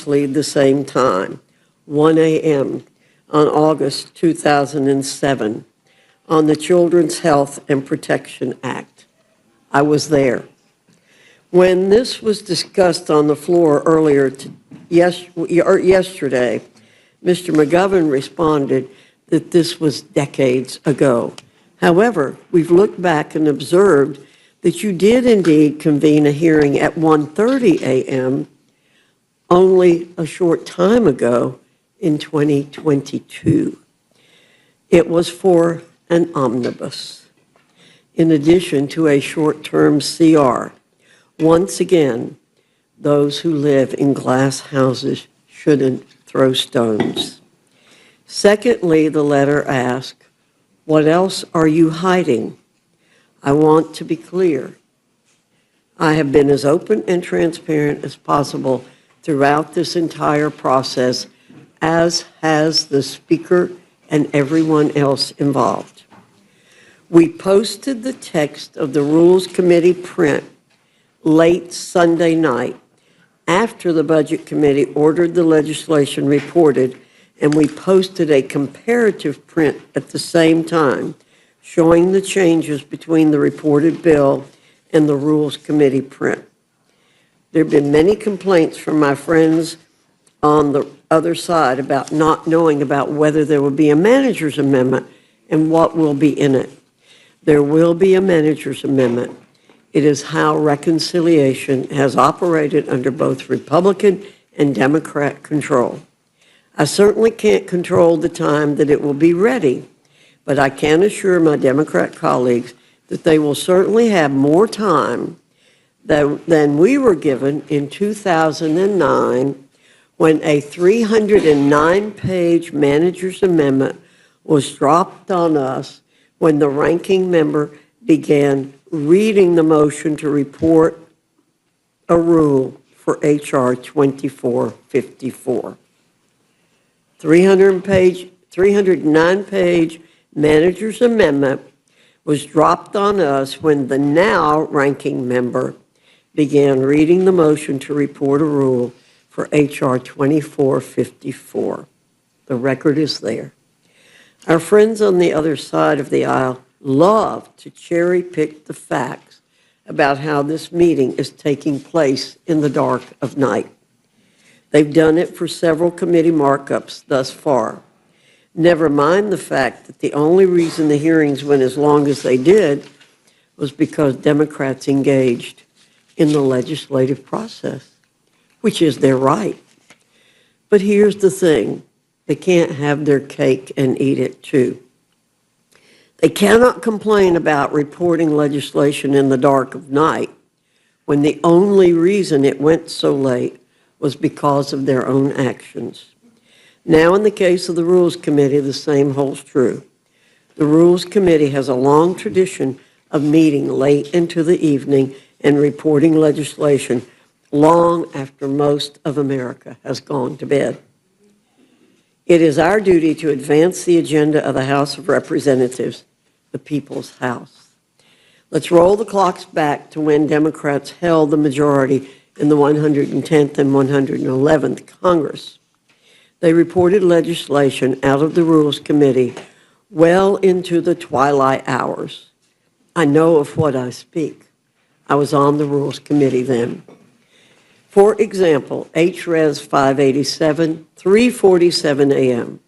precisely the same time, 1 a.m., on August 2007, on the Children's Health and Protection Act. I was there. When this was discussed on the floor yesterday, Mr. McGovern responded that this was decades ago. However, we've looked back and observed that you did indeed convene a hearing at 1:30 a.m. only a short time ago in 2022. It was for an omnibus, in addition to a short-term CR. Once again, those who live in glass houses shouldn't throw stones. Secondly, the letter asks, what else are you hiding? I want to be clear. I have been as open and transparent as possible throughout this entire process, as has the Speaker and everyone else involved. We posted the text of the Rules Committee print late Sunday night after the Budget Committee ordered the legislation reported, and we posted a comparative print at the same time showing the changes between the reported bill and the Rules Committee print. There have been many complaints from my friends on the other side about not knowing about whether there will be a manager's amendment and what will be in it. There will be a manager's amendment. It is how reconciliation has operated under both Republican and Democrat control. I certainly can't control the time that it will be ready, but I can assure my Democrat colleagues that they will certainly have more time than we were given in 2009 when a 309-page manager's amendment was dropped on us when the ranking member began reading the motion to report a rule for H.R. 2454. 309-page manager's amendment was dropped on us when the now ranking member began reading the motion to report a rule for H.R. 2454. The record is there. Our friends on the other side of the aisle love to cherry-pick the facts about how this meeting is taking place in the dark of night. They've done it for several committee markups thus far. Never mind the fact that the only reason the hearings went as long as they did was because Democrats engaged in the legislative process, which is their right. But here's the thing. They can't have their cake and eat it too. They cannot complain about reporting legislation in the dark of night when the only reason it went so late was because of their own actions. Now, in the case of the Rules Committee, the same holds true. The Rules Committee has a long tradition of meeting late into the evening and reporting legislation long after most of America has gone to bed. It is our duty to advance the agenda of the House of Representatives, the People's House. Let's roll the clocks back to when Democrats held the majority in the 110th and 111th Congress. They reported legislation out of the Rules Committee well into the twilight hours. I know of what I speak. I was on the Rules Committee then. For example, HRES 587, 3:47 a.m.,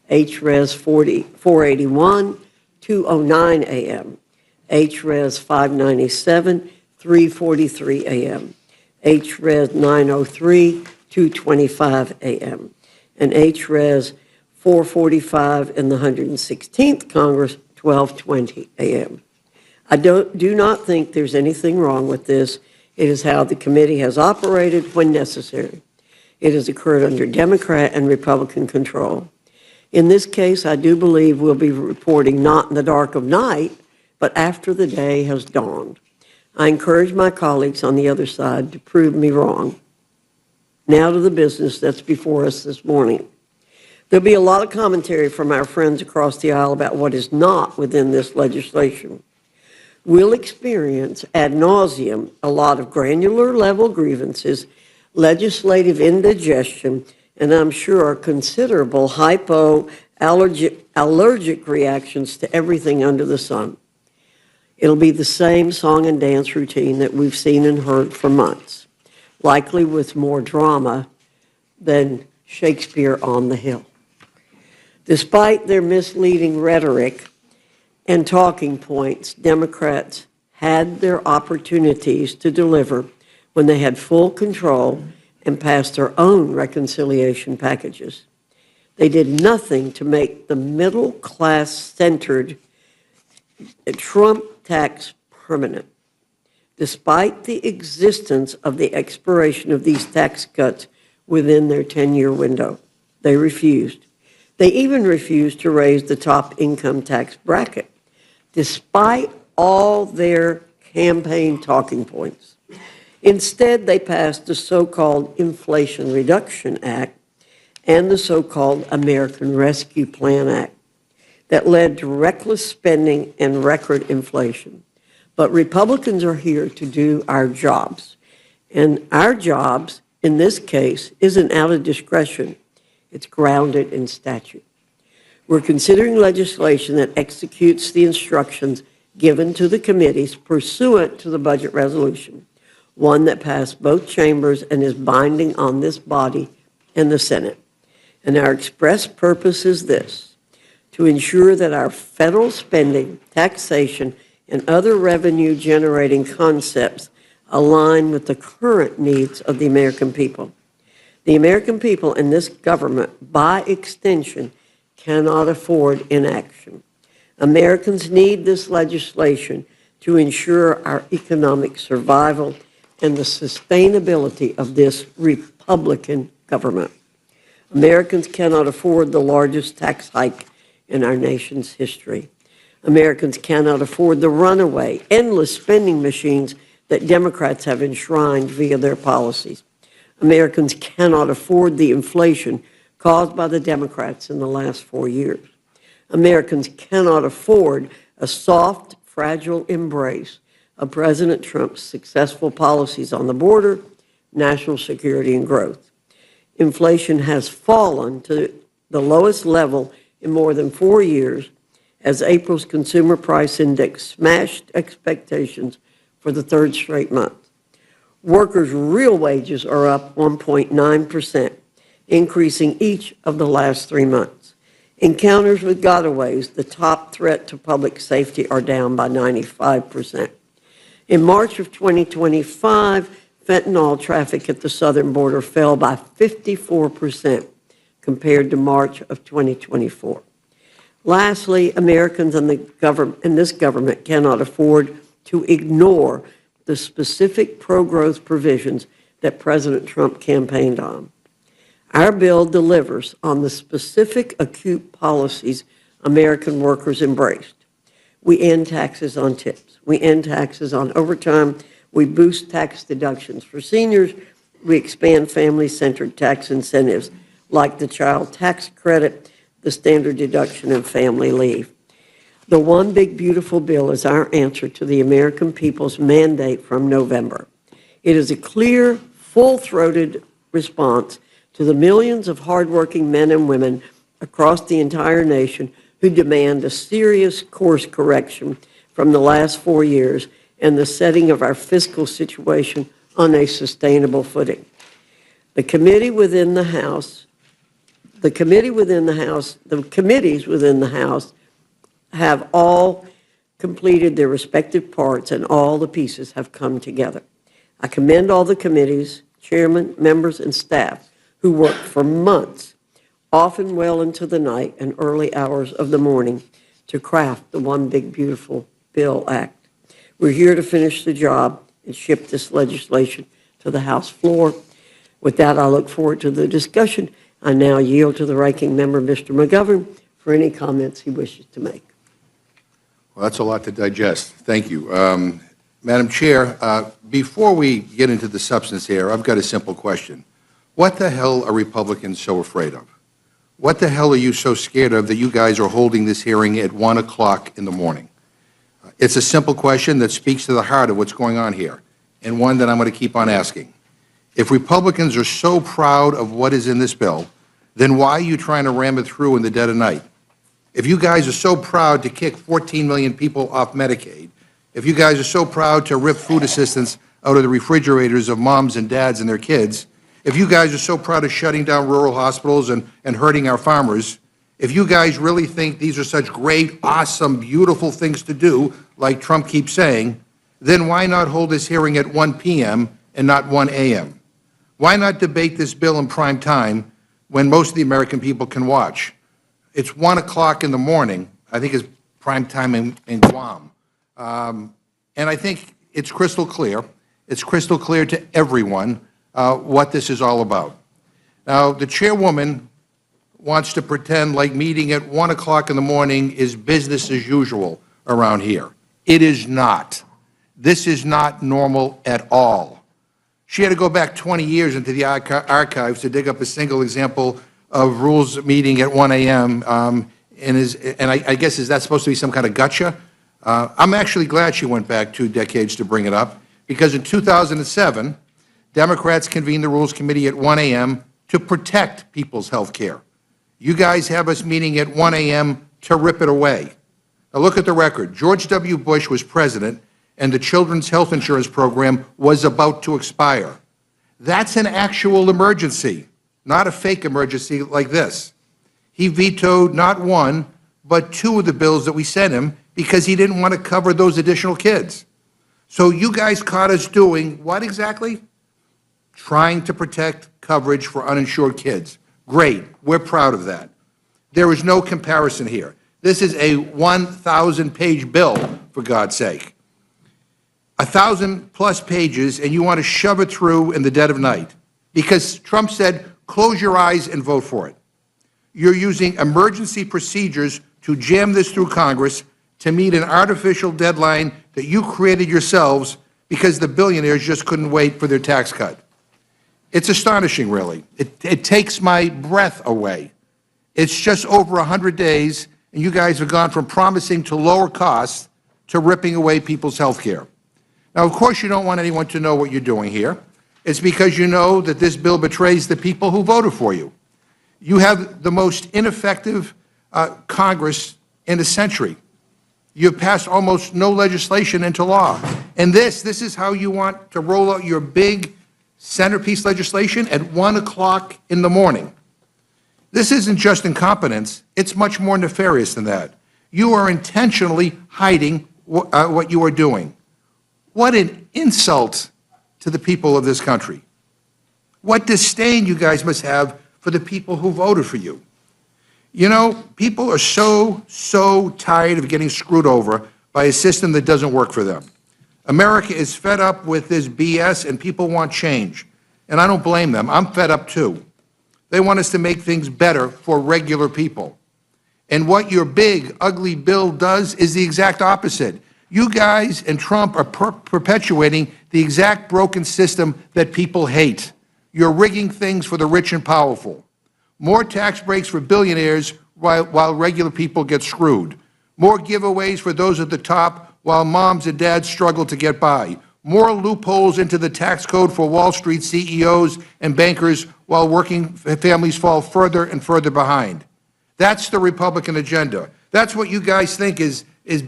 HRES 481, 2:09 a.m., HRES 597, 3:43 a.m., HRES 903, 2:25 a.m., and HRES 445 in the 116th Congress, 12:20 a.m. I do not think there's anything wrong with this. It is how the committee has operated when necessary. It has occurred under Democrat and Republican control. In this case, I do believe we'll be reporting not in the dark of night, but after the day has dawned. I encourage my colleagues on the other side to prove me wrong. Now to the business that's before us this morning. There'll be a lot of commentary from our friends across the aisle about what is not within this legislation. We'll experience ad nauseum a lot of granular level grievances legislative indigestion, and I'm sure considerable allergic reactions to everything under the sun. It'll be the same song and dance routine that we've seen and heard for months, likely with more drama than Shakespeare on the Hill. Despite their misleading rhetoric and talking points, Democrats had their opportunities to deliver when they had full control and passed their own reconciliation packages. They did nothing to make the middle-class-centered Trump tax permanent. Despite the existence of the expiration of these tax cuts within their 10-year window, they refused. They even refused to raise the top income tax bracket, despite all their campaign talking points. Instead, they passed the so-called Inflation Reduction Act and the so-called American Rescue Plan Act that led to reckless spending and record inflation. But Republicans are here to do our jobs. And our jobs, in this case, isn't out of discretion. It's grounded in statute. We're considering legislation that executes the instructions given to the committees pursuant to the budget resolution, one that passed both chambers and is binding on this body and the Senate. And our express purpose is this: to ensure that our federal spending, taxation, and other revenue-generating concepts align with the current needs of the American people. The American people and this government, by extension, cannot afford inaction. Americans need this legislation to ensure our economic survival and the sustainability of this Republican government. Americans cannot afford the largest tax hike in our nation's history. Americans cannot afford the runaway, endless spending machines that Democrats have enshrined via their policies. Americans cannot afford the inflation caused by the Democrats in the last 4 years. Americans cannot afford a soft, fragile embrace of President Trump's successful policies on the border, national security, and growth. Inflation has fallen to the lowest level in more than 4 years as April's consumer price index smashed expectations for the third straight month. Workers' real wages are up 1.9%, increasing each of the last 3 months. Encounters with gotaways, the top threat to public safety, are down by 95%. In March of 2025, fentanyl traffic at the southern border fell by 54% compared to March of 2024. Lastly, Americans and this government cannot afford to ignore the specific pro-growth provisions that President Trump campaigned on. Our bill delivers on the specific acute policies American workers embraced. We end taxes on tips. We end taxes on overtime. We boost tax deductions for seniors. We expand family-centered tax incentives like the child tax credit, the standard deduction, and family leave. The One Big Beautiful Bill is our answer to the American people's mandate from November. It is a clear, full-throated response to the millions of hardworking men and women across the entire nation who demand a serious course correction from the last 4 years and the setting of our fiscal situation on a sustainable footing. The committees within the House have all completed their respective parts, and all the pieces have come together. I commend all the committees, chairmen, members, and staff who worked for months, often well into the night and early hours of the morning, to craft the One Big Beautiful Bill Act. We're here to finish the job and ship this legislation to the House floor. With that, I look forward to the discussion. I now yield to the ranking member, Mr. McGovern, for any comments he wishes to make. Well, that's a lot to digest. Thank you. Madam Chair, before we get into the substance here, I've got a simple question. What the hell are Republicans so afraid of? What the hell are you so scared of that you guys are holding this hearing at 1 o'clock in the morning? It's a simple question that speaks to the heart of what's going on here, and one that I'm going to keep on asking. If Republicans are so proud of what is in this bill, then why are you trying to ram it through in the dead of night? If you guys are so proud to kick 14 million people off Medicaid, if you guys are so proud to rip food assistance out of the refrigerators of moms and dads and their kids, if you guys are so proud of shutting down rural hospitals and hurting our farmers, if you guys really think these are such great, awesome, beautiful things to do, like Trump keeps saying, then why not hold this hearing at 1 p.m. and not 1 a.m.? Why not debate this bill in prime time when most of the American people can watch? It's 1 o'clock in the morning. I think it's prime time in Guam. And I think it's crystal clear. It's crystal clear to everyone what this is all about. Now, the chairwoman wants to pretend like meeting at 1 o'clock in the morning is business as usual around here. It is not. This is not normal at all. She had to go back 20 years into the archives to dig up a single example of rules meeting at 1 a.m. And I guess, is that supposed to be some kind of gotcha? I'm actually glad she went back 2 decades to bring it up, because in 2007, Democrats convened the Rules Committee at 1 a.m. to protect people's health care. You guys have us meeting at 1 a.m. to rip it away. Now look at the record. George W. Bush was president, and the Children's Health Insurance Program was about to expire. That's an actual emergency, not a fake emergency like this. He vetoed not 1, but 2 of the bills that we sent him because he didn't want to cover those additional kids. So you guys caught us doing what exactly? Trying to protect coverage for uninsured kids. Great. We're proud of that. There is no comparison here. This is a 1,000-page bill, for God's sake. 1,000+ pages, and you want to shove it through in the dead of night because Trump said, close your eyes and vote for it. You're using emergency procedures to jam this through Congress to meet an artificial deadline that you created yourselves because the billionaires just couldn't wait for their tax cut. It's astonishing, really. It takes my breath away. It's just over 100 days, and you guys have gone from promising to lower costs to ripping away people's health care. Now, of course, you don't want anyone to know what you're doing here. It's because you know that this bill betrays the people who voted for you. You have the most ineffective Congress in a century. You've passed almost no legislation into law. And this is how you want to roll out your big centerpiece legislation at 1 o'clock in the morning. This isn't just incompetence. It's much more nefarious than that. You are intentionally hiding what you are doing. What an insult to the people of this country. What disdain you guys must have for the people who voted for you. You know, people are so tired of getting screwed over by a system that doesn't work for them. America is fed up with this BS, and people want change. And I don't blame them. I'm fed up too. They want us to make things better for regular people. And what your big, ugly bill does is the exact opposite. You guys and Trump are perpetuating the exact broken system that people hate. You're rigging things for the rich and powerful. More tax breaks for billionaires while regular people get screwed. More giveaways for those at the top while moms and dads struggle to get by. More loopholes into the tax code for Wall Street CEOs and bankers while working families fall further and further behind. That's the Republican agenda. That's what you guys think is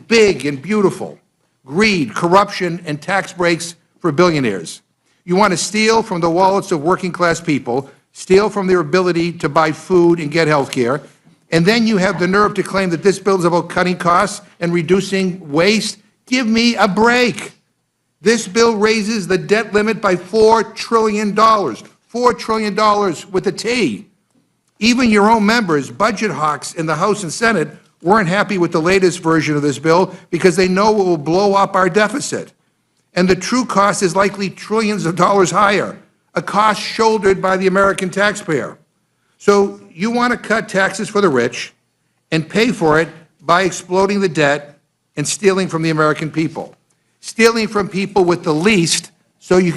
big and beautiful. Greed, corruption, and tax breaks for billionaires. You want to steal from the wallets of working class people, steal from their ability to buy food and get health care, and then you have the nerve to claim that this bill is about cutting costs and reducing waste. Give me a break. This bill raises the debt limit by $4 trillion. $4 trillion with a T. Even your own members, budget hawks in the House and Senate, weren't happy with the latest version of this bill because they know it will blow up our deficit. And the true cost is likely trillions of dollars higher, a cost shouldered by the American taxpayer. So you want to cut taxes for the rich and pay for it by exploding the debt and stealing from the American people. Stealing from people with the least so you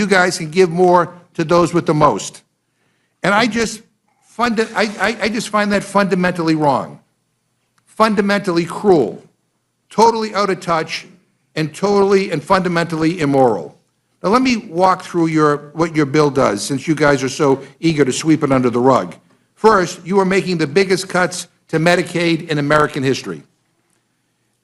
guys can give more to those with the most. And I just find that fundamentally wrong, fundamentally cruel, totally out of touch, and totally and fundamentally immoral. Now, let me walk through what your bill does, since you guys are so eager to sweep it under the rug. First, you are making the biggest cuts to Medicaid in American history.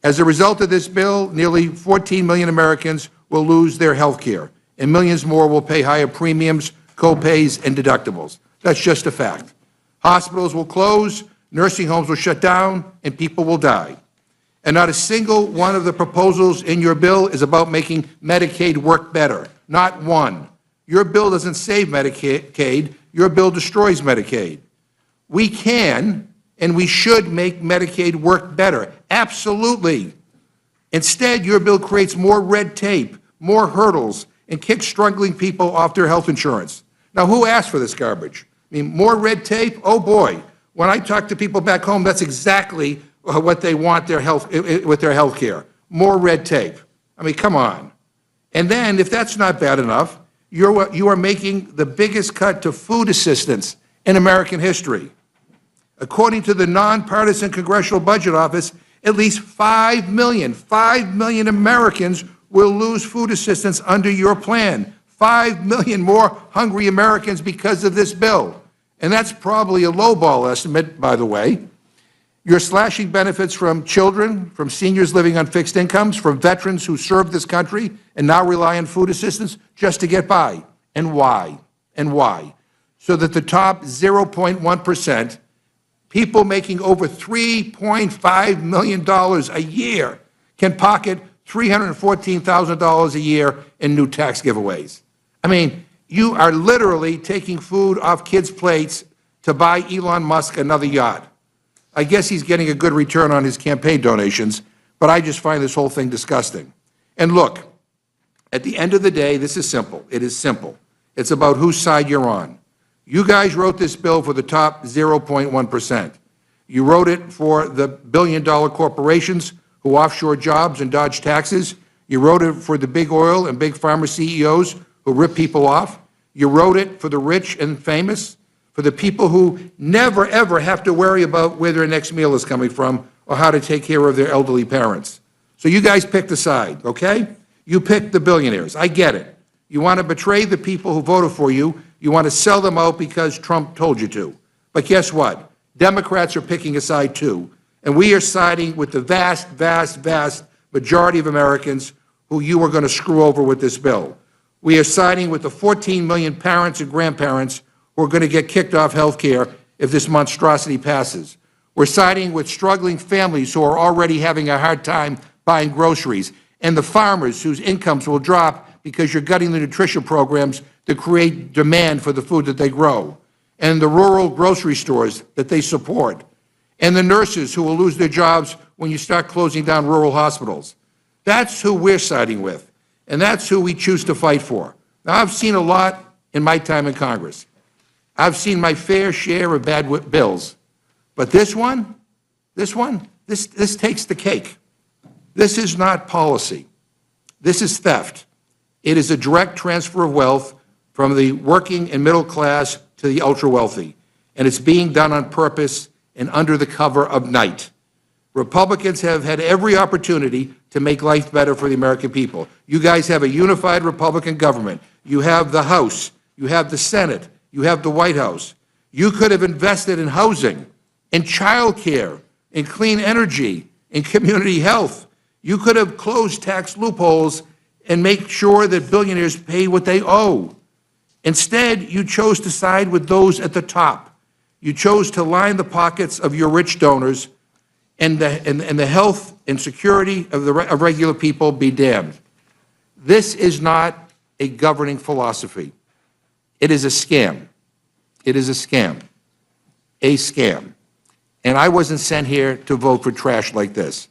As a result of this bill, nearly 14 million Americans will lose their health care, and millions more will pay higher premiums, co-pays, and deductibles. That's just a fact. Hospitals will close, nursing homes will shut down, and people will die. And not a single one of the proposals in your bill is about making Medicaid work better. Not one. Your bill doesn't save Medicaid. Your bill destroys Medicaid. We can and we should make Medicaid work better. Absolutely. Instead, your bill creates more red tape, more hurdles, and kicks struggling people off their health insurance. Now, who asked for this garbage? I mean, more red tape? Oh, boy. When I talk to people back home, that's exactly what they want with their health care. More red tape. I mean, come on. And then, if that's not bad enough, you are making the biggest cut to food assistance in American history. According to the nonpartisan Congressional Budget Office, at least 5 million Americans will lose food assistance under your plan. 5 million more hungry Americans because of this bill. And that's probably a lowball estimate, by the way. You're slashing benefits from children, from seniors living on fixed incomes, from veterans who served this country and now rely on food assistance just to get by. And why? And why? So that the top 0.1%, people making over $3.5 million a year, can pocket $314,000 a year in new tax giveaways. I mean, you are literally taking food off kids' plates to buy Elon Musk another yacht. I guess he's getting a good return on his campaign donations, but I just find this whole thing disgusting. And look, at the end of the day, this is simple. It is simple. It's about whose side you're on. You guys wrote this bill for the top 0.1%. You wrote it for the billion-dollar corporations who offshore jobs and dodge taxes. You wrote it for the big oil and big pharma CEOs who rip people off. You wrote it for the rich and famous, for the people who never, ever have to worry about where their next meal is coming from or how to take care of their elderly parents. So you guys picked a side, okay? You picked the billionaires. I get it. You want to betray the people who voted for you. You want to sell them out because Trump told you to. But guess what? Democrats are picking a side too. And we are siding with the vast, vast, vast majority of Americans who you are going to screw over with this bill. We are siding with the 14 million parents and grandparents who are going to get kicked off health care if this monstrosity passes. We're siding with struggling families who are already having a hard time buying groceries, and the farmers whose incomes will drop because you're gutting the nutrition programs that create demand for the food that they grow, and the rural grocery stores that they support, and the nurses who will lose their jobs when you start closing down rural hospitals. That's who we're siding with, and that's who we choose to fight for. Now, I've seen a lot in my time in Congress. I've seen my fair share of bad bills. But this takes the cake. This is not policy. This is theft. It is a direct transfer of wealth from the working and middle class to the ultra-wealthy. And it's being done on purpose and under the cover of night. Republicans have had every opportunity to make life better for the American people. You guys have a unified Republican government. You have the House. You have the Senate. You have the White House. You could have invested in housing, in child care, in clean energy, in community health. You could have closed tax loopholes and make sure that billionaires pay what they owe. Instead, you chose to side with those at the top. You chose to line the pockets of your rich donors, and the health and security of regular people be damned. This is not a governing philosophy. It is a scam. It is a scam. A scam. And I wasn't sent here to vote for trash like this.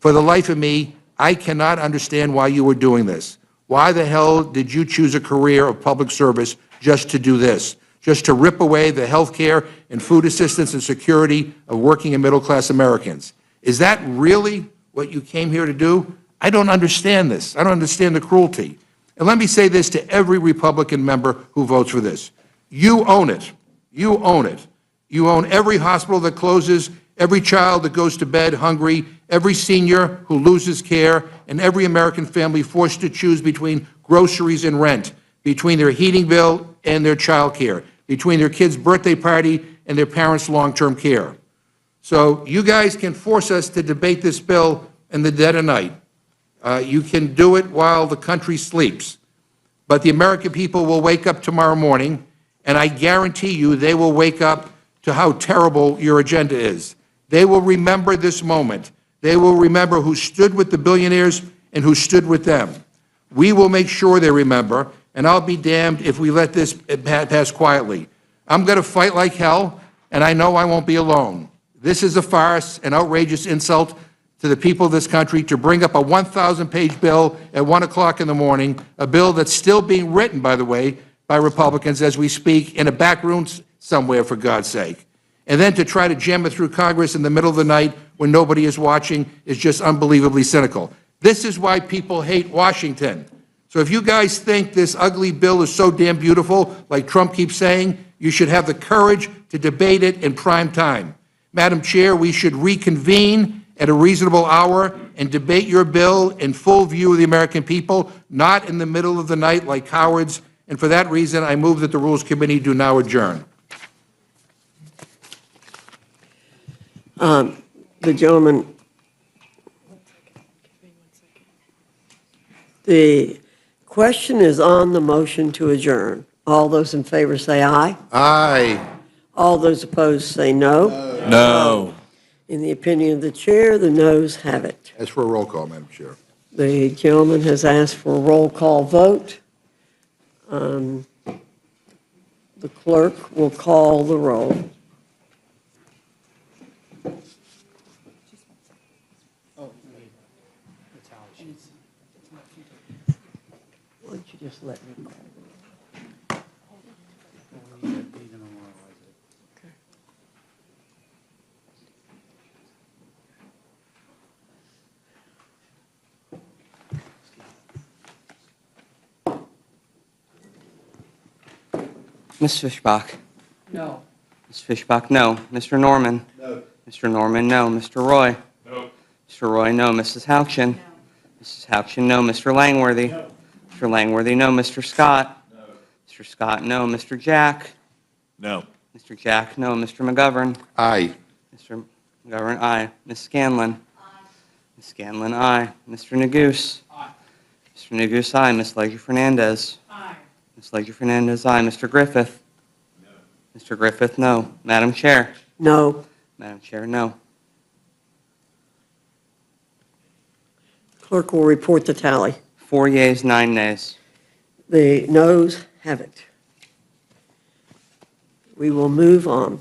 For the life of me, I cannot understand why you were doing this. Why the hell did you choose a career of public service just to do this? Just to rip away the health care and food assistance and security of working and middle-class Americans? Is that really what you came here to do? I don't understand this. I don't understand the cruelty. And let me say this to every Republican member who votes for this. You own it. You own it. You own every hospital that closes, every child that goes to bed hungry, every senior who loses care, and every American family forced to choose between groceries, and rent, between their heating bill and their child care, between their kid's birthday party and their parents' long-term care. So you guys can force us to debate this bill in the dead of night. You can do it while the country sleeps. But the American people will wake up tomorrow morning, and I guarantee you they will wake up to how terrible your agenda is. They will remember this moment. They will remember who stood with the billionaires and who stood with them. We will make sure they remember, and I'll be damned if we let this pass quietly. I'm going to fight like hell, and I know I won't be alone. This is a farce, an outrageous insult to the people of this country to bring up a 1,000-page bill at 1 o'clock in the morning, a bill that's still being written, by the way, by Republicans as we speak, in a back room somewhere, for God's sake. And then to try to jam it through Congress in the middle of the night when nobody is watching is just unbelievably cynical. This is why people hate Washington. So if you guys think this ugly bill is so damn beautiful, like Trump keeps saying, you should have the courage to debate it in prime time. Madam Chair, we should reconvene at a reasonable hour and debate your bill in full view of the American people, not in the middle of the night like cowards. And for that reason, I move that the Rules Committee do now adjourn. The gentleman, the question is on the motion to adjourn. All those in favor say aye. Aye. All those opposed say no. No. In the opinion of the chair, the noes have it. As for a roll call, Madam Chair. The gentleman has asked for a roll call vote. The clerk will call the roll. Why don't you just let me call? Ms. Fishbach? No. Ms. Fishbach, no. Mr. Norman? No. Mr. Norman, no. Mr. Roy? No. Mr. Roy, no. Mrs. Houchin? No. Mrs. Houchin, no. Mr. Langworthy? No. Mr. Langworthy, no. Mr. Scott? No. Mr. Scott, no. Mr. Jack? No. Mr. Jack, no. Mr. McGovern? Aye. Mr. McGovern, aye. Ms. Scanlon? Aye. Ms. Scanlon, aye. Mr. Neguse? Aye. Mr. Neguse, aye. Ms. Leger-Fernandez? Aye. Ms. Leger-Fernandez, aye. Mr. Griffith? No. Mr. Griffith, no. Madam Chair? No. Madam Chair, no. Clerk will report the tally. 4 yeas, 9 nays. The noes have it. We will move on.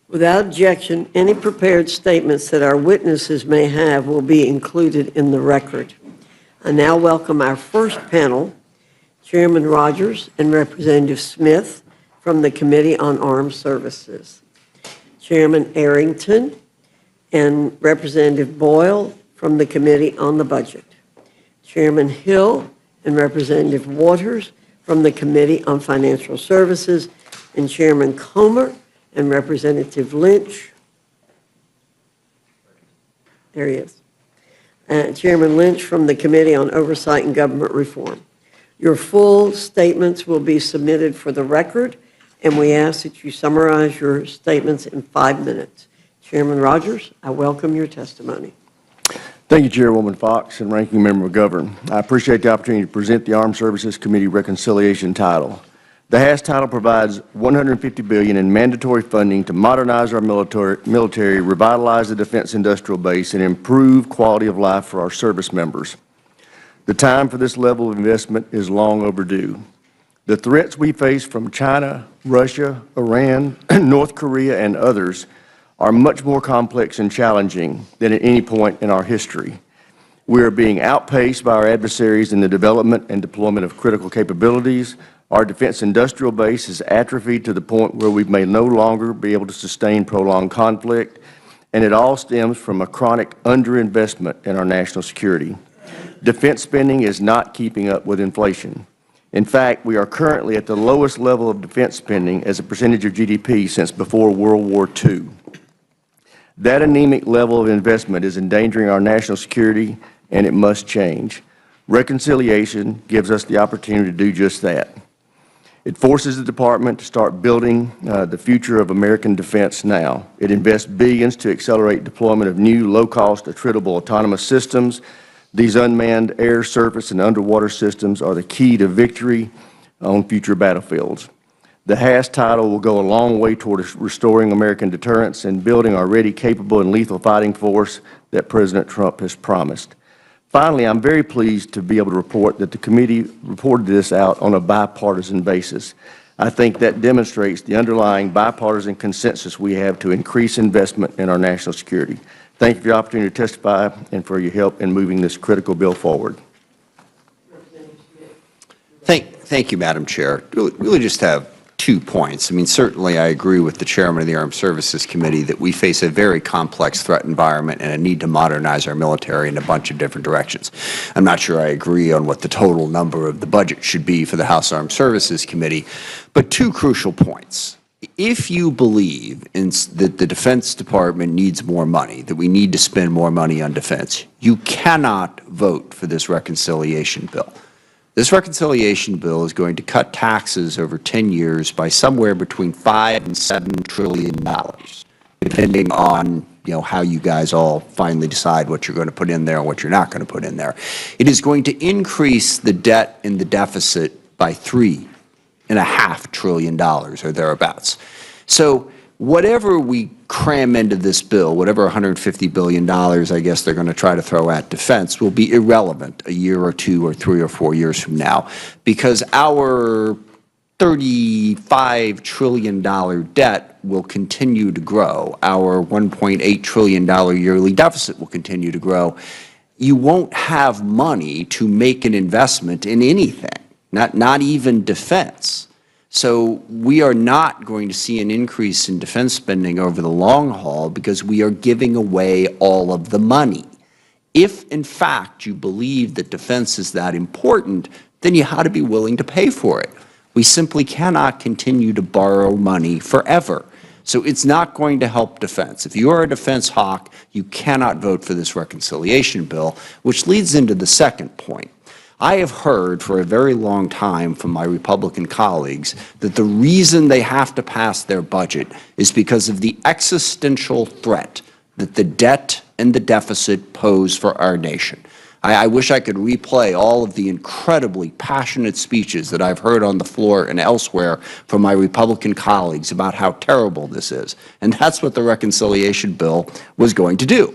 Without objection, any prepared statements that our witnesses may have will be included in the record. I now welcome our first panel, Chairman Rogers and Representative Smith from the Committee on Armed Services, Chairman Arrington and Representative Boyle from the Committee on the Budget, Chairman Hill and Representative Waters from the Committee on Financial Services, and Chairman Comer and Representative Lynch. There he is. Chairman Lynch from the Committee on Oversight and Government Reform. Your full statements will be submitted for the record, and we ask that you summarize your statements in 5 minutes. Chairman Rogers, I welcome your testimony. Thank you, Chairwoman Fox and Ranking Member McGovern. I appreciate the opportunity to present the Armed Services Committee Reconciliation title. The HAS title provides $150 billion in mandatory funding to modernize our military, revitalize the defense industrial base, and improve quality of life for our service members. The time for this level of investment is long overdue. The threats we face from China, Russia, Iran, North Korea, and others are much more complex and challenging than at any point in our history. We are being outpaced by our adversaries in the development and deployment of critical capabilities. Our defense industrial base is atrophied to the point where we may no longer be able to sustain prolonged conflict, and it all stems from a chronic underinvestment in our national security. Defense spending is not keeping up with inflation. In fact, we are currently at the lowest level of defense spending as a percentage of GDP since before World War II. That anemic level of investment is endangering our national security and it must change. Reconciliation gives us the opportunity to do just that. It forces the department to start building the future of American defense now. It invests billions to accelerate deployment of new, low-cost, attritable autonomous systems. These unmanned air, surface, and underwater systems are the key to victory on future battlefields. The HASS title will go a long way toward restoring American deterrence and building our ready, capable, and lethal fighting force that President Trump has promised. Finally, I'm very pleased to be able to report that the committee reported this out on a bipartisan basis. I think that demonstrates the underlying bipartisan consensus we have to increase investment in our national security. Thank you for the opportunity to testify and for your help in moving this critical bill forward. Thank you, Madam Chair. Really just have 2 points. I mean, certainly I agree with the Chairman of the Armed Services Committee that we face a very complex threat environment and a need to modernize our military in a bunch of different directions. I'm not sure I agree on what the total number of the budget should be for the House Armed Services Committee, but 2 crucial points. If you believe that the Defense Department needs more money, that we need to spend more money on defense, you cannot vote for this reconciliation bill. This reconciliation bill is going to cut taxes over 10 years by somewhere between $5 and $7 trillion, depending on how you guys all finally decide what you're going to put in there and what you're not going to put in there. It is going to increase the debt and the deficit by $3.5 trillion or thereabouts. So whatever we cram into this bill, whatever $150 billion I guess they're going to try to throw at defense, will be irrelevant a year or 2 or 3 or 4 years from now, because our $35 trillion debt will continue to grow. Our $1.8 trillion yearly deficit will continue to grow. You won't have money to make an investment in anything, not even defense. So we are not going to see an increase in defense spending over the long haul because we are giving away all of the money. If, in fact, you believe that defense is that important, then you ought to be willing to pay for it. We simply cannot continue to borrow money forever. So it's not going to help defense. If you are a defense hawk, you cannot vote for this reconciliation bill, which leads into the second point. I have heard for a very long time from my Republican colleagues that the reason they have to pass their budget is because of the existential threat that the debt and the deficit pose for our nation. I wish I could replay all of the incredibly passionate speeches that I've heard on the floor and elsewhere from my Republican colleagues about how terrible this is. And that's what the reconciliation bill was going to do.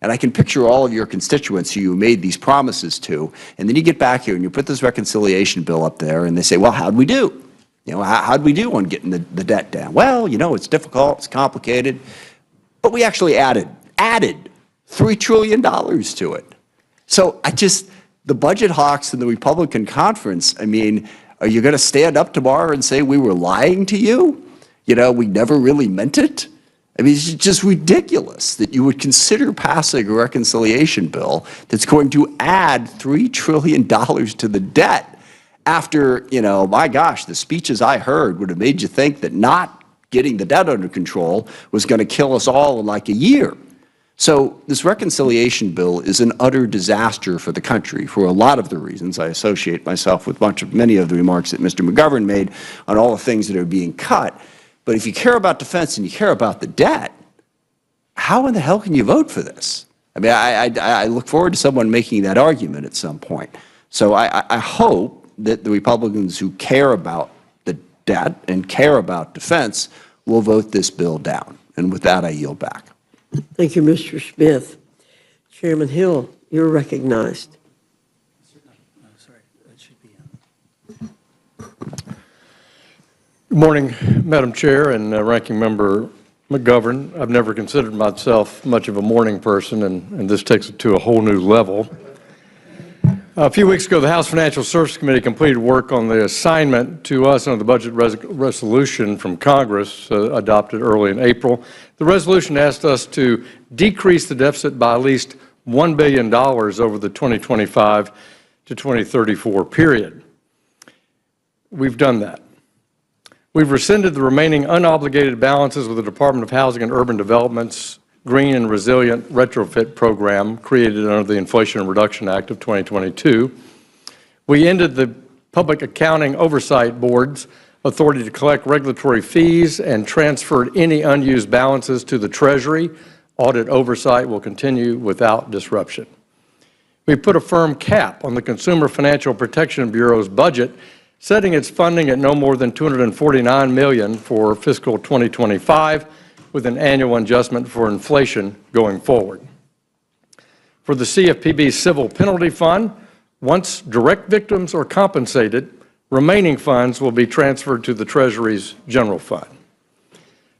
And I can picture all of your constituents who you made these promises to, and then you get back here and you put this reconciliation bill up there and they say, well, how'd we do? How'd we do on getting the debt down? Well, it's difficult, it's complicated, but we actually added $3 trillion to it. So the budget hawks in the Republican conference, I mean, are you going to stand up tomorrow and say we were lying to you? We never really meant it? I mean, it's just ridiculous that you would consider passing a reconciliation bill that's going to add $3 trillion to the debt after, my gosh, the speeches I heard would have made you think that not getting the debt under control was going to kill us all in like a year. So this reconciliation bill is an utter disaster for the country for a lot of the reasons. I associate myself with many of the remarks that Mr. McGovern made on all the things that are being cut. But if you care about defense and you care about the debt, how in the hell can you vote for this? I mean, I look forward to someone making that argument at some point. So I hope that the Republicans who care about the debt and care about defense will vote this bill down. And with that, I yield back. Thank you, Mr. Smith. Chairman Hill, you're recognized. Good morning, Madam Chair and Ranking Member McGovern. I've never considered myself much of a morning person, and this takes it to a whole new level. A few weeks ago, the House Financial Services Committee completed work on the assignment to us under the budget resolution from Congress adopted early in April. The resolution asked us to decrease the deficit by at least $1 billion over the 2025 to 2034 period. We've done that. We've rescinded the remaining unobligated balances with the Department of Housing and Urban Development's Green and Resilient Retrofit Program created under the Inflation Reduction Act of 2022. We ended the Public Accounting Oversight Board's authority to collect regulatory fees and transferred any unused balances to the Treasury. Audit oversight will continue without disruption. We put a firm cap on the Consumer Financial Protection Bureau's budget, setting its funding at no more than $249 million for fiscal 2025, with an annual adjustment for inflation going forward. For the CFPB Civil Penalty Fund, once direct victims are compensated, remaining funds will be transferred to the Treasury's general fund.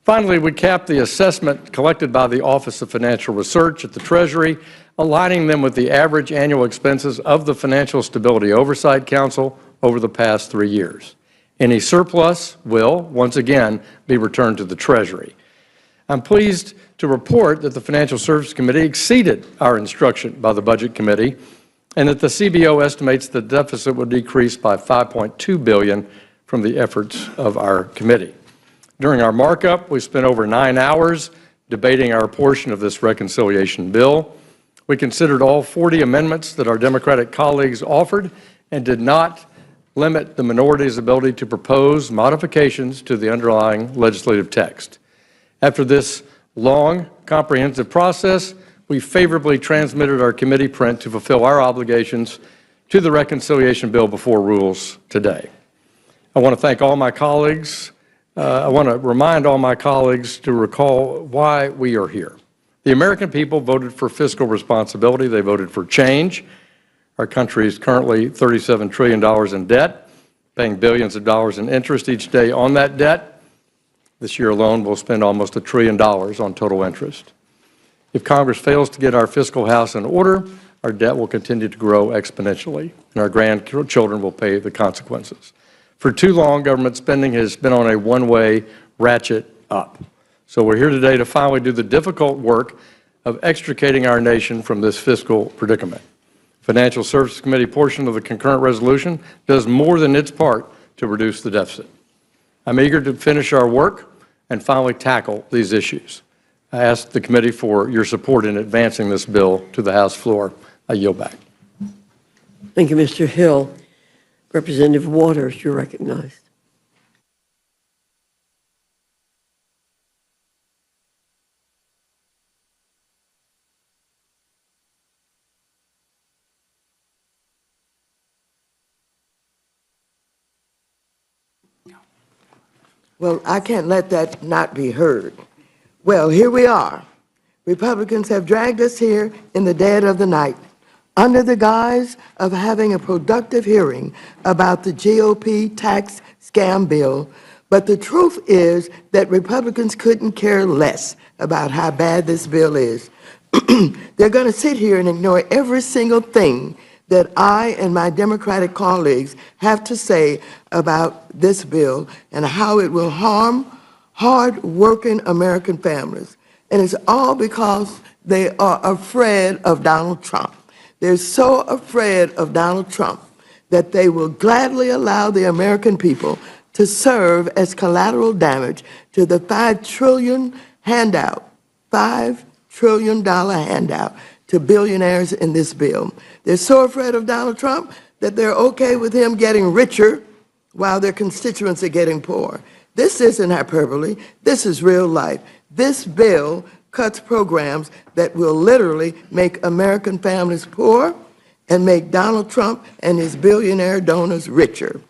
Finally, we capped the assessment collected by the Office of Financial Research at the Treasury, aligning them with the average annual expenses of the Financial Stability Oversight Council over the past 3 years. Any surplus will, once again, be returned to the Treasury. I'm pleased to report that the Financial Services Committee exceeded our instruction by the Budget Committee, and that the CBO estimates the deficit will decrease by $5.2 billion from the efforts of our committee. During our markup, we spent over 9 hours debating our portion of this reconciliation bill. We considered all 40 amendments that our Democratic colleagues offered and did not limit the minority's ability to propose modifications to the underlying legislative text. After this long, comprehensive process, we favorably transmitted our committee print to fulfill our obligations to the reconciliation bill before rules today. I want to thank all my colleagues. I want to remind all my colleagues to recall why we are here. The American people voted for fiscal responsibility. They voted for change. Our country is currently $37 trillion in debt, paying billions of dollars in interest each day on that debt. This year alone, we'll spend almost $1 trillion on total interest. If Congress fails to get our fiscal house in order, our debt will continue to grow exponentially, and our grandchildren will pay the consequences. For too long, government spending has been on a one-way ratchet up. So we're here today to finally do the difficult work of extricating our nation from this fiscal predicament. Financial Services Committee portion of the concurrent resolution does more than its part to reduce the deficit. I'm eager to finish our work and finally tackle these issues. I ask the committee for your support in advancing this bill to the House floor. I yield back. Thank you, Mr. Hill. Representative Waters, you're recognized. Well, I can't let that not be heard. Well, here we are. Republicans have dragged us here in the dead of the night under the guise of having a productive hearing about the GOP tax scam bill. But the truth is that Republicans couldn't care less about how bad this bill is. They're going to sit here and ignore every single thing that I and my Democratic colleagues have to say about this bill and how it will harm hard-working American families. And it's all because they are afraid of Donald Trump. They're so afraid of Donald Trump that they will gladly allow the American people to serve as collateral damage to the $5 trillion handout, $5 trillion handout to billionaires in this bill. They're so afraid of Donald Trump that they're okay with him getting richer while their constituents are getting poor. This isn't hyperbole. This is real life. This bill cuts programs that will literally make American families poor and make Donald Trump and his billionaire donors richer.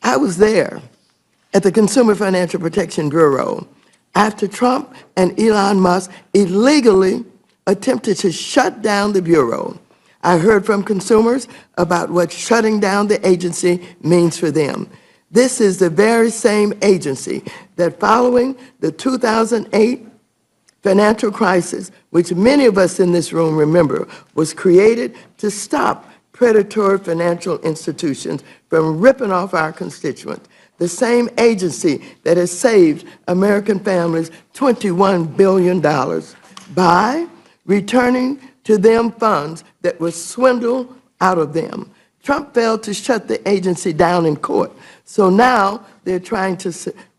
I was there at the Consumer Financial Protection Bureau after Trump and Elon Musk illegally attempted to shut down the Bureau. I heard from consumers about what shutting down the agency means for them. This is the very same agency that following the 2008 financial crisis, which many of us in this room remember, was created to stop predatory financial institutions from ripping off our constituents. The same agency that has saved American families $21 billion by returning to them funds that were swindled out of them. Trump failed to shut the agency down in court. So now they're trying to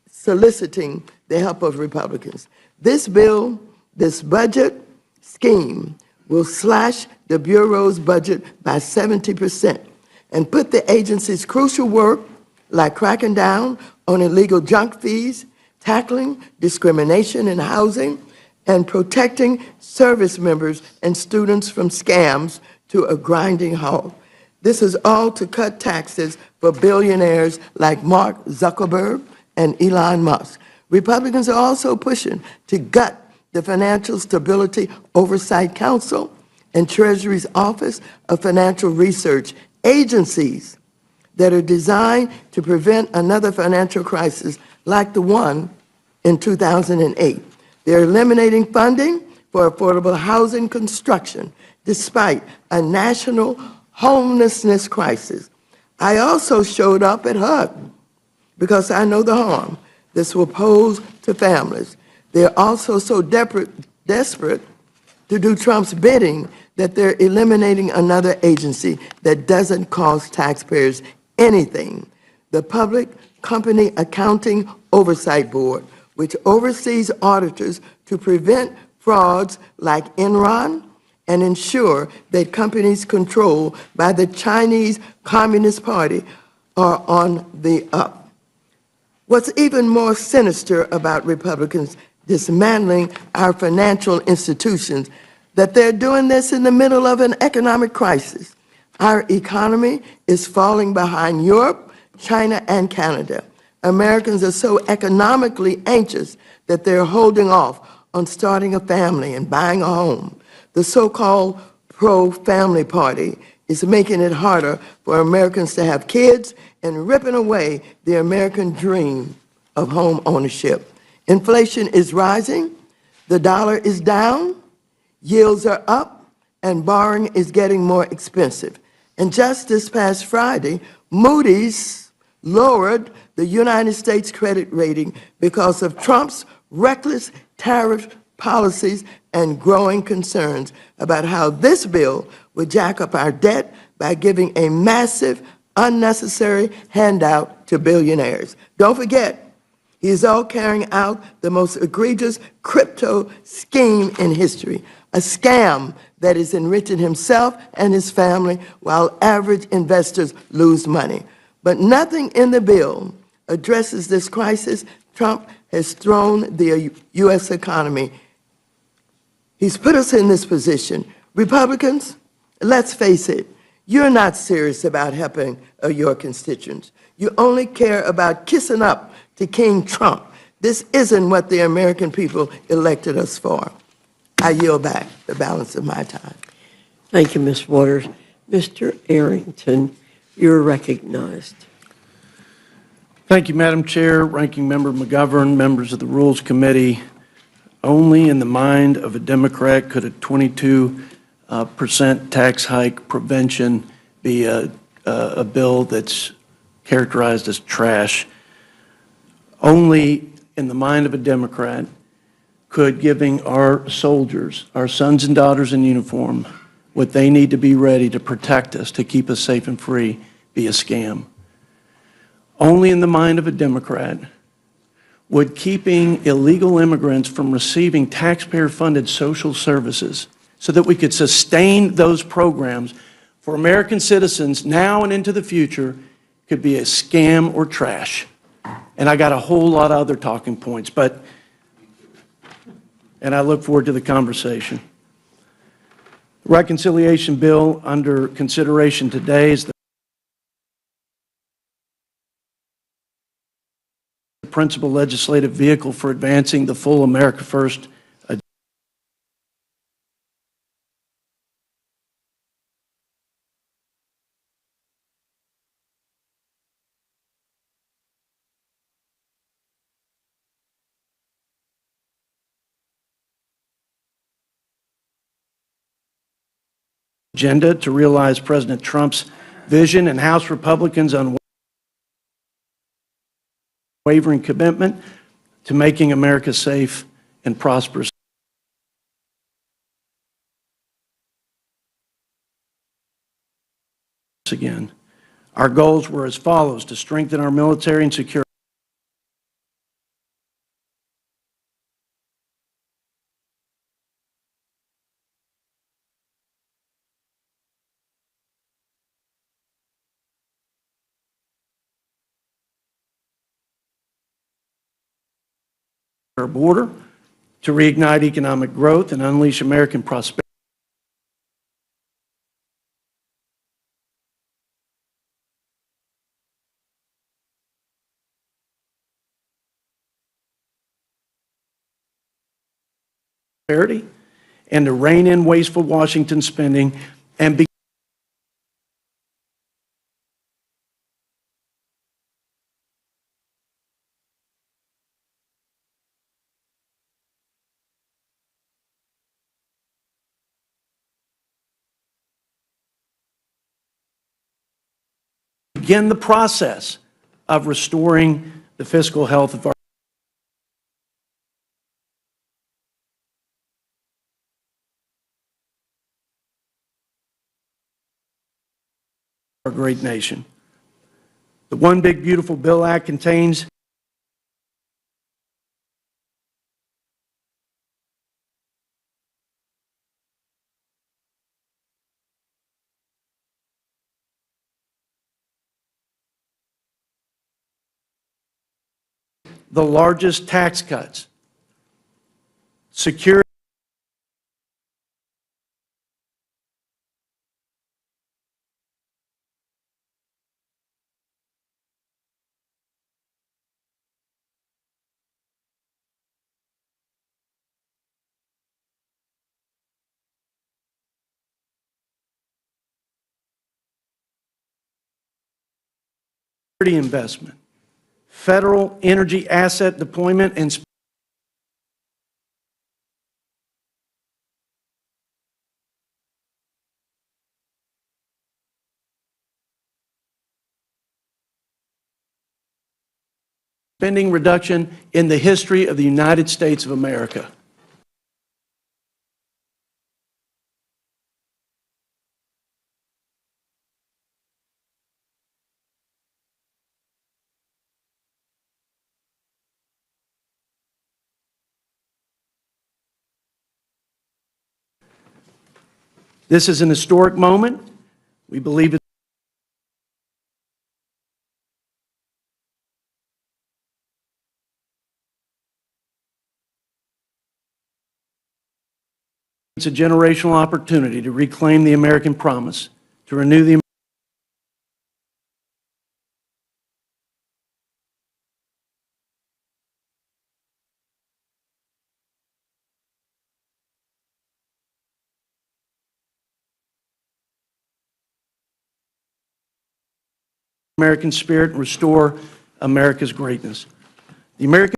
soliciting the help of Republicans. This bill This budget scheme will slash the Bureau's budget by 70% and put the agency's crucial work, like cracking down on illegal junk fees, tackling discrimination in housing, and protecting service members and students from scams, to a grinding halt. This is all to cut taxes for billionaires like Mark Zuckerberg and Elon Musk. Republicans are also pushing to gut the Financial Stability Oversight Council and Treasury's Office of Financial Research, agencies that are designed to prevent another financial crisis like the one in 2008. They're eliminating funding for affordable housing construction despite a national homelessness crisis. I also showed up at HUD because I know the harm this will pose to families. They're also so desperate to do Trump's bidding that they're eliminating another agency that doesn't cost taxpayers anything: the Public Company Accounting Oversight Board, which oversees auditors to prevent frauds like Enron and ensure that companies controlled by the Chinese Communist Party are on the up. What's even more sinister about Republicans dismantling our financial institutions, that they're doing this in the middle of an economic crisis. Our economy is falling behind Europe, China, and Canada. Americans are so economically anxious that they're holding off on starting a family and buying a home. The so-called pro-family party is making it harder for Americans to have kids and ripping away the American dream of home ownership. Inflation is rising, the dollar is down, yields are up, and borrowing is getting more expensive. And just this past Friday, Moody's lowered the United States credit rating because of Trump's reckless tariff policies and growing concerns about how this bill would jack up our debt by giving a massive, unnecessary handout to billionaires. Don't forget, he is all carrying out the most egregious crypto scheme in history, a scam that is enriching himself and his family while average investors lose money. But nothing in the bill addresses this crisis. Trump has thrown the U.S. economy. He's put us in this position. Republicans, let's face it, you're not serious about helping your constituents. You only care about kissing up to King Trump. This isn't what the American people elected us for. I yield back the balance of my time. Thank you, Ms. Waters. Mr. Arrington, you're recognized. Thank you, Madam Chair, Ranking Member McGovern, members of the Rules Committee. Only in the mind of a Democrat could a 22% tax hike prevention be a bill that's characterized as trash. Only in the mind of a Democrat could giving our soldiers, our sons and daughters in uniform, what they need to be ready to protect us, to keep us safe and free, be a scam. Only in the mind of a Democrat would keeping illegal immigrants from receiving taxpayer-funded social services so that we could sustain those programs for American citizens now and into the future could be a scam or trash. And I got a whole lot of other talking points, and I look forward to the conversation. The reconciliation bill under consideration today is the principal legislative vehicle for advancing the full America First agenda to realize President Trump's vision and House Republicans' unwavering commitment to making America safe and prosperous again. Our goals were as follows: to strengthen our military and security, our border, to reignite economic growth and unleash American prosperity. And to rein in wasteful Washington spending and begin the process of restoring the fiscal health of our great nation. The One Big Beautiful Bill Act contains the largest tax cuts, secure investment, federal energy asset deployment, and spending reduction in the history of the United States of America. This is an historic moment. We believe it's a generational opportunity to reclaim the American promise, to renew the American spirit and restore America's greatness. The American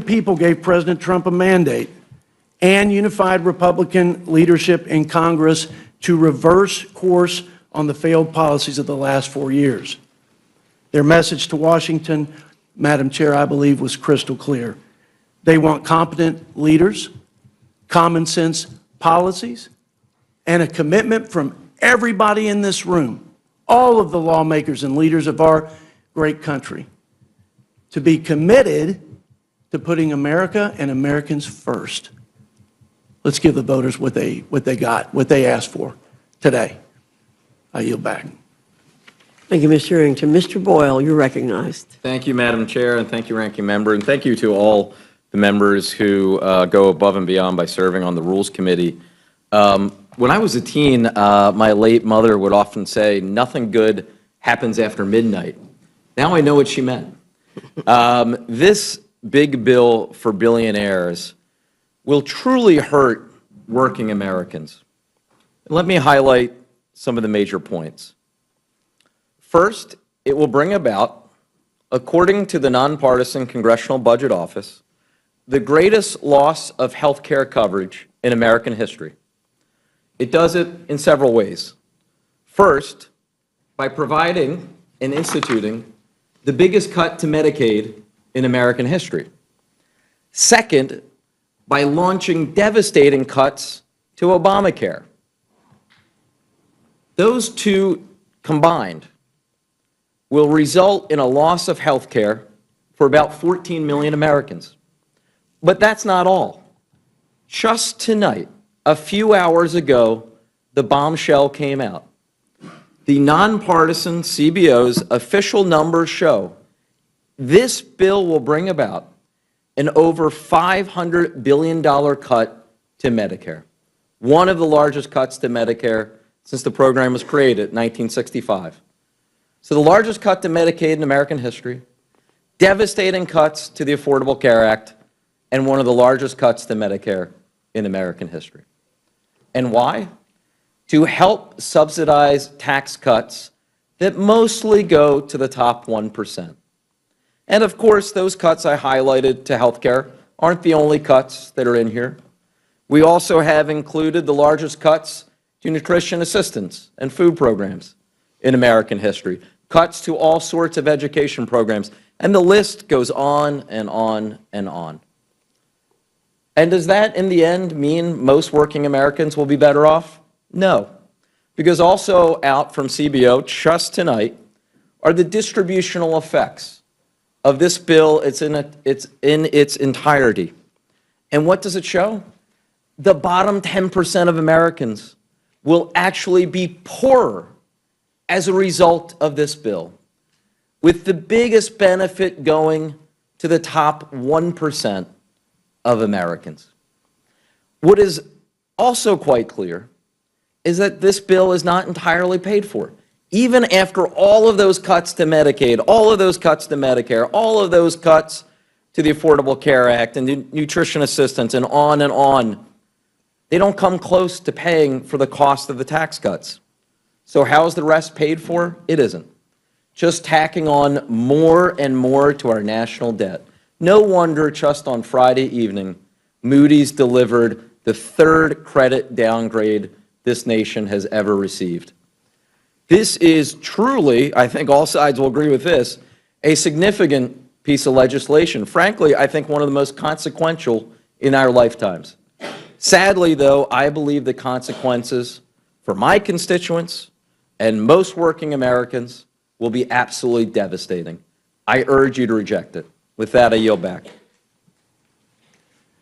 people gave President Trump a mandate and unified Republican leadership in Congress to reverse course on the failed policies of the last 4 years. Their message to Washington, Madam Chair, I believe was crystal clear. They want competent leaders, common sense policies, and a commitment from everybody in this room, all of the lawmakers and leaders of our great country, to be committed to putting America and Americans first. Let's give the voters what they got, what they asked for today. I yield back. Thank you, Mr. Arrington. Mr. Boyle, you're recognized. Thank you, Madam Chair, and thank you, Ranking Member, and thank you to all the members who go above and beyond by serving on the Rules Committee. When I was a teen, my late mother would often say, "Nothing good happens after midnight." Now I know what she meant. This big bill for billionaires will truly hurt working Americans. Let me highlight some of the major points. First, it will bring about, according to the nonpartisan Congressional Budget Office, the greatest loss of health care coverage in American history. It does it in several ways. First, by providing and instituting the biggest cut to Medicaid in American history. Second, by launching devastating cuts to Obamacare. Those two combined will result in a loss of health care for about 14 million Americans. But that's not all. Just tonight, a few hours ago, the bombshell came out. The nonpartisan CBO's official numbers show this bill will bring about an over $500 billion cut to Medicare, one of the largest cuts to Medicare since the program was created in 1965. So the largest cut to Medicaid in American history, devastating cuts to the Affordable Care Act, and one of the largest cuts to Medicare in American history. And why? To help subsidize tax cuts that mostly go to the top 1%. And of course, those cuts I highlighted to healthcare aren't the only cuts that are in here. We also have included the largest cuts to nutrition assistance and food programs in American history, cuts to all sorts of education programs, and the list goes on and on and on. And does that, in the end, mean most working Americans will be better off? No, because also out from CBO just tonight are the distributional effects of this bill. It's in its entirety. And what does it show? The bottom 10% of Americans will actually be poorer as a result of this bill, with the biggest benefit going to the top 1% of Americans. What is also quite clear is that this bill is not entirely paid for. Even after all of those cuts to Medicaid, all of those cuts to Medicare, all of those cuts to the Affordable Care Act and nutrition assistance and on, they don't come close to paying for the cost of the tax cuts. So how is the rest paid for? It isn't. Just tacking on more and more to our national debt. No wonder just on Friday evening, Moody's delivered the third credit downgrade this nation has ever received. This is truly, I think all sides will agree with this, a significant piece of legislation. Frankly, I think one of the most consequential in our lifetimes. Sadly, though, I believe the consequences for my constituents and most working Americans will be absolutely devastating. I urge you to reject it. With that, I yield back.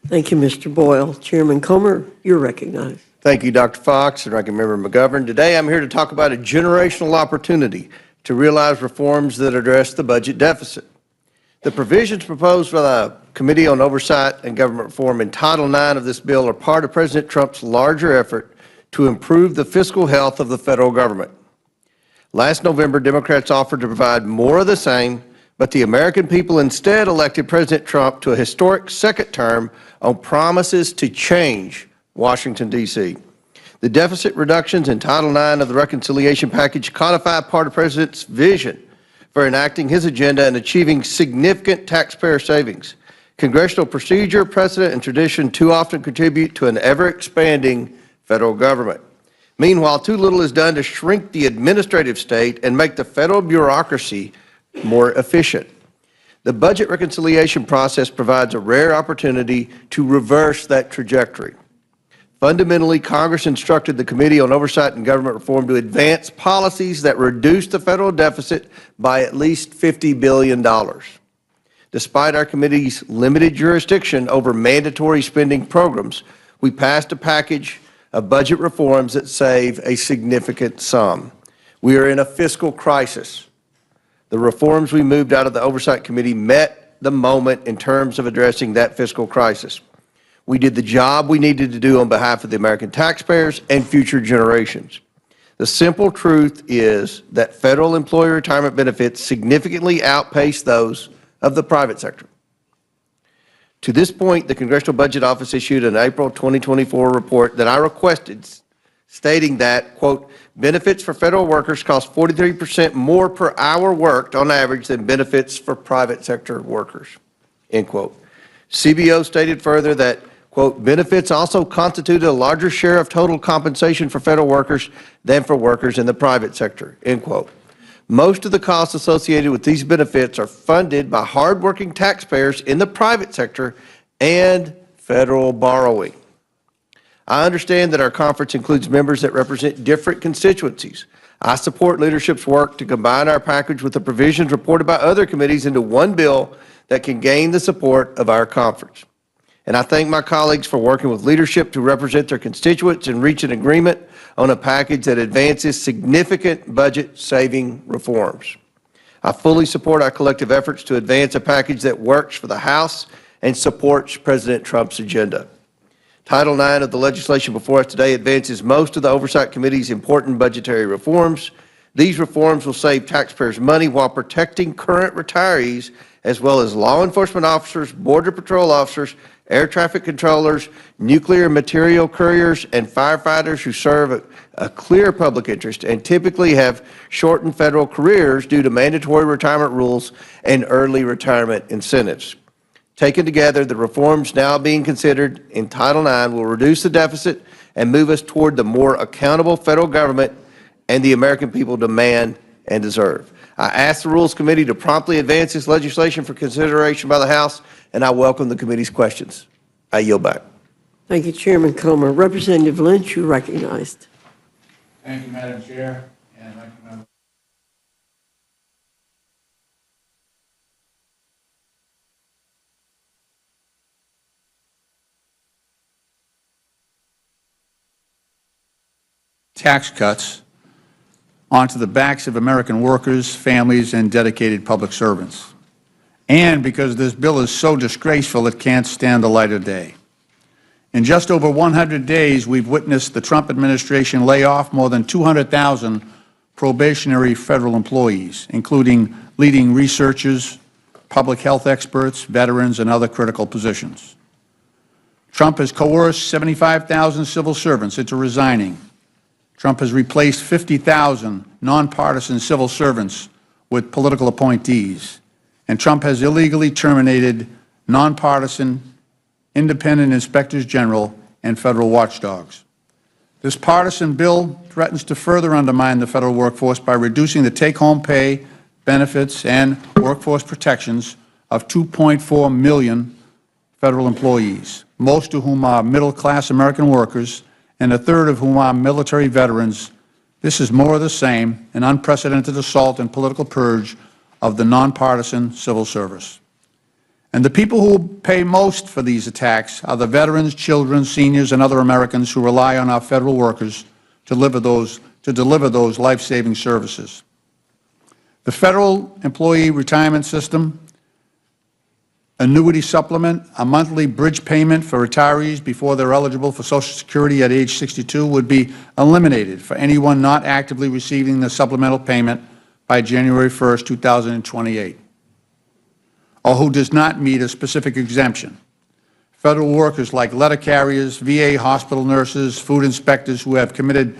Thank you, Mr. Boyle. Chairman Comer, you're recognized. Thank you, Dr. Fox and Ranking Member McGovern. Today, I'm here to talk about a generational opportunity to realize reforms that address the budget deficit. The provisions proposed by the Committee on Oversight and Government Reform in Title IX of this bill are part of President Trump's larger effort to improve the fiscal health of the federal government. Last November, Democrats offered to provide more of the same, but the American people instead elected President Trump to a historic second term on promises to change Washington, D.C. The deficit reductions in Title IX of the reconciliation package codify part of the President's vision for enacting his agenda and achieving significant taxpayer savings. Congressional procedure, precedent, and tradition too often contribute to an ever-expanding federal government. Meanwhile, too little is done to shrink the administrative state and make the federal bureaucracy more efficient. The budget reconciliation process provides a rare opportunity to reverse that trajectory. Fundamentally, Congress instructed the Committee on Oversight and Government Reform to advance policies that reduce the federal deficit by at least $50 billion. Despite our committee's limited jurisdiction over mandatory spending programs, we passed a package of budget reforms that save a significant sum. We are in a fiscal crisis. The reforms we moved out of the Oversight Committee met the moment in terms of addressing that fiscal crisis. We did the job we needed to do on behalf of the American taxpayers and future generations. The simple truth is that federal employee retirement benefits significantly outpace those of the private sector. To this point, the Congressional Budget Office issued an April 2024 report that I requested, stating that, quote, benefits for federal workers cost 43% more per hour worked on average than benefits for private sector workers, end quote. CBO stated further that, quote, benefits also constituted a larger share of total compensation for federal workers than for workers in the private sector, end quote. Most of the costs associated with these benefits are funded by hardworking taxpayers in the private sector and federal borrowing. I understand that our conference includes members that represent different constituencies. I support leadership's work to combine our package with the provisions reported by other committees into one bill that can gain the support of our conference. And I thank my colleagues for working with leadership to represent their constituents and reach an agreement on a package that advances significant budget-saving reforms. I fully support our collective efforts to advance a package that works for the House and supports President Trump's agenda. Title IX of the legislation before us today advances most of the Oversight Committee's important budgetary reforms. These reforms will save taxpayers money while protecting current retirees, as well as law enforcement officers, border patrol officers, air traffic controllers, nuclear material couriers, and firefighters who serve a clear public interest and typically have shortened federal careers due to mandatory retirement rules and early retirement incentives. Taken together, the reforms now being considered in Title IX will reduce the deficit and move us toward the more accountable federal government and the American people demand and deserve. I ask the Rules Committee to promptly advance this legislation for consideration by the House, and I welcome the committee's questions. I yield back. Thank you, Chairman Comer. Representative Lynch, you recognized. Thank you, Madam Chair, and Ranking Member. Tax cuts onto the backs of American workers, families, and dedicated public servants. And because this bill is so disgraceful, it can't stand the light of day. In just over 100 days, we've witnessed the Trump administration lay off more than 200,000 probationary federal employees, including leading researchers, public health experts, veterans, and other critical positions. Trump has coerced 75,000 civil servants into resigning. Trump has replaced 50,000 nonpartisan civil servants with political appointees. And Trump has illegally terminated nonpartisan independent inspectors general and federal watchdogs. This partisan bill threatens to further undermine the federal workforce by reducing the take-home pay, benefits, and workforce protections of 2.4 million federal employees, most of whom are middle-class American workers, and a third of whom are military veterans. This is more of the same, an unprecedented assault and political purge of the nonpartisan civil service. And the people who pay most for these attacks are the veterans, children, seniors, and other Americans who rely on our federal workers to deliver those life-saving services. The Federal Employee Retirement System, annuity supplement, a monthly bridge payment for retirees before they're eligible for Social Security at age 62 would be eliminated for anyone not actively receiving the supplemental payment by January 1st, 2028, or who does not meet a specific exemption. Federal workers like letter carriers, VA hospital nurses, food inspectors who have committed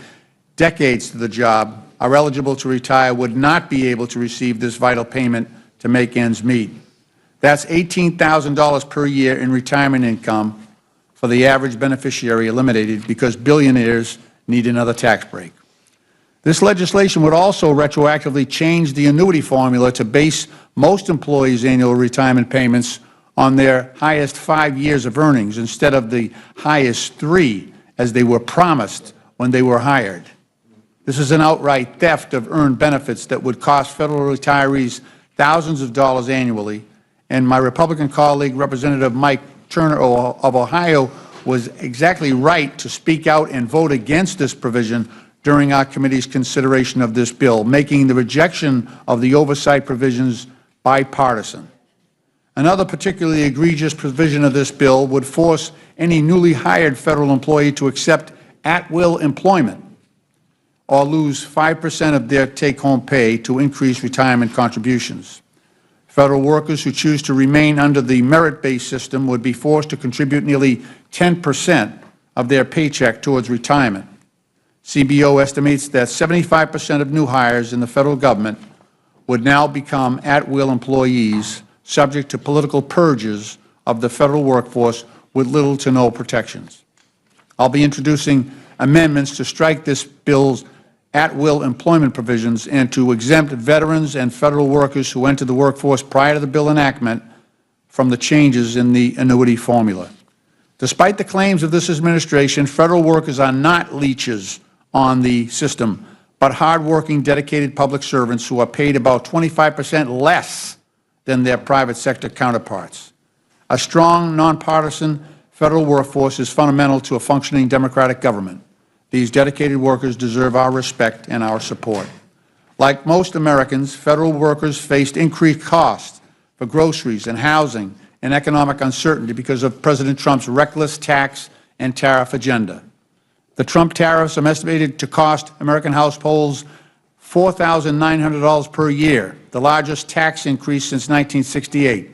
decades to the job are eligible to retire would not be able to receive this vital payment to make ends meet. That's $18,000 per year in retirement income for the average beneficiary eliminated because billionaires need another tax break. This legislation would also retroactively change the annuity formula to base most employees' annual retirement payments on their highest 5 years of earnings instead of the highest 3 as they were promised when they were hired. This is an outright theft of earned benefits that would cost federal retirees thousands of dollars annually. And my Republican colleague, Representative Mike Turner of Ohio, was exactly right to speak out and vote against this provision during our committee's consideration of this bill, making the rejection of the oversight provisions bipartisan. Another particularly egregious provision of this bill would force any newly hired federal employee to accept at-will employment or lose 5% of their take-home pay to increase retirement contributions. Federal workers who choose to remain under the merit-based system would be forced to contribute nearly 10% of their paycheck towards retirement. CBO estimates that 75% of new hires in the federal government would now become at-will employees subject to political purges of the federal workforce with little to no protections. I'll be introducing amendments to strike this bill's at-will employment provisions and to exempt veterans and federal workers who entered the workforce prior to the bill enactment from the changes in the annuity formula. Despite the claims of this administration, federal workers are not leeches on the system, but hardworking, dedicated public servants who are paid about 25% less than their private sector counterparts. A strong, nonpartisan federal workforce is fundamental to a functioning democratic government. These dedicated workers deserve our respect and our support. Like most Americans, federal workers faced increased costs for groceries and housing and economic uncertainty because of President Trump's reckless tax and tariff agenda. The Trump tariffs are estimated to cost American households $4,900 per year, the largest tax increase since 1968.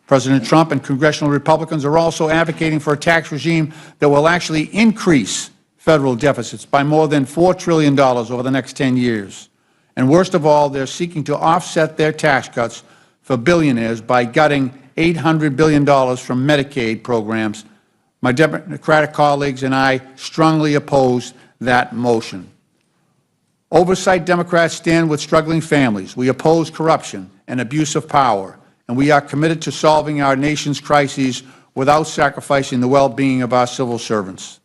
President Trump and congressional Republicans are also advocating for a tax regime that will actually increase federal deficits by more than $4 trillion over the next 10 years. And worst of all, they're seeking to offset their tax cuts for billionaires by gutting $800 billion from Medicaid programs. My Democratic colleagues and I strongly oppose that motion. Oversight Democrats stand with struggling families. We oppose corruption and abuse of power, and we are committed to solving our nation's crises without sacrificing the well-being of our civil servants.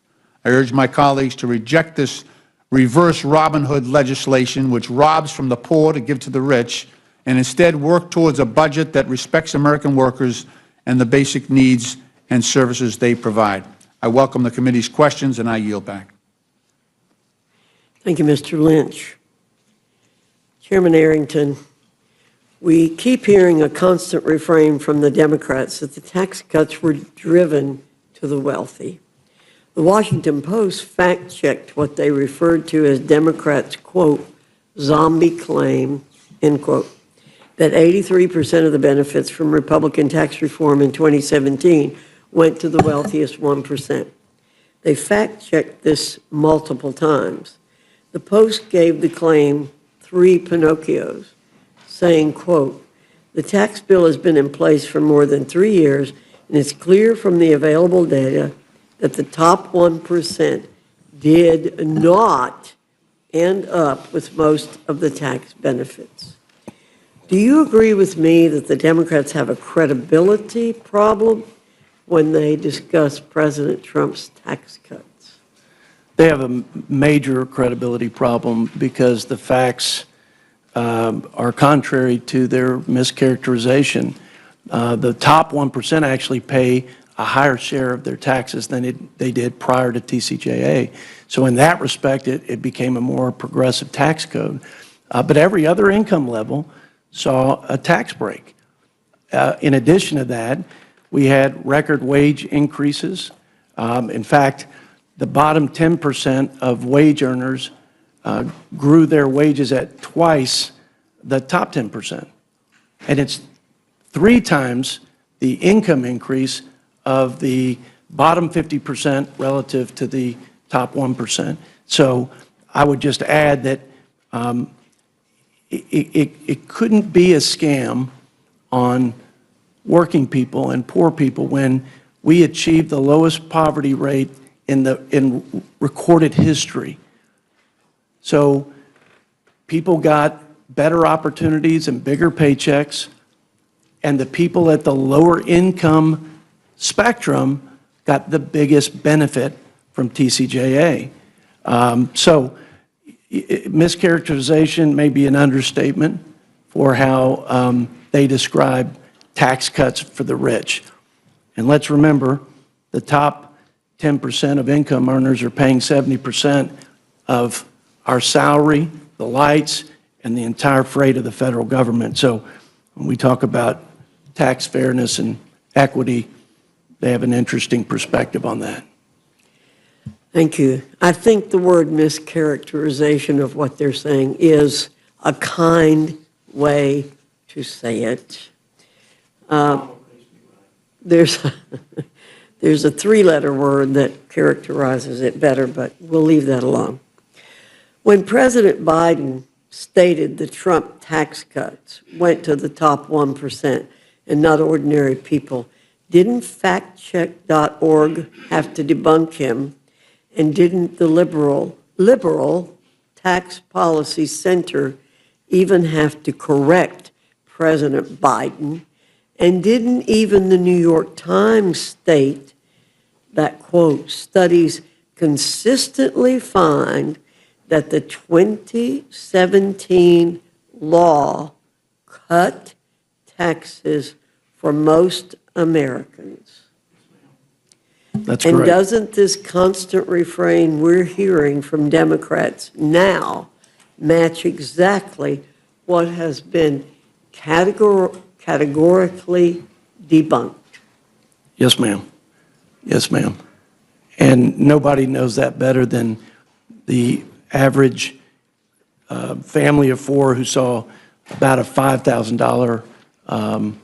I urge my colleagues to reject this reverse Robin Hood legislation, which robs from the poor to give to the rich, and instead work towards a budget that respects American workers and the basic needs and services they provide. I welcome the committee's questions, and I yield back. Thank you, Mr. Lynch. Chairman Arrington, we keep hearing a constant refrain from the Democrats that the tax cuts were driven to the wealthy. The Washington Post fact-checked what they referred to as Democrats', quote, zombie claim, end quote, that 83% of the benefits from Republican tax reform in 2017 went to the wealthiest 1%. They fact-checked this multiple times. The Post gave the claim 3 Pinocchios, saying, quote, the tax bill has been in place for more than 3 years, and it's clear from the available data that the top 1% did not end up with most of the tax benefits. Do you agree with me that the Democrats have a credibility problem when they discuss President Trump's tax cuts? They have a major credibility problem because the facts are contrary to their mischaracterization. The top 1% actually pay a higher share of their taxes than they did prior to TCJA. So in that respect, it became a more progressive tax code. But every other income level saw a tax break. In addition to that, we had record wage increases. In fact, the bottom 10% of wage earners grew their wages at twice the top 10%. And it's 3 times the income increase of the bottom 50% relative to the top 1%. So I would just add that it couldn't be a scam on working people and poor people when we achieved the lowest poverty rate in recorded history. So people got better opportunities and bigger paychecks, and the people at the lower income spectrum got the biggest benefit from TCJA. So mischaracterization may be an understatement for how they describe tax cuts for the rich. And let's remember, the top 10% of income earners are paying 70% of our salary, the lights, and the entire freight of the federal government. So when we talk about tax fairness and equity, they have an interesting perspective on that. Thank you. I think the word mischaracterization of what they're saying is a kind way to say it. There's a 3-letter word that characterizes it better, but we'll leave that alone. When President Biden stated the Trump tax cuts went to the top 1% and not ordinary people, didn't factcheck.org have to debunk him? And didn't the liberal Tax Policy Center even have to correct President Biden? And didn't even the New York Times state that, quote, studies consistently find that the 2017 law cut taxes for most Americans? That's And correct. doesn't this constant refrain we're hearing from Democrats now match exactly what has been categorically debunked? Yes, ma'am. Yes, ma'am. And nobody knows that better than the average family of four who saw about a $5,000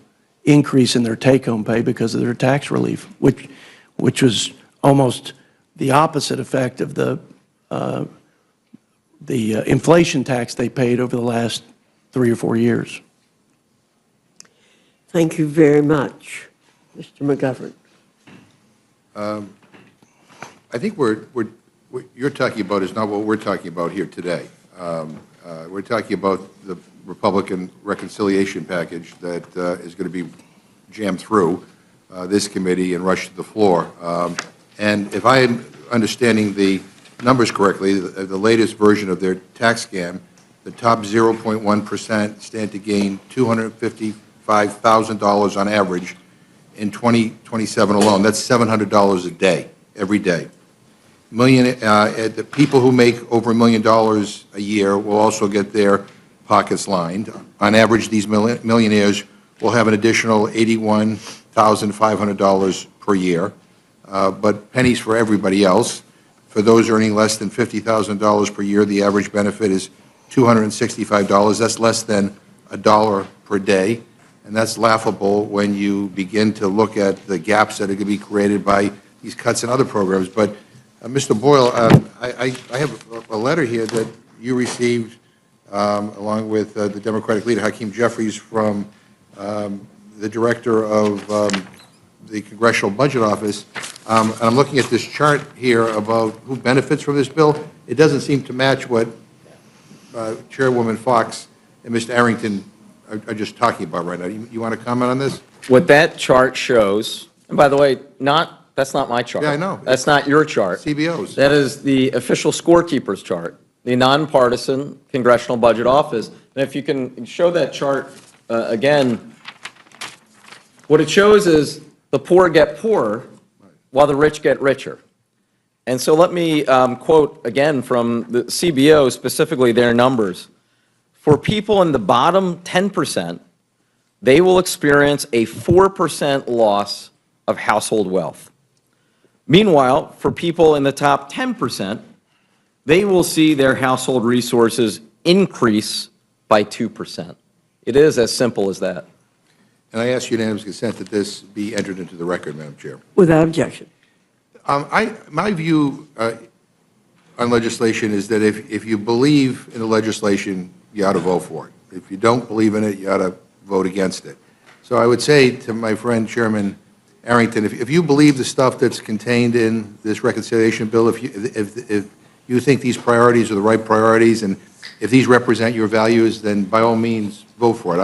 increase in their take-home pay because of their tax relief, which was almost the opposite effect of the inflation tax they paid over the last 3 or 4 years. Thank you very much, Mr. McGovern. I think what you're talking about is not what we're talking about here today. We're talking about the Republican reconciliation package that is going to be jammed through this committee and rushed to the floor. And if I'm understanding the numbers correctly, the latest version of their tax scam, the top 0.1% stand to gain $255,000 on average in 2027 alone. That's $700 a day, every day. The people who make over $1 million a year will also get their pockets lined. On average, these millionaires will have an additional $81,500 per year, but pennies for everybody else. For those earning less than $50,000 per year, the average benefit is $265. That's less than $1 per day, and that's laughable when you begin to look at the gaps that are going to be created by these cuts in other programs. But Mr. Boyle, I have a letter here that you received along with the Democratic leader, Hakeem Jeffries, from the director of the Congressional Budget Office. And I'm looking at this chart here about who benefits from this bill. It doesn't seem to match what Chairwoman Fox and Mr. Arrington are just talking about right now. You want to comment on this? What that chart shows, and by the way, that's not my chart. Yeah, I know. That's not your chart. CBO's. That is the official scorekeeper's chart, the nonpartisan Congressional Budget Office. And if you can show that chart again, what it shows is the poor get poorer while the rich get richer. And so let me quote again from the CBO, specifically their numbers. For people in the bottom 10%, they will experience a 4% loss of household wealth. Meanwhile, for people in the top 10%, they will see their household resources increase by 2%. It is as simple as that. And I ask unanimous consent that this be entered into the record, Madam Chair. Without objection. My view on legislation is that if you believe in the legislation, you ought to vote for it. If you don't believe in it, you ought to vote against it. So I would say to my friend Chairman Arrington, if you believe the stuff that's contained in this reconciliation bill, if you think these priorities are the right priorities, and if these represent your values, then by all means vote for it.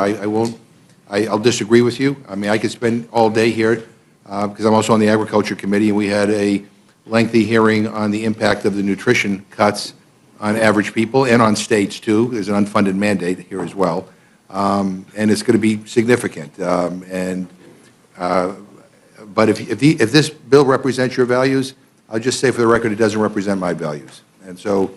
I'll disagree with you. I mean, I could spend all day here because I'm also on the Agriculture Committee, and we had a lengthy hearing on the impact of the nutrition cuts on average people and on states too. There's an unfunded mandate here as well, and it's going to be significant. But if this bill represents your values, I'll just say for the record, it doesn't represent my values. And so,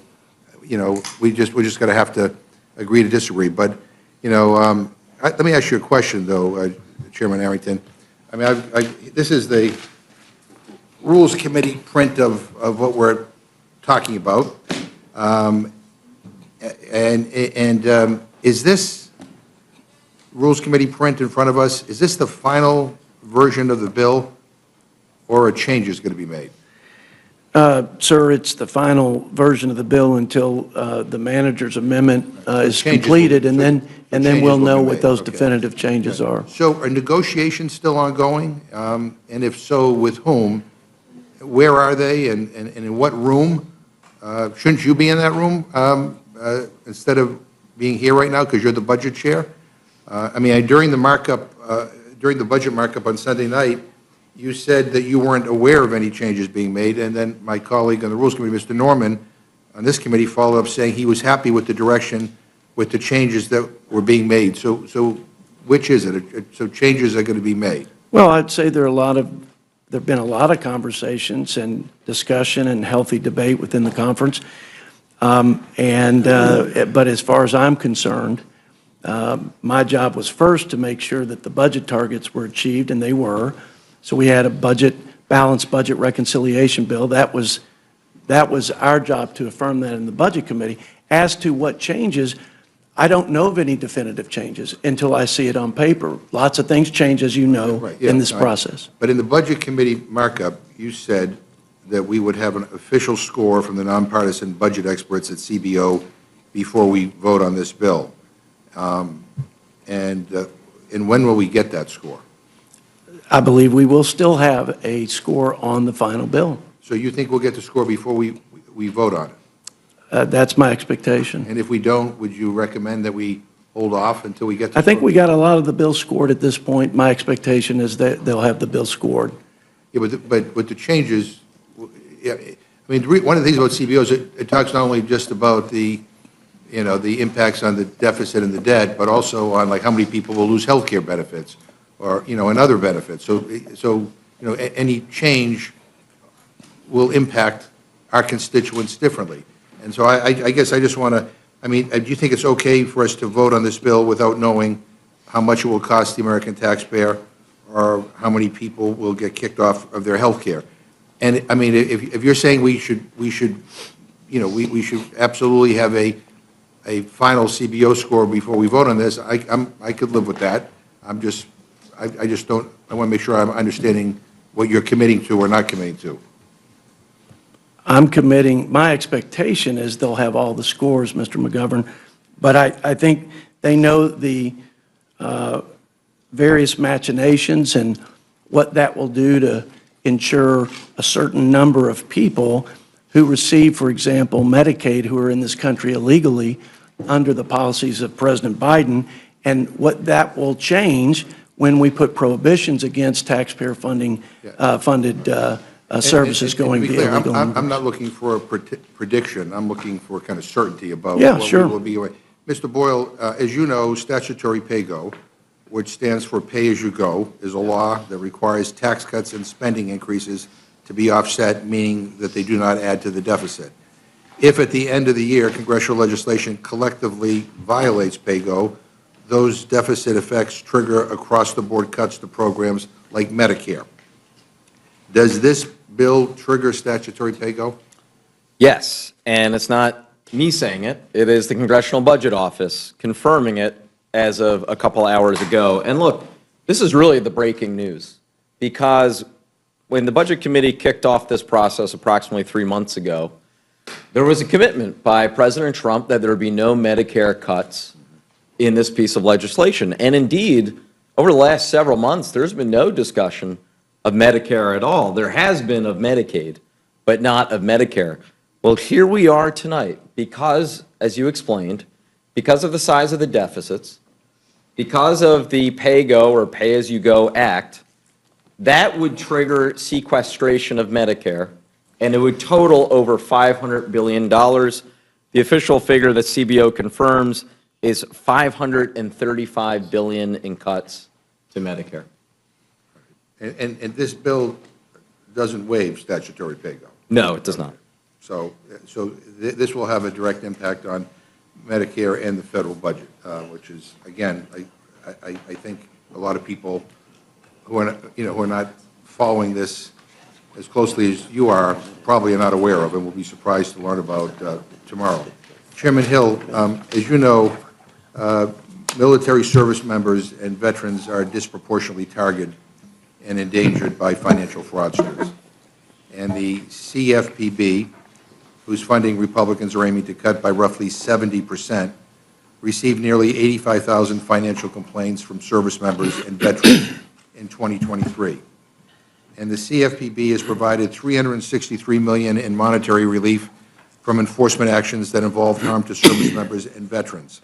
we're just going to have to agree to disagree. But, let me ask you a question, though, Chairman Arrington. I mean, this is the Rules Committee print of what we're talking about. Is this Rules Committee print in front of us, is this the final version of the bill, or a change is going to be made? Sir, it's the final version of the bill until the manager's amendment is completed, and then we'll know what those definitive changes are. So are negotiations still ongoing? And if so, with whom? Where are they, and in what room? Shouldn't you be in that room instead of being here right now because you're the budget chair? I mean, during the budget markup on Sunday night, you said that you weren't aware of any changes being made, and then my colleague on the Rules Committee, Mr. Norman, on this committee, followed up saying he was happy with the direction, with the changes that were being made. So which is it? So changes are going to be made? Well, I'd say there are a lot of there've been a lot of conversations and discussion and healthy debate within the conference. But as far as I'm concerned, my job was first to make sure that the budget targets were achieved, and they were. So we had a balanced budget reconciliation bill. That was our job to affirm that in the Budget Committee. As to what changes, I don't know of any definitive changes until I see it on paper. Lots of things change, as you know, Right, yeah, in this process. But in the Budget Committee markup, you said that we would have an official score from the nonpartisan budget experts at CBO before we vote on this bill. And when will we get that score? I believe we will still have a score on the final bill. So you think we'll get the score before we vote on it? That's my expectation. And if we don't, would you recommend that we hold off until we get the I think score? we got a lot of the bill scored at this point. My expectation is that they'll have the bill scored. Yeah, but with the changes, yeah, I mean, one of the things about CBO is it talks not only just about the impacts on the deficit and the debt, but also on like how many people will lose health care benefits or, and other benefits. So any change will impact our constituents differently. And so I guess I just want to, do you think it's okay for us to vote on this bill without knowing how much it will cost the American taxpayer or how many people will get kicked off of their health care? And, if you're saying we should absolutely have a final CBO score before we vote on this, I could live with that. I just don't, I want to make sure I'm understanding what you're committing to or not committing to. I'm committing, my expectation is they'll have all the scores, Mr. McGovern, but I think they know the various machinations and what that will do to ensure a certain number of people who receive, for example, Medicaid, who are in this country illegally under the policies of President Biden, and what that will change when we put prohibitions against taxpayer funded services going via illegal. I'm not looking for a prediction. I'm looking for kind of certainty about what we will be. Mr. Boyle, as you know, statutory pay-go, which stands for pay-as-you-go, is a law that requires tax cuts and spending increases to be offset, meaning that they do not add to the deficit. If at the end of the year congressional legislation collectively violates pay-go, those deficit effects trigger across-the-board cuts to programs like Medicare. Does this bill trigger statutory pay-go? Yes, and it's not me saying it. It is the Congressional Budget Office confirming it as of a couple hours ago. And look, this is really the breaking news, because when the Budget Committee kicked off this process approximately 3 months ago, there was a commitment by President Trump that there would be no Medicare cuts in this piece of legislation. And indeed, over the last several months, there's been no discussion of Medicare at all. There has been of Medicaid, but not of Medicare. Well, here we are tonight because, as you explained, because of the size of the deficits, because of the pay-go or pay-as-you-go act, that would trigger sequestration of Medicare, and it would total over $500 billion. The official figure that CBO confirms is $535 billion in cuts to Medicare. And this bill doesn't waive statutory pay-go? No, it does not. So this will have a direct impact on Medicare and the federal budget, which is, again, I think a lot of people who are not following this as closely as you are probably are not aware of and will be surprised to learn about tomorrow. Chairman Hill, as you know, military service members and veterans are disproportionately targeted and endangered by financial fraudsters. And the CFPB, whose funding Republicans are aiming to cut by roughly 70%, received nearly 85,000 financial complaints from service members and veterans in 2023. And the CFPB has provided $363 million in monetary relief from enforcement actions that involved harm to service members and veterans.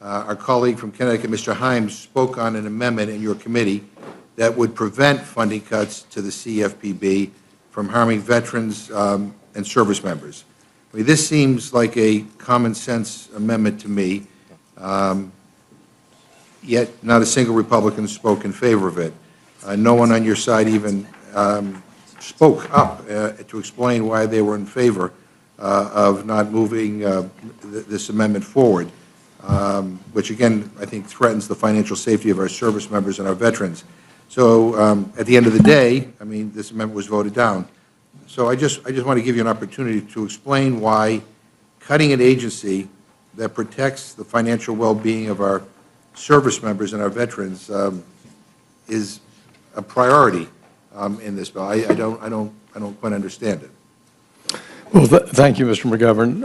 Our colleague from Connecticut, Mr. Himes, spoke on an amendment in your committee that would prevent funding cuts to the CFPB from harming veterans and service members. This seems like a common-sense amendment to me, yet not a single Republican spoke in favor of it. No one on your side even spoke up to explain why they were in favor of not moving this amendment forward, which again, I think threatens the financial safety of our service members and our veterans. So at the end of the day, I mean, this amendment was voted down. So I just want to give you an opportunity to explain why cutting an agency that protects the financial well-being of our service members and our veterans is a priority in this bill. I don't quite understand it. Well, thank you, Mr. McGovern.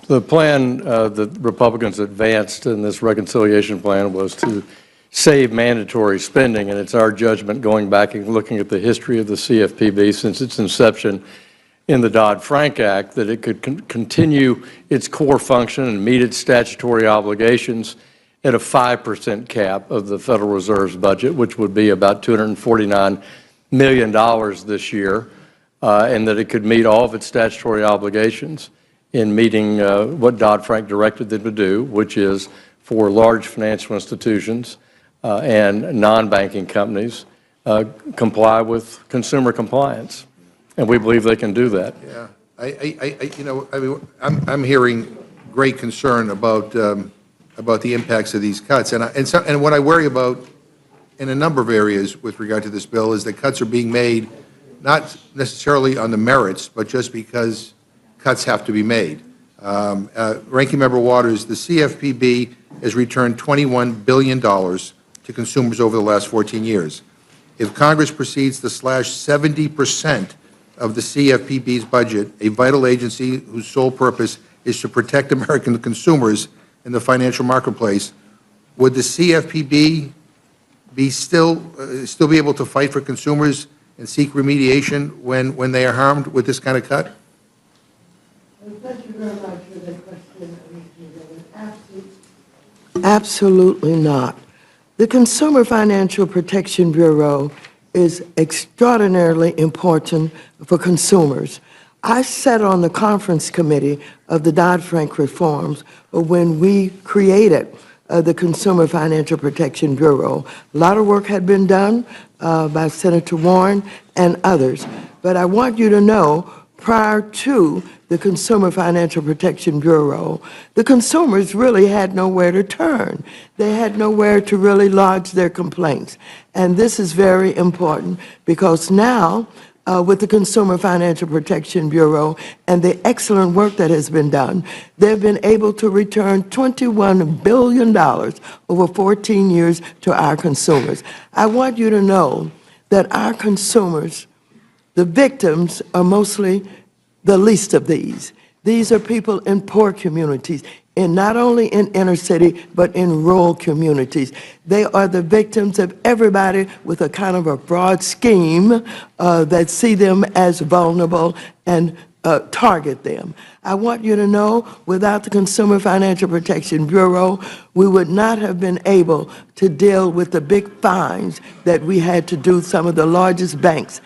The plan that Republicans advanced in this reconciliation plan was to save mandatory spending, and it's our judgment, going back and looking at the history of the CFPB since its inception in the Dodd-Frank Act, that it could continue its core function and meet its statutory obligations at a 5% cap of the Federal Reserve's budget, which would be about $249 million this year, and that it could meet all of its statutory obligations in meeting what Dodd-Frank directed them to do, which is for large financial institutions and non-banking companies comply with consumer compliance. And we believe they can do that. Yeah, I'm hearing great concern about the impacts of these cuts, and what I worry about in a number of areas with regard to this bill is that cuts are being made not necessarily on the merits, but just because cuts have to be made. Ranking Member Waters, the CFPB has returned $21 billion to consumers over the last 14 years. If Congress proceeds to slash 70% of the CFPB's budget, a vital agency whose sole purpose is to protect American consumers in the financial marketplace, would the CFPB be still be able to fight for consumers and seek remediation when they are harmed with this kind of cut? Thank you very much for that question, Mr. McGovern. Absolutely not. The Consumer Financial Protection Bureau is extraordinarily important for consumers. I sat on the conference committee of the Dodd-Frank reforms when we created the Consumer Financial Protection Bureau. A lot of work had been done by Senator Warren and others. But I want you to know, prior to the Consumer Financial Protection Bureau, the consumers really had nowhere to turn. They had nowhere to really lodge their complaints. And this is very important because now, with the Consumer Financial Protection Bureau and the excellent work that has been done, they've been able to return $21 billion over 14 years to our consumers. I want you to know that our consumers, the victims, are mostly the least of these. These are people in poor communities, and not only in inner city, but in rural communities. They are the victims of everybody with a kind of a broad scheme that see them as vulnerable and target them. I want you to know, without the Consumer Financial Protection Bureau, we would not have been able to deal with the big fines that we had to do some of the largest banks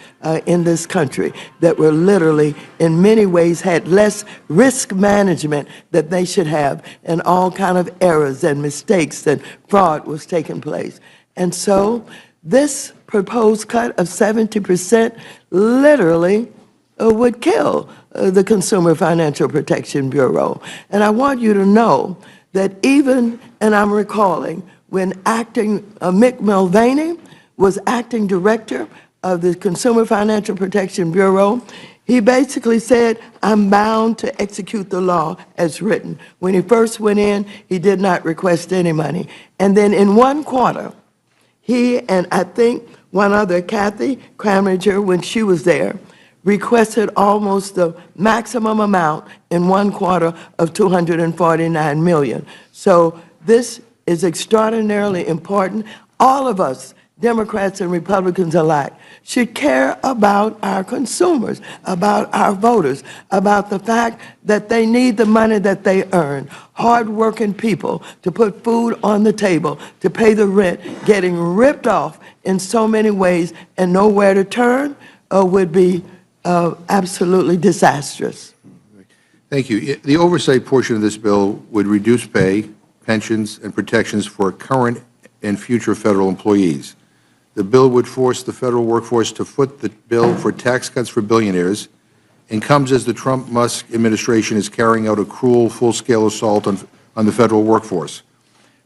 in this country that were literally, in many ways, had less risk management that they should have, and all kind of errors and mistakes and fraud was taking place. And so this proposed cut of 70% literally would kill the Consumer Financial Protection Bureau. And I want you to know that even, and I'm recalling, when Mick Mulvaney was acting director of the Consumer Financial Protection Bureau, he basically said, I'm bound to execute the law as written. When he first went in, he did not request any money. And then in one quarter, he and I think one other, Kathy Cramager, when she was there, requested almost the maximum amount in one quarter of $249 million. So this is extraordinarily important. All of us, Democrats and Republicans alike, should care about our consumers, about our voters, about the fact that they need the money that they earn. Hard-working people to put food on the table, to pay the rent, getting ripped off in so many ways and nowhere to turn would be absolutely disastrous. Thank you. The oversight portion of this bill would reduce pay, pensions, and protections for current and future federal employees. The bill would force the federal workforce to foot the bill for tax cuts for billionaires, and comes as the Trump-Musk administration is carrying out a cruel, full-scale assault on the federal workforce.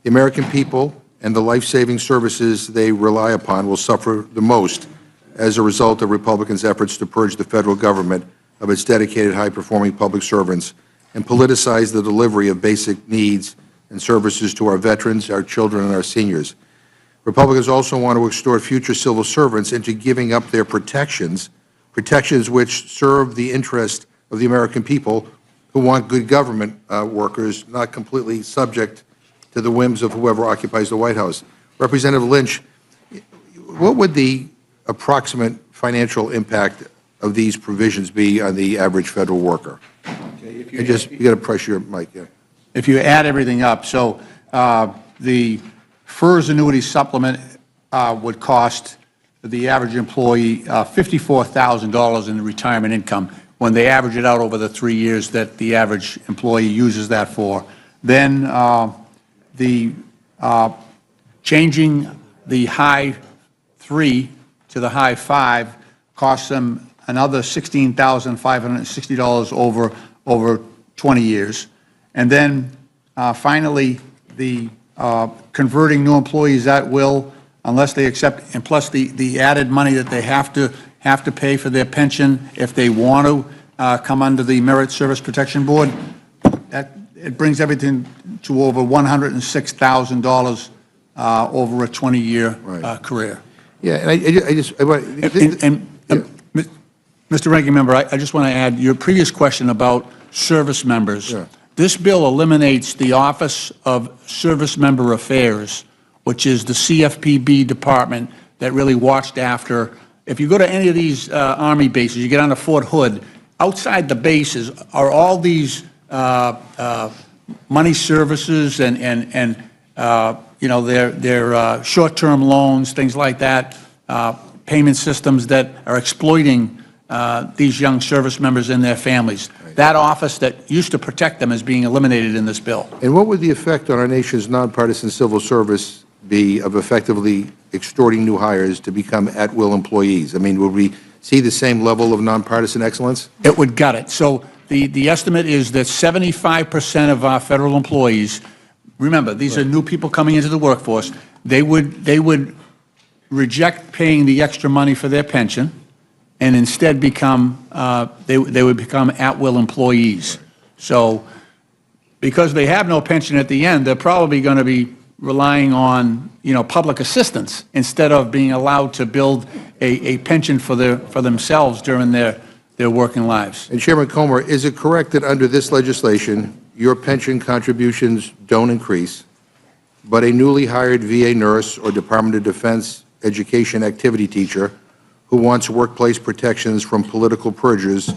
The American people and the life-saving services they rely upon will suffer the most as a result of Republicans' efforts to purge the federal government of its dedicated, high-performing public servants and politicize the delivery of basic needs and services to our veterans, our children, and our seniors. Republicans also want to extort future civil servants into giving up their protections which serve the interest of the American people who want good government workers, not completely subject to the whims of whoever occupies the White House. Representative Lynch, what would the approximate financial impact of these provisions be on the average federal worker? Okay, you got to press your mic. Yeah. If you add everything up, so the FERS annuity supplement would cost the average employee $54,000 in retirement income when they average it out over the 3 years that the average employee uses that for. Then the changing the high 3 to the high 5 costs them another $16,560 over 20 years. And then finally, the converting new employees at will, unless they accept, and plus the added money that they have to pay for their pension if they want to come under the Merit Service Protection Board, it brings everything to over $106,000 over a 20-year career. Yeah, and Mr. Ranking Member, I just want to add your previous question about service members. Yeah. This bill eliminates the Office of Service Member Affairs, which is the CFPB department that really watched after. If you go to any of these Army bases, you get onto Fort Hood, outside the bases are all these money services and you know, their short-term loans, things like that, payment systems that are exploiting these young service members and their families. Right. That office that used to protect them is being eliminated in this bill. And what would the effect on our nation's nonpartisan civil service be of effectively extorting new hires to become at-will employees? I mean, would we see the same level of nonpartisan excellence? It would gut it. So the estimate is that 75% of our federal employees, remember, these are new people coming into the workforce, they would reject paying the extra money for their pension and instead become, they would become at-will employees. So because they have no pension at the end, they're probably going to be relying on, you know, public assistance instead of being allowed to build a pension for themselves during their working lives. And Chairman Comer, is it correct that under this legislation, your pension contributions don't increase, but a newly hired VA nurse or Department of Defense education activity teacher who wants workplace protections from political purgers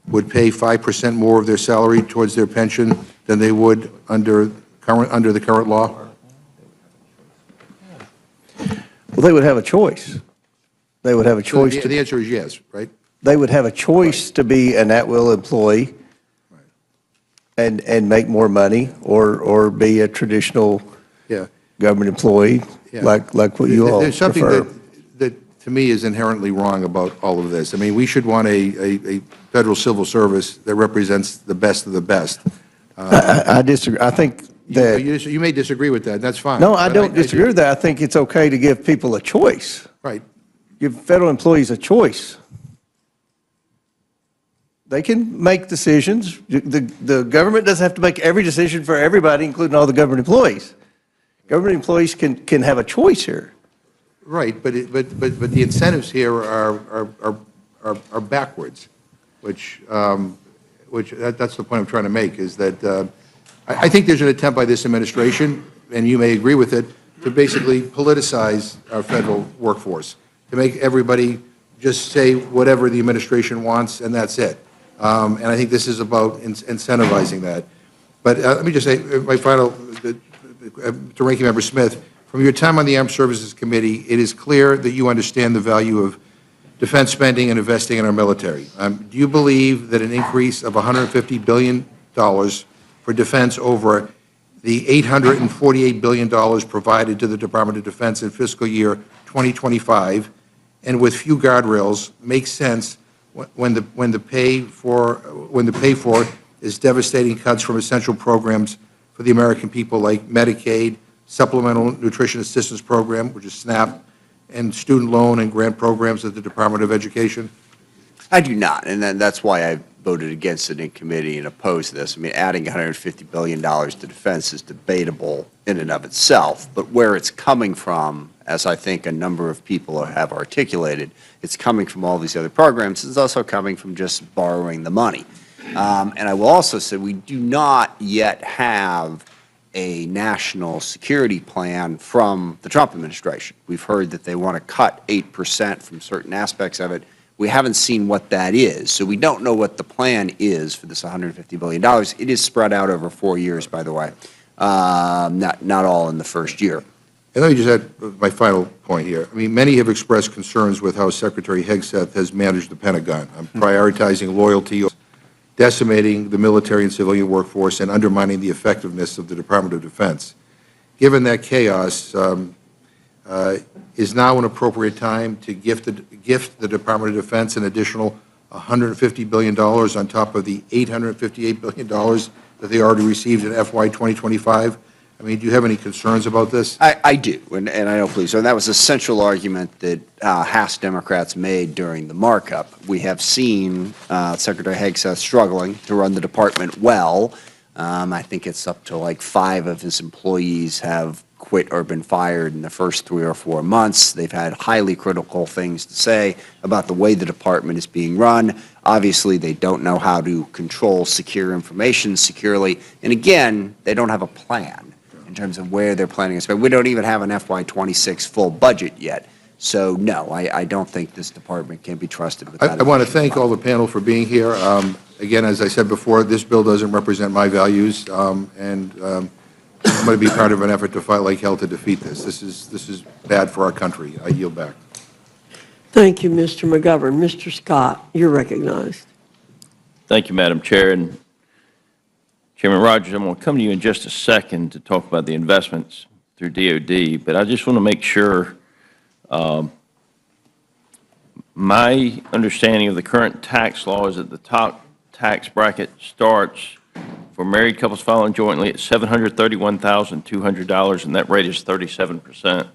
would pay 5% more of their salary towards their pension than they would under the current law? Well, they would have a choice. They would have a choice. So the answer is yes, right? They would have a choice to be an at-will employee and make more money, or be a traditional government employee, like what you all There's something prefer. that to me is inherently wrong about all of this. I mean, we should want a federal civil service that represents the best of the best. I disagree. I think that... You may disagree with that. That's fine. No, I don't disagree with that. I think it's okay to give people a choice. Right. Give federal employees a choice. They can make decisions. The government doesn't have to make every decision for everybody, including all the government employees. Government employees can have a choice here. Right, but the incentives here are backwards, which that's the point I'm trying to make, is that I think there's an attempt by this administration, and you may agree with it, to basically politicize our federal workforce, to make everybody just say whatever the administration wants, and that's it. And I think this is about incentivizing that. But let me just say, my final, to Ranking Member Smith, from your time on the Armed Services Committee, it is clear that you understand the value of defense spending and investing in our military. Do you believe that an increase of $150 billion for defense over the $848 billion provided to the Department of Defense in fiscal year 2025 and with few guardrails makes sense when the pay for is devastating cuts from essential programs for the American people like Medicaid, Supplemental Nutrition Assistance Program, which is SNAP, and student loan and grant programs at the Department of Education? I do not, and that's why I voted against it in committee and opposed this. I mean, adding $150 billion to defense is debatable in and of itself, but where it's coming from, as I think a number of people have articulated, it's coming from all these other programs. It's also coming from just borrowing the money. And I will also say we do not yet have a national security plan from the Trump administration. We've heard that they want to cut 8% from certain aspects of it. We haven't seen what that is, so we don't know what the plan is for this $150 billion. It is spread out over 4 years, by the way, not all in the first year. And let me just add my final point here. I mean, many have expressed concerns with how Secretary Hegseth has managed the Pentagon, prioritizing loyalty, decimating the military and civilian workforce, and undermining the effectiveness of the Department of Defense. Given that chaos, is now an appropriate time to gift the Department of Defense an additional $150 billion on top of the $858 billion that they already received in FY 2025? I mean, do you have any concerns about this? I do, and I don't believe so. And that was a central argument that House Democrats made during the markup. We have seen Secretary Hegseth struggling to run the department well. I think it's up to like 5 of his employees have quit or been fired in the first 3 or 4 months. They've had highly critical things to say about the way the department is being run. Obviously, they don't know how to control secure information securely. And again, they don't have a plan in terms of where they're planning to spend. We don't even have an FY26 full budget yet. So, no, I don't think this department can be trusted with that. I want to thank all the panel for being here. Again, as I said before, this bill doesn't represent my values, and I'm going to be part of an effort to fight like hell to defeat this. This is bad for our country. I yield back. Thank you, Mr. McGovern. Mr. Scott, you're recognized. Thank you, Madam Chair. And Chairman Rogers, I'm going to come to you in just a second to talk about the investments through DOD, but I just want to make sure my understanding of the current tax law is that the top tax bracket starts for married couples filing jointly at $731,200, and that rate is 37%.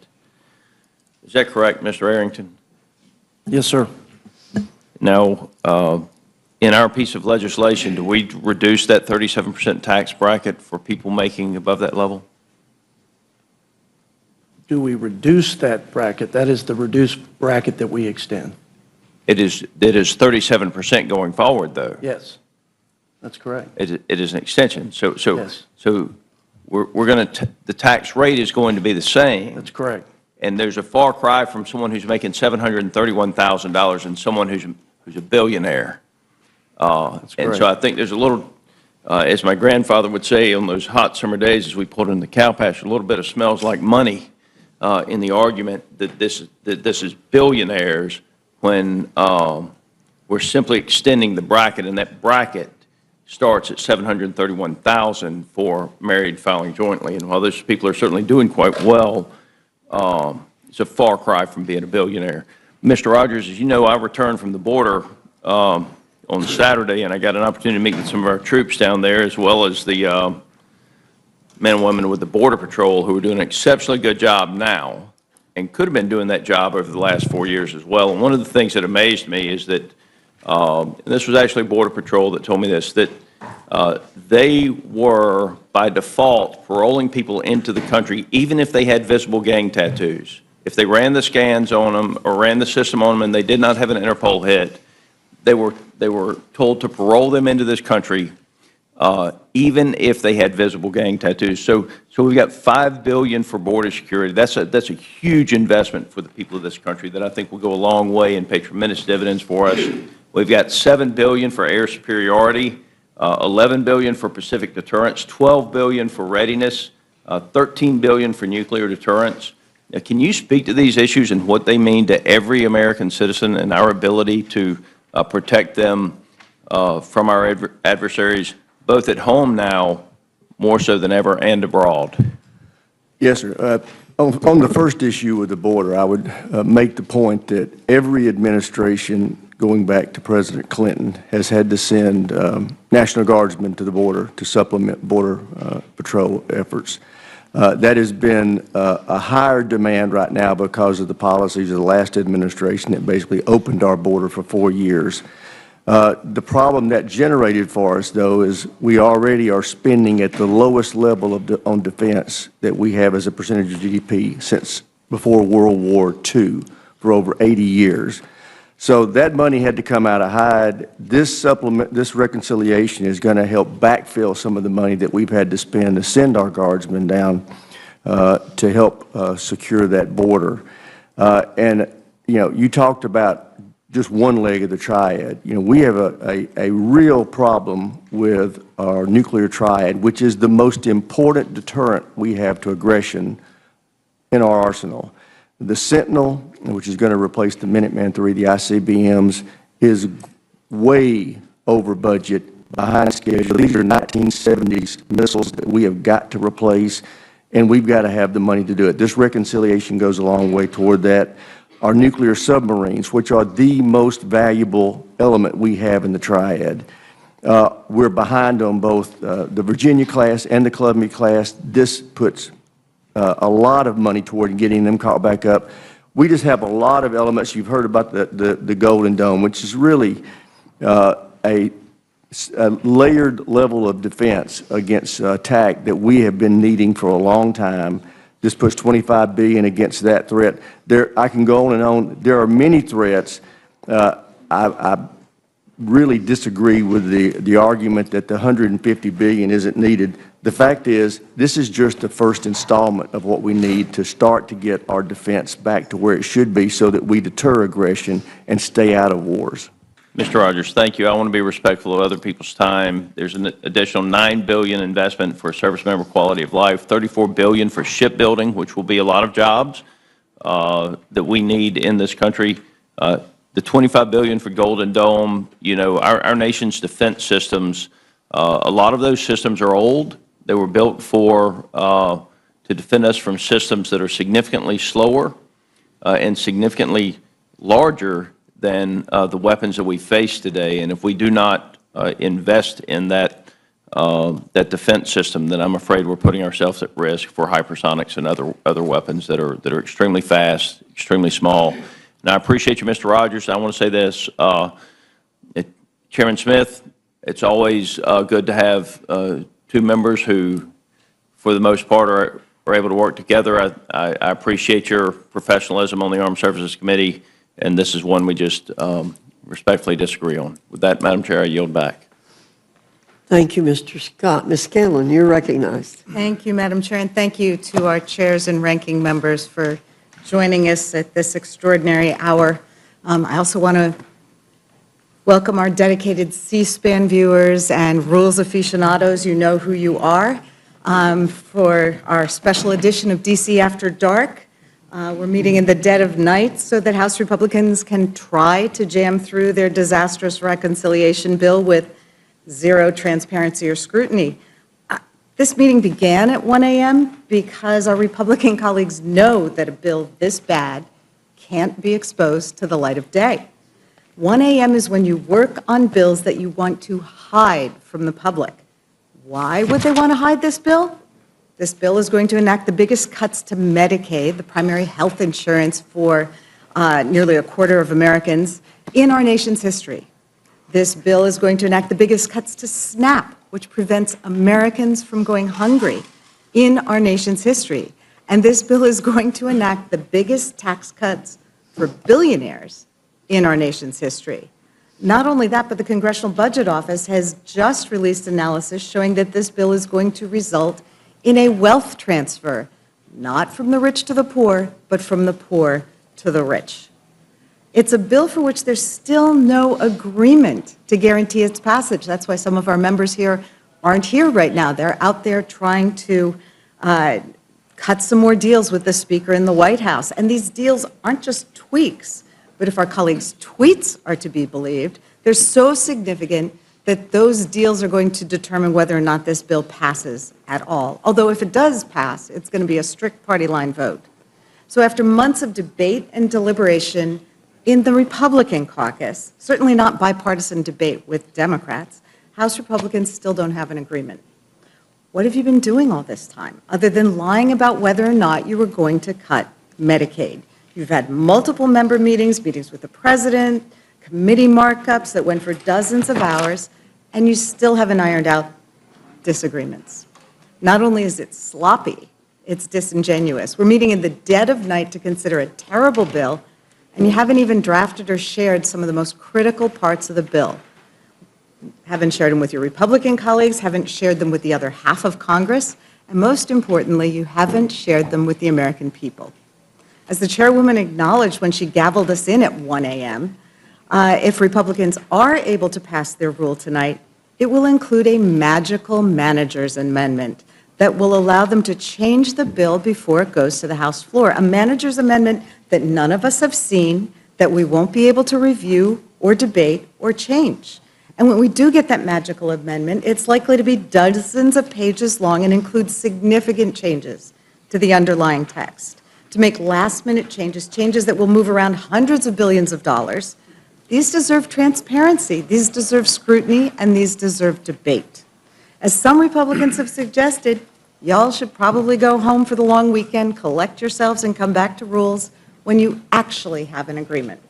Is that correct, Mr. Arrington? Yes, sir. Now, in our piece of legislation, do we reduce that 37% tax bracket for people making above that level? Do we reduce that bracket? That is the reduced bracket that we extend. It is 37% going forward, though. Yes, that's correct. It is an extension. So Yes. we're going to, the tax rate is going to be the same. That's correct. And there's a far cry from someone who's making $731,000 and someone who's a billionaire. That's And correct. so I think there's a little, as my grandfather would say on those hot summer days as we pulled in the cow pasture, a little bit of smells like money in the argument that this is billionaires when we're simply extending the bracket, and that bracket starts at $731,000 for married filing jointly. And while those people are certainly doing quite well, it's a far cry from being a billionaire. Mr. Rogers, as you know, I returned from the border on Saturday, and I got an opportunity to meet with some of our troops down there, as well as the men and women with the Border Patrol, who are doing an exceptionally good job now and could have been doing that job over the last 4 years as well. And one of the things that amazed me is that, and this was actually Border Patrol that told me this, that they were, by default, paroling people into the country, even if they had visible gang tattoos. If they ran the scans on them or ran the system on them and they did not have an Interpol hit, they were told to parole them into this country, even if they had visible gang tattoos. So we've got $5 billion for border security. That's a huge investment for the people of this country that I think will go a long way and pay tremendous dividends for us. We've got $7 billion for air superiority, $11 billion for Pacific deterrence, $12 billion for readiness, $13 billion for nuclear deterrence. Now, can you speak to these issues and what they mean to every American citizen and our ability to protect them from our adversaries, both at home now, more so than ever, and abroad? Yes, sir. On the first issue with the border, I would make the point that every administration, going back to President Clinton, has had to send National Guardsmen to the border to supplement border patrol efforts. That has been a higher demand right now because of the policies of the last administration that basically opened our border for 4 years. The problem that generated for us, though, is we already are spending at the lowest level on defense that we have as a percentage of GDP since before World War II for over 80 years. So that money had to come out of Hyde. This reconciliation is going to help backfill some of the money that we've had to spend to send our guardsmen down to help secure that border. And, you talked about just one leg of the triad. We have a real problem with our nuclear triad, which is the most important deterrent we have to aggression in our arsenal. The Sentinel, which is going to replace the Minuteman III, the ICBMs, is way over budget, behind schedule. These are 1970s missiles that we have got to replace, and we've got to have the money to do it. This reconciliation goes a long way toward that. Our nuclear submarines, which are the most valuable element we have in the triad. We're behind on both the Virginia class and the Columbia class. This puts a lot of money toward getting them caught back up. We just have a lot of elements. You've heard about the Golden Dome, which is really a layered level of defense against attack that we have been needing for a long time. This puts $25 billion against that threat. I can go on and on. There are many threats. I really disagree with the argument that the $150 billion isn't needed. The fact is, this is just the first installment of what we need to start to get our defense back to where it should be so that we deter aggression and stay out of wars. Mr. Rogers, thank you. I want to be respectful of other people's time. There's an additional $9 billion investment for service member quality of life, $34 billion for shipbuilding, which will be a lot of jobs that we need in this country. The $25 billion for Golden Dome. Our nation's defense systems, a lot of those systems are old. They were built to defend us from systems that are significantly slower and significantly larger than the weapons that we face today. And if we do not invest in that defense system, then I'm afraid we're putting ourselves at risk for hypersonics and other weapons that are extremely fast, extremely small. And I appreciate you, Mr. Rogers. I want to say this, Chairman Smith. It's always good to have two members who, for the most part, are able to work together. I appreciate your professionalism on the Armed Services Committee. And this is one we just respectfully disagree on. With that, Madam Chair, I yield back. Thank you, Mr. Scott. Ms. Scanlon, you're recognized. Thank you, Madam Chair, and thank you to our chairs and ranking members for joining us at this extraordinary hour. I also want to welcome our dedicated C-SPAN viewers and rules aficionados. You know who you are. For our special edition of DC After Dark. We're meeting in the dead of night so that House Republicans can try to jam through their disastrous reconciliation bill with zero transparency or scrutiny. This meeting began at 1 a.m. because our Republican colleagues know that a bill this bad can't be exposed to the light of day. 1 a.m. is when you work on bills that you want to hide from the public. Why would they want to hide this bill? This bill is going to enact the biggest cuts to Medicaid, the primary health insurance for nearly a quarter of Americans, in our nation's history. This bill is going to enact the biggest cuts to SNAP, which prevents Americans from going hungry, in our nation's history. And this bill is going to enact the biggest tax cuts for billionaires in our nation's history. Not only that, but the Congressional Budget Office has just released analysis showing that this bill is going to result in a wealth transfer, not from the rich to the poor, but from the poor to the rich. It's a bill for which there's still no agreement to guarantee its passage. That's why some of our members here aren't here right now. They're out there trying to cut some more deals with the Speaker in the White House. And these deals aren't just tweaks, but if our colleagues' tweets are to be believed, they're so significant that those deals are going to determine whether or not this bill passes at all. Although if it does pass, it's going to be a strict party line vote. So after months of debate and deliberation in the Republican caucus, certainly not bipartisan debate with Democrats, House Republicans still don't have an agreement. What have you been doing all this time, other than lying about whether or not you were going to cut Medicaid? You've had multiple member meetings with the president, committee markups that went for dozens of hours, and you still haven't ironed out disagreements. Not only is it sloppy, it's disingenuous. We're meeting in the dead of night to consider a terrible bill, and you haven't even drafted or shared some of the most critical parts of the bill. Haven't shared them with your Republican colleagues, haven't shared them with the other half of Congress, and most importantly, you haven't shared them with the American people. As the chairwoman acknowledged when she gavelled us in at 1 a.m., if Republicans are able to pass their rule tonight, it will include a magical manager's amendment that will allow them to change the bill before it goes to the House floor, a manager's amendment that none of us have seen, that we won't be able to review or debate or change. And when we do get that magical amendment, it's likely to be dozens of pages long and include significant changes to the underlying text, to make last-minute changes, changes that will move around hundreds of billions of dollars. These deserve transparency, these deserve scrutiny, and these deserve debate. As some Republicans have suggested, y'all should probably go home for the long weekend, collect yourselves, and come back to rules when you actually have an agreement.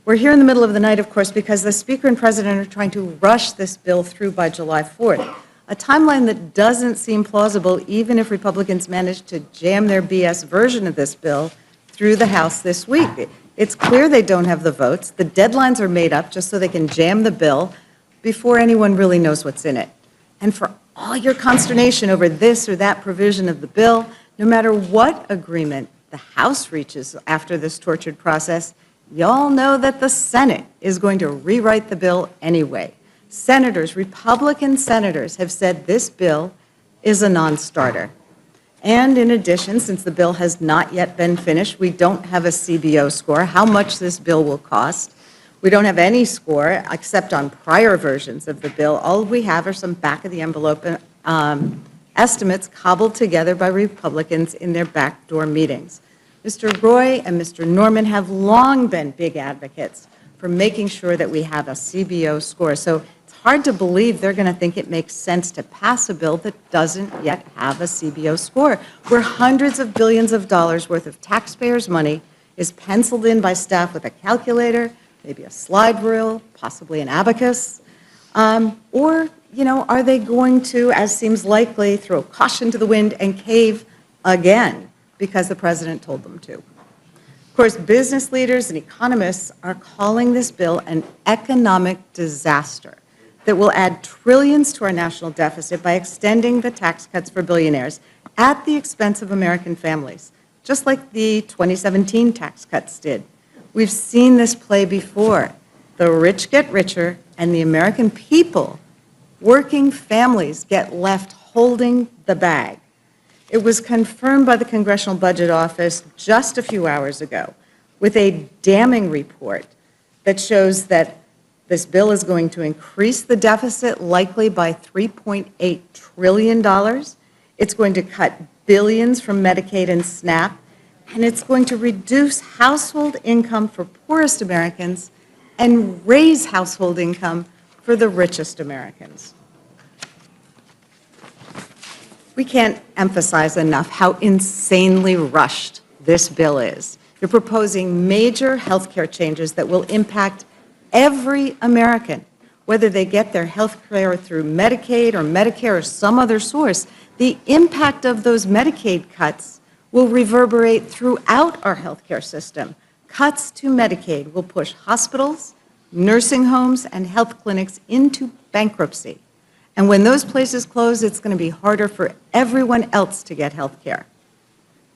We're here in the middle of the night, of course, because the Speaker and President are trying to rush this bill through by July 4th, a timeline that doesn't seem plausible even if Republicans manage to jam their BS version of this bill through the House this week. It's clear they don't have the votes. The deadlines are made up just so they can jam the bill before anyone really knows what's in it. And for all your consternation over this or that provision of the bill, no matter what agreement the House reaches after this tortured process, y'all know that the Senate is going to rewrite the bill anyway. Senators, Republican senators, have said this bill is a non-starter. And in addition, since the bill has not yet been finished, we don't have a CBO score, how much this bill will cost. We don't have any score except on prior versions of the bill. All we have are some back-of-the-envelope estimates cobbled together by Republicans in their backdoor meetings. Mr. Roy and Mr. Norman have long been big advocates for making sure that we have a CBO score. So it's hard to believe they're going to think it makes sense to pass a bill that doesn't yet have a CBO score, where hundreds of billions of dollars worth of taxpayers' money is penciled in by staff with a calculator, maybe a slide rule, possibly an abacus, or, are they going to, as seems likely, throw caution to the wind and cave again because the president told them to? Of course, business leaders and economists are calling this bill an economic disaster that will add trillions to our national deficit by extending the tax cuts for billionaires at the expense of American families, just like the 2017 tax cuts did. We've seen this play before. The rich get richer, and the American people, working families, get left holding the bag. It was confirmed by the Congressional Budget Office just a few hours ago with a damning report that shows that this bill is going to increase the deficit likely by $3.8 trillion. It's going to cut billions from Medicaid and SNAP, and it's going to reduce household income for poorest Americans and raise household income for the richest Americans. We can't emphasize enough how insanely rushed this bill is. You're proposing major health care changes that will impact every American, whether they get their health care through Medicaid or Medicare or some other source. The impact of those Medicaid cuts will reverberate throughout our health care system. Cuts to Medicaid will push hospitals, nursing homes, and health clinics into bankruptcy. And when those places close, it's going to be harder for everyone else to get health care.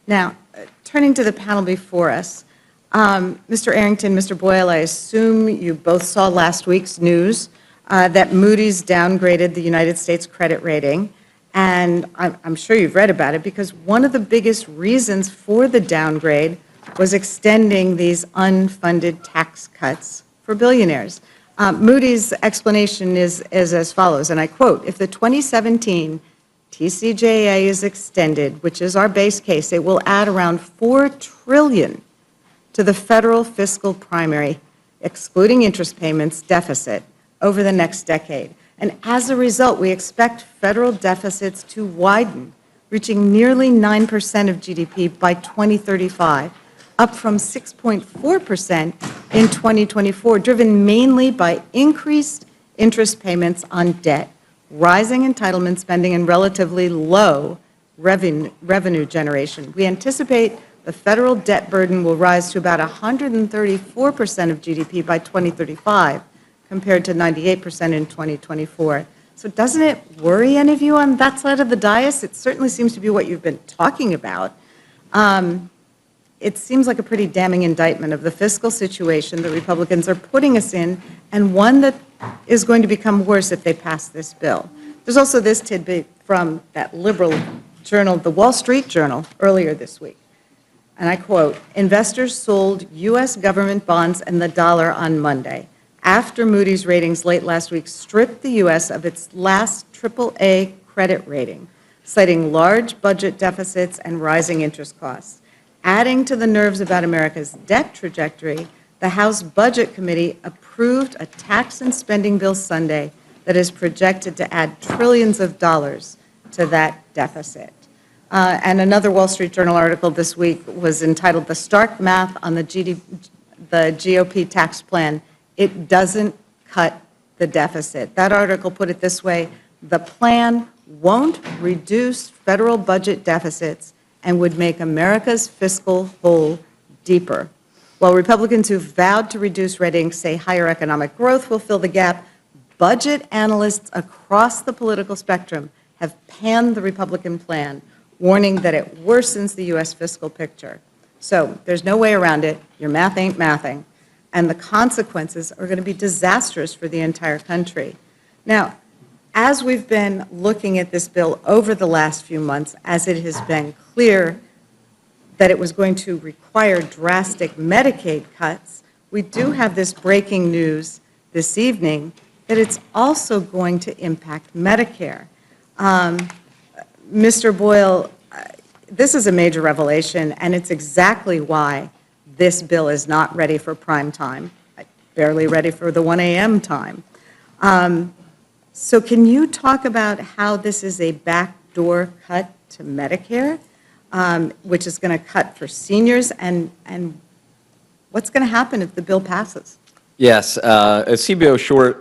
Now, turning to the panel before us, Mr. Arrington, Mr. Boyle, I assume you both saw last week's news that Moody's downgraded the United States credit rating. And I'm sure you've read about it because one of the biggest reasons for the downgrade was extending these unfunded tax cuts for billionaires. Moody's explanation is as follows, and I quote, "If the 2017 TCJA is extended, which is our base case, it will add around $4 trillion to the federal fiscal primary, excluding interest payments, deficit over the next decade. And as a result, we expect federal deficits to widen, reaching nearly 9% of GDP by 2035, up from 6.4% in 2024, driven mainly by increased interest payments on debt, rising entitlement spending, and relatively low revenue generation. We anticipate the federal debt burden will rise to about 134% of GDP by 2035, compared to 98% in 2024. So doesn't it worry any of you on that side of the dais? It certainly seems to be what you've been talking about. It seems like a pretty damning indictment of the fiscal situation the Republicans are putting us in, and one that is going to become worse if they pass this bill. There's also this tidbit from that liberal journal, the Wall Street Journal, earlier this week. And I quote, "Investors sold U.S. government bonds and the dollar on Monday, after Moody's ratings late last week stripped the U.S. of its last AAA credit rating, citing large budget deficits and rising interest costs. Adding to the nerves about America's debt trajectory, the House Budget Committee approved a tax and spending bill Sunday that is projected to add trillions of dollars to that deficit." And another Wall Street Journal article this week was entitled "The Stark Math on the GOP Tax Plan. It doesn't cut the deficit." That article put it this way: the plan won't reduce federal budget deficits and would make America's fiscal hole deeper. While Republicans who vowed to reduce ratings say higher economic growth will fill the gap, budget analysts across the political spectrum have panned the Republican plan, warning that it worsens the U.S. fiscal picture. So there's no way around it. Your math ain't mathing. And the consequences are going to be disastrous for the entire country. Now, as we've been looking at this bill over the last few months, as it has been clear that it was going to require drastic Medicaid cuts, we do have this breaking news this evening that it's also going to impact Medicare. Mr. Boyle, this is a major revelation, and it's exactly why this bill is not ready for prime time, barely ready for the 1 a.m. time. So can you talk about how this is a backdoor cut to Medicare, which is going to cut for seniors, and what's going to happen if the bill passes? Yes, as CBO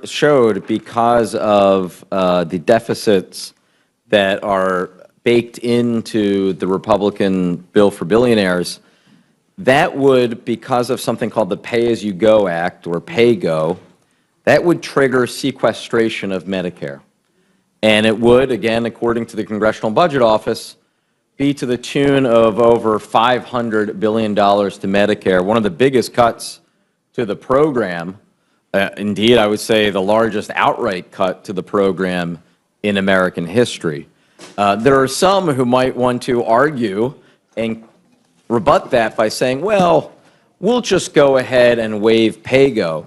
showed, because of the deficits that are baked into the Republican bill for billionaires, that would, because of something called the Pay-As-You-Go Act, or PAYGO, that would trigger sequestration of Medicare. And it would, again, according to the Congressional Budget Office, be to the tune of over $500 billion to Medicare, one of the biggest cuts to the program. Indeed, I would say the largest outright cut to the program in American history. There are some who might want to argue and rebut that by saying, well, we'll just go ahead and waive PAYGO.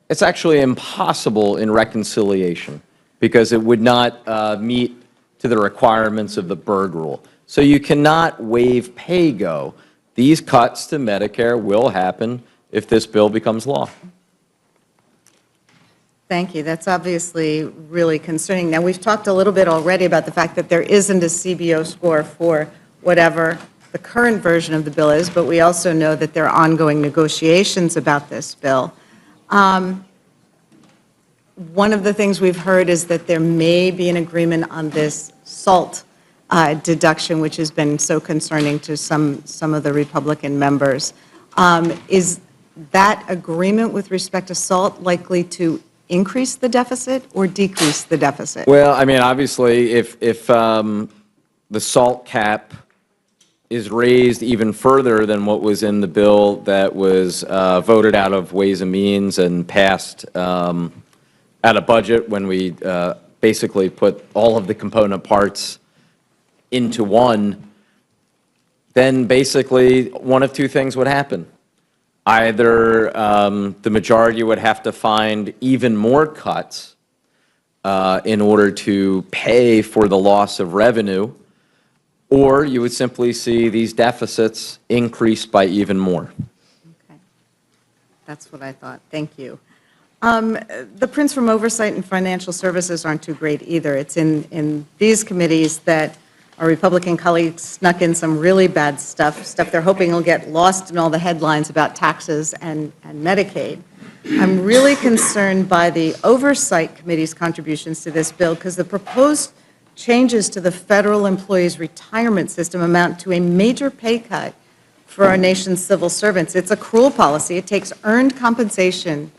It's actually impossible in reconciliation because it would not meet to the requirements of the Byrd Rule. So you cannot waive PAYGO. These cuts to Medicare will happen if this bill becomes law. Thank you. That's obviously really concerning. Now, we've talked a little bit already about the fact that there isn't a CBO score for whatever the current version of the bill is, but we also know that there are ongoing negotiations about this bill. One of the things we've heard is that there may be an agreement on this SALT deduction, which has been so concerning to some of the Republican members. Is that agreement with respect to SALT likely to increase the deficit or decrease the deficit? Well, I mean, obviously, if the SALT cap is raised even further than what was in the bill that was voted out of Ways and Means and passed out of budget when we basically put all of the component parts into one, then basically one of two things would happen. Either the majority would have to find even more cuts in order to pay for the loss of revenue, or you would simply see these deficits increase by even more. Okay. That's what I thought. Thank you. The prints from Oversight and Financial Services aren't too great either. It's in these committees that our Republican colleagues snuck in some really bad stuff they're hoping will get lost in all the headlines about taxes and Medicaid. I'm really concerned by the Oversight Committee's contributions to this bill because the proposed changes to the federal employees' retirement system amount to a major pay cut for our nation's civil servants. It's a cruel policy. It takes earned compensation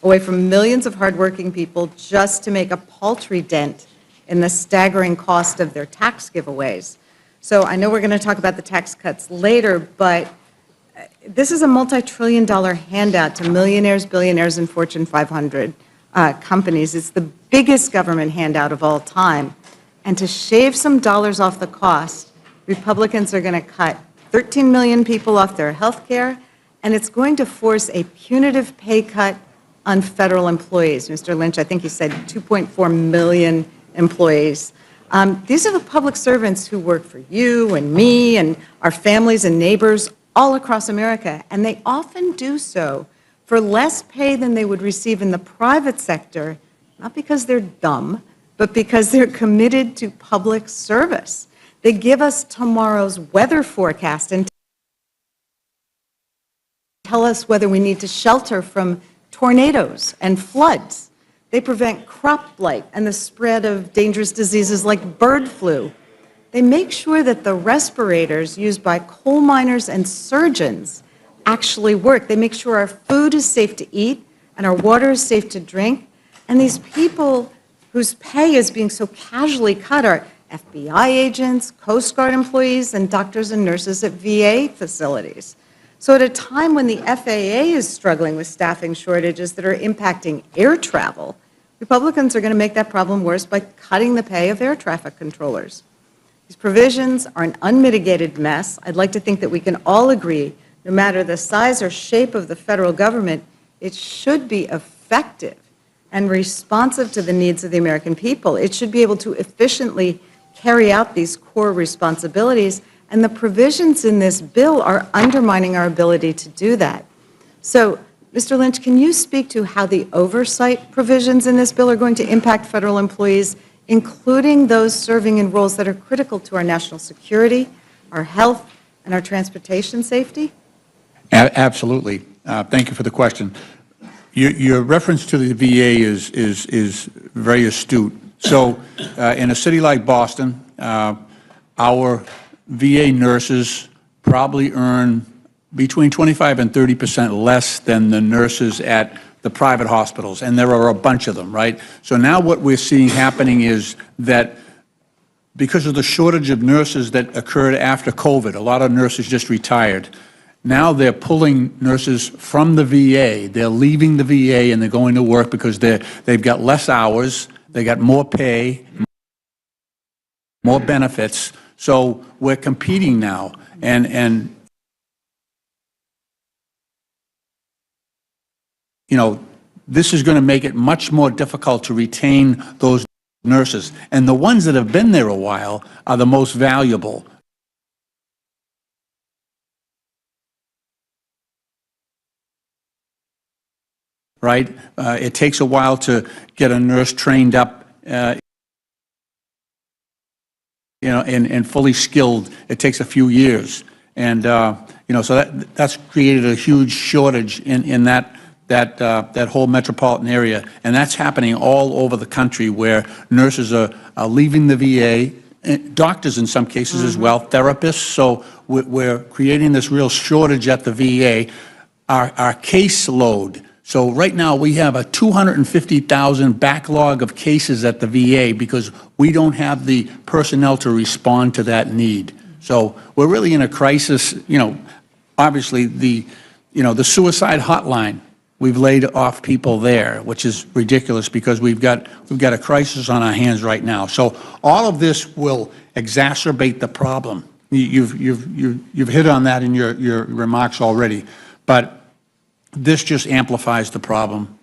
away from millions of hardworking people just to make a paltry dent in the staggering cost of their tax giveaways. So I know we're going to talk about the tax cuts later, but this is a multi-trillion-dollar handout to millionaires, billionaires, and Fortune 500 companies. It's the biggest government handout of all time. And to shave some dollars off the cost, Republicans are going to cut 13 million people off their health care, and it's going to force a punitive pay cut on federal employees. Mr. Lynch, I think you said 2.4 million employees. These are the public servants who work for you and me and our families and neighbors all across America, and they often do so for less pay than they would receive in the private sector, not because they're dumb, but because they're committed to public service. They give us tomorrow's weather forecast and tell us whether we need to shelter from tornadoes and floods. They prevent crop blight and the spread of dangerous diseases like bird flu. They make sure that the respirators used by coal miners and surgeons actually work. They make sure our food is safe to eat and our water is safe to drink. And these people whose pay is being so casually cut are FBI agents, Coast Guard employees, and doctors and nurses at VA facilities. So at a time when the FAA is struggling with staffing shortages that are impacting air travel, Republicans are going to make that problem worse by cutting the pay of air traffic controllers. These provisions are an unmitigated mess. I'd like to think that we can all agree, no matter the size or shape of the federal government, it should be effective and responsive to the needs of the American people. It should be able to efficiently carry out these core responsibilities, and the provisions in this bill are undermining our ability to do that. So, Mr. Lynch, can you speak to how the oversight provisions in this bill are going to impact federal employees, including those serving in roles that are critical to our national security, our health, and our transportation safety? Absolutely. Thank you for the question. Your reference to the VA is very astute. So in a city like Boston, our VA nurses probably earn between 25 and 30% less than the nurses at the private hospitals, and there are a bunch of them, right? So now what we're seeing happening is that because of the shortage of nurses that occurred after COVID, a lot of nurses just retired. Now they're pulling nurses from the VA. They're leaving the VA and they're going to work because they've got less hours, they got more pay, more benefits. So we're competing now, and you know, this is going to make it much more difficult to retain those nurses. And the ones that have been there a while are the most valuable. Right? It takes a while to get a nurse trained up, you know, and fully skilled. It takes a few years. And, you know, so that's created a huge shortage in that whole metropolitan area, and that's happening all over the country where nurses are leaving the VA, doctors in some cases as well, therapists. So we're creating this real shortage at the VA. Our caseload. So right now we have a 250,000 backlog of cases at the VA because we don't have the personnel to respond to that need. So we're really in a crisis. You know, obviously the suicide hotline. We've laid off people there, which is ridiculous because we've got a crisis on our hands right now. So all of this will exacerbate the problem. You've hit on that in your remarks already, but this just amplifies the problem,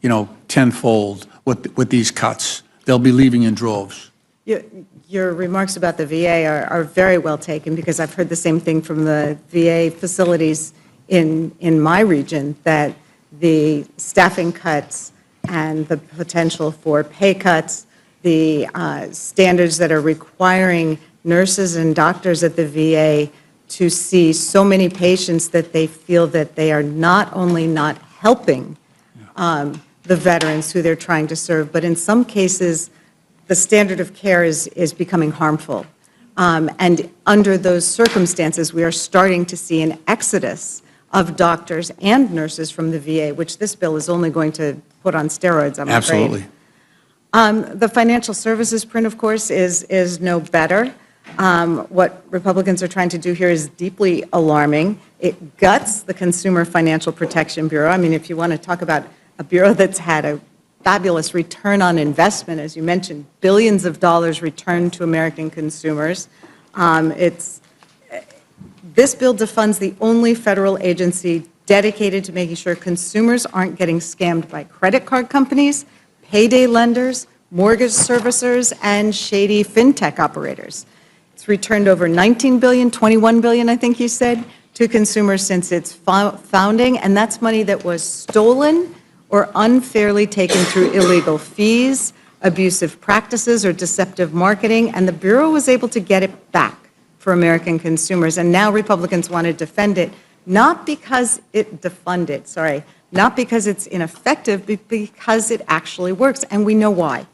you know, tenfold with these cuts. they'll be leaving in droves. Your remarks about the VA are very well taken, because I've heard the same thing from the VA facilities in my region, that the staffing cuts and the potential for pay cuts, the standards that are requiring nurses and doctors at the VA to see so many patients that they feel that they are not only not helping the veterans who they're trying to serve, but in some cases, the standard of care is becoming harmful. And under those circumstances, we are starting to see an exodus of doctors and nurses from the VA, which this bill is only going to put on steroids, I'm afraid. Absolutely. The financial services print, of course, is no better. What Republicans are trying to do here is deeply alarming. It guts the Consumer Financial Protection Bureau. I mean, if you want to talk about a bureau that's had a fabulous return on investment, as you mentioned, billions of dollars returned to American consumers. This bill defunds the only federal agency dedicated to making sure consumers aren't getting scammed by credit card companies, payday lenders, mortgage servicers, and shady fintech operators. It's returned over $19 billion, $21 billion, I think you said, to consumers since its founding, and that's money that was stolen or unfairly taken through illegal fees, abusive practices, or deceptive marketing, and the Bureau was able to get it back for American consumers. And now Republicans want to defend it, not because not because it's ineffective, but because it actually works, and we know why.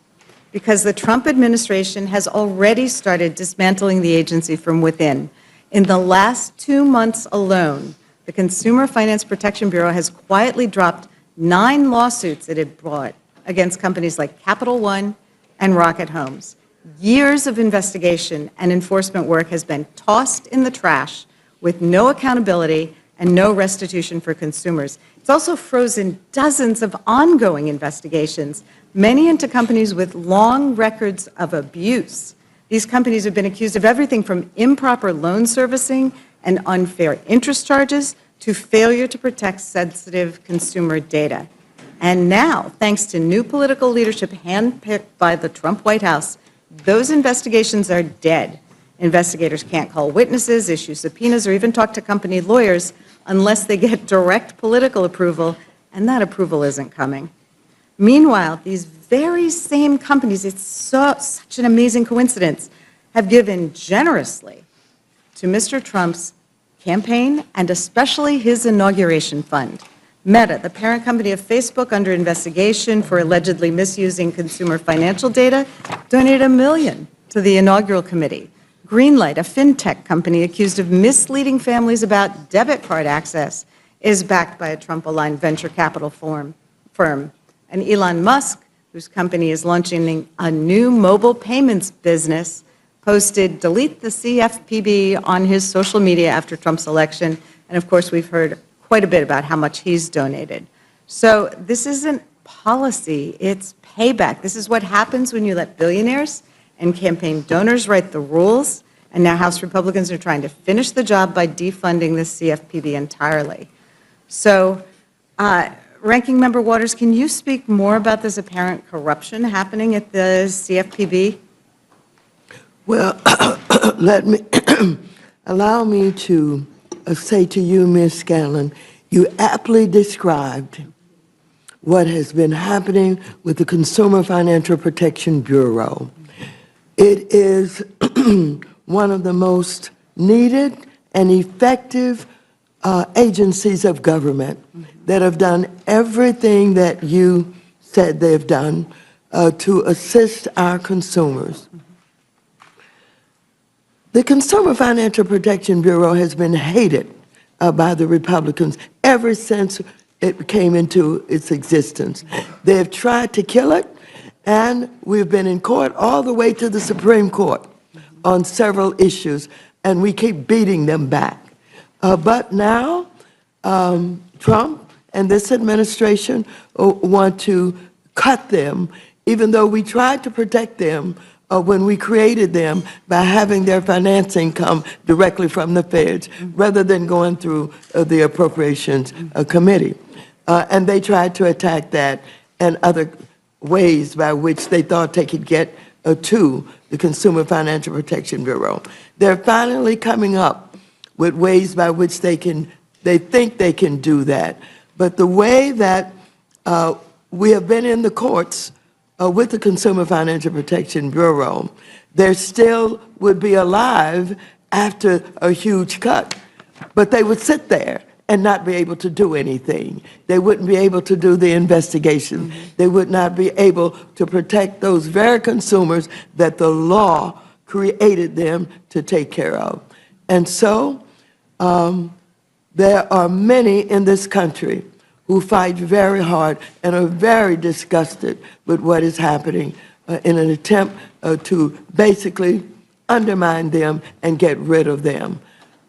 Because the Trump administration has already started dismantling the agency from within. In the last 2 months alone, the Consumer Finance Protection Bureau has quietly dropped 9 lawsuits it had brought against companies like Capital One and Rocket Homes. Years of investigation and enforcement work has been tossed in the trash with no accountability and no restitution for consumers. It's also frozen dozens of ongoing investigations, many into companies with long records of abuse. These companies have been accused of everything from improper loan servicing and unfair interest charges to failure to protect sensitive consumer data. And now, thanks to new political leadership handpicked by the Trump White House, those investigations are dead. Investigators can't call witnesses, issue subpoenas, or even talk to company lawyers unless they get direct political approval, and that approval isn't coming. Meanwhile, these very same companies, it's such an amazing coincidence, have given generously to Mr. Trump's campaign, and especially his inauguration fund. Meta, the parent company of Facebook under investigation for allegedly misusing consumer financial data, donated $1 million to the inaugural committee. Greenlight, a fintech company accused of misleading families about debit card access, is backed by a Trump-aligned venture capital firm. And Elon Musk, whose company is launching a new mobile payments business, posted "delete the CFPB" on his social media after Trump's election. And of course, we've heard quite a bit about how much he's donated. So this isn't policy, it's payback. This is what happens when you let billionaires and campaign donors write the rules. And now House Republicans are trying to finish the job by defunding the CFPB entirely. So, Ranking Member Waters, can you speak more about this apparent corruption happening at the CFPB? Well, allow me to say to you, Ms. Scanlon, you aptly described what has been happening with the Consumer Financial Protection Bureau. It is one of the most needed and effective agencies of government that have done everything that you said they've done to assist our consumers. The Consumer Financial Protection Bureau has been hated by the Republicans ever since it came into its existence. They have tried to kill it, and we've been in court all the way to the Supreme Court on several issues, and we keep beating them back. But now, Trump and this administration want to cut them, even though we tried to protect them when we created them by having their financing come directly from the feds rather than going through the Appropriations Committee. And they tried to attack that and other ways by which they thought they could get to the Consumer Financial Protection Bureau. They're finally coming up with ways by which they think they can do that. But the way that we have been in the courts with the Consumer Financial Protection Bureau, they still would be alive after a huge cut, but they would sit there and not be able to do anything. They wouldn't be able to do the investigation. They would not be able to protect those very consumers that the law created them to take care of. And so there are many in this country who fight very hard and are very disgusted with what is happening in an attempt to basically undermine them and get rid of them.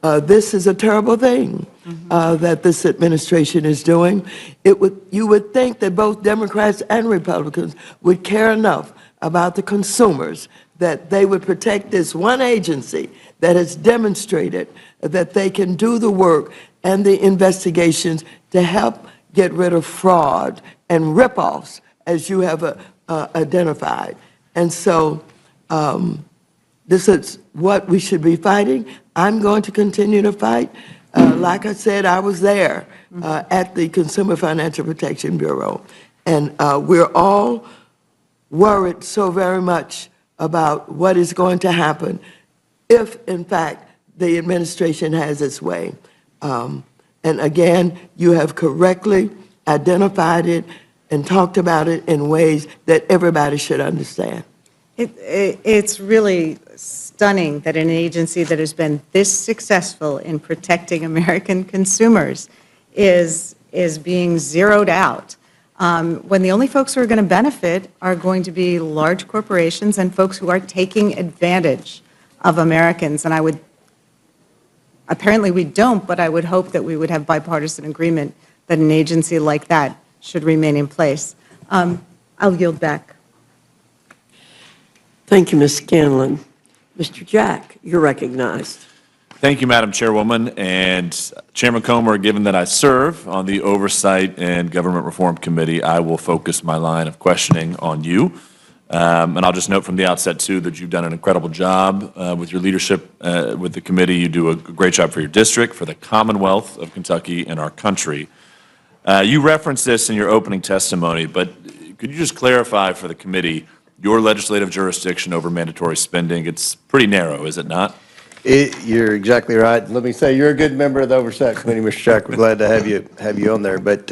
This is a terrible thing that this administration is doing. You would think that both Democrats and Republicans would care enough about the consumers that they would protect this one agency that has demonstrated that they can do the work and the investigations to help get rid of fraud and ripoffs, as you have identified. And so this is what we should be fighting. I'm going to continue to fight. Like I said, I was there at the Consumer Financial Protection Bureau, and we're all worried so very much about what is going to happen if, in fact, the administration has its way. And again, you have correctly identified it and talked about it in ways that everybody should understand. It's really stunning that an agency that has been this successful in protecting American consumers is being zeroed out, when the only folks who are going to benefit are going to be large corporations and folks who are taking advantage of Americans. And apparently we don't, but I would hope that we would have bipartisan agreement that an agency like that should remain in place. I'll yield back. Thank you, Ms. Scanlon. Mr. Jack, you're recognized. Thank you, Madam Chairwoman. And Chairman Comer, given that I serve on the Oversight and Government Reform Committee, I will focus my line of questioning on you. And I'll just note from the outset, too, that you've done an incredible job with your leadership with the committee. You do a great job for your district, for the Commonwealth of Kentucky, and our country. You referenced this in your opening testimony, but could you just clarify for the committee your legislative jurisdiction over mandatory spending? It's pretty narrow, is it not? You're exactly right. Let me say, you're a good member of the Oversight Committee, Mr. Jack. We're glad to have you on there. But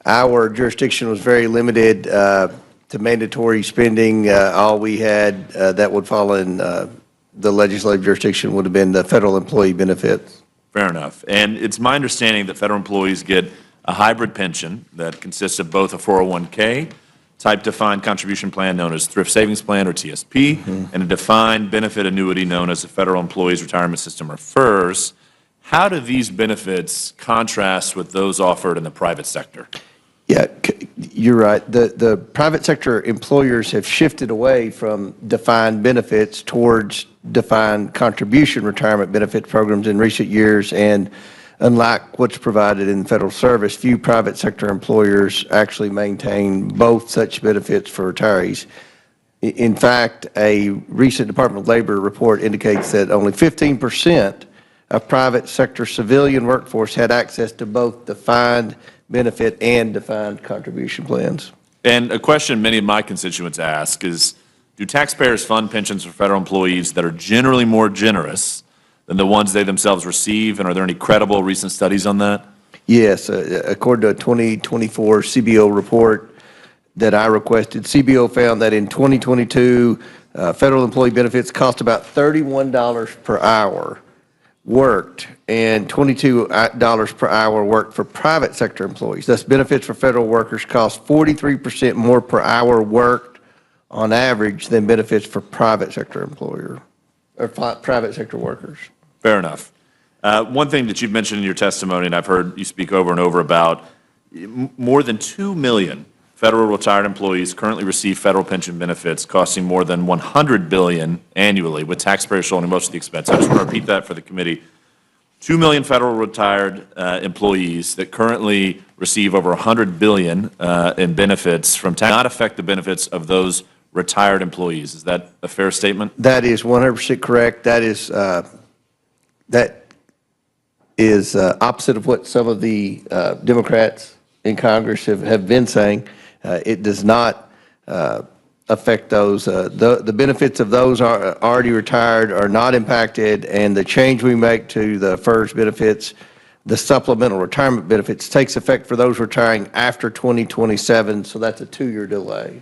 our jurisdiction was very limited to mandatory spending. All we had that would fall in the legislative jurisdiction would have been the federal employee benefits. Fair enough. And it's my understanding that federal employees get a hybrid pension that consists of both a 401k type defined contribution plan known as Thrift Savings Plan, or TSP, and a defined benefit annuity known as the Federal Employees Retirement System, or FERS. How do these benefits contrast with those offered in the private sector? Yeah, you're right. The private sector employers have shifted away from defined benefits towards defined contribution retirement benefit programs in recent years, and unlike what's provided in federal service, few private sector employers actually maintain both such benefits for retirees. In fact, a recent Department of Labor report indicates that only 15% of private sector civilian workforce had access to both defined benefit and defined contribution plans. And a question many of my constituents ask is, do taxpayers fund pensions for federal employees that are generally more generous than the ones they themselves receive, and are there any credible recent studies on that? Yes, according to a 2024 CBO report that I requested, CBO found that in 2022, federal employee benefits cost about $31 per hour worked, and $22 per hour worked for private sector employees. Thus, benefits for federal workers cost 43% more per hour worked on average than benefits for private sector private sector workers. Fair enough. One thing that you've mentioned in your testimony, and I've heard you speak over and over about, more than 2 million federal retired employees currently receive federal pension benefits costing more than $100 billion annually, with taxpayers shouldering most of the expense. I just want to repeat that for the committee. 2 million federal retired employees that currently receive over $100 billion in benefits from tax not affect the benefits of those retired employees. Is that a fair statement? That is 100% correct. That is opposite of what some of the Democrats in Congress have been saying. It does not affect those. The benefits of those are already retired are not impacted, and the change we make to the FERS benefits, the supplemental retirement benefits, takes effect for those retiring after 2027, so that's a 2-year delay.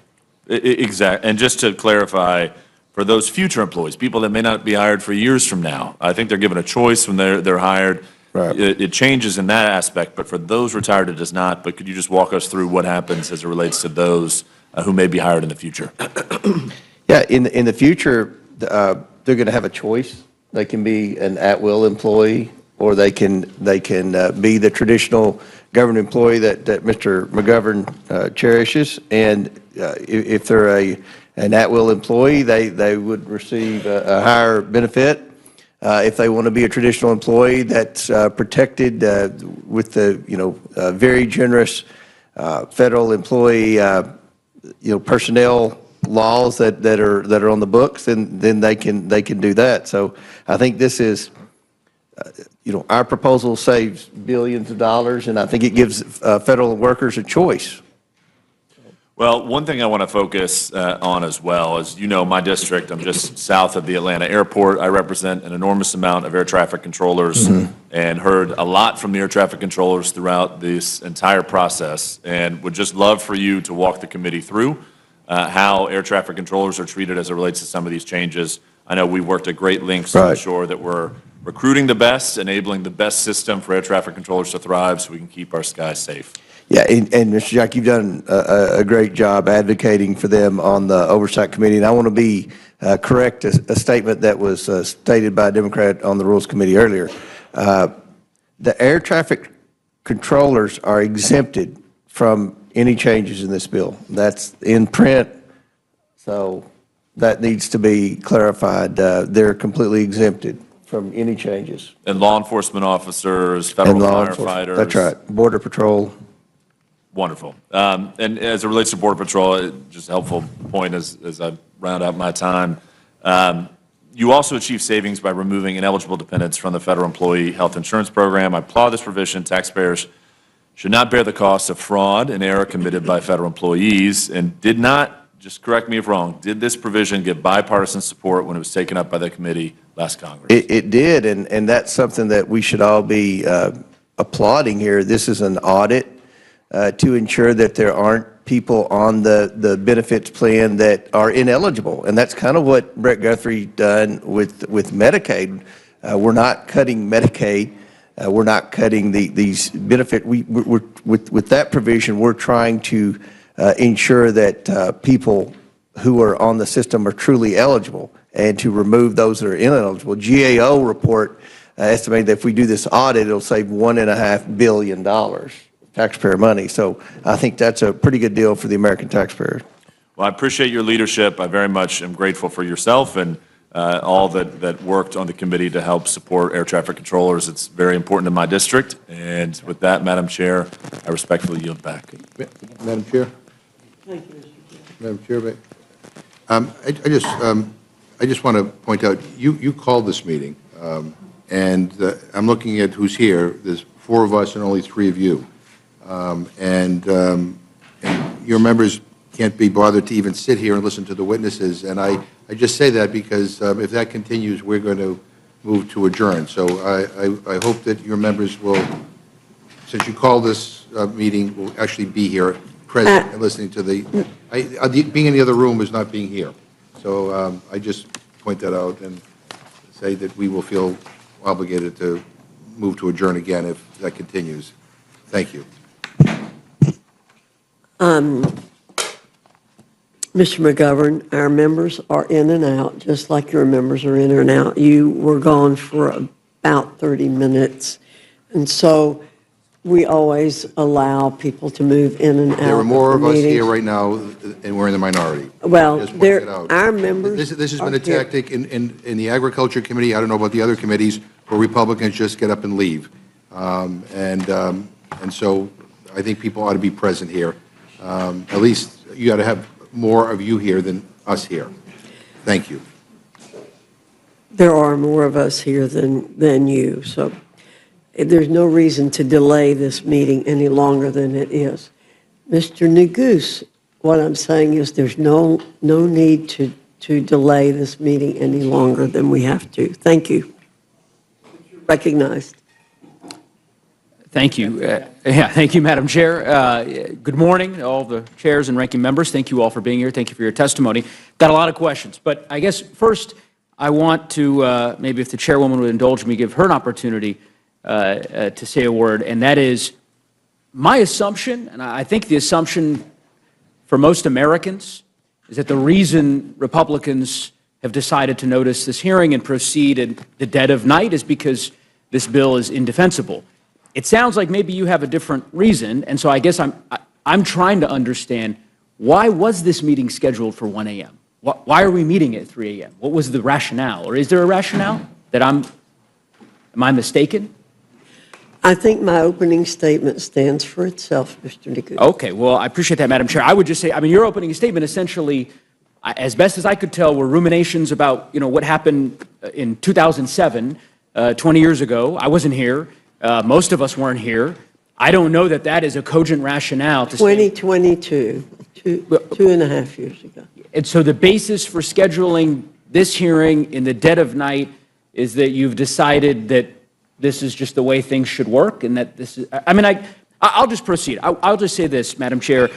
Exactly. And just to clarify, for those future employees, people that may not be hired for years from now, I think they're given a choice when they're hired. Right. It changes in that aspect, but for those retired, it does not. But could you just walk us through what happens as it relates to those who may be hired in the future? Yeah, in the future, they're going to have a choice. They can be an at-will employee, or they can be the traditional government employee that Mr. McGovern cherishes. And if they're an at-will employee, they would receive a higher benefit. If they want to be a traditional employee that's protected with the very generous federal employee personnel laws that are on the books, then they can do that. So I think this is our proposal saves billions of dollars, and I think it gives federal workers a choice. Well, one thing I want to focus on as well is, my district, I'm just south of the Atlanta airport. I represent an enormous amount of air traffic controllers and heard a lot from the air traffic controllers throughout this entire process, and would just love for you to walk the committee through how air traffic controllers are treated as it relates to some of these changes. I know we've worked at great lengths to ensure that we're recruiting the best, enabling the best system for air traffic controllers to thrive so we can keep our skies safe. Yeah, and Mr. Jack, you've done a great job advocating for them on the Oversight Committee, and I want to correct a statement that was stated by a Democrat on the Rules Committee earlier. The air traffic controllers are exempted from any changes in this bill. That's in print, so that needs to be clarified. They're completely exempted from any changes. And law enforcement officers, federal firefighters. That's right, Border Patrol. Wonderful. And as it relates to Border Patrol, just a helpful point as I round out my time, you also achieve savings by removing ineligible dependents from the federal employee health insurance program. I applaud this provision. Taxpayers should not bear the cost of fraud and error committed by federal employees, and did not, just correct me if wrong, did this provision get bipartisan support when it was taken up by the committee last Congress? It did, and that's something that we should all be applauding here. This is an audit to ensure that there aren't people on the benefits plan that are ineligible. And that's kind of what Brett Guthrie done with Medicaid. We're not cutting Medicaid. We're not cutting these benefits. With that provision, we're trying to ensure that people who are on the system are truly eligible, and to remove those that are ineligible. GAO report estimated that if we do this audit, it'll save $1.5 billion. Taxpayer money. So I think that's a pretty good deal for the American taxpayer. Well, I appreciate your leadership. I very much am grateful for yourself and all that worked on the committee to help support air traffic controllers. It's very important in my district. And with that, Madam Chair, I respectfully yield back. Madam Chair? Thank you, Mr. Chair. Madam Chair, I just want to point out, you called this meeting, and I'm looking at who's here. There's 4 of us and only 3 of you. And your members can't be bothered to even sit here and listen to the witnesses. And I just say that because if that continues, we're going to move to adjourn. So I hope that your members will, since you called this meeting, will actually be here present and listening to being in the other room is not being here. So I just point that out and say that we will feel obligated to move to adjourn again if that continues. Thank you. Mr. McGovern, our members are in and out, just like your members are in and out. You were gone for about 30 minutes, and so we always allow people to move in and out. There are more of us meetings. here right now, and we're in the minority. Well, Just pointing it out. our members This has been are a tactic in the Agriculture Committee. I don't know about the other committees. where Republicans just get up and leave. And so I think people ought to be present here. At least you ought to have more of you here than us here. Thank you. There are more of us here than you, so there's no reason to delay this meeting any longer than it is. Mr. Neguse, what I'm saying is there's no need to delay this meeting any longer than we have to. Thank you. Recognized. Thank you. Thank you, Madam Chair. Good morning, all the chairs and ranking members. Thank you all for being here. Thank you for your testimony. Got a lot of questions, but I guess first I want to, maybe if the chairwoman would indulge me, give her an opportunity to say a word, and that is my assumption, and I think the assumption for most Americans, is that the reason Republicans have decided to notice this hearing and proceed in the dead of night is because this bill is indefensible. It sounds like maybe you have a different reason, and so I guess I'm trying to understand, why was this meeting scheduled for 1 a.m.? Why are we meeting at 3 a.m.? What was the rationale? Or is there a rationale that am I mistaken? I think my opening statement stands for itself, Mr. Neguse. Okay, well, I appreciate that, Madam Chair. I would just say, I mean, your opening statement essentially, as best as I could tell, were ruminations about, what happened in 2007, 20 years ago. I wasn't here. Most of us weren't here. I don't know that that is a cogent rationale to 2022, two and a half years ago. And so the basis for scheduling this hearing in the dead of night is that you've decided that this is just the way things should work, and that this is, I mean, I'll just proceed. I'll just say this, Madam Chair.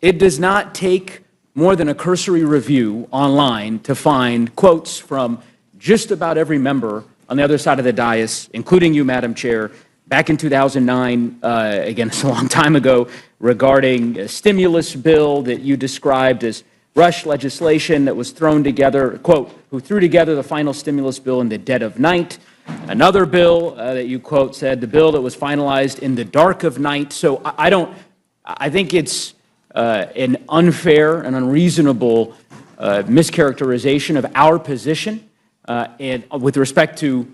It does not take more than a cursory review online to find quotes from just about every member on the other side of the dais, including you, Madam Chair, back in 2009, again, it's a long time ago, regarding a stimulus bill that you described as rush legislation that was thrown together, quote, who threw together the final stimulus bill in the dead of night. Another bill that you quote said, the bill that was finalized in the dark of night. So I think it's an unfair and unreasonable mischaracterization of our position and with respect to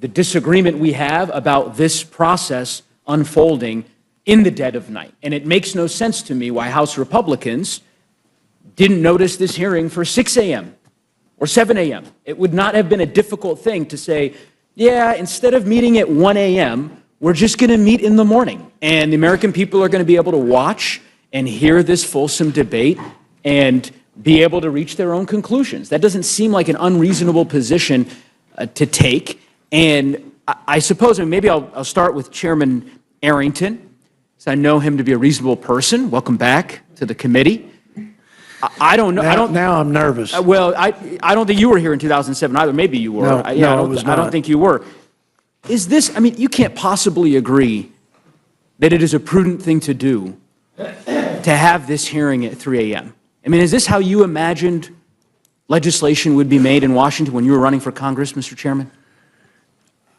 the disagreement we have about this process unfolding in the dead of night. And it makes no sense to me why House Republicans didn't notice this hearing for 6 a.m. or 7 a.m. It would not have been a difficult thing to say, yeah, instead of meeting at 1 a.m., we're just going to meet in the morning. And the American people are going to be able to watch and hear this fulsome debate and be able to reach their own conclusions. That doesn't seem like an unreasonable position to take. And I suppose, and maybe I'll start with Chairman Arrington, because I know him to be a reasonable person. Welcome back to the committee. I don't know. Now I'm nervous. Well, I don't think you were here in 2007 either. Maybe you were. No, I was not. I don't think you were. Is this, I mean, you can't possibly agree that it is a prudent thing to do to have this hearing at 3 a.m. I mean, is this how you imagined legislation would be made in Washington when you were running for Congress, Mr. Chairman?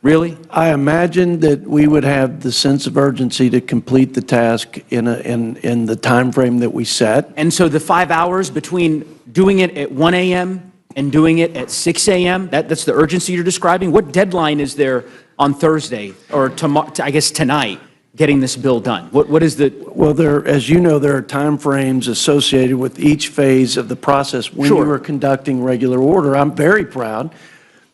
Really? I imagined that we would have the sense of urgency to complete the task in the time frame that we set. And so the 5 hours between doing it at 1 a.m. and doing it at 6 a.m., that's the urgency you're describing? What deadline is there on Thursday, or tomorrow, I guess tonight, getting this bill done? What is the... Well, as you know, there are time frames associated with each phase of the process when you are conducting regular order. I'm very proud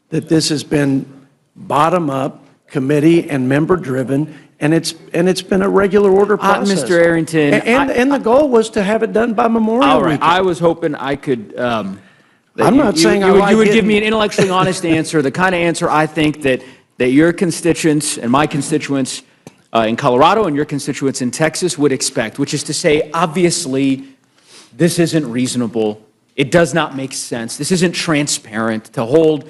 that this has been bottom-up, committee and member-driven, and it's been a regular order process. Mr. Arrington... And the goal was to have it done by Memorial Weekend. I was hoping I could... I'm not saying you would give me an intellectually honest answer, the kind of answer I think that your constituents and my constituents in Colorado and your constituents in Texas would expect, which is to say, obviously, this isn't reasonable. It does not make sense. This isn't transparent to hold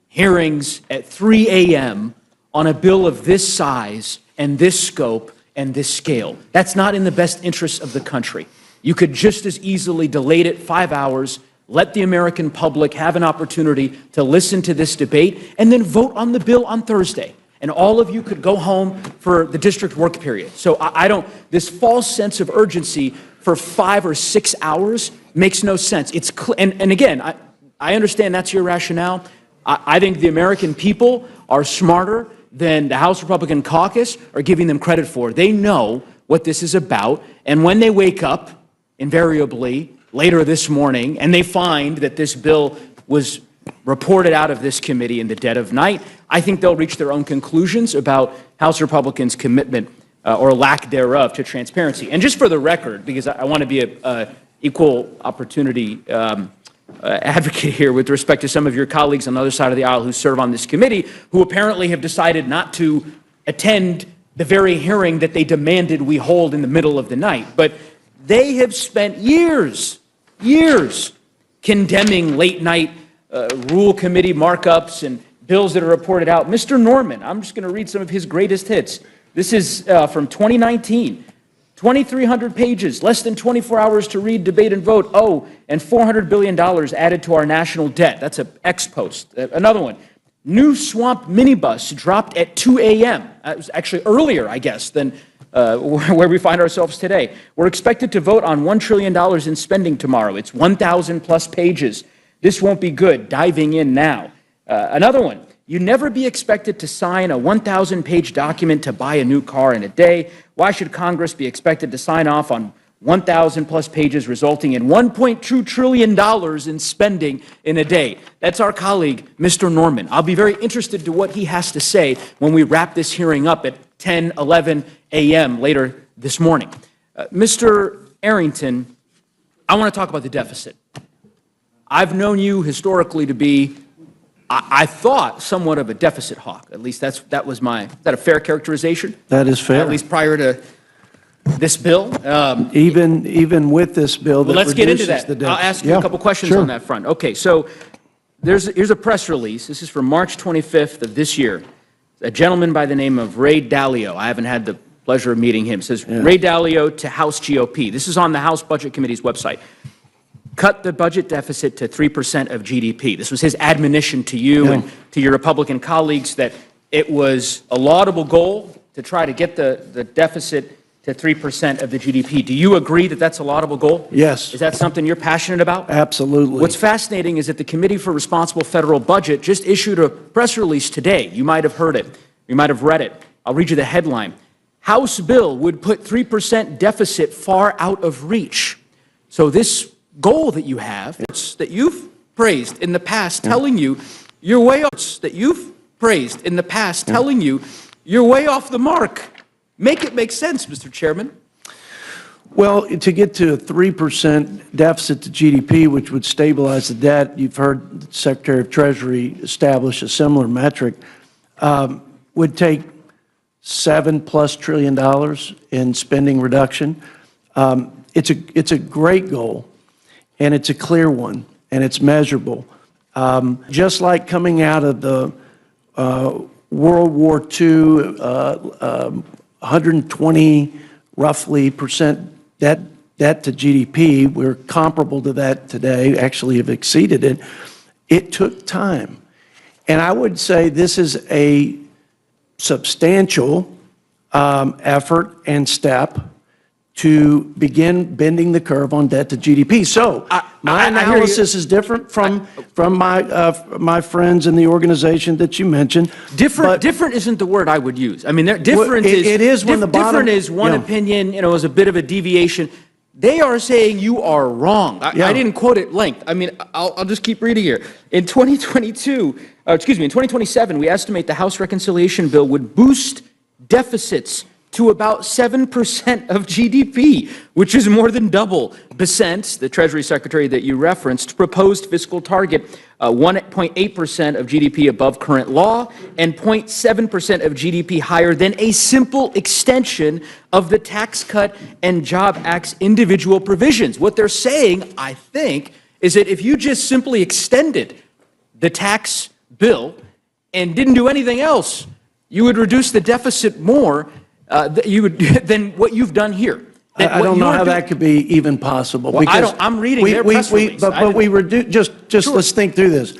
hearings at 3 a.m. on a bill of this size and this scope and this scale. That's not in the best interest of the country. You could just as easily delay it 5 hours, let the American public have an opportunity to listen to this debate, and then vote on the bill on Thursday. And all of you could go home for the district work period. So this false sense of urgency for 5 or 6 hours makes no sense. And again, I understand that's your rationale, I think the American people are smarter than the House Republican caucus are giving them credit for. They know what this is about, and when they wake up, invariably, later this morning, and they find that this bill was reported out of this committee in the dead of night, I think they'll reach their own conclusions about House Republicans' commitment or lack thereof to transparency. And just for the record, because I want to be an equal opportunity advocate here with respect to some of your colleagues on the other side of the aisle who serve on this committee, who apparently have decided not to attend the very hearing that they demanded we hold in the middle of the night. But they have spent years condemning late-night rule committee markups and bills that are reported out. Mr. Norman, I'm just going to read some of his greatest hits. This is from 2019. 2,300 pages, less than 24 hours to read, debate, and vote. Oh, and $400 billion added to our national debt. That's an ex post. Another one. New swamp minibus dropped at 2 a.m. It was actually earlier, I guess, than where we find ourselves today. We're expected to vote on $1 trillion in spending tomorrow. It's 1,000 plus pages. This won't be good. Diving in now. Another one. You'd never be expected to sign a 1,000-page document to buy a new car in a day. Why should Congress be expected to sign off on 1,000 plus pages resulting in $1.2 trillion in spending in a day? That's our colleague, Mr. Norman. I'll be very interested to what he has to say when we wrap this hearing up at 10, 11 a.m. later this morning. Mr. Arrington, I want to talk about the deficit. I've known you historically to be, I thought, somewhat of a deficit hawk. At least is that a fair characterization? That is fair. At least prior to this bill? Even with this bill that let's get into reduces that. the debt. I'll ask you a couple questions on that front. Okay, so here's a press release. This is from March 25th of this year. A gentleman by the name of Ray Dalio. I haven't had the pleasure of meeting him. It says, Ray Dalio to House GOP. This is on the House Budget Committee's website. Cut the budget deficit to 3% of GDP. This was his admonition to you and to your Republican colleagues that it was a laudable goal to try to get the deficit to 3% of the GDP. Do you agree that that's a laudable goal? Yes. Is that something you're passionate about? Absolutely. What's fascinating is that the Committee for Responsible Federal Budget just issued a press release today. You might have heard it. You might have read it. I'll read you the headline. House bill would put 3% deficit far out of reach. So this goal that you have, that you've praised in the past, telling you you're way off, that you've praised in the past, telling you you're way off the mark. Make it make sense, Mr. Chairman. Well, to get to a 3% deficit to GDP, which would stabilize the debt, you've heard the Secretary of Treasury establish a similar metric, would take $7+ trillion in spending reduction. It's a great goal, and it's a clear one, and it's measurable. Just like coming out of the World War II, 120 roughly percent debt to GDP, we're comparable to that today, actually have exceeded it. It took time. And I would say this is a substantial effort and step to begin bending the curve on debt to GDP. So my analysis is different from my friends in the organization that you mentioned. Different isn't the word I would use. I mean, different is when the bottom, different is one opinion, is a bit of a deviation. They are saying you are wrong. I didn't quote it length. I mean, I'll just keep reading here. In 2027, we estimate the House reconciliation bill would boost deficits to about 7% of GDP, which is more than double Besant's, the Treasury Secretary that you referenced, proposed fiscal target, 1.8% of GDP above current law and 0.7% of GDP higher than a simple extension of the Tax Cut and Job Act's individual provisions. What they're saying, I think, is that if you just simply extended the tax bill and didn't do anything else, you would reduce the deficit more than what you've done here. I don't know how that could be even possible. Well, I'm reading their press release. But we reduced, let's think through this.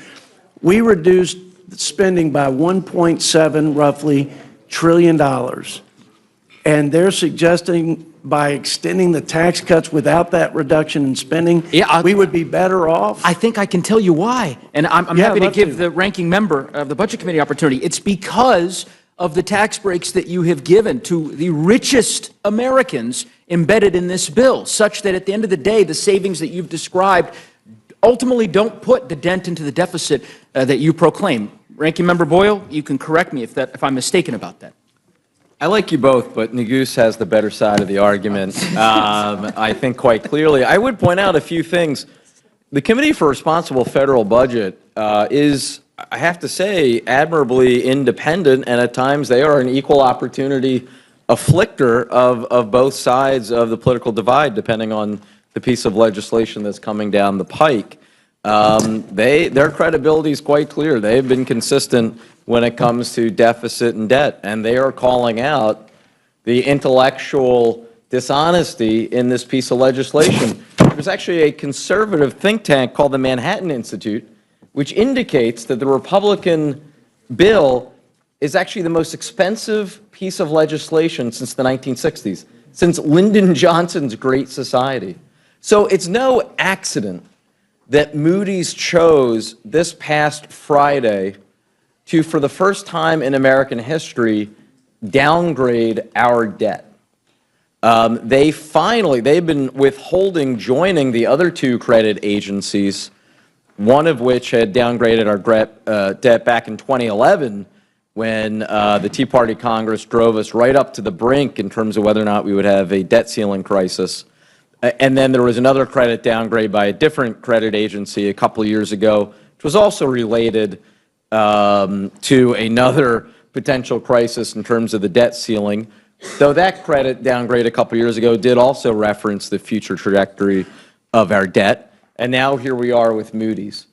We reduced spending by 1.7 roughly trillion dollars. And they're suggesting by extending the tax cuts without that reduction in spending, we would be better off? I think I can tell you why. And I'm Yeah, happy to love give to. the ranking member of the Budget Committee opportunity. It's because of the tax breaks that you have given to the richest Americans embedded in this bill, such that at the end of the day, the savings that you've described ultimately don't put the dent into the deficit that you proclaim. Ranking Member Boyle, you can correct me if I'm mistaken about that. I like you both, but Neguse has the better side of the argument, I think quite clearly. I would point out a few things. The Committee for Responsible Federal Budget is, I have to say, admirably independent, and at times they are an equal opportunity afflictor of both sides of the political divide, depending on the piece of legislation that's coming down the pike. Their credibility is quite clear. They've been consistent when it comes to deficit and debt, and they are calling out the intellectual dishonesty in this piece of legislation. There's actually a conservative think tank called the Manhattan Institute, which indicates that the Republican bill is actually the most expensive piece of legislation since the 1960s, since Lyndon Johnson's Great Society. So it's no accident that Moody's chose this past Friday to, for the first time in American history, downgrade our debt. They've been withholding joining the other two credit agencies, one of which had downgraded our debt back in 2011 when the Tea Party Congress drove us right up to the brink in terms of whether or not we would have a debt ceiling crisis. And then there was another credit downgrade by a different credit agency a couple of years ago, which was also related to another potential crisis in terms of the debt ceiling, though that credit downgrade a couple of years ago did also reference the future trajectory of our debt. And now here we are with Moody's,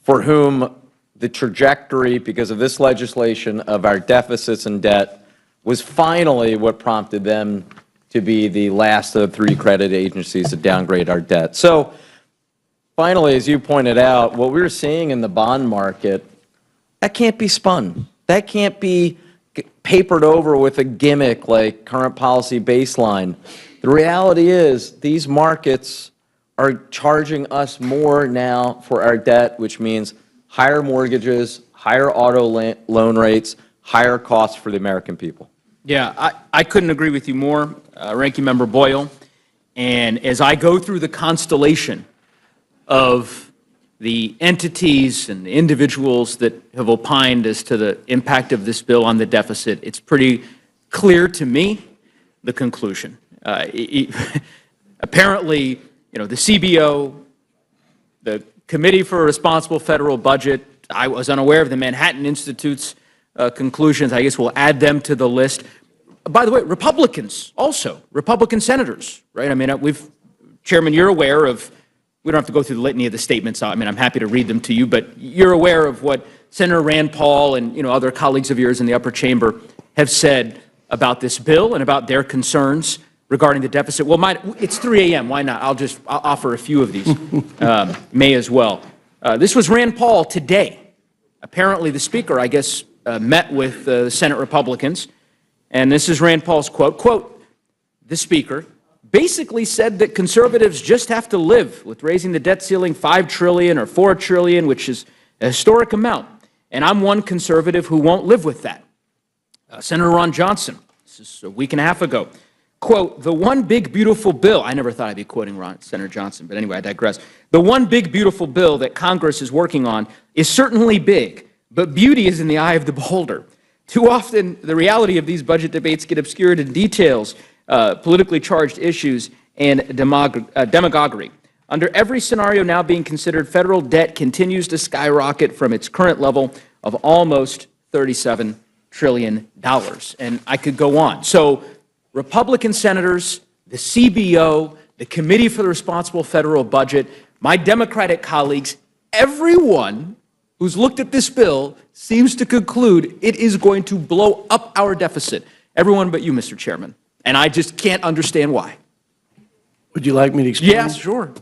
for whom the trajectory, because of this legislation, of our deficits and debt was finally what prompted them to be the last of the three credit agencies to downgrade our debt. So finally, as you pointed out, what we're seeing in the bond market, that can't be spun. That can't be papered over with a gimmick like current policy baseline. The reality is these markets are charging us more now for our debt, which means higher mortgages, higher auto loan rates, higher costs for the American people. Yeah, I couldn't agree with you more, Ranking Member Boyle. And as I go through the constellation of the entities and the individuals that have opined as to the impact of this bill on the deficit, it's pretty clear to me the conclusion. Apparently, the CBO, the Committee for a Responsible Federal Budget, I was unaware of the Manhattan Institute's conclusions. I guess we'll add them to the list. By the way, Republicans also, Republican senators, right? I mean, Chairman, you're aware of, we don't have to go through the litany of the statements. I mean, I'm happy to read them to you, but you're aware of what Senator Rand Paul and, other colleagues of yours in the upper chamber have said about this bill and about their concerns regarding the deficit. Well, it's 3 a.m. Why not? I'll offer a few of these. May as well. This was Rand Paul today. Apparently, the Speaker, I guess, met with the Senate Republicans, and this is Rand Paul's quote. Quote, the Speaker basically said that conservatives just have to live with raising the debt ceiling $5 trillion or $4 trillion, which is a historic amount. And I'm one conservative who won't live with that. Senator Ron Johnson, this is a week and a half ago, quote, the one big beautiful bill, I never thought I'd be quoting Senator Johnson, but anyway, I digress. The one big beautiful bill that Congress is working on is certainly big, but beauty is in the eye of the beholder. Too often, the reality of these budget debates get obscured in details, politically charged issues, and demagoguery. Under every scenario now being considered, federal debt continues to skyrocket from its current level of almost $37 trillion. And I could go on. So Republican senators, the CBO, the Committee for the Responsible Federal Budget, my Democratic colleagues, everyone who's looked at this bill seems to conclude it is going to blow up our deficit. Everyone but you, Mr. Chairman. And I just can't understand why. Would you like me to explain? Yes, sure.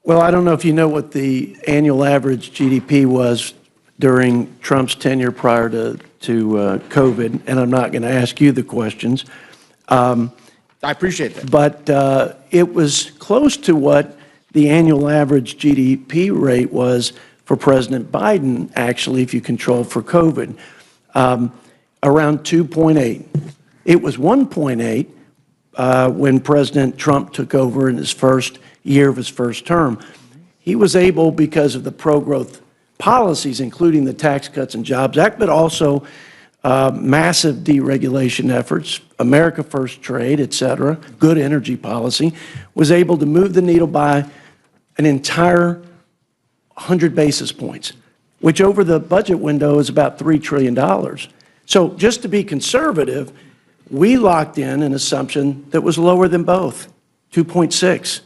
Well, I don't know if you know what the annual average GDP was during Trump's tenure prior to COVID, and I'm not going to ask you the questions. I appreciate that. But it was close to what the annual average GDP rate was for President Biden, actually, if you control for COVID, around 2.8. It was 1.8 when President Trump took over in his first year of his first term. He was able, because of the pro-growth policies, including the Tax Cuts and Jobs Act, but also massive deregulation efforts, America First trade, et cetera, good energy policy, was able to move the needle by an entire 100 basis points, which over the budget window is about $3 trillion. So just to be conservative, we locked in an assumption that was lower than both, 2.6.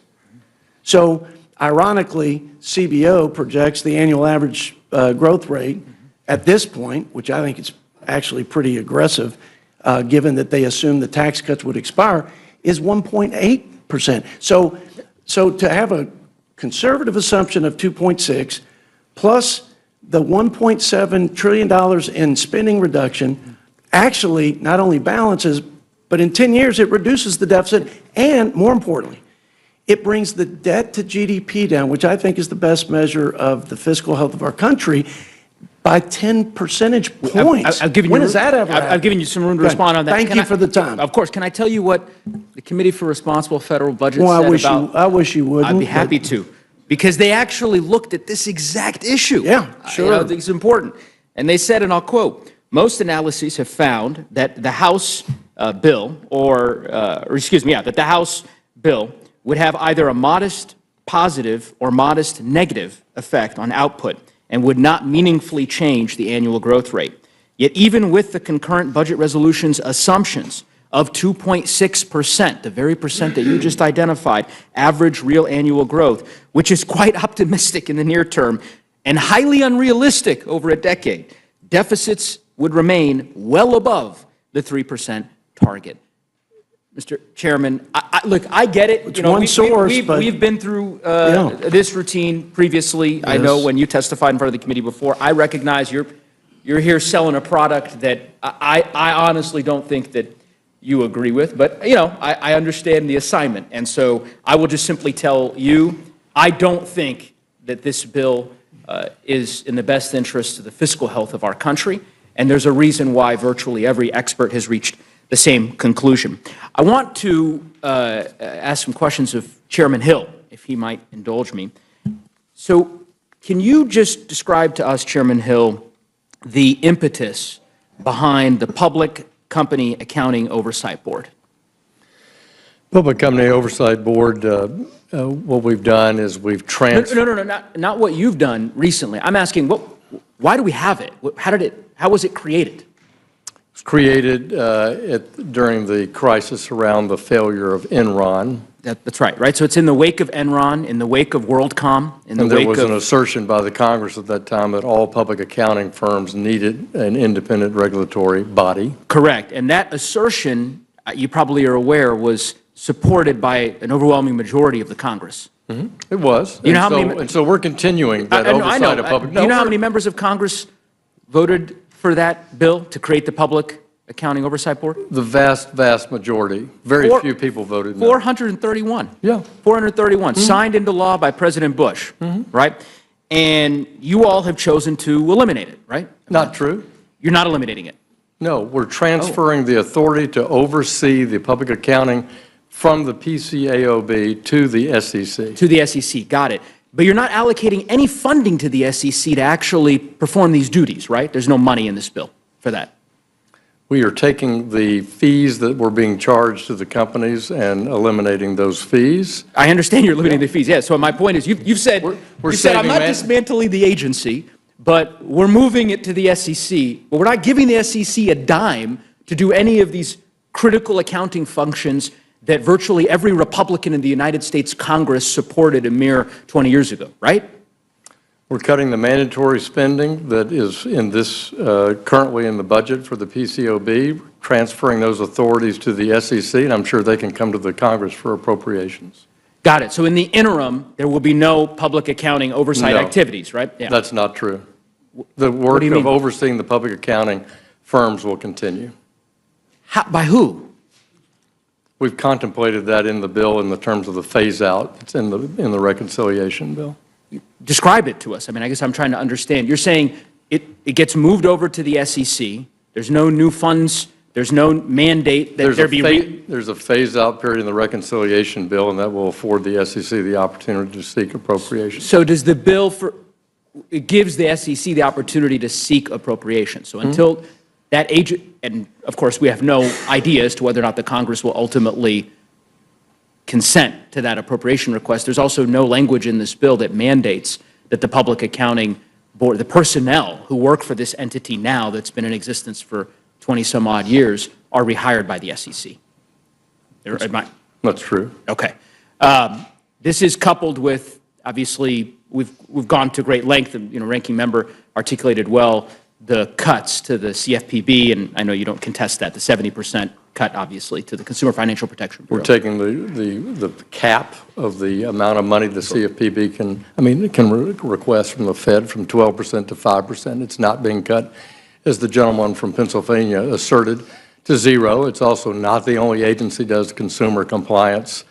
So ironically, CBO projects the annual average growth rate at this point, which I think is actually pretty aggressive, given that they assume the tax cuts would expire, is 1.8%. So to have a conservative assumption of 2.6 plus the $1.7 trillion in spending reduction actually not only balances, but in 10 years it reduces the deficit, and more importantly, it brings the debt to GDP down, which I think is the best measure of the fiscal health of our country, by 10 percentage points. I've given when you, has that ever happened? I've given you some room to respond on that. Thank you for the time. Of course. Can I tell you what the Committee for Responsible Federal Budget Well, said about? I wish you wouldn't. I'd be happy to, because they actually looked at this exact issue. Yeah, sure. I think it's important. And they said, and I'll quote, most analyses have found that the House bill, that the House bill would have either a modest positive or modest negative effect on output and would not meaningfully change the annual growth rate. Yet even with the concurrent budget resolution's assumptions of 2.6%, the very percent that you just identified, average real annual growth, which is quite optimistic in the near term and highly unrealistic over a decade, deficits would remain well above the 3% target. Mr. Chairman, look, I get it. It's one source, but we've been through yeah. this routine previously. I know when you testified in front of the committee before. I recognize you're here selling a product that I honestly don't think that you agree with. But, I understand the assignment. And so I will just simply tell you, I don't think that this bill is in the best interest of the fiscal health of our country. And there's a reason why virtually every expert has reached the same conclusion. I want to ask some questions of Chairman Hill, if he might indulge me. So can you just describe to us, Chairman Hill, the impetus behind the Public Company Accounting Oversight Board? Public Company Oversight Board, what we've done is we've transferred. No, not what you've done recently. I'm asking, why do we have it? How was it created? It was created during the crisis around the failure of Enron. That's right? So it's in the wake of Enron, in the wake of WorldCom, in the And wake there was of... an assertion by the Congress at that time that all public accounting firms needed an independent regulatory body. Correct. And that assertion, you probably are aware, was supported by an overwhelming majority of the Congress. Mm-hmm. It was. You know how many... And so we're continuing that oversight of public... Do you know how many members of Congress voted for that bill to create the Public Accounting Oversight Board? The vast, vast majority. Very few people voted no. 431. Yeah. 431, signed into law by President Bush, right? And you all have chosen to eliminate it, right? Not true. You're not eliminating it. No, we're transferring the authority to oversee the public accounting from the PCAOB to the SEC. To the SEC, got it. But you're not allocating any funding to the SEC to actually perform these duties, right? There's no money in this bill for that. We are taking the fees that were being charged to the companies and eliminating those fees. I understand you're eliminating the fees, yeah. So my point is, you've said, I'm not dismantling the agency, but we're moving it to the SEC. But we're not giving the SEC a dime to do any of these critical accounting functions that virtually every Republican in the United States Congress supported a mere 20 years ago, right? We're cutting the mandatory spending that is in this, currently in the budget for the PCOB, transferring those authorities to the SEC, and I'm sure they can come to the Congress for appropriations. Got it. So in the interim, there will be no public accounting oversight activities, right? Yeah. That's not true. The work of overseeing the public accounting firms will continue. By who? We've contemplated that in the bill in the terms of the phase-out. It's in the reconciliation bill. Describe it to us. I mean, I guess I'm trying to understand. You're saying it gets moved over to the SEC. There's no new funds. There's no mandate that there be. There's a phase-out period in the reconciliation bill, and that will afford the SEC the opportunity to seek appropriation. So does the bill it gives the SEC the opportunity to seek appropriation. So until that age, and of course we have no idea as to whether or not the Congress will ultimately consent to that appropriation request. There's also no language in this bill that mandates that the Public Accounting Board, the personnel who work for this entity now that's been in existence for 20-some-odd years, are rehired by the SEC. That's true. Okay. This is coupled with, obviously, we've gone to great length, and Ranking Member articulated well the cuts to the CFPB, and I know you don't contest that, the 70% cut, obviously, to the Consumer Financial Protection Bureau. We're taking the cap of the amount of money the CFPB can request from the Fed from 12% to 5%. It's not being cut, as the gentleman from Pennsylvania asserted, to zero. It's also not the only agency that does consumer compliance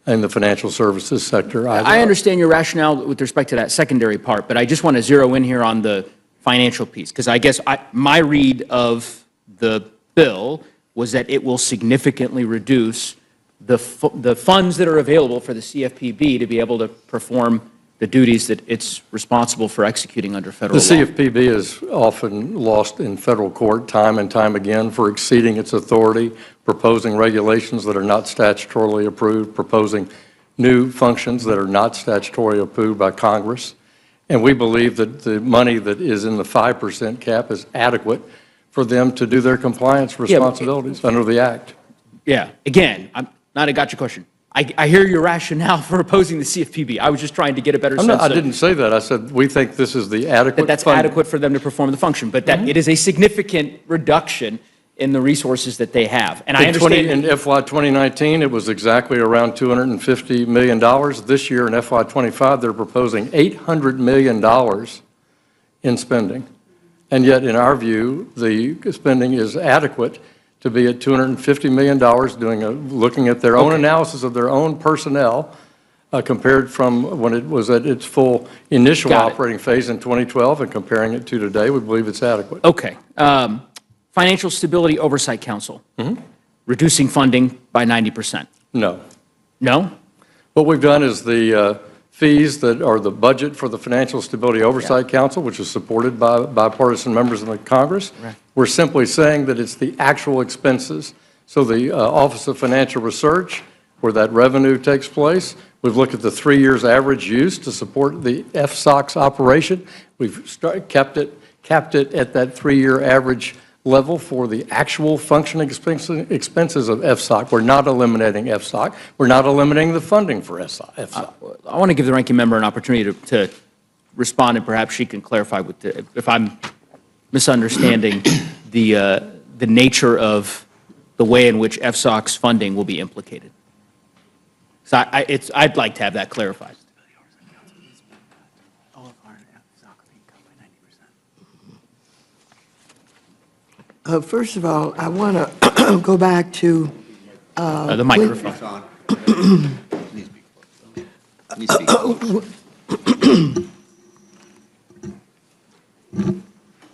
in the financial services sector. I understand your rationale with respect to that secondary part, but I just want to zero in here on the financial piece, because I guess my read of the bill was that it will significantly reduce the funds that are available for the CFPB to be able to perform the duties that it's responsible for executing under federal law. The CFPB is often lost in federal court time and time again for exceeding its authority, proposing regulations that are not statutorily approved, proposing new functions that are not statutorily approved by Congress. And we believe that the money that is in the 5% cap is adequate for them to do their compliance responsibilities under the Act. Yeah. Again, I got your question. I hear your rationale for opposing the CFPB. I was just trying to get a better sense. I didn't say that. I said we think this is the adequate. That's adequate for them to perform the function, but that it is a significant reduction in the resources that they have. And I understand in FY 2019, it was exactly around $250 million. This year in FY 25, they're proposing $800 million in spending. And yet, in our view, the spending is adequate to be at $250 million, looking at their own analysis of their own personnel, compared from when it was at its full initial operating phase in 2012 and comparing it to today. We believe it's adequate. Okay. Financial Stability Oversight Council, reducing funding by 90%. No. No? What we've done is the fees that are the budget for the Financial Stability Oversight Council, which is supported by bipartisan members of the Congress. Right. We're simply saying that it's the actual expenses. So the Office of Financial Research, where that revenue takes place, we've looked at the 3 years average use to support the FSOC's operation. We've capped it at that 3-year average level for the actual functioning expenses of FSOC. We're not eliminating FSOC. We're not eliminating the funding for FSOC. I want to give the ranking member an opportunity to respond, and perhaps she can clarify if I'm misunderstanding the nature of the way in which FSOC's funding will be implicated. So I'd like to have that clarified. First of all, I want to go back to the microphone.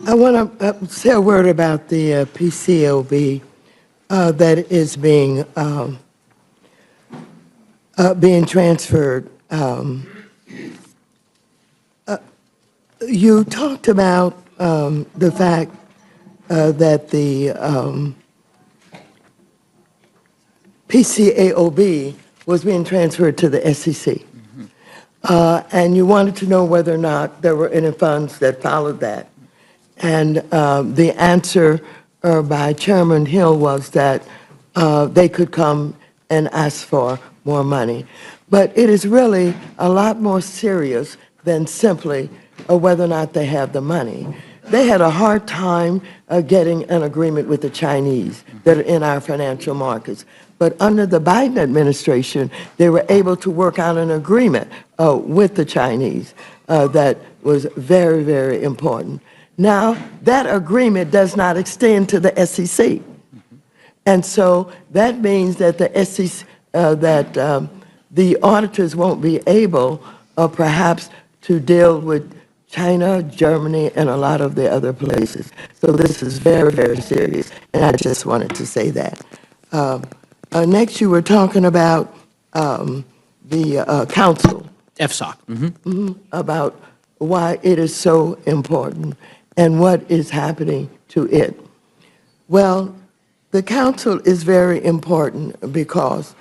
I want to say a word about the PCOB that is being transferred. You talked about the fact that the PCAOB was being transferred to the SEC. And you wanted to know whether or not there were any funds that followed that. And the answer by Chairman Hill was that they could come and ask for more money. But it is really a lot more serious than simply whether or not they have the money. They had a hard time getting an agreement with the Chinese that are in our financial markets. But under the Biden administration, they were able to work out an agreement with the Chinese that was very, very important. Now, that agreement does not extend to the SEC. And so that means that the SEC, the auditors won't be able, perhaps, to deal with China, Germany, and a lot of the other places. So this is very, very serious, and I just wanted to say that. Next, you were talking about the council. FSOC. About why it is so important and what is happening to it. Well, the council is very important because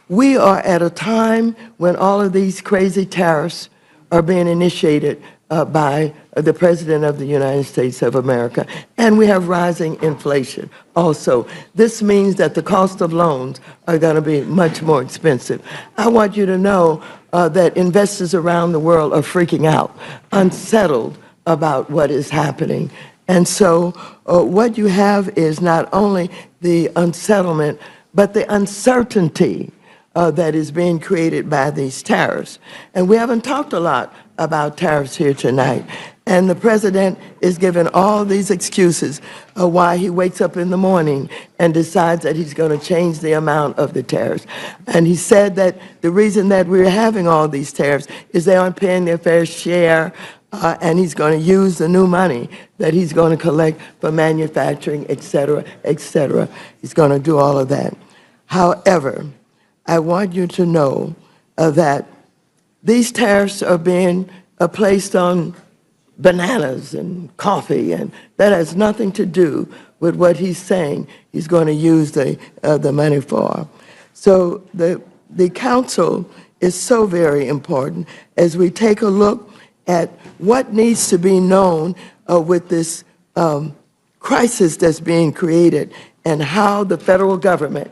we are at a time when all of these crazy tariffs are being initiated by the President of the United States of America, and we have rising inflation also. This means that the cost of loans are going to be much more expensive. I want you to know that investors around the world are freaking out, unsettled about what is happening. And so what you have is not only the unsettlement, but the uncertainty that is being created by these tariffs. And we haven't talked a lot about tariffs here tonight. And the president is giving all these excuses why he wakes up in the morning and decides that he's going to change the amount of the tariffs. And he said that the reason that we're having all these tariffs is they aren't paying their fair share, and he's going to use the new money that he's going to collect for manufacturing, et cetera, et cetera. He's going to do all of that. However, I want you to know that these tariffs are being placed on bananas and coffee, and that has nothing to do with what he's saying he's going to use the money for. So the council is so very important as we take a look at what needs to be known with this crisis that's being created and how the federal government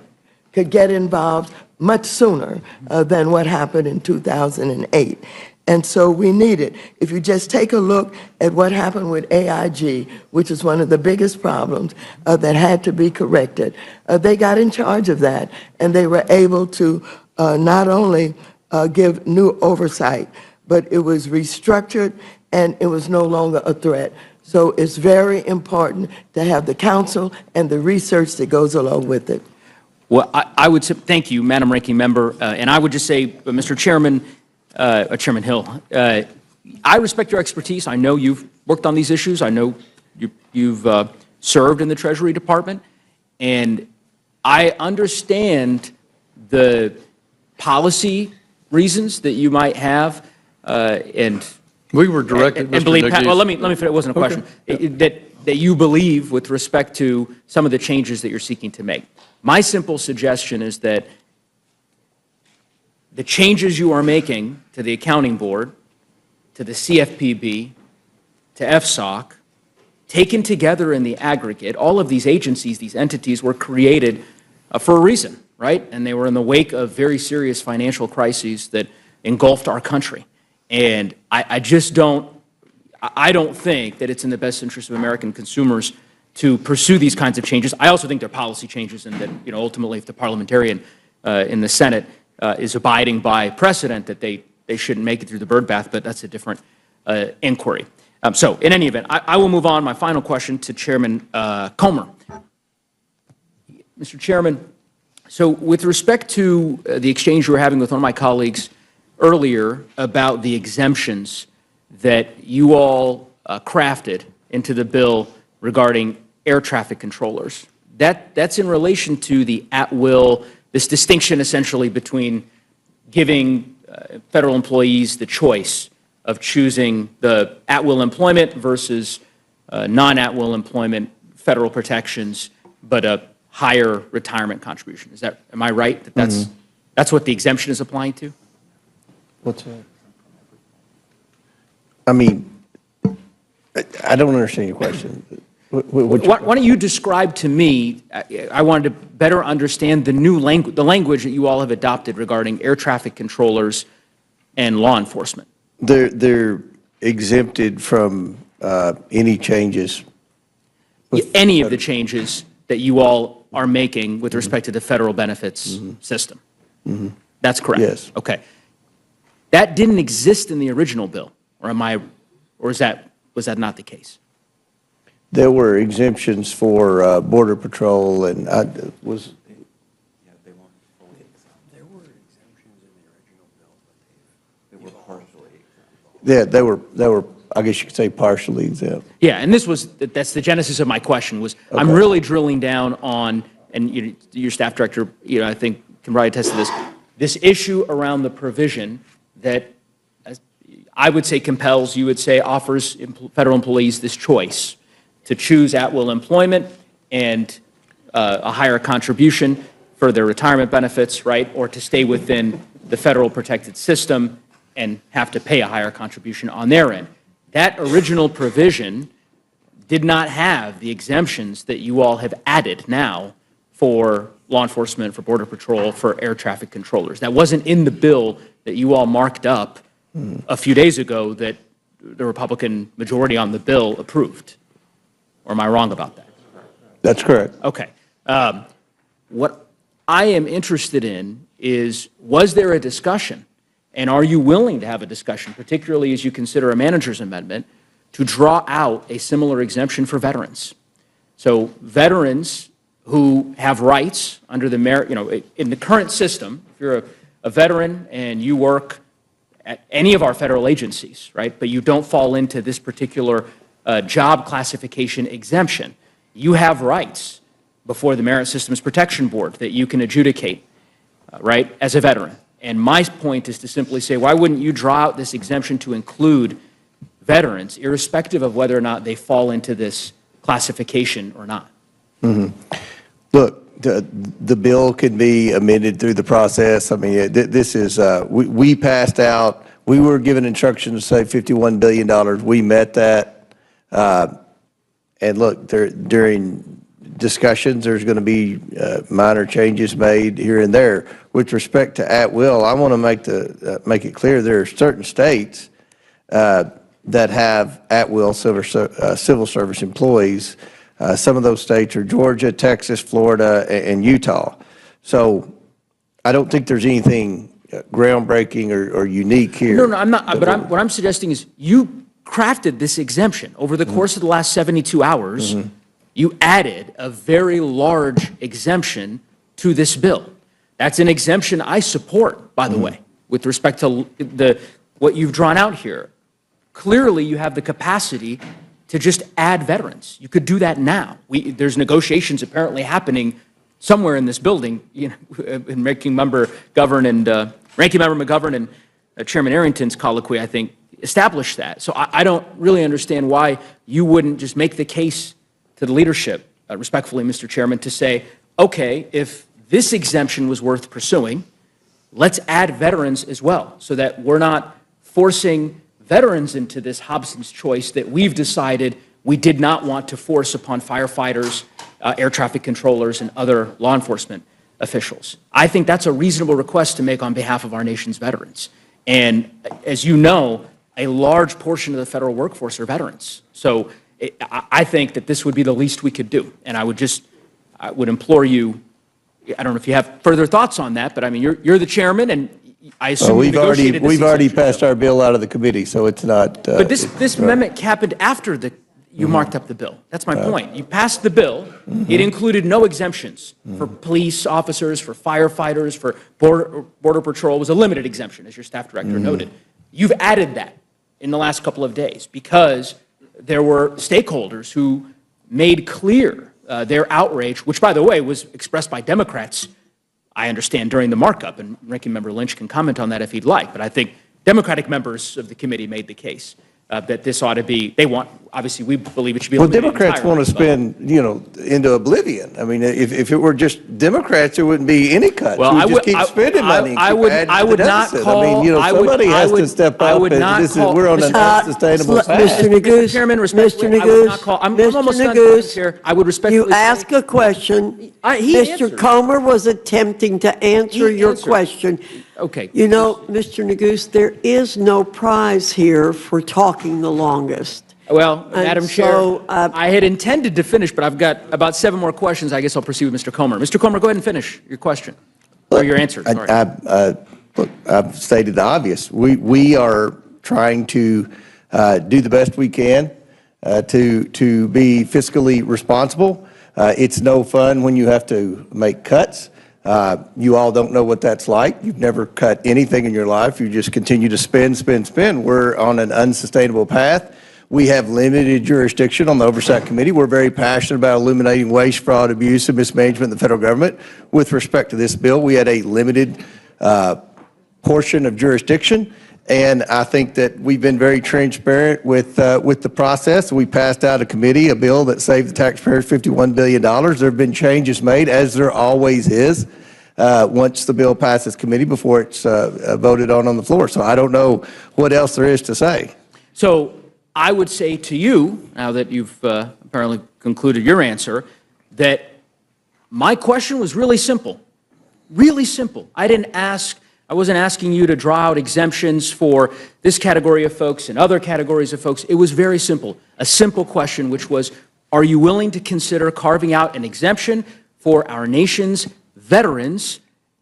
could get involved much sooner than what happened in 2008. And so we need it. If you just take a look at what happened with AIG, which is one of the biggest problems that had to be corrected, they got in charge of that, and they were able to not only give new oversight, but it was restructured, and it was no longer a threat. So it's very important to have the council and the research that goes along with it. Well, I would say, thank you, Madam Ranking Member, and I would just say, Mr. Chairman, Chairman Hill, I respect your expertise. I know you've worked on these issues. I know you've served in the Treasury Department, and I understand the policy reasons that you might have, and we were directed, and Mr. believe. Nuggies. Well, let me finish. It wasn't a question. That you believe with respect to some of the changes that you're seeking to make. My simple suggestion is that the changes you are making to the Accounting Board, to the CFPB, to FSOC, taken together in the aggregate, all of these agencies, these entities were created for a reason, right? And they were in the wake of very serious financial crises that engulfed our country. And I don't think that it's in the best interest of American consumers to pursue these kinds of changes. I also think they're policy changes, and that, ultimately, if the parliamentarian in the Senate is abiding by precedent, that they shouldn't make it through the birdbath, but that's a different inquiry. So, in any event, I will move on. My final question to Chairman Comer. Mr. Chairman, so with respect to the exchange you were having with one of my colleagues earlier about the exemptions that you all crafted into the bill regarding air traffic controllers, that's in relation to the at-will, this distinction essentially between giving federal employees the choice of choosing the at-will employment versus non-at-will employment, federal protections, but a higher retirement contribution. Am I right that that's what the exemption is applying to? What's that? I mean, I don't understand your question. Why don't you describe to me, I wanted to better understand the language that you all have adopted regarding air traffic controllers and law enforcement. They're exempted from any changes. Any of the changes that you all are making with respect to the federal benefits system. That's correct? Yes. Okay. That didn't exist in the original bill, or was that not the case? There were exemptions for Border Patrol, and I was, yeah, they were, I guess you could say, partially exempt. Yeah, and that's the genesis of my question was, I'm really drilling down on, and your staff director, I think can probably attest to this issue around the provision that I would say compels, you would say offers federal employees this choice to choose at-will employment and a higher contribution for their retirement benefits, right, or to stay within the federal protected system and have to pay a higher contribution on their end. That original provision did not have the exemptions that you all have added now for law enforcement, for Border Patrol, for air traffic controllers. That wasn't in the bill that you all marked up a few days ago that the Republican majority on the bill approved. Or am I wrong about that? That's correct. Okay. What I am interested in is, was there a discussion, and are you willing to have a discussion, particularly as you consider a manager's amendment, to draw out a similar exemption for veterans? So veterans who have rights under the in the current system, if you're a veteran and you work at any of our federal agencies, right, but you don't fall into this particular job classification exemption, you have rights before the Merit Systems Protection Board that you can adjudicate, right, as a veteran. And my point is to simply say, why wouldn't you draw out this exemption to include veterans, irrespective of whether or not they fall into this classification or not? Look, the bill can be amended through the process. I mean, this is, we passed out, we were given instructions to say $51 billion. We met that. And look, during discussions, there's going to be minor changes made here and there. With respect to at-will, I want to make it clear there are certain states that have at-will civil service employees. Some of those states are Georgia, Texas, Florida, and Utah. So I don't think there's anything groundbreaking or unique here. No, I'm not. But what I'm suggesting is you crafted this exemption over the course of the last 72 hours. You added a very large exemption to this bill. That's an exemption I support, by the way, with respect to what you've drawn out here. Clearly, you have the capacity to just add veterans. You could do that now. There's negotiations apparently happening somewhere in this building, in Ranking Member McGovern and Chairman Arrington's colloquy, I think, established that. So I don't really understand why you wouldn't just make the case to the leadership, respectfully, Mr. Chairman, to say, okay, if this exemption was worth pursuing, let's add veterans as well, so that we're not forcing veterans into this Hobson's choice that we've decided we did not want to force upon firefighters, air traffic controllers, and other law enforcement officials. I think that's a reasonable request to make on behalf of our nation's veterans. And as you know, a large portion of the federal workforce are veterans. So I think that this would be the least we could do. And I would implore you, I don't know if you have further thoughts on that, but I mean, you're the chairman, and I assume we've already passed our bill out of the committee, so it's not. But this amendment happened after you marked up the bill. That's my point. You passed the bill. It included no exemptions for police officers, for firefighters, for Border Patrol. It was a limited exemption, as your staff director noted. You've added that in the last couple of days because there were stakeholders who made clear their outrage, which, by the way, was expressed by Democrats, I understand, during the markup, and Ranking Member Lynch can comment on that if he'd like, but I think Democratic members of the committee made the case that this ought to be, obviously, we believe it should be eliminated entirely. Democrats want to spend, into oblivion. I mean, if it were just Democrats, there wouldn't be any cuts. Well, we would just keep spending money. I would not call. I mean, somebody has to step up. We're on an unsustainable path. Mr. Neguse, Chairman, respectfully, Mr. I would not call. I'm almost done, Madam Chair. I would respectfully. You ask a question. Mr. Comer was attempting to answer your question. Okay. You know, Mr. Neguse, there is no prize here for talking the longest. Well, And Madam Chair, so, I had intended to finish, but I've got about 7 more questions. I guess I'll proceed with Mr. Comer. Mr. Comer, go ahead and finish your question, or your answer. Sorry. Look, I've stated the obvious. We are trying to do the best we can to be fiscally responsible. It's no fun when you have to make cuts. You all don't know what that's like. You've never cut anything in your life. You just continue to spend, spend, spend. We're on an unsustainable path. We have limited jurisdiction on the Oversight Committee. We're very passionate about eliminating waste, fraud, abuse, and mismanagement in the federal government. With respect to this bill, we had a limited portion of jurisdiction, and I think that we've been very transparent with the process. We passed out of committee a bill that saved the taxpayers $51 billion. There have been changes made, as there always is, once the bill passes committee before it's voted on the floor. So I don't know what else there is to say. So I would say to you, now that you've apparently concluded your answer, that my question was really simple. Really simple. I wasn't asking you to draw out exemptions for this category of folks and other categories of folks. It was very simple. A simple question, which was, are you willing to consider carving out an exemption for our nation's veterans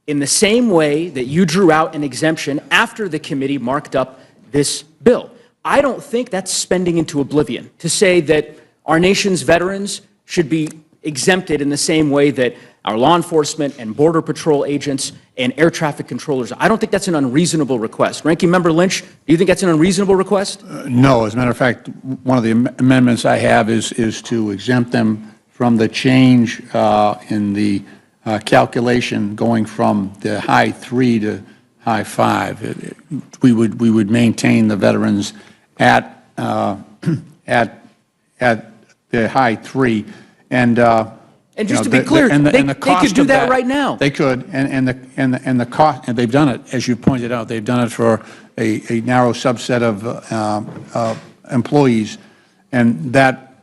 in the same way that you drew out an exemption after the committee marked up this bill? I don't think that's spending into oblivion to say that our nation's veterans should be exempted in the same way that our law enforcement and border patrol agents and air traffic controllers. I don't think that's an unreasonable request. Ranking Member Lynch, do you think that's an unreasonable request? No. As a matter of fact, one of the amendments I have is to exempt them from the change in the calculation going from the high 3 to high 5. We would maintain the veterans at the high 3, and just to be clear, they could do that right now. They could, and the cost, and they've done it, as you pointed out. They've done it for a narrow subset of employees, and that,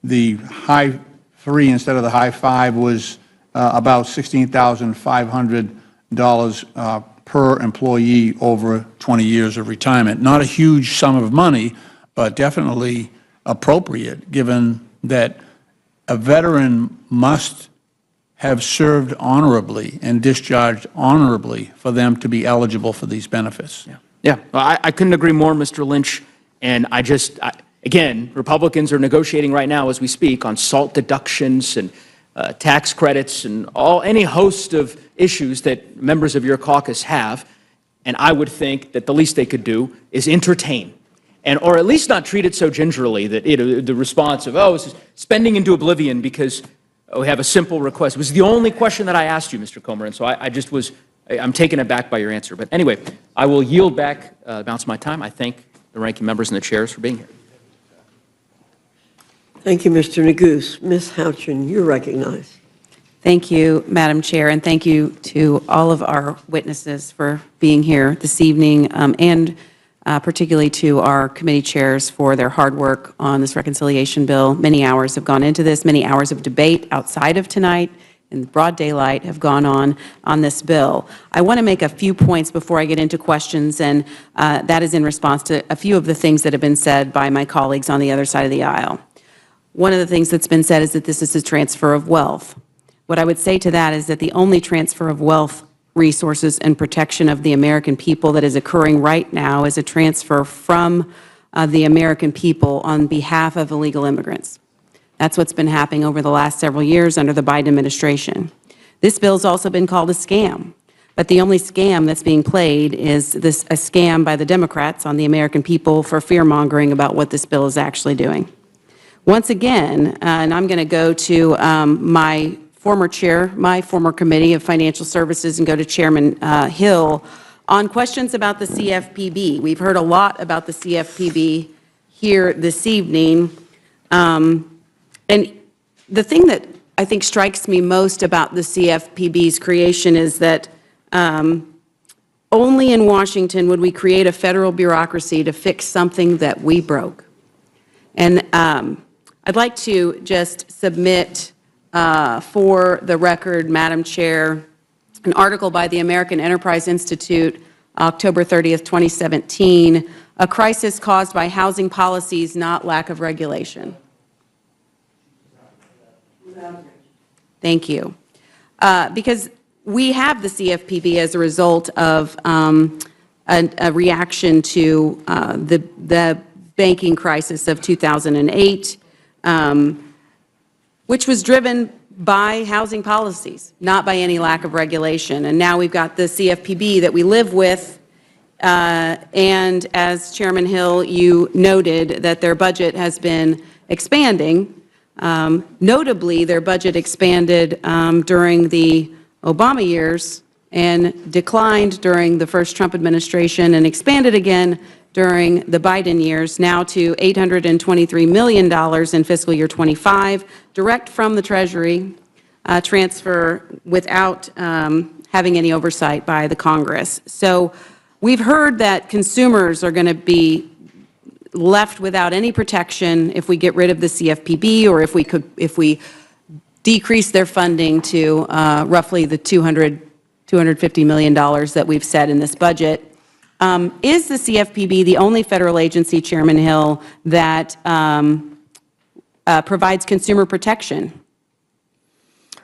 the high 3 instead of the high 5 was about $16,500 per employee over 20 years of retirement. Not a huge sum of money, but definitely appropriate, given that a veteran must have served honorably and discharged honorably for them to be eligible for these benefits. Yeah. Well, I couldn't agree more, Mr. Lynch. And again, Republicans are negotiating right now as we speak on SALT deductions and tax credits and any host of issues that members of your caucus have. And I would think that the least they could do is entertain, or at least not treat it so gingerly that the response of, this is spending into oblivion because we have a simple request. It was the only question that I asked you, Mr. Comer, and so I'm taken aback by your answer. But anyway, I will yield back the balance of my time. I thank the ranking members and the chairs for being here. Thank you, Mr. Neguse. Ms. Houchin, you're recognized. Thank you, Madam Chair, and thank you to all of our witnesses for being here this evening, and particularly to our committee chairs for their hard work on this reconciliation bill. Many hours have gone into this, many hours of debate outside of tonight in broad daylight have gone on this bill. I want to make a few points before I get into questions, and that is in response to a few of the things that have been said by my colleagues on the other side of the aisle. One of the things that's been said is that this is a transfer of wealth. What I would say to that is that the only transfer of wealth, resources, and protection of the American people that is occurring right now is a transfer from the American people on behalf of illegal immigrants. That's what's been happening over the last several years under the Biden administration. This bill's also been called a scam, but the only scam that's being played is a scam by the Democrats on the American people for fear-mongering about what this bill is actually doing. Once again, and I'm going to go to my former chair, my former committee of financial services, and go to Chairman Hill on questions about the CFPB. We've heard a lot about the CFPB here this evening. And the thing that I think strikes me most about the CFPB's creation is that only in Washington would we create a federal bureaucracy to fix something that we broke. And I'd like to just submit for the record, Madam Chair, an article by the American Enterprise Institute, October 30th, 2017, a crisis caused by housing policies, not lack of regulation. Thank you. Because we have the CFPB as a result of a reaction to the banking crisis of 2008, which was driven by housing policies, not by any lack of regulation. And now we've got the CFPB that we live with, and as Chairman Hill, you noted that their budget has been expanding. Notably, their budget expanded during the Obama years and declined during the first Trump administration and expanded again during the Biden years, now to $823 million in fiscal year 25, direct from the Treasury, transfer without having any oversight by the Congress. So we've heard that consumers are going to be left without any protection if we get rid of the CFPB, or if we decrease their funding to roughly the $250 million that we've set in this budget. Is the CFPB the only federal agency, Chairman Hill, that provides consumer protection?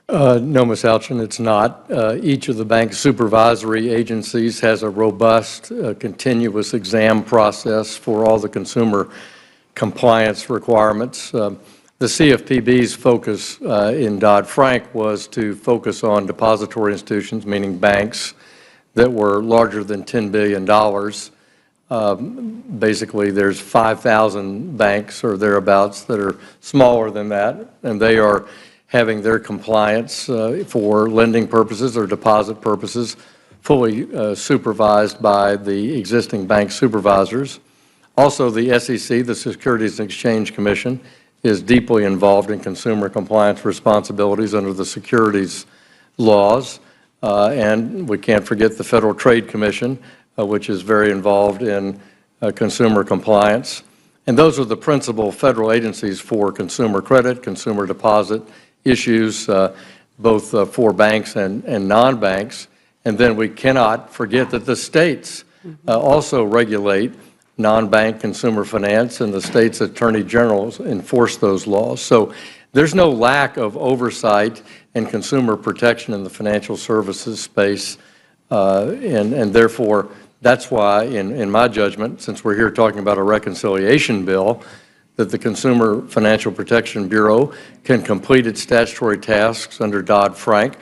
No, Ms. Alchin, it's not. Each of the bank supervisory agencies has a robust, continuous exam process for all the consumer compliance requirements. The CFPB's focus in Dodd-Frank was to focus on depository institutions, meaning banks, that were larger than $10 billion. Basically, there's 5,000 banks or thereabouts that are smaller than that, and they are having their compliance for lending purposes or deposit purposes fully supervised by the existing bank supervisors. Also, the SEC, the Securities and Exchange Commission, is deeply involved in consumer compliance responsibilities under the securities laws. And we can't forget the Federal Trade Commission, which is very involved in consumer compliance. And those are the principal federal agencies for consumer credit, consumer deposit issues, both for banks and non-banks. And then we cannot forget that the states also regulate non-bank consumer finance, and the state's attorney generals enforce those laws. So there's no lack of oversight and consumer protection in the financial services space, and therefore, that's why, in my judgment, since we're here talking about a reconciliation bill, that the Consumer Financial Protection Bureau can complete its statutory tasks under Dodd-Frank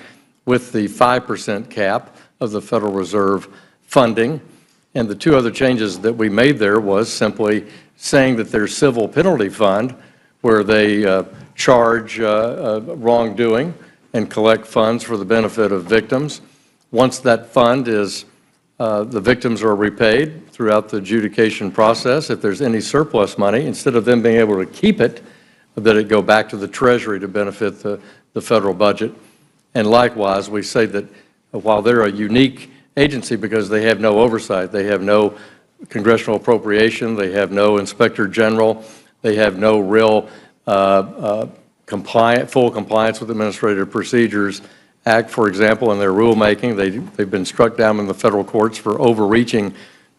with the 5% cap of the Federal Reserve funding. And the two other changes that we made there was simply saying that their civil penalty fund, where they charge wrongdoing and collect funds for the benefit of victims. Once that fund is, the victims are repaid throughout the adjudication process. If there's any surplus money, instead of them being able to keep it, that it go back to the Treasury to benefit the federal budget. And likewise, we say that while they're a unique agency because they have no oversight, they have no congressional appropriation, they have no inspector general, they have no real full compliance with Administrative Procedures Act, for example, in their rulemaking. They've been struck down in the federal courts for overreaching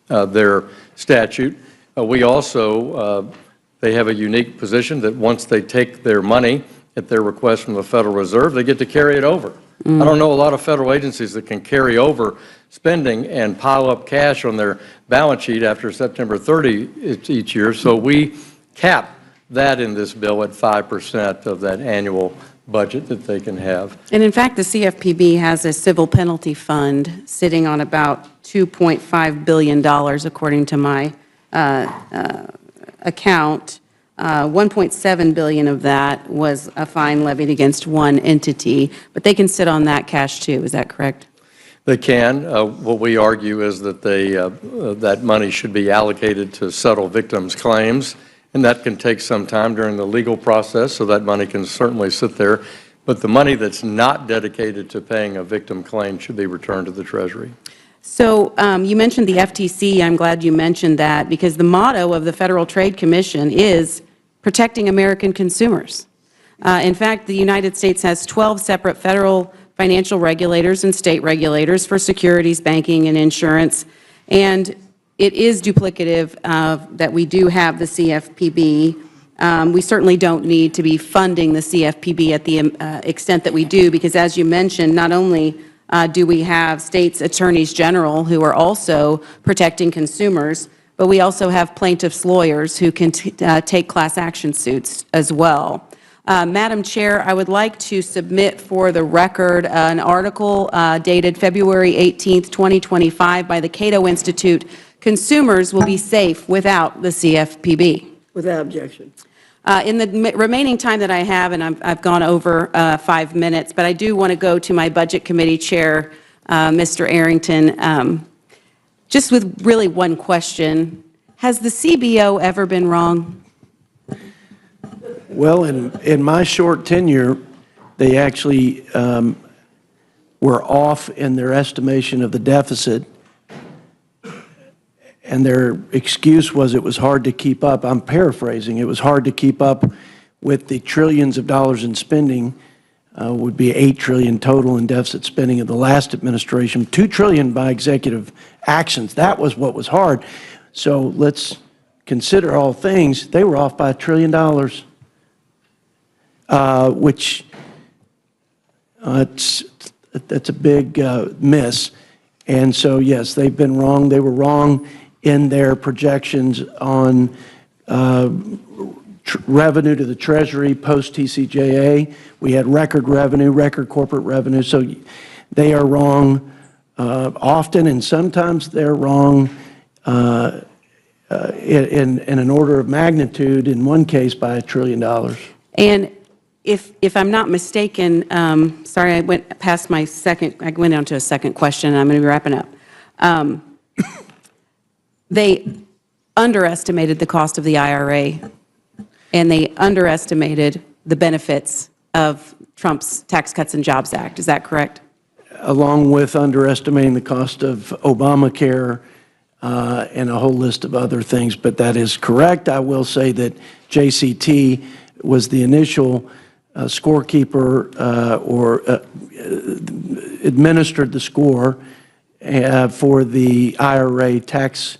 their statute. We also, they have a unique position that once they take their money at their request from the Federal Reserve, they get to carry it over. I don't know a lot of federal agencies that can carry over spending and pile up cash on their balance sheet after September 30 each year. So we cap that in this bill at 5% of that annual budget that they can have. And in fact, the CFPB has a civil penalty fund sitting on about $2.5 billion, according to my account. 1.7 billion of that was a fine levied against one entity, but they can sit on that cash too. Is that correct? They can. What we argue is that that money should be allocated to settle victims' claims, and that can take some time during the legal process, so that money can certainly sit there. But the money that's not dedicated to paying a victim claim should be returned to the Treasury. So you mentioned the FTC. I'm glad you mentioned that, because the motto of the Federal Trade Commission is protecting American consumers. In fact, the United States has 12 separate federal financial regulators and state regulators for securities, banking, and insurance. And it is duplicative that we do have the CFPB. We certainly don't need to be funding the CFPB at the extent that we do, because as you mentioned, not only do we have states' attorneys general who are also protecting consumers, but we also have plaintiffs' lawyers who can take class action suits as well. Madam Chair, I would like to submit for the record an article dated February 18th, 2025 by the Cato Institute, "Consumers Will Be Safe Without the CFPB." Without objection. In the remaining time that I have, and I've gone over 5 minutes, but I do want to go to my Budget Committee Chair, Mr. Arrington, just with really one question. Has the CBO ever been wrong? Well, in my short tenure, they actually were off in their estimation of the deficit, and their excuse was it was hard to keep up. I'm paraphrasing. It was hard to keep up with the trillions of dollars in spending, would be $8 trillion total in deficit spending of the last administration, $2 trillion by executive actions. That was what was hard. So let's consider all things. They were off by $1 trillion. Which that's a big miss. And so, yes, they've been wrong. They were wrong in their projections on revenue to the Treasury post-TCJA. We had record revenue, record corporate revenue. So they are wrong often, and sometimes they're wrong in an order of magnitude, in one case by $1 trillion. And if I'm not mistaken, sorry, I went past my second, I went down to a second question, and I'm going to be wrapping up. They underestimated the cost of the IRA, and they underestimated the benefits of Trump's Tax Cuts and Jobs Act. Is that correct? Along with underestimating the cost of Obamacare and a whole list of other things, but that is correct. I will say that JCT was the initial scorekeeper or administered the score for the IRA tax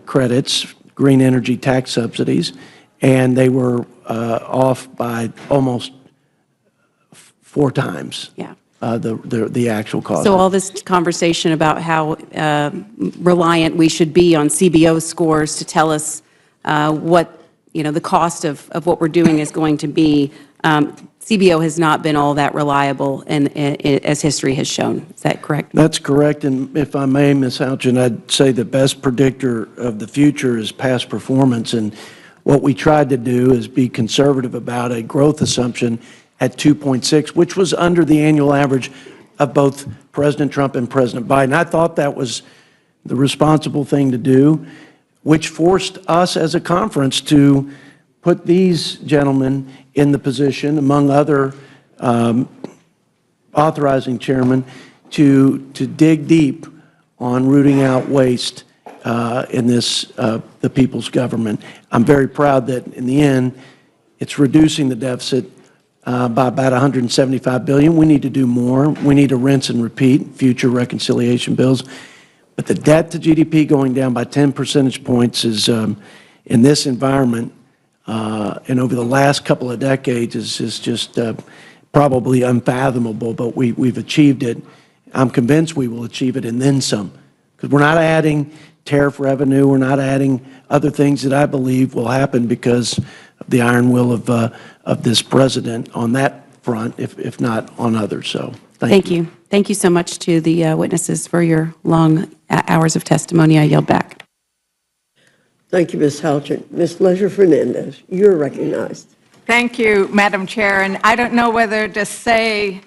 credits, green energy tax subsidies, and they were off by almost 4 times. Yeah. The actual cost. So all this conversation about how reliant we should be on CBO scores to tell us what, the cost of what we're doing is going to be, CBO has not been all that reliable, and as history has shown. Is that correct? That's correct, and if I may, Ms. Houchin, I'd say the best predictor of the future is past performance, and what we tried to do is be conservative about a growth assumption at 2.6, which was under the annual average of both President Trump and President Biden. I thought that was the responsible thing to do, which forced us as a conference to put these gentlemen in the position, among other authorizing chairmen, to dig deep on rooting out waste in this, the people's government. I'm very proud that in the end, it's reducing the deficit by about $175 billion. We need to do more. We need to rinse and repeat future reconciliation bills. But the debt to GDP going down by 10 percentage points is, in this environment, and over the last couple of decades, is just probably unfathomable, but we've achieved it. I'm convinced we will achieve it and then some, because we're not adding tariff revenue. We're not adding other things that I believe will happen because of the iron will of this president on that front, if not on others. So thank you. Thank you so much to the witnesses for your long hours of testimony. I yield back. Thank you, Ms. Houchin. Ms. Leisure-Fernandez, you're recognized. Thank you, Madam Chair. And I don't know whether to say,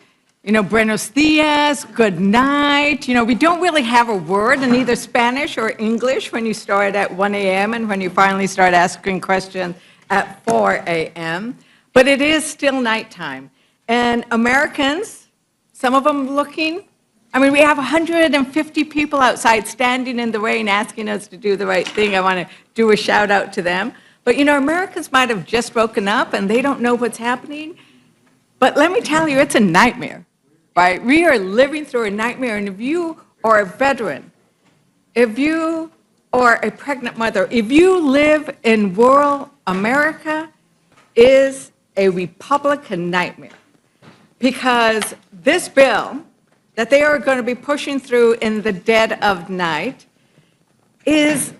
buenos dias, good night. We don't really have a word in either Spanish or English when you start at 1 a.m. and when you finally start asking questions at 4 a.m. But it is still nighttime. And Americans, some of them looking, we have 150 people outside standing in the rain asking us to do the right thing. I want to do a shout out to them. But Americans might have just woken up and they don't know what's happening. But let me tell you, it's a nightmare, right? We are living through a nightmare. And if you are a veteran, if you are a pregnant mother, if you live in rural America, is a Republican nightmare. Because this bill that they are going to be pushing through in the dead of night is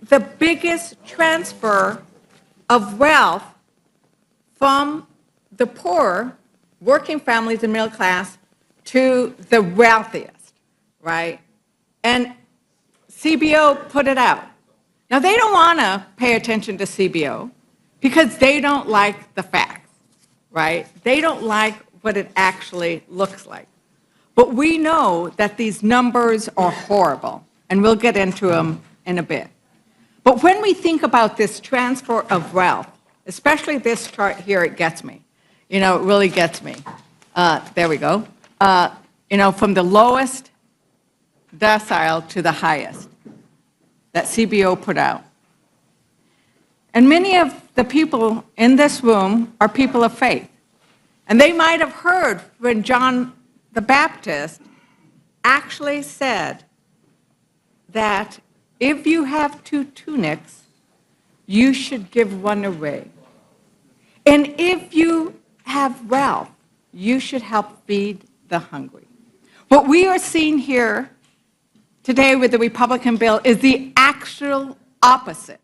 the biggest transfer of wealth from the poor, working families and middle class, to the wealthiest, right? And CBO put it out. Now, they don't want to pay attention to CBO because they don't like the facts, right? They don't like what it actually looks like. But we know that these numbers are horrible, and we'll get into them in a bit. But when we think about this transfer of wealth, especially this chart here, it gets me. You know, it really gets me. There we go. You know, from the lowest decile to the highest that CBO put out. And many of the people in this room are people of faith. And they might have heard when John the Baptist actually said that if you have 2 tunics, you should give one away. And if you have wealth, you should help feed the hungry. What we are seeing here today with the Republican bill is the actual opposite.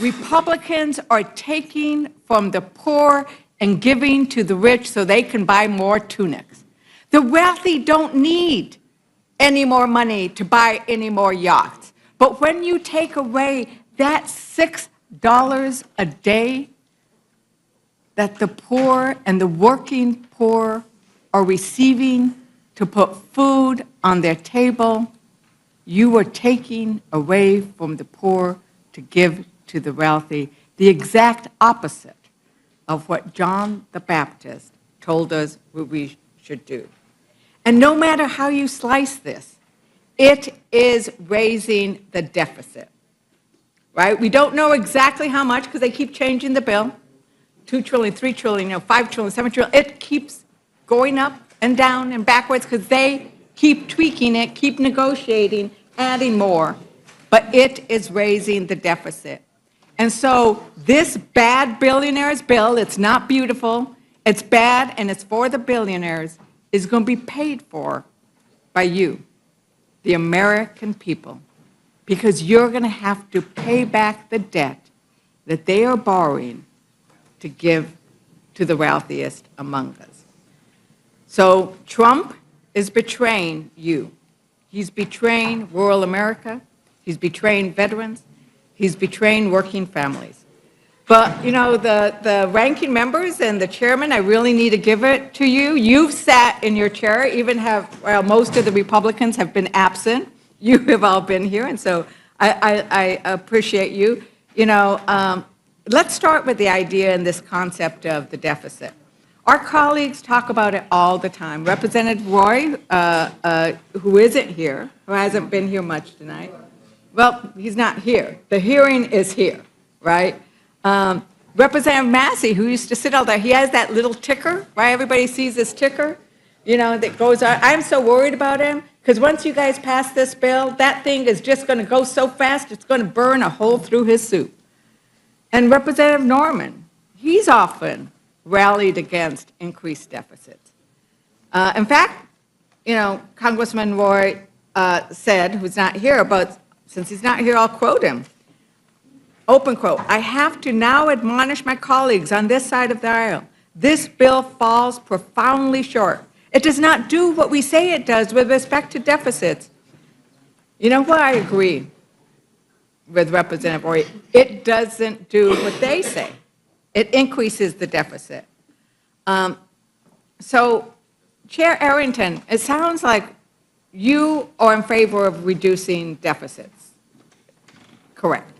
Republicans are taking from the poor and giving to the rich so they can buy more tunics. The wealthy don't need any more money to buy any more yachts. But when you take away that $6 a day that the poor and the working poor are receiving to put food on their table, you are taking away from the poor to give to the wealthy, the exact opposite of what John the Baptist told us what we should do. And no matter how you slice this, it is raising the deficit, right? We don't know exactly how much because they keep changing the bill. 2 trillion, 3 trillion, you know, 5 trillion, 7 trillion. It keeps going up and down and backwards because they keep tweaking it, keep negotiating, adding more. But it is raising the deficit. And so this bad billionaires bill, it's not beautiful, it's bad, and it's for the billionaires, is going to be paid for by you, the American people, because you're going to have to pay back the debt that they are borrowing to give to the wealthiest among us. So Trump is betraying you. He's betraying rural America. He's betraying veterans. He's betraying working families. But, you know, the ranking members and the chairman, I really need to give it to you. You've sat in your chair, even well, most of the Republicans have been absent. You have all been here, and so I appreciate you. You know, let's start with the idea and this concept of the deficit. Our colleagues talk about it all the time. Representative Roy, who isn't here, who hasn't been here much tonight, well, he's not here. The hearing is here, right? Representative Massey, who used to sit out there, he has that little ticker, right? Everybody sees this ticker, you know, that goes on. I'm so worried about him because once you guys pass this bill, that thing is just going to go so fast, it's going to burn a hole through his suit. And Representative Norman, he's often rallied against increased deficits. In fact, you know, Congressman Roy said, who's not here, but since he's not here, I'll quote him. Open quote, "I have to now admonish my colleagues on this side of the aisle. This bill falls profoundly short. It does not do what we say it does with respect to deficits." You know what? I agree with Representative Roy. It doesn't do what they say. It increases the deficit. So, Chair Arrington, it sounds like you are in favor of reducing deficits. Correct.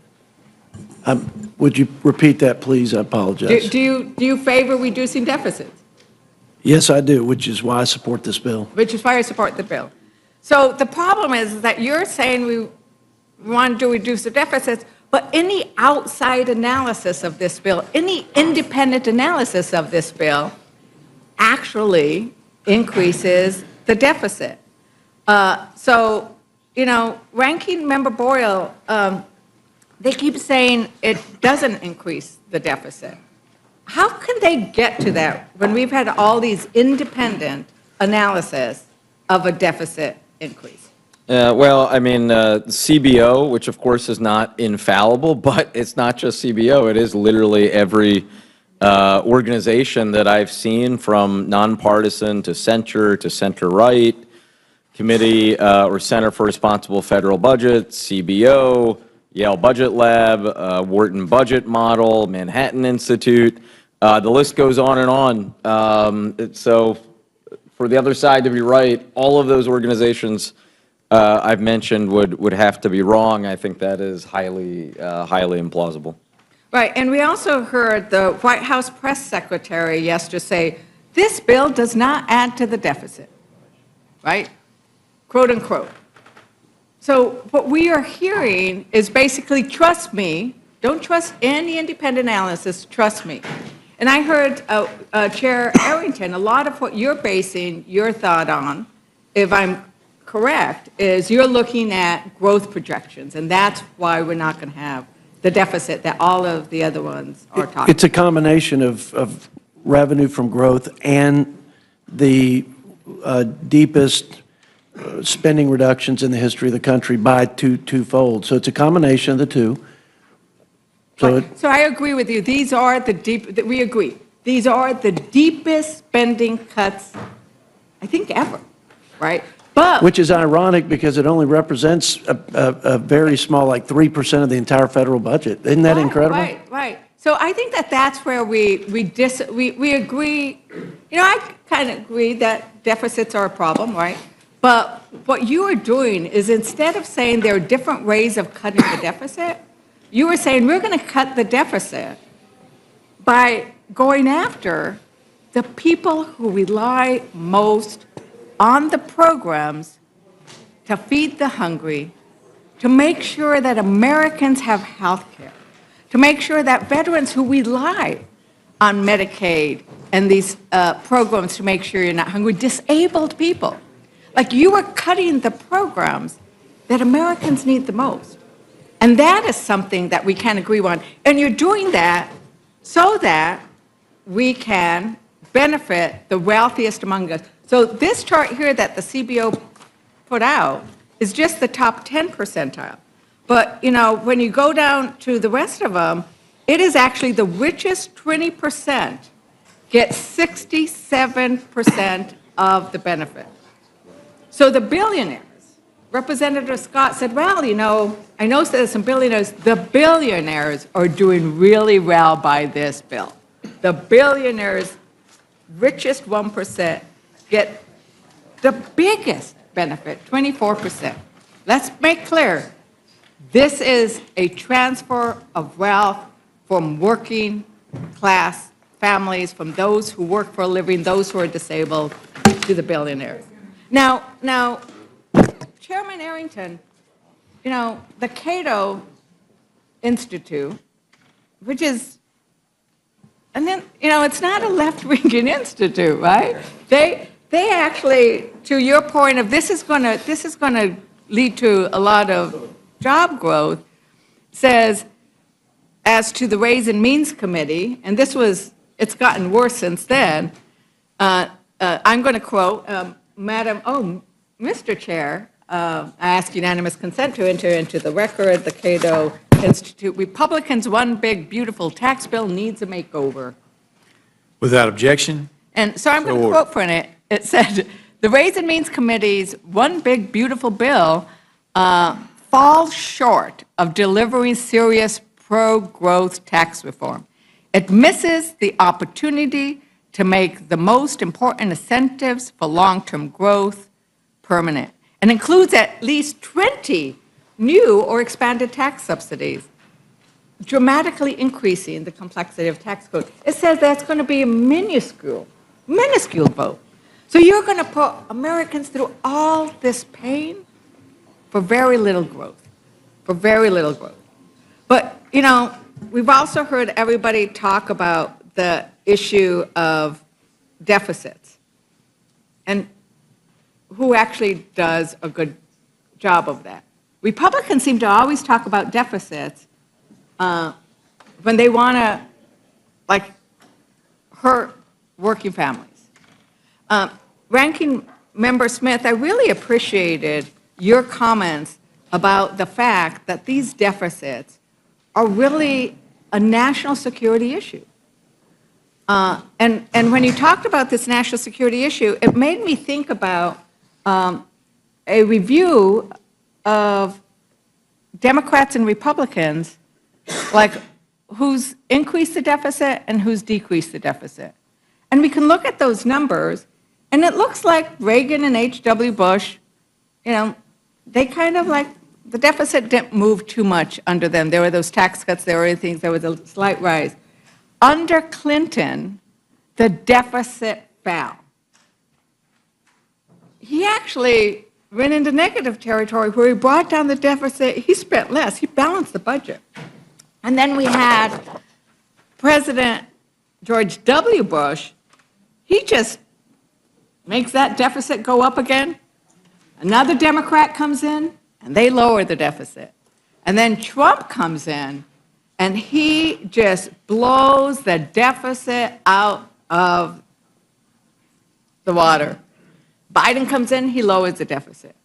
Would you repeat that, please? I apologize. Do you favor reducing deficits? Yes, I do, which is why I support this bill. Which is why I support the bill. So the problem is that you're saying we want to reduce the deficits, but any outside analysis of this bill, any independent analysis of this bill actually increases the deficit. So, you know, Ranking Member Boyle, they keep saying it doesn't increase the deficit. How can they get to that when we've had all these independent analysis of a deficit increase? Well, I mean, CBO, which of course is not infallible, but it's not just CBO. It is literally every organization that I've seen, from nonpartisan to center-right, Committee or Center for Responsible Federal Budget, CBO, Yale Budget Lab, Wharton Budget Model, Manhattan Institute. The list goes on and on. So for the other side to be right, all of those organizations I've mentioned would have to be wrong. I think that is highly implausible. Right, and we also heard the White House press secretary yesterday say, this bill does not add to the deficit, right? Quote unquote. So what we are hearing is basically, trust me, don't trust any independent analysis, trust me. And I heard Chair Arrington, a lot of what you're basing your thought on, if I'm correct, is you're looking at growth projections, and that's why we're not going to have the deficit that all of the other ones are talking about. It's a combination of revenue from growth and the deepest spending reductions in the history of the country by twofold. So it's a combination of the two. So I agree with you. These are we agree. These are the deepest spending cuts, I think, ever, right? But which is ironic because it only represents a very small, like 3% of the entire federal budget. Isn't that incredible? Right. So I think that's where we agree. You know, I kind of agree that deficits are a problem, right? But what you are doing is, instead of saying there are different ways of cutting the deficit, you are saying we're going to cut the deficit by going after the people who rely most on the programs to feed the hungry, to make sure that Americans have health care, to make sure that veterans who rely on Medicaid and these programs to make sure you're not hungry, disabled people. Like, you are cutting the programs that Americans need the most. And that is something that we can agree on. And you're doing that so that we can benefit the wealthiest among us. So this chart here that the CBO put out is just the top 10 percentile. But, you know, when you go down to the rest of them, it is actually the richest 20% get 67% of the benefit. So the billionaires, Representative Scott said, well, you know, I know there's some billionaires. The billionaires are doing really well by this bill. The billionaires, richest 1%, get the biggest benefit, 24%. Let's make clear, this is a transfer of wealth from working class families, from those who work for a living, those who are disabled, to the billionaires. Now, Chairman Arrington, you know, the Cato Institute, which is, and then, you know, it's not a left-wing institute, right? They actually, to your point of this is going to lead to a lot of job growth, says, as to the Ways and Means Committee, and it's gotten worse since then, I'm going to quote, Mr. Chair, I ask unanimous consent to enter into the record the Cato Institute. Republicans' one big, beautiful tax bill needs a makeover. Without objection. And so I'm going to quote from it. It said, the Ways and Means Committee's one big, beautiful bill falls short of delivering serious pro-growth tax reform. It misses the opportunity to make the most important incentives for long-term growth permanent, and includes at least 20 new or expanded tax subsidies, dramatically increasing the complexity of tax code. It says that's going to be a minuscule vote. So you're going to put Americans through all this pain for very little growth, But, you know, we've also heard everybody talk about the issue of deficits. And who actually does a good job of that? Republicans seem to always talk about deficits when they want to, like, hurt working families. Ranking Member Smith, I really appreciated your comments about the fact that these deficits are really a national security issue. And when you talked about this national security issue, it made me think about a review of Democrats and Republicans, like who's increased the deficit and who's decreased the deficit. And we can look at those numbers, and it looks like Reagan and H.W. Bush, they kind of like, the deficit didn't move too much under them. There were those tax cuts, there were things, there was a slight rise. Under Clinton, the deficit fell. He actually went into negative territory where he brought down the deficit. He spent less. He balanced the budget. And then we had President George W. Bush. He just makes that deficit go up again. Another Democrat comes in, and they lower the deficit. And then Trump comes in, and he just blows the deficit out of the water. Biden comes in, he lowers the deficit.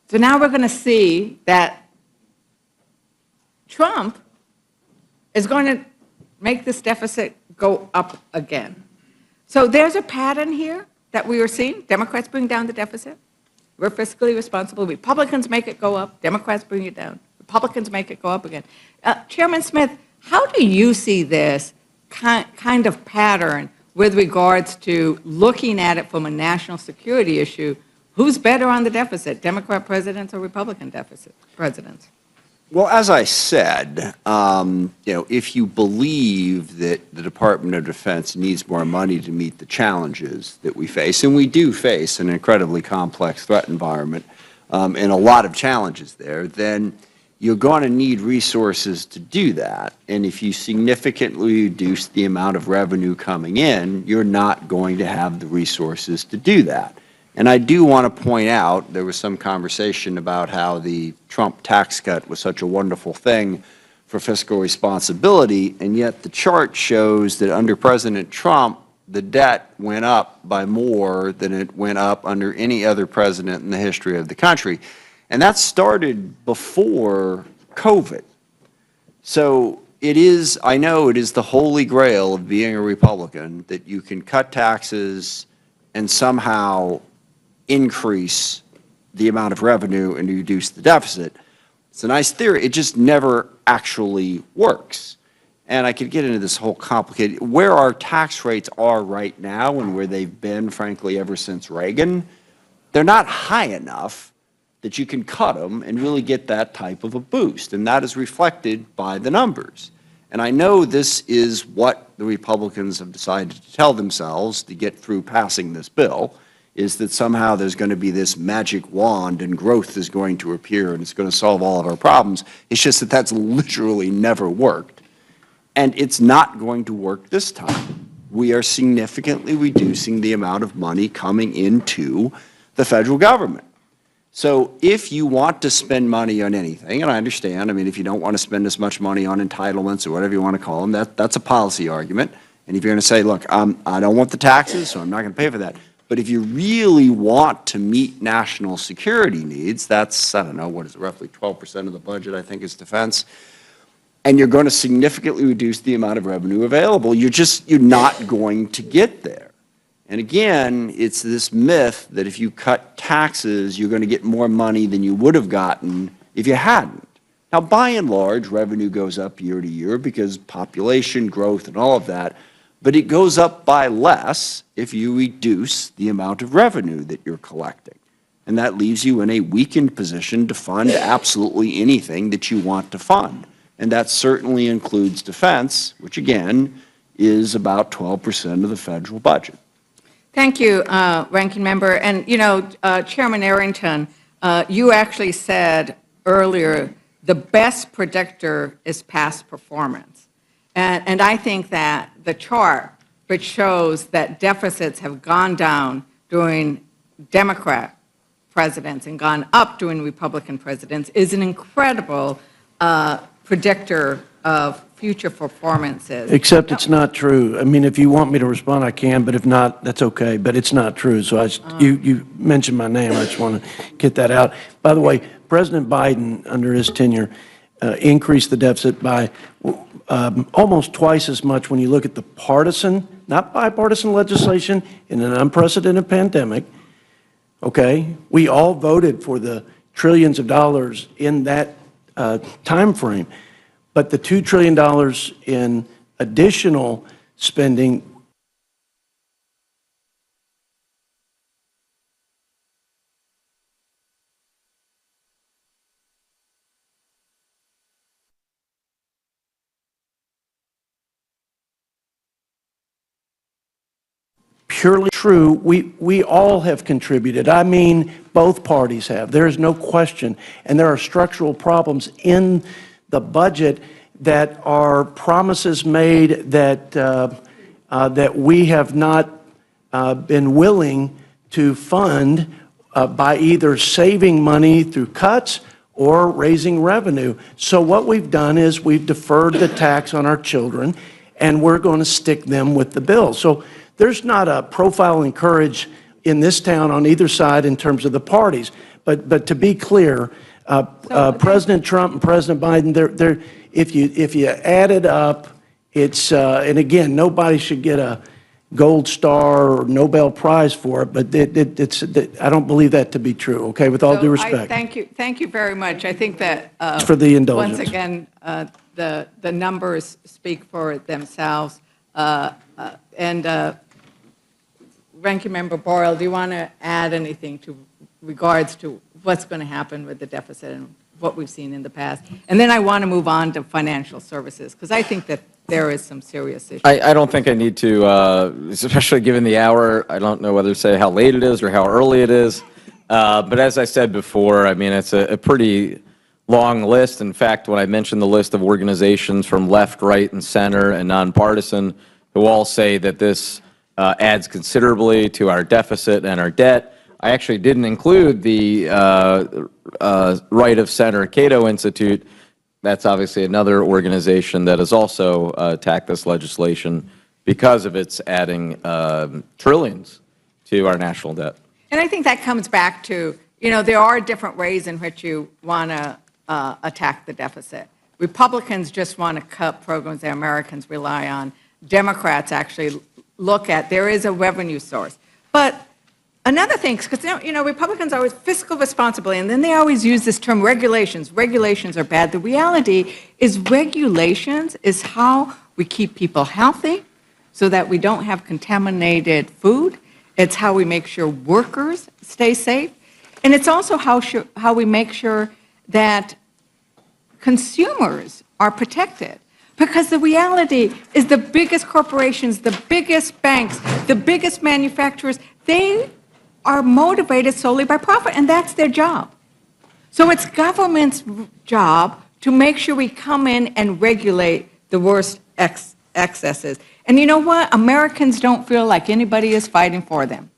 So now we're going to see that Trump is going to make this deficit go up again. So there's a pattern here that we are seeing. Democrats bring down the deficit. We're fiscally responsible. Republicans make it go up. Democrats bring it down. Republicans make it go up again. Chairman Smith, how do you see this kind of pattern with regards to looking at it from a national security issue? Who's better on the deficit, Democrat presidents or Republican presidents? Well, as I said, if you believe that the Department of Defense needs more money to meet the challenges that we face, and we do face an incredibly complex threat environment and a lot of challenges there, then you're going to need resources to do that. And if you significantly reduce the amount of revenue coming in, you're not going to have the resources to do that. And I do want to point out, there was some conversation about how the Trump tax cut was such a wonderful thing for fiscal responsibility, and yet the chart shows that under President Trump, the debt went up by more than it went up under any other president in the history of the country. And that started before COVID. So it is, I know it is the holy grail of being a Republican that you can cut taxes and somehow increase the amount of revenue and reduce the deficit. It's a nice theory. It just never actually works. And I could get into this whole complicated, where our tax rates are right now and where they've been, frankly, ever since Reagan, they're not high enough that you can cut them and really get that type of a boost. And that is reflected by the numbers. And I know this is what the Republicans have decided to tell themselves to get through passing this bill, is that somehow there's going to be this magic wand and growth is going to appear and it's going to solve all of our problems. It's just that that's literally never worked. And it's not going to work this time. We are significantly reducing the amount of money coming into the federal government. So if you want to spend money on anything, and I understand, I mean, if you don't want to spend as much money on entitlements or whatever you want to call them, that's a policy argument. And if you're going to say, look, I don't want the taxes, so I'm not going to pay for that. But if you really want to meet national security needs, that's, I don't know, what is it, roughly 12% of the budget, I think, is defense, and you're going to significantly reduce the amount of revenue available, you're not going to get there. And again, it's this myth that if you cut taxes, you're going to get more money than you would have gotten if you hadn't. Now, by and large, revenue goes up year to year because population growth and all of that, but it goes up by less if you reduce the amount of revenue that you're collecting. And that leaves you in a weakened position to fund absolutely anything that you want to fund. And that certainly includes defense, which again is about 12% of the federal budget. Thank you, Ranking Member. And, Chairman Arrington, you actually said earlier, the best predictor is past performance. And I think that the chart, which shows that deficits have gone down during Democrat presidents and gone up during Republican presidents, is an incredible predictor of future performance is. Except it's not true. I mean, if you want me to respond, I can, but if not, that's okay. But it's not true. So you mentioned my name. I just want to get that out. By the way, President Biden, under his tenure, increased the deficit by almost twice as much when you look at the partisan, not bipartisan legislation in an unprecedented pandemic. Okay? We all voted for the trillions of dollars in that time frame. But the $2 trillion in additional spending purely true. We all have contributed. I mean, both parties have. There is no question. And there are structural problems in the budget that are promises made that, that we have not been willing to fund by either saving money through cuts or raising revenue. So what we've done is we've deferred the tax on our children, and we're going to stick them with the bill. So there's not a profile in courage in this town on either side in terms of the parties. But to be clear, President Trump and President Biden, if you add it up, it's and again, nobody should get a gold star or Nobel Prize for it, but I don't believe that to be true. Okay, with all due respect. Thank you very much. I think that for the indulgence. Once again, the numbers speak for themselves. Ranking Member Boyle, do you want to add anything to regards to what's going to happen with the deficit and what we've seen in the past? And then I want to move on to financial services, because I think that there is some serious issues. I don't think I need to, especially given the hour, I don't know whether to say how late it is or how early it is. But as I said before, I mean, it's a pretty long list. In fact, when I mentioned the list of organizations from left, right, and center and nonpartisan who all say that this adds considerably to our deficit and our debt, I actually didn't include the Right of Center Cato Institute. That's obviously another organization that has also attacked this legislation because of its adding trillions to our national debt. And I think that comes back to, there are different ways in which you want to attack the deficit. Republicans just want to cut programs that Americans rely on. Democrats actually look at, there is a revenue source. But another thing, because Republicans are always fiscal responsibility, and then they always use this term regulations. Regulations are bad. The reality is regulations is how we keep people healthy so that we don't have contaminated food. It's how we make sure workers stay safe. And it's also how we make sure that consumers are protected. Because the reality is the biggest corporations, the biggest banks, the biggest manufacturers, they are motivated solely by profit, and that's their job. So it's government's job to make sure we come in and regulate the worst excesses. And you know what? Americans don't feel like anybody is fighting for them.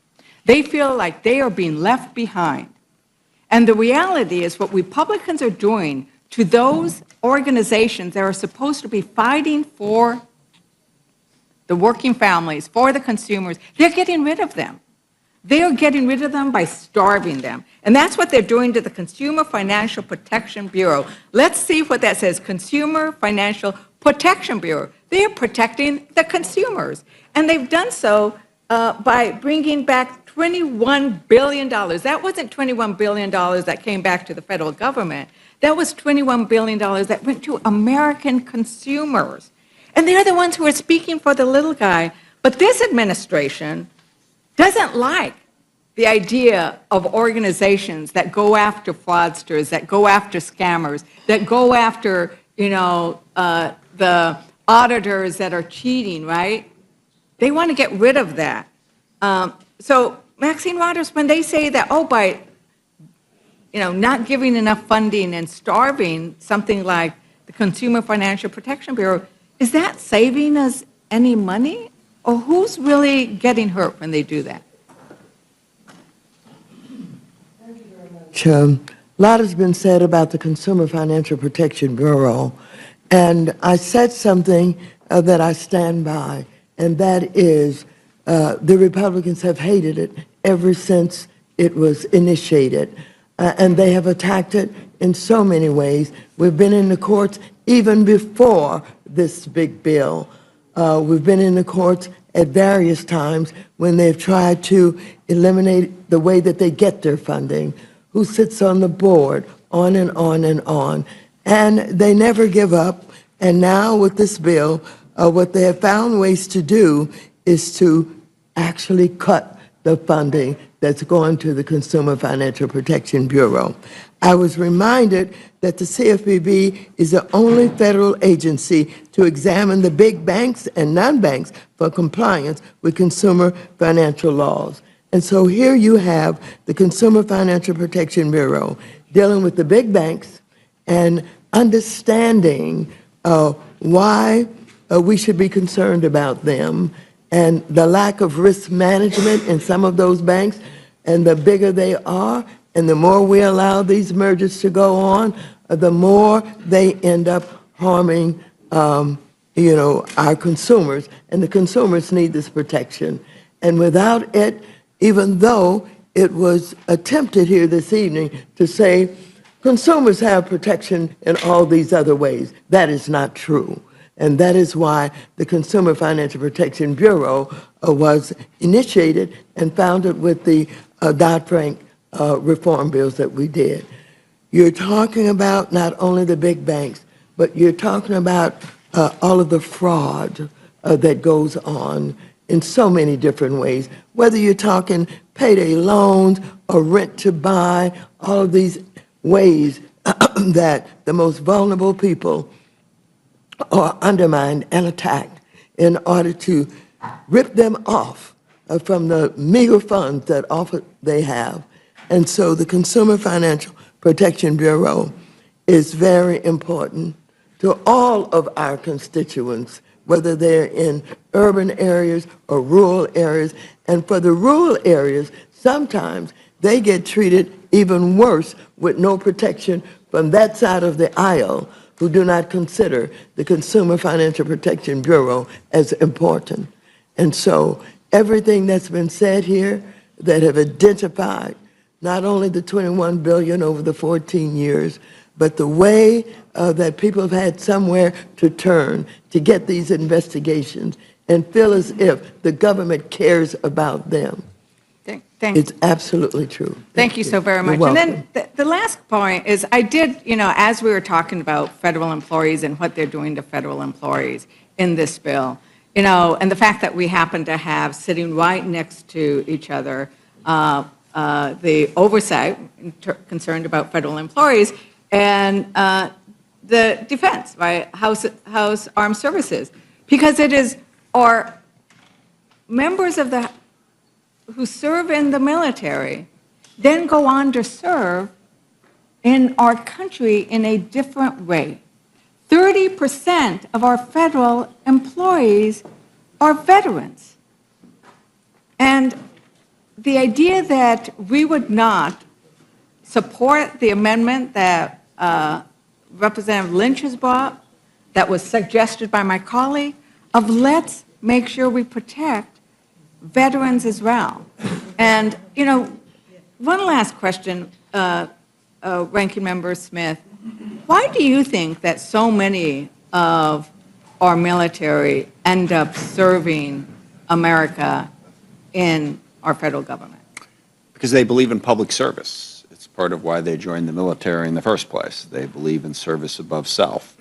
They feel like they are being left behind. And the reality is what Republicans are doing to those organizations that are supposed to be fighting for the working families, for the consumers, they're getting rid of them. They are getting rid of them by starving them. And that's what they're doing to the Consumer Financial Protection Bureau. Let's see what that says, Consumer Financial Protection Bureau. They are protecting the consumers. And they've done so by bringing back $21 billion. That wasn't $21 billion that came back to the federal government. That was $21 billion that went to American consumers. And they're the ones who are speaking for the little guy. But this administration doesn't like the idea of organizations that go after fraudsters, that go after scammers, that go after, the auditors that are cheating, right? They want to get rid of that. So Maxine Waters, when they say that, by not giving enough funding and starving something like the Consumer Financial Protection Bureau, is that saving us any money? Or who's really getting hurt when they do that? A lot has been said about the Consumer Financial Protection Bureau, And I said something that I stand by, and that is the Republicans have hated it ever since it was initiated. And they have attacked it in so many ways. We've been in the courts even before this big bill. We've been in the courts at various times when they've tried to eliminate the way that they get their funding, who sits on the board, on and on and on. And they never give up. And now with this bill, what they have found ways to do is to actually cut the funding that's going to the Consumer Financial Protection Bureau. I was reminded that the CFPB is the only federal agency to examine the big banks and non-banks for compliance with consumer financial laws. And so here you have the Consumer Financial Protection Bureau dealing with the big banks and understanding why we should be concerned about them and the lack of risk management in some of those banks. And the bigger they are, and the more we allow these mergers to go on, the more they end up harming, our consumers. And the consumers need this protection. And without it, even though it was attempted here this evening to say consumers have protection in all these other ways, that is not true. And that is why the Consumer Financial Protection Bureau was initiated and founded with the Dodd-Frank reform bills that we did. You're talking about not only the big banks, but you're talking about all of the fraud that goes on in so many different ways, whether you're talking payday loans or rent to buy, all of these ways that the most vulnerable people are undermined and attacked in order to rip them off from the meager funds that often they have. And so the Consumer Financial Protection Bureau is very important to all of our constituents, whether they're in urban areas or rural areas. And for the rural areas, sometimes they get treated even worse with no protection from that side of the aisle, who do not consider the Consumer Financial Protection Bureau as important. And so everything that's been said here that have identified not only the $21 billion over the 14 years, but the way that people have had somewhere to turn to get these investigations and feel as if the government cares about them. It's absolutely true. Thank you so very much. You're And then the last point is I did, as we were talking about federal employees and what they're doing to federal employees in this bill, and the fact that we happen to have sitting right next to each other the oversight concerned about federal employees and the defense, right, House Armed Services, because it is our members of the who serve in the military then go on to serve in our country in a different way. 30% of our federal employees are veterans. And the idea that we would not support the amendment that Representative Lynch has brought, that was suggested by my colleague, of let's make sure we protect veterans as well. And, one last question, Ranking Member Smith. Why do you think that so many of our military end up serving America in our federal government? Because they believe in public service. It's part of why they joined the military in the first place. They believe in service above self.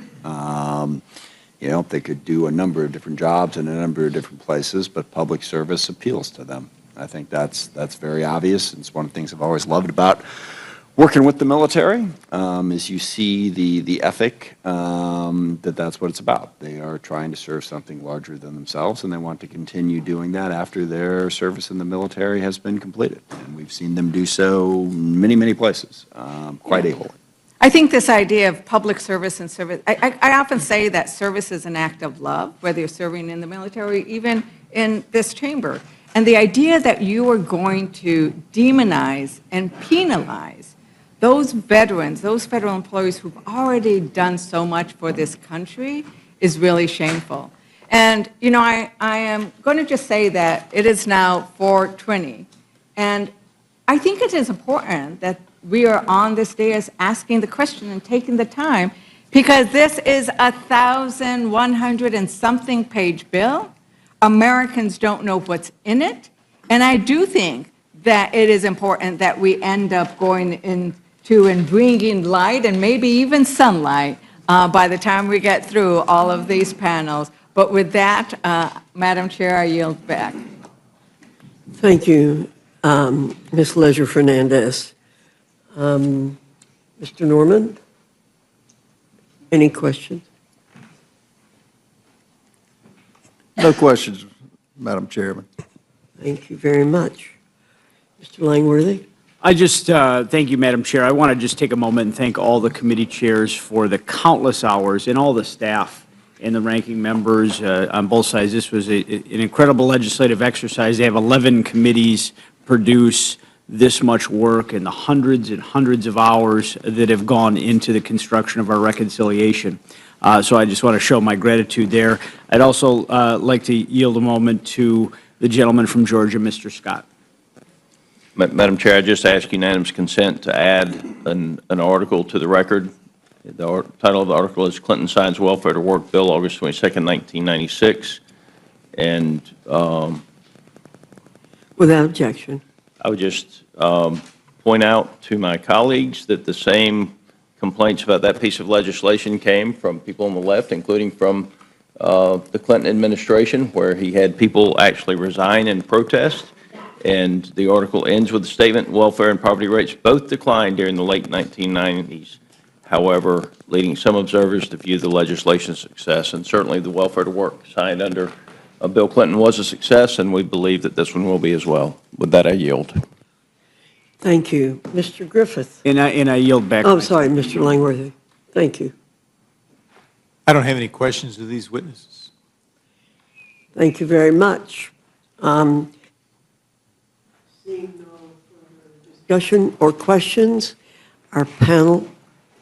They could do a number of different jobs in a number of different places, but public service appeals to them. I think that's very obvious. It's one of the things I've always loved about working with the military, is you see the ethic that's what it's about. They are trying to serve something larger than themselves, and they want to continue doing that after their service in the military has been completed. And we've seen them do so in many, many places, quite ably. I think this idea of public service and service, I often say that service is an act of love, whether you're serving in the military, even in this chamber. And the idea that you are going to demonize and penalize those veterans, those federal employees who've already done so much for this country is really shameful. And, you know, I am going to just say that it is now 4:20, and I think it is important that we are on this dais asking the question and taking the time, because this is a 1,100 and something page bill. Americans don't know what's in it, and I do think that it is important that we end up going into and bringing light and maybe even sunlight by the time we get through all of these panels. But with that, Madam Chair, I yield back. Thank you, Ms. Leisure Fernandez. Mr. Norman, any questions? No questions, Madam Chairman. Thank you very much. Mr. Langworthy? I just, thank you, Madam Chair. I want to just take a moment and thank all the committee chairs for the countless hours and all the staff and the ranking members on both sides. This was an incredible legislative exercise. They have 11 committees produce this much work and the hundreds and hundreds of hours that have gone into the construction of our reconciliation. So I just want to show my gratitude there. I'd also like to yield a moment to the gentleman from Georgia, Mr. Scott. Madam Chair, I just ask unanimous consent to add an article to the record. The title of the article is Clinton Signs Welfare to Work Bill, August 22nd, 1996. And without objection. I would just point out to my colleagues that the same complaints about that piece of legislation came from people on the left, including from the Clinton administration, where he had people actually resign in protest. And the article ends with the statement, welfare and poverty rates both declined during the late 1990s. However, leading some observers to view the legislation's success, and certainly the welfare to work signed under Bill Clinton was a success, and we believe that this one will be as well. With that, I yield. Thank you. Mr. Griffith? And I yield back. Oh, sorry, Mr. Langworthy. Thank you. I don't have any questions of these witnesses. Thank you very much. Seeing no further discussion or questions, our panel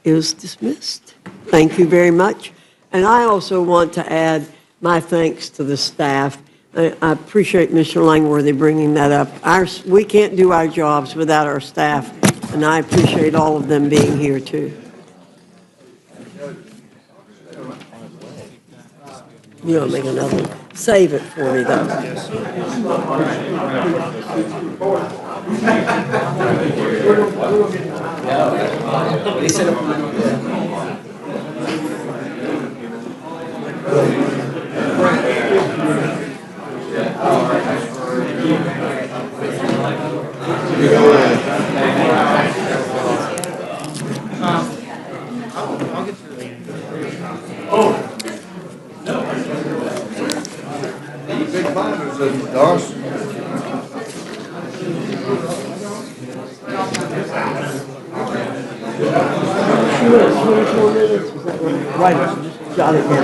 is dismissed. Thank you very much. And I also want to add my thanks to the staff. I appreciate Mr. Langworthy bringing that up. We can't do our jobs without our staff, and I appreciate all of them being here too. You don't make another one. Save it for me, though. Big binders in Dawson. Right, just jot it down.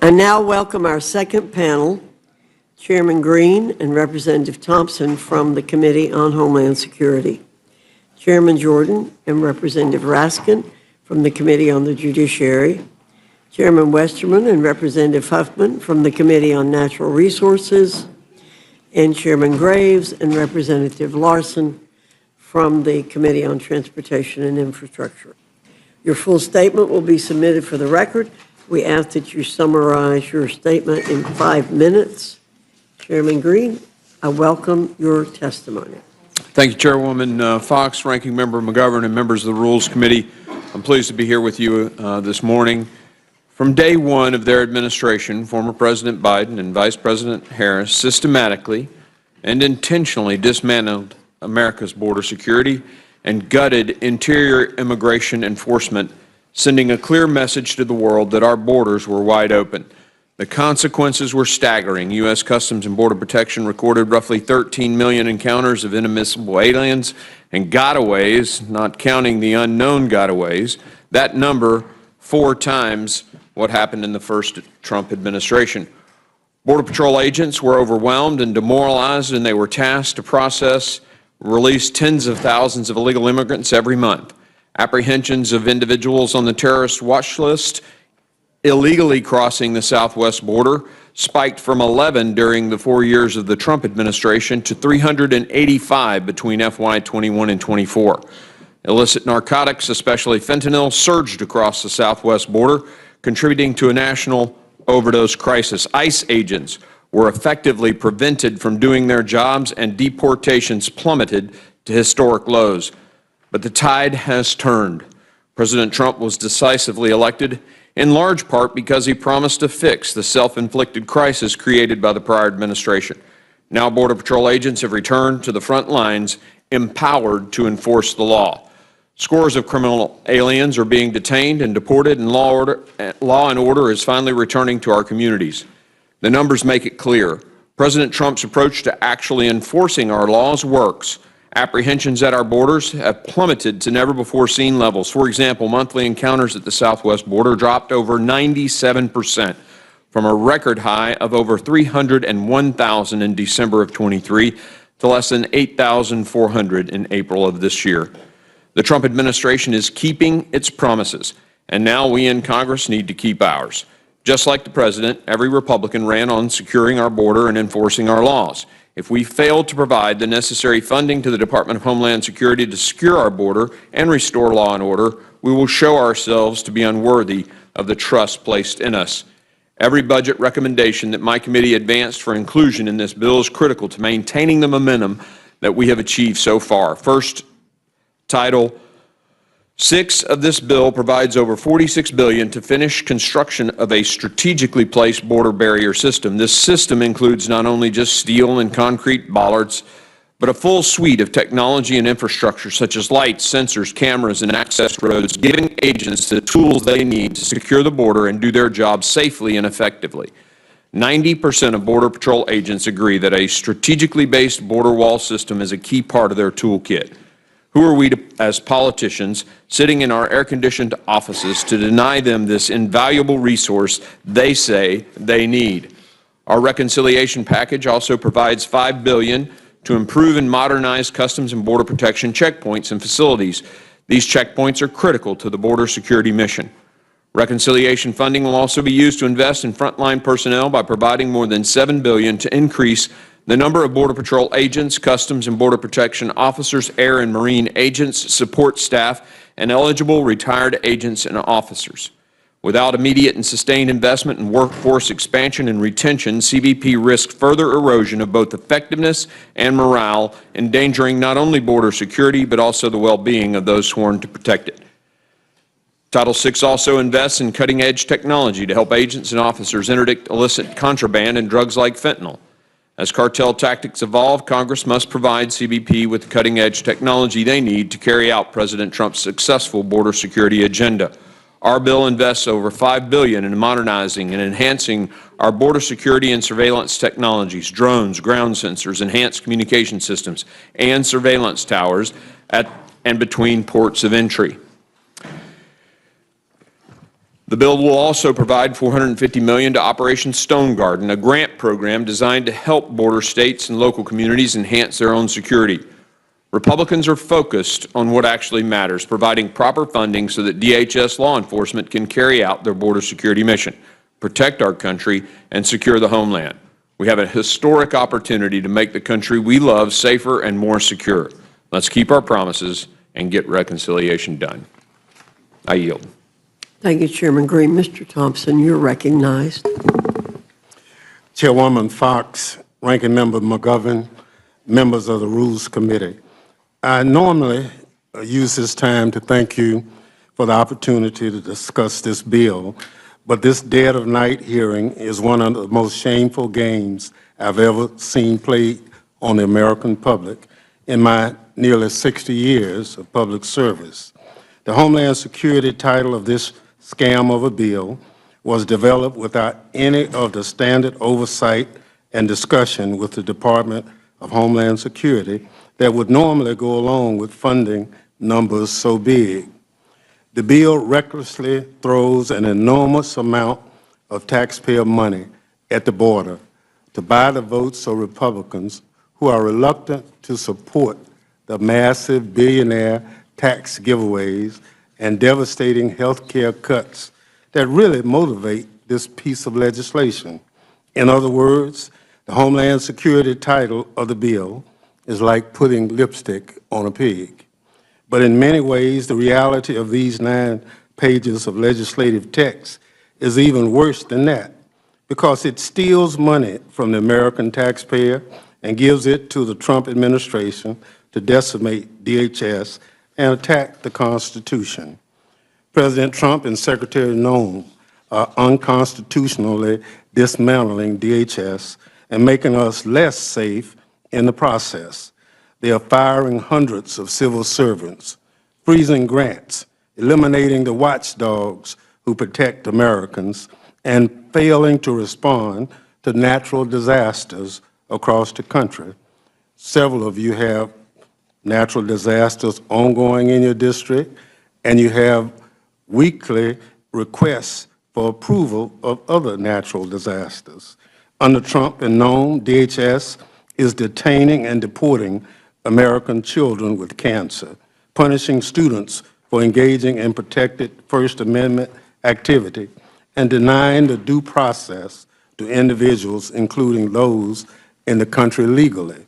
I now welcome our second panel, Chairman Green and Representative Thompson from the Committee on Homeland Security, Chairman Jordan and Representative Raskin from the Committee on the Judiciary, Chairman Westerman and Representative Huffman from the Committee on Natural Resources, and Chairman Graves and Representative Larson from the Committee on Transportation and Infrastructure. Your full statement will be submitted for the record. We ask that you summarize your statement in 5 minutes. Chairman Green, I welcome your testimony. Thank you, Chairwoman Fox, Ranking Member McGovern, and members of the Rules Committee. I'm pleased to be here with you this morning. From day one of their administration, former President Biden and Vice President Harris systematically and intentionally dismantled America's border security and gutted interior immigration enforcement, sending a clear message to the world that our borders were wide open. The consequences were staggering. U.S. Customs and Border Protection recorded roughly 13 million encounters of inadmissible aliens and gotaways, not counting the unknown gotaways. That number 4 times what happened in the first Trump administration. Border Patrol agents were overwhelmed and demoralized, and they were tasked to release tens of thousands of illegal immigrants every month. Apprehensions of individuals on the terrorist watch list illegally crossing the southwest border spiked from 11 during the 4 years of the Trump administration to 385 between FY21 and 24. Illicit narcotics, especially fentanyl, surged across the southwest border, contributing to a national overdose crisis. ICE agents were effectively prevented from doing their jobs, and deportations plummeted to historic lows. But the tide has turned. President Trump was decisively elected, in large part because he promised to fix the self-inflicted crisis created by the prior administration. Now Border Patrol agents have returned to the front lines, empowered to enforce the law. Scores of criminal aliens are being detained and deported, and law and order is finally returning to our communities. The numbers make it clear. President Trump's approach to actually enforcing our laws works. Apprehensions at our borders have plummeted to never-before-seen levels. For example, monthly encounters at the southwest border dropped over 97% from a record high of over 301,000 in December of 23 to less than 8,400 in April of this year. The Trump administration is keeping its promises, and now we in Congress need to keep ours. Just like the President, every Republican ran on securing our border and enforcing our laws. If we fail to provide the necessary funding to the Department of Homeland Security to secure our border and restore law and order, we will show ourselves to be unworthy of the trust placed in us. Every budget recommendation that my committee advanced for inclusion in this bill is critical to maintaining the momentum that we have achieved so far. First, Title VI of this bill provides over $46 billion to finish construction of a strategically placed border barrier system. This system includes not only just steel and concrete bollards, but a full suite of technology and infrastructure such as lights, sensors, cameras, and access roads, giving agents the tools they need to secure the border and do their job safely and effectively. 90% of Border Patrol agents agree that a strategically based border wall system is a key part of their toolkit. Who are we as politicians sitting in our air-conditioned offices to deny them this invaluable resource they say they need? Our reconciliation package also provides $5 billion to improve and modernize Customs and Border Protection checkpoints and facilities. These checkpoints are critical to the border security mission. Reconciliation funding will also be used to invest in frontline personnel by providing more than $7 billion to increase the number of Border Patrol agents, Customs and Border Protection officers, air and marine agents, support staff, and eligible retired agents and officers. Without immediate and sustained investment in workforce expansion and retention, CBP risks further erosion of both effectiveness and morale, endangering not only border security but also the well-being of those sworn to protect it. Title VI also invests in cutting-edge technology to help agents and officers interdict illicit contraband and drugs like fentanyl. As cartel tactics evolve, Congress must provide CBP with the cutting-edge technology they need to carry out President Trump's successful border security agenda. Our bill invests over $5 billion in modernizing and enhancing our border security and surveillance technologies, drones, ground sensors, enhanced communication systems, and surveillance towers at and between ports of entry. The bill will also provide $450 million to Operation Stone Garden, a grant program designed to help border states and local communities enhance their own security. Republicans are focused on what actually matters, providing proper funding so that DHS law enforcement can carry out their border security mission, protect our country, and secure the homeland. We have a historic opportunity to make the country we love safer and more secure. Let's keep our promises and get reconciliation done. I yield. Thank you, Chairman Green. Mr. Thompson, you're recognized. Chairwoman Fox, Ranking Member McGovern, members of the Rules Committee. I normally use this time to thank you for the opportunity to discuss this bill, but this dead of night hearing is one of the most shameful games I've ever seen played on the American public in my nearly 60 years of public service. The Homeland Security title of this scam of a bill was developed without any of the standard oversight and discussion with the Department of Homeland Security that would normally go along with funding numbers so big. The bill recklessly throws an enormous amount of taxpayer money at the border to buy the votes of Republicans who are reluctant to support the massive billionaire tax giveaways and devastating health care cuts that really motivate this piece of legislation. In other words, the Homeland Security title of the bill is like putting lipstick on a pig. But in many ways, the reality of these 9 pages of legislative text is even worse than that, because it steals money from the American taxpayer and gives it to the Trump administration to decimate DHS and attack the Constitution. President Trump and Secretary Noem are unconstitutionally dismantling DHS and making us less safe in the process. They are firing hundreds of civil servants, freezing grants, eliminating the watchdogs who protect Americans, and failing to respond to natural disasters across the country. Several of you have natural disasters ongoing in your district, and you have weekly requests for approval of other natural disasters. Under Trump and Noem, DHS is detaining and deporting American children with cancer, punishing students for engaging in protected First Amendment activity, and denying the due process to individuals, including those in the country legally.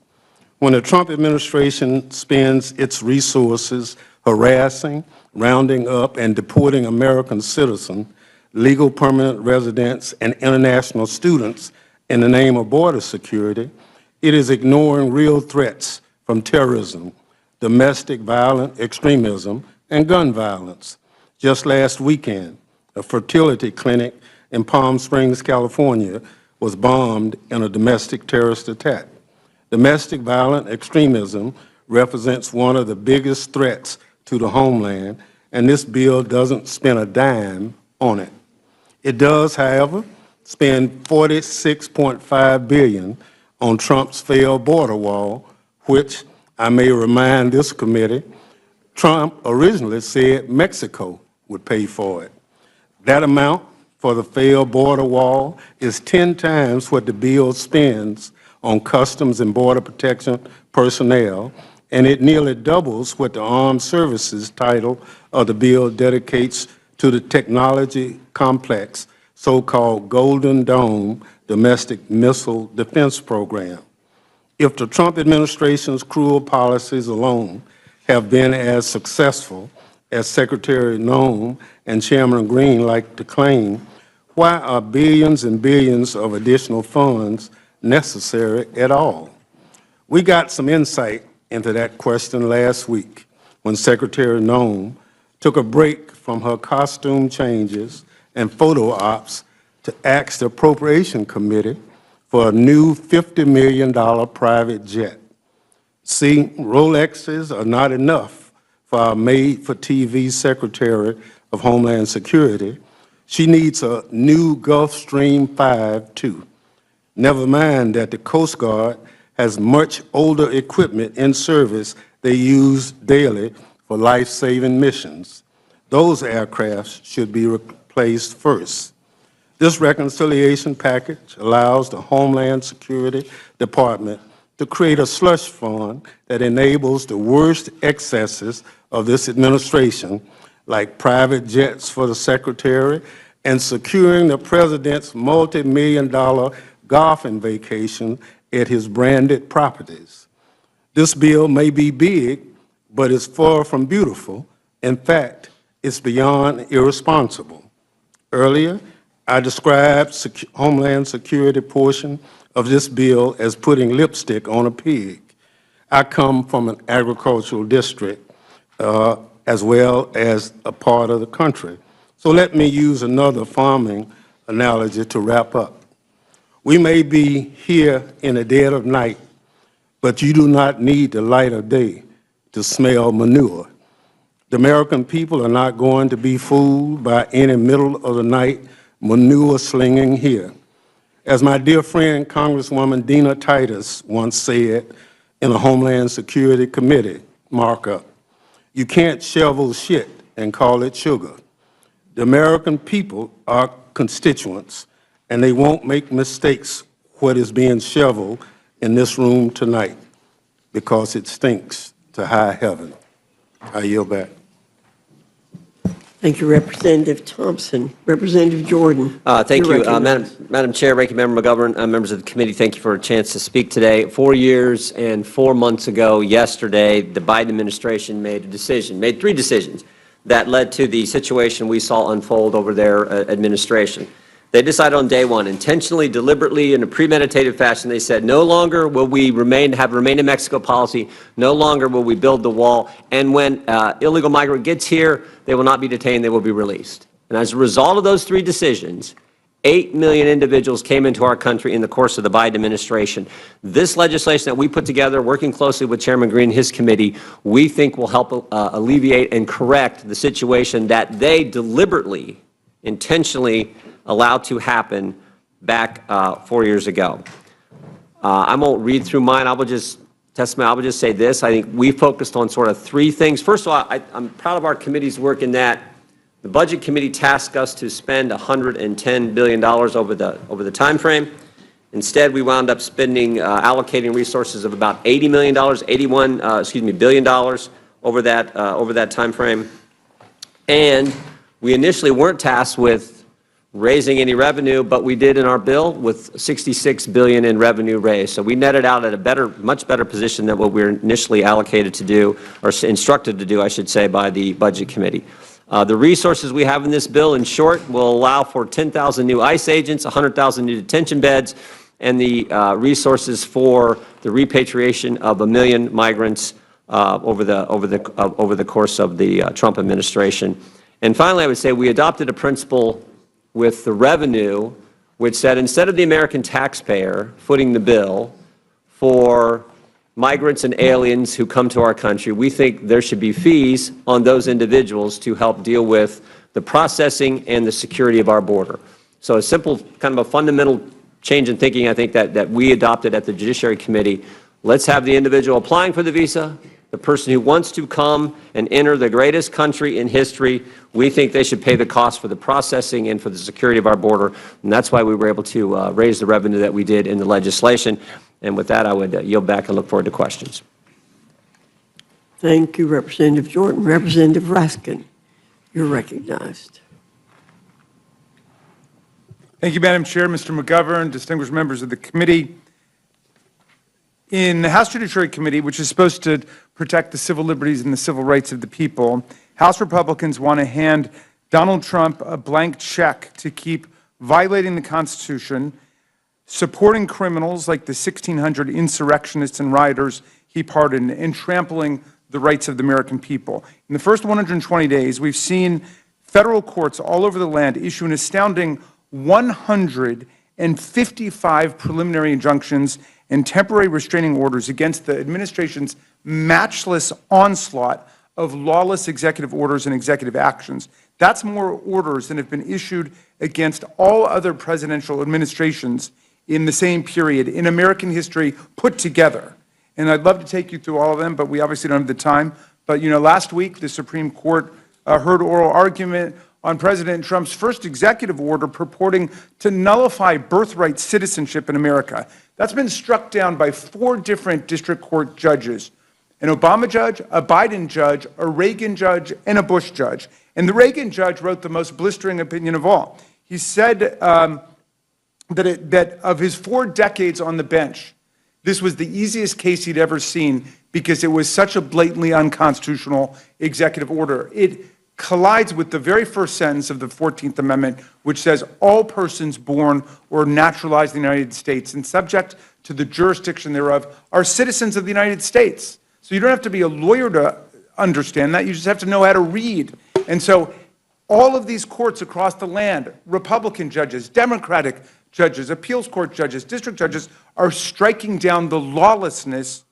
When the Trump administration spends its resources harassing, rounding up, and deporting American citizens, legal permanent residents, and international students in the name of border security, it is ignoring real threats from terrorism, domestic violent extremism, and gun violence. Just last weekend, a fertility clinic in Palm Springs, California, was bombed in a domestic terrorist attack. Domestic violent extremism represents one of the biggest threats to the homeland, and this bill doesn't spend a dime on it. It does, however, spend $46.5 billion on Trump's failed border wall, which, I may remind this committee, Trump originally said Mexico would pay for it. That amount for the failed border wall is 10 times what the bill spends on Customs and Border Protection personnel, and it nearly doubles what the Armed Services title of the bill dedicates to the technology complex, so-called Golden Dome Domestic Missile Defense Program. If the Trump administration's cruel policies alone have been as successful as Secretary Noem and Chairman Green like to claim, why are billions and billions of additional funds necessary at all? We got some insight into that question last week when Secretary Noem took a break from her costume changes and photo ops to ask the Appropriation Committee for a new $50 million private jet. See, Rolexes are not enough for our made-for-TV Secretary of Homeland Security. She needs a new Gulfstream 5, too. Never mind that the Coast Guard has much older equipment in service they use daily for life-saving missions. Those aircrafts should be replaced. placed first. This reconciliation package allows the Homeland Security Department to create a slush fund that enables the worst excesses of this administration, like private jets for the Secretary and securing the President's multi-million-dollar golfing vacation at his branded properties. This bill may be big, but it's far from beautiful. In fact, it's beyond irresponsible. Earlier, I described Homeland Security portion of this bill as putting lipstick on a pig. I come from an agricultural district as well as a part of the country. So let me use another farming analogy to wrap up. We may be here in the dead of night, but you do not need the light of day to smell manure. The American people are not going to be fooled by any middle of the night manure slinging here. As my dear friend Congresswoman Dina Titus once said in a Homeland Security Committee markup, you can't shovel shit and call it sugar. The American people are constituents, and they won't make mistakes what is being shoveled in this room tonight because it stinks to high heaven. I yield back. Thank you, Representative Thompson. Representative Jordan. Thank you're you, recognized. Madam Chair, Ranking Member McGovern, members of the committee, thank you for a chance to speak today. 4 years and 4 months ago yesterday, the Biden administration made three decisions that led to the situation we saw unfold over their administration. They decided on day one, intentionally, deliberately, in a premeditated fashion, they said, no longer will we have remain in Mexico policy, no longer will we build the wall, and when illegal migrant gets here, they will not be detained, they will be released. And as a result of those three decisions, 8 million individuals came into our country in the course of the Biden administration. This legislation that we put together, working closely with Chairman Green and his committee, we think will help alleviate and correct the situation that they deliberately, intentionally allowed to happen back 4 years ago. I won't read through mine. I will just say this. I think we focused on sort of three things. First of all, I'm proud of our committee's work in that the Budget Committee tasked us to spend $110 billion over the time frame. Instead, we wound up spending, allocating resources of about $80 billion over that time frame. And we initially weren't tasked with raising any revenue, but we did in our bill with $66 billion in revenue raised. So we netted out at a much better position than what we were initially allocated to do, or instructed to do, I should say, by the Budget Committee. The resources we have in this bill, in short, will allow for 10,000 new ICE agents, 100,000 new detention beds, and the resources for the repatriation of 1 million migrants over the course of the Trump administration. And finally, I would say we adopted a principle with the revenue, which said instead of the American taxpayer footing the bill for migrants and aliens who come to our country, we think there should be fees on those individuals to help deal with the processing and the security of our border. So a simple, kind of a fundamental change in thinking, I think, that we adopted at the Judiciary Committee. Let's have the individual applying for the visa, the person who wants to come and enter the greatest country in history. We think they should pay the cost for the processing and for the security of our border, and that's why we were able to raise the revenue that we did in the legislation. And with that, I would yield back and look forward to questions. Thank you, Representative Jordan. Representative Raskin, you're recognized. Thank you, Madam Chair, Mr. McGovern, distinguished members of the committee. In the House Judiciary Committee, which is supposed to protect the civil liberties and the civil rights of the people, House Republicans want to hand Donald Trump a blank check to keep violating the Constitution, supporting criminals like the 1,600 insurrectionists and rioters he pardoned, and trampling the rights of the American people. In the first 120 days, we've seen federal courts all over the land issue an astounding 155 preliminary injunctions and temporary restraining orders against the administration's matchless onslaught of lawless executive orders and executive actions. That's more orders than have been issued against all other presidential administrations in the same period in American history put together. And I'd love to take you through all of them, but we obviously don't have the time. But, you know, last week the Supreme Court heard oral argument on President Trump's first executive order purporting to nullify birthright citizenship in America. That's been struck down by 4 different district court judges: an Obama judge, a Biden judge, a Reagan judge, and a Bush judge. And the Reagan judge wrote the most blistering opinion of all. He said that of his 4 decades on the bench, this was the easiest case he'd ever seen because it was such a blatantly unconstitutional executive order. It collides with the very first sentence of the 14th Amendment, which says all persons born or naturalized in the United States and subject to the jurisdiction thereof are citizens of the United States. So you don't have to be a lawyer to understand that. You just have to know how to read. And so all of these courts across the land, Republican judges, Democratic judges, appeals court judges, district judges, are striking down the lawlessness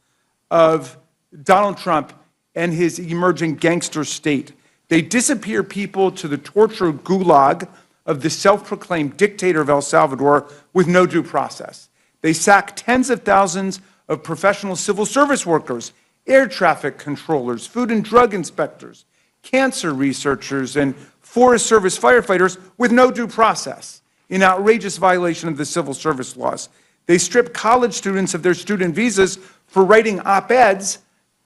of Donald Trump and his emerging gangster state. They disappear people to the torture gulag of the self-proclaimed dictator of El Salvador with no due process. They sack tens of thousands of professional civil service workers, air traffic controllers, food and drug inspectors, cancer researchers, and Forest Service firefighters with no due process, in outrageous violation of the civil service laws. They strip college students of their student visas for writing op-eds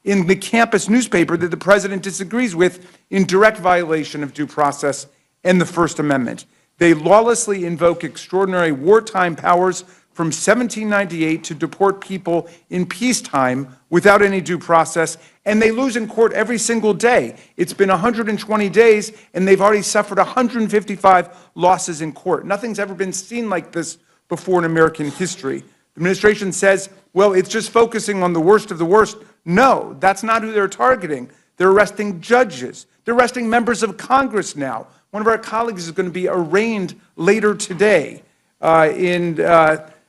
in the campus newspaper that the president disagrees with, in direct violation of due process and the First Amendment. They lawlessly invoke extraordinary wartime powers from 1798 to deport people in peacetime without any due process, and they lose in court every single day. It's been 120 days, and they've already suffered 155 losses in court. Nothing's ever been seen like this before in American history. The administration says, well, it's just focusing on the worst of the worst. No, that's not who they're targeting. They're arresting judges. They're arresting members of Congress now. One of our colleagues is going to be arraigned later today in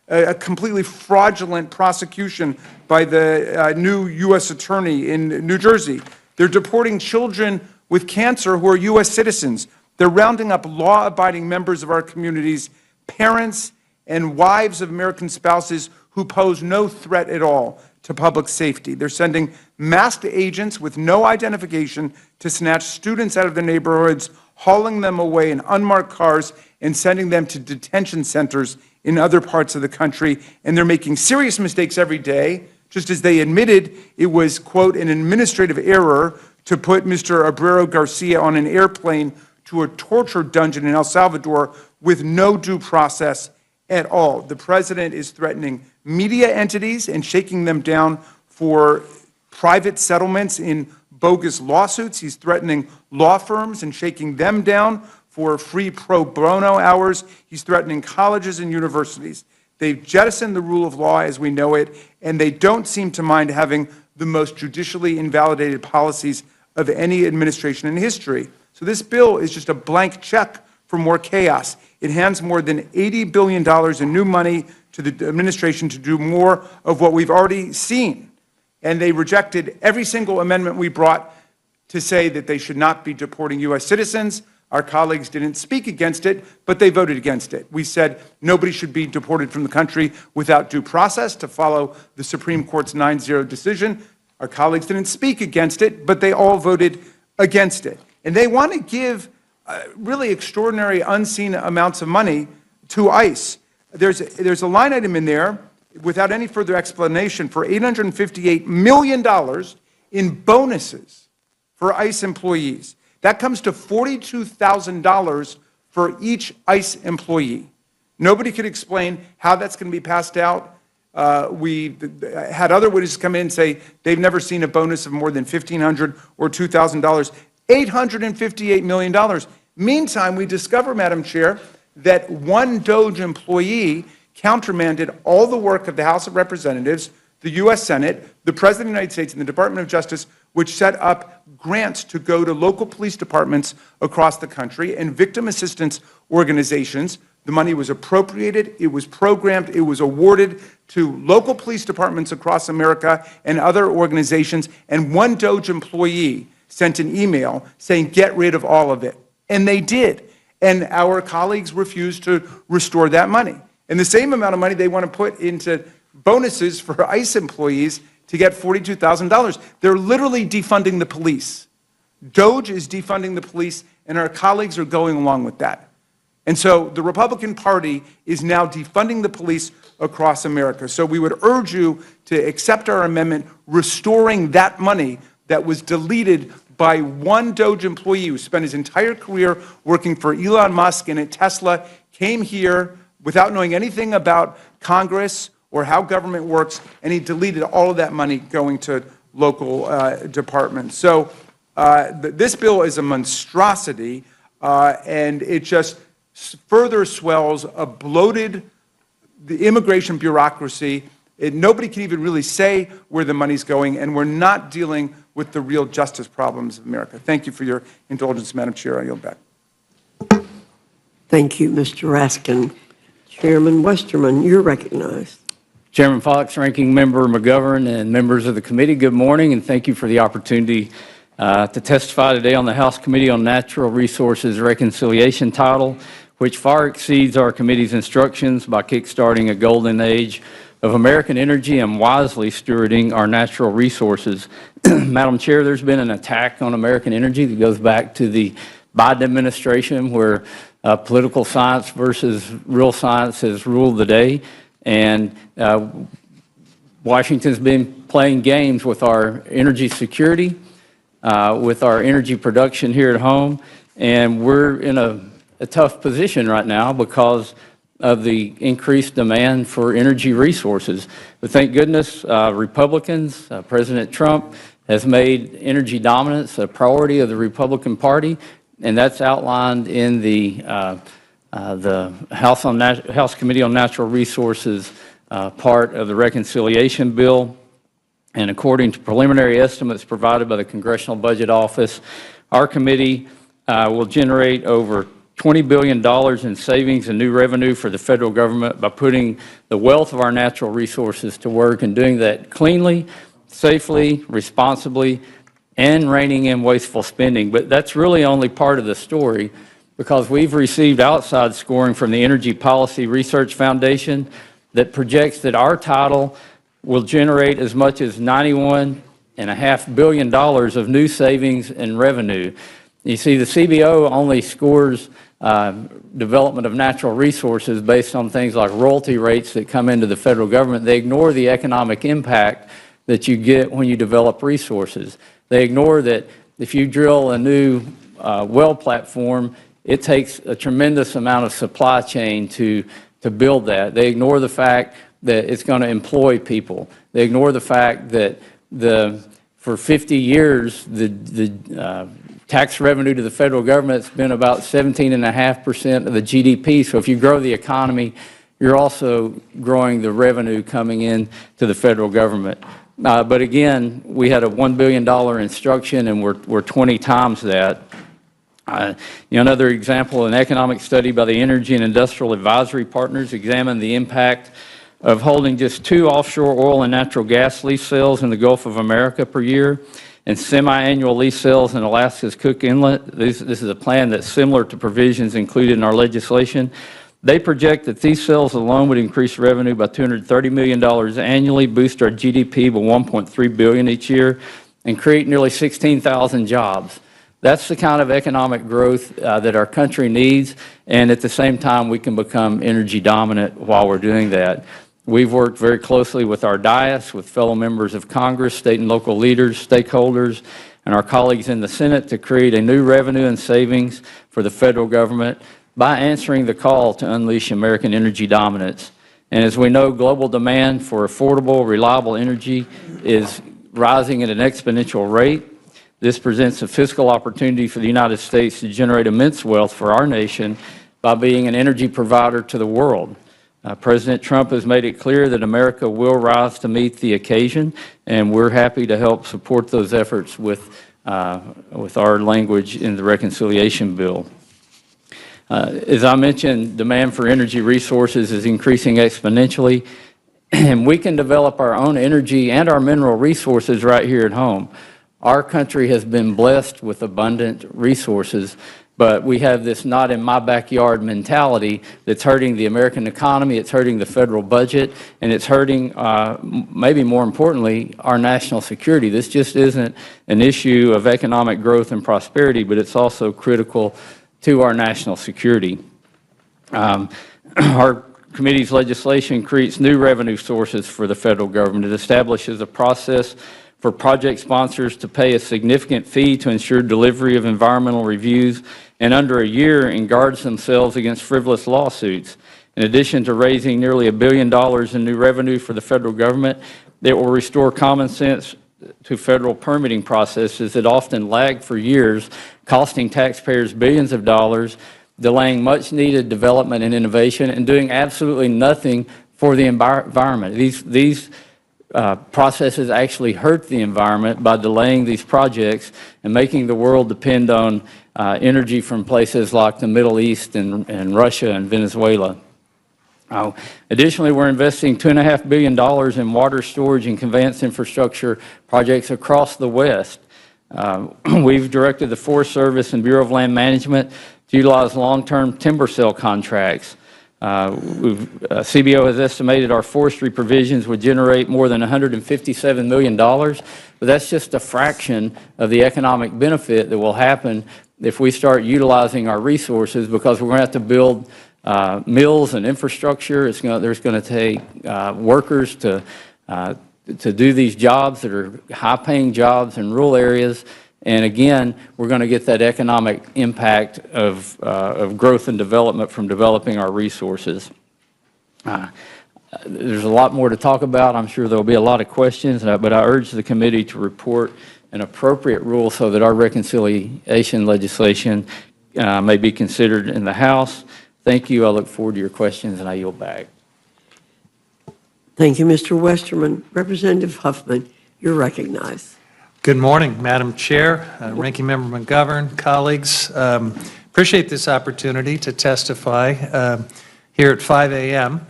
a completely fraudulent prosecution by the new U.S. attorney in New Jersey. They're deporting children with cancer who are U.S. citizens. They're rounding up law-abiding members of our communities, parents and wives of American spouses who pose no threat at all to public safety. They're sending masked agents with no identification to snatch students out of their neighborhoods, hauling them away in unmarked cars and sending them to detention centers in other parts of the country. And they're making serious mistakes every day, just as they admitted it was, quote, an administrative error to put Mr. Abrero Garcia on an airplane to a torture dungeon in El Salvador with no due process at all. The president is threatening media entities and shaking them down for private settlements in bogus lawsuits. He's threatening law firms and shaking them down for free pro bono hours. He's threatening colleges and universities. They've jettisoned the rule of law as we know it, and they don't seem to mind having the most judicially invalidated policies of any administration in history. So this bill is just a blank check for more chaos. It hands more than $80 billion in new money to the administration to do more of what we've already seen. And they rejected every single amendment we brought to say that they should not be deporting U.S. citizens. Our colleagues didn't speak against it, but they voted against it. We said nobody should be deported from the country without due process to follow the Supreme Court's 9-0 decision. Our colleagues didn't speak against it, but they all voted against it. And they want to give really extraordinary, unseen amounts of money to ICE. There's a line item in there, without any further explanation, for $858 million in bonuses for ICE employees. That comes to $42,000 for each ICE employee. Nobody could explain how that's going to be passed out. We had other witnesses come in and say they've never seen a bonus of more than $1,500 or $2,000. $858 million. Meantime, we discover, Madam Chair, that one DOGE employee countermanded all the work of the House of Representatives, the U.S. Senate, the President of the United States, and the Department of Justice, which set up grants to go to local police departments across the country and victim assistance organizations. The money was appropriated, it was programmed, it was awarded to local police departments across America and other organizations, and one DOGE employee sent an email saying, get rid of all of it. And they did. And our colleagues refused to restore that money. And the same amount of money they want to put into bonuses for ICE employees to get $42,000. They're literally defunding the police. DOGE is defunding the police, and our colleagues are going along with that. And so the Republican Party is now defunding the police across America. So we would urge you to accept our amendment restoring that money that was deleted by one DOGE employee who spent his entire career working for Elon Musk and at Tesla, came here without knowing anything about Congress or how government works, and he deleted all of that money going to local departments. So this bill is a monstrosity, and it just further swells a bloated the immigration bureaucracy. Nobody can even really say where the money's going, and we're not dealing with the real justice problems of America. Thank you for your indulgence, Madam Chair. I yield back. Thank you, Mr. Raskin. Chairman Westerman, you're recognized. Chairman Fox, Ranking Member McGovern, and members of the committee, good morning, and thank you for the opportunity to testify today on the House Committee on Natural Resources Reconciliation title, which far exceeds our committee's instructions by kickstarting a golden age of American energy and wisely stewarding our natural resources. Madam Chair, there's been an attack on American energy that goes back to the Biden administration, where political science versus real science has ruled the day. And Washington's been playing games with our energy security, with our energy production here at home, and we're in a tough position right now because of the increased demand for energy resources. But thank goodness Republicans, President Trump has made energy dominance a priority of the Republican Party, and that's outlined in the House Committee on Natural Resources part of the reconciliation bill. And according to preliminary estimates provided by the Congressional Budget Office, our committee will generate over $20 billion in savings and new revenue for the federal government by putting the wealth of our natural resources to work and doing that cleanly, safely, responsibly, and reining in wasteful spending. But that's really only part of the story, because we've received outside scoring from the Energy Policy Research Foundation that projects that our title will generate as much as $91.5 billion of new savings and revenue. You see, the CBO only scores development of natural resources based on things like royalty rates that come into the federal government. They ignore the economic impact that you get when you develop resources. They ignore that if you drill a new well platform, it takes a tremendous amount of supply chain to build that. They ignore the fact that it's going to employ people. They ignore the fact that for 50 years, the tax revenue to the federal government has been about 17.5% of the GDP. So if you grow the economy, you're also growing the revenue coming in to the federal government. But again, we had a $1 billion instruction, and we're 20 times that. Another example, an economic study by the Energy and Industrial Advisory Partners examined the impact of holding just 2 offshore oil and natural gas lease sales in the Gulf of America per year and semi-annual lease sales in Alaska's Cook Inlet. This is a plan that's similar to provisions included in our legislation. They project that these sales alone would increase revenue by $230 million annually, boost our GDP by $1.3 billion each year, and create nearly 16,000 jobs. That's the kind of economic growth that our country needs, and at the same time, we can become energy dominant while we're doing that. We've worked very closely with our dais, with fellow members of Congress, state and local leaders, stakeholders, and our colleagues in the Senate to create a new revenue and savings for the federal government by answering the call to unleash American energy dominance. And as we know, global demand for affordable, reliable energy is rising at an exponential rate. This presents a fiscal opportunity for the United States to generate immense wealth for our nation by being an energy provider to the world. President Trump has made it clear that America will rise to meet the occasion, and we're happy to help support those efforts with our language in the reconciliation bill. As I mentioned, demand for energy resources is increasing exponentially, and we can develop our own energy and our mineral resources right here at home. Our country has been blessed with abundant resources, But we have this not in my backyard mentality that's hurting the American economy, it's hurting the federal budget, and it's hurting, maybe more importantly, our national security. This just isn't an issue of economic growth and prosperity, but it's also critical to our national security. Our committee's legislation creates new revenue sources for the federal government. It establishes a process for project sponsors to pay a significant fee to ensure delivery of environmental reviews in under a year and guards themselves against frivolous lawsuits. In addition to raising nearly $1 billion in new revenue for the federal government, it will restore common sense to federal permitting processes that often lag for years, costing taxpayers billions of dollars, delaying much-needed development and innovation, and doing absolutely nothing for the environment. These processes actually hurt the environment by delaying these projects and making the world depend on energy from places like the Middle East and Russia and Venezuela. Additionally, we're investing $2.5 billion in water storage and conveyance infrastructure projects across the West. We've directed the Forest Service and Bureau of Land Management to utilize long-term timber sale contracts. CBO has estimated our forestry provisions would generate more than $157 million, but that's just a fraction of the economic benefit that will happen if we start utilizing our resources, because we're going to have to build mills and infrastructure. There's going to take workers to do these jobs that are high-paying jobs in rural areas. And again, we're going to get that economic impact of growth and development from developing our resources. There's a lot more to talk about. I'm sure there will be a lot of questions, but I urge the committee to report an appropriate rule so that our reconciliation legislation may be considered in the House. Thank you. I look forward to your questions, and I yield back. Thank you, Mr. Westerman. Representative Huffman, you're recognized. Good morning, Madam Chair, Ranking Member McGovern, colleagues. Appreciate this opportunity to testify here at 5 a.m.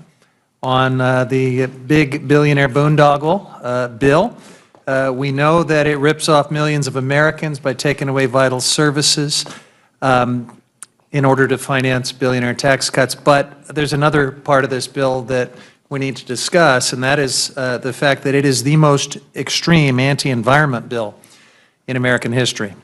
on the big billionaire boondoggle bill. We know that it rips off millions of Americans by taking away vital services in order to finance billionaire tax cuts. But there's another part of this bill that we need to discuss, and that is the fact that it is the most extreme anti-environment bill in American history.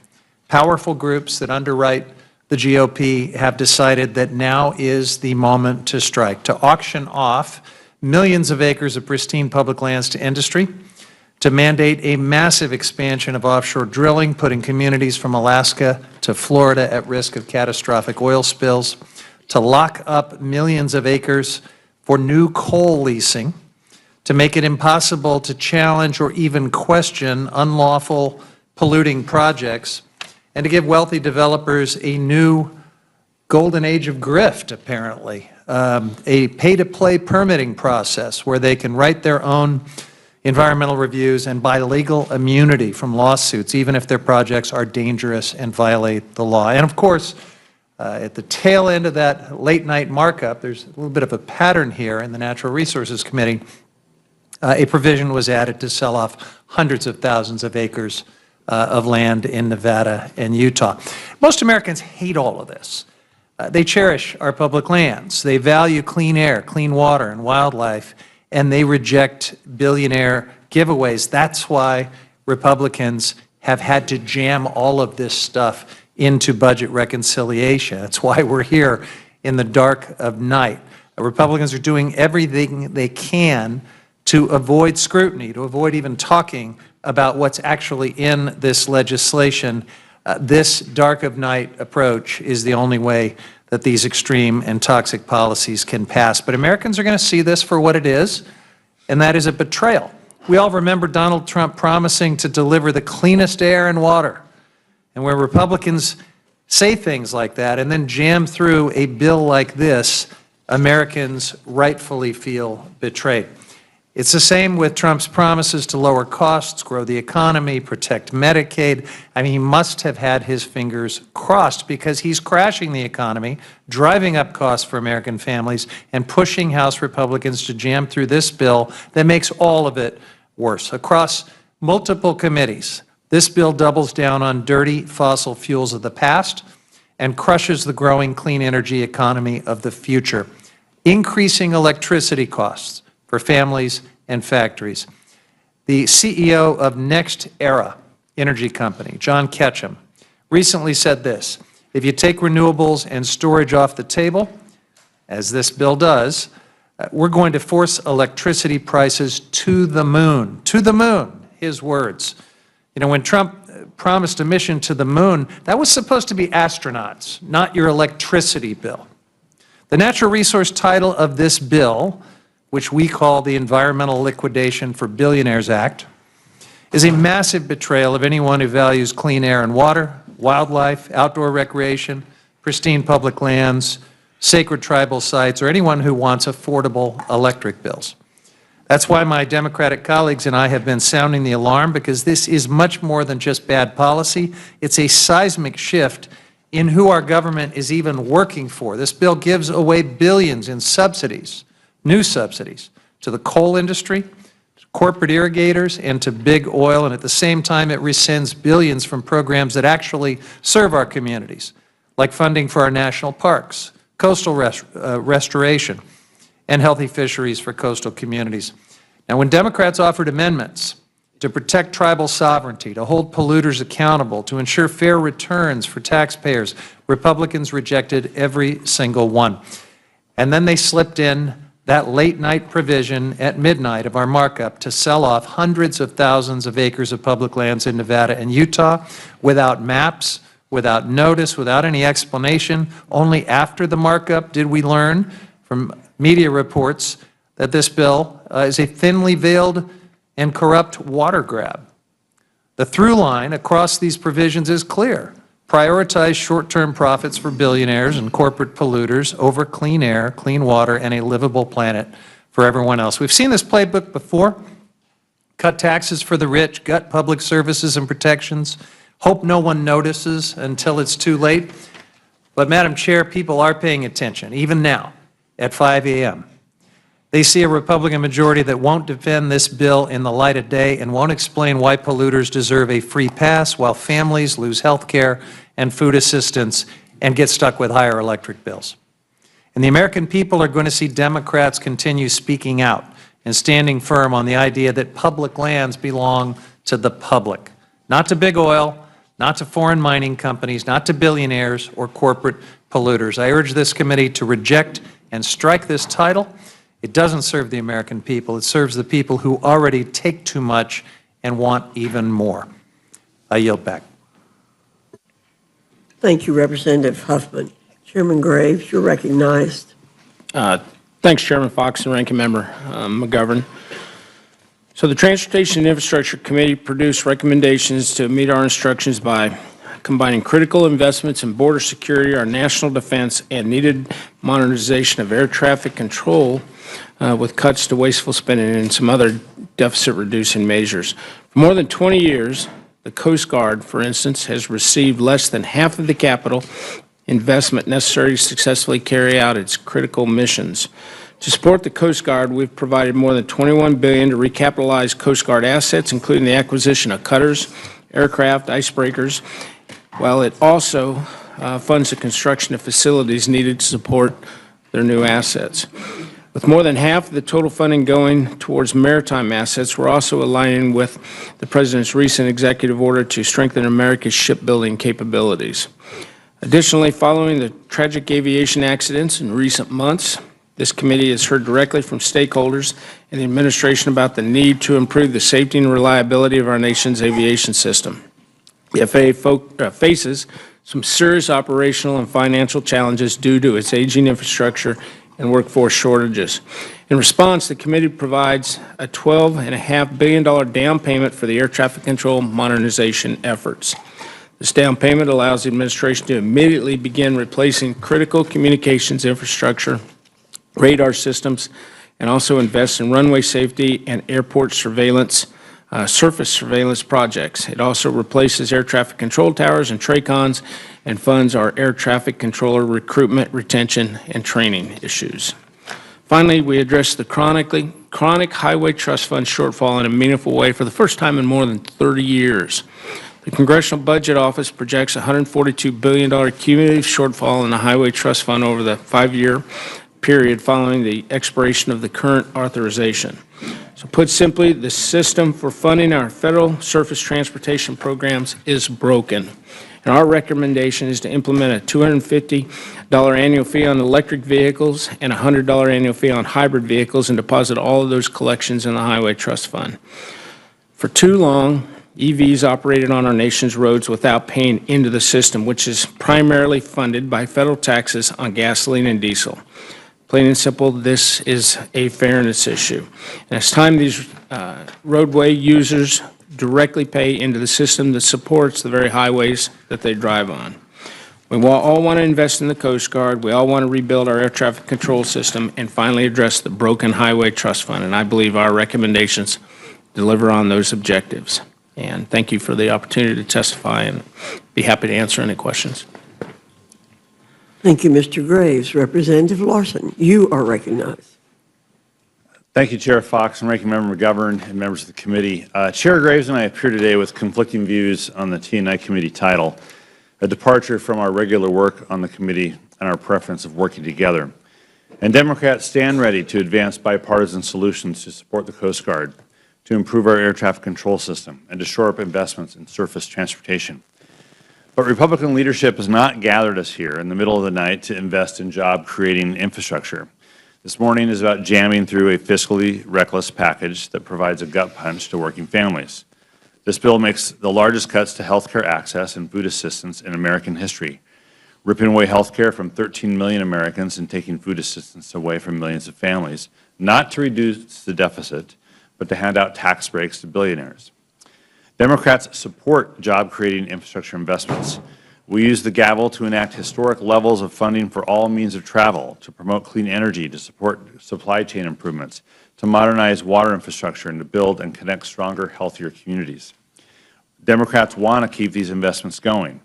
Powerful groups that underwrite the GOP have decided that now is the moment to strike, to auction off millions of acres of pristine public lands to industry, to mandate a massive expansion of offshore drilling, putting communities from Alaska to Florida at risk of catastrophic oil spills, to lock up millions of acres for new coal leasing, to make it impossible to challenge or even question unlawful polluting projects, and to give wealthy developers a new golden age of grift, apparently, a pay-to-play permitting process where they can write their own environmental reviews and buy legal immunity from lawsuits, even if their projects are dangerous and violate the law. And of course, at the tail end of that late-night markup, there's a little bit of a pattern here in the Natural Resources Committee. A provision was added to sell off hundreds of thousands of acres of land in Nevada and Utah. Most Americans hate all of this. They cherish our public lands. They value clean air, clean water, and wildlife, and they reject billionaire giveaways. That's why Republicans have had to jam all of this stuff into budget reconciliation. That's why we're here in the dark of night. Republicans are doing everything they can to avoid scrutiny, to avoid even talking about what's actually in this legislation. This dark of night approach is the only way that these extreme and toxic policies can pass. But Americans are going to see this for what it is, and that is a betrayal. We all remember Donald Trump promising to deliver the cleanest air and water. And where Republicans say things like that and then jam through a bill like this, Americans rightfully feel betrayed. It's the same with Trump's promises to lower costs, grow the economy, protect Medicaid. I mean, he must have had his fingers crossed because he's crashing the economy, driving up costs for American families, and pushing House Republicans to jam through this bill that makes all of it worse. Across multiple committees, this bill doubles down on dirty fossil fuels of the past and crushes the growing clean energy economy of the future, increasing electricity costs for families and factories. The CEO of Next Era Energy Company, John Ketchum, recently said this: if you take renewables and storage off the table, as this bill does, we're going to force electricity prices to the moon. To the moon, his words. You know, when Trump promised a mission to the moon, that was supposed to be astronauts, not your electricity bill. The natural resource title of this bill, which we call the Environmental Liquidation for Billionaires Act, is a massive betrayal of anyone who values clean air and water, wildlife, outdoor recreation, pristine public lands, sacred tribal sites, or anyone who wants affordable electric bills. That's why my Democratic colleagues and I have been sounding the alarm, because this is much more than just bad policy. It's a seismic shift in who our government is even working for. This bill gives away billions in subsidies, new subsidies, to the coal industry, to corporate irrigators, and to big oil, and at the same time it rescinds billions from programs that actually serve our communities, like funding for our national parks, coastal restoration, and healthy fisheries for coastal communities. Now, when Democrats offered amendments to protect tribal sovereignty, to hold polluters accountable, to ensure fair returns for taxpayers, Republicans rejected every single one. And then they slipped in that late-night provision at midnight of our markup to sell off hundreds of thousands of acres of public lands in Nevada and Utah without maps, without notice, without any explanation. Only after the markup did we learn from media reports that this bill is a thinly veiled and corrupt water grab. The through line across these provisions is clear. Prioritize short-term profits for billionaires and corporate polluters over clean air, clean water, and a livable planet for everyone else. We've seen this playbook before. Cut taxes for the rich, gut public services and protections, hope no one notices until it's too late. But, Madam Chair, people are paying attention, even now, at 5 a.m. They see a Republican majority that won't defend this bill in the light of day and won't explain why polluters deserve a free pass while families lose health care and food assistance and get stuck with higher electric bills. And the American people are going to see Democrats continue speaking out and standing firm on the idea that public lands belong to the public, not to big oil, not to foreign mining companies, not to billionaires or corporate polluters. I urge this committee to reject and strike this title. It doesn't serve the American people. It serves the people who already take too much and want even more. I yield back. Thank you, Representative Huffman. Chairman Graves, you're recognized. Thanks, Chairman Fox and Ranking Member McGovern. So the Transportation and Infrastructure Committee produced recommendations to meet our instructions by combining critical investments in border security, our national defense, and needed modernization of air traffic control with cuts to wasteful spending and some other deficit-reducing measures. For more than 20 years, the Coast Guard, for instance, has received less than half of the capital investment necessary to successfully carry out its critical missions. To support the Coast Guard, we've provided more than $21 billion to recapitalize Coast Guard assets, including the acquisition of cutters, aircraft, icebreakers, while it also funds the construction of facilities needed to support their new assets. With more than half of the total funding going towards maritime assets, we're also aligning with the President's recent executive order to strengthen America's shipbuilding capabilities. Additionally, following the tragic aviation accidents in recent months, this committee has heard directly from stakeholders and the administration about the need to improve the safety and reliability of our nation's aviation system. The FAA faces some serious operational and financial challenges due to its aging infrastructure and workforce shortages. In response, the committee provides a $12.5 billion down payment for the air traffic control modernization efforts. This down payment allows the administration to immediately begin replacing critical communications infrastructure, radar systems, and also invest in runway safety and airport surveillance, surface surveillance projects. It also replaces air traffic control towers and TRACONs and funds our air traffic controller recruitment, retention, and training issues. Finally, we address the chronic highway trust fund shortfall in a meaningful way for the first time in more than 30 years. The Congressional Budget Office projects a $142 billion cumulative shortfall in the Highway Trust Fund over the 5-year period following the expiration of the current authorization. So put simply, the system for funding our federal surface transportation programs is broken. And our recommendation is to implement a $250 annual fee on electric vehicles and a $100 annual fee on hybrid vehicles and deposit all of those collections in the Highway Trust Fund. For too long, EVs operated on our nation's roads without paying into the system, which is primarily funded by federal taxes on gasoline and diesel. Plain and simple, this is a fairness issue. And it's time these roadway users directly pay into the system that supports the very highways that they drive on. We all want to invest in the Coast Guard. We all want to rebuild our air traffic control system and finally address the broken Highway Trust Fund. And I believe our recommendations deliver on those objectives. And thank you for the opportunity to testify, and be happy to answer any questions. Thank you, Mr. Graves. Representative Larson, you are recognized. Thank you, Chair Fox and Ranking Member McGovern and members of the committee. Chair Graves and I appear today with conflicting views on the T&I committee title, a departure from our regular work on the committee and our preference of working together. And Democrats stand ready to advance bipartisan solutions to support the Coast Guard, to improve our air traffic control system, and to shore up investments in surface transportation. But Republican leadership has not gathered us here in the middle of the night to invest in job-creating infrastructure. This morning is about jamming through a fiscally reckless package that provides a gut punch to working families. This bill makes the largest cuts to health care access and food assistance in American history, ripping away health care from 13 million Americans and taking food assistance away from millions of families, not to reduce the deficit, but to hand out tax breaks to billionaires. Democrats support job-creating infrastructure investments. We use the gavel to enact historic levels of funding for all means of travel, to promote clean energy, to support supply chain improvements, to modernize water infrastructure, and to build and connect stronger, healthier communities. Democrats want to keep these investments going.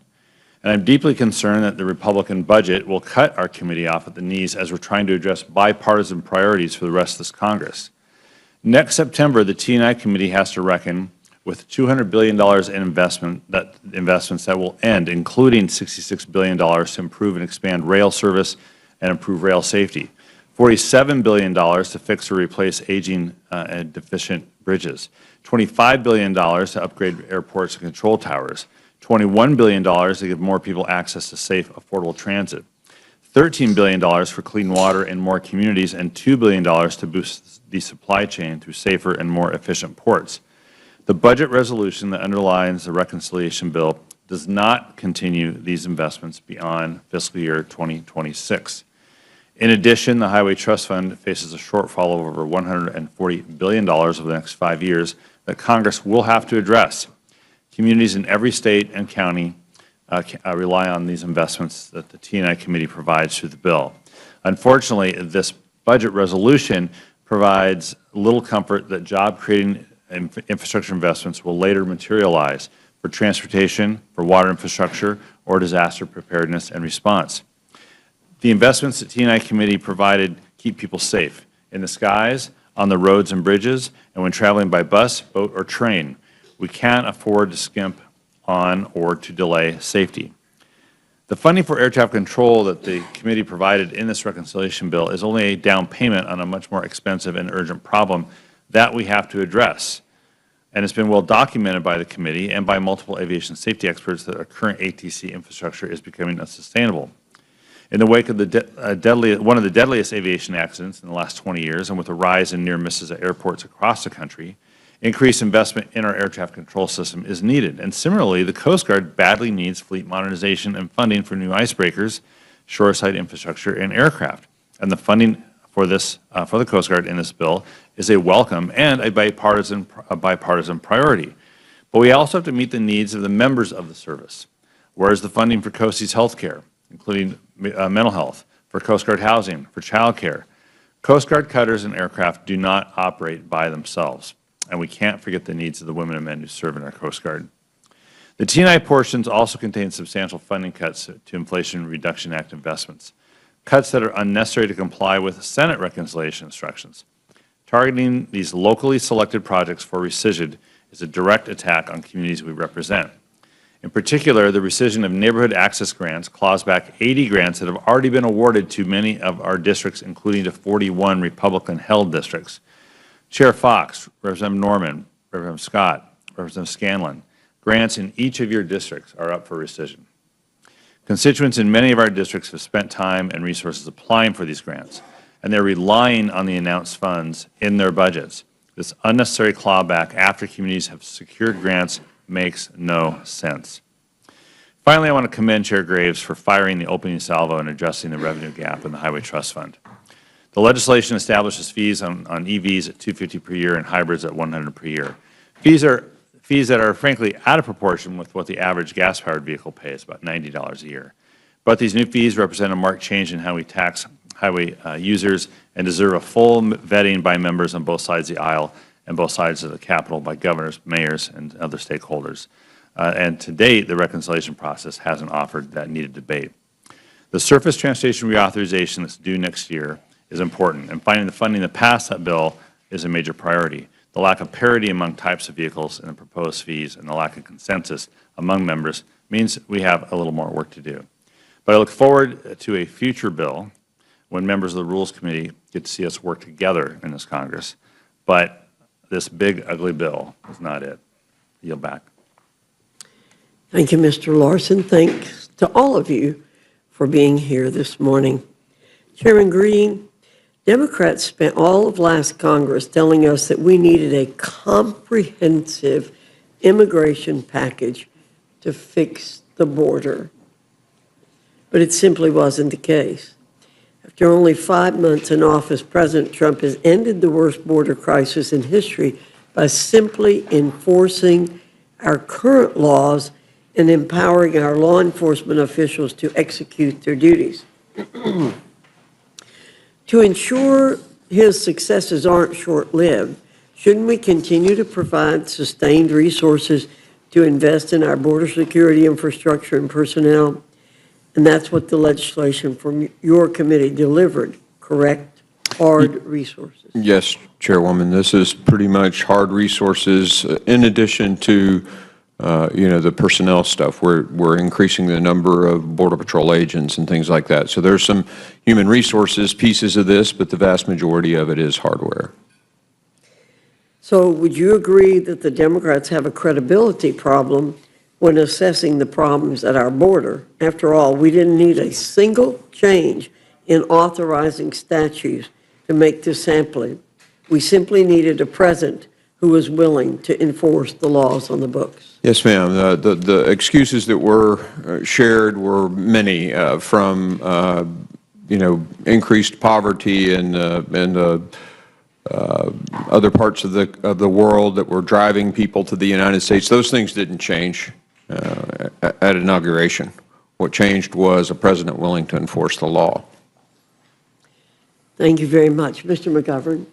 And I'm deeply concerned that the Republican budget will cut our committee off at the knees as we're trying to address bipartisan priorities for the rest of this Congress. Next September, the T&I committee has to reckon with $200 billion in investments that will end, including $66 billion to improve and expand rail service and improve rail safety, $47 billion to fix or replace aging and deficient bridges, $25 billion to upgrade airports and control towers, $21 billion to give more people access to safe, affordable transit, $13 billion for clean water in more communities, and $2 billion to boost the supply chain through safer and more efficient ports. The budget resolution that underlines the reconciliation bill does not continue these investments beyond fiscal year 2026. In addition, the Highway Trust Fund faces a shortfall of over $140 billion over the next 5 years that Congress will have to address. Communities in every state and county rely on these investments that the T&I committee provides through the bill. Unfortunately, this budget resolution provides little comfort that job-creating infrastructure investments will later materialize for transportation, for water infrastructure, or disaster preparedness and response. The investments that T&I committee provided keep people safe in the skies, on the roads and bridges, and when traveling by bus, boat, or train. We can't afford to skimp on or to delay safety. The funding for air traffic control that the committee provided in this reconciliation bill is only a down payment on a much more expensive and urgent problem that we have to address. And it's been well documented by the committee and by multiple aviation safety experts that our current ATC infrastructure is becoming unsustainable. In the wake of one of the deadliest aviation accidents in the last 20 years, and with a rise in near misses at airports across the country, increased investment in our air traffic control system is needed. And similarly, the Coast Guard badly needs fleet modernization and funding for new icebreakers, shoreside infrastructure, and aircraft. And the funding for the Coast Guard in this bill is a welcome and a bipartisan priority. But we also have to meet the needs of the members of the service. Where is the funding for COSI's health care, including mental health, for Coast Guard housing, for child care? Coast Guard cutters and aircraft do not operate by themselves, and we can't forget the needs of the women and men who serve in our Coast Guard. The T&I portions also contain substantial funding cuts to Inflation Reduction Act investments, cuts that are unnecessary to comply with Senate reconciliation instructions. Targeting these locally selected projects for rescission is a direct attack on communities we represent. In particular, the rescission of neighborhood access grants claws back 80 grants that have already been awarded to many of our districts, including to 41 Republican-held districts. Chair Fox, Representative Norman, Representative Scott, Representative Scanlon, grants in each of your districts are up for rescission. Constituents in many of our districts have spent time and resources applying for these grants, and they're relying on the announced funds in their budgets. This unnecessary clawback after communities have secured grants makes no sense. Finally, I want to commend Chair Graves for firing the opening salvo and addressing the revenue gap in the Highway Trust Fund. The legislation establishes fees on EVs at $250 per year and hybrids at $100 per year. Fees that are frankly out of proportion with what the average gas-powered vehicle pays, about $90 a year. But these new fees represent a marked change in how we tax highway users and deserve a full vetting by members on both sides of the aisle and both sides of the Capitol by governors, mayors, and other stakeholders. And to date, the reconciliation process hasn't offered that needed debate. The surface transportation reauthorization that's due next year is important, and finding the funding to pass that bill is a major priority. The lack of parity among types of vehicles and the proposed fees and the lack of consensus among members means we have a little more work to do. But I look forward to a future bill when members of the Rules Committee get to see us work together in this Congress. But this big, ugly bill is not it. Yield back. Thank you, Mr. Larson. Thanks to all of you for being here this morning. Chairman Green, Democrats spent all of last Congress telling us that we needed a comprehensive immigration package to fix the border. But it simply wasn't the case. After only 5 months in office, President Trump has ended the worst border crisis in history by simply enforcing our current laws and empowering our law enforcement officials to execute their duties. To ensure his successes aren't short-lived, shouldn't we continue to provide sustained resources to invest in our border security infrastructure and personnel? And that's what the legislation from your committee delivered, correct? Hard resources. Yes, Chairwoman. This is pretty much hard resources in addition to the personnel stuff. We're increasing the number of Border Patrol agents and things like that. So there's some human resources pieces of this, but the vast majority of it is hardware. So would you agree that the Democrats have a credibility problem when assessing the problems at our border? After all, we didn't need a single change in authorizing statutes to make this sampling. We simply needed a president who was willing to enforce the laws on the books. Yes, ma'am. The excuses that were shared were many, from increased poverty and other parts of the world that were driving people to the United States. Those things didn't change at inauguration. What changed was a president willing to enforce the law. Thank you very much. Mr. McGovern.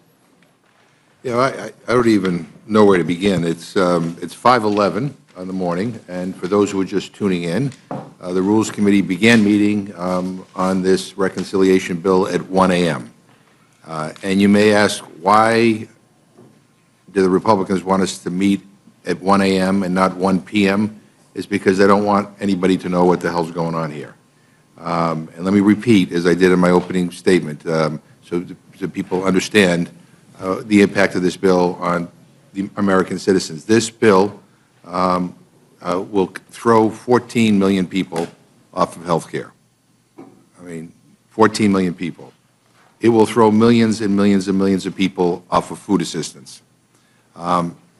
I don't even know where to begin. It's 5:11 in the morning, and for those who are just tuning in, the Rules Committee began meeting on this reconciliation bill at 1 a.m. And you may ask, why do the Republicans want us to meet at 1 a.m. and not 1 p.m.? It's because they don't want anybody to know what the hell's going on here. And let me repeat, as I did in my opening statement, so people understand the impact of this bill on the American citizens. This bill will throw 14 million people off of health care. 14 million people. It will throw millions and millions and millions of people off of food assistance.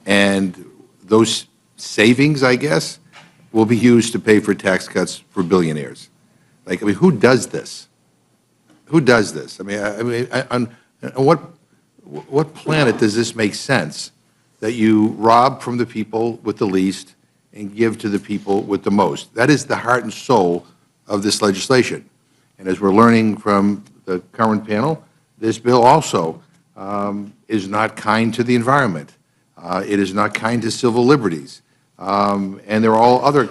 And those savings, I guess, will be used to pay for tax cuts for billionaires. Who does this? Who does this? On what planet does this make sense, that you rob from the people with the least and give to the people with the most? That is the heart and soul of this legislation. And as we're learning from the current panel, this bill also is not kind to the environment. It is not kind to civil liberties. And there are all other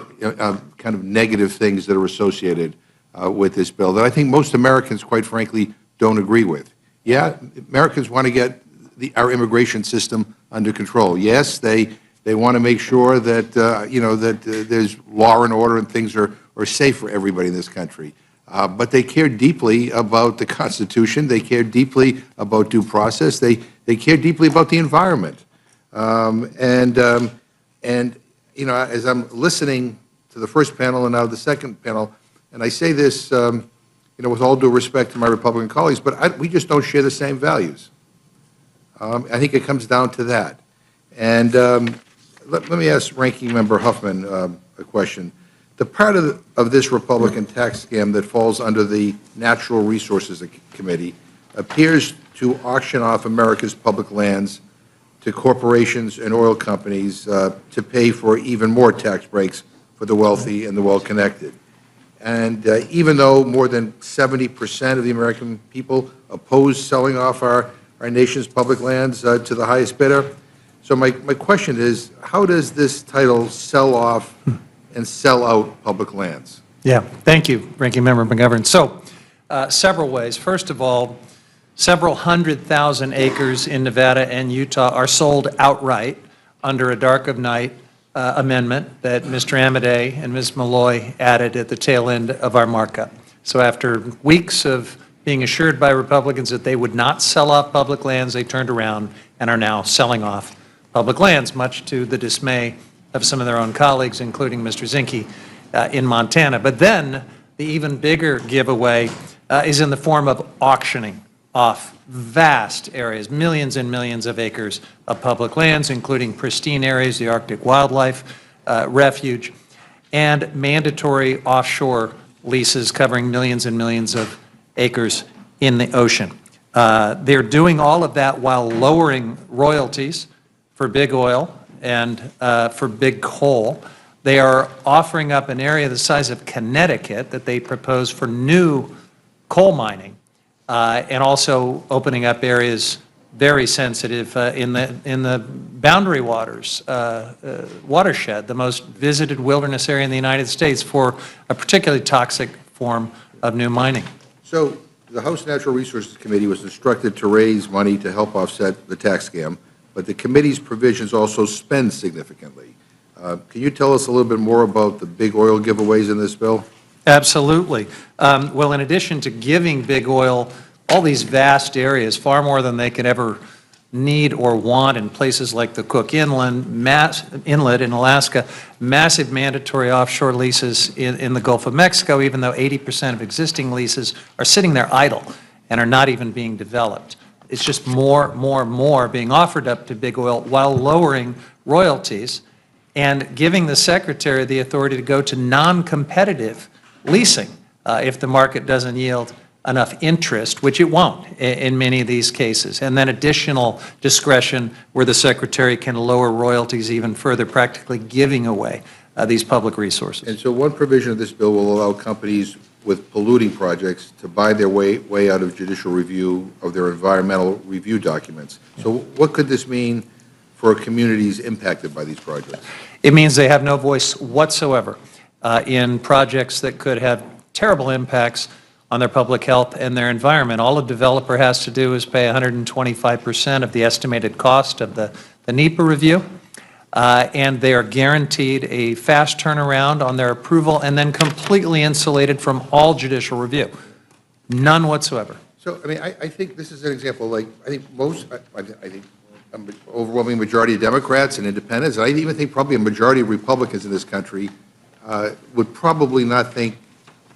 kind of negative things that are associated with this bill that I think most Americans, quite frankly, don't agree with. Yeah, Americans want to get our immigration system under control. Yes, they They want to make sure that, there's law and order and things are safe for everybody in this country. But they care deeply about the Constitution. They care deeply about due process. They care deeply about the environment. As I'm listening to the first panel and now the second panel, and I say this, with all due respect to my Republican colleagues, but we just don't share the same values. I think it comes down to that. And let me ask Ranking Member Huffman a question. The part of this Republican tax scam that falls under the Natural Resources Committee appears to auction off America's public lands to corporations and oil companies to pay for even more tax breaks for the wealthy and the well-connected. And even though more than 70% of the American people oppose selling off our nation's public lands to the highest bidder, so my question is, how does this title sell off and sell out public lands? Yeah, thank you, Ranking Member McGovern. So, several ways. First of all, several 100,000 acres in Nevada and Utah are sold outright under a dark of night amendment that Mr. Amodei and Ms. Malloy added at the tail end of our markup. So after weeks of being assured by Republicans that they would not sell off public lands, they turned around and are now selling off public lands, much to the dismay of some of their own colleagues, including Mr. Zinke in Montana. But then the even bigger giveaway is in the form of auctioning off vast areas, millions and millions of acres of public lands, including pristine areas, the Arctic Wildlife Refuge, and mandatory offshore leases covering millions and millions of acres in the ocean. They're doing all of that while lowering royalties for big oil and for big coal. They are offering up an area the size of Connecticut that they propose for new coal mining, and also opening up areas very sensitive in the boundary waters watershed, the most visited wilderness area in the United States, for a particularly toxic form of new mining. So the House Natural Resources Committee was instructed to raise money to help offset the tax scam, but the committee's provisions also spend significantly. Can you tell us a little bit more about the big oil giveaways in this bill? Absolutely. Well, in addition to giving big oil all these vast areas, far more than they could ever need or want in places like the Cook Inlet in Alaska, massive mandatory offshore leases in the Gulf of Mexico, even though 80% of existing leases are sitting there idle and are not even being developed. It's just more being offered up to big oil while lowering royalties and giving the Secretary the authority to go to non-competitive leasing if the market doesn't yield enough interest, which it won't in many of these cases, and then additional discretion where the Secretary can lower royalties even further, practically giving away these public resources. And so one provision of this bill will allow companies with polluting projects to buy their way out of judicial review of their environmental review documents. So what could this mean for communities impacted by these projects? It means they have no voice whatsoever in projects that could have terrible impacts on their public health and their environment. All a developer has to do is pay 125% of the estimated cost of the NEPA review, and they are guaranteed a fast turnaround on their approval and then completely insulated from all judicial review. None whatsoever. So, I mean, I think this is an example, like, I think an overwhelming majority of Democrats and independents, and I even think probably a majority of Republicans in this country would probably not think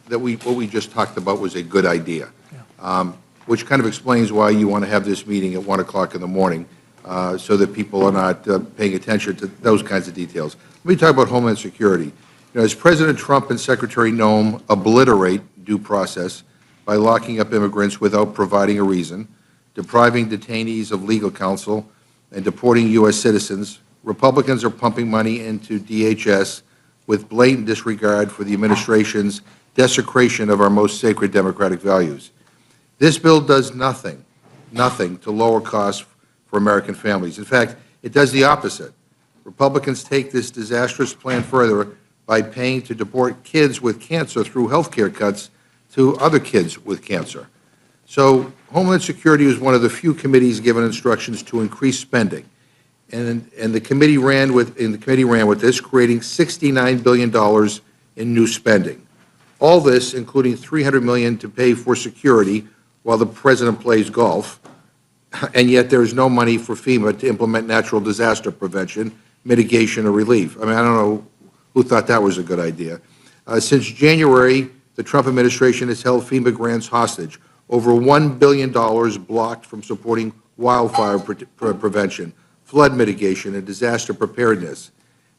that what we just talked about was a good idea, which kind of explains why you want to have this meeting at 1 o'clock in the morning so that people are not paying attention to those kinds of details. Let me talk about Homeland Security. As President Trump and Secretary Noem obliterate due process by locking up immigrants without providing a reason, depriving detainees of legal counsel, and deporting U.S. citizens, Republicans are pumping money into DHS with blatant disregard for the administration's desecration of our most sacred democratic values. This bill does nothing to lower costs for American families. In fact, it does the opposite. Republicans take this disastrous plan further by paying to deport kids with cancer through health care cuts to other kids with cancer. So Homeland Security is one of the few committees given instructions to increase spending. and the committee ran with this, creating $69 billion in new spending. All this, including $300 million to pay for security while the president plays golf, and yet there is no money for FEMA to implement natural disaster prevention, mitigation, or relief. I mean, I don't know who thought that was a good idea. Since January, the Trump administration has held FEMA grants hostage, over $1 billion blocked from supporting wildfire prevention, flood mitigation, and disaster preparedness.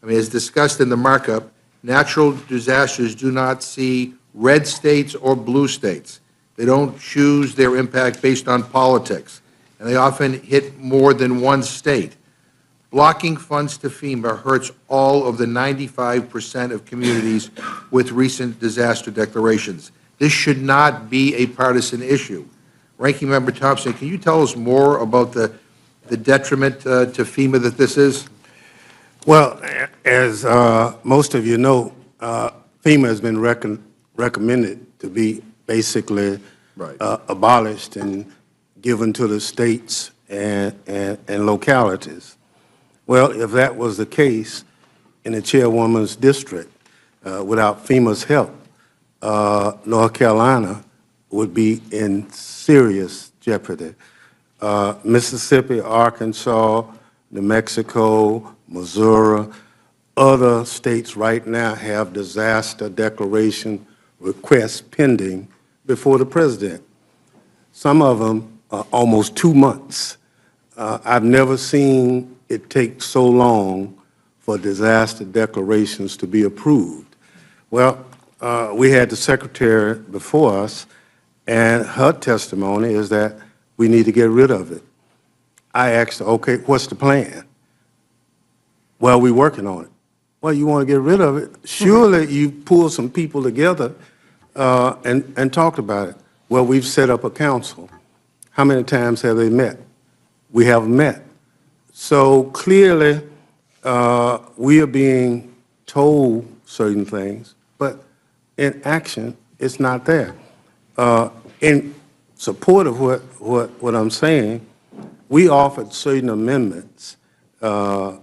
I mean, as discussed in the markup, natural disasters do not see red states or blue states. They don't choose their impact based on politics, and they often hit more than one state. Blocking funds to FEMA hurts all of the 95% of communities with recent disaster declarations. This should not be a partisan issue. Ranking Member Thompson, can you tell us more about the detriment to FEMA that this is? Well, as most of you know, FEMA has been recommended to be basically abolished and given to the states and localities. Well, if that was the case in the chairwoman's district, without FEMA's help, North Carolina would be in serious jeopardy. Mississippi, Arkansas, New Mexico, Missouri, other states right now have disaster declaration requests pending before the president. Some of them are almost 2 months. I've never seen it take so long for disaster declarations to be approved. Well, we had the secretary before us, and her testimony is that we need to get rid of it. I asked her, okay, what's the plan? Well, we're working on it. Well, you want to get rid of it? Surely you pull some people together and talked about it. Well, we've set up a council. How many times have they met? We haven't met. So clearly, we are being told certain things, but in action, it's not there. In support of what I'm saying, we offered certain amendments, over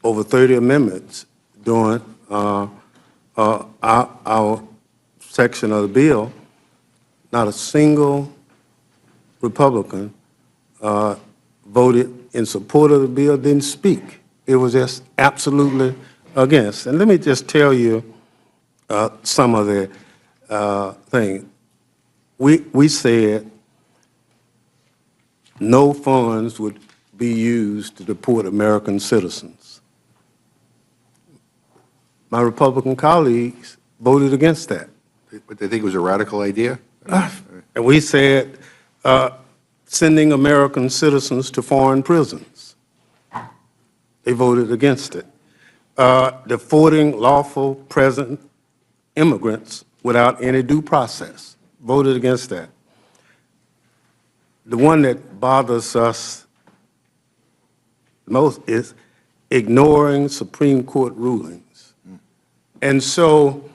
30 amendments during our section of the bill. Not a single Republican voted in support of the bill, didn't speak. It was just absolutely against. And let me just tell you some of the things. We said no funds would be used to deport American citizens. My Republican colleagues voted against that. But they think it was a radical idea? And we said sending American citizens to foreign prisons. They voted against it. Deporting lawful present immigrants without any due process. Voted against that. The one that bothers us most is ignoring Supreme Court rulings. And so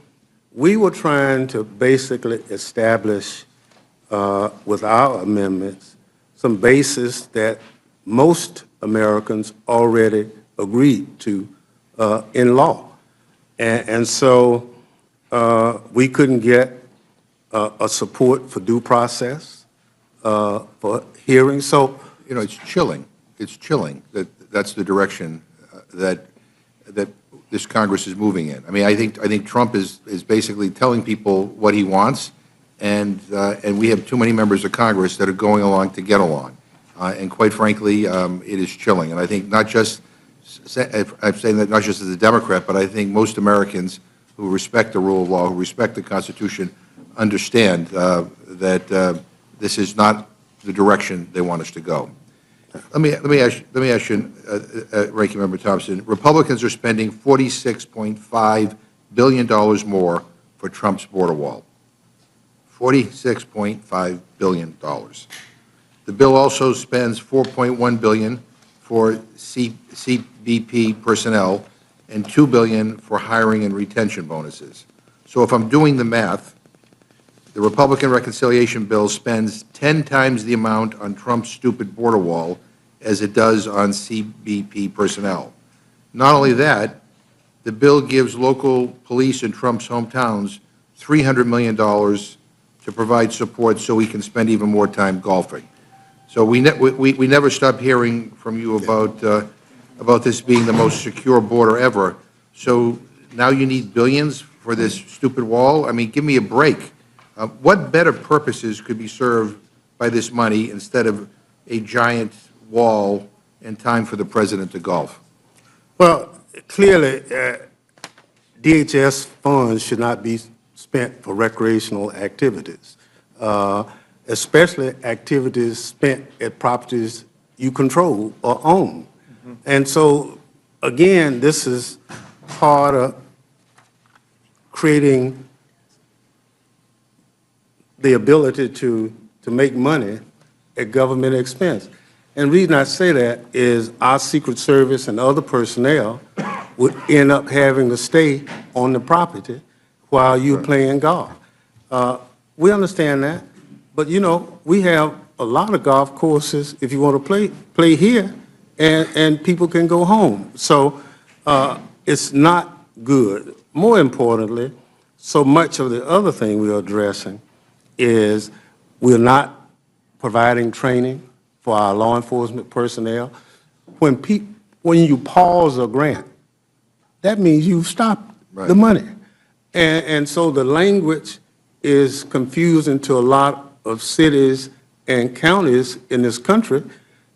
we were trying to basically establish with our amendments some basis that most Americans already agreed to in law. And so we couldn't get a support for due process, for hearings. So, you know, it's chilling. It's chilling that that's the direction that this Congress is moving in. I mean, I think Trump is basically telling people what he wants, and we have too many members of Congress that are going along to get along. And quite frankly, it is chilling. And I think not just, I'm saying that not just as a Democrat, but I think most Americans who respect the rule of law, who respect the Constitution, understand that this is not the direction they want us to go. Let me ask you, Ranking Member Thompson. Republicans are spending $46.5 billion more for Trump's border wall. $46.5 billion. The bill also spends $4.1 billion for CBP personnel and $2 billion for hiring and retention bonuses. So if I'm doing the math, the Republican reconciliation bill spends 10 times the amount on Trump's stupid border wall as it does on CBP personnel. Not only that, the bill gives local police in Trump's hometowns $300 million to provide support so we can spend even more time golfing. So we never stop hearing from you about this being the most secure border ever. So now you need billions for this stupid wall? I mean, give me a break. What better purposes could be served by this money instead of a giant wall and time for the president to golf? Well, clearly, DHS funds should not be spent for recreational activities, especially activities spent at properties you control or own. And so, again, this is part of creating the ability to make money at government expense. And the reason I say that is our Secret Service and other personnel would end up having to stay on the property while you're playing golf. We understand that, but you know, we have a lot of golf courses, if you want to play here, and people can go home. So it's not good. More importantly, so much of the other thing we are addressing is we're not providing training for our law enforcement personnel. When you pause a grant, that means you've stopped the money. And so the language is confusing to a lot of cities and counties in this country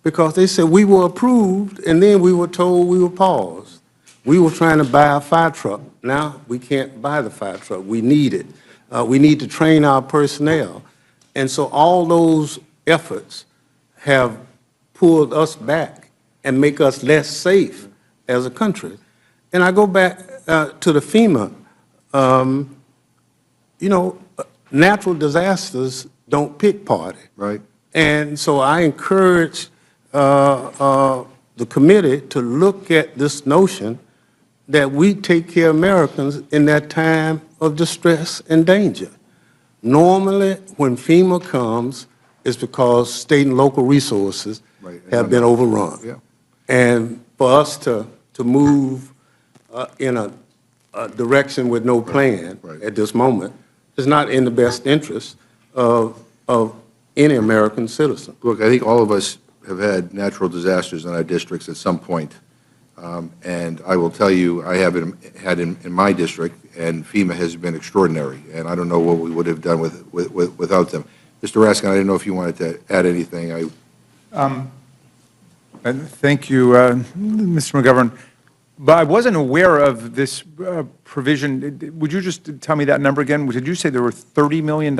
because they said we were approved and then we were told we were paused. We were trying to buy a fire truck. Now we can't buy the fire truck. We need it. We need to train our personnel. And so all those efforts have pulled us back and make us less safe as a country. And I go back to the FEMA. You know, natural disasters don't pick party. Right. And so I encourage the committee to look at this notion that we take care of Americans in that time of distress and danger. Normally, when FEMA comes, it's because state and local resources have been overrun. Yeah. And for us to move in a direction with no plan at this moment is not in the best interest of any American citizen. Look, I think all of us have had natural disasters in our districts at some point. And I will tell you, I have had in my district, and FEMA has been extraordinary. And I don't know what we would have done without them. Mr. Raskin, I didn't know if you wanted to add anything. Thank you, Mr. McGovern. But I wasn't aware of this provision. Would you just tell me that number again? Did you say there were $30 million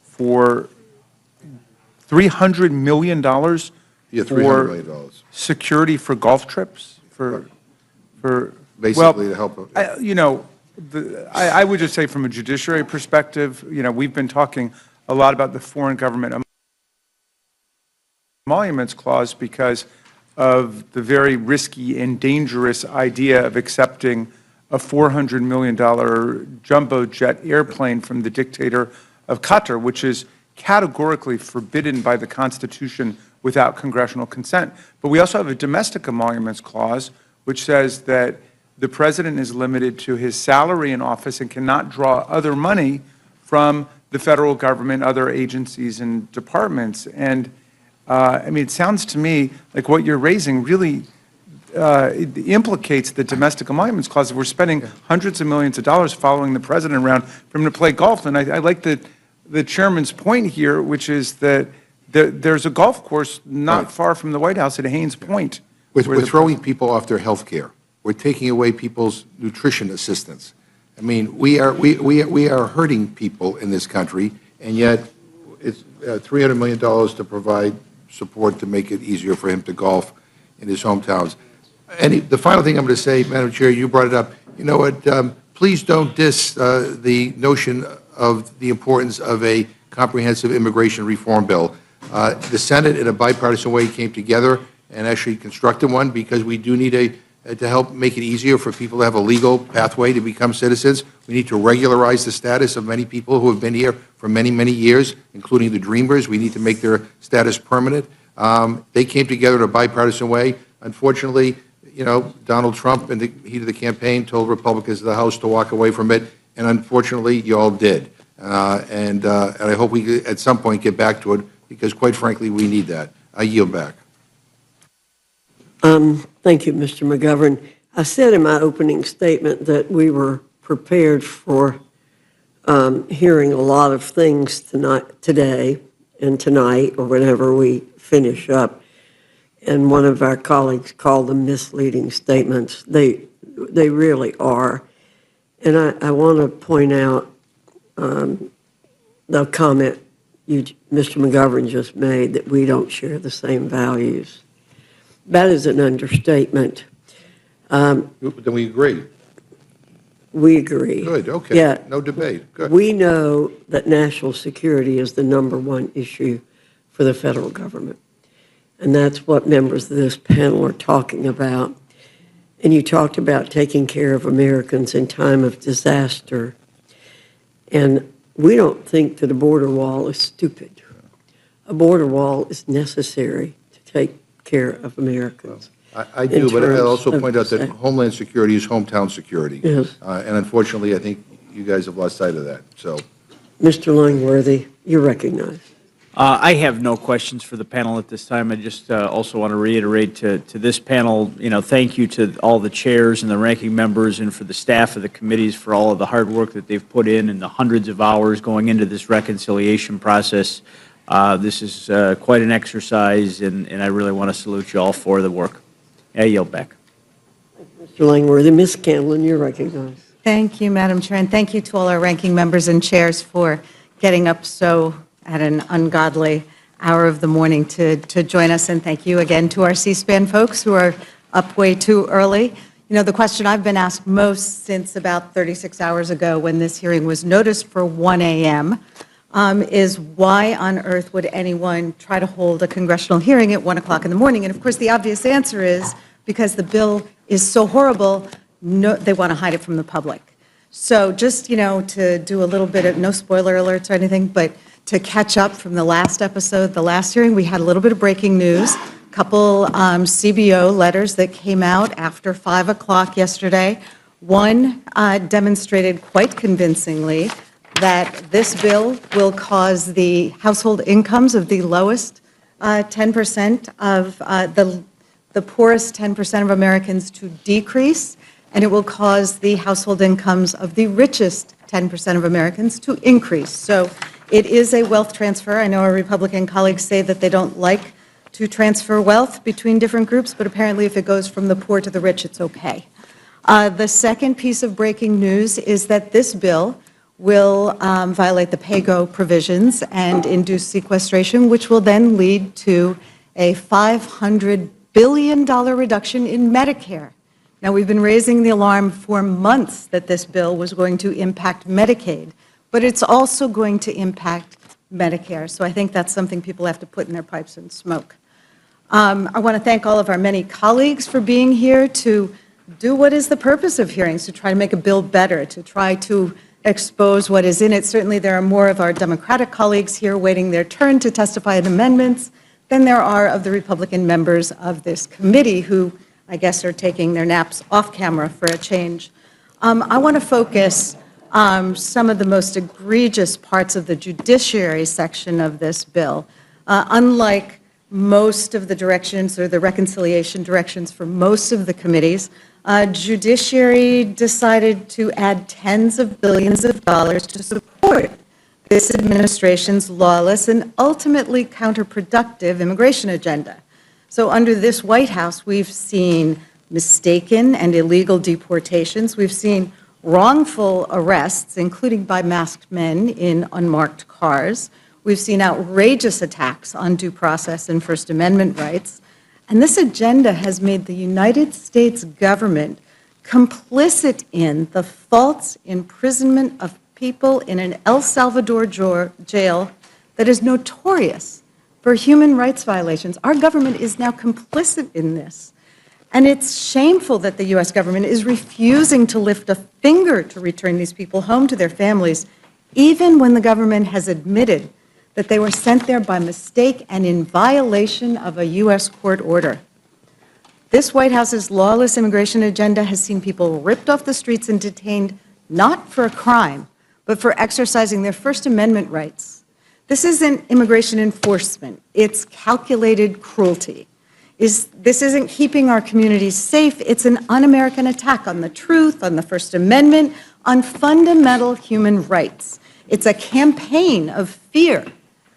for $300 million Yeah, $300 million. Security for golf trips? For Basically to help. you know, I would just say from a judiciary perspective, you know, we've been talking a lot about the foreign government emoluments clause because of the very risky and dangerous idea of accepting a $400 million jumbo jet airplane from the dictator of Qatar, which is categorically forbidden by the Constitution without congressional consent. But we also have a domestic emoluments clause, which says that the president is limited to his salary in office and cannot draw other money from the federal government, other agencies and departments. And I mean, it sounds to me like what you're raising really it implicates the domestic emoluments clause. We're spending hundreds of millions of dollars following the president around for him to play golf. And I like the chairman's point here, which is that there's a golf course not far from the White House at Haynes Point. We're throwing people off their health care. We're taking away people's nutrition assistance. I mean, we are hurting people in this country, and yet it's $300 million to provide support to make it easier for him to golf in his hometowns. And the final thing I'm going to say, Madam Chair, you brought it up. You know what? Please don't diss the notion of the importance of a comprehensive immigration reform bill. The Senate, in a bipartisan way, came together and actually constructed one because we do need to help make it easier for people to have a legal pathway to become citizens. We need to regularize the status of many people who have been here for many, many years, including the Dreamers. We need to make their status permanent. They came together in a bipartisan way. Unfortunately, Donald Trump, in the heat of the campaign, told Republicans in the House to walk away from it, and unfortunately, you all did. And I hope we, at some point, get back to it, because, quite frankly, we need that. I yield back. Thank you, Mr. McGovern. I said in my opening statement that we were prepared for hearing a lot of things today and tonight, or whenever we finish up. And one of our colleagues called them misleading statements. They really are. And I want to point out the comment Mr. McGovern just made, that we don't share the same values. That is an understatement. Then we agree. We agree. Good, okay. Yeah. No debate. Good. We know that national security is the #1 issue for the federal government. And that's what members of this panel are talking about. And you talked about taking care of Americans in time of disaster. And we don't think that a border wall is stupid. A border wall is necessary to take care of Americans. I do, but I'll also point out that Homeland Security is hometown security. Yes. And unfortunately, I think you guys have lost sight of that. So, Mr. Langworthy, you're recognized. I have no questions for the panel at this time. I just also want to reiterate to this panel, thank you to all the chairs and the ranking members and for the staff of the committees for all of the hard work that they've put in and the hundreds of hours going into this reconciliation process. This is quite an exercise, and I really want to salute you all for the work. I yield back. Mr. Langworthy. Ms. Canlin, you're recognized. Thank you, Madam Chair, and thank you to all our ranking members and chairs for getting up so at an ungodly hour of the morning to join us, and thank you again to our C-SPAN folks who are up way too early. The question I've been asked most since about 36 hours ago when this hearing was noticed for 1 a.m. Is why on earth would anyone try to hold a congressional hearing at 1 o'clock in the morning? And of course, the obvious answer is because the bill is so horrible, they want to hide it from the public. So just, to do a little bit of, no spoiler alerts or anything, but to catch up from the last episode, the last hearing, we had a little bit of breaking news, a couple CBO letters that came out after 5 o'clock yesterday. One demonstrated quite convincingly that this bill will cause the household incomes of the lowest 10% of the poorest 10% of Americans to decrease, and it will cause the household incomes of the richest 10% of Americans to increase. So it is a wealth transfer. I know our Republican colleagues say that they don't like to transfer wealth between different groups, but apparently if it goes from the poor to the rich, it's okay. The second piece of breaking news is that this bill will violate the pay-go provisions and induce sequestration, which will then lead to a $500 billion reduction in Medicare. Now, we've been raising the alarm for months that this bill was going to impact Medicaid, but it's also going to impact Medicare. So I think that's something people have to put in their pipes and smoke. I want to thank all of our many colleagues for being here to do what is the purpose of hearings, to try to make a bill better, to try to expose what is in it. Certainly there are more of our Democratic colleagues here waiting their turn to testify in amendments than there are of the Republican members of this committee who, I guess, are taking their naps off camera for a change. I want to focus some of the most egregious parts of the judiciary section of this bill. Unlike most of the directions or the reconciliation directions for most of the committees, Judiciary decided to add tens of billions of dollars to support this administration's lawless and ultimately counterproductive immigration agenda. So under this White House, we've seen mistaken and illegal deportations. We've seen wrongful arrests, including by masked men in unmarked cars. We've seen outrageous attacks on due process and First Amendment rights. And this agenda has made the United States government complicit in the false imprisonment of people in an El Salvador jail that is notorious for human rights violations. Our government is now complicit in this. And it's shameful that the U.S. government is refusing to lift a finger to return these people home to their families, even when the government has admitted that they were sent there by mistake and in violation of a U.S. court order. This White House's lawless immigration agenda has seen people ripped off the streets and detained not for a crime, but for exercising their First Amendment rights. This isn't immigration enforcement. It's calculated cruelty. This isn't keeping our communities safe. It's an un-American attack on the truth, on the First Amendment, on fundamental human rights. It's a campaign of fear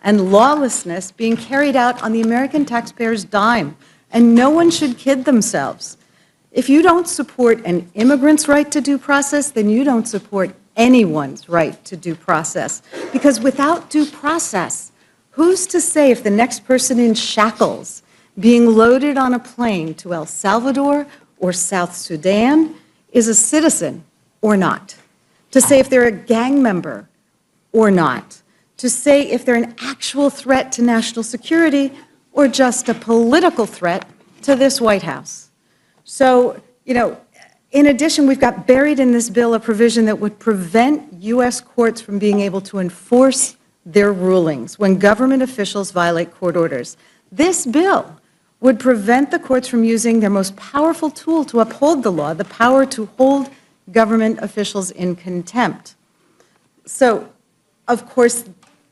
and lawlessness being carried out on the American taxpayer's dime, and no one should kid themselves. If you don't support an immigrant's right to due process, then you don't support anyone's right to due process. Because without due process, who's to say if the next person in shackles being loaded on a plane to El Salvador or South Sudan is a citizen or not? To say if they're a gang member or not? To say if they're an actual threat to national security or just a political threat to this White House? So, in addition, we've got buried in this bill a provision that would prevent U.S. courts from being able to enforce their rulings when government officials violate court orders. This bill would prevent the courts from using their most powerful tool to uphold the law, the power to hold government officials in contempt. So, of course,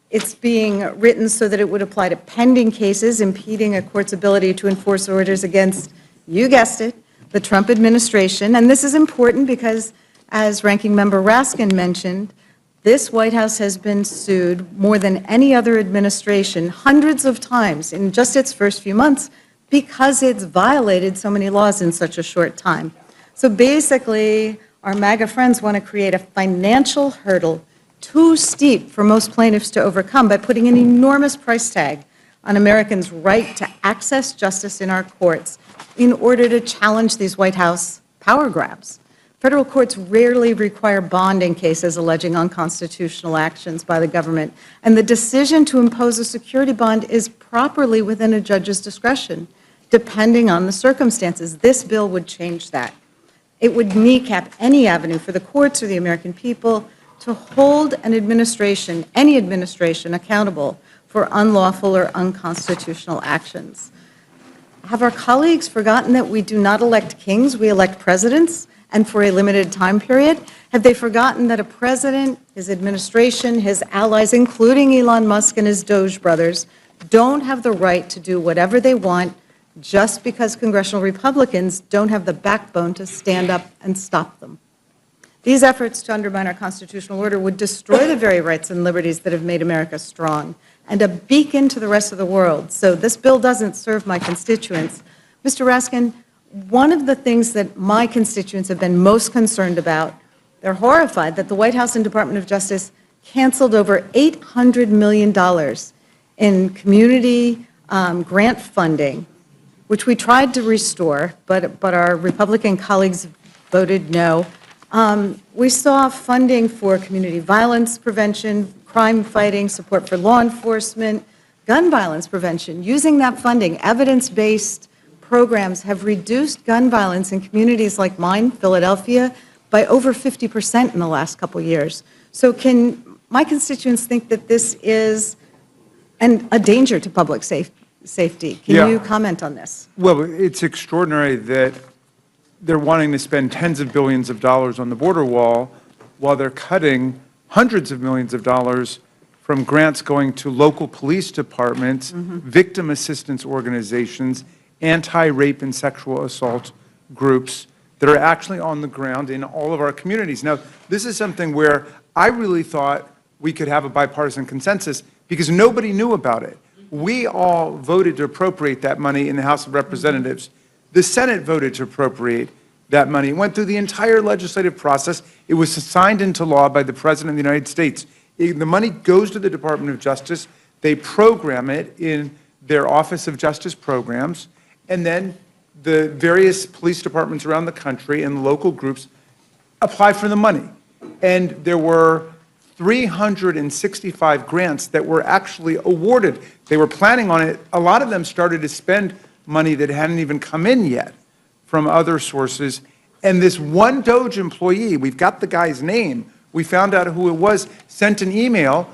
it's being written so that it would apply to pending cases impeding a court's ability to enforce orders against, you guessed it, the Trump administration. And this is important because, as Ranking Member Raskin mentioned, this White House has been sued more than any other administration hundreds of times in just its first few months because it's violated so many laws in such a short time. So basically, our MAGA friends want to create a financial hurdle too steep for most plaintiffs to overcome by putting an enormous price tag on Americans' right to access justice in our courts in order to challenge these White House power grabs. Federal courts rarely require bond in cases alleging unconstitutional actions by the government, and the decision to impose a security bond is properly within a judge's discretion, depending on the circumstances. This bill would change that. It would kneecap any avenue for the courts or the American people to hold an administration, any administration, accountable for unlawful or unconstitutional actions. Have our colleagues forgotten that we do not elect kings, we elect presidents, and for a limited time period? Have they forgotten that a president, his administration, his allies, including Elon Musk and his DOGE brothers, don't have the right to do whatever they want just because congressional Republicans don't have the backbone to stand up and stop them? These efforts to undermine our constitutional order would destroy the very rights and liberties that have made America strong and a beacon to the rest of the world. So this bill doesn't serve my constituents. Mr. Raskin, one of the things that my constituents have been most concerned about, they're horrified that the White House and Department of Justice canceled over $800 million in community grant funding, which we tried to restore, but our Republican colleagues voted no. We saw funding for community violence prevention, crime fighting, support for law enforcement, gun violence prevention. Using that funding, evidence-based programs have reduced gun violence in communities like mine, Philadelphia, by over 50% in the last couple years. So can my constituents think that this is a danger to public safety? Can you comment on this? Well, it's extraordinary that they're wanting to spend tens of billions of dollars on the border wall while they're cutting hundreds of millions of dollars from grants going to local police departments, victim assistance organizations, anti-rape and sexual assault groups that are actually on the ground in all of our communities. Now, this is something where I really thought we could have a bipartisan consensus because nobody knew about it. We all voted to appropriate that money in the House of Representatives. The Senate voted to appropriate that money. It went through the entire legislative process. It was signed into law by the President of the United States. The money goes to the Department of Justice. They program it in their Office of Justice programs, and then the various police departments around the country and local groups apply for the money. And there were 365 grants that were actually awarded. They were planning on it. A lot of them started to spend money that hadn't even come in yet from other sources. And this one DOGE employee, we've got the guy's name, we found out who it was, sent an email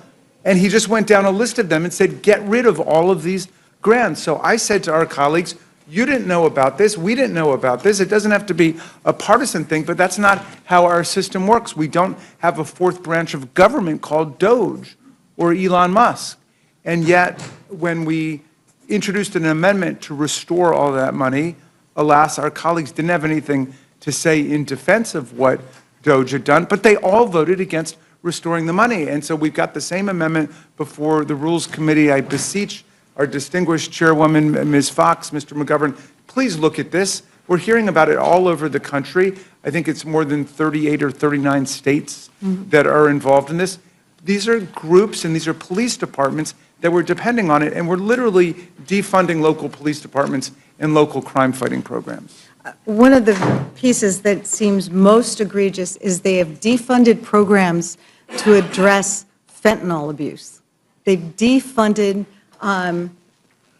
And he just went down a list of them and said, get rid of all of these grants. So I said to our colleagues, you didn't know about this, we didn't know about this. It doesn't have to be a partisan thing, but that's not how our system works. We don't have a fourth branch of government called DOGE or Elon Musk. And yet, when we introduced an amendment to restore all that money, alas, our colleagues didn't have anything to say in defense of what DOGE had done, but they all voted against restoring the money. And so we've got the same amendment before the Rules Committee. I beseech our distinguished chairwoman, Ms. Fox, Mr. McGovern, please look at this. We're hearing about it all over the country. I think it's more than 38 or 39 states that are involved in this. These are groups and these are police departments that were depending on it, and we're literally defunding local police departments and local crime-fighting programs. One of the pieces that seems most egregious is they have defunded programs to address fentanyl abuse. They've defunded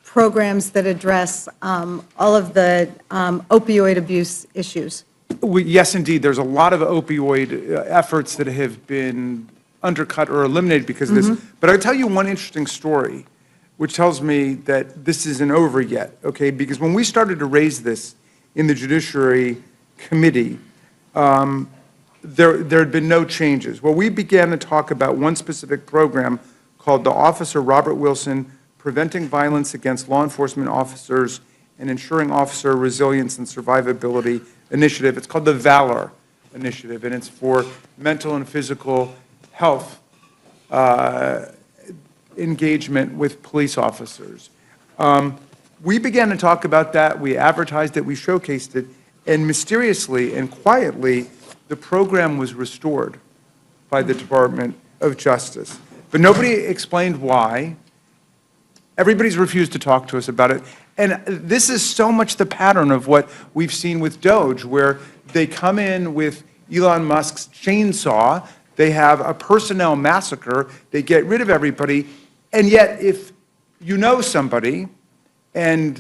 programs that address all of the opioid abuse issues. Yes, indeed. There's a lot of opioid efforts that have been undercut or eliminated because of this. But I'll tell you one interesting story, which tells me that this isn't over yet, okay? Because when we started to raise this in the Judiciary Committee, there had been no changes. Well, we began to talk about one specific program called the Officer Robert Wilson Preventing Violence Against Law Enforcement Officers and Ensuring Officer Resilience and Survivability Initiative. It's called the VALOR Initiative, and it's for mental and physical health engagement with police officers. We began to talk about that, we advertised it, we showcased it, and mysteriously and quietly, the program was restored by the Department of Justice. But nobody explained why. Everybody's refused to talk to us about it. And this is so much the pattern of what we've seen with DOGE, where they come in with Elon Musk's chainsaw, they have a personnel massacre, they get rid of everybody, and yet if you know somebody, and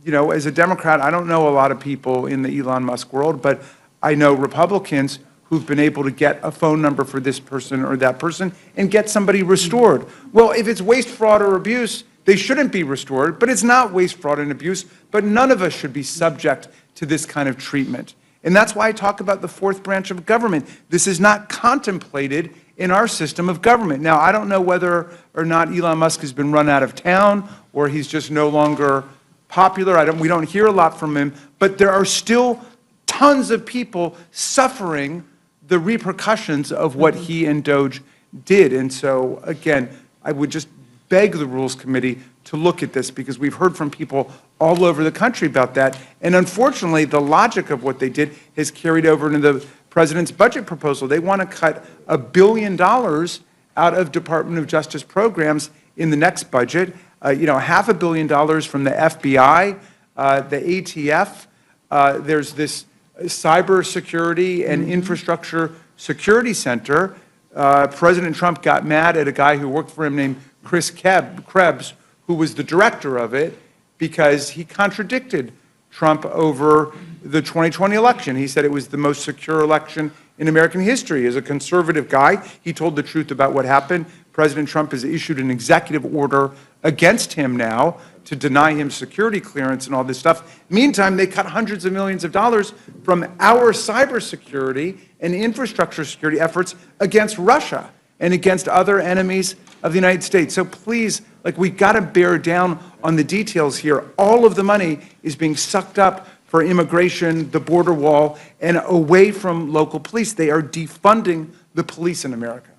you know, as a Democrat, I don't know a lot of people in the Elon Musk world, but I know Republicans who've been able to get a phone number for this person or that person and get somebody restored. Well, if it's waste, fraud, or abuse, they shouldn't be restored, but it's not waste, fraud, and abuse, but none of us should be subject to this kind of treatment. And that's why I talk about the fourth branch of government. This is not contemplated in our system of government. Now, I don't know whether or not Elon Musk has been run out of town or he's just no longer popular. We don't hear a lot from him, but there are still tons of people suffering the repercussions of what he and DOGE did. And so, again, I would just beg the Rules Committee to look at this because we've heard from people all over the country about that. And unfortunately, the logic of what they did has carried over into the President's budget proposal. They want to cut $1 billion out of Department of Justice programs in the next budget. You know, $500 million from the FBI, the ATF. There's this cybersecurity and infrastructure security center. President Trump got mad at a guy who worked for him named Chris Krebs, who was the director of it, because he contradicted Trump over the 2020 election. He said it was the most secure election in American history. As a conservative guy, he told the truth about what happened. President Trump has issued an executive order against him now to deny him security clearance and all this stuff. Meantime, they cut hundreds of millions of dollars from our cybersecurity and infrastructure security efforts against Russia and against other enemies of the United States. So please, like, we've got to bear down on the details here. All of the money is being sucked up for immigration, the border wall, and away from local police. They are defunding the police in America.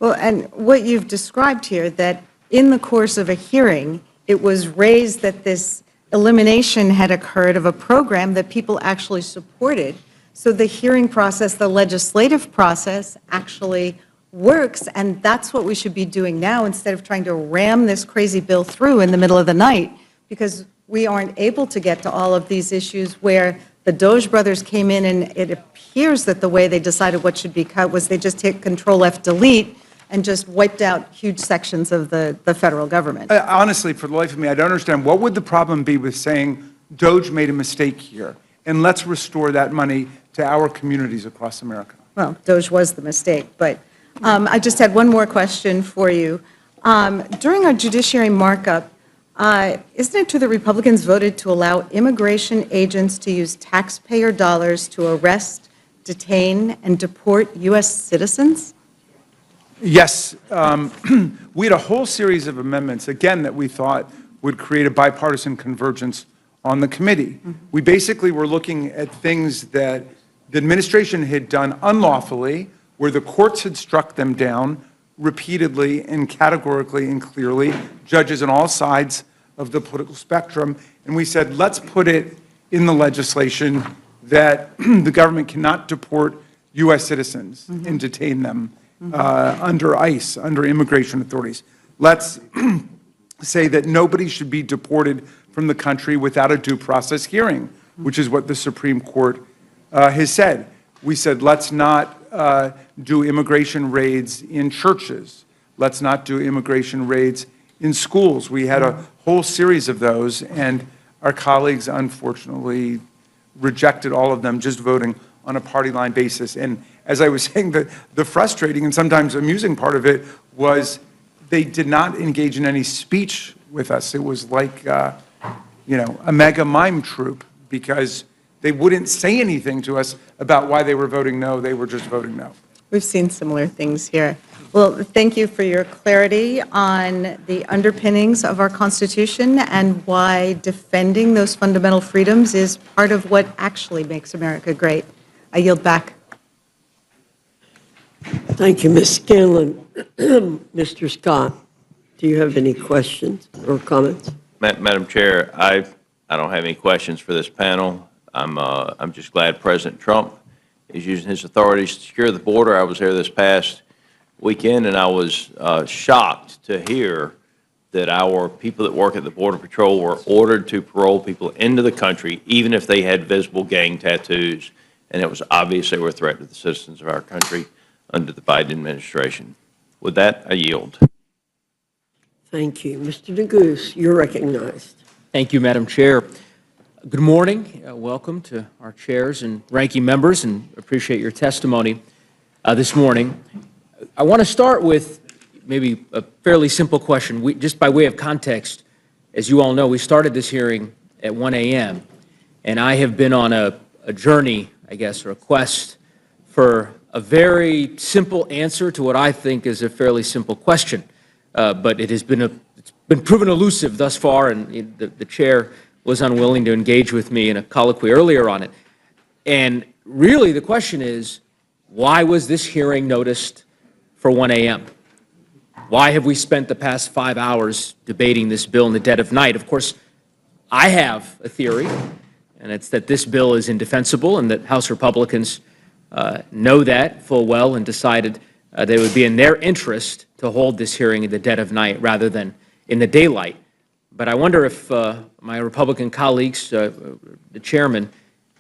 Well, and what you've described here, that in the course of a hearing, it was raised that this elimination had occurred of a program that people actually supported. So the hearing process, the legislative process, actually works, and that's what we should be doing now instead of trying to ram this crazy bill through in the middle of the night, because we aren't able to get to all of these issues where the DOGE brothers came in, and it appears that the way they decided what should be cut was they just hit Control-F-Delete and just wiped out huge sections of the federal government. Honestly, for the life of me, I don't understand. What would the problem be with saying DOGE made a mistake here, and let's restore that money to our communities across America? Well, DOGE was the mistake, but I just had one more question for you. During our judiciary markup, isn't it true that Republicans voted to allow immigration agents to use taxpayer dollars to arrest, detain, and deport U.S. citizens? Yes. We had a whole series of amendments, again, that we thought would create a bipartisan convergence on the committee. We basically were looking at things that the administration had done unlawfully, where the courts had struck them down repeatedly and categorically and clearly, judges on all sides of the political spectrum. And we said, let's put it in the legislation that the government cannot deport U.S. citizens and detain them under ICE, under immigration authorities. Let's say that nobody should be deported from the country without a due process hearing, which is what the Supreme Court has said. We said, let's not do immigration raids in churches. Let's not do immigration raids in schools. We had a whole series of those, and our colleagues unfortunately rejected all of them, just voting on a party line basis. And as I was saying, the frustrating and sometimes amusing part of it was they did not engage in any speech with us. It was like, a mega mime troupe, because they wouldn't say anything to us about why they were voting no. They were just voting no. We've seen similar things here. Well, thank you for your clarity on the underpinnings of our Constitution and why defending those fundamental freedoms is part of what actually makes America great. I yield back. Thank you, Ms. Scanlon. Mr. Scott, do you have any questions or comments? Madam Chair, I don't have any questions for this panel. I'm just glad President Trump is using his authorities to secure the border. I was there this past weekend, and I was shocked to hear that our people that work at the Border Patrol were ordered to parole people into the country, even if they had visible gang tattoos, and it was obvious they were a threat to the citizens of our country under the Biden administration. With that, I yield. Thank you. Mr. Neguse, you're recognized. Thank you, Madam Chair. Good morning. Welcome to our chairs and ranking members, and appreciate your testimony this morning. I want to start with maybe a fairly simple question. Just by way of context, as you all know, we started this hearing at 1 a.m., and I have been on a journey, I guess, or a quest for a very simple answer to what I think is a fairly simple question. But it's been proven elusive thus far, and the chair was unwilling to engage with me in a colloquy earlier on it. And really the question is, why was this hearing noticed for 1 a.m.? Why have we spent the past 5 hours debating this bill in the dead of night? Of course, I have a theory, and it's that this bill is indefensible and that House Republicans know that full well and decided that it would be in their interest to hold this hearing in the dead of night rather than in the daylight. But I wonder if my Republican colleagues, the chairman,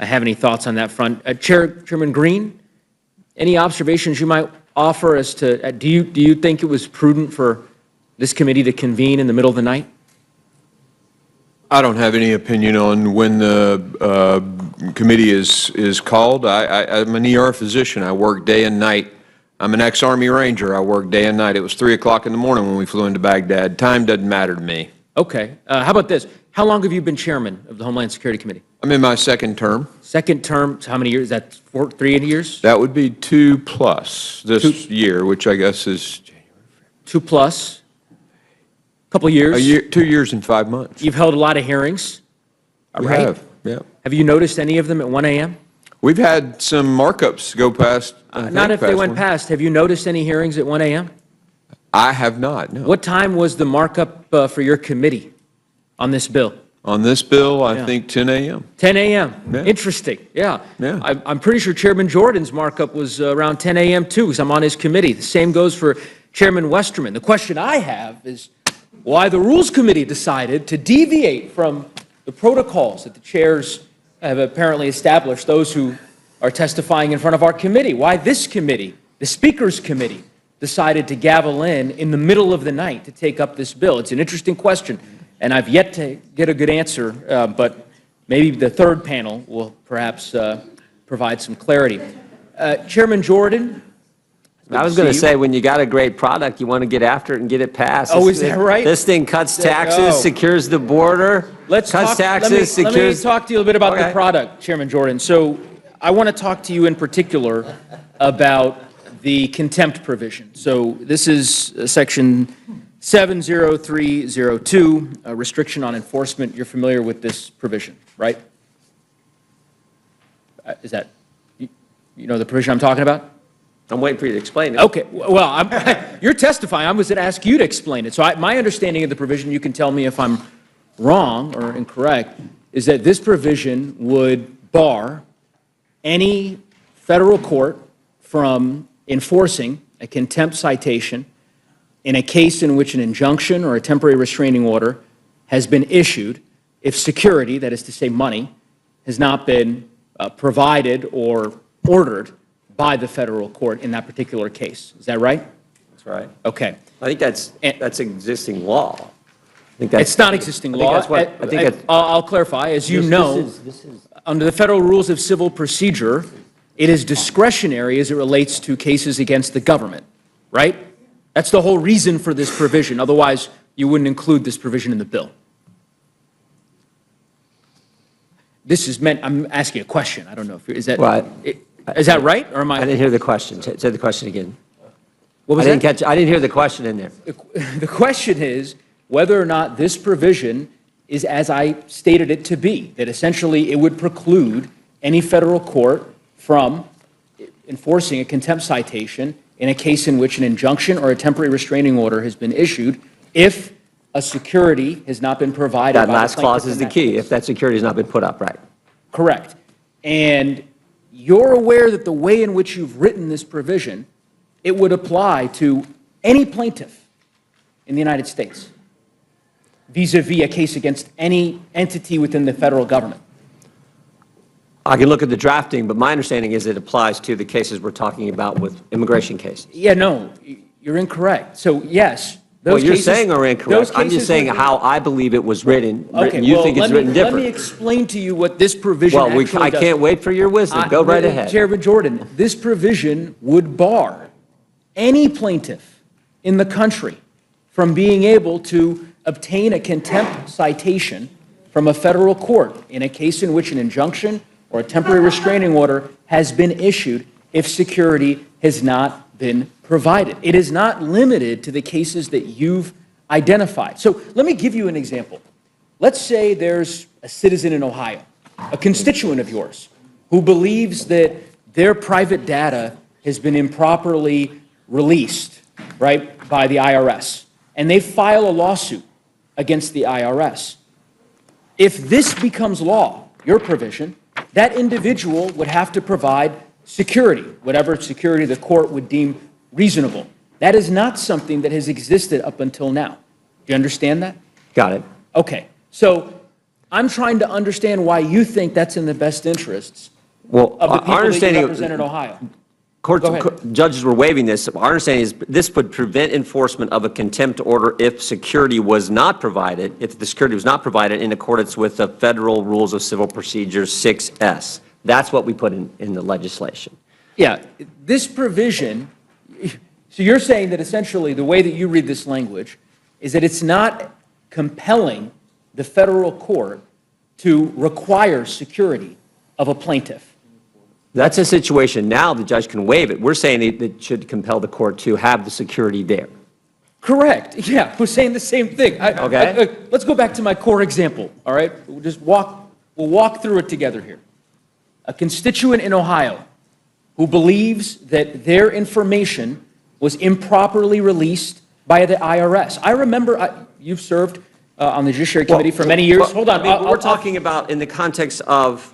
have any thoughts on that front. Chairman Green, any observations you might offer as to, do you think it was prudent for this committee to convene in the middle of the night? I don't have any opinion on when the committee is called. I'm an ER physician. I work day and night. I'm an ex-Army Ranger. I work day and night. It was 3 o'clock in the morning when we flew into Baghdad. Time doesn't matter to me. Okay. How about this? How long have you been chairman of the Homeland Security Committee? I'm in my second term. Second term, so how many years? Is that 3 years? That would be 2+ this year, which I guess is 2+. Couple years? A year, 2 years and 5 months. You've held a lot of hearings, We right? have, yeah. Have you noticed any of them at 1 a.m.? We've had some markups go past. Not if they went past. Have you noticed any hearings at 1 a.m.? I have not, no. What time was the markup for your committee on this bill? On this bill, I think 10 a.m. 10 a.m. Yeah. Interesting. Yeah. Yeah. I'm pretty sure Chairman Jordan's markup was around 10 a.m. too, because I'm on his committee. The same goes for Chairman Westerman. The question I have is why the Rules Committee decided to deviate from the protocols that the chairs have apparently established, those who are testifying in front of our committee. Why this committee, the Speaker's Committee, decided to gavel in the middle of the night to take up this bill. It's an interesting question, and I've yet to get a good answer, but maybe the third panel will perhaps provide some clarity. Chairman Jordan, I was going to say, when you got a great product, you want to get after it and get it passed. Oh, is that right? This thing cuts taxes, secures the border, Let's cuts talk, taxes, let me secures... talk to you a little bit about Okay. the product, Chairman Jordan. So I want to talk to you in particular about the contempt provision. So this is Section 70302, a restriction on enforcement. You're familiar with this provision, right? Is that, you know the provision I'm talking about? I'm waiting for you to explain it. Okay, well, you're testifying. I was going to ask you to explain it. So my understanding of the provision, you can tell me if I'm wrong or incorrect, is that this provision would bar any federal court from enforcing a contempt citation in a case in which an injunction or a temporary restraining order has been issued if security, that is to say money, has not been provided or ordered by the federal court in that particular case. Is that right? That's right. Okay. I think that's existing law. I think that's, It's not existing law. I'll clarify. As you know, under the Federal Rules of Civil Procedure, it is discretionary as it relates to cases against the government, right? That's the whole reason for this provision. Otherwise, you wouldn't include this provision in the bill. This is meant, I'm asking a question. I don't know if, is that, is that right? Or am I? I didn't hear the question. Say the question again. What was I didn't hear the question in there. The question is whether or not this provision is as I stated it to be, that essentially it would preclude any federal court from enforcing a contempt citation in a case in which an injunction or a temporary restraining order has been issued if a security has not been provided. That last clause is the key, if that security has not been put up, right? Correct. And you're aware that the way in which you've written this provision, it would apply to any plaintiff in the United States vis-a-vis a case against any entity within the federal government. I can look at the drafting, but my understanding is it applies to the cases we're talking about with immigration cases. Yeah, no, you're incorrect. So, yes, those What you're cases, saying are incorrect. I'm just saying how I believe it was written. You think it's written different. Let me explain to you what this provision actually does. I can't wait for your wisdom. Go right ahead. Chairman Jordan, this provision would bar any plaintiff in the country from being able to obtain a contempt citation from a federal court in a case in which an injunction or a temporary restraining order has been issued if security has not been provided. It is not limited to the cases that you've identified. So let me give you an example. Let's say there's a citizen in Ohio, a constituent of yours, who believes that their private data has been improperly released, right, by the IRS, and they file a lawsuit against the IRS. If this becomes law, your provision, that individual would have to provide security, whatever security the court would deem reasonable. That is not something that has existed up until now. Do you understand that? Got it. Okay. So I'm trying to understand why you think that's in the best interests of the people that you represent in Ohio. Judges were waiving this. Our understanding is this would prevent enforcement of a contempt order if security was not provided, if the security was not provided in accordance with the Federal Rules of Civil Procedure 6S. That's what we put in the legislation. Yeah, this provision, so you're saying that essentially the way that you read this language is that it's not compelling the federal court to require security of a plaintiff. That's a situation now the judge can waive it. We're saying it should compel the court to have the security there. Correct. Yeah, we're saying the same thing. Okay. Let's go back to my core example, all right? We'll walk through it together here. A constituent in Ohio who believes that their information was improperly released by the IRS. I remember you've served on the Judiciary Committee for many years. Hold on. We're talking about in the context of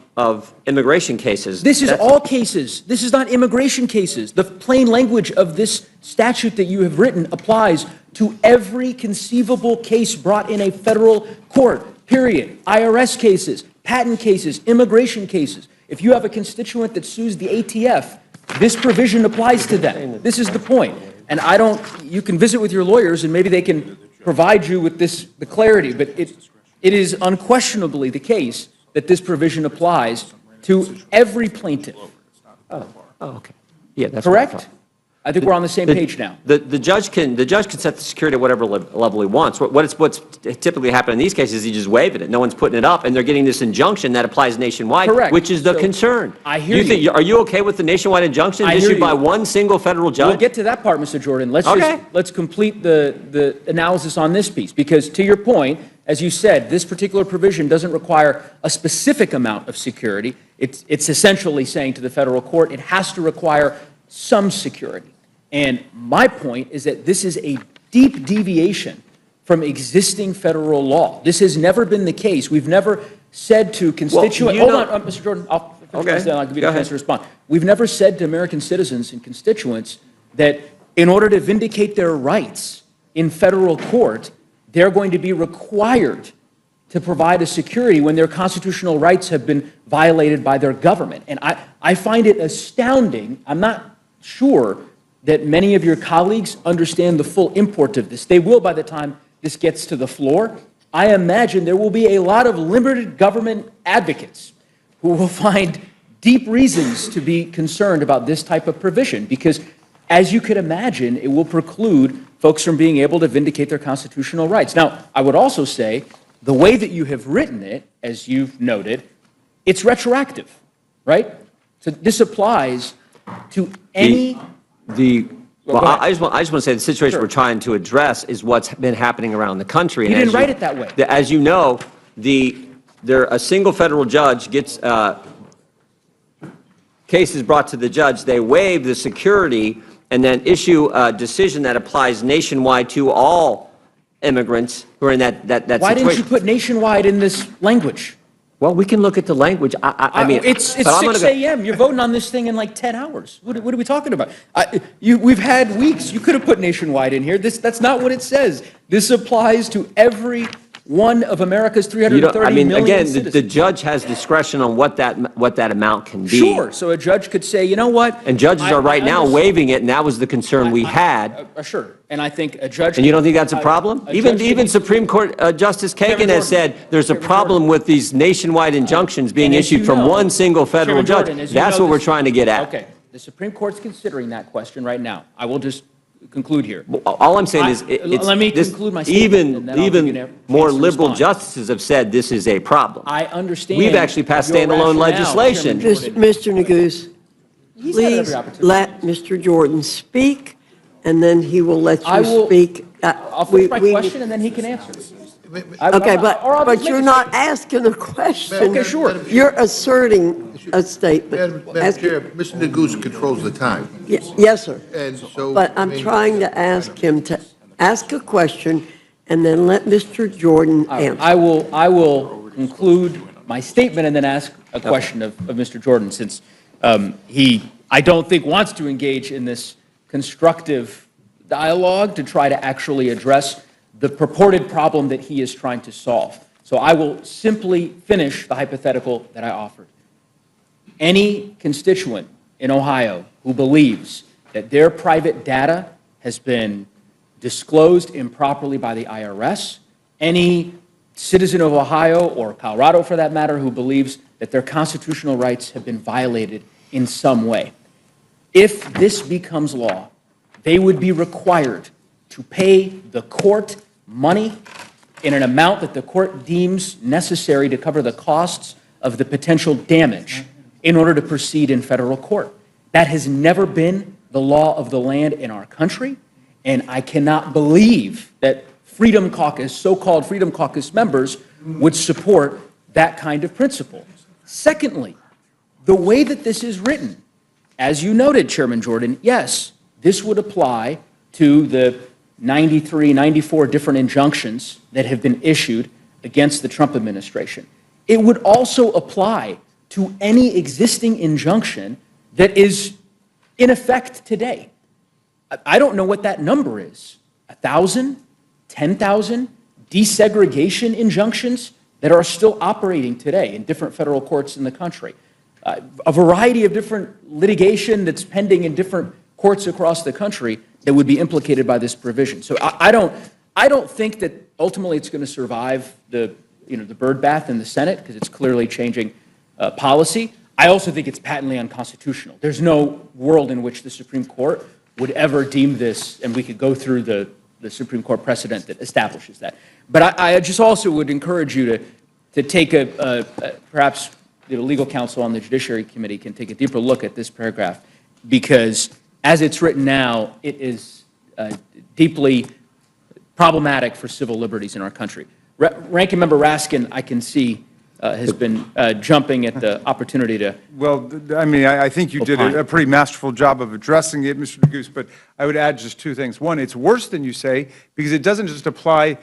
immigration cases. This is all cases. This is not immigration cases. The plain language of this statute that you have written applies to every conceivable case brought in a federal court, period. IRS cases, patent cases, immigration cases. If you have a constituent that sues the ATF, this provision applies to them. This is the point. And you can visit with your lawyers and maybe they can provide you with the clarity, but it is unquestionably the case that this provision applies to every plaintiff. Oh, okay. Yeah, that's correct. I think we're on the same page now. The judge can set the security at whatever level he wants. What's typically happened in these cases is he just waiving it. No one's putting it up, and they're getting this injunction that applies nationwide, Correct. which is the concern. I hear you. Are you okay with the nationwide injunction issued by one single federal judge? We'll get to that part, Mr. Jordan. Let's complete the analysis on this piece, because to your point, as you said, this particular provision doesn't require a specific amount of security. It's essentially saying to the federal court it has to require some security. And my point is that this is a deep deviation from existing federal law. This has never been the case. We've never said to constituents, hold on, Mr. Jordan, I'll give you a chance to respond. We've never said to American citizens and constituents that in order to vindicate their rights in federal court, they're going to be required to provide a security when their constitutional rights have been violated by their government. And I find it astounding. I'm not sure that many of your colleagues understand the full import of this. They will by the time this gets to the floor. I imagine there will be a lot of limited government advocates who will find deep reasons to be concerned about this type of provision, because as you could imagine, it will preclude folks from being able to vindicate their constitutional rights. Now, I would also say the way that you have written it, as you've noted, it's retroactive, right? So this applies to any... I just want to say the situation we're trying to address is what's been happening around the country. You didn't write it that way. As you know, a single federal judge gets cases brought to the judge. They waive the security and then issue a decision that applies nationwide to all immigrants who are in that situation. Why didn't you put nationwide in this language? Well, we can look at the language. I mean, it's 6 a.m. You're voting on this thing in like 10 hours. What are we talking about? We've had weeks. You could have put nationwide in here. That's not what it says. This applies to every one of America's 330 million citizens. The judge has discretion on what that amount can be. Sure. So a judge could say, you know what? And judges are right now waiving it, and that was the concern we had. Sure. And I think a judge... And you don't think that's a problem? Even Supreme Court Justice Kagan has said there's a problem with these nationwide injunctions being issued from one single federal judge. That's what we're trying to get at. Okay. The Supreme Court's considering that question right now. I will just conclude here. All I'm saying is let me conclude my statement, even more liberal justices have said this is a problem. I understand. We've actually passed standalone legislation. Mr. Neguse, please let Mr. Jordan speak, and then he will let you speak. I'll finish my question, and then he can answer. Okay, but you're not asking a question. Okay, sure. You're asserting a statement. Madam Chair, Mr. Neguse controls the time. Yes, sir. And so, But I'm trying to ask him to ask a question and then let Mr. Jordan answer. I will conclude my statement and then ask a question of Mr. Jordan, since he, I don't think, wants to engage in this constructive dialogue to try to actually address the purported problem that he is trying to solve. So I will simply finish the hypothetical that I offered. Any constituent in Ohio who believes that their private data has been disclosed improperly by the IRS, any citizen of Ohio or Colorado for that matter who believes that their constitutional rights have been violated in some way, if this becomes law, they would be required to pay the court money in an amount that the court deems necessary to cover the costs of the potential damage in order to proceed in federal court. That has never been the law of the land in our country, and I cannot believe that Freedom Caucus, so-called Freedom Caucus members, would support that kind of principle. Secondly, the way that this is written, as you noted, Chairman Jordan, yes, this would apply to the 93, 94 different injunctions that have been issued against the Trump administration. It would also apply to any existing injunction that is in effect today. I don't know what that number is. 1,000, 10,000 desegregation injunctions that are still operating today in different federal courts in the country. A variety of different litigation that's pending in different courts across the country that would be implicated by this provision. So I don't think that ultimately it's going to survive the birdbath in the Senate, because it's clearly changing policy. I also think it's patently unconstitutional. There's no world in which the Supreme Court would ever deem this, and we could go through the Supreme Court precedent that establishes that. But I just also would encourage you to take perhaps the legal counsel on the Judiciary Committee can take a deeper look at this paragraph, because as it's written now, it is deeply problematic for civil liberties in our country. Ranking Member Raskin, I can see, has been jumping at the opportunity to. Well, I mean, I think you did a pretty masterful job of addressing it, Mr. DeGoose, but I would add just two things. One, it's worse than you say, because it doesn't just apply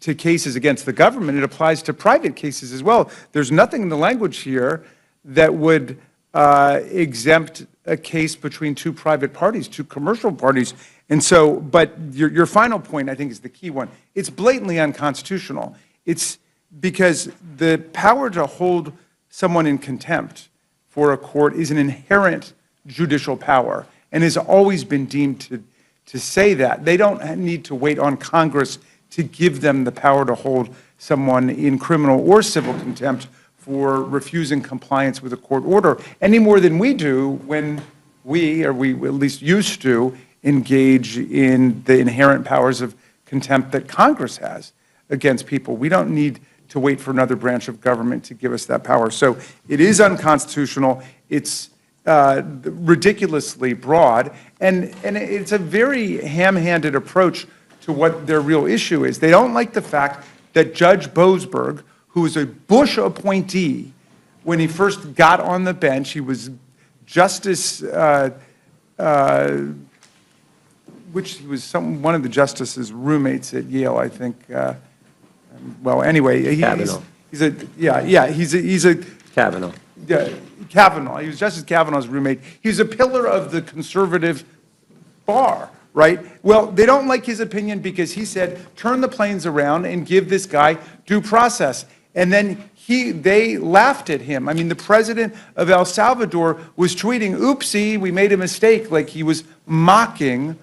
to cases against the government, it applies to private cases as well. There's nothing in the language here that would exempt a case between two private parties, two commercial parties. And so, but your final point, I think, is the key one. It's blatantly unconstitutional. It's because the power to hold someone in contempt for a court is an inherent judicial power and has always been deemed to say that. They don't need to wait on Congress to give them the power to hold someone in criminal or civil contempt for refusing compliance with a court order, any more than we do when we at least used to, engage in the inherent powers of contempt that Congress has against people. We don't need to wait for another branch of government to give us that power. So it is unconstitutional. It's ridiculously broad, and it's a very ham-handed approach to what their real issue is. They don't like the fact that Judge Boasberg, who was a Bush appointee when he first got on the bench, he was Justice, which he was one of the justices' roommates at Yale, I think. Well, anyway, he's a Kavanaugh. Yeah, Kavanaugh. He was Justice Kavanaugh's roommate. He was a pillar of the conservative bar, right? Well, they don't like his opinion because he said, turn the planes around and give this guy due process. And then they laughed at him. I mean, the president of El Salvador was tweeting, oopsie, we made a mistake, like he was mocking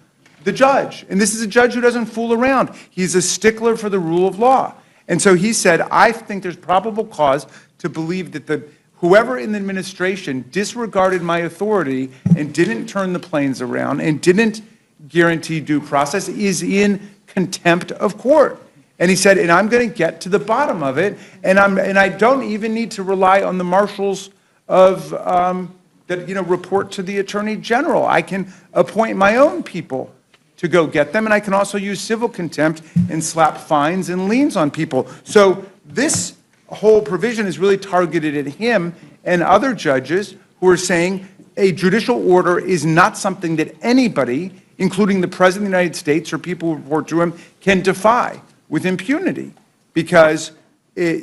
the judge. And this is a judge who doesn't fool around. He's a stickler for the rule of law. And so he said, I think there's probable cause to believe that whoever in the administration disregarded my authority and didn't turn the planes around and didn't guarantee due process is in contempt of court. And he said, and I'm going to get to the bottom of it, and I don't even need to rely on the marshals of that report to the Attorney General. I can appoint my own people to go get them, and I can also use civil contempt and slap fines and liens on people. So this whole provision is really targeted at him and other judges who are saying a judicial order is not something that anybody, including the President of the United States or people who report to him, can defy with impunity, because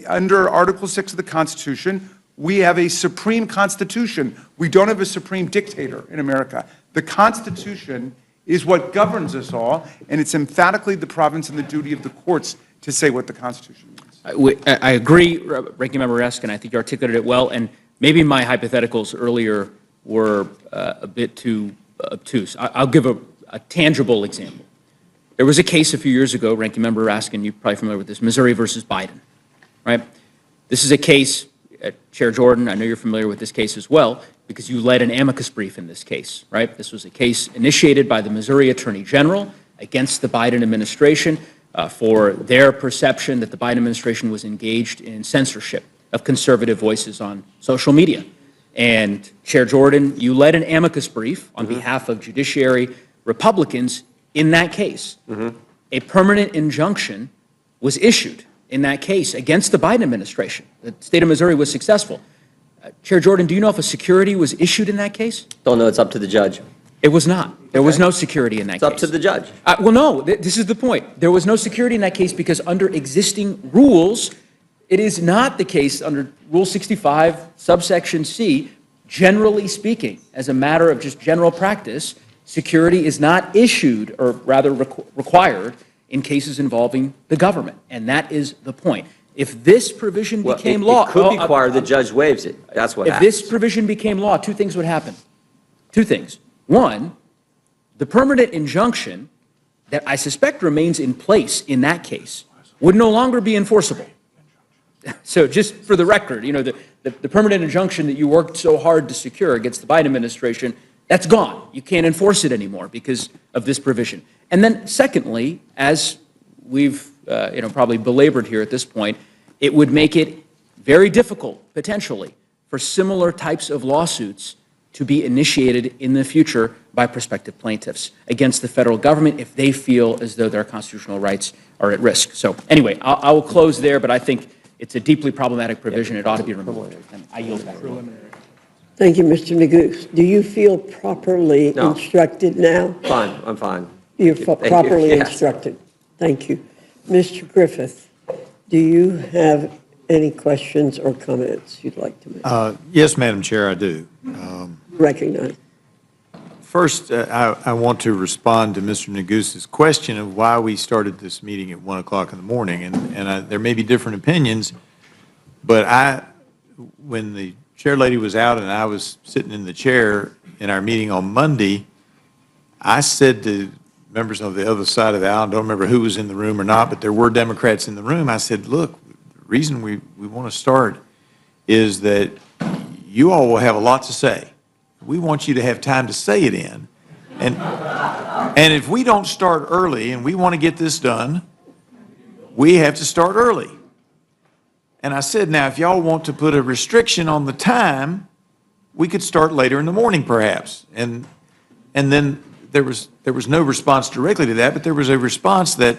under Article 6 of the Constitution, we have a supreme constitution. We don't have a supreme dictator in America. The Constitution is what governs us all, and it's emphatically the province and the duty of the courts to say what the Constitution means. I agree, Ranking Member Raskin. I think you articulated it well, and maybe my hypotheticals earlier were a bit too obtuse. I'll give a tangible example. There was a case a few years ago, Ranking Member Raskin, you're probably familiar with this, Missouri versus Biden, right? This is a case, Chair Jordan, I know you're familiar with this case as well, because you led an amicus brief in this case, right? This was a case initiated by the Missouri Attorney General against the Biden administration for their perception that the Biden administration was engaged in censorship of conservative voices on social media. And Chair Jordan, you led an amicus brief on behalf of judiciary Republicans in that case. A permanent injunction was issued in that case against the Biden administration. The state of Missouri was successful. Chair Jordan, do you know if a security was issued in that case? Don't know. It's up to the judge. It was not. There was no security in that case. It's up to the judge. Well, no, this is the point. There was no security in that case because under existing rules, it is not the case under Rule 65, subsection C, generally speaking, as a matter of just general practice, security is not issued, or rather required, in cases involving the government. And that is the point. If this provision became law... It could be required, the judge waives it. That's what happens. If this provision became law, two things would happen. Two things. One, the permanent injunction that I suspect remains in place in that case would no longer be enforceable. So just for the record, the permanent injunction that you worked so hard to secure against the Biden administration, That's gone. You can't enforce it anymore because of this provision. And then secondly, as we've probably belabored here at this point, it would make it very difficult, potentially, for similar types of lawsuits to be initiated in the future by prospective plaintiffs against the federal government if they feel as though their constitutional rights are at risk. So anyway, I will close there, but I think it's a deeply problematic provision. It ought to be removed. And I yield back. Thank you, Mr. Neguse. Do you feel properly instructed now? Fine, I'm fine. You're Thank you. properly Yes. instructed. Thank you. Mr. Griffith, do you have any questions or comments you'd like to make? Yes, Madam Chair, I do. Recognize. First, I want to respond to Mr. Neguse's question of why we started this meeting at 1 o'clock in the morning. And there may be different opinions, but when the chair lady was out and I was sitting in the chair in our meeting on Monday, I said to members of the other side of the aisle, I don't remember who was in the room or not, but there were Democrats in the room. I said, look, the reason we want to start is that you all will have a lot to say. We want you to have time to say it in. And if we don't start early and we want to get this done, we have to start early. And I said, now, if y'all want to put a restriction on the time, we could start later in the morning, perhaps. And then there was no response directly to that, but there was a response that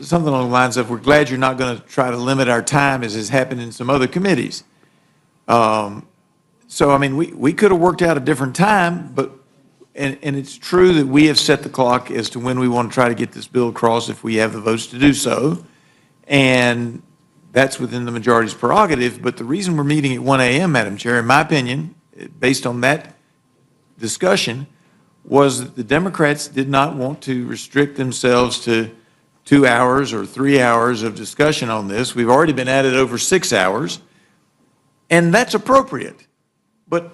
something along the lines of, we're glad you're not going to try to limit our time as has happened in some other committees. So, I mean, we could have worked out a different time, but, and it's true that we have set the clock as to when we want to try to get this bill across if we have the votes to do so. And that's within the majority's prerogative. But the reason we're meeting at 1 a.m., Madam Chair, in my opinion, based on that discussion, was that the Democrats did not want to restrict themselves to 2 hours or 3 hours of discussion on this. We've already been at it over 6 hours, and that's appropriate. But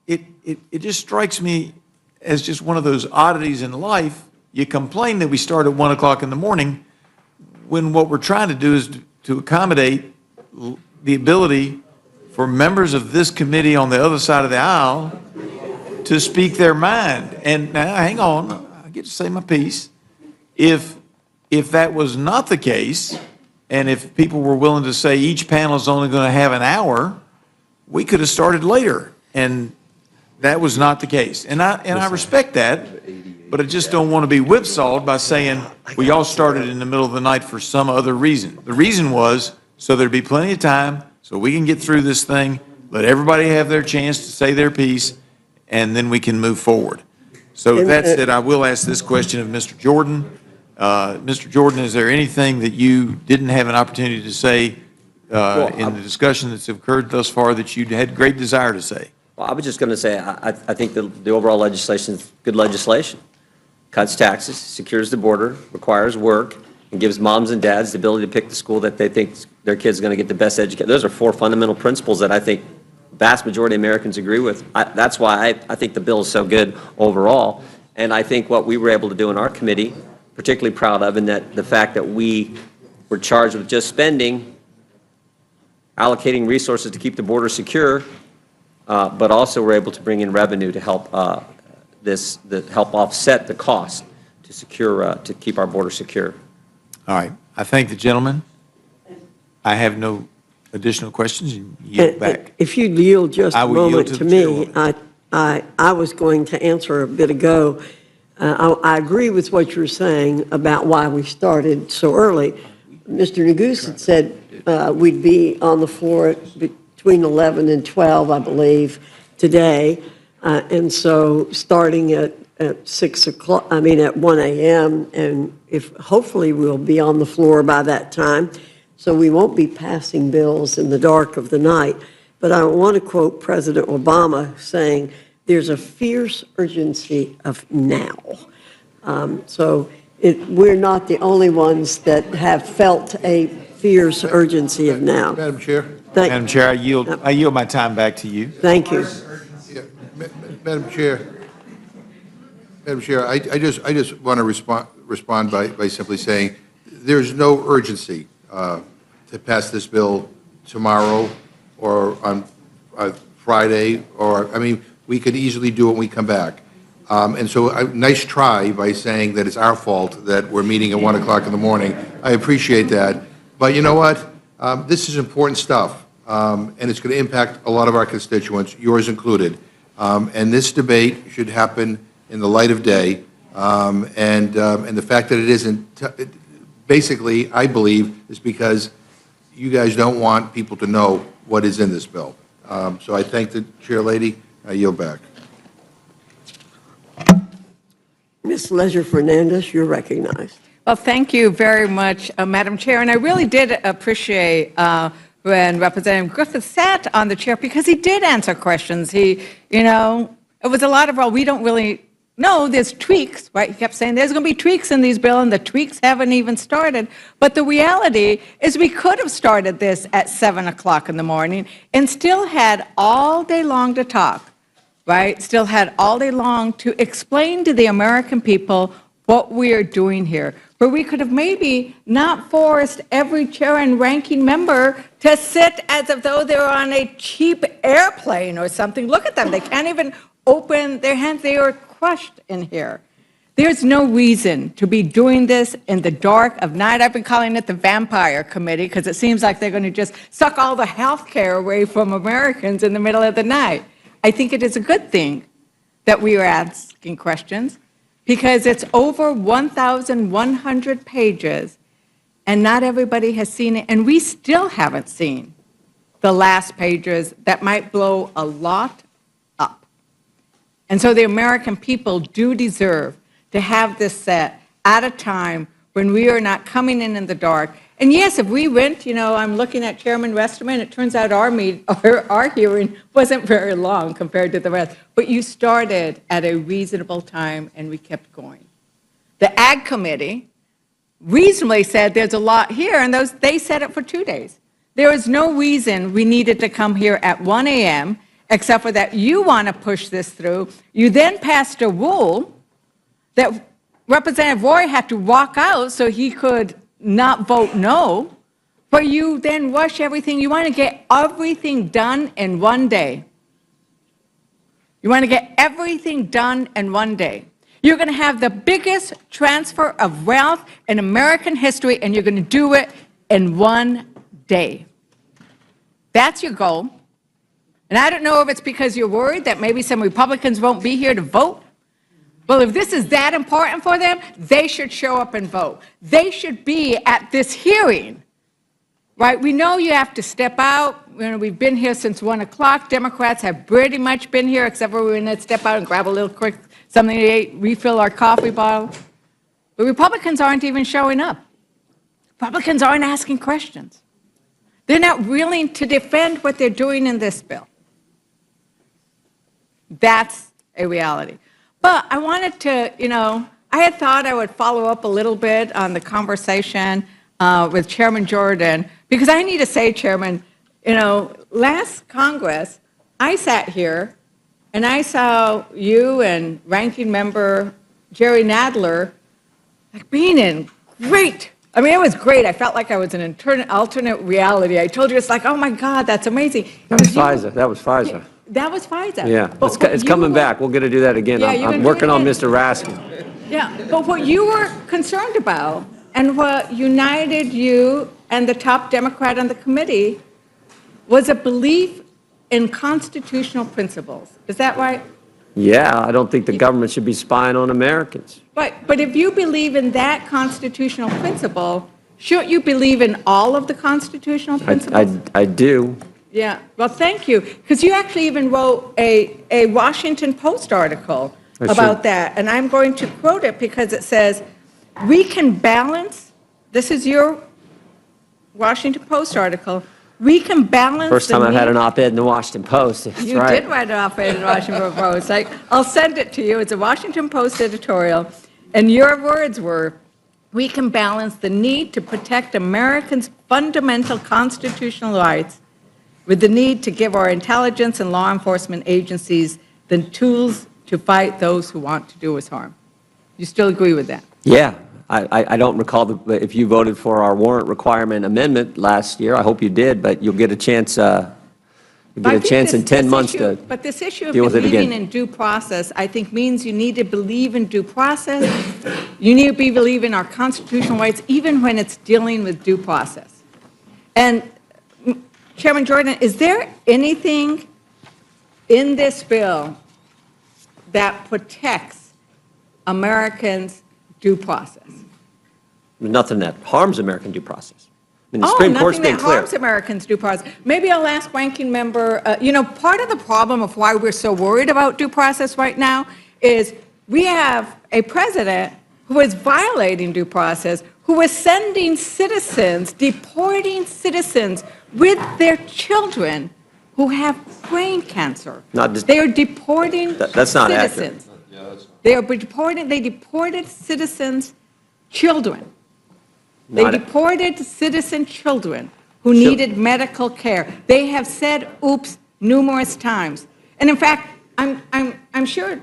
it just strikes me as just one of those oddities in life. You complain that we start at 1 o'clock in the morning when what we're trying to do is to accommodate the ability for members of this committee on the other side of the aisle to speak their mind. And now, hang on, I get to say my piece. If that was not the case, and if people were willing to say each panel is only going to have an hour, we could have started later. And that was not the case. And I respect that, but I just don't want to be whipsawed by saying, well, y'all started in the middle of the night for some other reason. The reason was so there'd be plenty of time so we can get through this thing, let everybody have their chance to say their piece, and then we can move forward. So with that said, I will ask this question of Mr. Jordan. Mr. Jordan, is there anything that you didn't have an opportunity to say in the discussion that's occurred thus far that you had great desire to say? Well, I was just going to say, I think the overall legislation is good legislation. Cuts taxes, secures the border, requires work, and gives moms and dads the ability to pick the school that they think their kid's going to get the best education. Those are 4 fundamental principles that I think vast majority of Americans agree with. That's why I think the bill is so good overall. And I think what we were able to do in our committee, particularly proud of, and that the fact that we were charged with just spending, allocating resources to keep the border secure, but also we're able to bring in revenue to help help offset the cost to secure to keep our border secure. All right. I thank the gentleman. I have no additional questions. You yield back. If you'd yield just a moment to me, chairwoman. I was going to answer a bit ago. I agree with what you're saying about why we started so early. Mr. Neguse had said we'd be on the floor between 11 and 12, I believe, today. And so starting at 6 o'clock, at 1 a.m., and hopefully we'll be on the floor by that time, so we won't be passing bills in the dark of the night. But I want to quote President Obama saying, there's a fierce urgency of now. We're not the only ones that have felt a fierce urgency of now. Madam Chair. Madam Chair, I yield my time back to you. Thank you. Madam Chair, I just want to respond by simply saying there's no urgency to pass this bill tomorrow or on Friday, we could easily do it when we come back. And so, nice try by saying that it's our fault that we're meeting at 1 o'clock in the morning. I appreciate that. But you know what? This is important stuff, and it's going to impact a lot of our constituents, yours included. And this debate should happen in the light of day. And the fact that it isn't, basically, I believe, is because you guys don't want people to know what is in this bill. So I thank the chair lady. I yield back. Ms. Leisure-Fernandez, you're recognized. Well, thank you very much, Madam Chair. And I really did appreciate when Representative Griffith sat on the chair because he did answer questions. He, it was a lot of, well, we don't really know. There's tweaks, right? He kept saying there's going to be tweaks in these bills, and the tweaks haven't even started. But the reality is we could have started this at 7 o'clock in the morning and still had all day long to talk, right? Still had all day long to explain to the American people what we are doing here. Where we could have maybe not forced every chair and ranking member to sit as if though they were on a cheap airplane or something. Look at them. They can't even open their hands. They are crushed in here. There's no reason to be doing this in the dark of night. I've been calling it the vampire committee because it seems like they're going to just suck all the health care away from Americans in the middle of the night. I think it is a good thing that we are asking questions, because it's over 1,100 pages, and not everybody has seen it, and we still haven't seen the last pages that might blow a lot up. And so the American people do deserve to have this set at a time when we are not coming in the dark. And yes, if we went, I'm looking at Chairman Westerman, it turns out our hearing wasn't very long compared to the rest. But you started at a reasonable time, and we kept going. The Ag Committee reasonably said there's a lot here, and they set it for 2 days. There is no reason we needed to come here at 1 a.m., except for that you want to push this through. You then passed a rule that Representative Roy had to walk out so he could not vote no, but you then rush everything. You want to get everything done in 1 day. You want to get everything done in 1 day. You're going to have the biggest transfer of wealth in American history, and you're going to do it in 1 day. That's your goal. And I don't know if it's because you're worried that maybe some Republicans won't be here to vote. Well, if this is that important for them, they should show up and vote. They should be at this hearing, right? We know you have to step out. We've been here since 1 o'clock. Democrats have pretty much been here, except for we're going to step out and grab a little quick something to eat, refill our coffee bottle. But Republicans aren't even showing up. Republicans aren't asking questions. They're not willing to defend what they're doing in this bill. That's a reality. But I wanted to, I had thought I would follow up a little bit on the conversation with Chairman Jordan, because I need to say, Chairman, last Congress, I sat here and I saw you and Ranking Member Jerry Nadler being in great, it was great. I felt like I was in an alternate reality. I told you, it's like, oh my God, that's amazing. That was FISA. That was FISA. That was FISA. Yeah, it's coming back. We're going to do that again. Yeah, I'm working on Mr. Raskin. Yeah, but what you were concerned about and what united you and the top Democrat on the committee was a belief in constitutional principles. Is that right? Yeah, I don't think the government should be spying on Americans. But if you believe in that constitutional principle, shouldn't you believe in all of the constitutional principles? I do. Yeah, well, thank you, because you actually even wrote a Washington Post article about that, and I'm going to quote it because it says, we can balance, this is your Washington Post article, we can balance First time I've had an op-ed in the Washington Post. That's you right. did write an op-ed in the Washington Post. I'll send it to you. It's a Washington Post editorial, and your words were, we can balance the need to protect Americans' fundamental constitutional rights with the need to give our intelligence and law enforcement agencies the tools to fight those who want to do us harm. You still agree with that? Yeah. I don't recall if you voted for our warrant requirement amendment last year. I hope you did, but you'll get a chance We get a chance in 10 months to But this issue of deal with it believing again. in due process, I think, means you need to believe in due process. You need to believe in our constitutional rights, even when it's dealing with due process. And Chairman Jordan, is there anything in this bill that protects Americans' due process? Nothing that harms American due process. I mean, the Supreme Court's nothing been that clear. harms Americans' due process. Maybe I'll ask Ranking Member, part of the problem of why we're so worried about due process right now is we have a president who is violating due process, who is sending citizens, deporting citizens with their children who have brain cancer. They are deporting That's not accurate. citizens. They deported citizens' children. They deported citizen children who needed medical care. They have said oops numerous times. And in fact, I'm sure,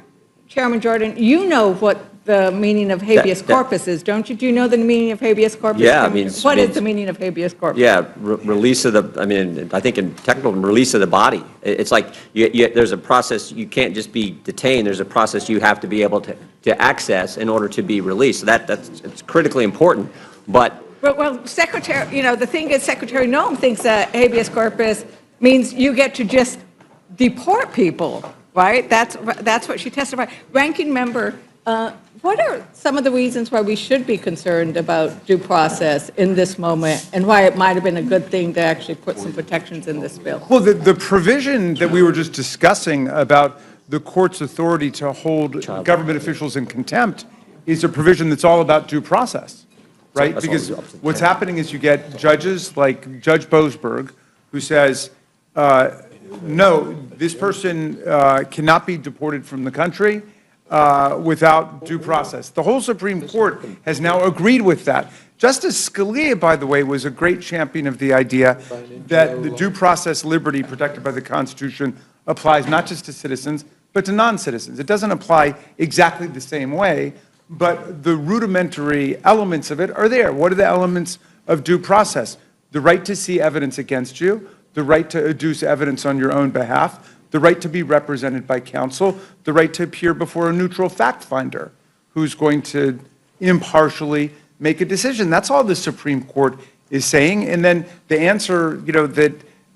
Chairman Jordan, you know what the meaning of habeas corpus is, don't you? Do you know the meaning of habeas corpus? Yeah, What is the meaning of habeas corpus? Yeah, release of the, I think in technical, release of the body. It's like there's a process, you can't just be detained, there's a process you have to be able to access in order to be released. So it's critically important, but. Well, Secretary, the thing is, Secretary Noem thinks that habeas corpus means you get to just deport people, right? That's what she testified. Ranking Member, what are some of the reasons why we should be concerned about due process in this moment, and why it might have been a good thing to actually put some protections in this bill? Well, the provision that we were just discussing about the court's authority to hold government officials in contempt is a provision that's all about due process, right? Because what's happening is you get judges like Judge Boasberg, who says, no, this person cannot be deported from the country without due process. The whole Supreme Court has now agreed with that. Justice Scalia, by the way, was a great champion of the idea that the due process liberty protected by the Constitution applies not just to citizens, but to non-citizens. It doesn't apply exactly the same way, but the rudimentary elements of it are there. What are the elements of due process? The right to see evidence against you, the right to adduce evidence on your own behalf, the right to be represented by counsel, the right to appear before a neutral fact finder who's going to impartially make a decision. That's all the Supreme Court is saying. And then the answer,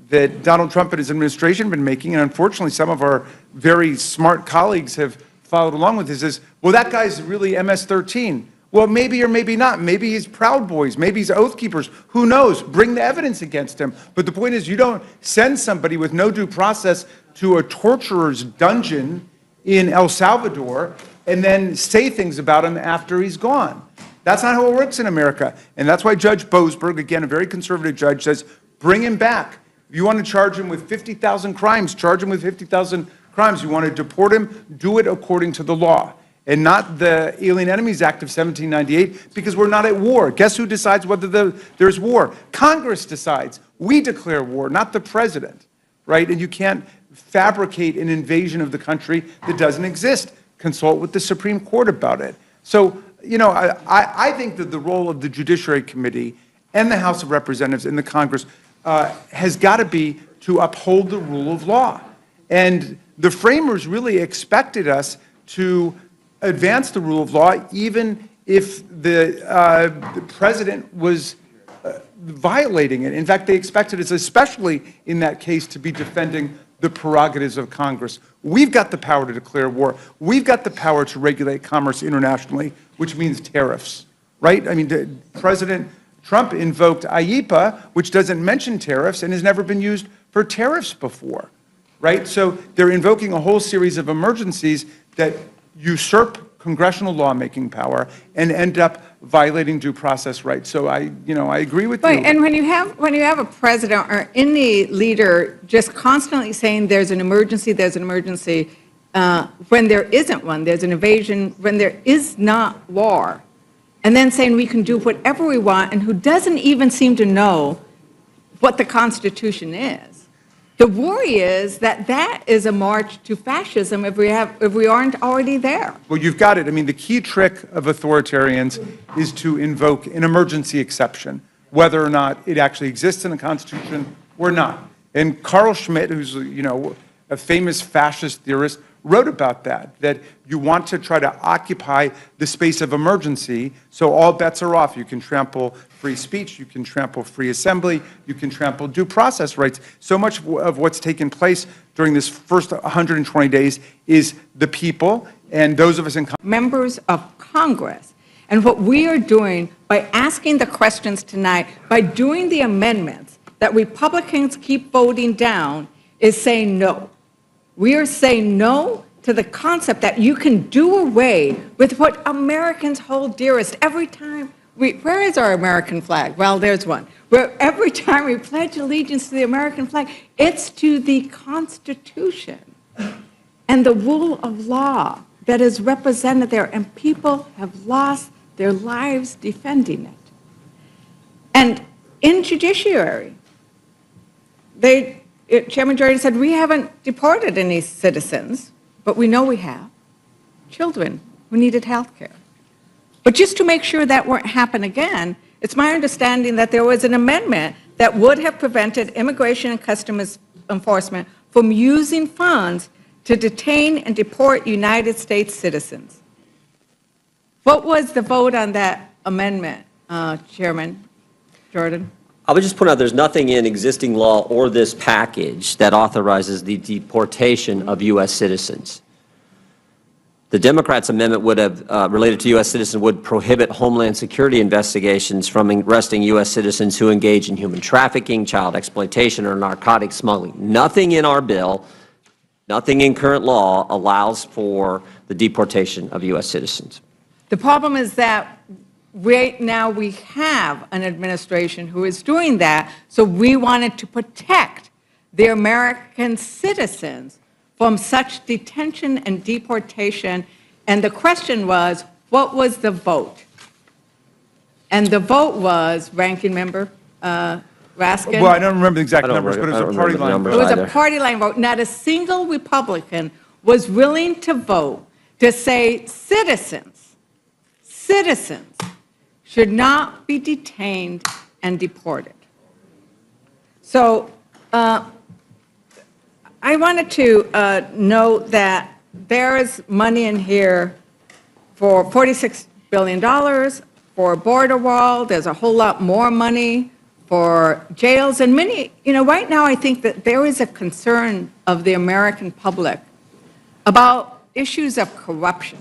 that Donald Trump and his administration have been making, and unfortunately some of our very smart colleagues have followed along with this, is, well, that guy's really MS-13. Well, maybe or maybe not. Maybe he's Proud Boys. Maybe he's Oath Keepers. Who knows? Bring the evidence against him. But the point is, you don't send somebody with no due process to a torturer's dungeon in El Salvador and then say things about him after he's gone. That's not how it works in America. And that's why Judge Boasberg, again, a very conservative judge, says, bring him back. If you want to charge him with 50,000 crimes, charge him with 50,000 crimes. You want to deport him, do it according to the law, and not the Alien Enemies Act of 1798, because we're not at war. Guess who decides whether there's war? Congress decides. We declare war, not the president, right? And you can't fabricate an invasion of the country that doesn't exist. Consult with the Supreme Court about it. So, I think that the role of the Judiciary Committee and the House of Representatives and the Congress has got to be to uphold the rule of law. And the framers really expected us to advance the rule of law, even if the president was violating it. In fact, they expected us, especially in that case, to be defending the prerogatives of Congress. We've got the power to declare war. We've got the power to regulate commerce internationally, which means tariffs, right? I mean, President Trump invoked IEEPA, which doesn't mention tariffs and has never been used for tariffs before, right? So they're invoking a whole series of emergencies that usurp congressional lawmaking power and end up violating due process rights. So I agree with you. Right, and when you have a president or any leader just constantly saying there's an emergency, when there isn't one, there's an invasion, when there is not war, and then saying we can do whatever we want, and who doesn't even seem to know what the Constitution is. The worry is that that is a march to fascism if we aren't already there. Well, you've got it. I mean, the key trick of authoritarians is to invoke an emergency exception, whether or not it actually exists in the Constitution or not. And Carl Schmitt, who's, a famous fascist theorist, wrote about that you want to try to occupy the space of emergency, so all bets are off. You can trample free speech, you can trample free assembly, you can trample due process rights. So much of what's taken place during this first 120 days is the people and those of us in members of Congress. And what we are doing by asking the questions tonight, by doing the amendments that Republicans keep voting down, is saying no. We are saying no to the concept that you can do away with what Americans hold dearest. Every time where is our American flag? Well, there's one. Where every time we pledge allegiance to the American flag, it's to the Constitution and the rule of law that is represented there, and people have lost their lives defending it. And in judiciary, Chairman Jordan said, we haven't deported any citizens, but we know we have children who needed health care. But just to make sure that won't happen again, it's my understanding that there was an amendment that would have prevented Immigration and Customs Enforcement from using funds to detain and deport United States citizens. What was the vote on that amendment, Chairman Jordan? I would just point out there's nothing in existing law or this package that authorizes the deportation of U.S. citizens. The Democrats' amendment would have, related to U.S. citizens, would prohibit Homeland Security investigations from arresting U.S. citizens who engage in human trafficking, child exploitation, or narcotic smuggling. Nothing in our bill, nothing in current law allows for the deportation of U.S. citizens. The problem is that right now we have an administration who is doing that, so we wanted to protect the American citizens from such detention and deportation. And the question was, what was the vote? And the vote was, Ranking Member Raskin? Well, I don't remember the exact numbers, but it was a party line vote. It was a party line vote. Not a single Republican was willing to vote to say citizens should not be detained and deported. So I wanted to note that there is money in here for $46 billion for a border wall. There's a whole lot more money for jails. And many, right now I think that there is a concern of the American public about issues of corruption,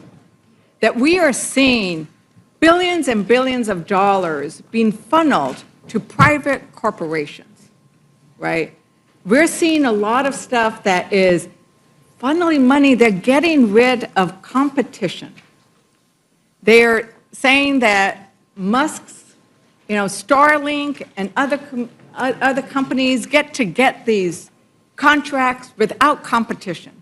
that we are seeing billions and billions of dollars being funneled to private corporations, right? We're seeing a lot of stuff that is funneling money. They're getting rid of competition. They're saying that Musk's, Starlink and other companies get these contracts without competition.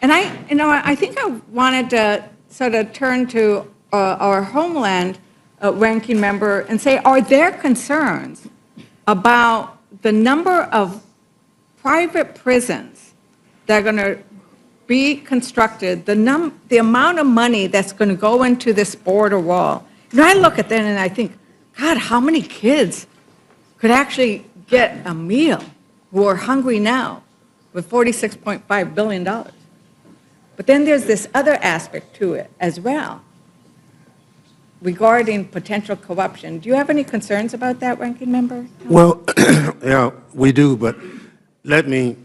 And I think I wanted to sort of turn to our Homeland ranking member and say, are there concerns about the number of private prisons that are going to be constructed, the amount of money that's going to go into this border wall? I look at that and I think, God, how many kids could actually get a meal who are hungry now with $46.5 billion? But then there's this other aspect to it as well, regarding potential corruption. Do you have any concerns about that, Ranking Member? Well, yeah, we do, but let me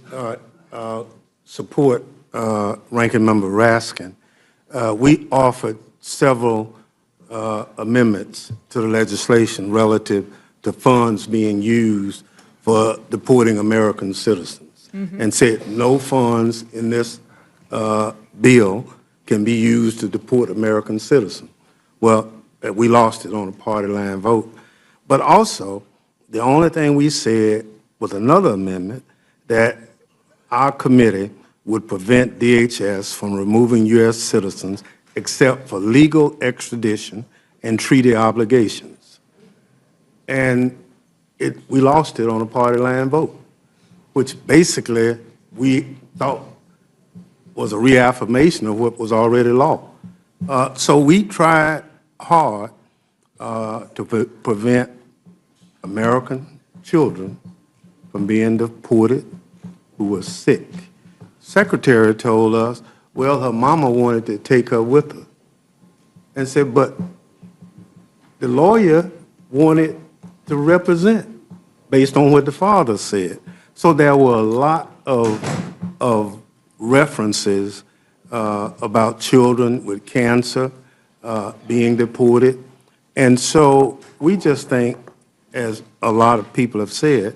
support Ranking Member Raskin. We offered several amendments to the legislation relative to funds being used for deporting American citizens, and said no funds in this bill can be used to deport American citizens. Well, we lost it on a party line vote. But also, the only thing we said was another amendment that our committee would prevent DHS from removing U.S. citizens except for legal extradition and treaty obligations. And we lost it on a party line vote, which basically we thought was a reaffirmation of what was already law. So we tried hard to prevent American children from being deported who was sick. Secretary told us, well, her mama wanted to take her with her. And said, but the lawyer wanted to represent based on what the father said. So there were a lot of references about children with cancer being deported. And so we just think, as a lot of people have said,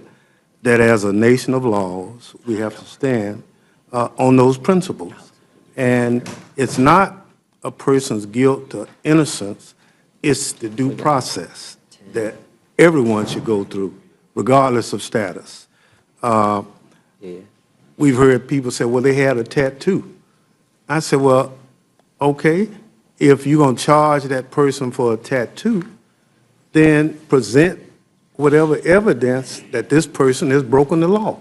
that as a nation of laws, we have to stand on those principles. And it's not a person's guilt or innocence, it's the due process that everyone should go through, regardless of status. We've heard people say, well, they had a tattoo. I said, well, okay, if you're going to charge that person for a tattoo, then present whatever evidence that this person has broken the law.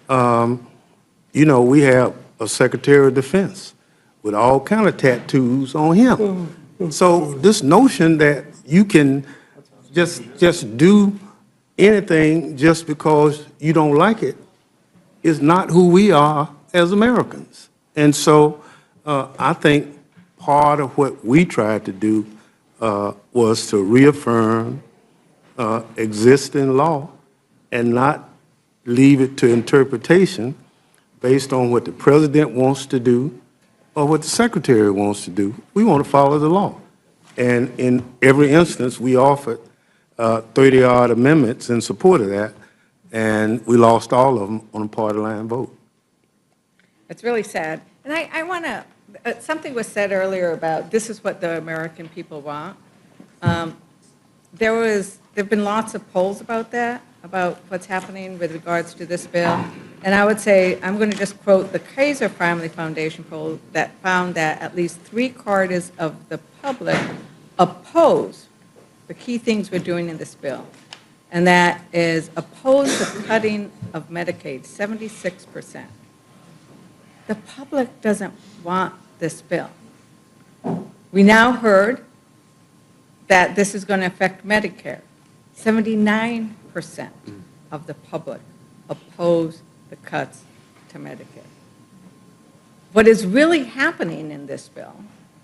You know, we have a Secretary of Defense with all kind of tattoos on him. So this notion that you can just do anything just because you don't like it is not who we are as Americans. And so I think part of what we tried to do was to reaffirm existing law and not leave it to interpretation based on what the president wants to do or what the secretary wants to do. We want to follow the law. And in every instance, we offered 30-odd amendments in support of that, and we lost all of them on a party line vote. It's really sad. And I want to, something was said earlier about this is what the American people want. There have been lots of polls about that, about what's happening with regards to this bill. And I would say, I'm going to just quote the Kaiser Family Foundation poll that found that at least 3/4 of the public oppose the key things we're doing in this bill. And that is oppose the cutting of Medicaid, 76%. The public doesn't want this bill. We now heard that this is going to affect Medicare. 79% of the public oppose the cuts to Medicare. What is really happening in this bill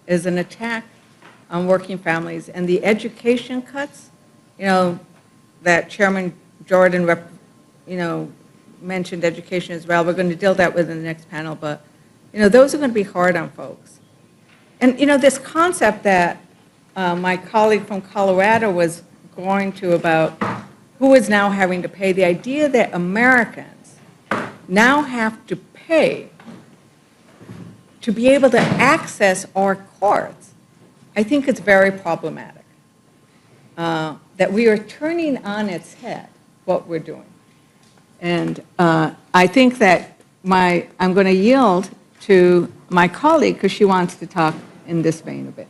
is an attack on working families, and the education cuts, you know, that Chairman Jordan, mentioned education as well. We're going to deal that with in the next panel, but, you know, those are going to be hard on folks. And, you know, this concept that my colleague from Colorado was going to about who is now having to pay, the idea that Americans now have to pay to be able to access our courts, I think it's very problematic. That we are turning on its head what we're doing. And I think that I'm going to yield to my colleague because she wants to talk in this vein a bit.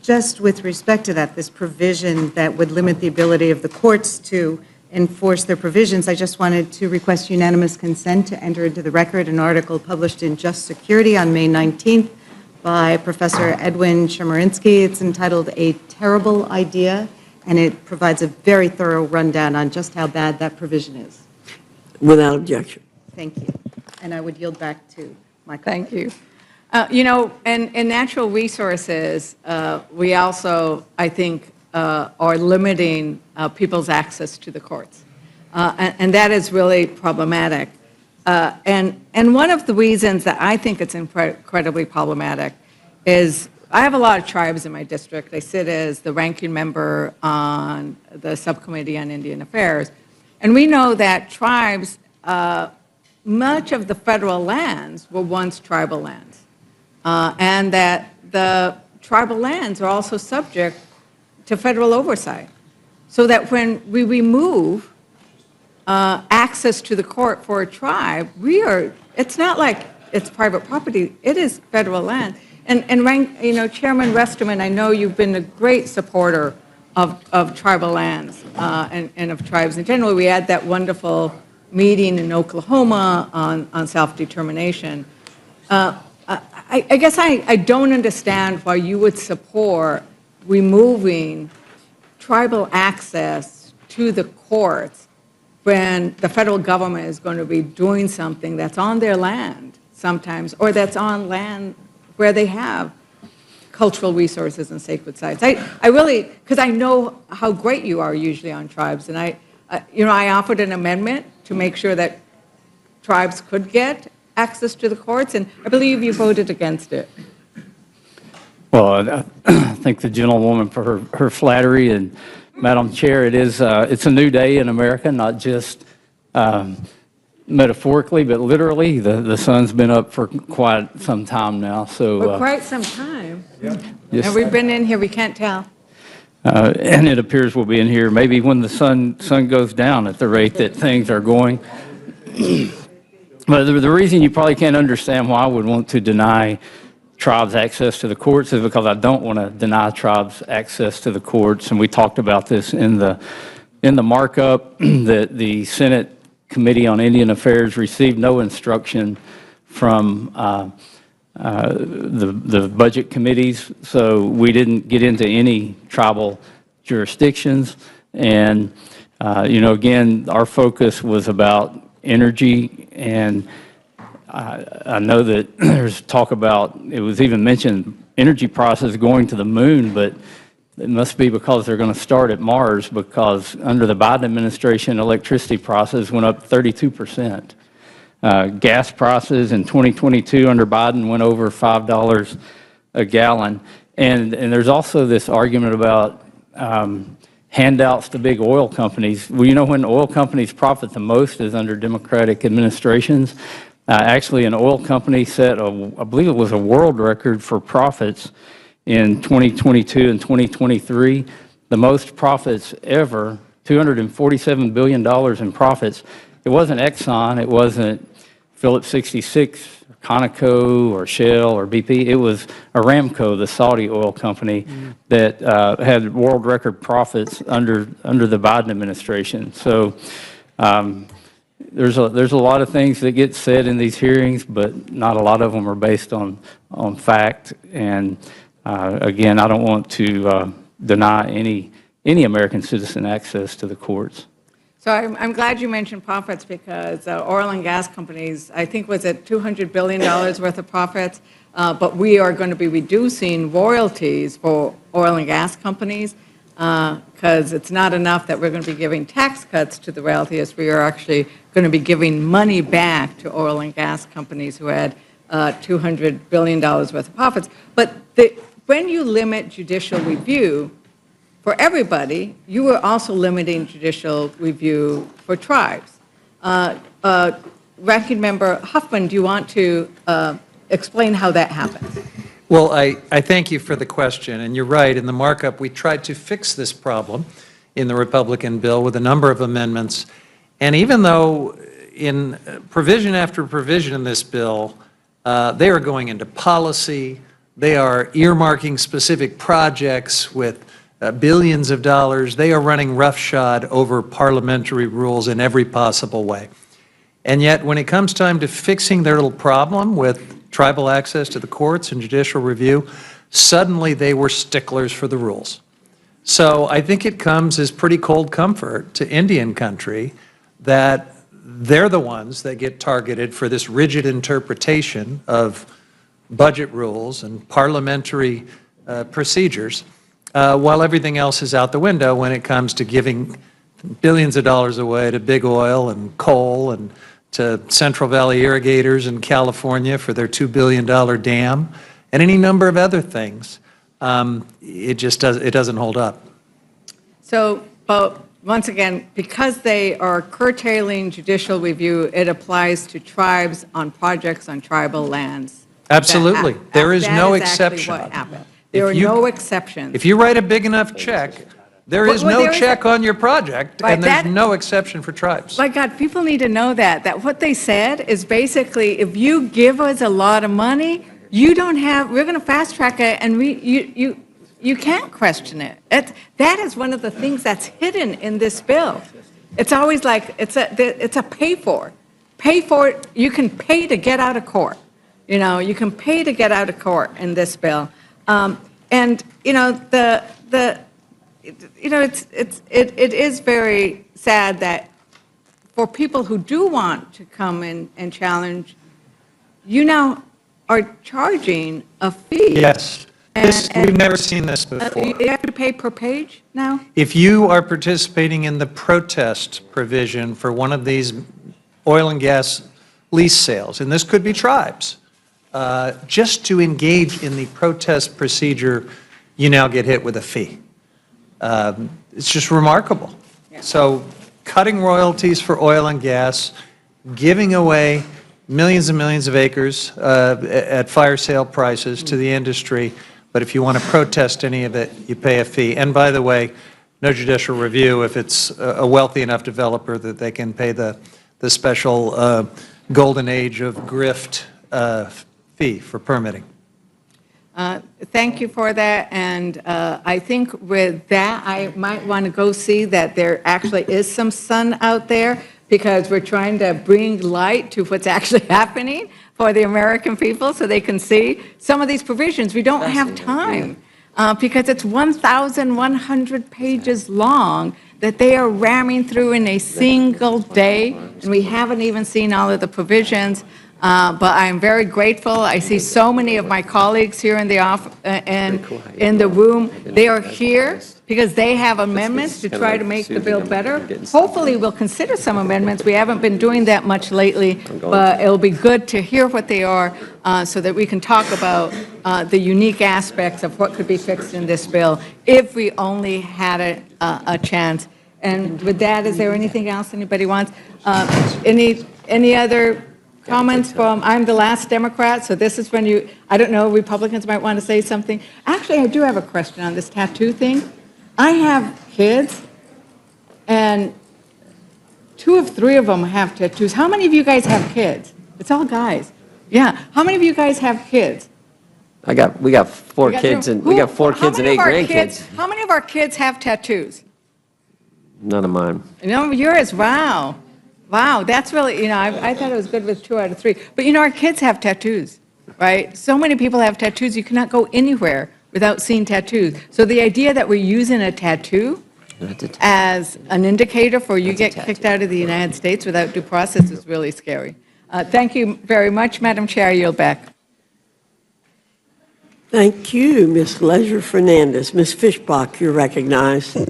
Just with respect to that, this provision that would limit the ability of the courts to enforce their provisions, I just wanted to request unanimous consent to enter into the record an article published in Just Security on May 19th by Professor Edwin Chemerinsky. It's entitled A Terrible Idea, and it provides a very thorough rundown on just how bad that provision is. Without objection. Thank you. And I would yield back to my colleague. Thank you. You know, in natural resources, we also, I think, are limiting people's access to the courts. And that is really problematic. And one of the reasons that I think it's incredibly problematic is I have a lot of tribes in my district. I sit as the ranking member on the Subcommittee on Indian Affairs. And we know that tribes, much of the federal lands were once tribal lands. And that the tribal lands are also subject to federal oversight. So that when we remove access to the court for a tribe, it's not like it's private property, it is federal land. And you know, Chairman Westerman, I know you've been a great supporter of tribal lands and of tribes in general. We had that wonderful meeting in Oklahoma on self-determination. I guess I don't understand why you would support removing tribal access to the courts when the federal government is going to be doing something that's on their land sometimes, or that's on land where they have cultural resources and sacred sites. I really, because I know how great you are usually on tribes, and I offered an amendment to make sure that tribes could get access to the courts, and I believe you voted against it. Well, I thank the gentlewoman for her flattery, and Madam Chair, it's a new day in America, not just metaphorically, but literally. The sun's been up for quite some time now. So For quite some time. Yes. And we've been in here, we can't tell. and it appears we'll be in here maybe when the sun goes down at the rate that things are going. But the reason you probably can't understand why I would want to deny tribes access to the courts is because I don't want to deny tribes access to the courts. And we talked about this in the markup that the Senate Committee on Indian Affairs received no instruction from the budget committees, so we didn't get into any tribal jurisdictions. And, again, our focus was about energy, and I know that there's talk about, it was even mentioned, energy prices going to the moon, but it must be because they're going to start at Mars, because under the Biden administration, electricity prices went up 32%. Gas prices in 2022 under Biden went over $5 a gallon. And there's also this argument about handouts to big oil companies. Well, when oil companies profit the most is under Democratic administrations. Actually, an oil company set, I believe it was a world record for profits in 2022 and 2023, the most profits ever, $247 billion in profits. It wasn't Exxon, it wasn't Phillips 66, Conoco, or Shell, or BP. It was Aramco, the Saudi oil company, that had world record profits under the Biden administration. So there's a lot of things that get said in these hearings, but not a lot of them are based on fact. And again, I don't want to deny any American citizen access to the courts. So I'm glad you mentioned profits, because oil and gas companies, I think, was at $200 billion worth of profits, but we are going to be reducing royalties for oil and gas companies, because it's not enough that we're going to be giving tax cuts to the royalties. We are actually going to be giving money back to oil and gas companies who had $200 billion worth of profits. But when you limit judicial review for everybody, you are also limiting judicial review for tribes. Ranking Member Huffman, do you want to explain how that happens? Well, I thank you for the question, and you're right. In the markup, we tried to fix this problem in the Republican bill with a number of amendments. And even though in provision after provision in this bill, they are going into policy, they are earmarking specific projects with billions of dollars, they are running roughshod over parliamentary rules in every possible way. And yet, when it comes time to fixing their little problem with tribal access to the courts and judicial review, suddenly they were sticklers for the rules. So I think it comes as pretty cold comfort to Indian country that they're the ones that get targeted for this rigid interpretation of budget rules and parliamentary procedures, while everything else is out the window when it comes to giving billions of dollars away to big oil and coal and to Central Valley irrigators in California for their $2 billion dam and any number of other things. It doesn't hold up. So, but once again, because they are curtailing judicial review, it applies to tribes on projects on tribal lands. Absolutely. There is no exception. That is actually what happened. There are no exceptions. If you write a big enough check, there is no check on your project, and there's no exception for tribes. My God, people need to know that what they said is basically, if you give us a lot of money, we're going to fast track it, and you can't question it. That is one of the things that's hidden in this bill. It's always like, it's a pay for. Pay for it, you can pay to get out of court. You can pay to get out of court in this bill. It is very sad that for people who do want to come in and challenge, you now are charging a fee. Yes. We've never seen this before. You have to pay per page now? If you are participating in the protest provision for one of these oil and gas lease sales, and this could be tribes, just to engage in the protest procedure, you now get hit with a fee. It's just remarkable. So cutting royalties for oil and gas, giving away millions and millions of acres at fire sale prices to the industry, but if you want to protest any of it, you pay a fee. And by the way, no judicial review if it's a wealthy enough developer that they can pay the special golden age of grift fee for permitting. Thank you for that, and I think with that, I might want to go see that there actually is some sun out there, because we're trying to bring light to what's actually happening for the American people so they can see some of these provisions. We don't have time because it's 1,100 pages long that they are ramming through in a single day, and we haven't even seen all of the provisions. But I'm very grateful. I see so many of my colleagues here in the and in the room. They are here because they have amendments to try to make the bill better. Hopefully, we'll consider some amendments. We haven't been doing that much lately, but it'll be good to hear what they are so that we can talk about the unique aspects of what could be fixed in this bill if we only had a chance. And with that, is there anything else anybody wants? Any other comments from, I'm the last Democrat, so this is when you, I don't know, Republicans might want to say something. Actually, I do have a question on this tattoo thing. I have kids, and 2 of 3 of them have tattoos. How many of you guys have kids? It's all guys. Yeah. How many of you guys have kids? We got 4 kids and we got 4 kids and 8 grandkids. How many of our kids have tattoos? None of mine. None of yours? Wow. Wow, that's really, I thought it was good with 2 out of 3. But our kids have tattoos, right? So many people have tattoos, you cannot go anywhere without seeing tattoos. So the idea that we're using a tattoo as an indicator for you get kicked out of the United States without due process is really scary. Thank you very much, Madam Chair. I yield back. Thank you, Ms. Leisure Fernandez. Ms. Fishbach, you're recognized.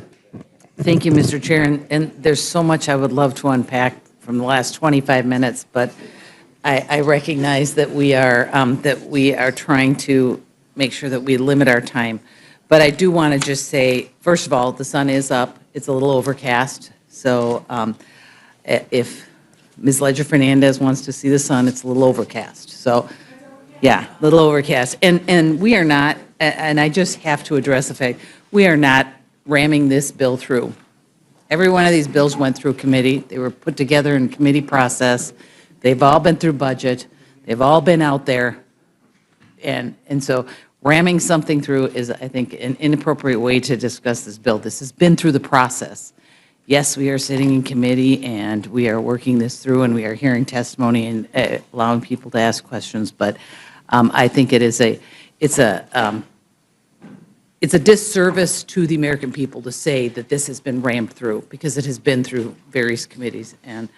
Thank you, Mr. Chair, and there's so much I would love to unpack from the last 25 minutes, but I recognize that we are trying to make sure that we limit our time. But I do want to just say, first of all, the sun is up. It's a little overcast. So if Ms. Leisure Fernandez wants to see the sun, it's a little overcast. So yeah, a little overcast. And we are not, and I just have to address the fact, we are not ramming this bill through. Every one of these bills went through committee. They were put together in committee process. They've all been through budget. They've all been out there. And so ramming something through is, I think, an inappropriate way to discuss this bill. This has been through the process. Yes, we are sitting in committee and we are working this through and we are hearing testimony and allowing people to ask questions. But I think it's a disservice to the American people to say that this has been rammed through, because it has been through various committees. And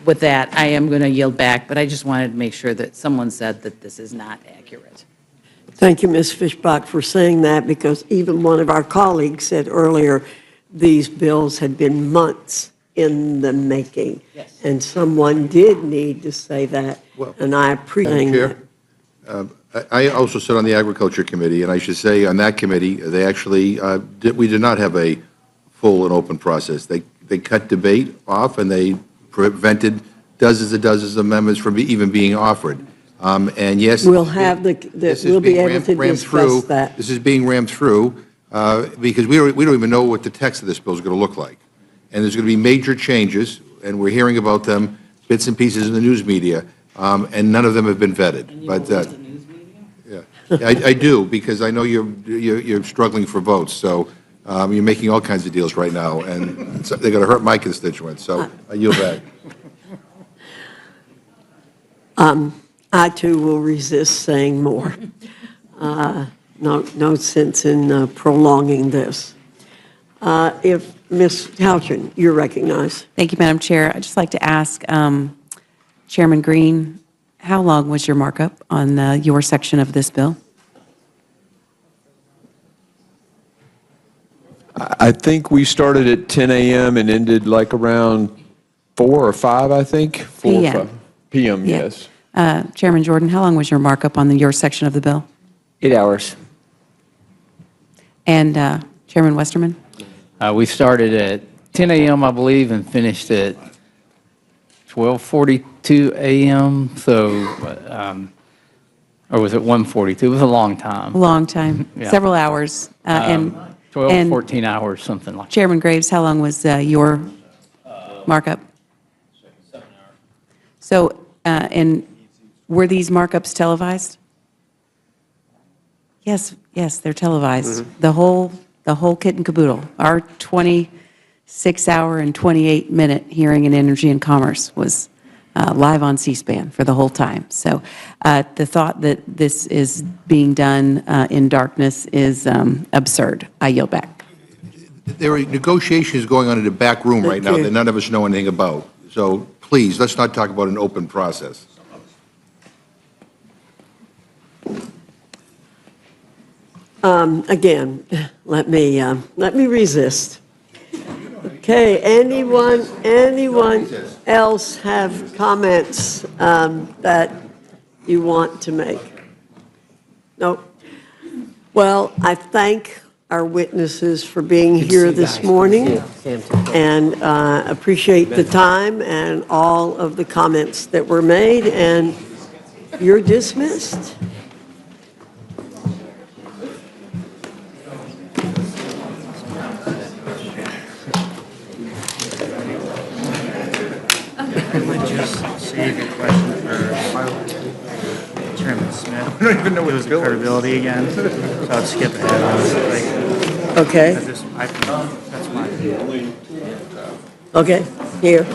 with that, I am going to yield back, but I just wanted to make sure that someone said that this is not accurate. Thank you, Ms. Fishbach, for saying that, because even one of our colleagues said earlier these bills had been months in the making. Yes. And someone did need to say that, and I appreciate that. I also sit on the Agriculture Committee, and I should say on that committee, they actually, we did not have a full and open process. They cut debate off, and they prevented dozens of amendments from even being offered. And yes, we'll have we'll be able to discuss that. This is being rammed through because we don't even know what the text of this bill is going to look like. And there's going to be major changes, and we're hearing about them, bits and pieces in the news media, and none of them have been vetted. But I do, because I know you're struggling for votes, so you're making all kinds of deals right now, and they're going to hurt my constituents, so I yield back. I too will resist saying more. No sense in prolonging this. If Ms. Houchin, you're recognized. Thank you, Madam Chair. I'd just like to ask Chairman Green, how long was your markup on your section of this bill? I think we started at 10 a.m. and ended like around 4 or 5, I think. 4 or 5 p.m., Yeah. yes. Chairman Jordan, how long was your markup on your section of the bill? 8 hours. And Chairman Westerman? We started at 10 a.m., I believe, and finished at 12:42 a.m., so, or was it 1:42? It was a long time. A long time, Yeah. several hours. And 12, 14 hours, something like that. Chairman Graves, how long was your markup? 7 hours. So, and were these markups televised? Yes, yes, they're televised. The whole kit and caboodle. Our 26-hour and 28-minute hearing in Energy and Commerce was live on C-SPAN for the whole time. So the thought that this is being done in darkness is absurd. I yield back. There are negotiations going on in the back room right now that none of us know anything about. So please, let's not talk about an open process. Again, let me resist. Okay, anyone else have comments that you want to make? No? Well, I thank our witnesses for being here this morning and appreciate the time and all of the comments that were made, and you're dismissed. Save your question for Chairman Smith. I don't even know what his credibility again, so I'll skip ahead on it. Okay. That's my view. Okay, here.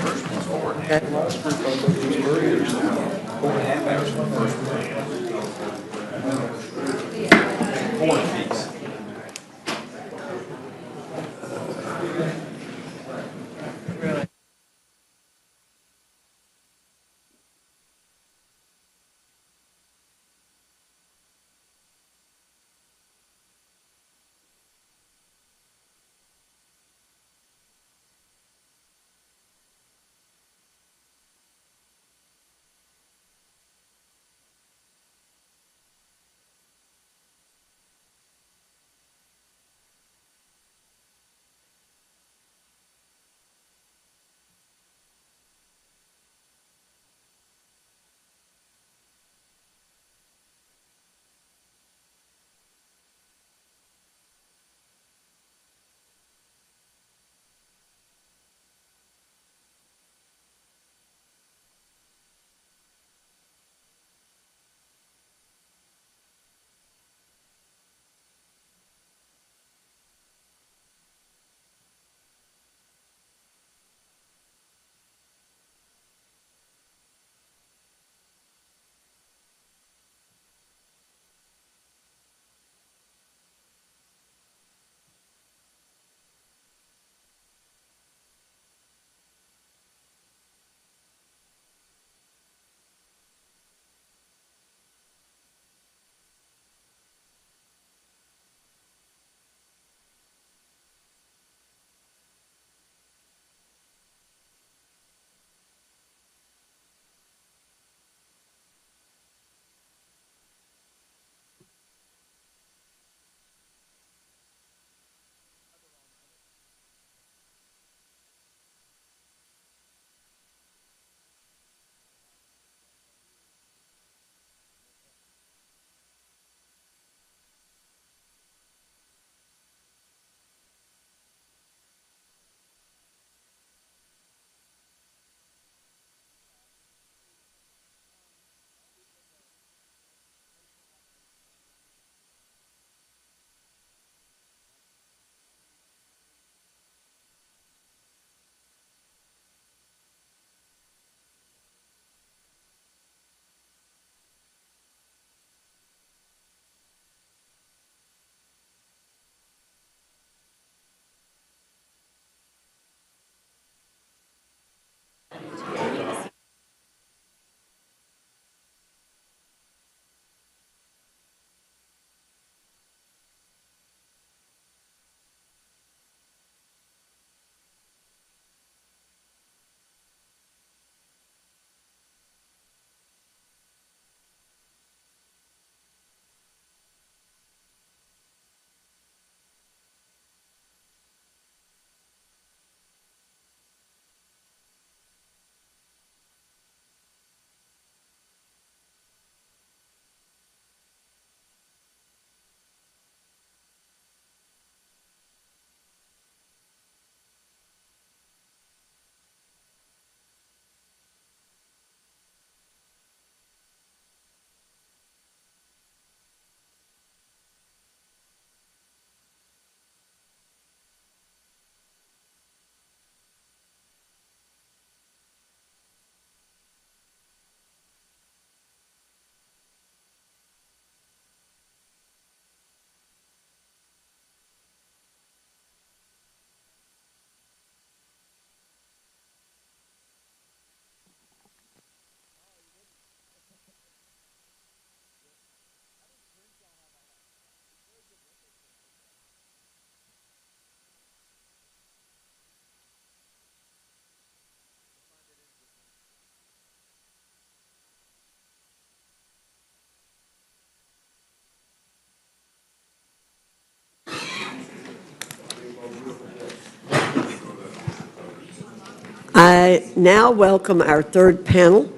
I now welcome our third panel,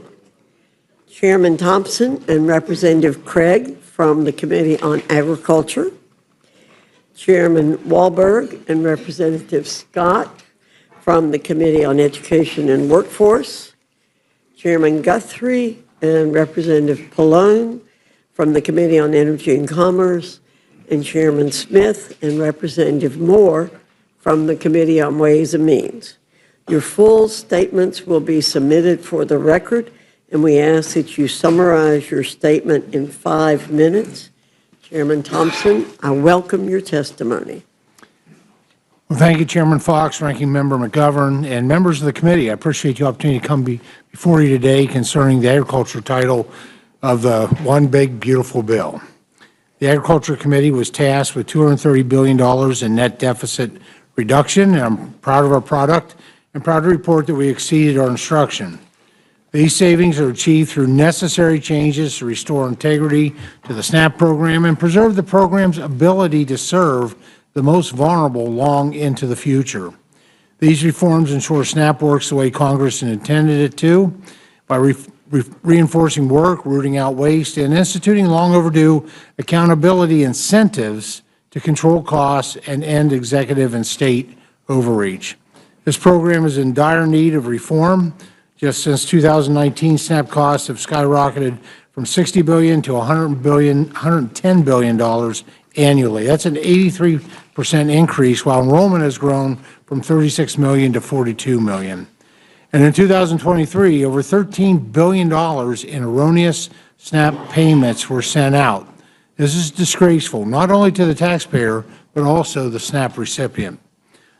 Chairman Thompson and Representative Craig from the Committee on Agriculture, Chairman Wahlberg and Representative Scott from the Committee on Education and Workforce, Chairman Guthrie and Representative Pallone from the Committee on Energy and Commerce, and Chairman Smith and Representative Moore from the Committee on Ways and Means. Your full statements will be submitted for the record, and we ask that you summarize your statement in 5 minutes. Chairman Thompson, I welcome your testimony. Well, thank you, Chairman Fox, Ranking Member McGovern, and members of the committee. I appreciate the opportunity to come before you today concerning the agriculture title of the One Big Beautiful Bill. The Agriculture Committee was tasked with $230 billion in net deficit reduction, and I'm proud of our product and proud to report that we exceeded our instruction. These savings are achieved through necessary changes to restore integrity to the SNAP program and preserve the program's ability to serve the most vulnerable long into the future. These reforms ensure SNAP works the way Congress intended it to by reinforcing work, rooting out waste, and instituting long overdue accountability incentives to control costs and end executive and state overreach. This program is in dire need of reform. Just since 2019, SNAP costs have skyrocketed from $60 billion to $110 billion annually. That's an 83% increase, while enrollment has grown from 36 million to 42 million. And in 2023, over $13 billion in erroneous SNAP payments were sent out. This is disgraceful, not only to the taxpayer, but also the SNAP recipient.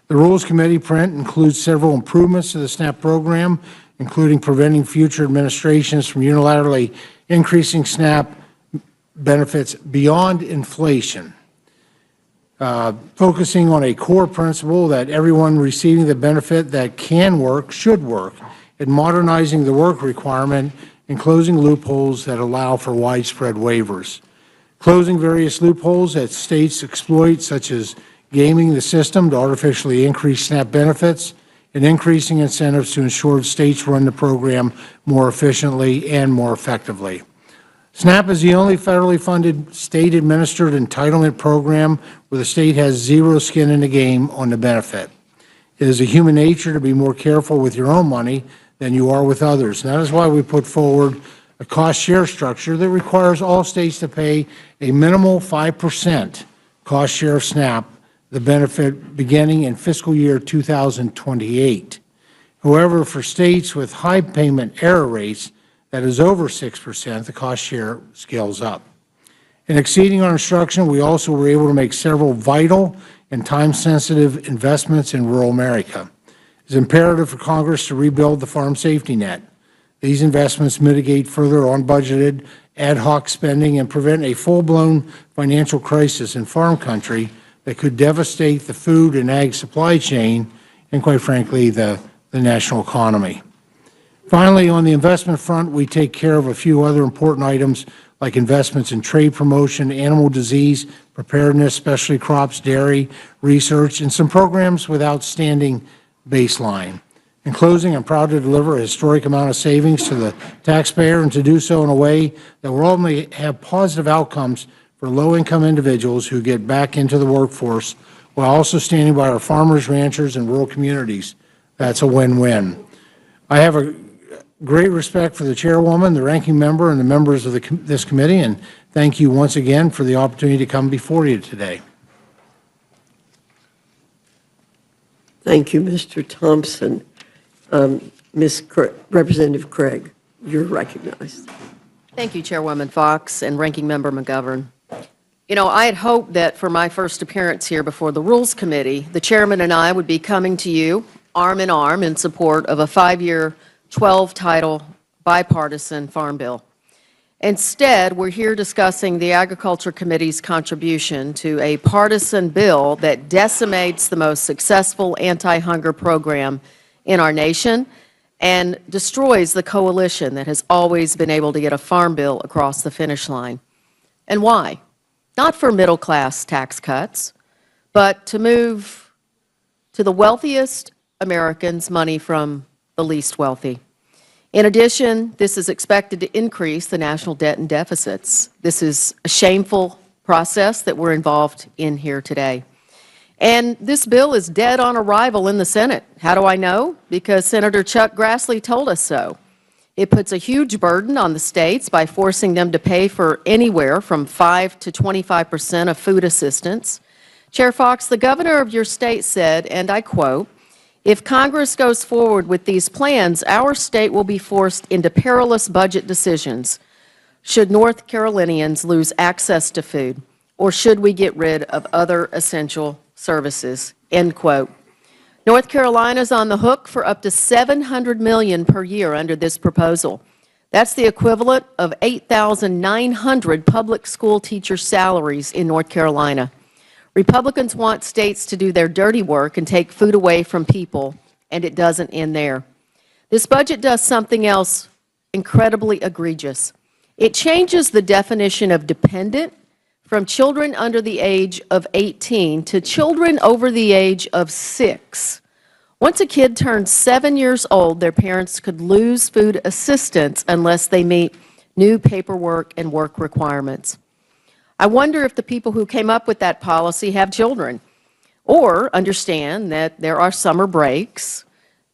The Rules Committee print includes several improvements to the SNAP program, including preventing future administrations from unilaterally increasing SNAP benefits beyond inflation, focusing on a core principle that everyone receiving the benefit that can work should work, and modernizing the work requirement and closing loopholes that allow for widespread waivers. Closing various loopholes that states exploit, such as gaming the system to artificially increase SNAP benefits, and increasing incentives to ensure states run the program more efficiently and more effectively. SNAP is the only federally funded state-administered entitlement program where the state has zero skin in the game on the benefit. It is a human nature to be more careful with your own money than you are with others. And that is why we put forward a cost-share structure that requires all states to pay a minimal 5% cost share of SNAP, the benefit beginning in fiscal year 2028. However, for states with high payment error rates, that is over 6%, the cost share scales up. In exceeding our instruction, we also were able to make several vital and time-sensitive investments in rural America. It is imperative for Congress to rebuild the farm safety net. These investments mitigate further unbudgeted ad hoc spending and prevent a full-blown financial crisis in farm country that could devastate the food and ag supply chain and, quite frankly, the national economy. Finally, on the investment front, we take care of a few other important items like investments in trade promotion, animal disease preparedness, specialty crops, dairy, research, and some programs with outstanding baseline. In closing, I'm proud to deliver a historic amount of savings to the taxpayer and to do so in a way that will ultimately have positive outcomes for low-income individuals who get back into the workforce while also standing by our farmers, ranchers, and rural communities. That's a win-win. I have a great respect for the chairwoman, the ranking member, and the members of this committee, and thank you once again for the opportunity to come before you today. Thank you, Mr. Thompson. Representative Craig, you're recognized. Thank you, Chairwoman Fox and Ranking Member McGovern. You know, I had hoped that for my first appearance here before the Rules Committee, the chairman and I would be coming to you arm in arm in support of a 5-year, 12-title bipartisan farm bill. Instead, we're here discussing the Agriculture Committee's contribution to a partisan bill that decimates the most successful anti-hunger program in our nation and destroys the coalition that has always been able to get a farm bill across the finish line. And why? Not for middle-class tax cuts, but to move to the wealthiest Americans money from the least wealthy. In addition, this is expected to increase the national debt and deficits. This is a shameful process that we're involved in here today. And this bill is dead on arrival in the Senate. How do I know? Because Senator Chuck Grassley told us so. It puts a huge burden on the states by forcing them to pay for anywhere from 5 to 25% of food assistance. Chair Fox, the governor of your state said, and I quote, "If Congress goes forward with these plans, our state will be forced into perilous budget decisions. Should North Carolinians lose access to food, or should we get rid of other essential services?" End quote. North Carolina's on the hook for up to $700 million per year under this proposal. That's the equivalent of 8,900 public school teacher salaries in North Carolina. Republicans want states to do their dirty work and take food away from people, and it doesn't end there. This budget does something else incredibly egregious. It changes the definition of dependent from children under the age of 18 to children over the age of 6. Once a kid turns 7 years old, their parents could lose food assistance unless they meet new paperwork and work requirements. I wonder if the people who came up with that policy have children or understand that there are summer breaks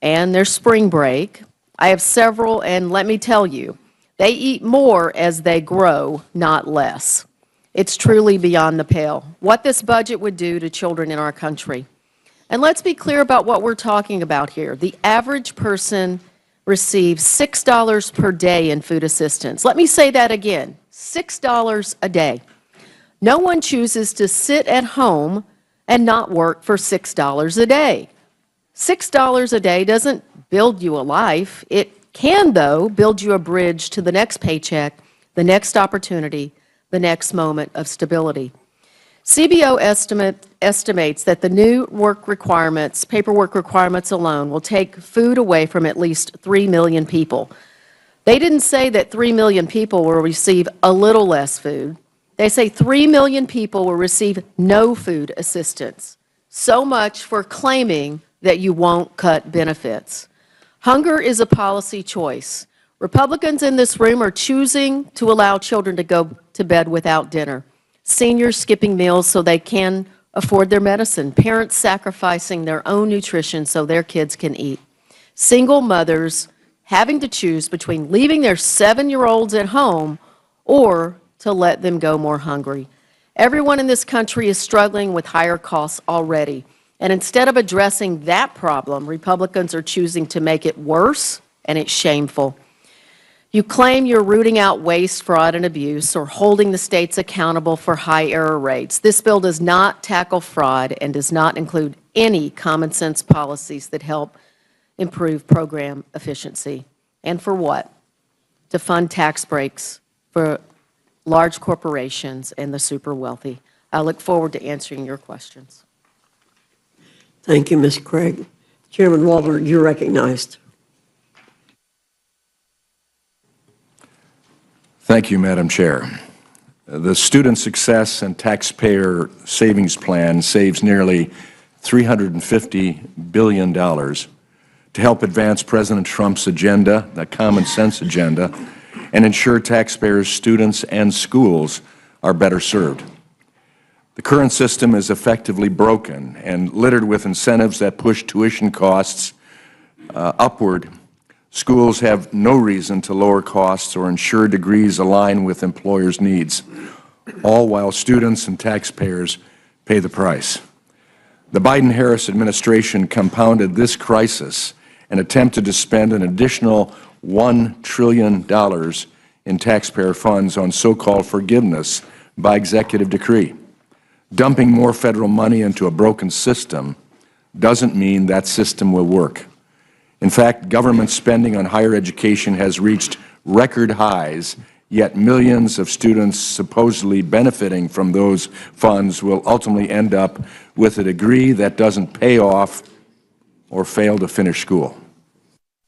and there's spring break. I have several, and let me tell you, they eat more as they grow, not less. It's truly beyond the pale what this budget would do to children in our country. And let's be clear about what we're talking about here. The average person receives $6 per day in food assistance. Let me say that again, $6 a day. No one chooses to sit at home and not work for $6 a day. $6 a day doesn't build you a life. It can, though, build you a bridge to the next paycheck, the next opportunity, the next moment of stability. CBO estimates that the new work requirements, paperwork requirements alone, will take food away from at least 3 million people. They didn't say that 3 million people will receive a little less food. They say 3 million people will receive no food assistance. So much for claiming that you won't cut benefits. Hunger is a policy choice. Republicans in this room are choosing to allow children to go to bed without dinner, seniors skipping meals so they can afford their medicine, parents sacrificing their own nutrition so their kids can eat, single mothers having to choose between leaving their 7-year-olds at home or to let them go more hungry. Everyone in this country is struggling with higher costs already, and instead of addressing that problem, Republicans are choosing to make it worse, and it's shameful. You claim you're rooting out waste, fraud, and abuse, or holding the states accountable for high error rates. This bill does not tackle fraud and does not include any common sense policies that help improve program efficiency. And for what? To fund tax breaks for large corporations and the super wealthy. I look forward to answering your questions. Thank you, Ms. Craig. Chairman Walter, you're recognized. Thank you, Madam Chair. The Student Success and Taxpayer Savings Plan saves nearly $350 billion to help advance President Trump's agenda, the common sense agenda, and ensure taxpayers, students, and schools are better served. The current system is effectively broken and littered with incentives that push tuition costs upward. Schools have no reason to lower costs or ensure degrees align with employers' needs, all while students and taxpayers pay the price. The Biden-Harris administration compounded this crisis and attempted to spend an additional $1 trillion in taxpayer funds on so-called forgiveness by executive decree. Dumping more federal money into a broken system doesn't mean that system will work. In fact, government spending on higher education has reached record highs, yet millions of students supposedly benefiting from those funds will ultimately end up with a degree that doesn't pay off or fail to finish school.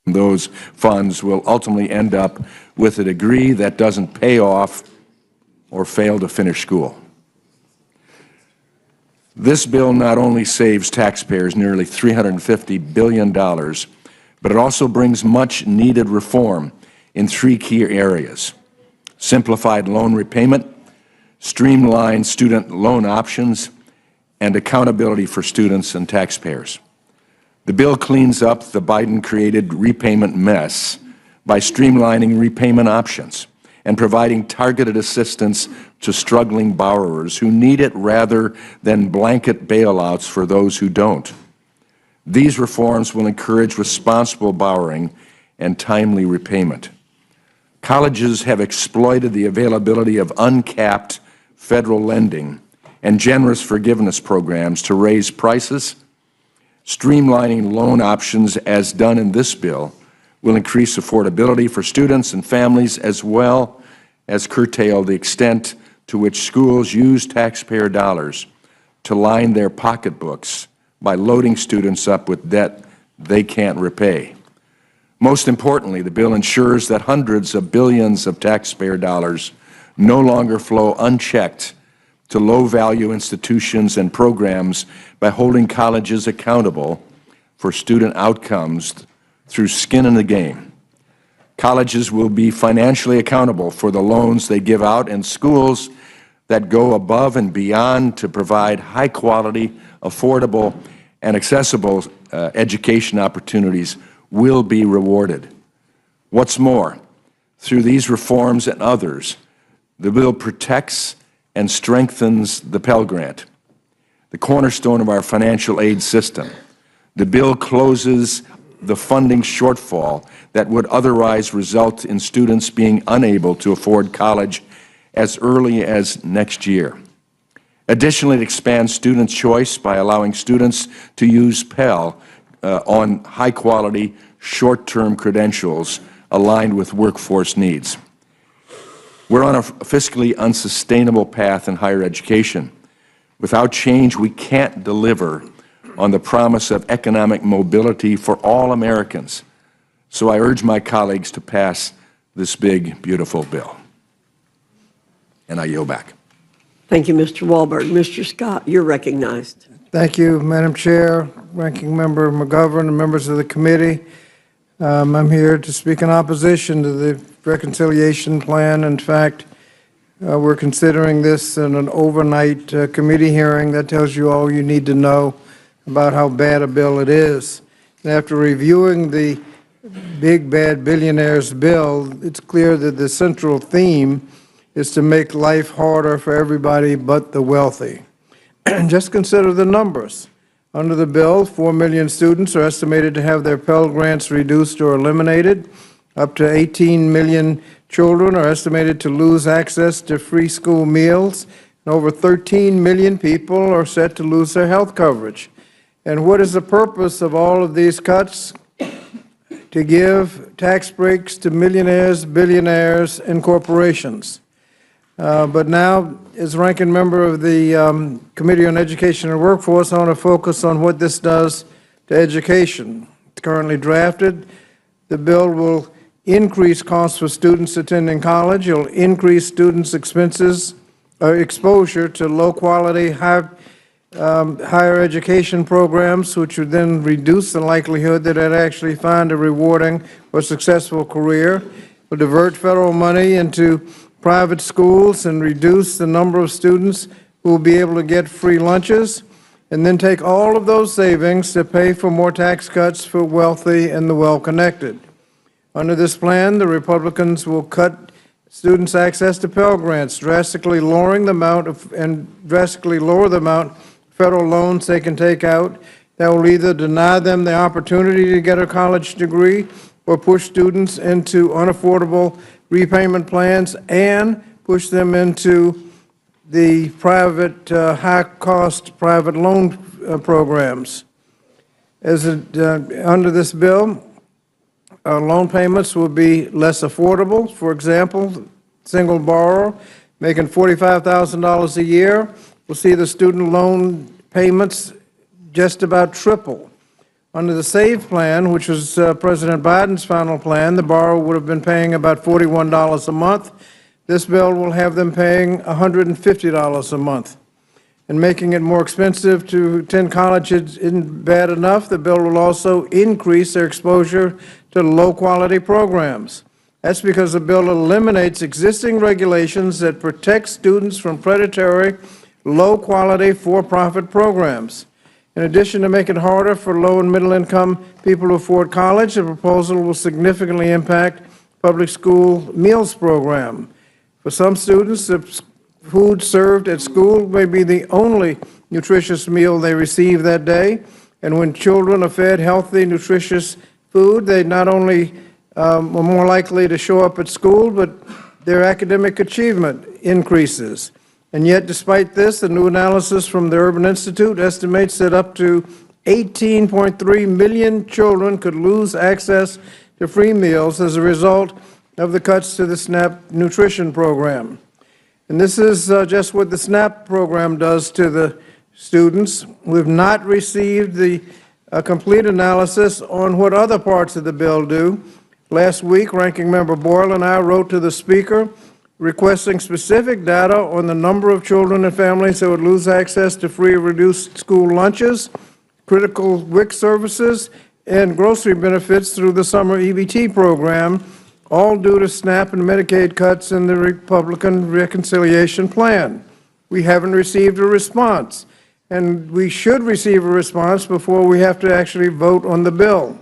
Those funds will ultimately end up with a degree that doesn't pay off or fail to finish school. This bill not only saves taxpayers nearly $350 billion, but it also brings much-needed reform in 3 key areas: simplified loan repayment, streamlined student loan options, and accountability for students and taxpayers. The bill cleans up the Biden-created repayment mess by streamlining repayment options and providing targeted assistance to struggling borrowers who need it rather than blanket bailouts for those who don't. These reforms will encourage responsible borrowing and timely repayment. Colleges have exploited the availability of uncapped federal lending and generous forgiveness programs to raise prices. Streamlining loan options, as done in this bill, will increase affordability for students and families, as well as curtail the extent to which schools use taxpayer dollars to line their pocketbooks by loading students up with debt they can't repay. Most importantly, the bill ensures that hundreds of billions of taxpayer dollars no longer flow unchecked to low-value institutions and programs by holding colleges accountable for student outcomes through skin in the game. Colleges will be financially accountable for the loans they give out, and schools that go above and beyond to provide high-quality, affordable, and accessible education opportunities will be rewarded. What's more, through these reforms and others, the bill protects and strengthens the Pell Grant, the cornerstone of our financial aid system. The bill closes the funding shortfall that would otherwise result in students being unable to afford college as early as next year. Additionally, it expands student choice by allowing students to use Pell on high-quality, short-term credentials aligned with workforce needs. We're on a fiscally unsustainable path in higher education. Without change, we can't deliver on the promise of economic mobility for all Americans. So I urge my colleagues to pass this big, beautiful bill. And I yield back. Thank you, Mr. Walberg. Mr. Scott, you're recognized. Thank you, Madam Chair, Ranking Member McGovern, and members of the committee. I'm here to speak in opposition to the reconciliation plan. In fact, we're considering this in an overnight committee hearing. That tells you all you need to know about how bad a bill it is. And after reviewing the big bad billionaires bill, it's clear that the central theme is to make life harder for everybody but the wealthy. Just consider the numbers. Under the bill, 4 million students are estimated to have their Pell Grants reduced or eliminated. Up to 18 million children are estimated to lose access to free school meals. And over 13 million people are set to lose their health coverage. And what is the purpose of all of these cuts? To give tax breaks to millionaires, billionaires, and corporations. But now, as ranking member of the Committee on Education and Workforce, I want to focus on what this does to education. It's currently drafted. The bill will increase costs for students attending college. It will increase students' exposure to low-quality, higher education programs, which would then reduce the likelihood that they'd actually find a rewarding or successful career. It will divert federal money into private schools and reduce the number of students who will be able to get free lunches, and then take all of those savings to pay for more tax cuts for wealthy and the well-connected. Under this plan, the Republicans will cut students' access to Pell Grants, drastically lowering the amount of federal loans they can take out. That will either deny them the opportunity to get a college degree or push students into unaffordable repayment plans and push them into the private, high-cost private loan programs. Under this bill, loan payments will be less affordable. For example, single borrower making $45,000 a year will see the student loan payments just about triple. Under the SAVE plan, which was President Biden's final plan, the borrower would have been paying about $41 a month. This bill will have them paying $150 a month. and making it more expensive to attend college isn't bad enough. The bill will also increase their exposure to low-quality programs. That's because the bill eliminates existing regulations that protect students from predatory, low-quality, for-profit programs. In addition to making it harder for low- and middle-income people to afford college, the proposal will significantly impact public school meals program. For some students, the food served at school may be the only nutritious meal they receive that day, and when children are fed healthy, nutritious food, they not only are more likely to show up at school, but their academic achievement increases. And yet, despite this, the new analysis from the Urban Institute estimates that up to 18.3 million children could lose access to free meals as a result of the cuts to the SNAP nutrition program. And this is just what the SNAP program does to the students. We've not received the complete analysis on what other parts of the bill do. Last week, Ranking Member Boyle and I wrote to the Speaker requesting specific data on the number of children and families that would lose access to free or reduced school lunches, critical WIC services, and grocery benefits through the summer EBT program, all due to SNAP and Medicaid cuts in the Republican reconciliation plan. We haven't received a response, and we should receive a response before we have to actually vote on the bill.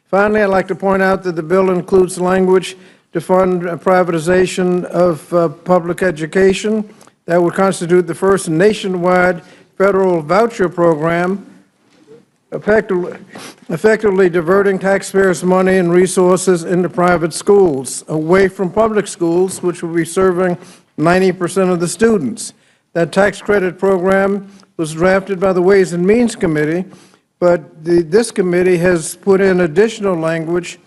Finally, I'd like to point out that the bill includes language to fund privatization of public education that would constitute the first nationwide federal voucher program, effectively diverting taxpayers' money and resources into private schools, away from public schools, which will be serving 90% of the students. That tax credit program was drafted by the Ways and Means Committee, but this committee has put in additional language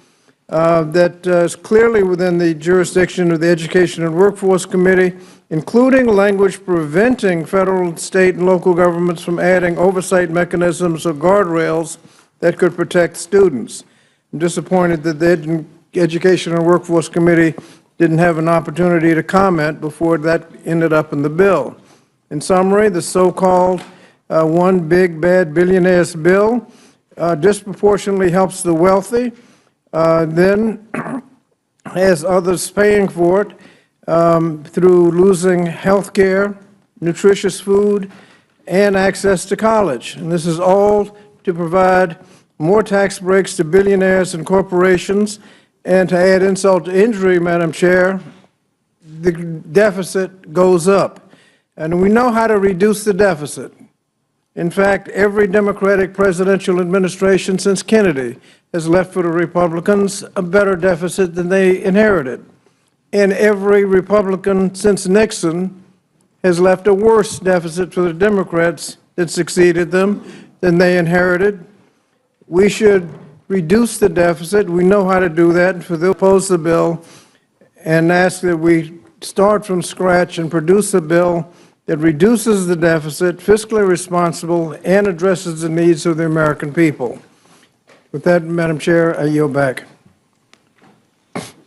that is clearly within the jurisdiction of the Education and Workforce Committee, including language preventing federal, state, and local governments from adding oversight mechanisms or guardrails that could protect students. I'm disappointed that the Education and Workforce Committee didn't have an opportunity to comment before that ended up in the bill. In summary, the so-called one big bad billionaires bill disproportionately helps the wealthy, then has others paying for it through losing health care, nutritious food, and access to college. And this is all to provide more tax breaks to billionaires and corporations, and to add insult to injury, Madam Chair, the deficit goes up. And we know how to reduce the deficit. In fact, every Democratic presidential administration since Kennedy has left for the Republicans a better deficit than they inherited. And every Republican since Nixon has left a worse deficit for the Democrats that succeeded them than they inherited. We should reduce the deficit. We know how to do that. And for those who oppose the bill, and ask that we start from scratch and produce a bill that reduces the deficit, fiscally responsible, and addresses the needs of the American people. With that, Madam Chair, I yield back.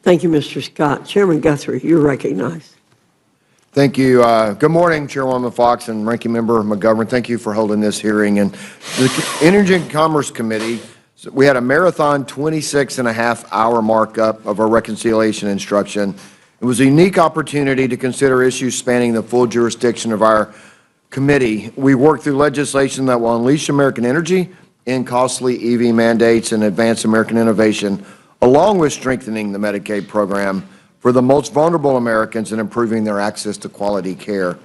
Thank you, Mr. Scott. Chairman Guthrie, you're recognized. Thank you. Good morning, Chairwoman Fox and Ranking Member McGovern. Thank you for holding this hearing. And the Energy and Commerce Committee, we had a marathon 26.5-hour markup of our reconciliation instruction. It was a unique opportunity to consider issues spanning the full jurisdiction of our committee. We worked through legislation that will unleash American energy, end costly EV mandates, and advance American innovation, along with strengthening the Medicaid program for the most vulnerable Americans and improving their access to quality care.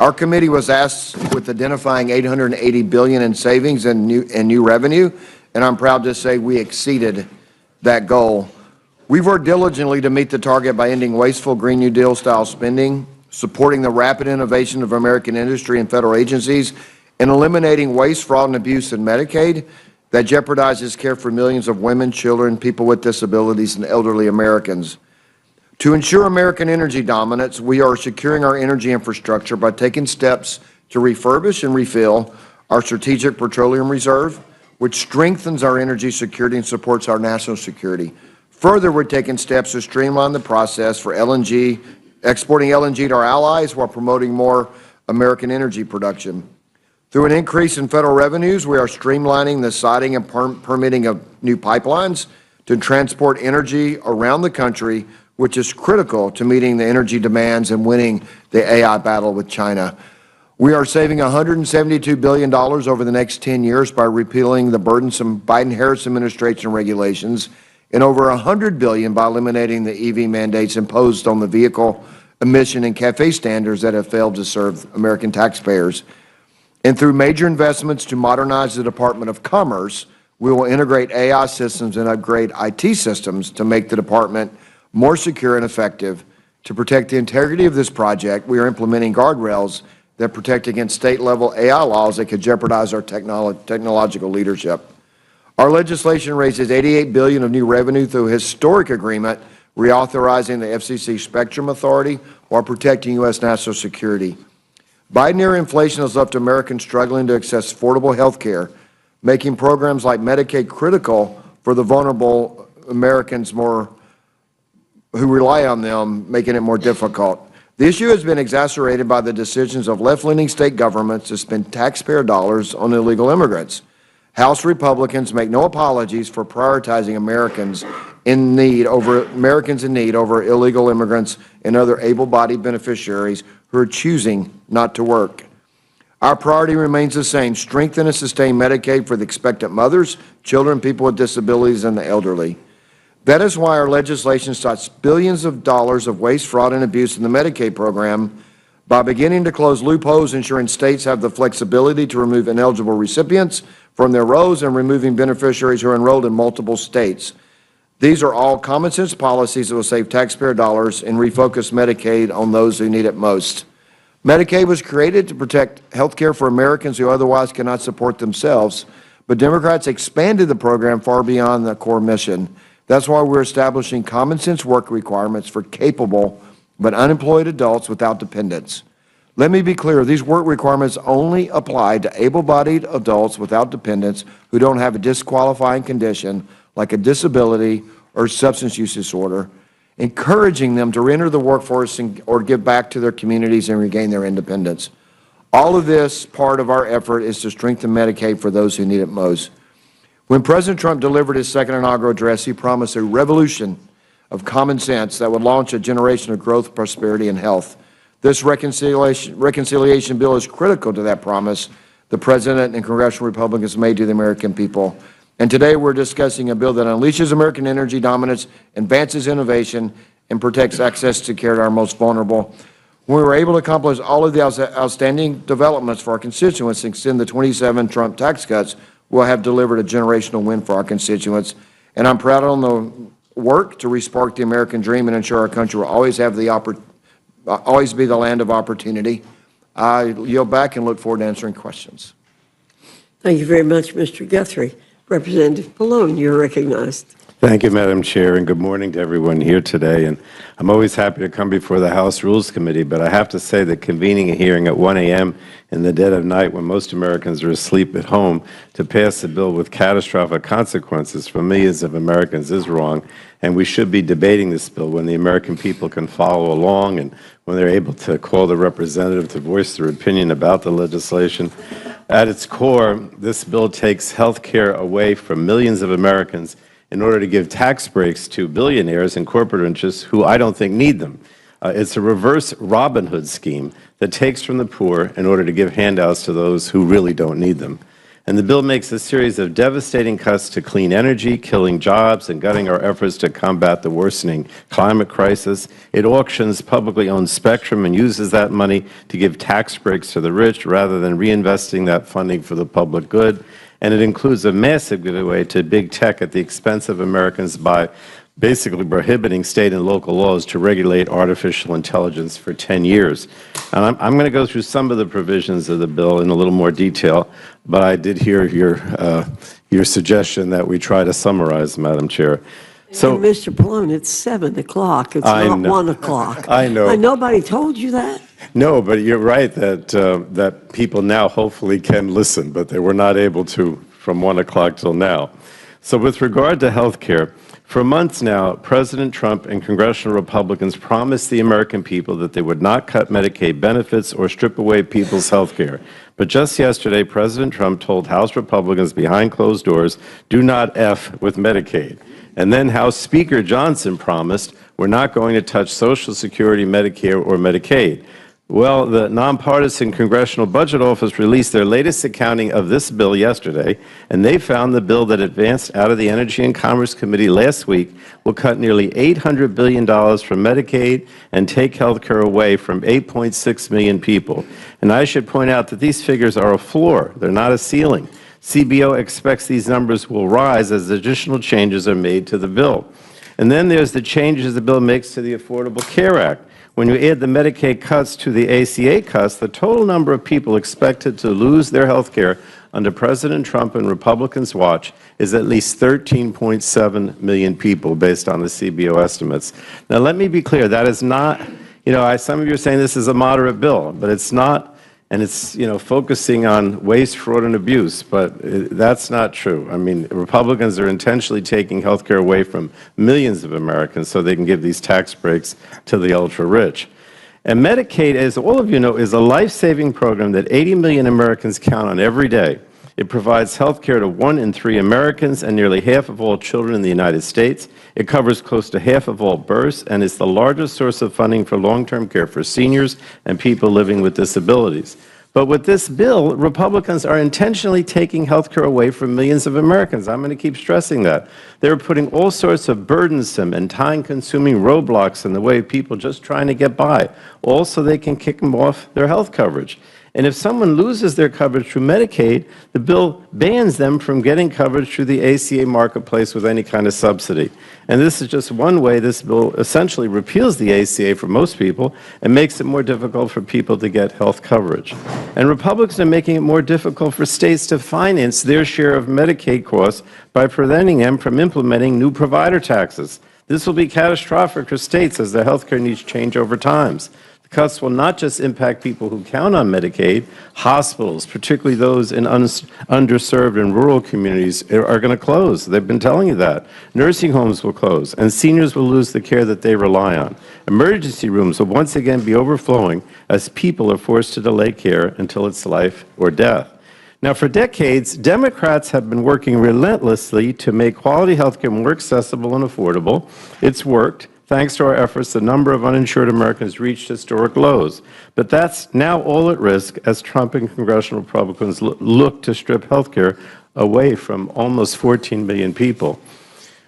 Our committee was tasked with identifying $880 billion in savings and new revenue, and I'm proud to say we exceeded that goal. We've worked diligently to meet the target by ending wasteful Green New Deal-style spending, supporting the rapid innovation of American industry and federal agencies, and eliminating waste, fraud, and abuse in Medicaid that jeopardizes care for millions of women, children, people with disabilities, and elderly Americans. To ensure American energy dominance, we are securing our energy infrastructure by taking steps to refurbish and refill our strategic petroleum reserve, which strengthens our energy security and supports our national security. Further, we're taking steps to streamline the process for LNG, exporting LNG to our allies while promoting more American energy production. Through an increase in federal revenues, we are streamlining the siting and permitting of new pipelines to transport energy around the country, which is critical to meeting the energy demands and winning the AI battle with China. We are saving $172 billion over the next 10 years by repealing the burdensome Biden-Harris administration regulations and over $100 billion by eliminating the EV mandates imposed on the vehicle emission and CAFE standards that have failed to serve American taxpayers. And through major investments to modernize the Department of Commerce, we will integrate AI systems and upgrade IT systems to make the department more secure and effective. To protect the integrity of this project, we are implementing guardrails that protect against state-level AI laws that could jeopardize our technological leadership. Our legislation raises $88 billion of new revenue through a historic agreement reauthorizing the FCC Spectrum Authority while protecting U.S. national security. Biden-era inflation has left Americans struggling to access affordable health care, making programs like Medicaid critical for the vulnerable Americans who rely on them, making it more difficult. The issue has been exacerbated by the decisions of left-leaning state governments to spend taxpayer dollars on illegal immigrants. House Republicans make no apologies for prioritizing Americans in need over illegal immigrants and other able-bodied beneficiaries who are choosing not to work. Our priority remains the same: strengthen and sustain Medicaid for the expectant mothers, children, people with disabilities, and the elderly. That is why our legislation stops billions of dollars of waste, fraud, and abuse in the Medicaid program by beginning to close loopholes, ensuring states have the flexibility to remove ineligible recipients from their rolls and removing beneficiaries who are enrolled in multiple states. These are all common-sense policies that will save taxpayer dollars and refocus Medicaid on those who need it most. Medicaid was created to protect health care for Americans who otherwise cannot support themselves, but Democrats expanded the program far beyond the core mission. That's why we're establishing common-sense work requirements for capable but unemployed adults without dependents. Let me be clear, these work requirements only apply to able-bodied adults without dependents who don't have a disqualifying condition like a disability or substance use disorder, encouraging them to reenter the workforce or give back to their communities and regain their independence. All of this part of our effort is to strengthen Medicaid for those who need it most. When President Trump delivered his second inaugural address, he promised a revolution of common sense that would launch a generation of growth, prosperity, and health. This reconciliation bill is critical to that promise the President and congressional Republicans made to the American people. And today we're discussing a bill that unleashes American energy dominance, advances innovation, and protects access to care to our most vulnerable. When we were able to accomplish all of the outstanding developments for our constituents and extend the 27 Trump tax cuts, we'll have delivered a generational win for our constituents. And I'm proud of the work to respark the American dream and ensure our country will always be the land of opportunity. I yield back and look forward to answering questions. Thank you very much, Mr. Guthrie. Representative Pallone, you're recognized. Thank you, Madam Chair, and good morning to everyone here today. And I'm always happy to come before the House Rules Committee, but I have to say that convening a hearing at 1 a.m. in the dead of night when most Americans are asleep at home to pass a bill with catastrophic consequences for millions of Americans is wrong, and we should be debating this bill when the American people can follow along and when they're able to call the representative to voice their opinion about the legislation. At its core, this bill takes health care away from millions of Americans in order to give tax breaks to billionaires and corporate interests who I don't think need them. It's a reverse Robin Hood scheme that takes from the poor in order to give handouts to those who really don't need them. And the bill makes a series of devastating cuts to clean energy, killing jobs and gutting our efforts to combat the worsening climate crisis. It auctions publicly owned spectrum and uses that money to give tax breaks to the rich rather than reinvesting that funding for the public good. And it includes a massive giveaway to big tech at the expense of Americans by basically prohibiting state and local laws to regulate artificial intelligence for 10 years. And I'm going to go through some of the provisions of the bill in a little more detail, but I did hear your suggestion that we try to summarize, Madam Chair. So, and Mr. Pallone, it's 7 o'clock. It's not 1 o'clock. I know. Nobody told you that? No, but you're right that, that people now hopefully can listen, but they were not able to from 1 o'clock till now. So with regard to health care, for months now, President Trump and congressional Republicans promised the American people that they would not cut Medicaid benefits or strip away people's health care. But just yesterday, President Trump told House Republicans behind closed doors, do not F with Medicaid. And then House Speaker Johnson promised, we're not going to touch Social Security, Medicare, or Medicaid. Well, the nonpartisan Congressional Budget Office released their latest accounting of this bill yesterday, and they found the bill that advanced out of the Energy and Commerce Committee last week will cut nearly $800 billion from Medicaid and take health care away from 8.6 million people. And I should point out that these figures are a floor. They're not a ceiling. CBO expects these numbers will rise as additional changes are made to the bill. And then there's the changes the bill makes to the Affordable Care Act. When you add the Medicaid cuts to the ACA cuts, the total number of people expected to lose their health care under President Trump and Republicans' watch is at least 13.7 million people, based on the CBO estimates. Now, let me be clear. That is not, some of you are saying this is a moderate bill, but it's not. And it's, focusing on waste, fraud, and abuse, but that's not true. I mean, Republicans are intentionally taking health care away from millions of Americans so they can give these tax breaks to the ultra-rich. And Medicaid, as all of you know, is a life-saving program that 80 million Americans count on every day. It provides health care to 1 in 3 Americans and nearly half of all children in the United States. It covers close to half of all births and is the largest source of funding for long-term care for seniors and people living with disabilities. But with this bill, Republicans are intentionally taking health care away from millions of Americans. I'm going to keep stressing that. They're putting all sorts of burdensome and time-consuming roadblocks in the way of people just trying to get by, all so they can kick them off their health coverage. And if someone loses their coverage through Medicaid, the bill bans them from getting coverage through the ACA marketplace with any kind of subsidy. And this is just one way this bill essentially repeals the ACA for most people and makes it more difficult for people to get health coverage. And Republicans are making it more difficult for states to finance their share of Medicaid costs by preventing them from implementing new provider taxes. This will be catastrophic for states as their health care needs change over time. Cuts will not just impact people who count on Medicaid. Hospitals, particularly those in underserved and rural communities, are going to close. They've been telling you that. Nursing homes will close, and seniors will lose the care that they rely on. Emergency rooms will once again be overflowing as people are forced to delay care until it's life or death. Now, for decades, Democrats have been working relentlessly to make quality health care more accessible and affordable. It's worked. Thanks to our efforts, the number of uninsured Americans reached historic lows. But that's now all at risk as Trump and congressional Republicans look to strip health care away from almost 14 million people.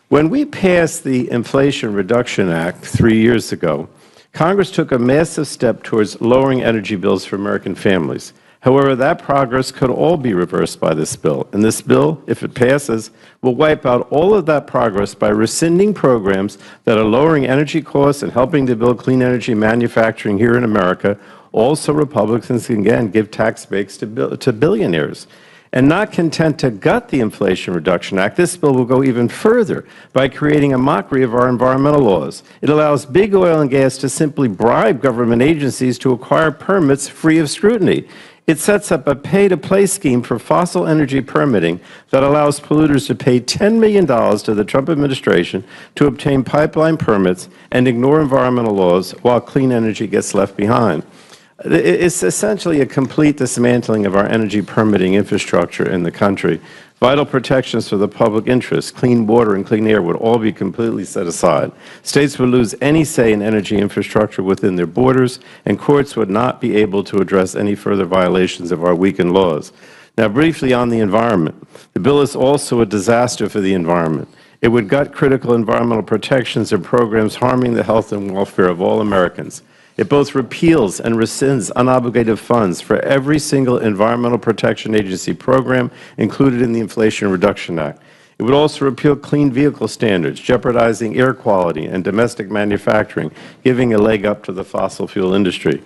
When we passed the Inflation Reduction Act 3 years ago, Congress took a massive step towards lowering energy bills for American families. However, that progress could all be reversed by this bill. And this bill, if it passes, will wipe out all of that progress by rescinding programs that are lowering energy costs and helping to build clean energy manufacturing here in America. Also, Republicans can again give tax breaks to billionaires. And not content to gut the Inflation Reduction Act, this bill will go even further by creating a mockery of our environmental laws. It allows big oil and gas to simply bribe government agencies to acquire permits free of scrutiny. It sets up a pay-to-play scheme for fossil energy permitting that allows polluters to pay $10 million to the Trump administration to obtain pipeline permits and ignore environmental laws while clean energy gets left behind. It's essentially a complete dismantling of our energy permitting infrastructure in the country. Vital protections for the public interest, clean water and clean air would all be completely set aside. States would lose any say in energy infrastructure within their borders, and courts would not be able to address any further violations of our weakened laws. Now, briefly on the environment. The bill is also a disaster for the environment. It would gut critical environmental protections and programs harming the health and welfare of all Americans. It both repeals and rescinds unobligated funds for every single Environmental Protection Agency program included in the Inflation Reduction Act. It would also repeal clean vehicle standards, jeopardizing air quality and domestic manufacturing, giving a leg up to the fossil fuel industry.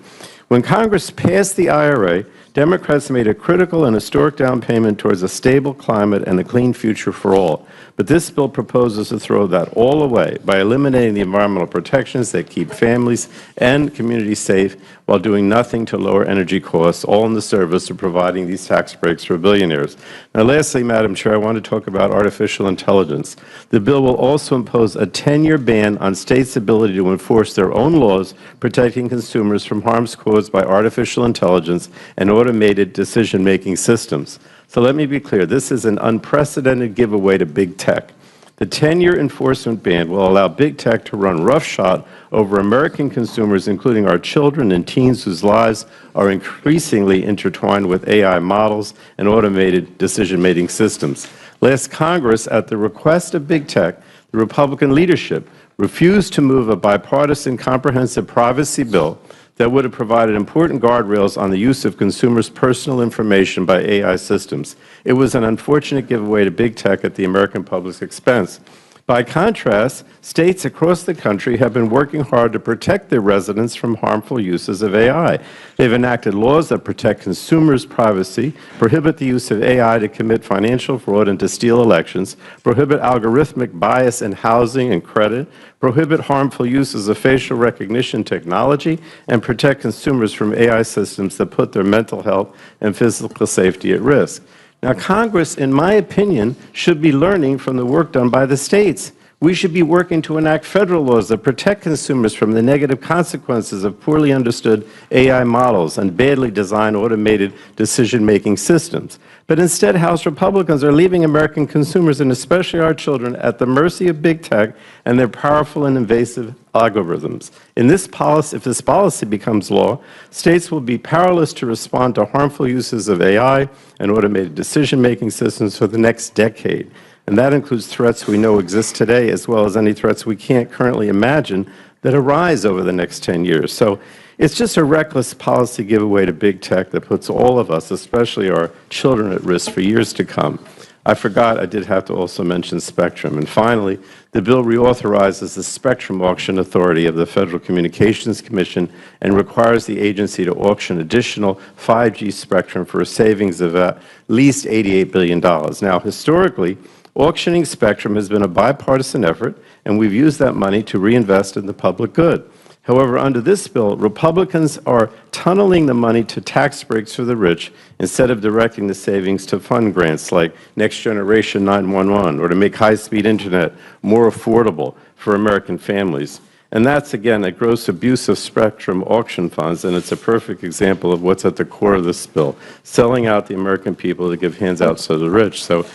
When Congress passed the IRA, Democrats made a critical and historic down payment towards a stable climate and a clean future for all. But this bill proposes to throw that all away by eliminating the environmental protections that keep families and communities safe while doing nothing to lower energy costs, all in the service of providing these tax breaks for billionaires. Now, lastly, Madam Chair, I want to talk about artificial intelligence. The bill will also impose a 10-year ban on states' ability to enforce their own laws protecting consumers from harms caused by artificial intelligence and automated decision-making systems. So let me be clear, this is an unprecedented giveaway to big tech. The 10-year enforcement ban will allow big tech to run roughshod over American consumers, including our children and teens whose lives are increasingly intertwined with AI models and automated decision-making systems. Last Congress, at the request of big tech, the Republican leadership refused to move a bipartisan comprehensive privacy bill that would have provided important guardrails on the use of consumers' personal information by AI systems. It was an unfortunate giveaway to big tech at the American public's expense. By contrast, states across the country have been working hard to protect their residents from harmful uses of AI. They've enacted laws that protect consumers' privacy, prohibit the use of AI to commit financial fraud and to steal elections, prohibit algorithmic bias in housing and credit, prohibit harmful uses of facial recognition technology, and protect consumers from AI systems that put their mental health and physical safety at risk. Now, Congress, in my opinion, should be learning from the work done by the states. We should be working to enact federal laws that protect consumers from the negative consequences of poorly understood AI models and badly designed automated decision-making systems. But instead, House Republicans are leaving American consumers, and especially our children, at the mercy of big tech and their powerful and invasive algorithms. If this policy becomes law, states will be powerless to respond to harmful uses of AI and automated decision-making systems for the next decade. And that includes threats we know exist today, as well as any threats we can't currently imagine that arise over the next 10 years. So it's just a reckless policy giveaway to big tech that puts all of us, especially our children, at risk for years to come. I forgot I did have to also mention spectrum. And finally, the bill reauthorizes the spectrum auction authority of the Federal Communications Commission and requires the agency to auction additional 5G spectrum for a savings of at least $88 billion. Now, historically, auctioning spectrum has been a bipartisan effort, and we've used that money to reinvest in the public good. However, under this bill, Republicans are tunneling the money to tax breaks for the rich instead of directing the savings to fund grants like Next Generation 911 or to make high-speed Internet more affordable for American families. And that's, again, a gross abuse of spectrum auction funds, and it's a perfect example of what's at the core of this bill, selling out the American people to give handouts to the rich. So,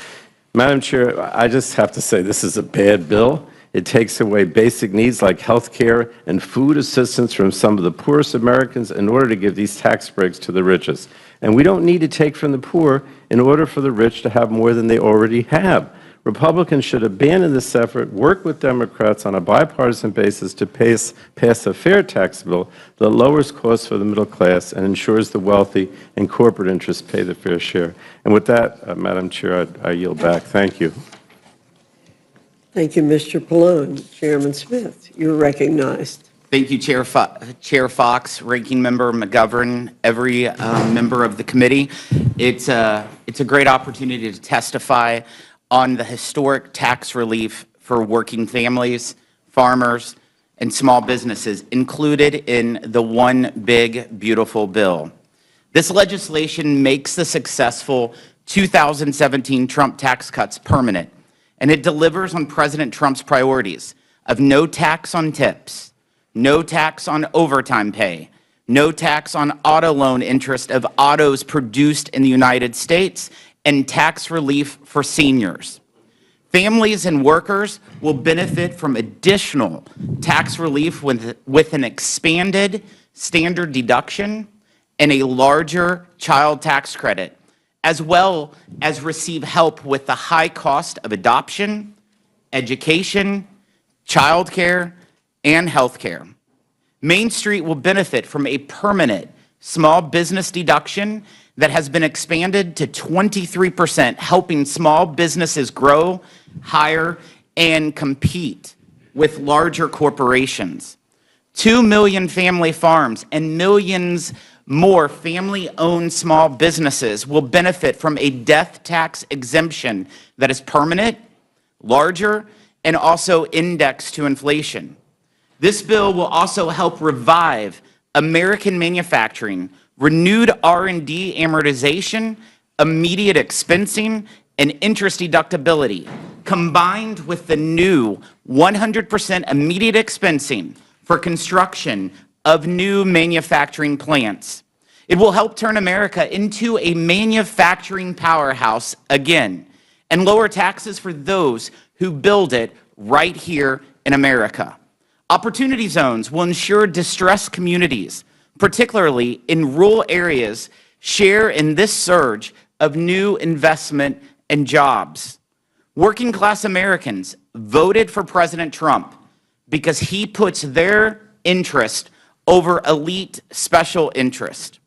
Madam Chair, I just have to say this is a bad bill. It takes away basic needs like health care and food assistance from some of the poorest Americans in order to give these tax breaks to the richest. And we don't need to take from the poor in order for the rich to have more than they already have. Republicans should abandon this effort, work with Democrats on a bipartisan basis to pass a fair tax bill that lowers costs for the middle class and ensures the wealthy and corporate interests pay the fair share. And with that, Madam Chair, I yield back. Thank you. Thank you, Mr. Pallone. Chairman Smith, you're recognized. Thank you, Chair Fox, Ranking Member McGovern, every member of the committee. It's a great opportunity to testify on the historic tax relief for working families, farmers, and small businesses included in the One Big Beautiful Bill. This legislation makes the successful 2017 Trump tax cuts permanent, and it delivers on President Trump's priorities of no tax on tips, no tax on overtime pay, no tax on auto loan interest of autos produced in the United States, and tax relief for seniors. Families and workers will benefit from additional tax relief with an expanded standard deduction and a larger child tax credit, as well as receive help with the high cost of adoption, education, child care, and health care. Main Street will benefit from a permanent small business deduction that has been expanded to 23%, helping small businesses grow, hire, and compete with larger corporations. 2 million family farms and millions more family-owned small businesses will benefit from a death tax exemption that is permanent, larger, and also indexed to inflation. This bill will also help revive American manufacturing, renewed R&D amortization, immediate expensing, and interest deductibility, combined with the new 100% immediate expensing for construction of new manufacturing plants. It will help turn America into a manufacturing powerhouse again and lower taxes for those who build it right here in America. Opportunity zones will ensure distressed communities, particularly in rural areas, share in this surge of new investment and jobs. Working class Americans voted for President Trump because he puts their interest over elite special interest.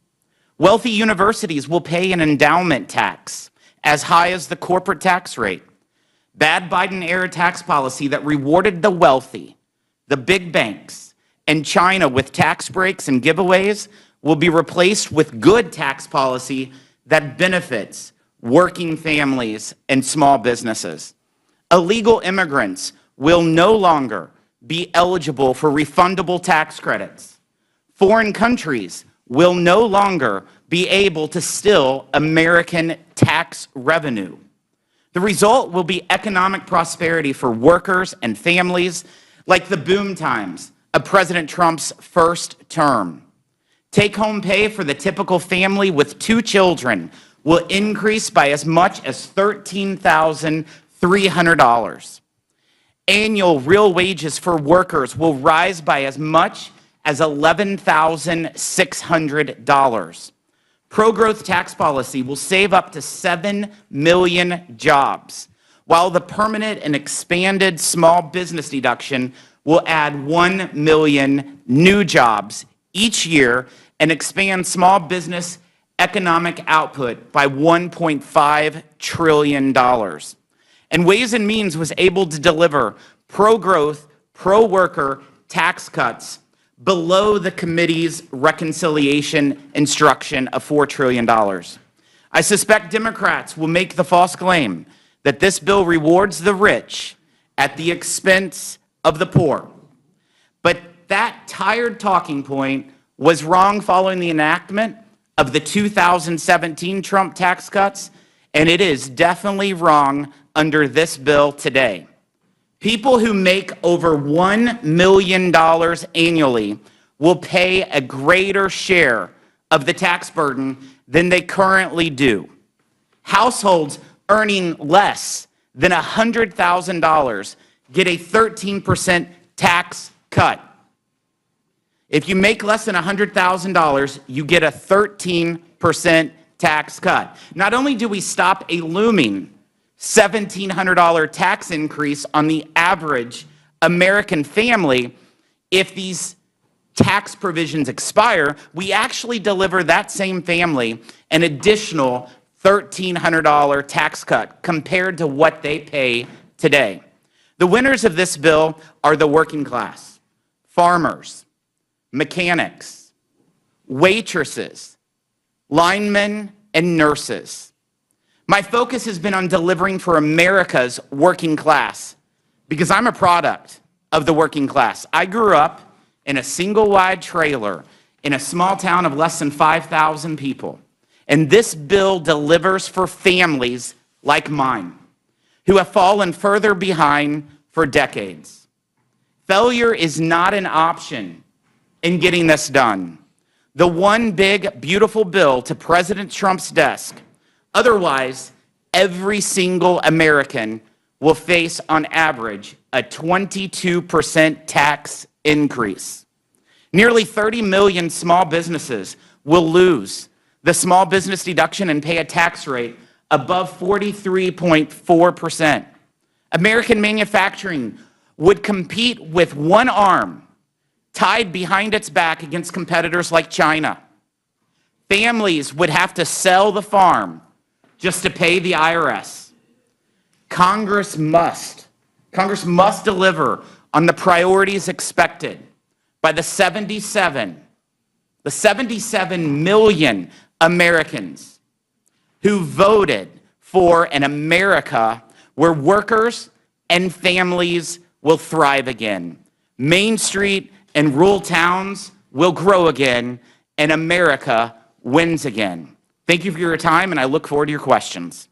Wealthy universities will pay an endowment tax as high as the corporate tax rate. Bad Biden-era tax policy that rewarded the wealthy, the big banks, and China with tax breaks and giveaways will be replaced with good tax policy that benefits working families and small businesses. Illegal immigrants will no longer be eligible for refundable tax credits. Foreign countries will no longer be able to steal American tax revenue. The result will be economic prosperity for workers and families like the boom times of President Trump's first term. Take-home pay for the typical family with 2 children will increase by as much as $13,300. Annual real wages for workers will rise by as much as $11,600. Pro-growth tax policy will save up to 7 million jobs, while the permanent and expanded small business deduction will add 1 million new jobs each year and expand small business economic output by $1.5 trillion. And Ways and Means was able to deliver pro-growth, pro-worker tax cuts below the committee's reconciliation instruction of $4 trillion. I suspect Democrats will make the false claim that this bill rewards the rich at the expense of the poor. But that tired talking point was wrong following the enactment of the 2017 Trump tax cuts, and it is definitely wrong under this bill today. People who make over $1 million annually will pay a greater share of the tax burden than they currently do. Households earning less than $100,000 get a 13% tax cut. If you make less than $100,000, you get a 13% tax cut. Not only do we stop a looming $1,700 tax increase on the average American family, if these tax provisions expire, we actually deliver that same family an additional $1,300 tax cut compared to what they pay today. The winners of this bill are the working class, farmers, mechanics, waitresses, linemen, and nurses. My focus has been on delivering for America's working class because I'm a product of the working class. I grew up in a single-wide trailer in a small town of less than 5,000 people. And this bill delivers for families like mine who have fallen further behind for decades. Failure is not an option in getting this done. The one big, beautiful bill to President Trump's desk. Otherwise, every single American will face, on average, a 22% tax increase. Nearly 30 million small businesses will lose the small business deduction and pay a tax rate above 43.4%. American manufacturing would compete with one arm tied behind its back against competitors like China. Families would have to sell the farm just to pay the IRS. Congress must deliver on the priorities expected by the 77 million Americans who voted for an America where workers and families will thrive again. Main Street and rural towns will grow again, and America wins again. Thank you for your time, and I look forward to your questions.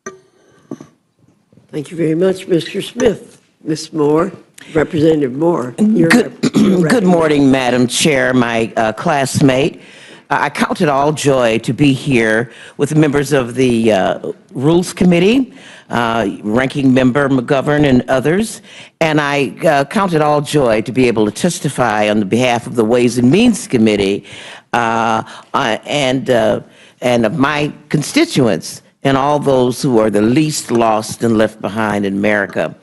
Thank you very much, Mr. Smith. Ms. Moore, Representative Moore. Good morning, Madam Chair, my classmate. I count it all joy to be here with members of the Rules Committee, Ranking Member McGovern and others, and I count it all joy to be able to testify on the behalf of the Ways and Means Committee and of my constituents and all those who are the least lost and left behind in America.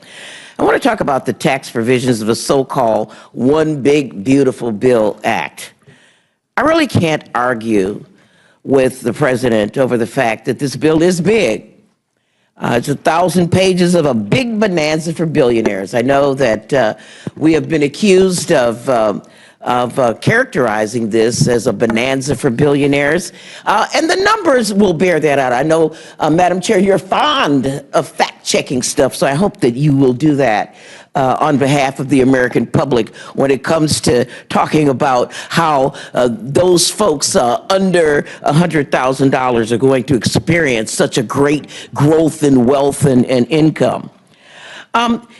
I want to talk about the tax provisions of the so-called One Big Beautiful Bill Act. I really can't argue with the president over the fact that this bill is big. It's 1,000 pages of a big bonanza for billionaires. I know that we have been accused of characterizing this as a bonanza for billionaires, and the numbers will bear that out. I know, Madam Chair, you're fond of fact-checking stuff, so I hope that you will do that on behalf of the American public when it comes to talking about how those folks under $100,000 are going to experience such a great growth in wealth and income.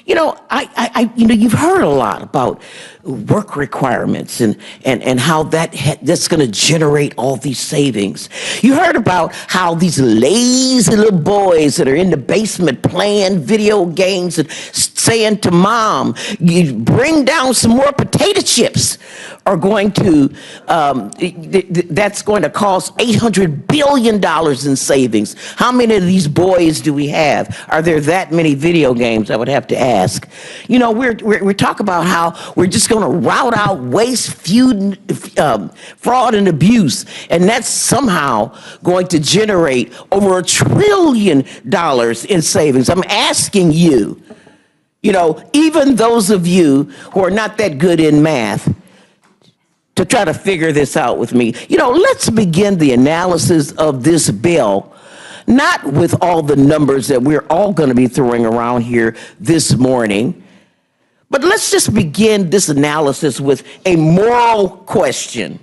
You've heard a lot about work requirements and how that's going to generate all these savings. You heard about how these lazy little boys that are in the basement playing video games and saying to mom, you bring down some more potato chips, are going to, that's going to cost $800 billion in savings. How many of these boys do we have? Are there that many video games, I would have to ask. You know, we're talking about how we're just going to rout out waste, fraud, and abuse, and that's somehow going to generate over $1 trillion in savings. I'm asking you, even those of you who are not that good in math, to try to figure this out with me. Let's begin the analysis of this bill, not with all the numbers that we're all going to be throwing around here this morning, but let's just begin this analysis with a moral question.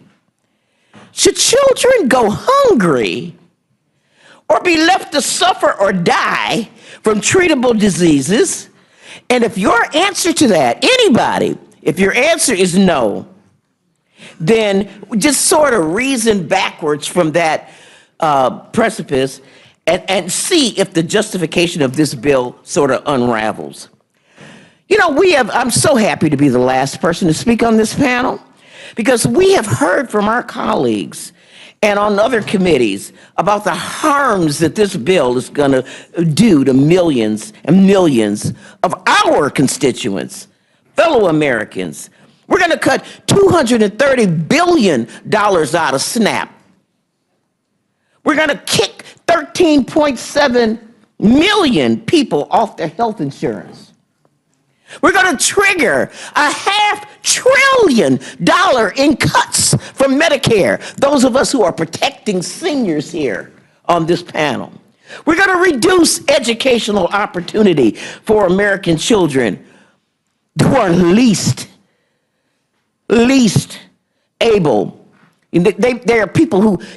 Should children go hungry or be left to suffer or die from treatable diseases? And if your answer to that, anybody, if your answer is no, then just sort of reason backwards from that precipice and see if the justification of this bill sort of unravels. I'm so happy to be the last person to speak on this panel because we have heard from our colleagues and on other committees about the harms that this bill is going to do to millions and millions of our constituents, fellow Americans. We're going to cut $230 billion out of SNAP. We're going to kick 13.7 million people off their health insurance. We're going to trigger $500 billion in cuts from Medicare, those of us who are protecting seniors here on this panel. We're going to reduce educational opportunity for American children who are least able. There are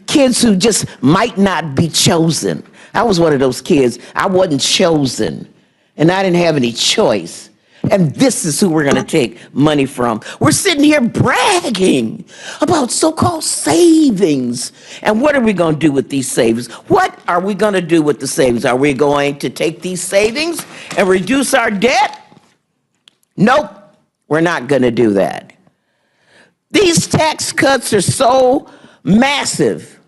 kids who just might not be chosen. I was one of those kids. I wasn't chosen, and I didn't have any choice. And this is who we're going to take money from. We're sitting here bragging about so-called savings. And what are we going to do with these savings? What are we going to do with the savings? Are we going to take these savings and reduce our debt? Nope, we're not going to do that. These tax cuts are so massive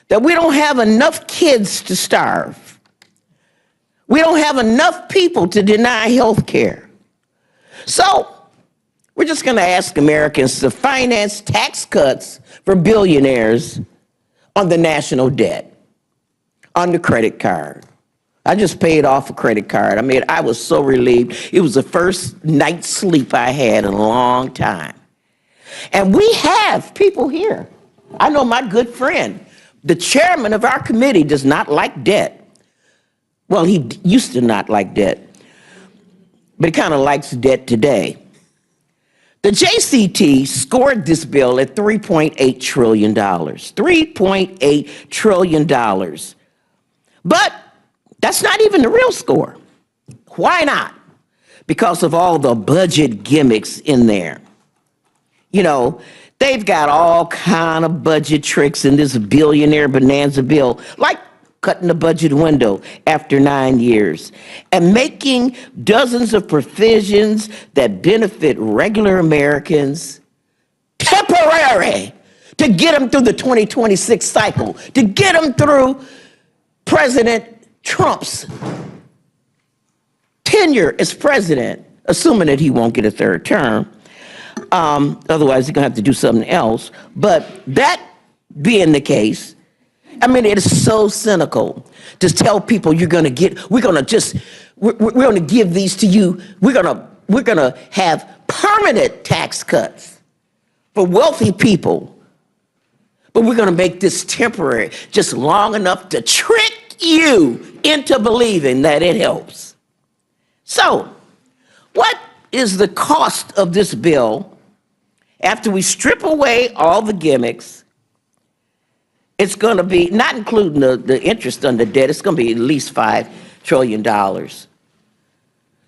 that we don't have enough kids to starve. We don't have enough people to deny health care. So we're just going to ask Americans to finance tax cuts for billionaires on the national debt, on the credit card. I just paid off a credit card. I was so relieved. It was the first night's sleep I had in a long time. And we have people here. I know my good friend, the chairman of our committee, does not like debt. Well, he used to not like debt. but it kind of likes debt today. The JCT scored this bill at $3.8 trillion. $3.8 trillion. But that's not even the real score. Why not? Because of all the budget gimmicks in there. You know, they've got all kind of budget tricks in this billionaire bonanza bill, like cutting the budget window after 9 years and making dozens of provisions that benefit regular Americans temporary to get them through the 2026 cycle, to get them through President Trump's tenure as president, assuming that he won't get a third term. Otherwise, he's going to have to do something else. But that being the case, I mean, it is so cynical to tell people we're going to give these to you. We're going to have permanent tax cuts for wealthy people. But we're going to make this temporary, just long enough to trick you into believing that it helps. So, what is the cost of this bill after we strip away all the gimmicks? It's going to be, not including the interest on the debt, it's going to be at least $5 trillion.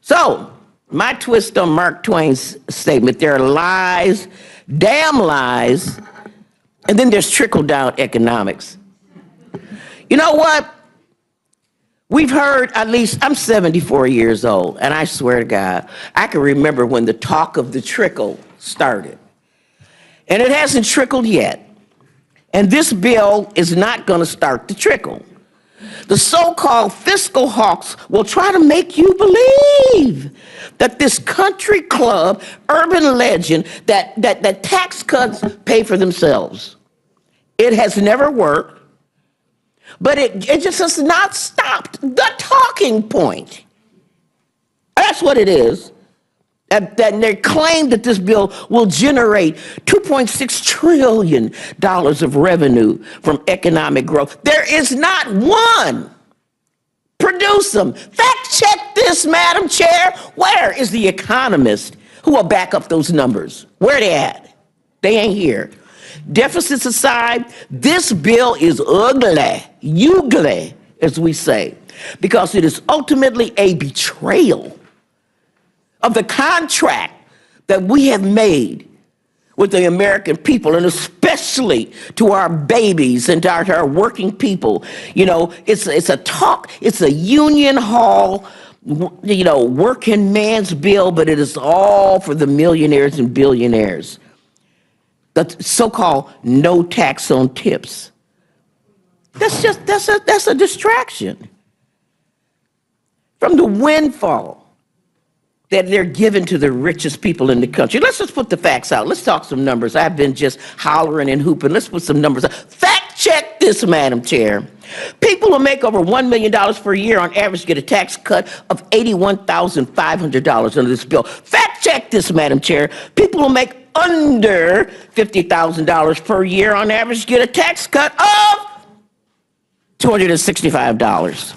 So, my twist on Mark Twain's statement, there are lies, damn lies, and then there's trickle-down economics. You know what? We've heard, at least, I'm 74 years old, and I swear to God, I can remember when the talk of the trickle started. And it hasn't trickled yet. And this bill is not going to start the trickle. The so-called fiscal hawks will try to make you believe that this country club, urban legend, that tax cuts pay for themselves. It has never worked, but it just has not stopped the talking point. That's what it is. That they claim that this bill will generate $2.6 trillion of revenue from economic growth. There is not one. Produce them. Fact check this, Madam Chair. Where is the economist who will back up those numbers? Where are they at? They ain't here. Deficits aside, this bill is ugly, as we say, because it is ultimately a betrayal of the contract that we have made with the American people, and especially to our babies and to our working people. You know, it's a union hall, you know, working man's bill, but it is all for the millionaires and billionaires. The so-called no tax on tips. That's a distraction from the windfall that they're giving to the richest people in the country. Let's just put the facts out. Let's talk some numbers. I've been just hollering and hooping. Let's put some numbers out. Fact check this, Madam Chair. People who make over $1 million per year on average get a tax cut of $81,500 under this bill. Fact check this, Madam Chair. People who make under $50,000 per year on average get a tax cut of $265.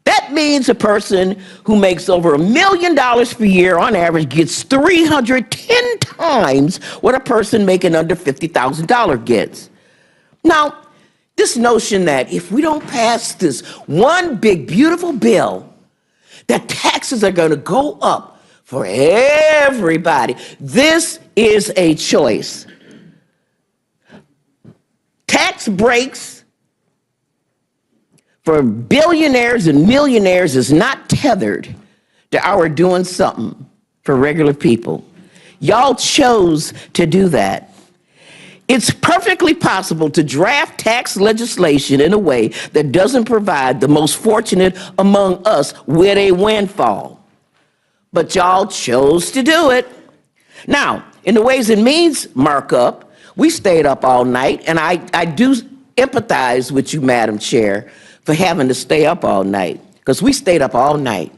That means a person who makes over $1 million per year on average gets 310 times what a person making under $50,000 gets. Now, this notion that if we don't pass this one big, beautiful bill, that taxes are going to go up for everybody, this is a choice. Tax breaks for billionaires and millionaires is not tethered to our doing something for regular people. Y'all chose to do that. It's perfectly possible to draft tax legislation in a way that doesn't provide the most fortunate among us with a windfall. But y'all chose to do it. Now, in the Ways and Means markup, we stayed up all night, and I do empathize with you, Madam Chair, for having to stay up all night, because we stayed up all night.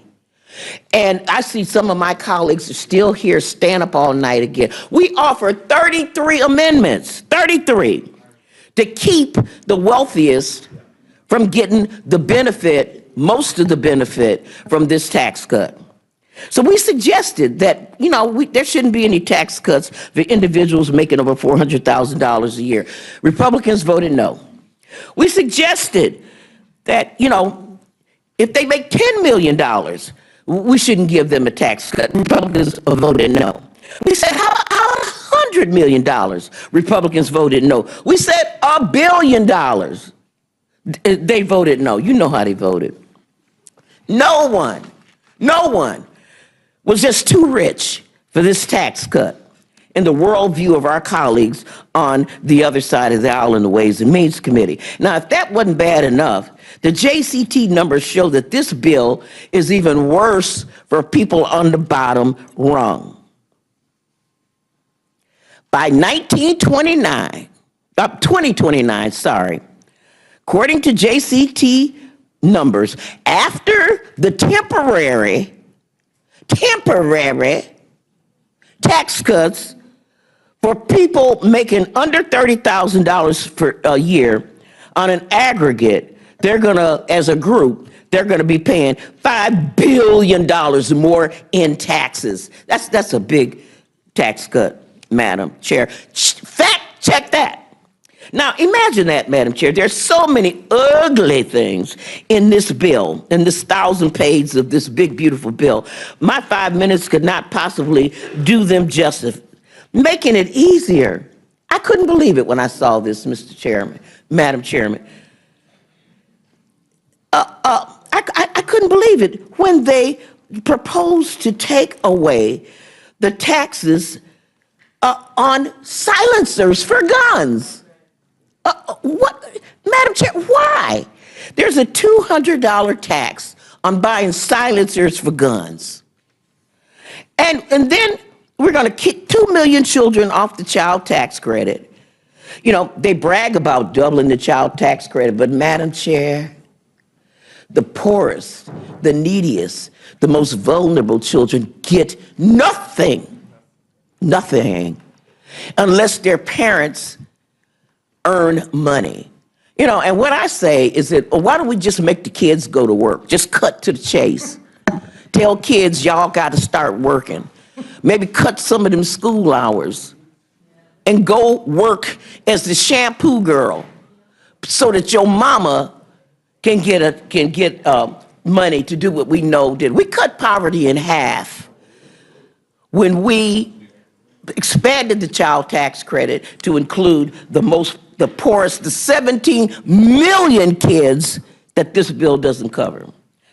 And I see some of my colleagues are still here, staying up all night again. We offered 33 amendments, 33, to keep the wealthiest from getting the benefit, most of the benefit from this tax cut. So we suggested that, there shouldn't be any tax cuts for individuals making over $400,000 a year. Republicans voted no. We suggested that, if they make $10 million, we shouldn't give them a tax cut. Republicans voted no. We said, how $100 million? Republicans voted no. We said $1 billion. They voted no. You know how they voted. No one was just too rich for this tax cut in the worldview of our colleagues on the other side of the aisle in the Ways and Means Committee. Now, if that wasn't bad enough, the JCT numbers show that this bill is even worse for people on the bottom rung. By 2029, according to JCT numbers, after the temporary tax cuts for people making under $30,000 for a year, on an aggregate, they're going to, as a group, they're going to be paying $5 billion more in taxes. That's a big tax cut, Madam Chair. Fact check that. Now, imagine that, Madam Chair. There's so many ugly things in this bill, in this 1,000 pages of this big, beautiful bill. My 5 minutes could not possibly do them justice. Making it easier. I couldn't believe it when I saw this, Mr. Chairman, Madam Chairman. I couldn't believe it when they proposed to take away the taxes on silencers for guns. What, Madam Chair, why? There's a $200 tax on buying silencers for guns. And then we're going to kick 2 million children off the child tax credit. They brag about doubling the child tax credit, but Madam Chair, the poorest, the neediest, the most vulnerable children get nothing, unless their parents earn money. And what I say is that, why don't we just make the kids go to work? Just cut to the chase. Tell kids, y'all got to start working. Maybe cut some of them school hours and go work as the shampoo girl so that your mama can get money to do what we know did. We cut poverty in half when we expanded the child tax credit to include the poorest, the 17 million kids that this bill doesn't cover.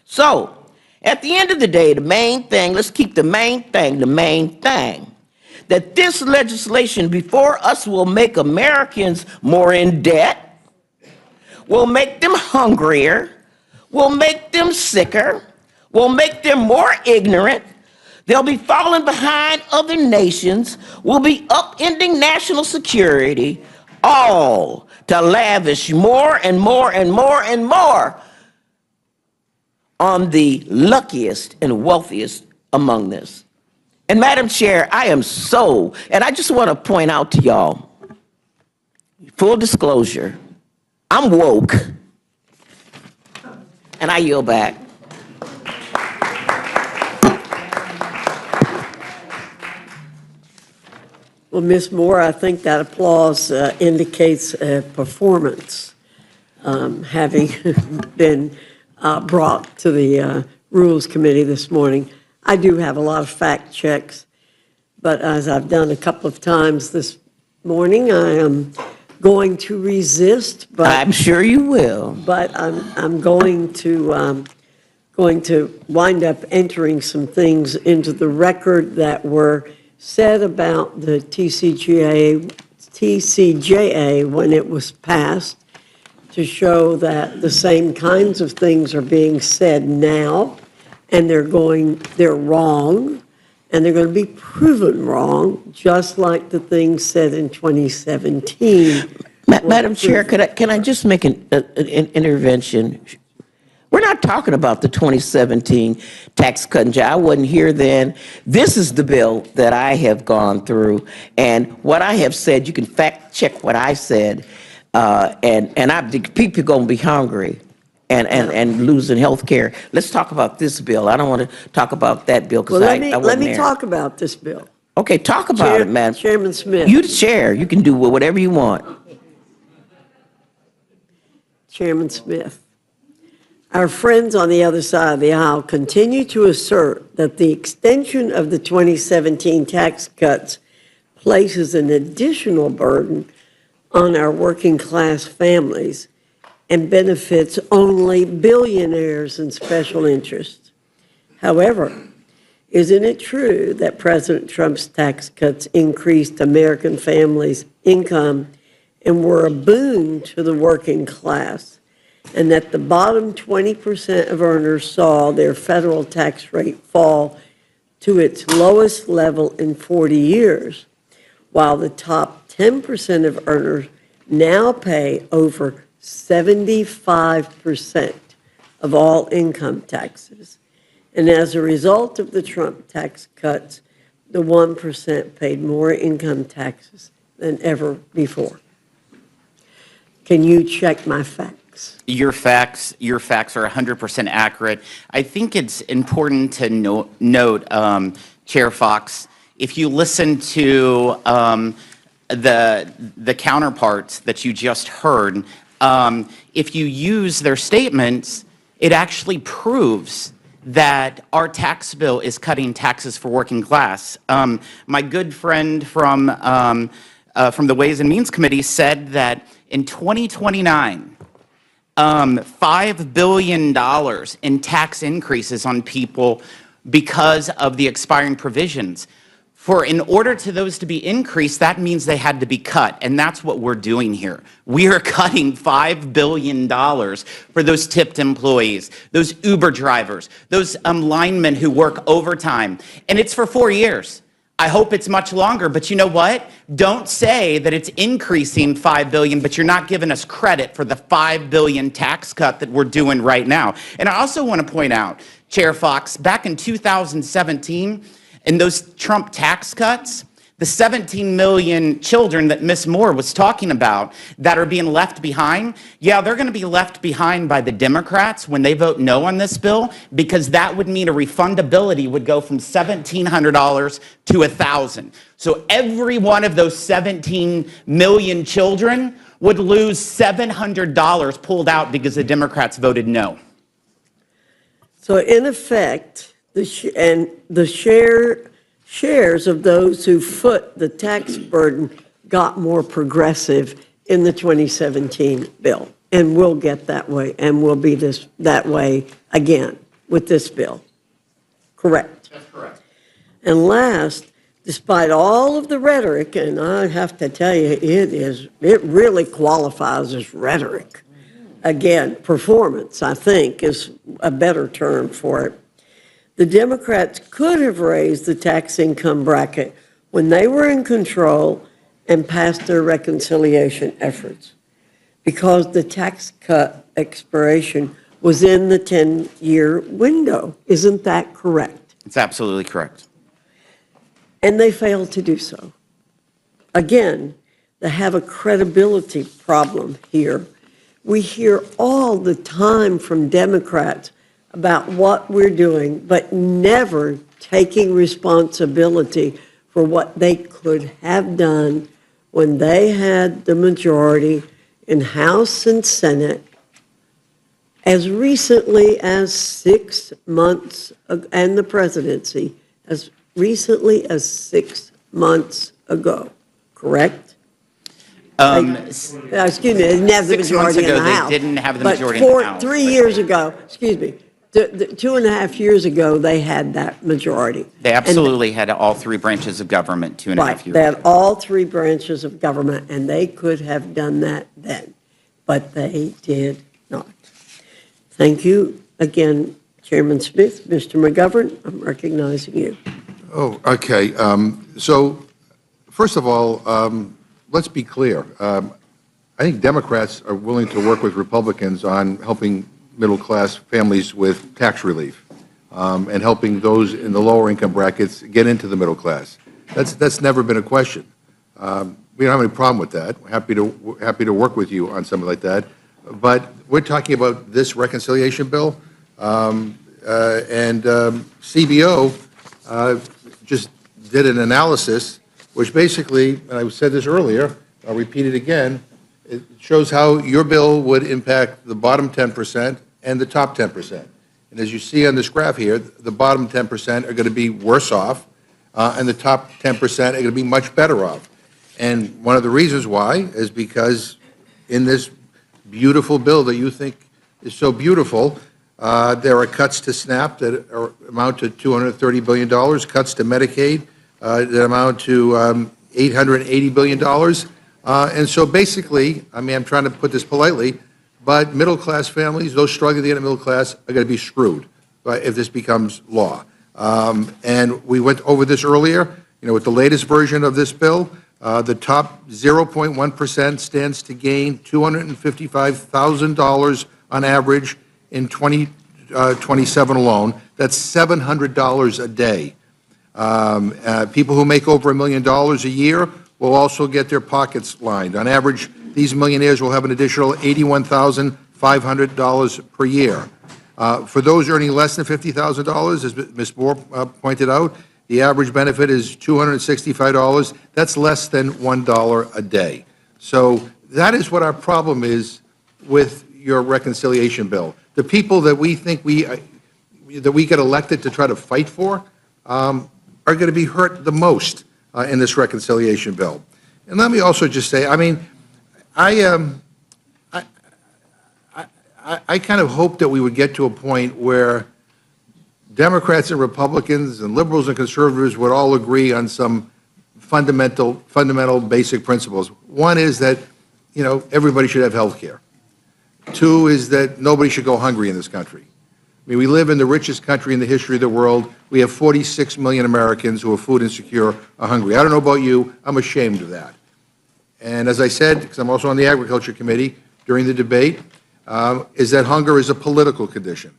So, at the end of the day, the main thing, let's keep the main thing, that this legislation before us will make Americans more in debt, will make them hungrier, will make them sicker, will make them more ignorant. They'll be falling behind other nations, will be upending national security, all to lavish more and more and more and more on the luckiest and wealthiest among us. And Madam Chair, and I just want to point out to y'all, full disclosure, I'm woke, and I yield back. Well, Ms. Moore, I think that applause indicates performance, having been brought to the Rules Committee this morning. I do have a lot of fact checks, but as I've done a couple of times this morning, I am going to resist. But I'm sure you will. But I'm going to wind up entering some things into the record that were said about the TCJA when it was passed, to show that the same kinds of things are being said now, and they're wrong, and they're going to be proven wrong, just like the things said in 2017. Madam Chair, can I just make an intervention? We're not talking about the 2017 tax cut. I wasn't here then. This is the bill that I have gone through, and what I have said, you can fact check what I said, and people are going to be hungry. and losing health care. Let's talk about this bill. I don't want to talk about that bill because Well, I wasn't let me there. talk about this bill. Okay, talk about it, man. Chairman Smith. You the chair. You can do whatever you want. Chairman Smith. Our friends on the other side of the aisle continue to assert that the extension of the 2017 tax cuts places an additional burden on our working class families and benefits only billionaires and special interests. However, isn't it true that President Trump's tax cuts increased American families' income and were a boon to the working class, and that the bottom 20% of earners saw their federal tax rate fall to its lowest level in 40 years, while the top 10% of earners now pay over 75% of all income taxes? And as a result of the Trump tax cuts, the 1% paid more income taxes than ever before. Can you check my facts? Your facts are 100% accurate. I think it's important to note, Chair Fox, if you listen to the counterparts that you just heard, if you use their statements, it actually proves that our tax bill is cutting taxes for working class. My good friend from the Ways and Means Committee said that in 2029, $5 billion in tax increases on people because of the expiring provisions. In order to those to be increased, that means they had to be cut, and that's what we're doing here. We are cutting $5 billion for those tipped employees, those Uber drivers, those linemen who work overtime, and it's for 4 years. I hope it's much longer, but you know what? Don't say that it's increasing $5 billion, but you're not giving us credit for the $5 billion tax cut that we're doing right now. And I also want to point out, Chair Fox, back in 2017, in those Trump tax cuts, the 17 million children that Ms. Moore was talking about that are being left behind, yeah, they're going to be left behind by the Democrats when they vote no on this bill, because that would mean a refundability would go from $1,700 to $1,000. So every one of those 17 million children would lose $700 pulled out because the Democrats voted no. So in effect, the shares of those who foot the tax burden got more progressive in the 2017 bill, and will get that way, and will be that way again with this bill. Correct? That's correct. And last, despite all of the rhetoric, and I have to tell you, it really qualifies as rhetoric. Again, performance, I think, is a better term for it. The Democrats could have raised the tax income bracket when they were in control and passed their reconciliation efforts, because the tax cut expiration was in the 10-year window. Isn't that correct? It's absolutely correct. And they failed to do so. Again, they have a credibility problem here. We hear all the time from Democrats about what we're doing, but never taking responsibility for what they could have done when they had the majority in House and Senate as recently as 6 months, and the presidency as recently as 6 months ago, correct? Excuse me, they didn't have the 6 months majority in ago, the House. they didn't have the But majority in the House. 3 years ago, excuse me, 2.5 years ago, they had that majority. They absolutely had all three branches of government 2.5 Right, years they ago. had all three branches of government, and they could have done that then, but they did not. Thank you again, Chairman Smith. Mr. McGovern, I'm recognizing you. Oh, okay. So, first of all, let's be clear. I think Democrats are willing to work with Republicans on helping middle-class families with tax relief and helping those in the lower income brackets get into the middle class. That's never been a question. We don't have any problem with that. We're happy to work with you on something like that. but we're talking about this reconciliation bill. CBO just did an analysis, which basically, and I said this earlier, I'll repeat it again, it shows how your bill would impact the bottom 10% and the top 10%. And as you see on this graph here, the bottom 10% are going to be worse off, and the top 10% are going to be much better off. And one of the reasons why is because in this beautiful bill that you think is so beautiful, there are cuts to SNAP that amount to $230 billion, cuts to Medicaid that amount to $880 billion. And so basically, I mean, I'm trying to put this politely, but middle-class families, those struggling to get a middle class, are going to be screwed if this becomes law. And we went over this earlier, with the latest version of this bill, the top 0.1% stands to gain $255,000 on average in 2027 alone. That's $700 a day. People who make over $1 million a year will also get their pockets lined. On average, these millionaires will have an additional $81,500 per year. For those earning less than $50,000, as Ms. Moore pointed out, the average benefit is $265. That's less than $1 a day. So that is what our problem is with your reconciliation bill. The people that we think that we get elected to try to fight for are going to be hurt the most in this reconciliation bill. And let me also just say, I mean, I kind of hope that we would get to a point where Democrats and Republicans and liberals and conservatives would all agree on some fundamental basic principles. One is that, everybody should have health care. Two is that nobody should go hungry in this country. I mean, we live in the richest country in the history of the world. We have 46 million Americans who are food insecure or hungry. I don't know about you, I'm ashamed of that. And as I said, because I'm also on the Agriculture Committee during the debate, is that hunger is a political condition.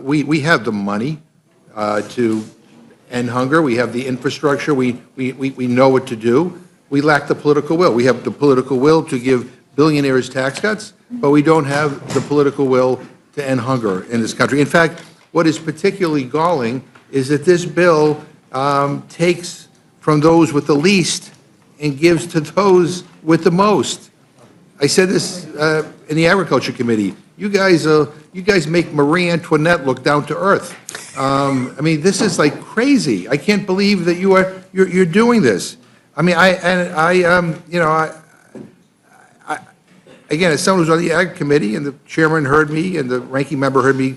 We have the money to end hunger. We have the infrastructure. We know what to do. We lack the political will. We have the political will to give billionaires tax cuts, but we don't have the political will to end hunger in this country. In fact, what is particularly galling is that this bill takes from those with the least and gives to those with the most. I said this in the Agriculture Committee. You guys make Marie Antoinette look down to earth. I mean, this is like crazy. I can't believe that you're doing this. I mean, again, as someone who's on the Ag Committee, and the chairman heard me, and the ranking member heard me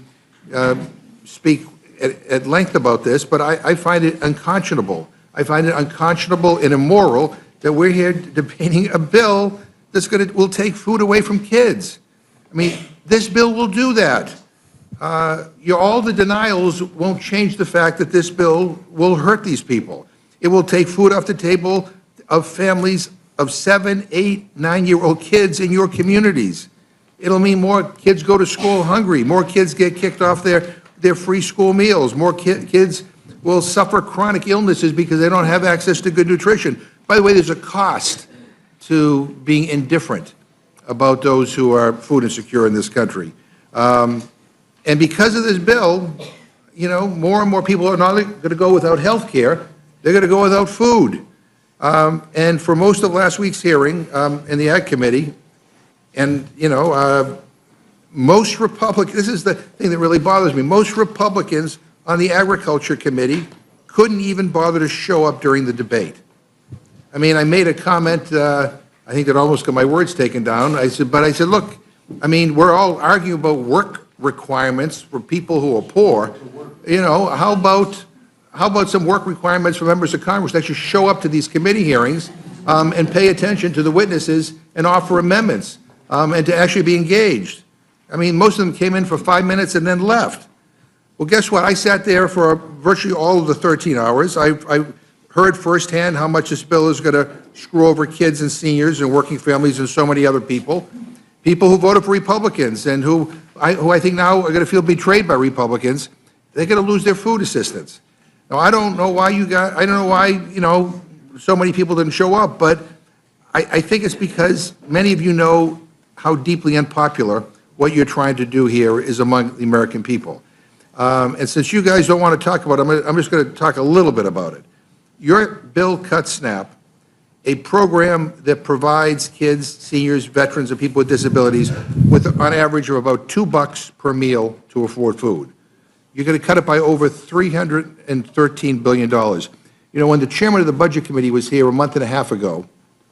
speak at length about this, but I find it unconscionable. I find it unconscionable and immoral that we're here debating a bill that's will take food away from kids. I mean, this bill will do that. All the denials won't change the fact that this bill will hurt these people. It will take food off the table of families of 7, 8, 9-year-old kids in your communities. It'll mean more kids go to school hungry, more kids get kicked off their free school meals, more kids will suffer chronic illnesses because they don't have access to good nutrition. By the way, there's a cost to being indifferent about those who are food insecure in this country. And because of this bill, more and more people are not going to go without health care, they're going to go without food. And for most of last week's hearing in the Ag Committee, and, most Republicans, this is the thing that really bothers me, most Republicans on the Agriculture Committee couldn't even bother to show up during the debate. I mean, I made a comment, I think that almost got my words taken down. I said, look, I mean, we're all arguing about work requirements for people who are poor. How about some work requirements for members of Congress that should show up to these committee hearings and pay attention to the witnesses and offer amendments and to actually be engaged? I mean, most of them came in for 5 minutes and then left. Well, guess what? I sat there for virtually all of the 13 hours. I heard firsthand how much this bill is going to screw over kids and seniors and working families and so many other people. People who voted for Republicans and who I think now are going to feel betrayed by Republicans. They're going to lose their food assistance. Now, I don't know why so many people didn't show up, but I think it's because many of you know how deeply unpopular what you're trying to do here is among the American people. And since you guys don't want to talk about it, I'm just going to talk a little bit about it. Your bill cuts SNAP, a program that provides kids, seniors, veterans, and people with disabilities with, on average, of about $2 per meal to afford food. You're going to cut it by over $313 billion. You know, when the chairman of the Budget Committee was here a month and a half ago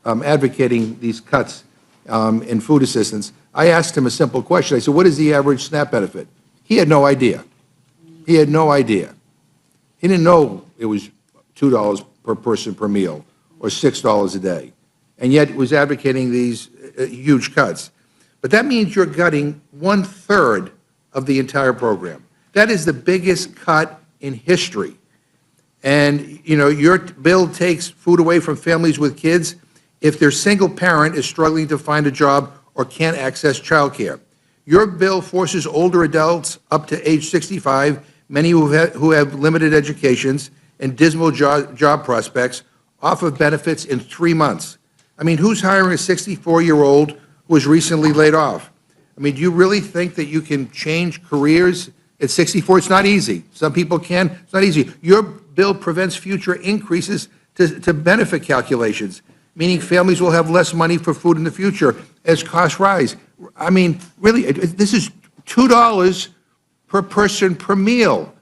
advocating these cuts in food assistance, I asked him a simple question. I said, what is the average SNAP benefit? He had no idea. He had no idea. He didn't know it was $2 per person per meal or $6 a day, and yet was advocating these huge cuts. But that means you're gutting 1/3 of the entire program. That is the biggest cut in history. And, you know, your bill takes food away from families with kids if their single parent is struggling to find a job or can't access child care. Your bill forces older adults up to age 65, many who have limited educations and dismal job prospects, off of benefits in 3 months. I mean, who's hiring a 64-year-old who was recently laid off? I mean, do you really think that you can change careers at 64? It's not easy. Some people can. It's not easy. Your bill prevents future increases to benefit calculations, meaning families will have less money for food in the future as costs rise. I mean, really, this is $2 per person per meal.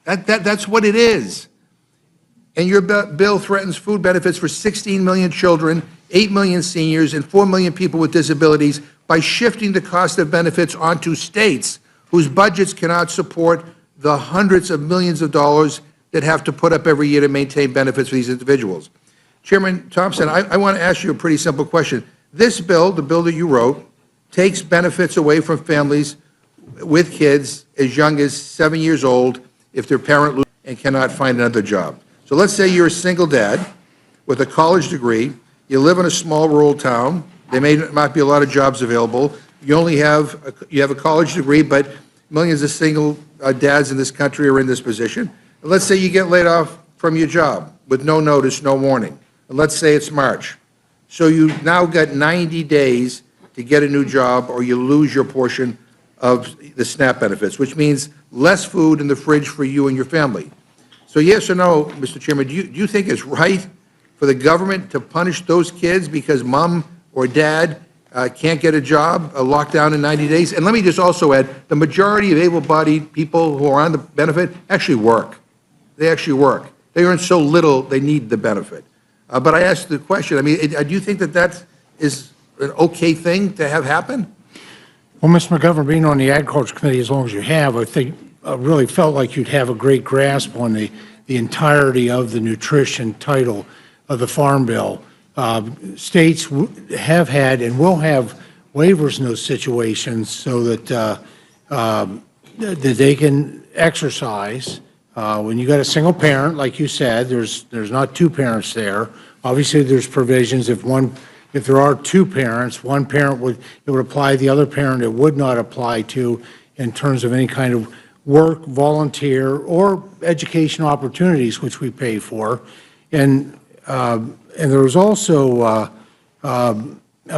That's what it is. And your bill threatens food benefits for 16 million children, 8 million seniors, and 4 million people with disabilities by shifting the cost of benefits onto states whose budgets cannot support the hundreds of millions of dollars that have to put up every year to maintain benefits for these individuals. Chairman Thompson, I want to ask you a pretty simple question. This bill, the bill that you wrote, takes benefits away from families with kids as young as 7 years old if their parent loses and cannot find another job. So let's say you're a single dad with a college degree, you live in a small rural town, there may not be a lot of jobs available, you have a college degree, but millions of single dads in this country are in this position. And let's say you get laid off from your job with no notice, no warning. And let's say it's March. So you now got 90 days to get a new job or you lose your portion of the SNAP benefits, which means less food in the fridge for you and your family. So yes or no, Mr. Chairman, do you think it's right for the government to punish those kids because mom or dad can't get a job, locked down in 90 days? And let me just also add, the majority of able-bodied people who are on the benefit actually work. They actually work. They earn so little, they need the benefit. But I asked the question, I mean, do you think that that is an okay thing to have happen? Well, Mr. McGovern, being on the Agriculture Committee as long as you have, I think really felt like you'd have a great grasp on the entirety of the nutrition title of the Farm Bill. States have had and will have waivers in those situations so that that they can exercise. When you got a single parent, like you said, there's not two parents there. Obviously, there's provisions if there are two parents, one parent would apply, the other parent it would not apply to in terms of any kind of work, volunteer, or educational opportunities, which we pay for. And there was also, I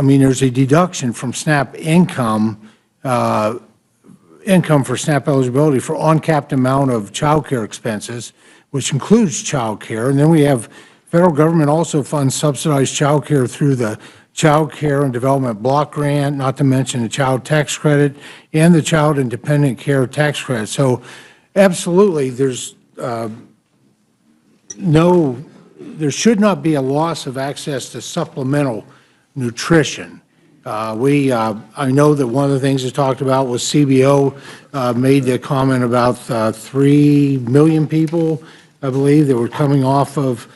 mean, there's a deduction from SNAP income for SNAP eligibility for uncapped amount of child care expenses, which includes child care. And then we have federal government also funds subsidized child care through the Child Care and Development Block Grant, not to mention the Child Tax Credit and the Child and Dependent Care Tax Credit. So absolutely, there should not be a loss of access to supplemental nutrition. I know that one of the things that talked about was CBO made the comment about 3 million people, I believe, that were coming off of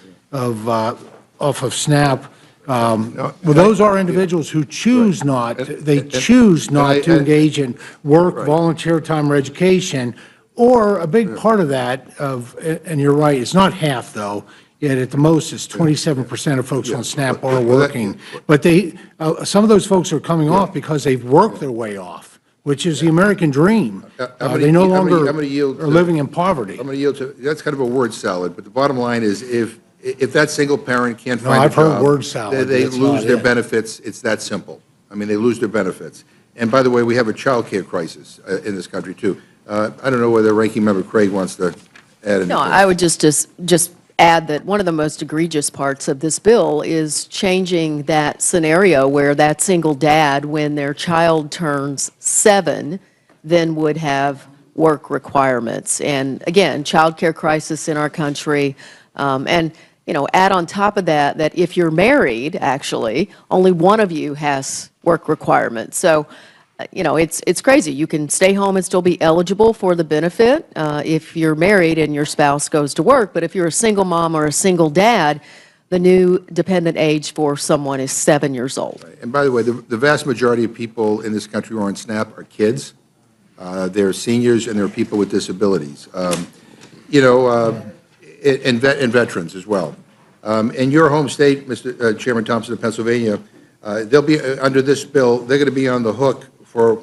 SNAP. Well, those are individuals who choose not, they choose not to engage in work, volunteer time, or education, or a big part of that, and you're right, it's not half, though, yet at the most it's 27% of folks on SNAP are working. But some of those folks are coming off because they've worked their way off, which is the American dream. They no longer are living in poverty. I'm going to yield to, that's kind of a word salad, but the bottom line is if that single parent can't find a job, I've heard word salad. they lose their benefits. It's that simple. I mean, they lose their benefits. And by the way, we have a child care crisis in this country, too. I don't know whether Ranking Member Craig wants to add anything. No, I would just add that one of the most egregious parts of this bill is changing that scenario where that single dad, when their child turns 7, then would have work requirements. And again, child care crisis in our country. And, you know, add on top of that, that if you're married, actually, only one of you has work requirements. So, you know, it's crazy. You can stay home and still be eligible for the benefit if you're married and your spouse goes to work. But if you're a single mom or a single dad, the new dependent age for someone is 7 years old. And by the way, the vast majority of people in this country who are on SNAP are kids. They're seniors and they're people with disabilities. You know, and veterans as well. In your home state, Mr. Chairman Thompson of Pennsylvania, they'll be, under this bill, they're going to be on the hook for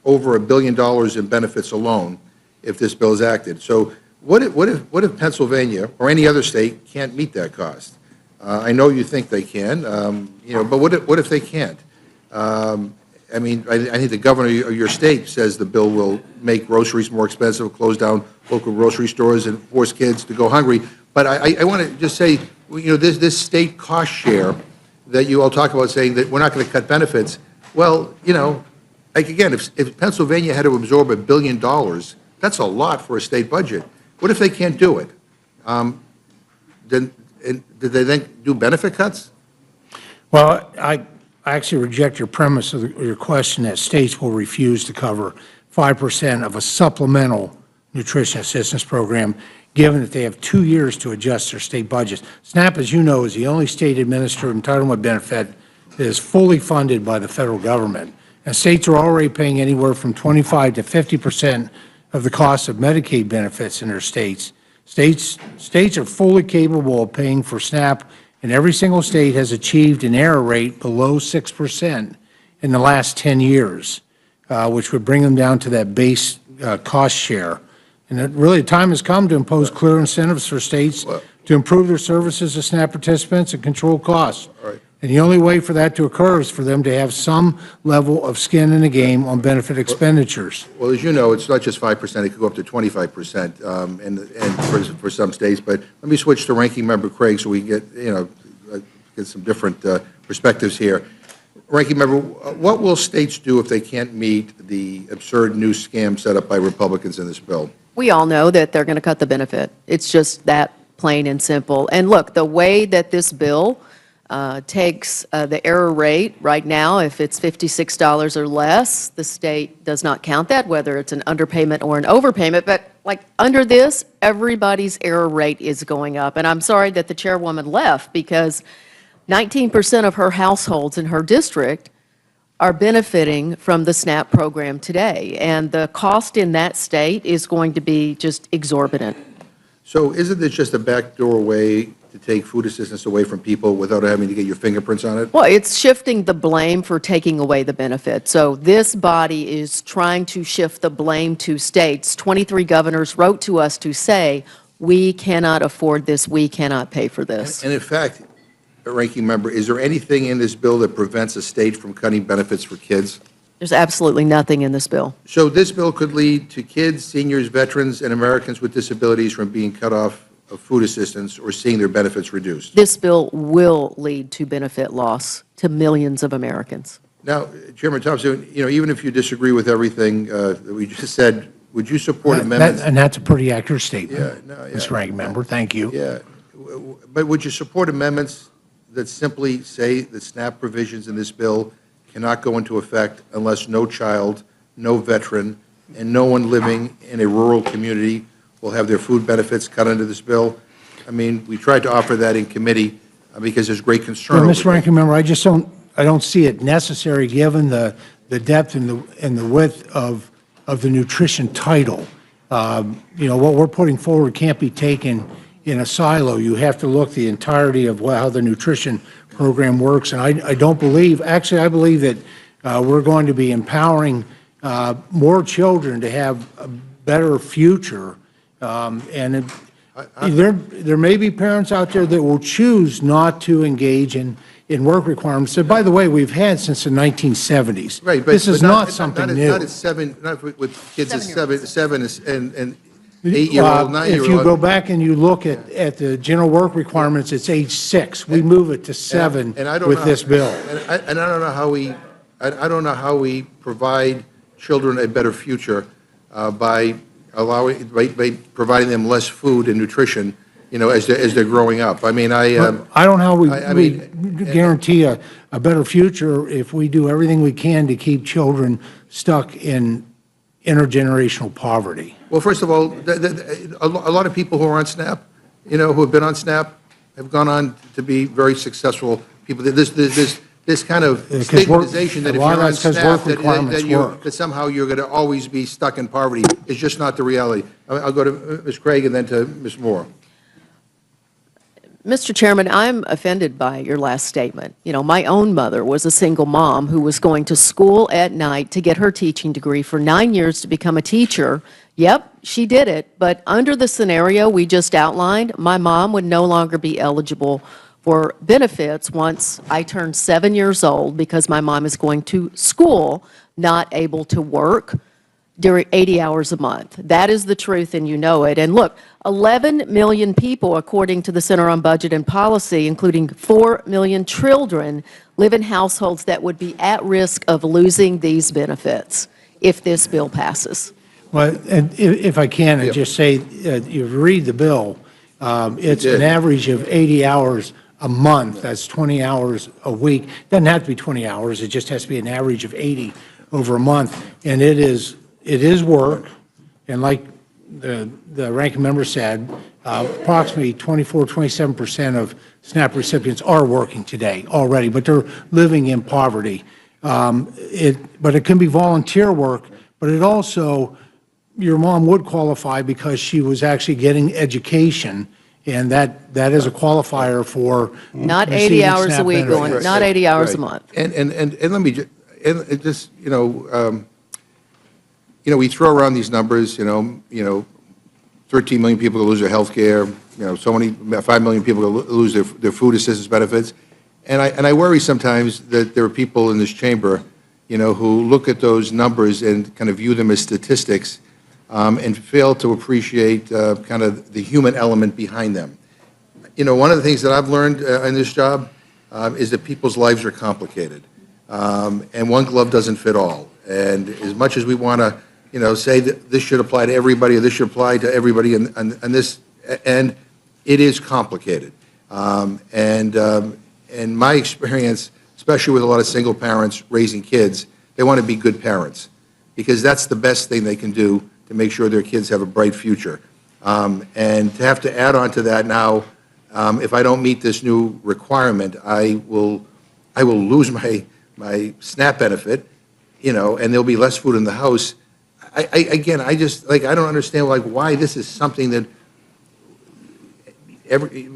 over $1 billion in benefits alone if this bill is acted. So what if Pennsylvania or any other state can't meet that cost? I know you think they can, you know, but what if they can't? I mean, I think the governor of your state says the bill will make groceries more expensive, close down local grocery stores, and force kids to go hungry. But I want to just say, you know, this state cost share that you all talk about, saying that we're not going to cut benefits. Well, you know, like again, if Pennsylvania had to absorb $1 billion, that's a lot for a state budget. What if they can't do it? Then did they then do benefit cuts? Well, I actually reject your premise of your question that states will refuse to cover 5% of a supplemental nutrition assistance program, given that they have 2 years to adjust their state budgets. SNAP, as you know, is the only state-administered entitlement benefit that is fully funded by the federal government. And states are already paying anywhere from 25 to 50% of the cost of Medicaid benefits in their states. States are fully capable of paying for SNAP, and every single state has achieved an error rate below 6% in the last 10 years, which would bring them down to that base cost share. And really, the time has come to impose clear incentives for states to improve their services to SNAP participants and control costs. Right. And the only way for that to occur is for them to have some level of skin in the game on benefit expenditures. Well, as you know, it's not just 5%, it could go up to 25% and for some states. But let me switch to Ranking Member Craig so we can get, you know, get some different perspectives here. Ranking Member, what will states do if they can't meet the absurd new scam set up by Republicans in this bill? We all know that they're going to cut the benefit. It's just that plain and simple. And look, the way that this bill takes the error rate right now, if it's $56 or less, the state does not count that, whether it's an underpayment or an overpayment. But like under this, everybody's error rate is going up. And I'm sorry that the chairwoman left, because 19% of her households in her district are benefiting from the SNAP program today. And the cost in that state is going to be just exorbitant. So isn't this just a backdoor way to take food assistance away from people without having to get your fingerprints on it? Well, it's shifting the blame for taking away the benefit. So this body is trying to shift the blame to states. 23 governors wrote to us to say, we cannot afford this, we cannot pay for this. And in fact, Ranking Member, is there anything in this bill that prevents a state from cutting benefits for kids? There's absolutely nothing in this bill. So this bill could lead to kids, seniors, veterans, and Americans with disabilities from being cut off of food assistance or seeing their benefits reduced. This bill will lead to benefit loss to millions of Americans. Now, Chairman Thompson, you know, even if you disagree with everything that we just said, would you support amendments? And that's a pretty accurate statement, Yeah, no, yeah. Mr. Ranking Member. Thank you. Yeah, but would you support amendments that simply say that SNAP provisions in this bill cannot go into effect unless no child, no veteran, and no one living in a rural community will have their food benefits cut under this bill? I mean, we tried to offer that in committee because there's great concern. Well, Mr. Ranking Member, I don't see it necessary, given the depth and the width of the nutrition title. You know, what we're putting forward can't be taken in a silo. You have to look the entirety of how the nutrition program works. And I don't believe, actually I believe that we're going to be empowering more children to have a better future. How There may be parents out there that will choose not to engage in work requirements that, by the way, we've had since the 1970s. Right, but this is but not something new. Not at 7, not with kids at 7 and 8-year-old, 9-year-old. If you go back and you look at the general work requirements, it's age 6. We move it to 7 with this bill. And I don't know how I don't know how we provide children a better future by providing them less food and nutrition, as they're growing up. I mean, I don't know how we guarantee a better future if we do everything we can to keep children stuck in intergenerational poverty. Well, first of all, a lot of people who are on SNAP, who have been on SNAP, have gone on to be very successful people. This kind of stigmatization that if you're on SNAP, that somehow you're going to always be stuck in poverty is just not the reality. I'll go to Ms. Craig and then to Ms. Moore. Mr. Chairman, I'm offended by your last statement. My own mother was a single mom who was going to school at night to get her teaching degree for 9 years to become a teacher. Yep, she did it, but under the scenario we just outlined, my mom would no longer be eligible for benefits once I turned 7 years old because my mom is going to school, not able to work during 80 hours a month. That is the truth, and you know it. And look, 11 million people, according to the Center on Budget and Policy, including 4 million children, live in households that would be at risk of losing these benefits if this bill passes. Well, and if I can, just say, you read the bill, it's an average of 80 hours a month. That's 20 hours a week. It doesn't have to be 20 hours. It just has to be an average of 80 over a month. And it is work, and like the ranking member said, approximately 27% of SNAP recipients are working today already, but they're living in poverty. But it can be volunteer work, but it also, your mom would qualify because she was actually getting education, and that is a qualifier for not 80 hours a week, not 80 hours a month. And let me just, we throw around these numbers, 13 million people lose their health care, 5 million people lose their food assistance benefits. And I worry sometimes that there are people in this chamber, who look at those numbers and kind of view them as statistics and fail to appreciate kind of the human element behind them. One of the things that I've learned in this job is that people's lives are complicated. And one glove doesn't fit all. And as much as we want to, say that this should apply to everybody or this should apply to everybody and this, and it is complicated. And my experience, especially with a lot of single parents raising kids, they want to be good parents because that's the best thing they can do to make sure their kids have a bright future. And to have to add on to that now, if I don't meet this new requirement, I will lose my SNAP benefit, and there'll be less food in the house. I don't understand why this is something that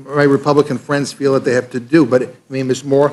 my Republican friends feel that they have to do. But Ms. Moore.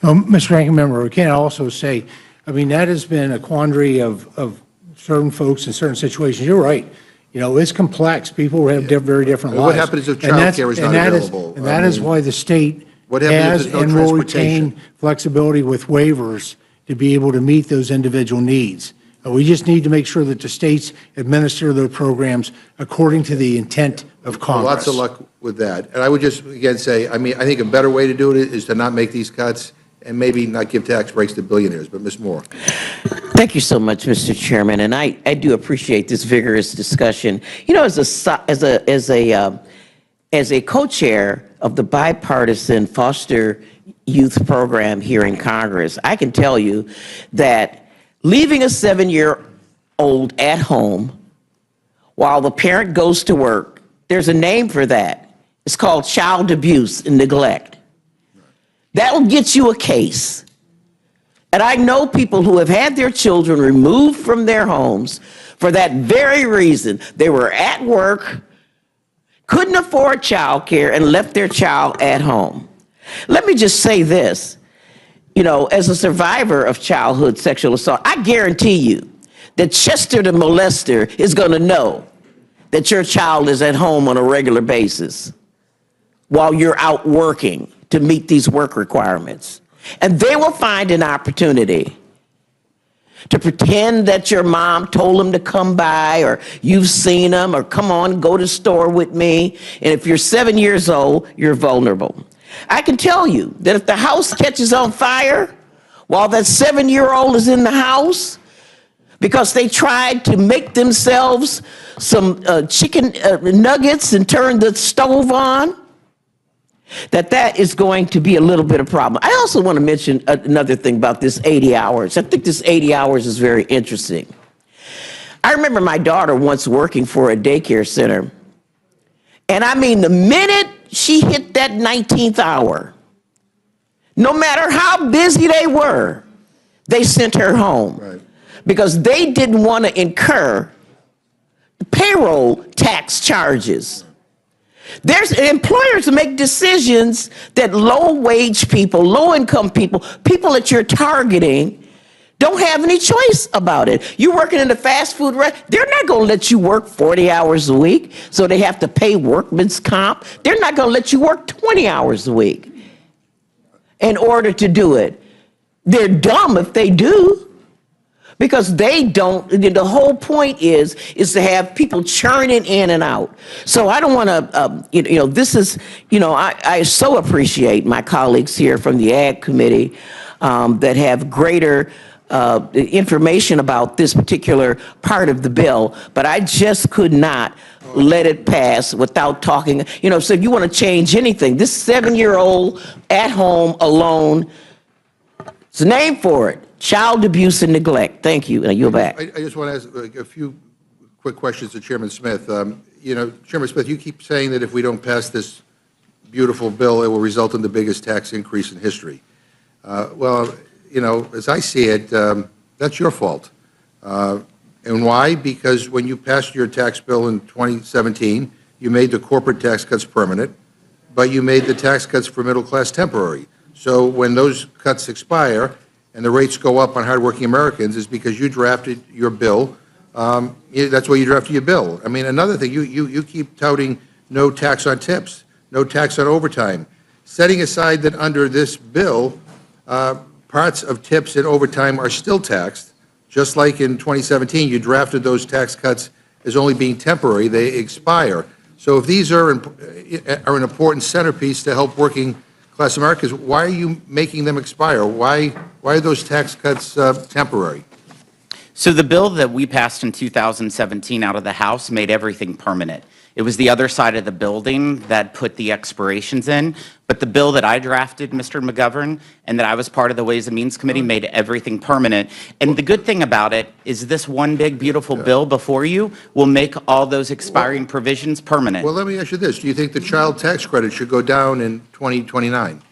Mr. Ranking Member, we can't also say, that has been a quandary of certain folks in certain situations. You're right. It's complex. People have very different lives. What happens if child care is not available? And that is why the state has and will retain flexibility with waivers to be able to meet those individual needs. We just need to make sure that the states administer their programs according to the intent of Congress. Well, lots of luck with that. And I would just, again, say, I think a better way to do it is to not make these cuts and maybe not give tax breaks to billionaires. But Ms. Moore. Thank you so much, Mr. Chairman, and I do appreciate this vigorous discussion. As a co-chair of the bipartisan foster youth program here in Congress, I can tell you that leaving a 7-year-old at home while the parent goes to work, there's a name for that. It's called child abuse and neglect. That'll get you a case. And I know people who have had their children removed from their homes for that very reason. They were at work, couldn't afford child care, and left their child at home. Let me just say this. As a survivor of childhood sexual assault, I guarantee you that Chester the molester is going to know that your child is at home on a regular basis while you're out working to meet these work requirements. And they will find an opportunity to pretend that your mom told them to come by, or you've seen them, or come on, go to the store with me. And if you're 7 years old, you're vulnerable. I can tell you that if the house catches on fire while that 7-year-old is in the house because they tried to make themselves some chicken nuggets and turn the stove on, that is going to be a little bit of a problem. I also want to mention another thing about this 80 hours. I think this 80 hours is very interesting. I remember my daughter once working for a daycare center, and I mean, the minute she hit that 19th hour, no matter how busy they were, they sent her home because they didn't want to incur payroll tax charges. There's employers make decisions that low-wage people, low-income people, people that you're targeting, don't have any choice about it. You're working in a fast food restaurant, they're not going to let you work 40 hours a week, so they have to pay workman's comp. They're not going to let you work 20 hours a week in order to do it. They're dumb if they do, because they don't. The whole point is to have people churning in and out. So I don't want to, this is, I so appreciate my colleagues here from the Ag Committee that have greater information about this particular part of the bill, but I just could not let it pass without talking. So if you want to change anything, this 7-year-old at home alone, it's a name for it. Child abuse and neglect. Thank you. Now you're back. I just want to ask a few quick questions to Chairman Smith. Chairman Smith, you keep saying that if we don't pass this beautiful bill, it will result in the biggest tax increase in history. Well, as I see it, that's your fault. And why? Because when you passed your tax bill in 2017, you made the corporate tax cuts permanent, but you made the tax cuts for middle class temporary. So when those cuts expire and the rates go up on hardworking Americans, is because you drafted your bill. That's why you drafted your bill. I mean, another thing, you keep touting no tax on tips, no tax on overtime, setting aside that under this bill, parts of tips and overtime are still taxed, just like in 2017, you drafted those tax cuts as only being temporary. They expire. So if these are an important centerpiece to help working class Americans, why are you making them expire? Why are those tax cuts temporary? So the bill that we passed in 2017 out of the House made everything permanent. It was the other side of the building that put the expirations in, but the bill that I drafted, Mr. McGovern, and that I was part of the Ways and Means Committee made everything permanent. And the good thing about it is this one big, beautiful bill before you will make all those expiring provisions permanent. Well, let me ask you this. Do you think the child tax credit should go down in 2029?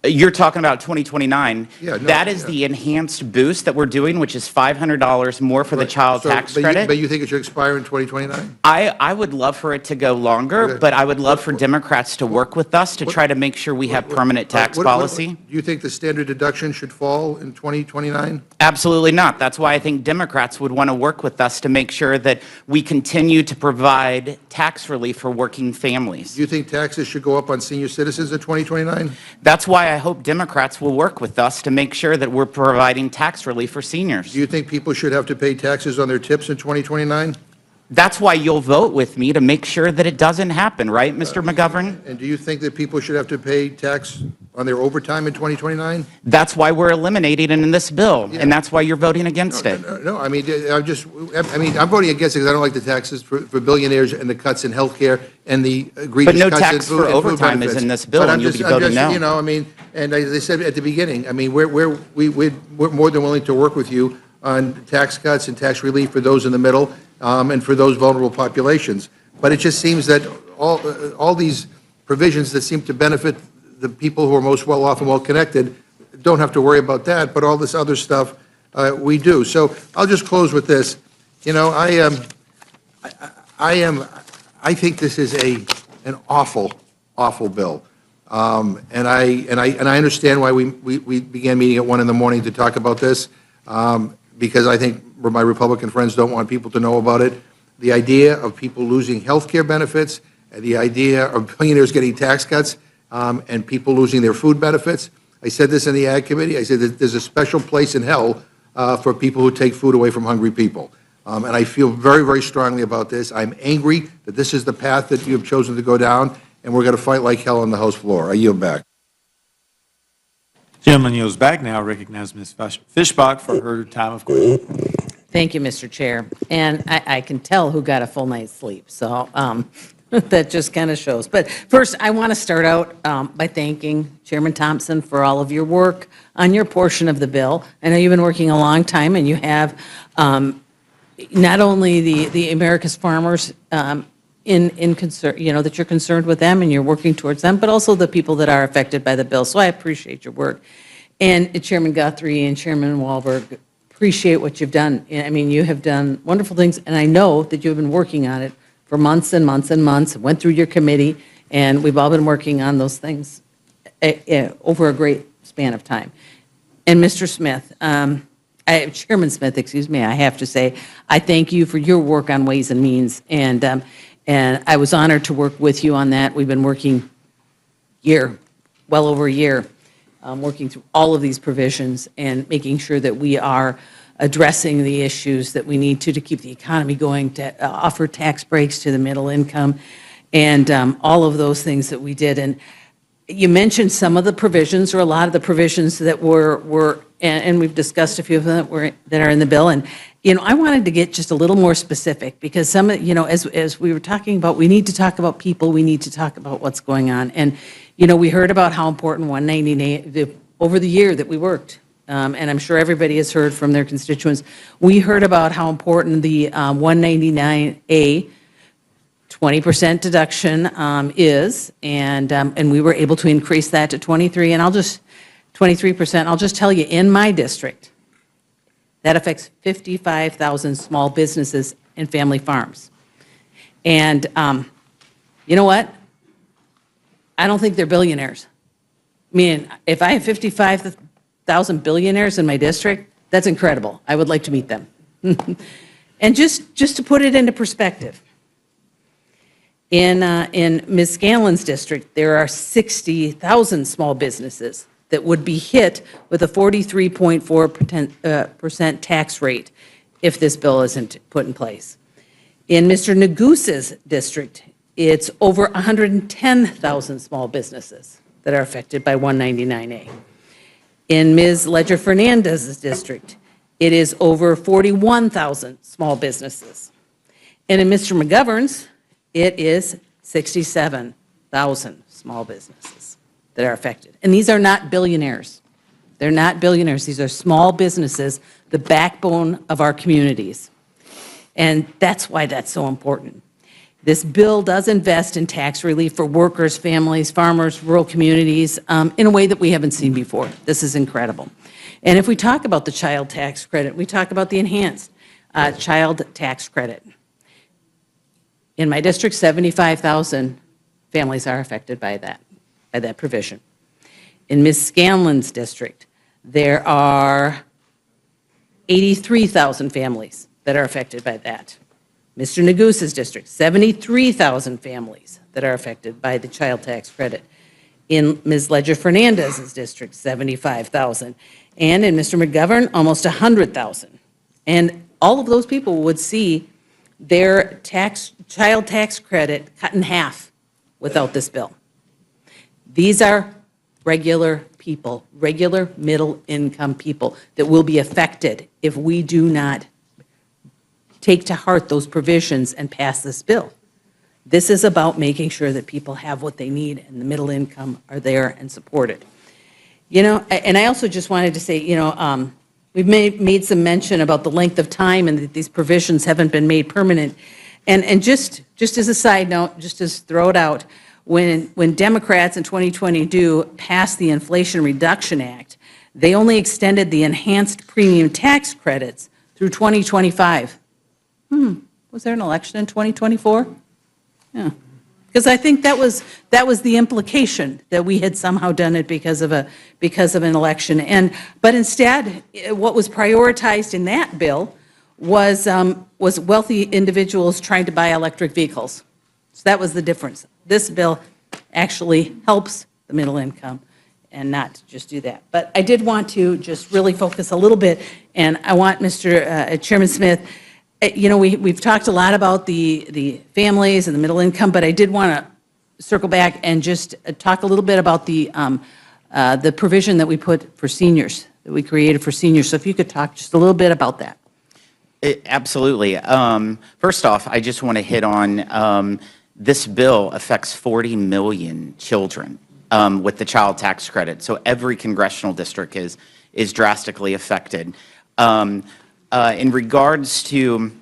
You're talking about 2029. Yeah, no, that is the enhanced boost that we're doing, which is $500 more for the child tax credit. But you think it should expire in 2029? I would love for it to go longer, but I would love for Democrats to work with us to try to make sure we have permanent tax policy. Do you think the standard deduction should fall in 2029? Absolutely not. That's why I think Democrats would want to work with us to make sure that we continue to provide tax relief for working families. Do you think taxes should go up on senior citizens in 2029? That's why I hope Democrats will work with us to make sure that we're providing tax relief for seniors. Do you think people should have to pay taxes on their tips in 2029? That's why you'll vote with me to make sure that it doesn't happen, right, Mr. McGovern? And do you think that people should have to pay tax on their overtime in 2029? That's why we're eliminating it in this bill, and that's why you're voting against it. No, I mean, I'm voting against it because I don't like the taxes for billionaires and the cuts in health care and the egregious But no cuts in tax food for and food overtime is benefits. in this bill, But and you'll be voting no. I mean, and as I said at the beginning, I mean, we're more than willing to work with you on tax cuts and tax relief for those in the middle and for those vulnerable populations. But it just seems that all these provisions that seem to benefit the people who are most well-off and well-connected don't have to worry about that, but all this other stuff we do. So I'll just close with this. I think this is an awful bill. And I understand why we began meeting at 1 in the morning to talk about this. because I think my Republican friends don't want people to know about it, the idea of people losing health care benefits, and the idea of billionaires getting tax cuts, and people losing their food benefits. I said this in the Ag Committee. I said that there's a special place in hell for people who take food away from hungry people. And I feel very, very strongly about this. I'm angry that this is the path that you have chosen to go down, and we're going to fight like hell on the House floor. I yield back. Gentleman yields back now. Recognize Ms. Fishbach for her time of question. Thank you, Mr. Chair. And I can tell who got a full night's sleep, so that just kind of shows. But first, I want to start out by thanking Chairman Thompson for all of your work on your portion of the bill. I know you've been working a long time, and you have not only the America's farmers in concern, that you're concerned with them and you're working towards them, but also the people that are affected by the bill. So I appreciate your work. And Chairman Guthrie and Chairman Walberg, appreciate what you've done. I mean, you have done wonderful things, and I know that you've been working on it for months and months and months. It went through your committee, and we've all been working on those things over a great span of time. And Mr. Smith, Chairman Smith, excuse me, I have to say, I thank you for your work on Ways and Means, and I was honored to work with you on that. We've been working well over a year, working through all of these provisions and making sure that we are addressing the issues that we need to keep the economy going, to offer tax breaks to the middle income, and all of those things that we did. And you mentioned some of the provisions, or a lot of the provisions that were and we've discussed a few of them that are in the bill. And, I wanted to get just a little more specific, because some, as we were talking about, we need to talk about people, we need to talk about what's going on. And, we heard about how important 199, over the year that we worked, and I'm sure everybody has heard from their constituents, we heard about how important the 199A 20% deduction is, and we were able to increase that to 23%. I'll just tell you, in my district, that affects 55,000 small businesses and family farms. And you know what? I don't think they're billionaires. I mean, if I have 55,000 billionaires in my district, that's incredible. I would like to meet them. And just to put it into perspective, in Ms. Scanlon's district, there are 60,000 small businesses that would be hit with a 43.4% tax rate if this bill isn't put in place. In Mr. Negus's district, it's over 110,000 small businesses that are affected by 199A. In Ms. Ledger Fernandez's district, it is over 41,000 small businesses. And in Mr. McGovern's, it is 67,000 small businesses that are affected. And these are not billionaires. They're not billionaires. These are small businesses, the backbone of our communities. And that's why that's so important. This bill does invest in tax relief for workers, families, farmers, rural communities in a way that we haven't seen before. This is incredible. And if we talk about the child tax credit, we talk about the enhanced child tax credit. In my district, 75,000 families are affected by that provision. In Ms. Scanlon's district, there are 83,000 families that are affected by that. Mr. Negus's district, 73,000 families that are affected by the child tax credit. In Ms. Ledger Fernandez's district, 75,000. And in Mr. McGovern, almost 100,000. And all of those people would see their child tax credit cut in half without this bill. These are regular people, regular middle-income people that will be affected if we do not take to heart those provisions and pass this bill. This is about making sure that people have what they need and the middle income are there and supported. And I also just wanted to say, we've made some mention about the length of time and that these provisions haven't been made permanent. And just as a side note, just to throw it out, when Democrats in 2022 passed the Inflation Reduction Act, they only extended the enhanced premium tax credits through 2025. Was there an election in 2024? Yeah. Because I think that was the implication, that we had somehow done it because of an election. But instead, what was prioritized in that bill was wealthy individuals trying to buy electric vehicles. So that was the difference. This bill actually helps the middle income and not to just do that. But I did want to just really focus a little bit, and I want Mr. Chairman Smith, we've talked a lot about the families and the middle income, but I did want to circle back and just talk a little bit about the provision that we put for seniors, that we created for seniors. So if you could talk just a little bit about that. Absolutely. First off, I just want to hit on this bill affects 40 million children with the child tax credit. So every congressional district is drastically affected. In regards to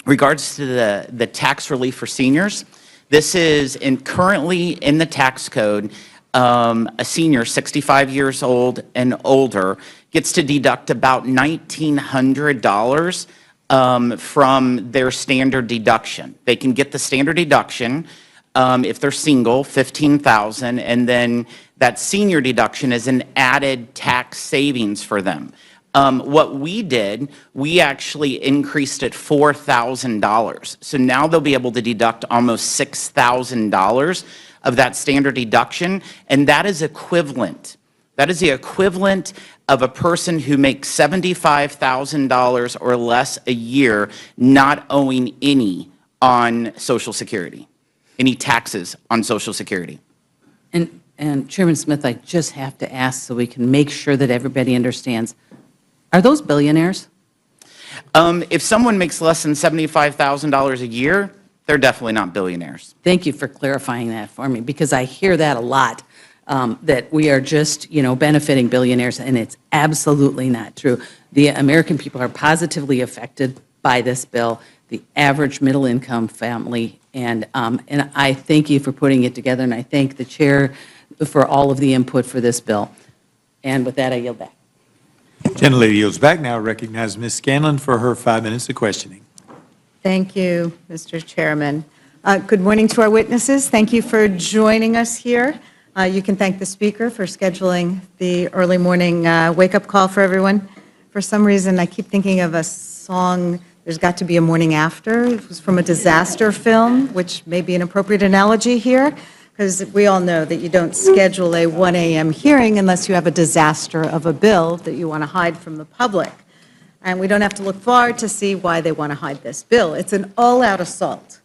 the tax relief for seniors, this is currently in the tax code. A senior 65 years old and older gets to deduct about $1,900 from their standard deduction. They can get the standard deduction if they're single, $15,000, and then that senior deduction is an added tax savings for them. What we did, we actually increased it $4,000. So now they'll be able to deduct almost $6,000 of that standard deduction, and that is equivalent. That is the equivalent of a person who makes $75,000 or less a year not owing any on Social Security, any taxes on Social Security. And Chairman Smith, I just have to ask so we can make sure that everybody understands, are those billionaires? If someone makes less than $75,000 a year, they're definitely not billionaires. Thank you for clarifying that for me, because I hear that a lot, that we are just, benefiting billionaires, and it's absolutely not true. The American people are positively affected by this bill, the average middle-income family, and I thank you for putting it together, and I thank the chair for all of the input for this bill. And with that, I yield back. Gentlelady yields back. Now recognize Ms. Scanlon for her 5 minutes of questioning. Thank you, Mr. Chairman. Good morning to our witnesses. Thank you for joining us here. You can thank the Speaker for scheduling the early morning wake-up call for everyone. For some reason, I keep thinking of a song, There's Got to Be a Morning After. It was from a disaster film, which may be an appropriate analogy here, because we all know that you don't schedule a 1 a.m. hearing unless you have a disaster of a bill that you want to hide from the public. And we don't have to look far to see why they want to hide this bill. It's an all-out assault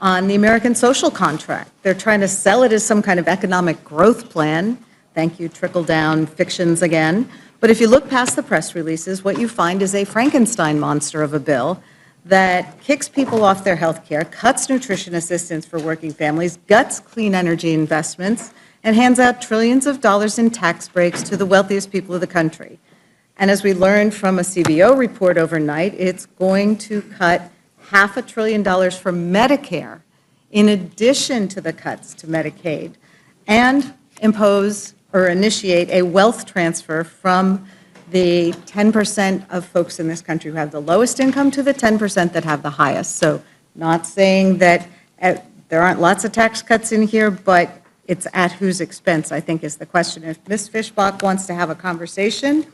on the American social contract. They're trying to sell it as some kind of economic growth plan. Thank you, trickle-down fictions again. But if you look past the press releases, what you find is a Frankenstein monster of a bill that kicks people off their health care, cuts nutrition assistance for working families, guts clean energy investments, and hands out trillions of dollars in tax breaks to the wealthiest people of the country. And as we learned from a CBO report overnight, it's going to cut $500 billion from Medicare in addition to the cuts to Medicaid, and impose or initiate a wealth transfer from the 10% of folks in this country who have the lowest income to the 10% that have the highest. So not saying that there aren't lots of tax cuts in here, but it's at whose expense, I think, is the question. If Ms. Fishbach wants to have a conversation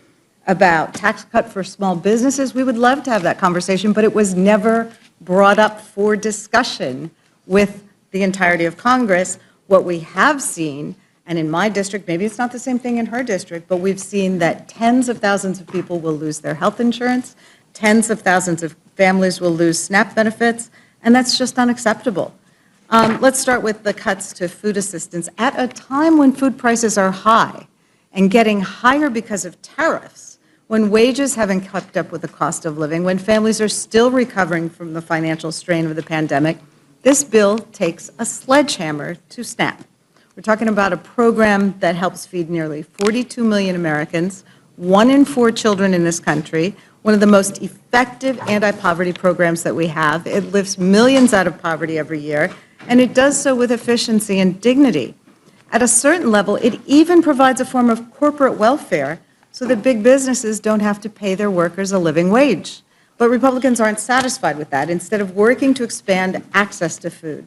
about tax cut for small businesses, we would love to have that conversation, but it was never brought up for discussion with the entirety of Congress. What we have seen, and in my district, maybe it's not the same thing in her district, but we've seen that tens of thousands of people will lose their health insurance, tens of thousands of families will lose SNAP benefits, and that's just unacceptable. Let's start with the cuts to food assistance. At a time when food prices are high and getting higher because of tariffs, when wages haven't kept up with the cost of living, when families are still recovering from the financial strain of the pandemic, this bill takes a sledgehammer to SNAP. We're talking about a program that helps feed nearly 42 million Americans, 1 in 4 children in this country, one of the most effective anti-poverty programs that we have. It lifts millions out of poverty every year, and it does so with efficiency and dignity. At a certain level, it even provides a form of corporate welfare so that big businesses don't have to pay their workers a living wage. But Republicans aren't satisfied with that. Instead of working to expand access to food,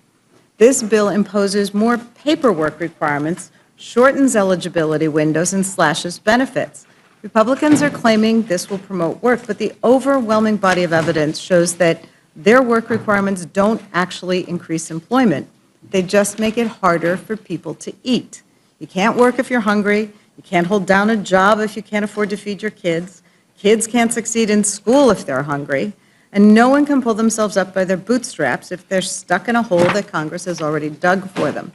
This bill imposes more paperwork requirements, shortens eligibility windows, and slashes benefits. Republicans are claiming this will promote work, but the overwhelming body of evidence shows that their work requirements don't actually increase employment. They just make it harder for people to eat. You can't work if you're hungry. You can't hold down a job if you can't afford to feed your kids. Kids can't succeed in school if they're hungry. And no one can pull themselves up by their bootstraps if they're stuck in a hole that Congress has already dug for them.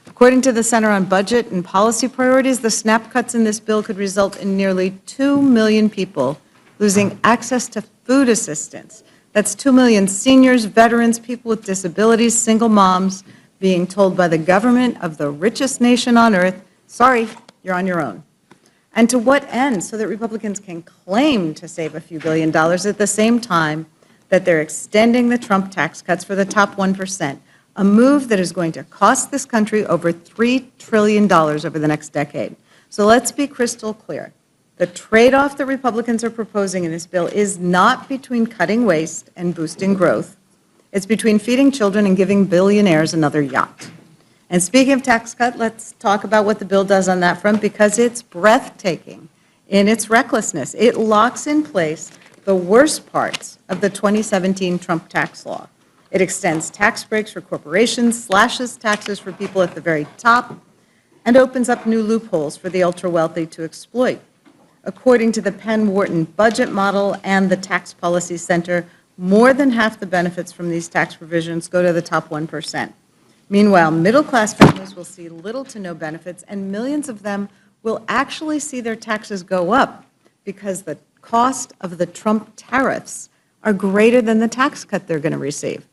According to the Center on Budget and Policy Priorities, the SNAP cuts in this bill could result in nearly 2 million people losing access to food assistance. That's 2 million seniors, veterans, people with disabilities, single moms being told by the government of the richest nation on earth, sorry, you're on your own. And to what end? So that Republicans can claim to save a few $1 billion at the same time that they're extending the Trump tax cuts for the top 1%, a move that is going to cost this country over $3 trillion over the next decade. So let's be crystal clear. The trade-off that Republicans are proposing in this bill is not between cutting waste and boosting growth. It's between feeding children and giving billionaires another yacht. And speaking of tax cut, let's talk about what the bill does on that front, because it's breathtaking in its recklessness. It locks in place the worst parts of the 2017 Trump tax law. It extends tax breaks for corporations, slashes taxes for people at the very top, and opens up new loopholes for the ultra-wealthy to exploit. According to the Penn-Wharton budget model and the Tax Policy Center, more than half the benefits from these tax provisions go to the top 1%. Meanwhile, middle-class families will see little to no benefits, and millions of them will actually see their taxes go up because the cost of the Trump tariffs are greater than the tax cut they're going to receive.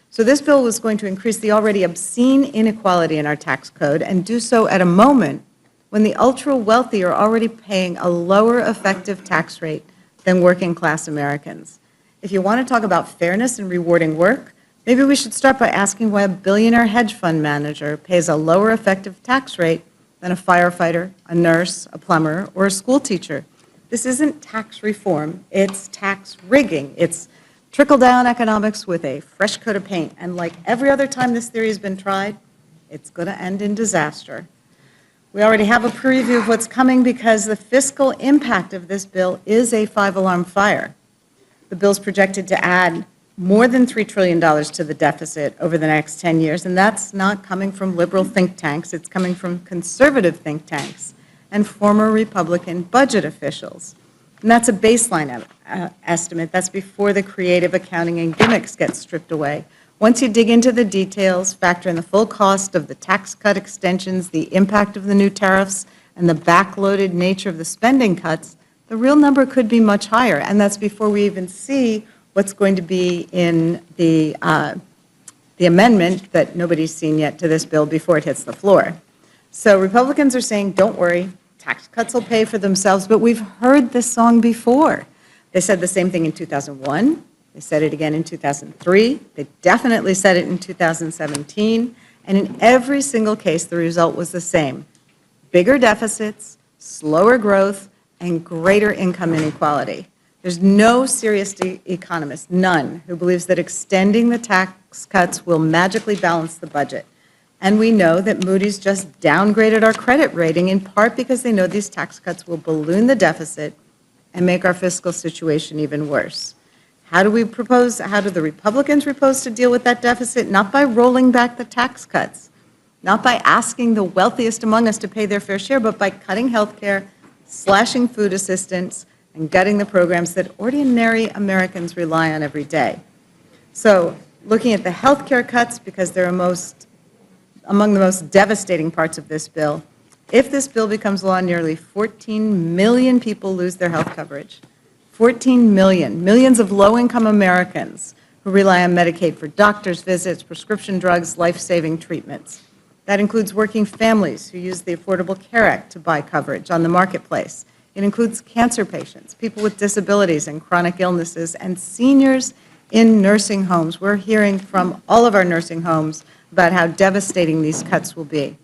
So this bill was going to increase the already obscene inequality in our tax code and do so at a moment when the ultra-wealthy are already paying a lower effective tax rate than working-class Americans. If you want to talk about fairness and rewarding work, maybe we should start by asking why a billionaire hedge fund manager pays a lower effective tax rate than a firefighter, a nurse, a plumber, or a school teacher. This isn't tax reform, it's tax rigging. It's trickle-down economics with a fresh coat of paint. And like every other time this theory has been tried, it's going to end in disaster. We already have a preview of what's coming because the fiscal impact of this bill is a five-alarm fire. The bill's projected to add more than $3 trillion to the deficit over the next 10 years, and that's not coming from liberal think tanks. It's coming from conservative think tanks and former Republican budget officials. And that's a baseline estimate. That's before the creative accounting and gimmicks get stripped away. Once you dig into the details, factor in the full cost of the tax cut extensions, the impact of the new tariffs, and the backloaded nature of the spending cuts, the real number could be much higher. And that's before we even see what's going to be in the amendment that nobody's seen yet to this bill before it hits the floor. So Republicans are saying, don't worry, tax cuts will pay for themselves, but we've heard this song before. They said the same thing in 2001. They said it again in 2003. They definitely said it in 2017. And in every single case, the result was the same: bigger deficits, slower growth, and greater income inequality. There's no serious economist, none, who believes that extending the tax cuts will magically balance the budget. And we know that Moody's just downgraded our credit rating in part because they know these tax cuts will balloon the deficit and make our fiscal situation even worse. How do the Republicans propose to deal with that deficit? Not by rolling back the tax cuts, not by asking the wealthiest among us to pay their fair share, but by cutting health care, slashing food assistance, and gutting the programs that ordinary Americans rely on every day. So looking at the health care cuts, because they're among the most devastating parts of this bill, if this bill becomes law, nearly 14 million people lose their health coverage. 14 million, millions of low-income Americans who rely on Medicaid for doctor's visits, prescription drugs, life-saving treatments. That includes working families who use the Affordable Care Act to buy coverage on the marketplace. It includes cancer patients, people with disabilities and chronic illnesses, and seniors in nursing homes. We're hearing from all of our nursing homes about how devastating these cuts will be.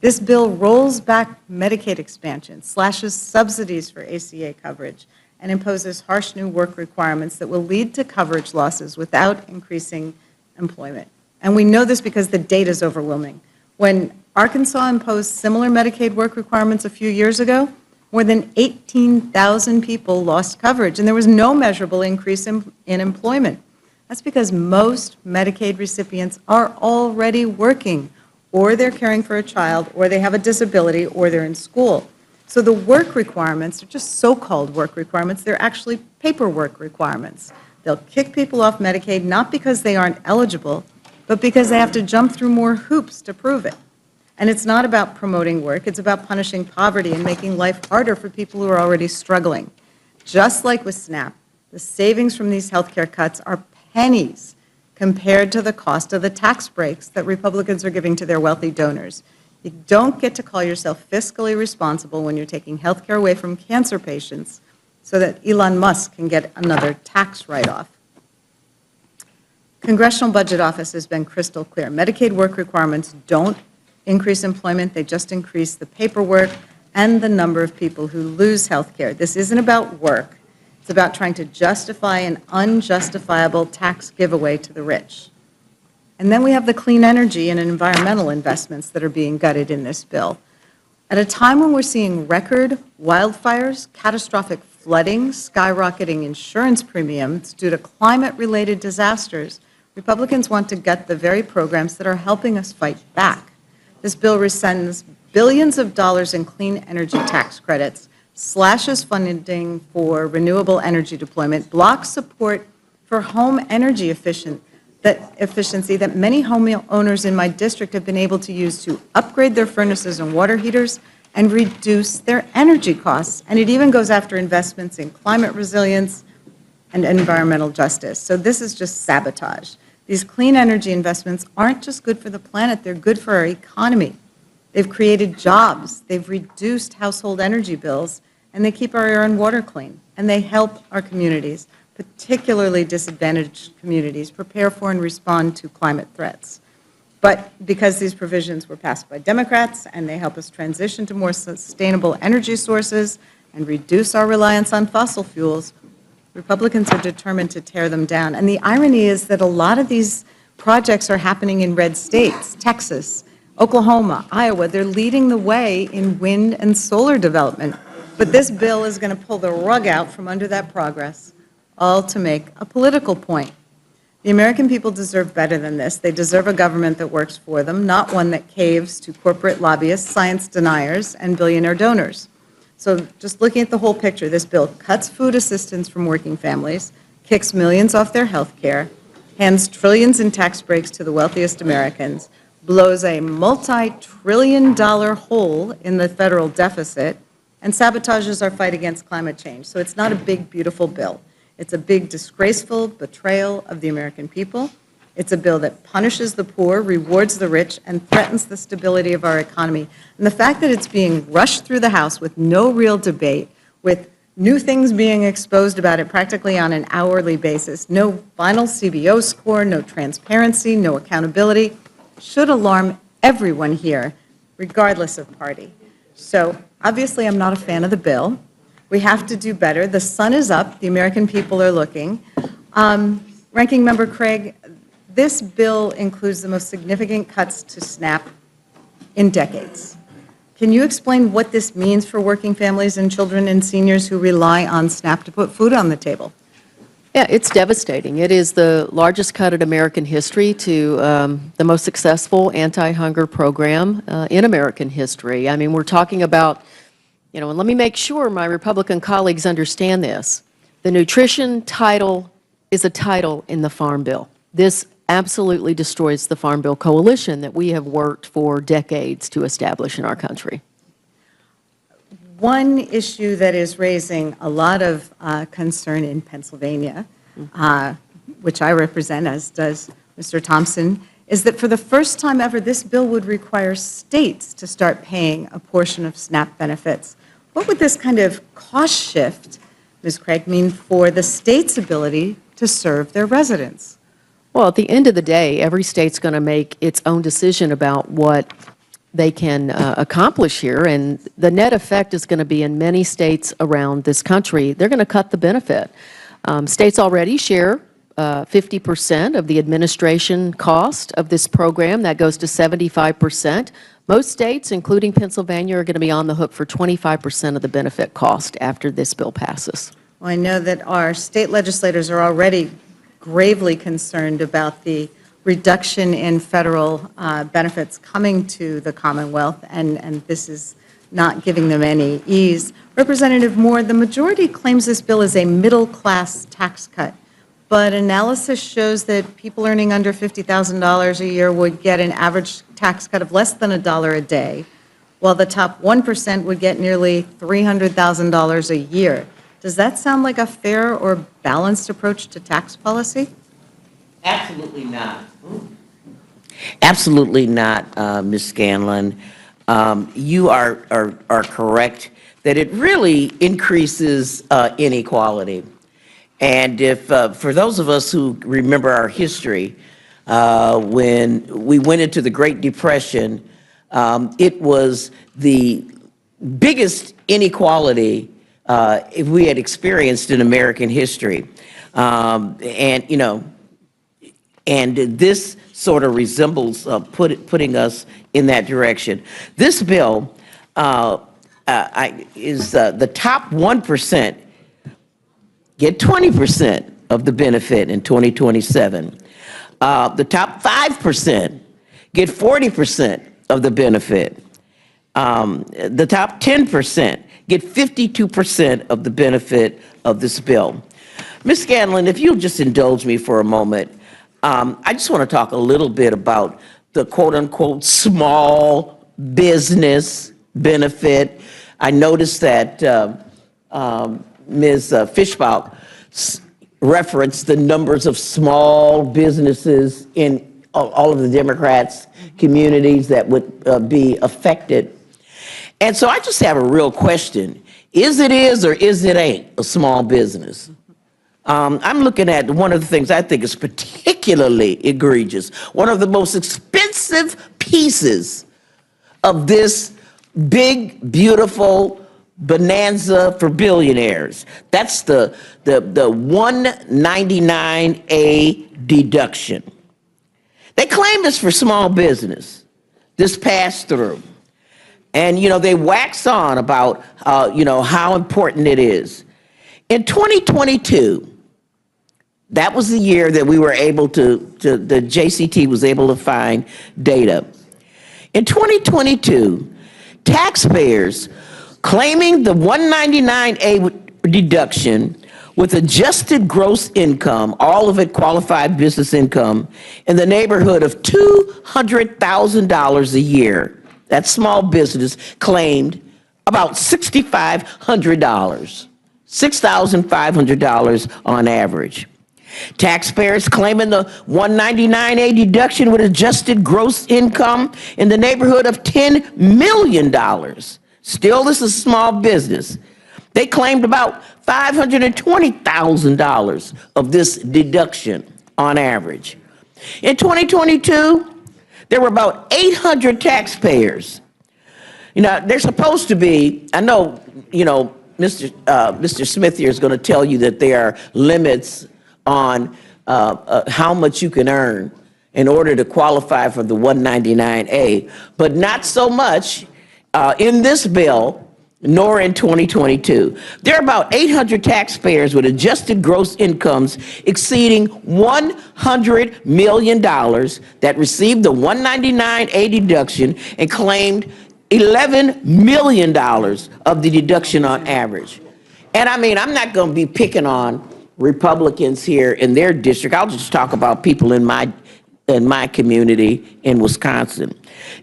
This bill rolls back Medicaid expansion, slashes subsidies for ACA coverage, and imposes harsh new work requirements that will lead to coverage losses without increasing employment. And we know this because the data is overwhelming. When Arkansas imposed similar Medicaid work requirements a few years ago, more than 18,000 people lost coverage, and there was no measurable increase in employment. That's because most Medicaid recipients are already working, or they're caring for a child, or they have a disability, or they're in school. So the work requirements are just so-called work requirements. They're actually paperwork requirements. They'll kick people off Medicaid not because they aren't eligible, but because they have to jump through more hoops to prove it. And it's not about promoting work. It's about punishing poverty and making life harder for people who are already struggling. Just like with SNAP, the savings from these health care cuts are pennies compared to the cost of the tax breaks that Republicans are giving to their wealthy donors. You don't get to call yourself fiscally responsible when you're taking health care away from cancer patients so that Elon Musk can get another tax write-off. Congressional Budget Office has been crystal clear. Medicaid work requirements don't increase employment, they just increase the paperwork and the number of people who lose health care. This isn't about work. It's about trying to justify an unjustifiable tax giveaway to the rich. And then we have the clean energy and environmental investments that are being gutted in this bill. At a time when we're seeing record wildfires, catastrophic flooding, skyrocketing insurance premiums due to climate-related disasters, Republicans want to gut the very programs that are helping us fight back. This bill rescinds billions of dollars in clean energy tax credits, slashes funding for renewable energy deployment, blocks support for home energy efficiency that many homeowners in my district have been able to use to upgrade their furnaces and water heaters and reduce their energy costs. And it even goes after investments in climate resilience and environmental justice. So this is just sabotage. These clean energy investments aren't just good for the planet, they're good for our economy. They've created jobs, they've reduced household energy bills, and they keep our air and water clean. And they help our communities, particularly disadvantaged communities, prepare for and respond to climate threats. But because these provisions were passed by Democrats and they help us transition to more sustainable energy sources and reduce our reliance on fossil fuels, Republicans are determined to tear them down. And the irony is that a lot of these projects are happening in red states, Texas, Oklahoma, Iowa. They're leading the way in wind and solar development. But this bill is going to pull the rug out from under that progress, all to make a political point. The American people deserve better than this. They deserve a government that works for them, not one that caves to corporate lobbyists, science deniers, and billionaire donors. So just looking at the whole picture, this bill cuts food assistance from working families, kicks millions off their health care, hands trillions in tax breaks to the wealthiest Americans, blows a multi-trillion-dollar hole in the federal deficit, and sabotages our fight against climate change. So it's not a big, beautiful bill. It's a big, disgraceful betrayal of the American people. It's a bill that punishes the poor, rewards the rich, and threatens the stability of our economy. And the fact that it's being rushed through the House with no real debate, with new things being exposed about it practically on an hourly basis, no final CBO score, no transparency, no accountability, should alarm everyone here, regardless of party. So obviously, I'm not a fan of the bill. We have to do better. The sun is up. The American people are looking. Ranking Member Craig, this bill includes the most significant cuts to SNAP in decades. Can you explain what this means for working families and children and seniors who rely on SNAP to put food on the table? Yeah, it's devastating. It is the largest cut in American history to the most successful anti-hunger program in American history. I mean, we're talking about, and let me make sure my Republican colleagues understand this. The nutrition title is a title in the Farm Bill. This absolutely destroys the Farm Bill coalition that we have worked for decades to establish in our country. One issue that is raising a lot of concern in Pennsylvania, which I represent, as does Mr. Thompson, is that for the first time ever, this bill would require states to start paying a portion of SNAP benefits. What would this kind of cost shift, Ms. Craig, mean for the state's ability to serve their residents? Well, at the end of the day, every state's going to make its own decision about what they can accomplish here, and the net effect is going to be in many states around this country, they're going to cut the benefit. States already share 50% of the administration cost of this program. That goes to 75%. Most states, including Pennsylvania, are going to be on the hook for 25% of the benefit cost after this bill passes. Well, I know that our state legislators are already gravely concerned about the reduction in federal benefits coming to the Commonwealth, and this is not giving them any ease. Representative Moore, the majority claims this bill is a middle-class tax cut, but analysis shows that people earning under $50,000 a year would get an average tax cut of less than $1 a day, while the top 1% would get nearly $300,000 a year. Does that sound like a fair or balanced approach to tax policy? Absolutely not. Absolutely not, Ms. Scanlon. You are correct that it really increases inequality. And if, for those of us who remember our history, when we went into the Great Depression, it was the biggest inequality we had experienced in American history. And, you know, and this sort of resembles putting us in that direction. This bill is the top 1% get 20% of the benefit in 2027. The top 5% get 40% of the benefit. The top 10% get 52% of the benefit of this bill. Ms. Scanlon, if you'll just indulge me for a moment, I just want to talk a little bit about the quote-unquote small business benefit. I noticed that Ms. Fishbach referenced the numbers of small businesses in all of the Democrats' communities that would be affected. And so I just have a real question. Is or is it ain't a small business? I'm looking at one of the things I think is particularly egregious. One of the most expensive pieces of this big, beautiful bonanza for billionaires. That's the 199A deduction. They claim it's for small business, this pass-through. And, you know, they wax on about, you know, how important it is. In 2022, that was the year that we were able the JCT was able to find data. In 2022, taxpayers claiming the 199A deduction with adjusted gross income, all of it qualified business income, in the neighborhood of $200,000 a year. That small business claimed about $6,500, $6,500 on average. Taxpayers claiming the 199A deduction with adjusted gross income in the neighborhood of $10 million. Still, this is a small business. They claimed about $520,000 of this deduction on average. In 2022, there were about 800 taxpayers. You know, they're supposed to be, I know, you know, Mr. Smith here is going to tell you that there are limits on how much you can earn in order to qualify for the 199A, but not so much in this bill, nor in 2022. There are about 800 taxpayers with adjusted gross incomes exceeding $100 million that received the 199A deduction and claimed $11 million of the deduction on average. And I mean, I'm not going to be picking on Republicans here in their district. I'll just talk about people in my community in Wisconsin.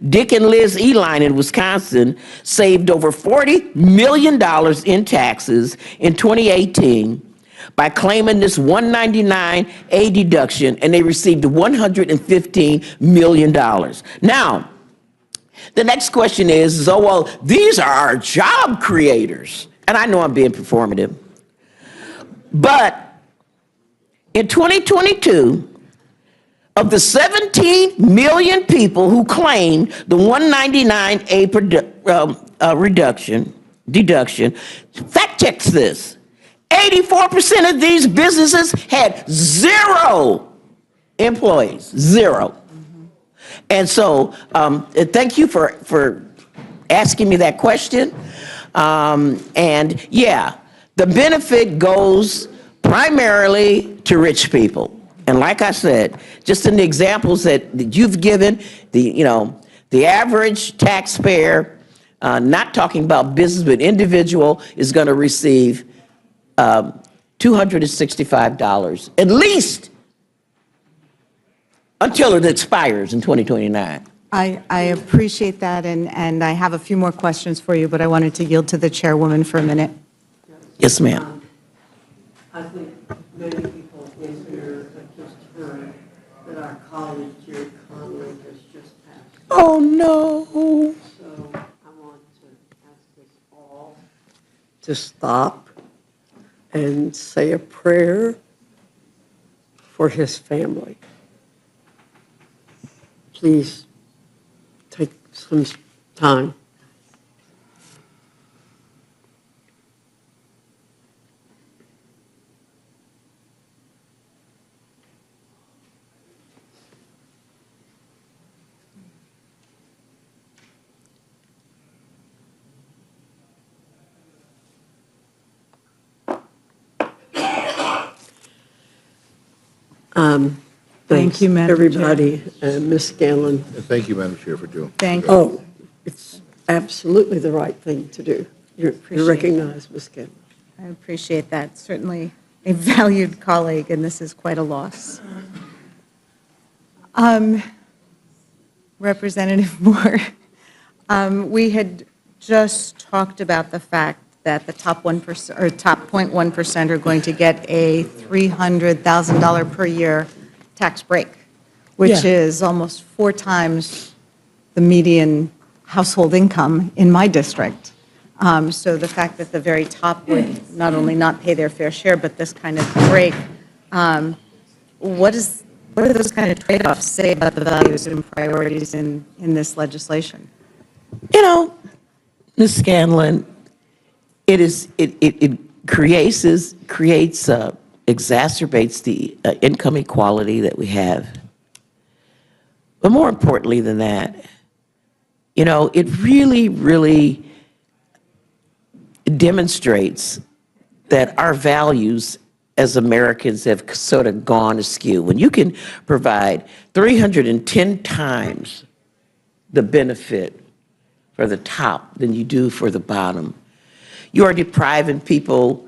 Dick and Liz Eline in Wisconsin saved over $40 million in taxes in 2018 by claiming this 199A deduction, and they received $115 million. Now, the next question is, oh, well, these are our job creators. And I know I'm being performative. But in 2022, of the 17 million people who claimed the 199A deduction, fact checks this, 84% of these businesses had 0 employees, 0. And so thank you for asking me that question. And yeah, the benefit goes primarily to rich people. And like I said, just in the examples that you've given, the average taxpayer, not talking about business, but individual, is going to receive $265 at least until it expires in 2029. I appreciate that, and I have a few more questions for you, but I wanted to yield to the chairwoman for a minute. Yes, ma'am. I think many people in here have just heard that our colleague Jerry Conley has just passed. Oh, no. So I want to ask us all to stop and say a prayer for his family. Please take some time. Thank you, Madam Chair. Everybody, Ms. Scanlon. Thank you, Madam Chair, for doing. Thank you. Oh, it's absolutely the right thing to do. You're recognized, Ms. Scanlon. I appreciate that. Certainly a valued colleague, and this is quite a loss. Representative Moore, we had just talked about the fact that the top 1% or top 0.1% are going to get a $300,000 per year tax break, which is almost 4 times the median household income in my district. So the fact that the very top would not only not pay their fair share, but this kind of break, what do those kind of trade-offs say about the values and priorities in this legislation? You know, Ms. Scanlon, it exacerbates the income equality that we have. But more importantly than that, it really demonstrates that our values as Americans have sort of gone askew. When you can provide 310 times the benefit for the top than you do for the bottom, you are depriving people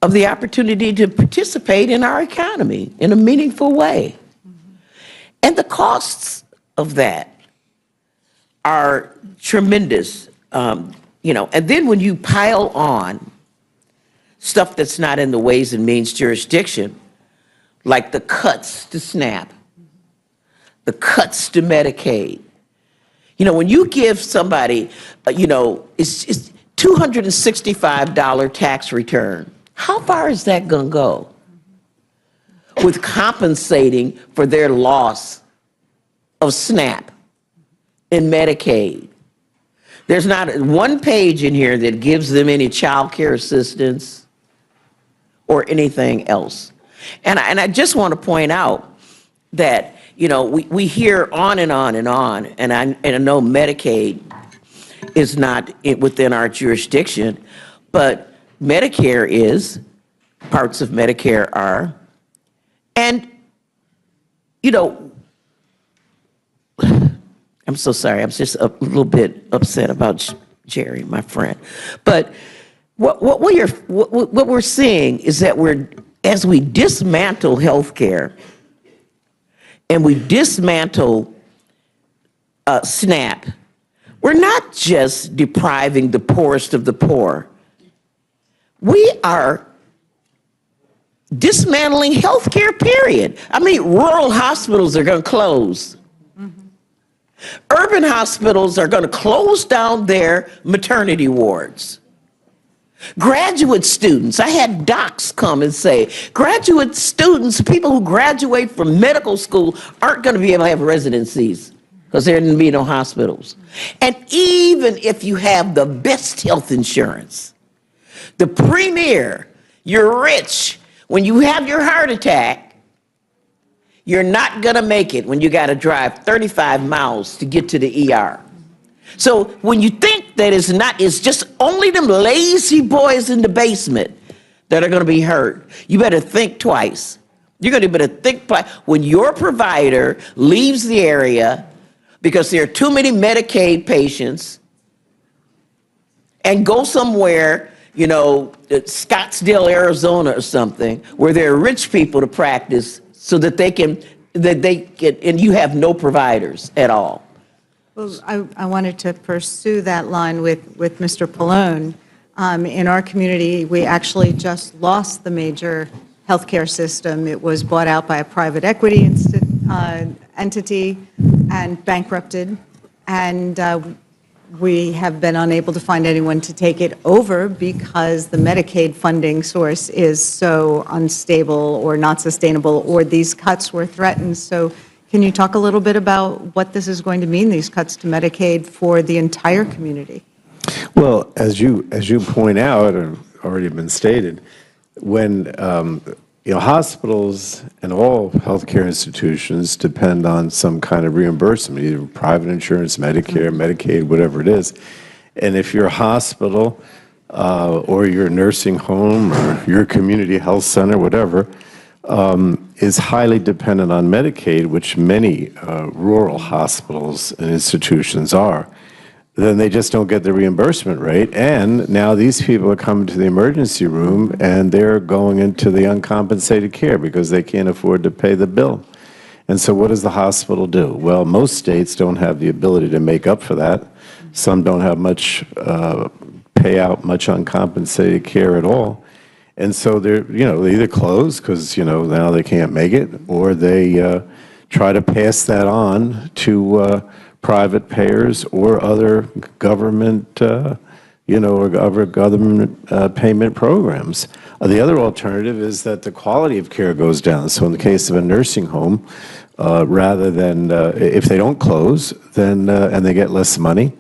of the opportunity to participate in our economy in a meaningful way. And the costs of that are tremendous, and then when you pile on stuff that's not in the Ways and Means jurisdiction, like the cuts to SNAP, the cuts to Medicaid. When you give somebody, it's $265 tax return, how far is that going to go with compensating for their loss of SNAP and Medicaid? There's not one page in here that gives them any child care assistance or anything else. And I just want to point out that, we hear on and on and on, and I know Medicaid is not within our jurisdiction, but Medicare is, parts of Medicare are. And, I'm so sorry, I'm just a little bit upset about Jerry, my friend. But what we're seeing is that as we dismantle healthcare and we dismantle SNAP, we're not just depriving the poorest of the poor. We are dismantling healthcare, period. I mean, rural hospitals are going to close. Urban hospitals are going to close down their maternity wards. Graduate students, I had docs come and say, graduate students, people who graduate from medical school aren't going to be able to have residencies because there didn't be no hospitals. And even if you have the best health insurance, the premier You're rich. When you have your heart attack, you're not going to make it when you got to drive 35 miles to get to the ER. So when you think that it's just only them lazy boys in the basement that are going to be hurt, you better think twice. You're going to better think twice. When your provider leaves the area because there are too many Medicaid patients and go somewhere, you know, Scottsdale, Arizona or something, where there are rich people to practice so that they can, and you have no providers at all. Well, I wanted to pursue that line with Mr. Pallone. In our community, we actually just lost the major healthcare system. It was bought out by a private equity entity and bankrupted, and we have been unable to find anyone to take it over because the Medicaid funding source is so unstable or not sustainable, or these cuts were threatened. So can you talk a little bit about what this is going to mean, these cuts to Medicaid for the entire community? Well, as you point out, or already been stated, when hospitals and all healthcare institutions depend on some kind of reimbursement, either private insurance, Medicare, Medicaid, whatever it is. And if your hospital or your nursing home or your community health center, whatever, is highly dependent on Medicaid, which many rural hospitals and institutions are, then they just don't get the reimbursement rate. And now these people are coming to the emergency room and they're going into the uncompensated care because they can't afford to pay the bill. And so what does the hospital do? Well, most states don't have the ability to make up for that. Some don't have much pay out much uncompensated care at all. And so they either close because, now they can't make it, or they try to pass that on to private payers or other government, or other government payment programs. The other alternative is that the quality of care goes down. So in the case of a nursing home, rather than, if they don't close, then, and they get less money,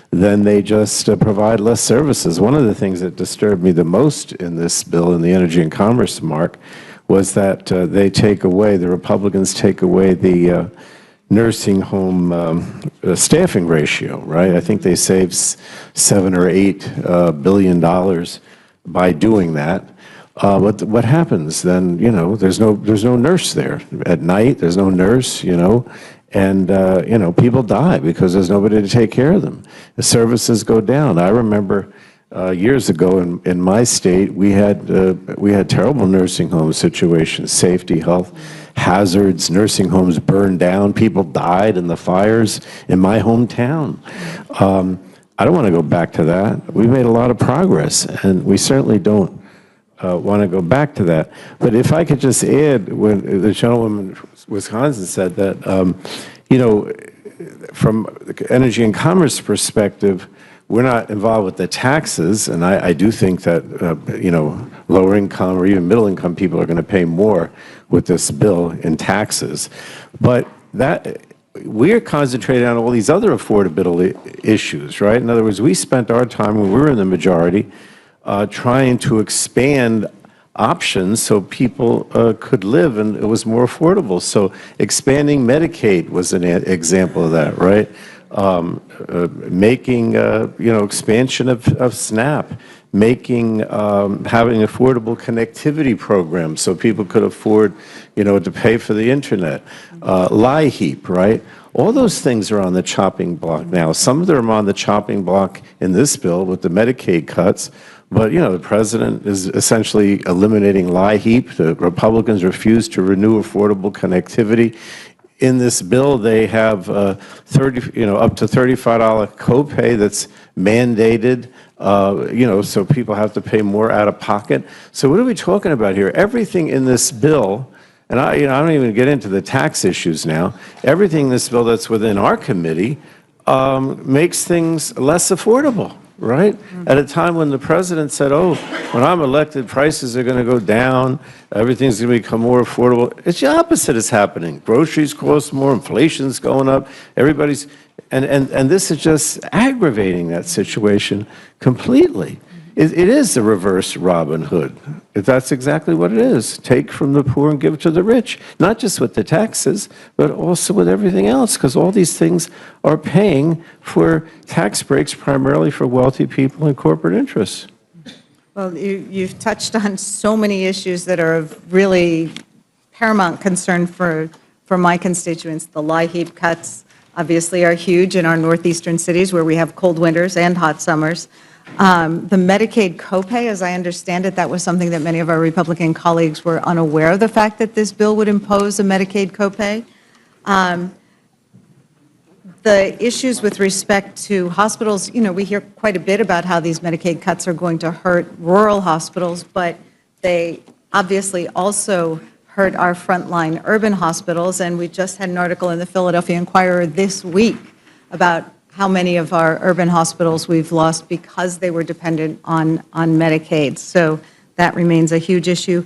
then they just provide less services. One of the things that disturbed me the most in this bill, in the Energy and Commerce mark, was that they take away, the Republicans take away the nursing home staffing ratio, right? I think they saved $7 or $8 billion by doing that. But what happens then? There's no nurse there at night. There's no nurse. And people die because there's nobody to take care of them. The services go down. I remember years ago in my state, we had terrible nursing home situations, safety, health hazards, nursing homes burned down, people died in the fires in my hometown. I don't want to go back to that. We made a lot of progress, and we certainly don't want to go back to that. But if I could just add, when the gentleman from Wisconsin said that, from the Energy and Commerce perspective, we're not involved with the taxes, and I do think that, lower income or even middle income people are going to pay more with this bill in taxes. But that we're concentrating on all these other affordability issues, right? In other words, we spent our time when we were in the majority trying to expand options so people could live and it was more affordable. So expanding Medicaid was an example of that, right? Making, expansion of SNAP, making, having affordable connectivity programs so people could afford, to pay for the internet. LIHEAP, right? All those things are on the chopping block now. Some of them are on the chopping block in this bill with the Medicaid cuts. But, the president is essentially eliminating LIHEAP. The Republicans refuse to renew affordable connectivity. In this bill, they have up to $35 copay that's mandated, so people have to pay more out of pocket. So what are we talking about here? Everything in this bill, and I don't even get into the tax issues now, everything in this bill that's within our committee makes things less affordable. Right? At a time when the president said, when I'm elected, prices are going to go down, everything's going to become more affordable. It's the opposite is happening. Groceries cost more, inflation's going up, everybody's, and this is just aggravating that situation completely. it is the reverse Robin Hood. That's exactly what it is. Take from the poor and give to the rich, not just with the taxes, but also with everything else, because all these things are paying for tax breaks primarily for wealthy people and corporate interests. Well, you've touched on so many issues that are of really paramount concern for my constituents. The LIHEAP cuts obviously are huge in our northeastern cities where we have cold winters and hot summers. The Medicaid copay, as I understand it, that was something that many of our Republican colleagues were unaware of, the fact that this bill would impose a Medicaid copay. The issues with respect to hospitals, we hear quite a bit about how these Medicaid cuts are going to hurt rural hospitals, but they obviously also hurt our frontline urban hospitals. And we just had an article in the Philadelphia Inquirer this week about how many of our urban hospitals we've lost because they were dependent on Medicaid. So that remains a huge issue.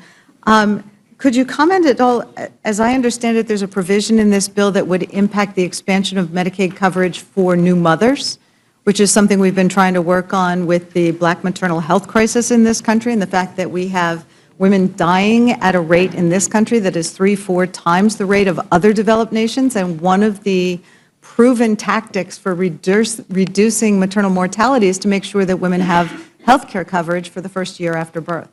Could you comment at all? As I understand it, there's a provision in this bill that would impact the expansion of Medicaid coverage for new mothers, which is something we've been trying to work on with the Black maternal health crisis in this country, and the fact that we have women dying at a rate in this country that is 3-4 times the rate of other developed nations. And one of the proven tactics for reducing maternal mortality is to make sure that women have health care coverage for the first year after birth.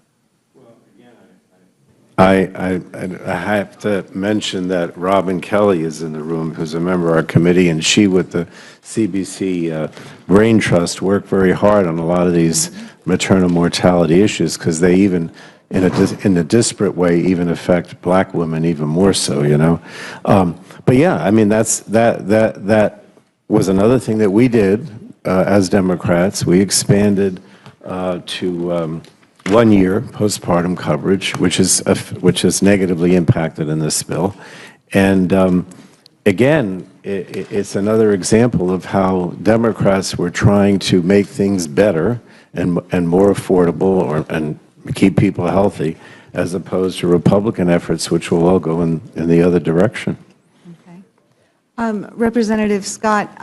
I have to mention that Robin Kelly is in the room, who's a member of our committee, and she, with the CBC Brain Trust, worked very hard on a lot of these maternal mortality issues, because they even, in a disparate way, even affect black women even more so, But yeah, I mean, that was another thing that we did as Democrats. We expanded to 1 year postpartum coverage, which is negatively impacted in this bill. And again, it's another example of how Democrats were trying to make things better and more affordable and keep people healthy, as opposed to Republican efforts, which will all go in the other direction. Representative Scott,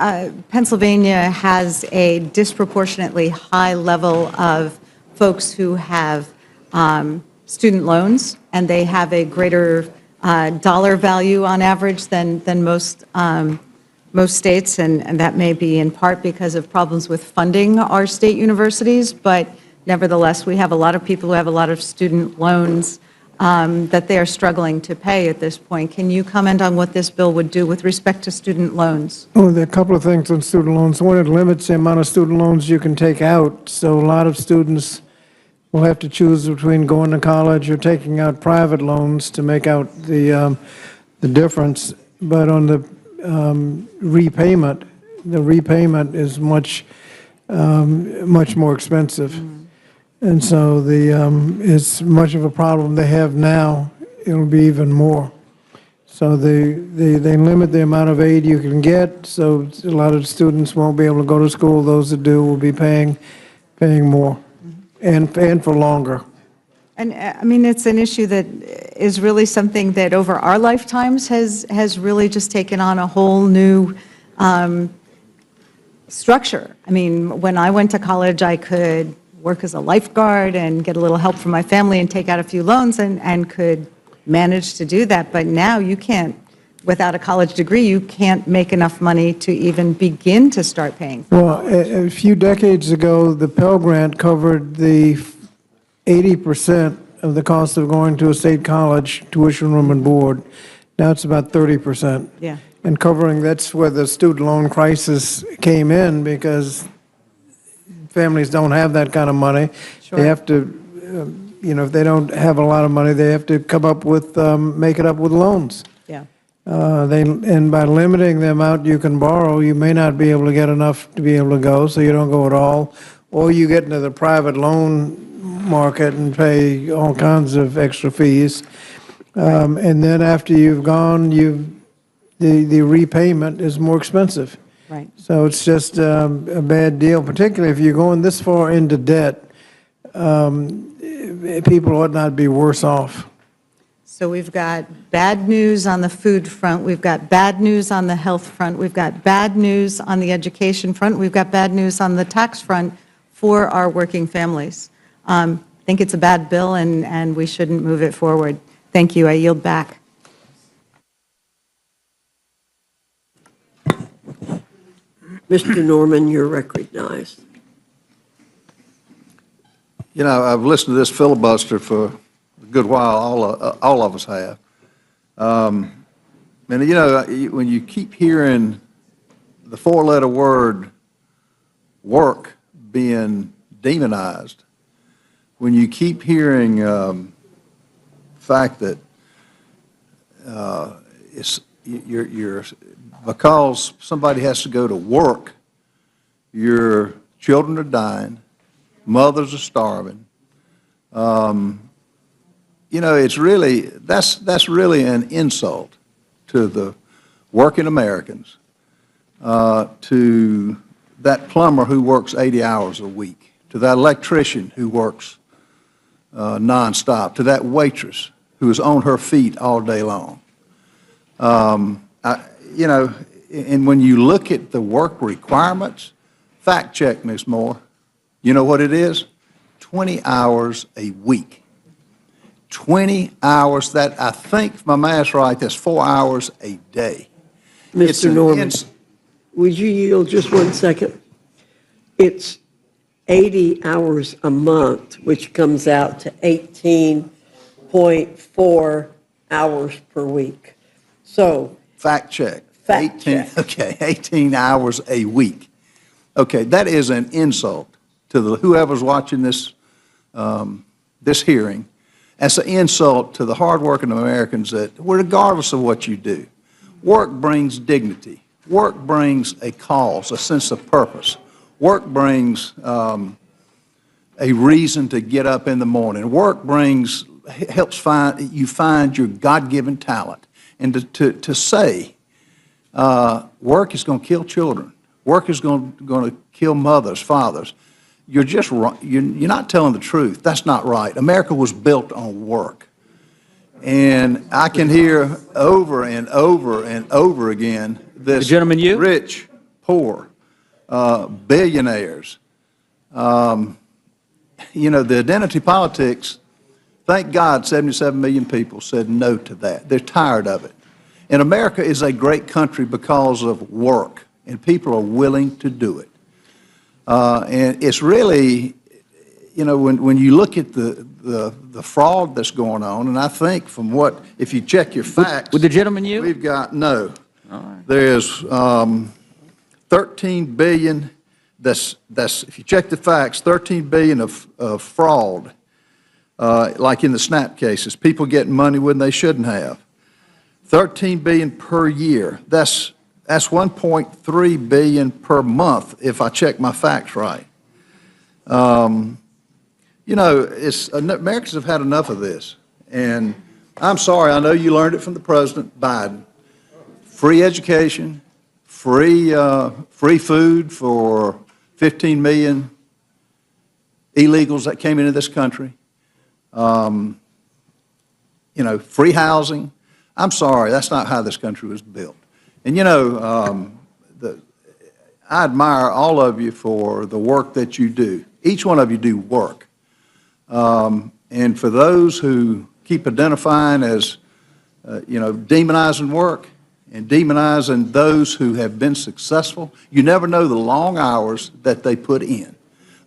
Pennsylvania has a disproportionately high level of folks who have student loans, and they have a greater dollar value on average than most states, and that may be in part because of problems with funding our state universities, but nevertheless, we have a lot of people who have a lot of student loans that they are struggling to pay at this point. Can you comment on what this bill would do with respect to student loans? Oh, there are a couple of things on student loans. One, it limits the amount of student loans you can take out, so a lot of students will have to choose between going to college or taking out private loans to make out the difference. But on the repayment is much more expensive. And so it's much of a problem they have now. It'll be even more. So they limit the amount of aid you can get, so a lot of students won't be able to go to school. Those that do will be paying more. And for longer. And I mean, it's an issue that is really something that over our lifetimes has really just taken on a whole new structure. I mean, when I went to college, I could work as a lifeguard and get a little help from my family and take out a few loans and could manage to do that. But now you can't, without a college degree, you can't make enough money to even begin to start paying for college. Well, a few decades ago, the Pell Grant covered the 80% of the cost of going to a state college, tuition, room, and board. Now it's about 30%. Yeah. And that's where the student loan crisis came in, because families don't have that kind of money. Sure. They have to, if they don't have a lot of money, they have to come up with, make it up with loans. Yeah. And by limiting the amount you can borrow, you may not be able to get enough to be able to go, so you don't go at all. Or you get into the private loan market and pay all kinds of extra fees. And then after you've gone, the repayment is more expensive. Right. So it's just a bad deal, particularly if you're going this far into debt. People ought not be worse off. So we've got bad news on the food front, we've got bad news on the health front, we've got bad news on the education front, we've got bad news on the tax front for our working families. I think it's a bad bill, and we shouldn't move it forward. Thank you. I yield back. Mr. Norman, you're recognized. You know, I've listened to this filibuster for a good while, all of us have. And, you know, when you keep hearing the four-letter word work being demonized, when you keep hearing the fact that because somebody has to go to work, your children are dying, mothers are starving. You know, it's really, that's really an insult to the working Americans, to that plumber who works 80 hours a week, to that electrician who works nonstop, to that waitress who is on her feet all day long. You know, and when you look at the work requirements, fact check, Ms. Moore, you know what it is? 20 hours a week. 20 hours, that, I think, if my math's right, that's 4 hours a day. Mr. Norman, would you yield just 1 second? It's 80 hours a month, which comes out to 18.4 hours per week. So. Fact check. Fact check. Okay, 18 hours a week. Okay, that is an insult to whoever's watching this, this hearing. That's an insult to the hardworking Americans that, regardless of what you do, work brings dignity. Work brings a cause, a sense of purpose. Work brings a reason to get up in the morning. Work helps you find your God-given talent. And to say work is going to kill children, work is going to kill mothers, fathers, you're just wrong. You're not telling the truth. That's not right. America was built on work. And I can hear over and over and over again this rich, poor, billionaires. You know, the identity politics, thank God 77 million people said no to that. They're tired of it. And America is a great country because of work, and people are willing to do it. And it's really, you know, when you look at the fraud that's going on, and I think from what, if you check your facts. Would the gentleman yield? We've got, no. All right. There's 13 billion, that's, if you check the facts, 13 billion of fraud, like in the SNAP cases, people getting money when they shouldn't have. 13 billion per year. That's 1.3 billion per month, if I check my facts right. You know, Americans have had enough of this. And I'm sorry, I know you learned it from the President Biden. Free education, free food for 15 million illegals that came into this country. You know, free housing. I'm sorry, that's not how this country was built. And, you know, I admire all of you for the work that you do. Each one of you do work. And for those who keep identifying as, you know, demonizing work and demonizing those who have been successful, you never know the long hours that they put in,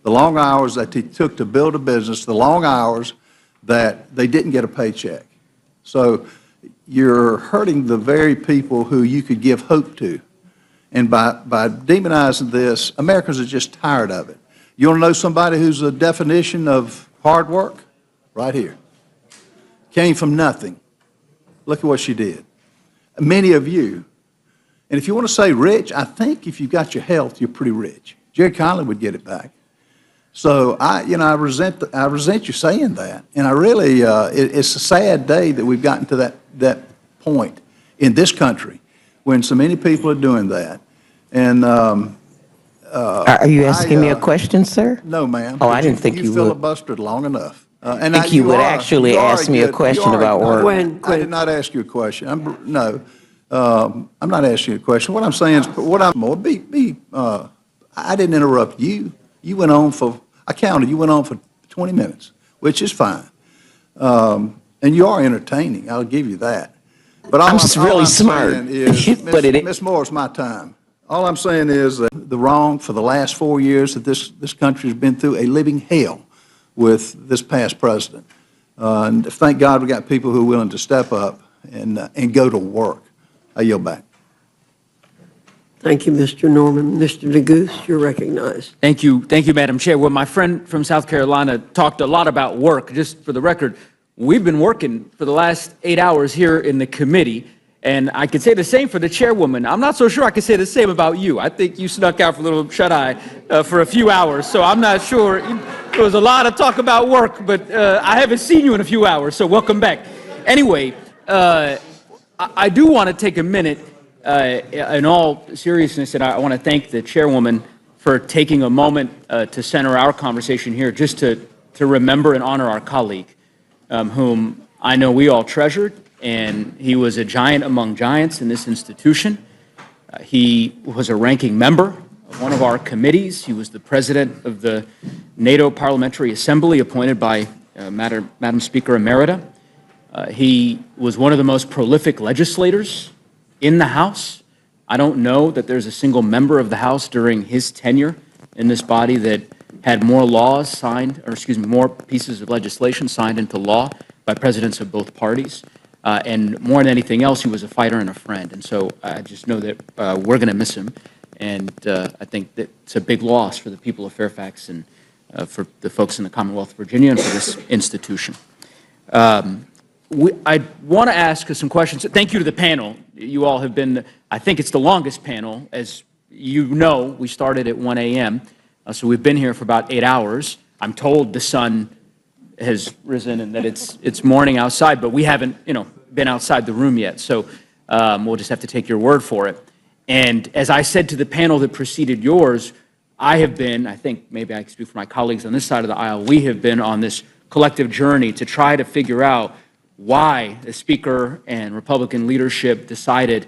the long hours that they took to build a business, the long hours that they didn't get a paycheck. So you're hurting the very people who you could give hope to. And by demonizing this, Americans are just tired of it. You want to know somebody who's a definition of hard work? Right here. Came from nothing. Look at what she did. Many of you. And if you want to say rich, I think if you've got your health, you're pretty rich. Jerry Conley would get it back. So I resent you saying that. And I really, it's a sad day that we've gotten to that point in this country when so many people are doing that. And are you asking me a question, sir? No, ma'am. Oh, I didn't think you would. Filibustered long enough. And I think you would actually ask me a question about work. I did not ask you a question. I'm not asking you a question. What I'm saying is, I didn't interrupt you. You went on for I counted, you went on for 20 minutes, which is fine. And you are entertaining, I'll give you that. But I'm just really smart. But Ms. Moore, it's my time. All I'm saying is that the wrong for the last 4 years that this country has been through a living hell with this past president. And thank God we got people who are willing to step up and go to work. I yield back. Thank you, Mr. Norman. Mr. DeGoose, you're recognized. Thank you, Madam Chair. Well, my friend from South Carolina talked a lot about work. Just for the record, we've been working for the last 8 hours here in the committee, and I can say the same for the chairwoman. I'm not so sure I can say the same about you. I think you snuck out for a little shut-eye for a few hours, so I'm not sure. There was a lot of talk about work, but I haven't seen you in a few hours, so welcome back. Anyway, I do want to take a minute, in all seriousness, and I want to thank the chairwoman for taking a moment to center our conversation here, just to remember and honor our colleague, whom I know we all treasured, and he was a giant among giants in this institution. He was a ranking member of one of our committees. He was the president of the NATO Parliamentary Assembly, appointed by Madam Speaker Emerita. He was one of the most prolific legislators in the House. I don't know that there's a single member of the House during his tenure in this body that had more laws signed, or excuse me, more pieces of legislation signed into law by presidents of both parties. And more than anything else, he was a fighter and a friend. And so I just know that we're going to miss him. And I think that it's a big loss for the people of Fairfax and for the folks in the Commonwealth of Virginia and for this institution. I want to ask some questions. Thank you to the panel. You all have been, I think it's the longest panel. As you know, we started at 1 a.m., so we've been here for about 8 hours. I'm told the sun has risen and that it's morning outside, but we haven't, been outside the room yet. So we'll just have to take your word for it. And as I said to the panel that preceded yours, I have been, I think maybe I can speak for my colleagues on this side of the aisle, we have been on this collective journey to try to figure out why the Speaker and Republican leadership decided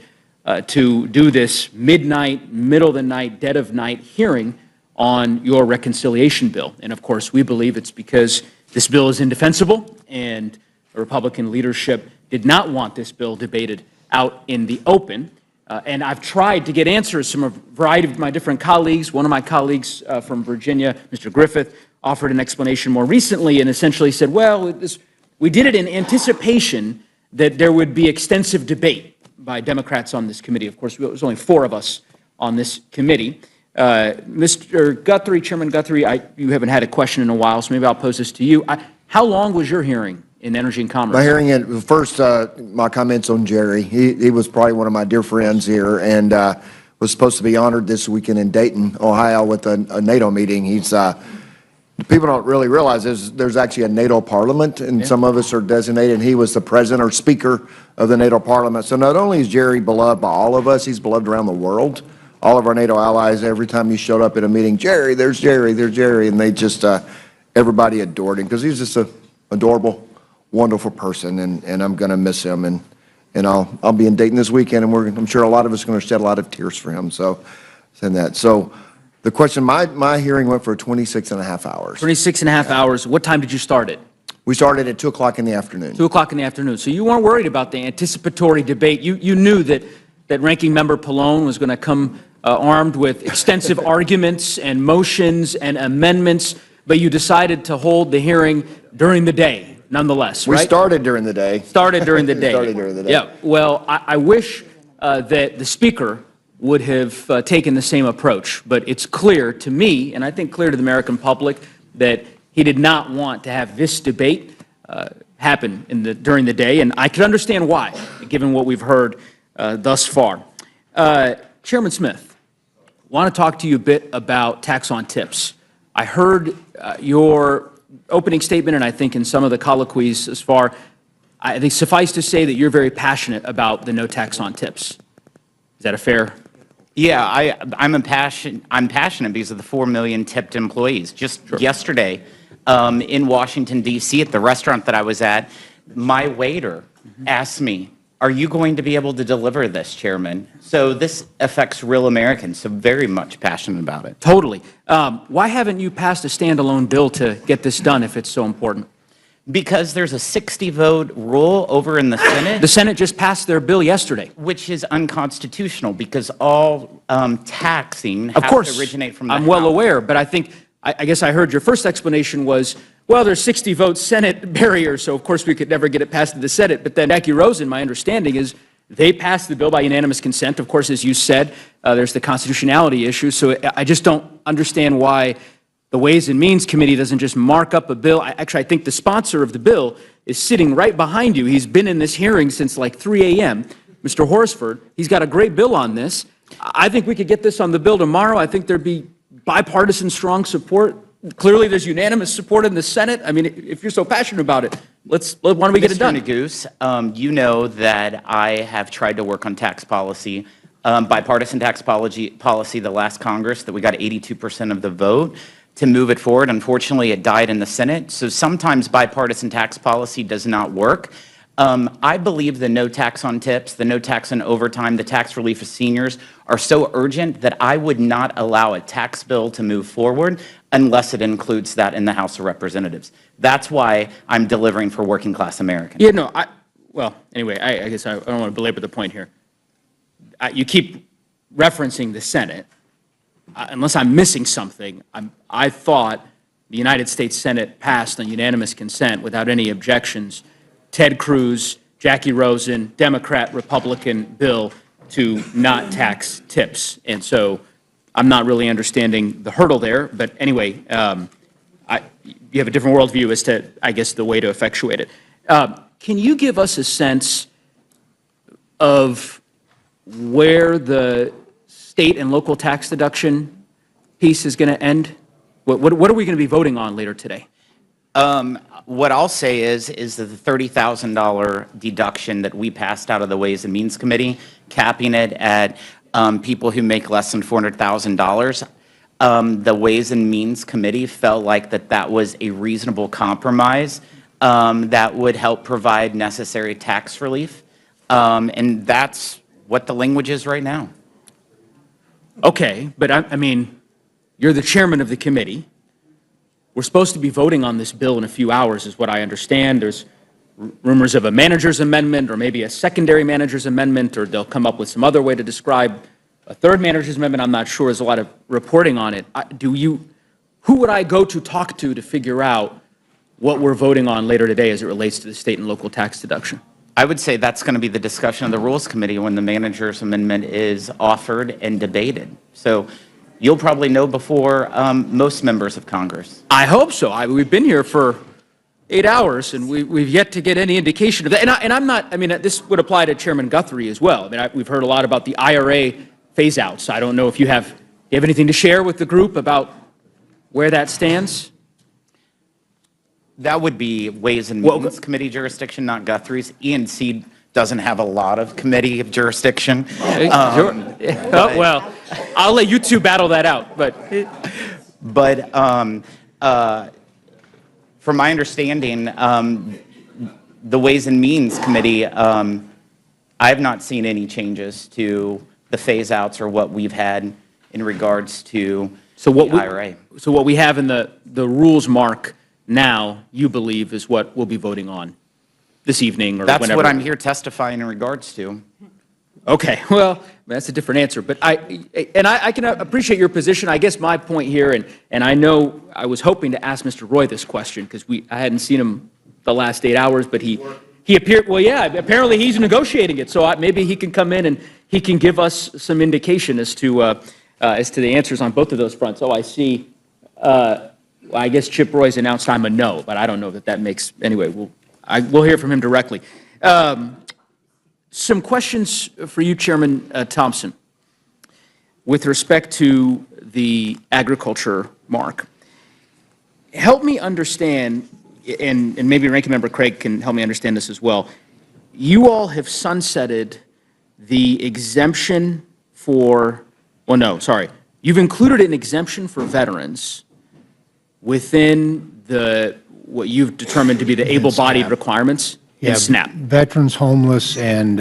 to do this midnight, middle of the night, dead of night hearing on your reconciliation bill. And of course, we believe it's because this bill is indefensible and the Republican leadership did not want this bill debated out in the open. And I've tried to get answers from a variety of my different colleagues. One of my colleagues from Virginia, Mr. Griffith, offered an explanation more recently and essentially said, well, we did it in anticipation that there would be extensive debate by Democrats on this committee. Of course, there was only 4 of us on this committee. Mr. Guthrie, Chairman Guthrie, you haven't had a question in a while, so maybe I'll pose this to you. How long was your hearing in Energy and Commerce? My hearing, first, my comments on Jerry. He was probably one of my dear friends here and was supposed to be honored this weekend in Dayton, Ohio with a NATO meeting. People don't really realize there's actually a NATO parliament, and some of us are designated, and he was the president or speaker of the NATO parliament. So not only is Jerry beloved by all of us, he's beloved around the world. All of our NATO allies, every time he showed up at a meeting, Jerry, there's Jerry, and they just, everybody adored him because he's just an adorable, wonderful person, and I'm going to miss him. And I'll be in Dayton this weekend, and I'm sure a lot of us are going to shed a lot of tears for him. So, send that. So, the question, my hearing went for 26 and a half hours. 26 and a half hours. What time did you start it? We started at 2 o'clock in the afternoon. 2 o'clock in the afternoon. So you weren't worried about the anticipatory debate. You knew that Ranking Member Pallone was going to come armed with extensive arguments and motions and amendments, but you decided to hold the hearing during the day, nonetheless, right? We started during the day. Started during the day. Started during the day. Yeah. Well, I wish that the Speaker would have taken the same approach, but it's clear to me, and I think clear to the American public, that he did not want to have this debate happen during the day, and I could understand why, given what we've heard thus far. Chairman Smith, I want to talk to you a bit about tax on tips. I heard your opening statement, and I think in some of the colloquies as far, I think suffice to say that you're very passionate about the no tax on tips. Is that a fair? Yeah, I'm passionate because of the 4 million tipped employees. Just yesterday in Washington, D.C., at the restaurant that I was at, my waiter asked me, are you going to be able to deliver this, Chairman? So this affects real Americans, so very much passionate about it. Totally. Why haven't you passed a standalone bill to get this done if it's so important? Because there's a 60-vote rule over in the Senate. The Senate just passed their bill yesterday. Which is unconstitutional because all taxing Of has course, to originate from the I'm well House. aware, but I guess I heard your first explanation was, well, there's 60-vote Senate barrier, so of course we could never get it passed in the Senate. But then Jackie Rosen, my understanding is they passed the bill by unanimous consent. Of course, as you said, there's the constitutionality issue. So I just don't understand why the Ways and Means Committee doesn't just mark up a bill. Actually, I think the sponsor of the bill is sitting right behind you. He's been in this hearing since like 3 a.m., Mr. Horsford. He's got a great bill on this. I think we could get this on the bill tomorrow. I think there'd be bipartisan strong support. Clearly, there's unanimous support in the Senate. I mean, if you're so passionate about it, why don't we get it done? Mr. Neguse, you know that I have tried to work on tax policy, bipartisan tax policy the last Congress, that we got 82% of the vote to move it forward. Unfortunately, it died in the Senate. So sometimes bipartisan tax policy does not work. I believe the no tax on tips, the no tax on overtime, the tax relief for seniors are so urgent that I would not allow a tax bill to move forward unless it includes that in the House of Representatives. That's why I'm delivering for working class Americans. Yeah, no, well, anyway, I guess I don't want to belabor the point here. You keep referencing the Senate. Unless I'm missing something, I thought the United States Senate passed on unanimous consent without any objections Ted Cruz, Jackie Rosen, Democrat, Republican bill to not tax tips. And so I'm not really understanding the hurdle there. But anyway, you have a different worldview as to, I guess, the way to effectuate it. Can you give us a sense of where the state and local tax deduction piece is going to end? What are we going to be voting on later today? What I'll say is that the $30,000 deduction that we passed out of the Ways and Means Committee, capping it at people who make less than $400,000, the Ways and Means Committee felt like that was a reasonable compromise that would help provide necessary tax relief. And that's what the language is right now. Okay, but I mean, you're the chairman of the committee. We're supposed to be voting on this bill in a few hours, is what I understand. There's rumors of a manager's amendment or maybe a secondary manager's amendment, or they'll come up with some other way to describe a third manager's amendment. I'm not sure. There's a lot of reporting on it. Who would I go to talk to figure out what we're voting on later today as it relates to the state and local tax deduction? I would say that's going to be the discussion of the Rules Committee when the manager's amendment is offered and debated. So you'll probably know before most members of Congress. I hope so. We've been here for 8 hours, and we've yet to get any indication of that. And I'm not, I mean, this would apply to Chairman Guthrie as well. I mean, we've heard a lot about the IRA phase-outs. I don't know if you have anything to share with the group about where that stands? That would be Ways and Means Committee jurisdiction, not Guthrie's. E&C doesn't have a lot of committee jurisdiction. Well, I'll let you two battle that out. But from my understanding, the Ways and Means Committee, I have not seen any changes to the phase-outs or what we've had in regards to the IRA. So what we have in the rules mark now, you believe, is what we'll be voting on this evening or That's whenever. what I'm here testifying in regards to. Okay, well, that's a different answer. But I can appreciate your position. I guess my point here, and I know I was hoping to ask Mr. Roy this question because I hadn't seen him the last 8 hours, but he appeared, well, yeah, apparently he's negotiating it. So maybe he can come in and he can give us some indication as to the answers on both of those fronts. Oh, I see. I guess Chip Roy's announced I'm a no, but I don't know that makes, anyway, we'll hear from him directly. Some questions for you, Chairman Thompson, with respect to the agriculture mark. Help me understand, and maybe Ranking Member Craig can help me understand this as well. You all have sunsetted the exemption for, well, no, sorry. You've included an exemption for veterans within what you've determined to be the able-bodied requirements. Yeah, SNAP. veterans, homeless, and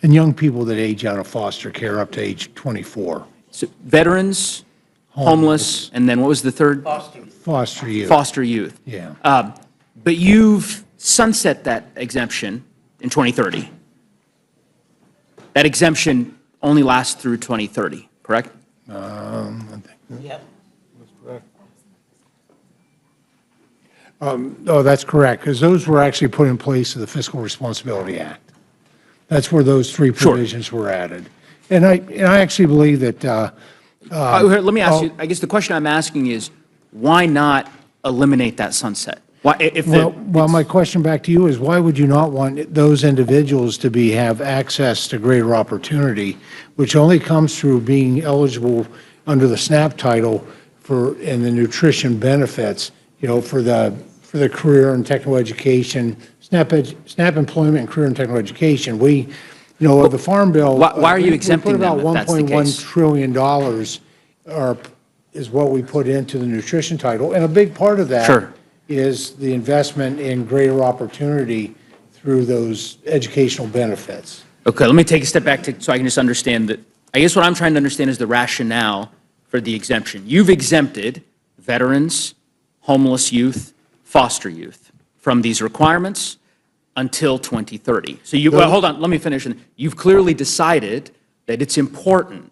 young people that age out of foster care up to age 24. So veterans, homeless, and then what was the third? Foster youth. Foster youth. Yeah. But you've sunset that exemption in 2030. That exemption only lasts through 2030, correct? Yep. Oh, that's correct, because those were actually put in place of the Fiscal Responsibility Act. That's where those three provisions were added. And I actually believe that. Let me ask you, I guess the question I'm asking is, why not eliminate that sunset? Why, if well, my question back to you is, why would you not want those individuals to have access to greater opportunity, which only comes through being eligible under the SNAP title and the nutrition benefits, for the career and technical education, SNAP employment and career and technical education. We, the Farm Bill. Why are you exempting them about if that's the case? $1.1 trillion is what we put into the nutrition title, and a big part of that is the investment in greater opportunity through those educational benefits. Okay, let me take a step back so I can just understand that. I guess what I'm trying to understand is the rationale for the exemption. You've exempted veterans, homeless youth, foster youth from these requirements until 2030. So well, hold on, let me finish. You've clearly decided that it's important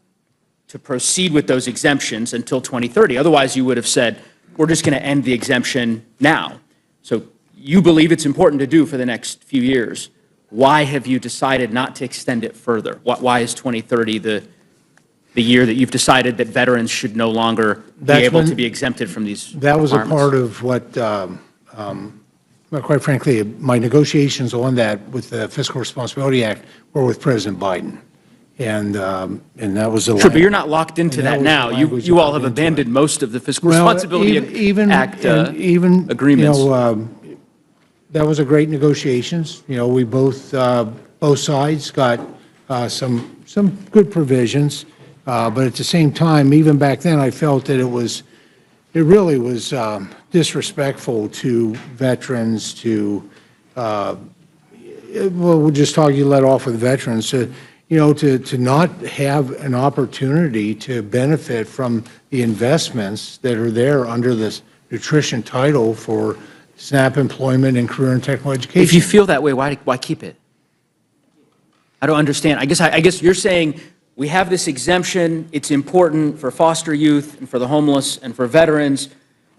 to proceed with those exemptions until 2030. Otherwise, you would have said, we're just going to end the exemption now. So you believe it's important to do for the next few years. Why have you decided not to extend it further? Why is 2030 the year that you've decided that veterans should no longer be able to be exempted from these That was a requirements? part of what, quite frankly, my negotiations on that with the Fiscal Responsibility Act were with President Biden. And that was the Sure, but you're not locked into that now. You all have abandoned most of the Fiscal Responsibility Act agreements. That was a great negotiations. We both sides got some good provisions, but at the same time, even back then, I felt that it really was disrespectful to veterans to, we'll just talk, you let off with veterans, to not have an opportunity to benefit from the investments that are there under this nutrition title for SNAP employment and career and technical education. If you feel that way, why keep it? I don't understand. I guess you're saying we have this exemption, it's important for foster youth and for the homeless and for veterans,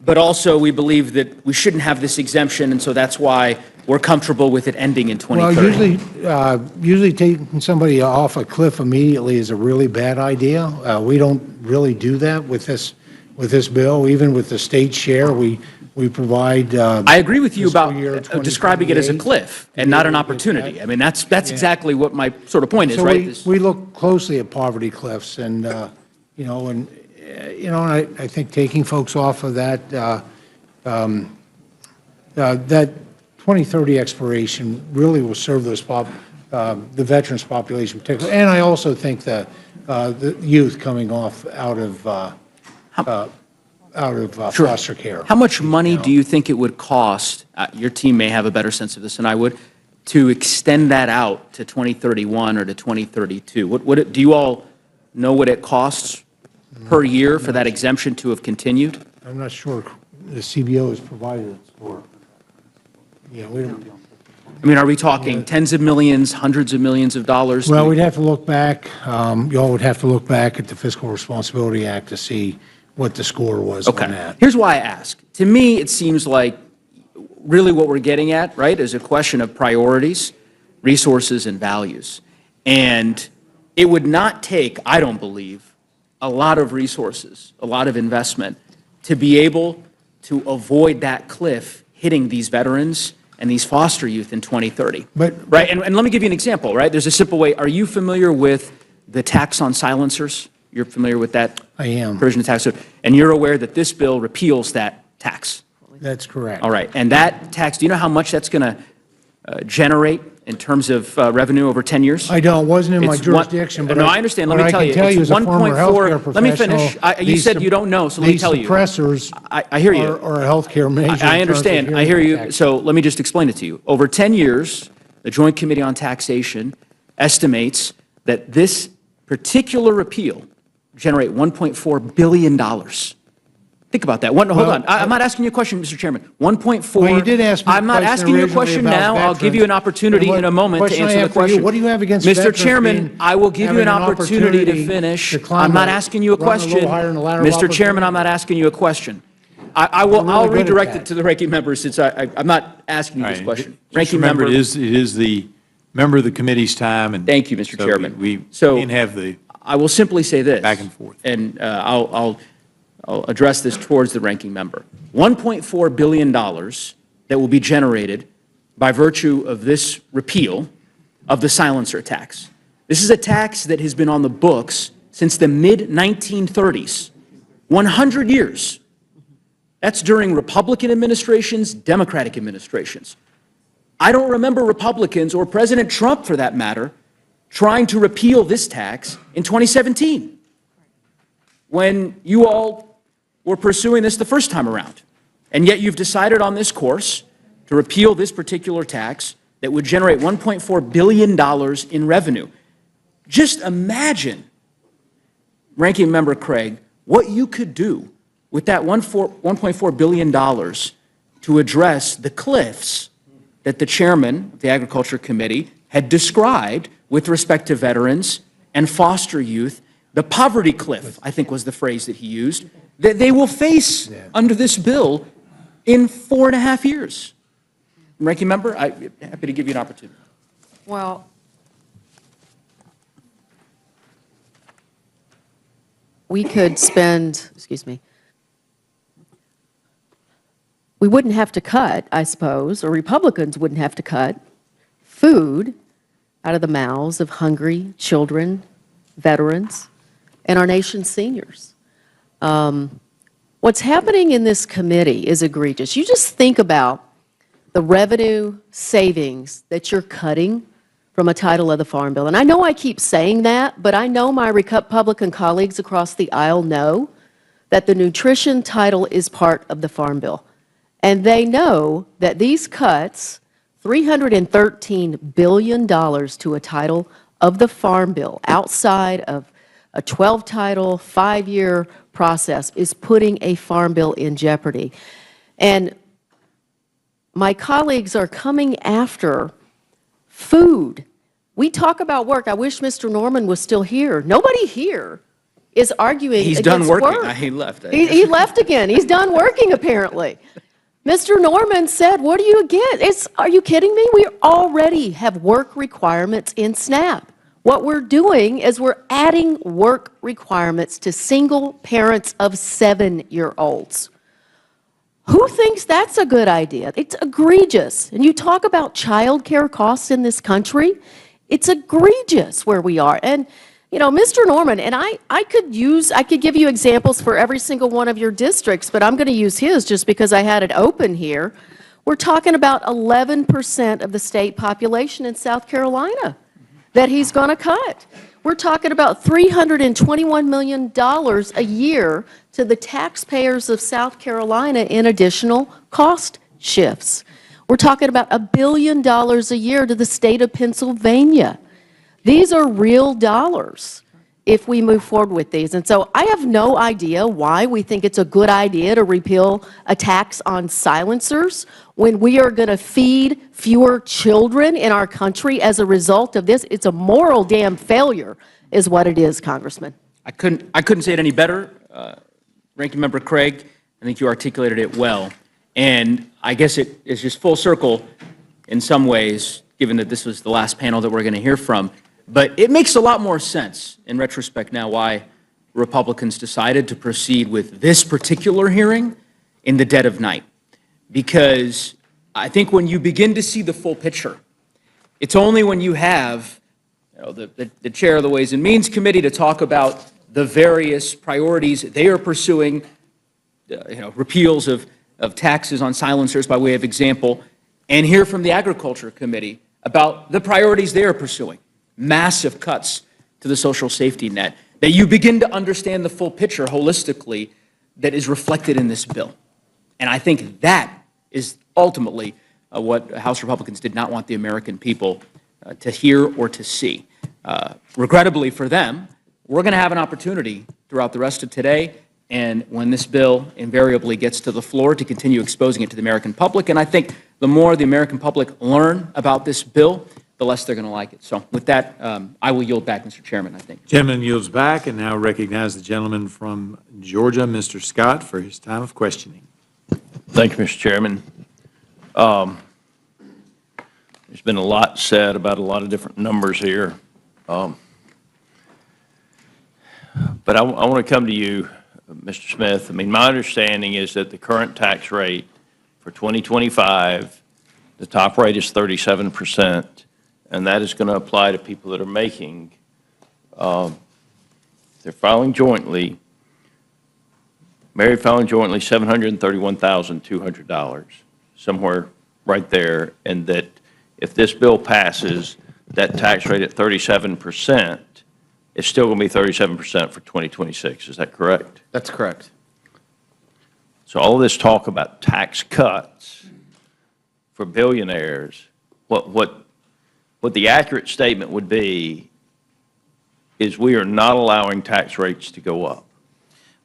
but also we believe that we shouldn't have this exemption, and so that's why we're comfortable with it ending in 2030. Well, usually taking somebody off a cliff immediately is a really bad idea. We don't really do that with this bill. Even with the state share, we provide. I agree with you about describing it as a cliff and not an opportunity. I mean, that's exactly what my sort of point is, so right? We look closely at poverty cliffs, and and I think taking folks off of that that 2030 expiration really will serve those the veterans population particularly, and I also think that the youth coming off out of foster care. How much money do you think it would cost, your team may have a better sense of this than I would, to extend that out to 2031 or to 2032? Do you all know what it costs per year for that exemption to have continued? I'm not sure the CBO has provided it for. Yeah, we don't. I mean, are we talking tens of millions, hundreds of millions of dollars? Well, we'd have to look back. You all would have to look back at the Fiscal Responsibility Act to see what the score was on that. Here's why I ask. To me, it seems like really what we're getting at, right, is a question of priorities, resources, and values. And it would not take, I don't believe, a lot of resources, a lot of investment to be able to avoid that cliff hitting these veterans and these foster youth in 2030. Right? And let me give you an example, right? There's a simple way. Are you familiar with the tax on silencers? You're familiar with that? I am. Provision of tax. And you're aware that this bill repeals that tax? That's correct. All right. And that tax, do you know how much that's going to generate in terms of revenue over 10 years? I don't, wasn't in my It's one- jurisdiction, but No, I understand. Let me tell you. What I can tell you It's as a former 1.4 healthcare Let me finish. professional, You said you don't know, so let me tell you. These suppressors I hear you. are a healthcare measure. I in terms of understand. I hear hearing you. protection. So let me just explain it to you. Over 10 years, the Joint Committee on Taxation estimates that this particular repeal generate $1.4 billion. Think about that. Hold on. I'm not asking you a question, Mr. Chairman. 1.4. Well, you did ask me a I'm not question asking you a originally question about now. I'll give you an veterans. opportunity And in a moment to question I answer the have for you, question. what do you have against Mr. veterans Chairman, being- I will give you having an opportunity to opportunity finish. to climb I'm not a- asking you a run a little question. higher in the ladder of Mr. Chairman, opportunity? I'm not asking you a question. I'll really good at redirect that. it to the ranking member since I'm not asking you All this right. question. Just Ranking remember, member. it is the member of the committee's time, and Thank you, Mr. so Chairman. we So- can't have the I will simply say this. back and forth. And I'll address this towards the ranking member. $1.4 billion that will be generated by virtue of this repeal of the silencer tax. This is a tax that has been on the books since the mid-1930s, 100 years. That's during Republican administrations, Democratic administrations. I don't remember Republicans, or President Trump for that matter, trying to repeal this tax in 2017, when you all were pursuing this the first time around. And yet you've decided on this course to repeal this particular tax that would generate $1.4 billion in revenue. Just imagine, Ranking Member Craig, what you could do with that $1.4 billion to address the cliffs that the chairman of the Agriculture Committee had described with respect to veterans and foster youth. The poverty cliff, I think was the phrase that he used, that they will face under this bill in 4.5 years. Ranking Member, I'm happy to give you an opportunity. Well, we could spend, we wouldn't have to cut, I suppose, or Republicans wouldn't have to cut food out of the mouths of hungry children, veterans, and our nation's seniors. What's happening in this committee is egregious. You just think about the revenue savings that you're cutting from a title of the Farm Bill. And I know I keep saying that, but I know my Republican colleagues across the aisle know that the nutrition title is part of the Farm Bill. And they know that these cuts, $313 billion to a title of the Farm Bill, outside of a 12-title, 5-year process, is putting a Farm Bill in jeopardy. And my colleagues are coming after food. We talk about work. I wish Mr. Norman was still here. Nobody here is arguing He's against done working. work. He left. He left again. He's done working, apparently. Mr. Norman said, what do you get? Are you kidding me? We already have work requirements in SNAP. What we're doing is we're adding work requirements to single parents of 7-year-olds. Who thinks that's a good idea? It's egregious. And you talk about child care costs in this country, it's egregious where we are. And, you know, Mr. Norman, and I could give you examples for every single one of your districts, but I'm going to use his just because I had it open here. We're talking about 11% of the state population in South Carolina that he's going to cut. We're talking about $321 million a year to the taxpayers of South Carolina in additional cost shifts. We're talking about $1 billion a year to the state of Pennsylvania. These are real dollars if we move forward with these. And so I have no idea why we think it's a good idea to repeal a tax on silencers when we are going to feed fewer children in our country as a result of this. It's a moral damn failure is what it is, Congressman. I couldn't say it any better. Ranking Member Craig, I think you articulated it well. And I guess it is just full circle in some ways, given that this was the last panel that we're going to hear from. But it makes a lot more sense in retrospect now why Republicans decided to proceed with this particular hearing in the dead of night. Because I think when you begin to see the full picture, it's only when you have the chair of the Ways and Means Committee to talk about the various priorities they are pursuing, repeals of taxes on silencers by way of example, and hear from the Agriculture Committee about the priorities they are pursuing, massive cuts to the social safety net, that you begin to understand the full picture holistically that is reflected in this bill. And I think that is ultimately what House Republicans did not want the American people to hear or to see. Regrettably for them, we're going to have an opportunity throughout the rest of today and when this bill invariably gets to the floor to continue exposing it to the American public. And I think the more the American public learn about this bill, the less they're going to like it. So with that, I will yield back, Mr. Chairman, I think. Gentleman yields back and now recognize the gentleman from Georgia, Mr. Scott, for his time of questioning. Thank you, Mr. Chairman. There's been a lot said about a lot of different numbers here. But I want to come to you, Mr. Smith. I mean, my understanding is that the current tax rate for 2025, the top rate is 37%, and that is going to apply to people that are making, they're filing jointly, married filing jointly, $731,200, somewhere right there, and that if this bill passes, that tax rate at 37%, it's still going to be 37% for 2026. Is that correct? That's correct. So all of this talk about tax cuts for billionaires, what the accurate statement would be is we are not allowing tax rates to go up.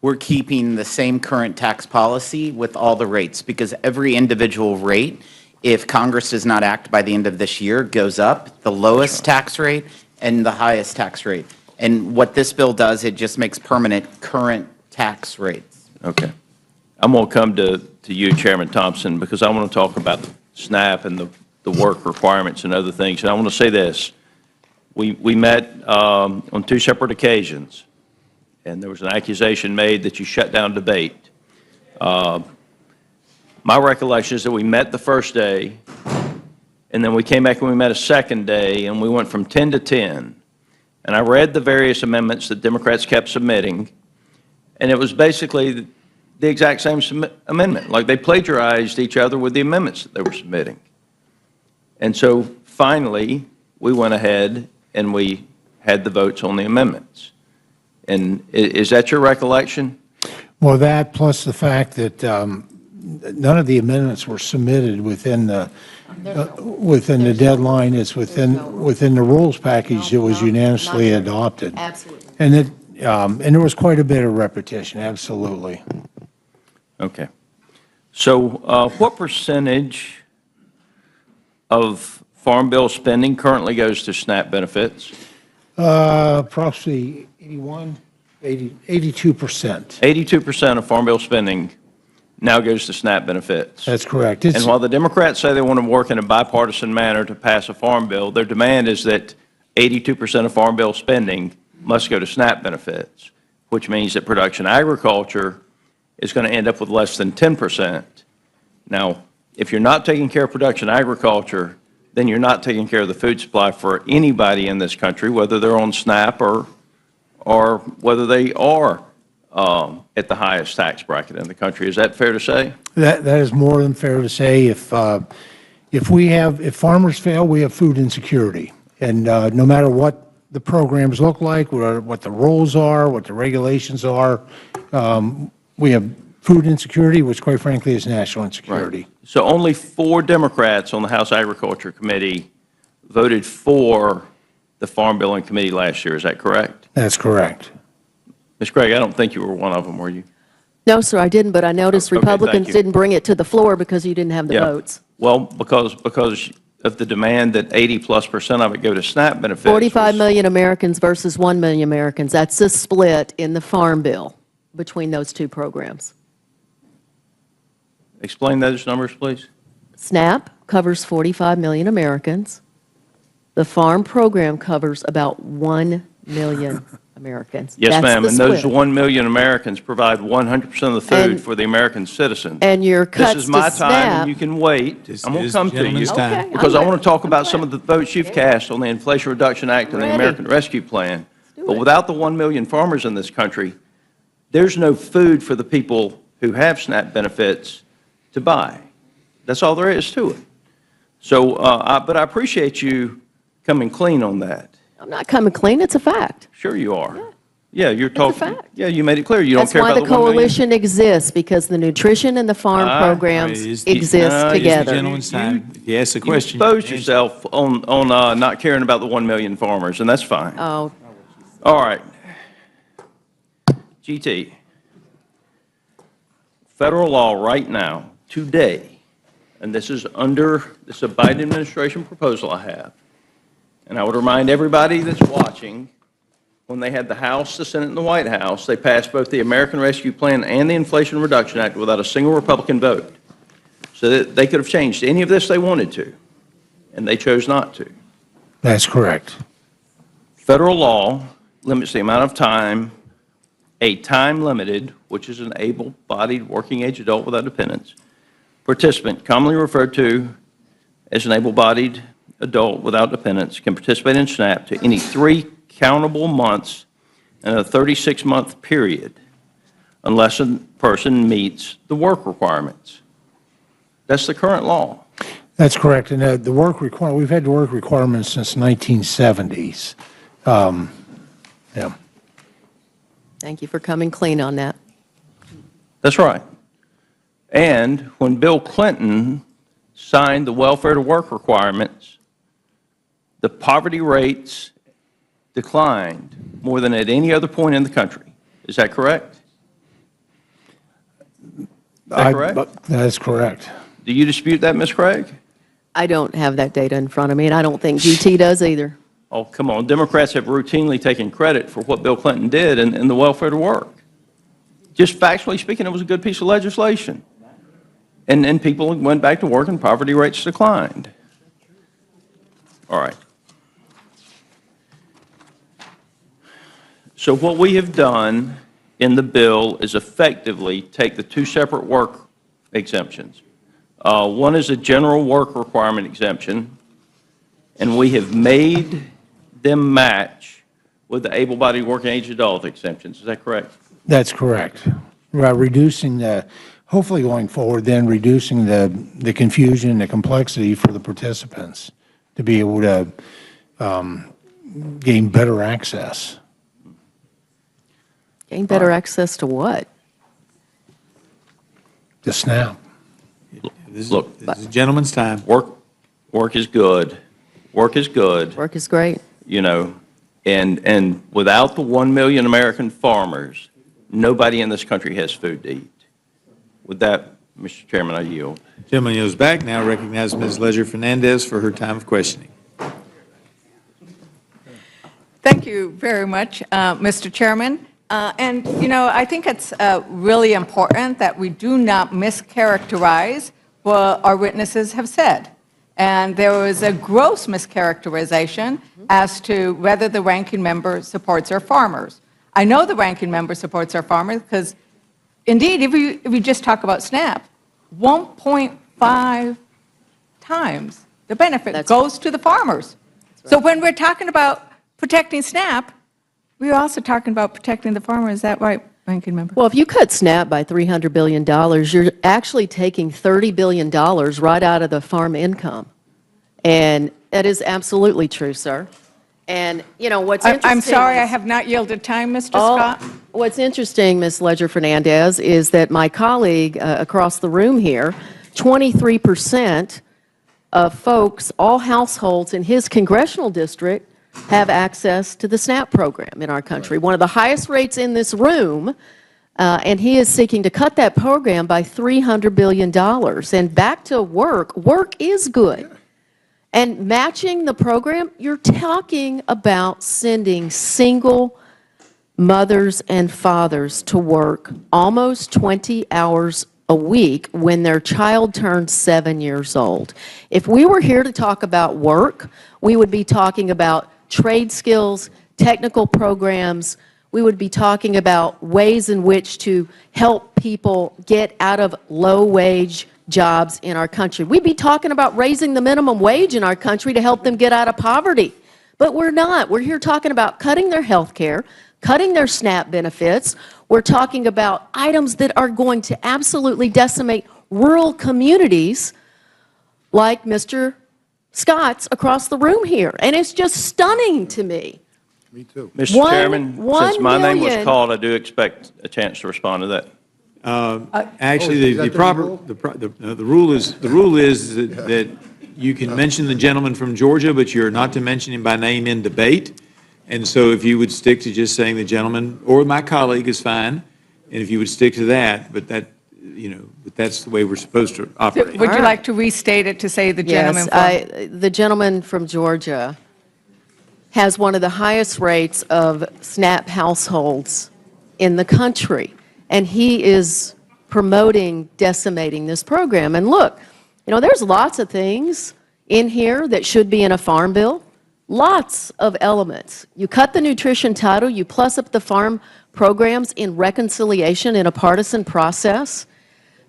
We're keeping the same current tax policy with all the rates, because every individual rate, if Congress does not act by the end of this year, goes up, the lowest tax rate and the highest tax rate. And what this bill does, it just makes permanent current tax rates. Okay. I'm going to come to you, Chairman Thompson, because I want to talk about SNAP and the work requirements and other things. And I want to say this. We met on two separate occasions, and there was an accusation made that you shut down debate. My recollection is that we met the first day, and then we came back and we met a second day, and we went from 10 to 10. And I read the various amendments that Democrats kept submitting, and it was basically the exact same amendment. Like they plagiarized each other with the amendments that they were submitting. And so finally, we went ahead and we had the votes on the amendments. And is that your recollection? Well, that plus the fact that none of the amendments were submitted within the deadline. It's within the rules package that was unanimously adopted. Absolutely. And there was quite a bit of repetition, absolutely. Okay. So what percentage of Farm Bill spending currently goes to SNAP benefits? Approximately 82%. 82% of Farm Bill spending now goes to SNAP benefits. That's correct. And while the Democrats say they want to work in a bipartisan manner to pass a farm bill, their demand is that 82% of Farm Bill spending must go to SNAP benefits, which means that production agriculture is going to end up with less than 10%. Now, if you're not taking care of production agriculture, then you're not taking care of the food supply for anybody in this country, whether they're on SNAP or whether they are at the highest tax bracket in the country. Is that fair to say? That is more than fair to say. If farmers fail, we have food insecurity. And no matter what the programs look like, what the rules are, what the regulations are, we have food insecurity, which quite frankly is national insecurity. Right. So only 4 Democrats on the House Agriculture Committee voted for the Farm Bill in committee last year. Is that correct? That's correct. Ms. Craig, I don't think you were one of them, were you? No, sir, I didn't, but I noticed Okay, Republicans thank you. didn't bring it to the floor because you didn't have the votes. Well, because of the demand that 80+% of it go to SNAP benefits. 45 million Americans versus 1 million Americans. That's the split in the Farm Bill between those two programs. Explain those numbers, please. SNAP covers 45 million Americans. The farm program covers about 1 million Americans. Yes, That's ma'am, the and those split. 1 million Americans provide 100% of the food for the American citizens. And your cuts This is my to time, SNAP. and you can wait. I'm going to come to you. gentleman's time. Okay, Because I'm I want to talk about some of the votes you've cast on the Inflation Reduction Act and the Ready. American Rescue Plan. do But it. without the 1 million farmers in this country, there's no food for the people who have SNAP benefits to buy. That's all there is to it. So, but I appreciate you coming clean on that. I'm not coming clean, it's a fact. Sure you are. Yeah, you're talking. Yeah, you made it clear you don't That's care why about the the 1 million. coalition exists, because the nutrition and the farm programs exist It's the together. gentleman's time. If you ask the question. You exposed yourself on not caring about the 1 million farmers, and that's fine. Oh, All right. GT. Federal law right now, today, and this is a Biden administration proposal I have, and I would remind everybody that's watching, when they had the House, the Senate, and the White House, they passed both the American Rescue Plan and the Inflation Reduction Act without a single Republican vote. So that they could have changed any of this they wanted to, and they chose not to. That's correct. Federal law limits the amount of time a time-limited, which is an able-bodied working-age adult without dependents, participant, commonly referred to as an able-bodied adult without dependents, can participate in SNAP to any 3 countable months in a 36-month period unless a person meets the work requirements. That's the current law. That's correct. And the work we've had the work requirements since 1970s. Yeah. thank you for coming clean on that. That's right. And when Bill Clinton signed the welfare to work requirements, the poverty rates declined more than at any other point in the country. Is that correct? Is that correct? That's correct. Do you dispute that, Ms. Craig? I don't have that data in front of me, and I don't think GT does either. Oh, come on. Democrats have routinely taken credit for what Bill Clinton did in the welfare to work. Just factually speaking, it was a good piece of legislation. And people went back to work and poverty rates declined. All right. So what we have done in the bill is effectively take the 2 separate work exemptions. One is a general work requirement exemption, and we have made them match with the able-bodied working-age adult exemptions. Is that correct? That's correct. Reducing hopefully going forward, then reducing the confusion and the complexity for the participants to be able to gain better access. Gain better access to what? The SNAP. Look, this is a gentleman's time. Work is good. Work is good. Work is great. You know, and without the 1 million American farmers, nobody in this country has food to eat. With that, Mr. Chairman, I yield. Gentleman yields back. Now recognize Ms. Ledger Fernandez for her time of questioning. Thank you very much, Mr. Chairman. And, you know, I think it's really important that we do not mischaracterize what our witnesses have said. And there was a gross mischaracterization as to whether the ranking member supports our farmers. I know the ranking member supports our farmers because, indeed, if we just talk about SNAP, 1.5 times the benefit goes to the farmers. So when we're talking about protecting SNAP, we're also talking about protecting the farmer. Is that right, ranking member? Well, if you cut SNAP by $300 billion, you're actually taking $30 billion right out of the farm income. And that is absolutely true, sir. And, you know, what's interesting... I'm sorry, I have not yielded time, Mr. Scott. What's interesting, Ms. Ledger-Fernandez, is that my colleague across the room here, 23% of folks, all households in his congressional district, have access to the SNAP program in our country. One of the highest rates in this room, and he is seeking to cut that program by $300 billion. And back to work, work is good. And matching the program, you're talking about sending single mothers and fathers to work almost 20 hours a week when their child turns 7 years old. If we were here to talk about work, we would be talking about trade skills, technical programs. We would be talking about ways in which to help people get out of low-wage jobs in our country. We'd be talking about raising the minimum wage in our country to help them get out of poverty. But we're not. We're here talking about cutting their health care, cutting their SNAP benefits. We're talking about items that are going to absolutely decimate rural communities like Mr. Scots across the room here, and it's just stunning to me. Me too. Mr. Chairman, one since my name was million- called, I do expect a chance to respond to that. Actually, is that the the proper, rule? the rule is that you can mention the gentleman from Georgia, but you're not to mention him by name in debate. And so if you would stick to just saying the gentleman or my colleague is fine, and if you would stick to that, but that's the way we're supposed to operate. Would you like to restate it to say the gentleman from? The gentleman from Georgia has one of the highest rates of SNAP households in the country, and he is promoting decimating this program. And look, there's lots of things in here that should be in a farm bill, lots of elements. You cut the nutrition title, you plus up the farm programs in reconciliation in a partisan process.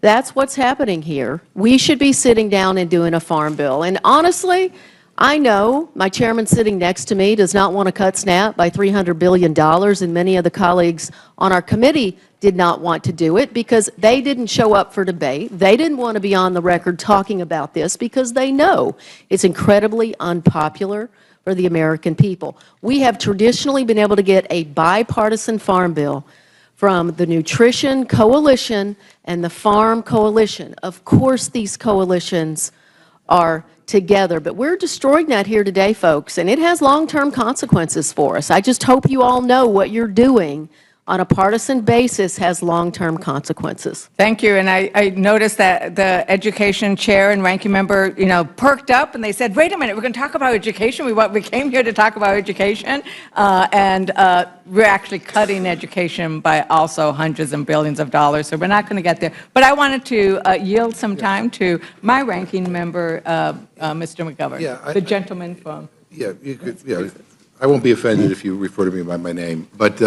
That's what's happening here. We should be sitting down and doing a farm bill. And honestly, I know my chairman sitting next to me does not want to cut SNAP by $300 billion, and many of the colleagues on our committee did not want to do it because they didn't show up for debate. They didn't want to be on the record talking about this because they know it's incredibly unpopular for the American people. We have traditionally been able to get a bipartisan farm bill from the Nutrition Coalition and the Farm Coalition. Of course, these coalitions are together, but we're destroying that here today, folks, and it has long-term consequences for us. I just hope you all know what you're doing on a partisan basis has long-term consequences. Thank you, and I noticed that the education chair and ranking member, perked up, and they said, wait a minute, we're going to talk about education. We came here to talk about education, and we're actually cutting education by also hundreds and billions of dollars, so we're not going to get there. But I wanted to yield some time to my ranking member, Mr. McGovern, the gentleman from... Yeah, you could, I won't be offended if you refer to me by my name, but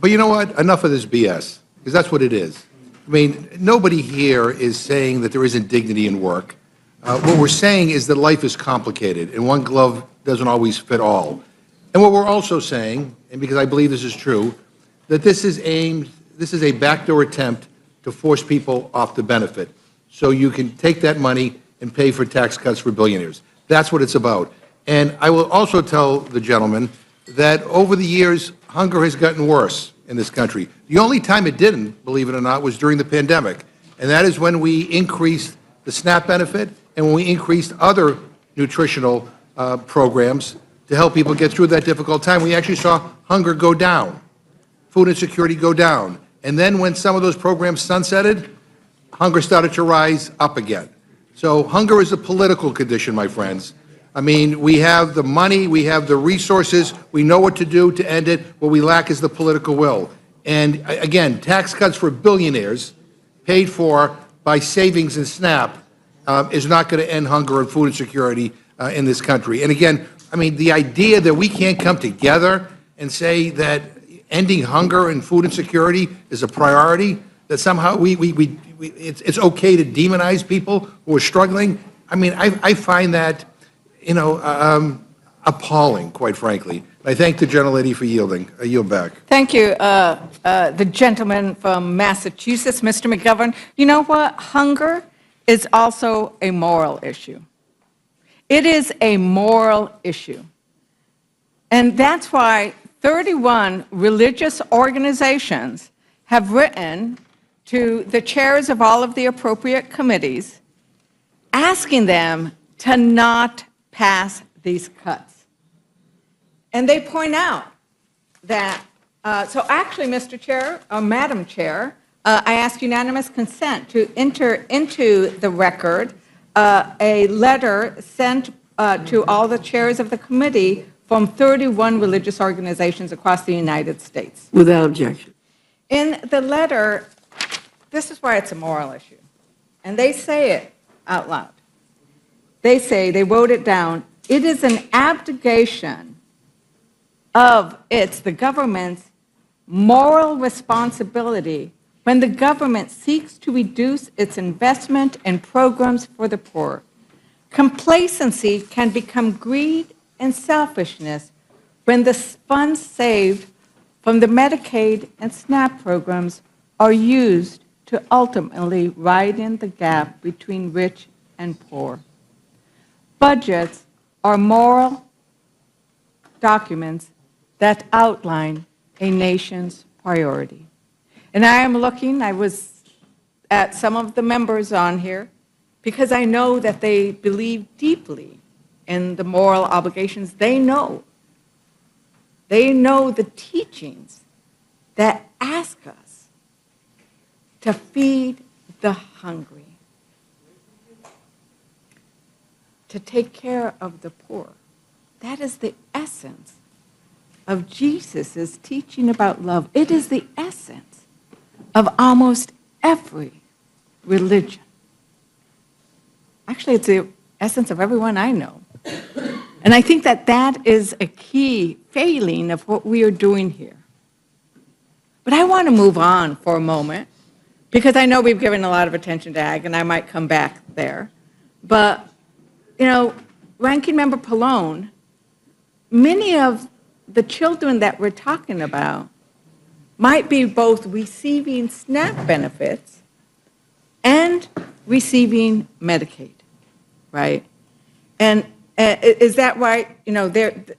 you know what? Enough of this BS, because that's what it is. I mean, nobody here is saying that there isn't dignity in work. What we're saying is that life is complicated, and one glove doesn't always fit all. And what we're also saying, and because I believe this is true, that this is a backdoor attempt to force people off the benefit, so you can take that money and pay for tax cuts for billionaires. That's what it's about. And I will also tell the gentleman that over the years, hunger has gotten worse in this country. The only time it didn't, believe it or not, was during the pandemic. And that is when we increased the SNAP benefit and when we increased other nutritional programs to help people get through that difficult time. We actually saw hunger go down, food insecurity go down. And then when some of those programs sunsetted, hunger started to rise up again. So hunger is a political condition, my friends. I mean, we have the money, we have the resources, we know what to do to end it. What we lack is the political will. And again, tax cuts for billionaires paid for by savings in SNAP is not going to end hunger and food insecurity in this country. And again, I mean, the idea that we can't come together and say that ending hunger and food insecurity is a priority, that somehow it's okay to demonize people who are struggling, I mean, I find that appalling, quite frankly. I thank the gentlelady for yielding. I yield back. Thank you. The gentleman from Massachusetts, Mr. McGovern. You know what? Hunger is also a moral issue. It is a moral issue. And that's why 31 religious organizations have written to the chairs of all of the appropriate committees asking them to not pass these cuts. And they point out that, so actually, Mr. Chair, or Madam Chair, I ask unanimous consent to enter into the record a letter sent to all the chairs of the committee from 31 religious organizations across the United States. Without objection. In the letter, this is why it's a moral issue. And they say it out loud. They say, they wrote it down, it is an abdication of the government's moral responsibility when the government seeks to reduce its investment in programs for the poor. Complacency can become greed and selfishness when the funds saved from the Medicaid and SNAP programs are used to ultimately widen the gap between rich and poor. budgets are moral documents that outline a nation's priority. And I was at some of the members on here because I know that they believe deeply in the moral obligations. They know the teachings that ask us to feed the hungry, to take care of the poor. That is the essence of Jesus' teaching about love. It is the essence of almost every religion. Actually, it's the essence of everyone I know. And I think that that is a key failing of what we are doing here. But I want to move on for a moment, because I know we've given a lot of attention to ag, and I might come back there. But, you know, Ranking Member Pallone, many of the children that we're talking about might be both receiving SNAP benefits and receiving Medicaid, right? And is that right? You know,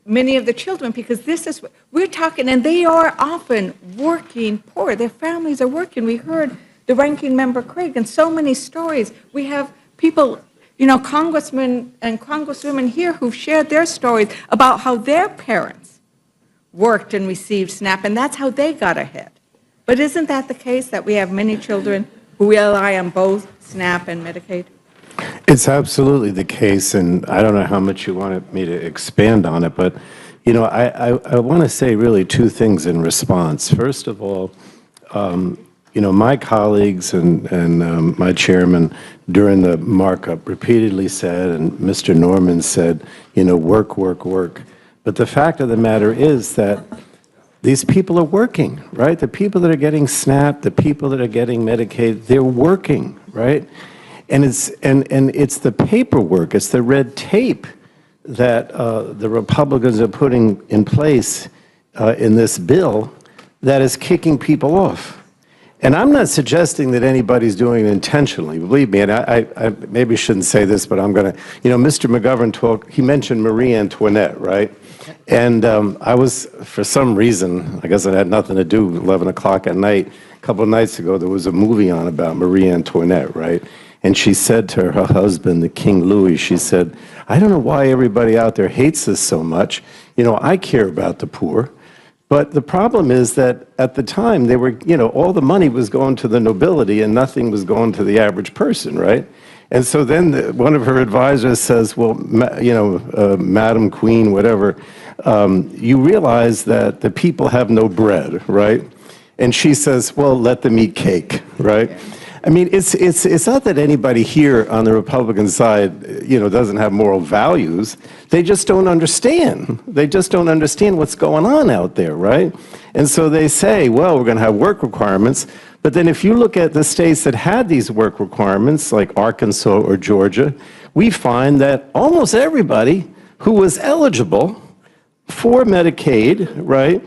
many of the children, because this is, we're talking, and they are often working poor. Their families are working. We heard the Ranking Member Craig and so many stories. We have people, you know, congressmen and congresswomen here who've shared their stories about how their parents worked and received SNAP, and that's how they got ahead. But isn't that the case, that we have many children who rely on both SNAP and Medicaid? It's absolutely the case, and I don't know how much you wanted me to expand on it, but, you know, I want to say really two things in response. First of all, you know, my colleagues and my chairman during the markup repeatedly said, and Mr. Norman said, you know, work, work, work. But the fact of the matter is that these people are working, right? The people that are getting SNAP, the people that are getting Medicaid, they're working, right? And it's the paperwork, it's the red tape that the Republicans are putting in place in this bill that is kicking people off. And I'm not suggesting that anybody's doing it intentionally. Believe me, and I maybe shouldn't say this, but I'm going to, you know, Mr. McGovern he mentioned Marie Antoinette, right? And I was, for some reason, I guess it had nothing to do, 11 o'clock at night, a couple of nights ago, there was a movie on about Marie Antoinette, right? And she said to her husband, the King Louis, she said, I don't know why everybody out there hates us so much. You know, I care about the poor. But the problem is that at the time, they were, you know, all the money was going to the nobility and nothing was going to the average person, right? And so then one of her advisors says, well, you know, Madam Queen, whatever, you realize that the people have no bread, right? And she says, well, let them eat cake, right? I mean, it's not that anybody here on the Republican side, you know, doesn't have moral values. They just don't understand. They just don't understand what's going on out there, right? And so they say, well, we're going to have work requirements. But then if you look at the states that had these work requirements, like Arkansas or Georgia, we find that almost everybody who was eligible for Medicaid, right,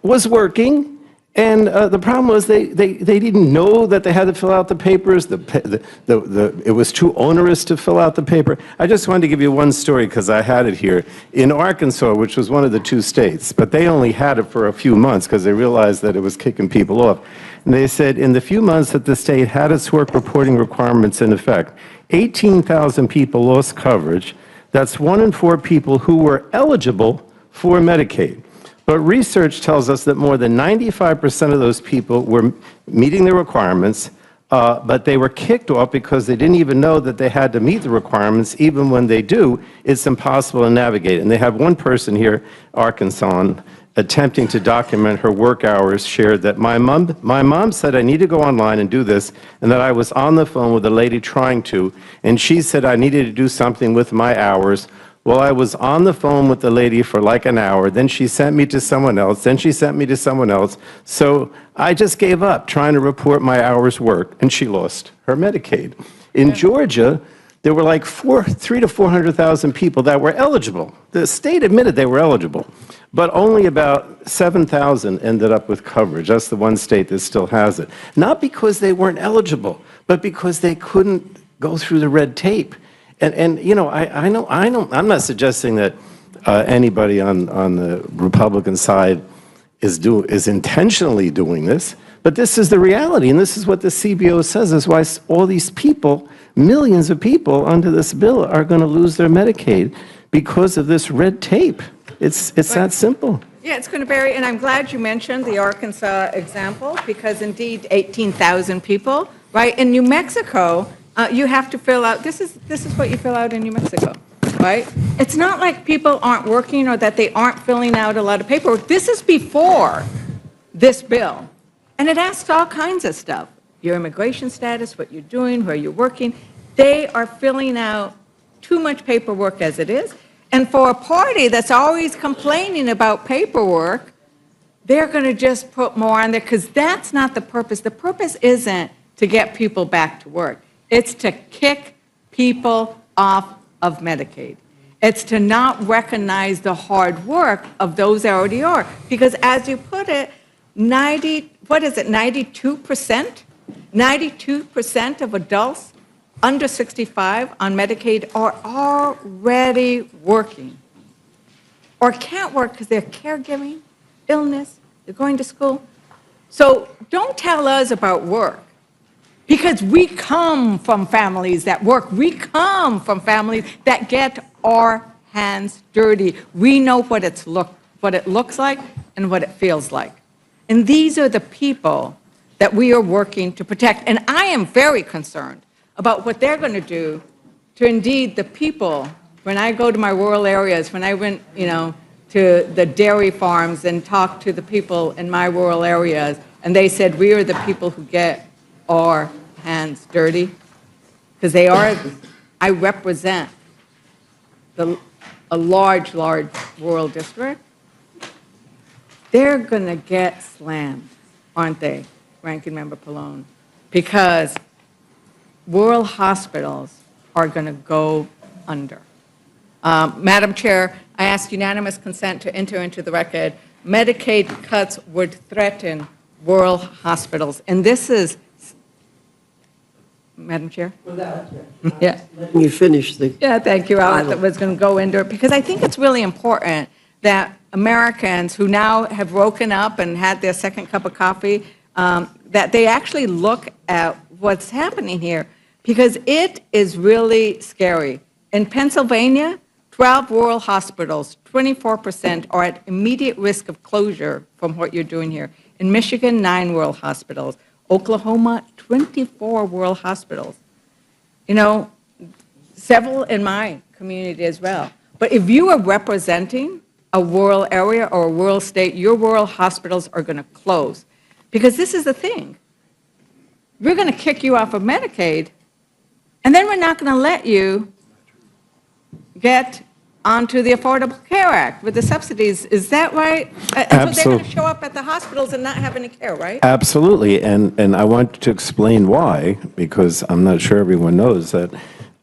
was working. And the problem was they didn't know that they had to fill out the papers. It was too onerous to fill out the paper. I just wanted to give you one story because I had it here. In Arkansas, which was one of the two states, but they only had it for a few months because they realized that it was kicking people off. And they said in the few months that the state had its work reporting requirements in effect, 18,000 people lost coverage. That's 1 in 4 people who were eligible for Medicaid. But research tells us that more than 95% of those people were meeting the requirements, but they were kicked off because they didn't even know that they had to meet the requirements. Even when they do, it's impossible to navigate. And they have one person here, Arkansas, attempting to document her work hours, shared that my mom said I need to go online and do this, and that I was on the phone with a lady trying to, and she said I needed to do something with my hours. Well, I was on the phone with the lady for like an hour, then she sent me to someone else, then she sent me to someone else. So I just gave up trying to report my hours work, and she lost her Medicaid. In Georgia, there were like 300,000 to 400,000 people that were eligible. The state admitted they were eligible, but only about 7,000 ended up with coverage. That's the one state that still has it. Not because they weren't eligible, but because they couldn't go through the red tape. And you know, I'm not suggesting that anybody on the Republican side is intentionally doing this, but this is the reality, and this is what the CBO says. Is why all these people, millions of people under this bill, are going to lose their Medicaid because of this red tape. It's that simple. Yeah, it's going to vary, and I'm glad you mentioned the Arkansas example, because indeed 18,000 people, right? In New Mexico, you have to fill out, this is what you fill out in New Mexico, right? It's not like people aren't working or that they aren't filling out a lot of paperwork. This is before this bill, and it asks all kinds of stuff. Your immigration status, what you're doing, where you're working. They are filling out too much paperwork as it is. And for a party that's always complaining about paperwork, they're going to just put more on there, because that's not the purpose. The purpose isn't to get people back to work. It's to kick people off of Medicaid. It's to not recognize the hard work of those that already are. Because as you put it, 92%? 92% of adults under 65 on Medicaid are already working or can't work because they're caregiving, illness, they're going to school. So don't tell us about work, because we come from families that work. We come from families that get our hands dirty. We know what it looks like and what it feels like. And these are the people that we are working to protect. And I am very concerned about what they're going to do to indeed the people. When I go to my rural areas, when I went, to the dairy farms and talked to the people in my rural areas, and they said, we are the people who get our hands dirty, because I represent a large rural district. They're going to get slammed, aren't they, Ranking Member Pallone? Because rural hospitals are going to go under. Madam Chair, I ask unanimous consent to enter into the record Medicaid cuts would threaten rural hospitals. And this is, Madam Chair? Yeah. You finish the... Yeah, thank you. I was going to go into it, because I think it's really important that Americans who now have woken up and had their second cup of coffee, that they actually look at what's happening here, because it is really scary. In Pennsylvania, 12 rural hospitals, 24% are at immediate risk of closure from what you're doing here. In Michigan, 9 rural hospitals. Oklahoma, 24 rural hospitals. Several in my community as well. But if you are representing a rural area or a rural state, your rural hospitals are going to close. Because this is the thing. We're going to kick you off of Medicaid, and then we're not going to let you get onto the Affordable Care Act with the subsidies. Is that right? So they're going to show up at the hospitals and not have any care, right? Absolutely, and I want to explain why, because I'm not sure everyone knows that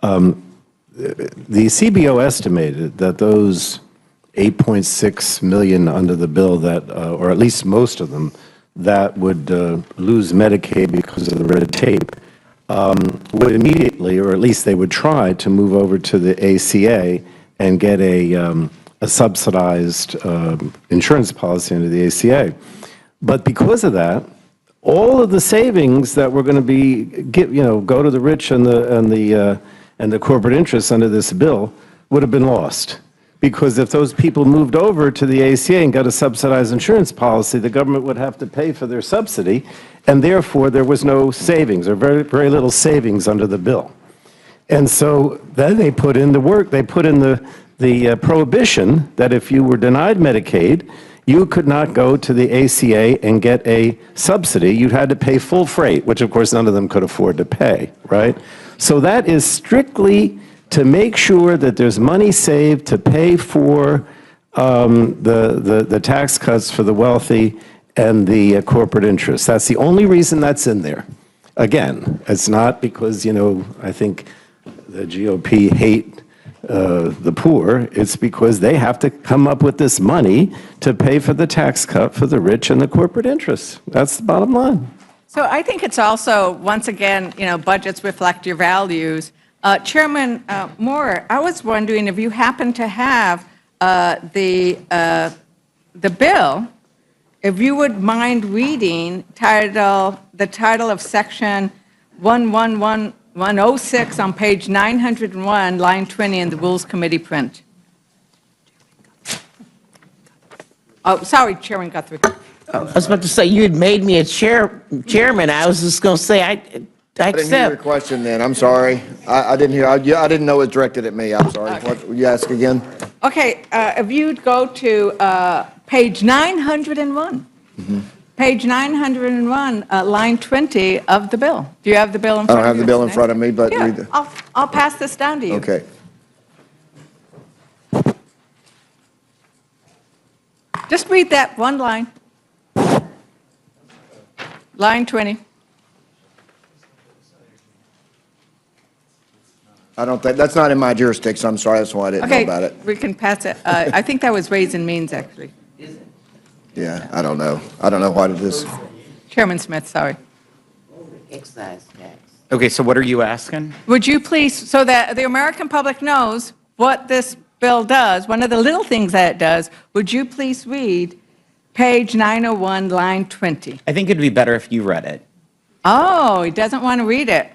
the CBO estimated that those 8.6 million under the bill that, or at least most of them, that would lose Medicaid because of the red tape, would immediately, or at least they would try to move over to the ACA and get a subsidized insurance policy under the ACA. But because of that, all of the savings that were going to be, go to the rich and the corporate interests under this bill would have been lost. Because if those people moved over to the ACA and got a subsidized insurance policy, the government would have to pay for their subsidy, and therefore there was no savings, or very, very little savings under the bill. And so then they put in the prohibition that if you were denied Medicaid, you could not go to the ACA and get a subsidy. You had to pay full freight, which of course none of them could afford to pay, right? So that is strictly to make sure that there's money saved to pay for the tax cuts for the wealthy and the corporate interests. That's the only reason that's in there. Again, it's not because, I think the GOP hate the poor. It's because they have to come up with this money to pay for the tax cut for the rich and the corporate interests. That's the bottom line. So I think it's also, once again, budgets reflect your values. Chairman Moore, I was wondering if you happen to have the bill, if you would mind reading the title of section 106 on page 901, line 20 in the Rules Committee print. Oh, sorry, Chairman Guthrie. I was about to say, you had made me a chairman. I was just going to say, I I didn't hear your accept. question then, I'm sorry. I didn't hear, I didn't know it was directed at me, I'm sorry. What, will you ask again? Okay, if you'd go to page 901. Page 901, line 20 of the bill. Do you have the bill in front of you? I don't have the bill in today? front of me, but Here, read the, I'll pass this down to you. okay. Just read that one line. Line 20. I don't think, that's not in my jurisdiction, I'm sorry, that's why I didn't know about it. Okay, we can pass it. I think that was Ways and Means, actually. Yeah, I don't know. I don't know what it is. Chairman Smith, sorry. Excise tax. Okay, so what are you asking? Would you please, so that the American public knows what this bill does, one of the little things that it does, would you please read page 901, line 20? I think it'd be better if you read it. Oh, he doesn't want to read it.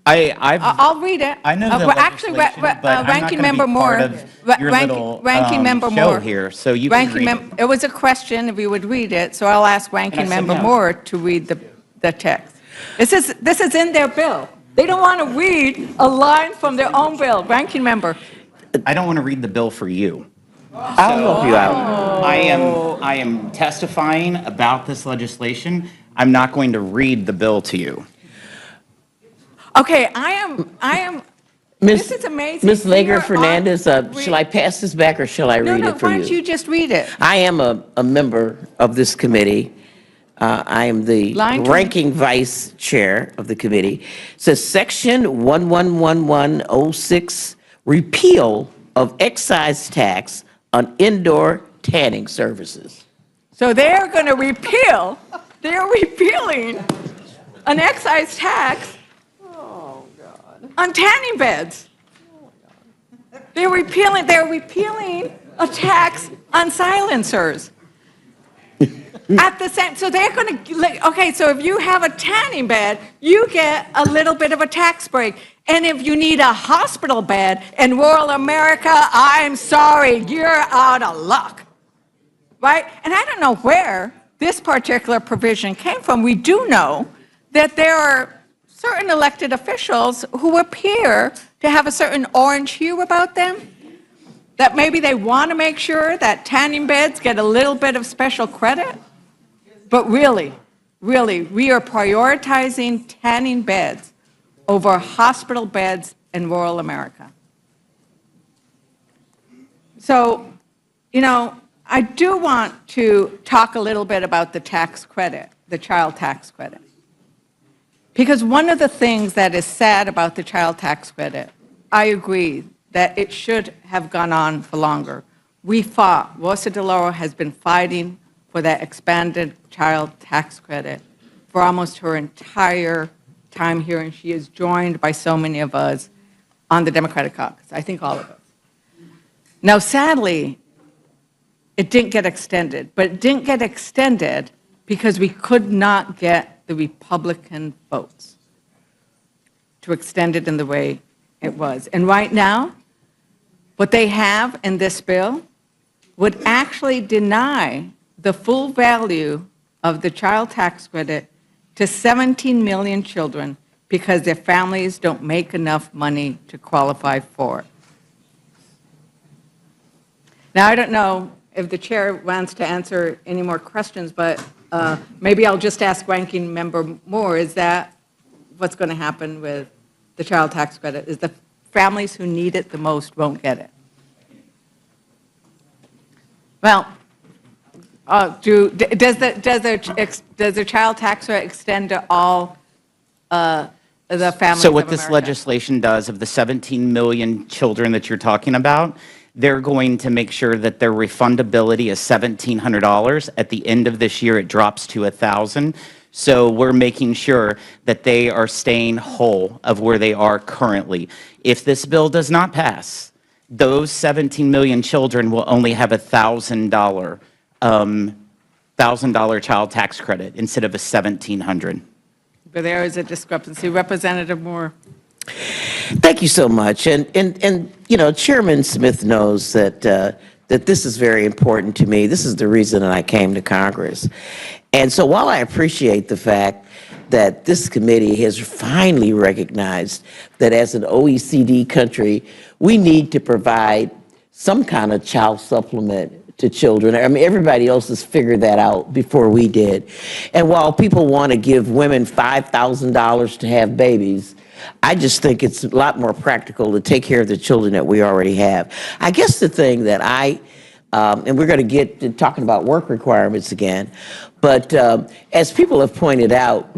I'll read it. I know the well, actually, legislation, but I'm not Ranking gonna be Member Moore. part of your little, Member show Moore here, so you can read it. It was a question if you would read it, so I'll ask Ranking said Member no. Moore to read the text. This is in their bill. They don't want to read a line from their own bill. Ranking Member. I don't want to read the bill for you. I'll help you out. I am testifying about this legislation. I'm not going to read the bill to you. Okay, I am. This is amazing. Ms. We Lager are Fernandez, shall I pass this back or shall I read it for why you? don't you just read it? I am a member of this committee. I am the Line 20. ranking vice chair of the committee. It says Section 111106, repeal of excise tax on indoor tanning services. So they're going to repeal, they're repealing an excise tax on tanning beds. They're repealing a tax on silencers. At the same, so they're going to, okay, so if you have a tanning bed, you get a little bit of a tax break. And if you need a hospital bed in rural America, I'm sorry, you're out of luck. Right? And I don't know where this particular provision came from. We do know that there are certain elected officials who appear to have a certain orange hue about them, that maybe they want to make sure that tanning beds get a little bit of special credit. But really, we are prioritizing tanning beds over hospital beds in rural America. So, I do want to talk a little bit about the tax credit, the child tax credit. Because one of the things that is sad about the child tax credit, I agree that it should have gone on for longer. We fought, Rosa DeLauro has been fighting for that expanded child tax credit for almost her entire time here, and she is joined by so many of us on the Democratic caucus, I think all of us. Now, sadly, it didn't get extended, but it didn't get extended because we could not get the Republican votes to extend it in the way it was. And right now, what they have in this bill would actually deny the full value of the child tax credit to 17 million children because their families don't make enough money to qualify for it. Now, I don't know if the chair wants to answer any more questions, but maybe I'll just ask Ranking Member Moore, is that what's going to happen with the child tax credit? Is the families who need it the most won't get it? Well, does the child tax credit extend to all the families So what of this America? legislation does, of the 17 million children that you're talking about, they're going to make sure that their refundability is $1,700. At the end of this year, it drops to $1,000. So we're making sure that they are staying whole of where they are currently. If this bill does not pass, those 17 million children will only have a $1,000 child tax credit instead of a $1,700. But there is a discrepancy. Representative Moore. Thank you so much. And you know, Chairman Smith knows that that this is very important to me. This is the reason that I came to Congress. And so while I appreciate the fact that this committee has finally recognized that as an OECD country, we need to provide some kind of child supplement to children. I mean, everybody else has figured that out before we did. And while people want to give women $5,000 to have babies, I just think it's a lot more practical to take care of the children that we already have. I guess the thing that and we're going to get to talking about work requirements again, but as people have pointed out,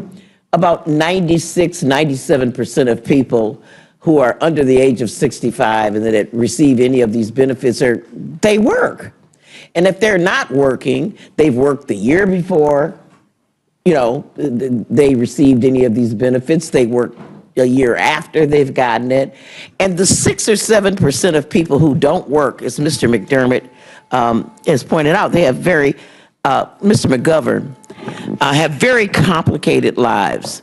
about 96, 97% of people who are under the age of 65 and that receive any of these benefits they work. And if they're not working, they've worked the year before, you know, they received any of these benefits. They worked a year after they've gotten it. And the 6 or 7% of people who don't work, as Mr. McDermott has pointed out, they have Mr. McGovern, have very complicated lives.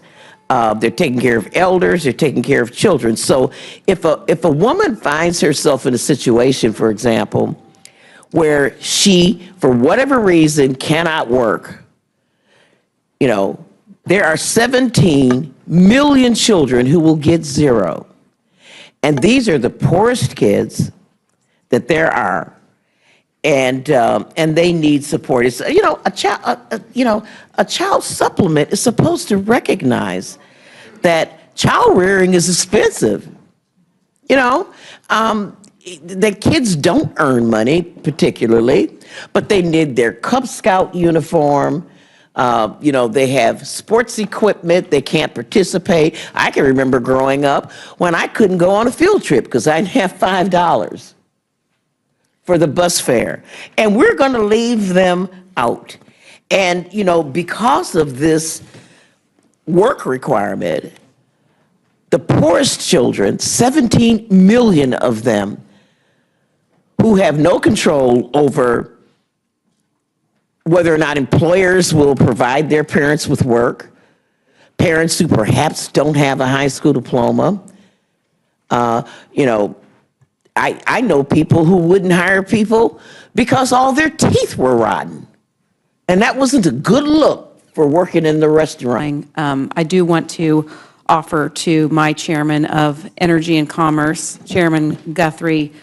They're taking care of elders, they're taking care of children. So if a woman finds herself in a situation, for example, where she, for whatever reason, cannot work, you know, there are 17 million children who will get zero. And these are the poorest kids that there are. And they need support. It's, you know, a child supplement is supposed to recognize that child rearing is expensive. You know, the kids don't earn money particularly, but they need their Cub Scout uniform. You know, they have sports equipment. They can't participate. I can remember growing up when I couldn't go on a field trip because I didn't have $5 for the bus fare. And we're going to leave them out. And, you know, because of this work requirement, the poorest children, 17 million of them, who have no control over whether or not employers will provide their parents with work, parents who perhaps don't have a high school diploma, you know, I know people who wouldn't hire people because all their teeth were rotten. And that wasn't a good look for working in the restaurant. I do want to offer to my chairman of Energy and Commerce, Chairman Guthrie,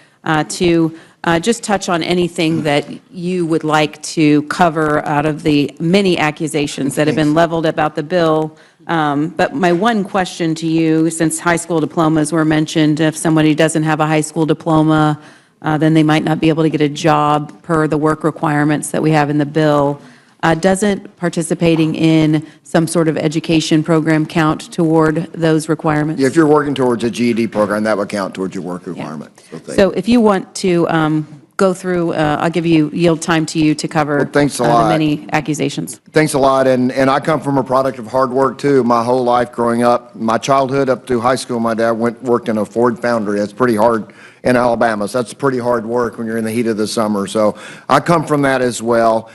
to just touch on anything that you would like to cover out of the many accusations that have been leveled about the bill. But my one question to you, since high school diplomas were mentioned, if somebody doesn't have a high school diploma, then they might not be able to get a job per the work requirements that we have in the bill. Doesn't participating in some sort of education program count toward those requirements? Yeah, if you're working towards a GED program, that would count towards your work requirement. So if you want to go through, I'll yield time to you to cover thanks a the lot. many accusations. Thanks a lot, and I come from a product of hard work too. My whole life growing up, my childhood up through high school, my dad worked in a Ford foundry. That's pretty hard in Alabama, so that's pretty hard work when you're in the heat of the summer. So I come from that as well.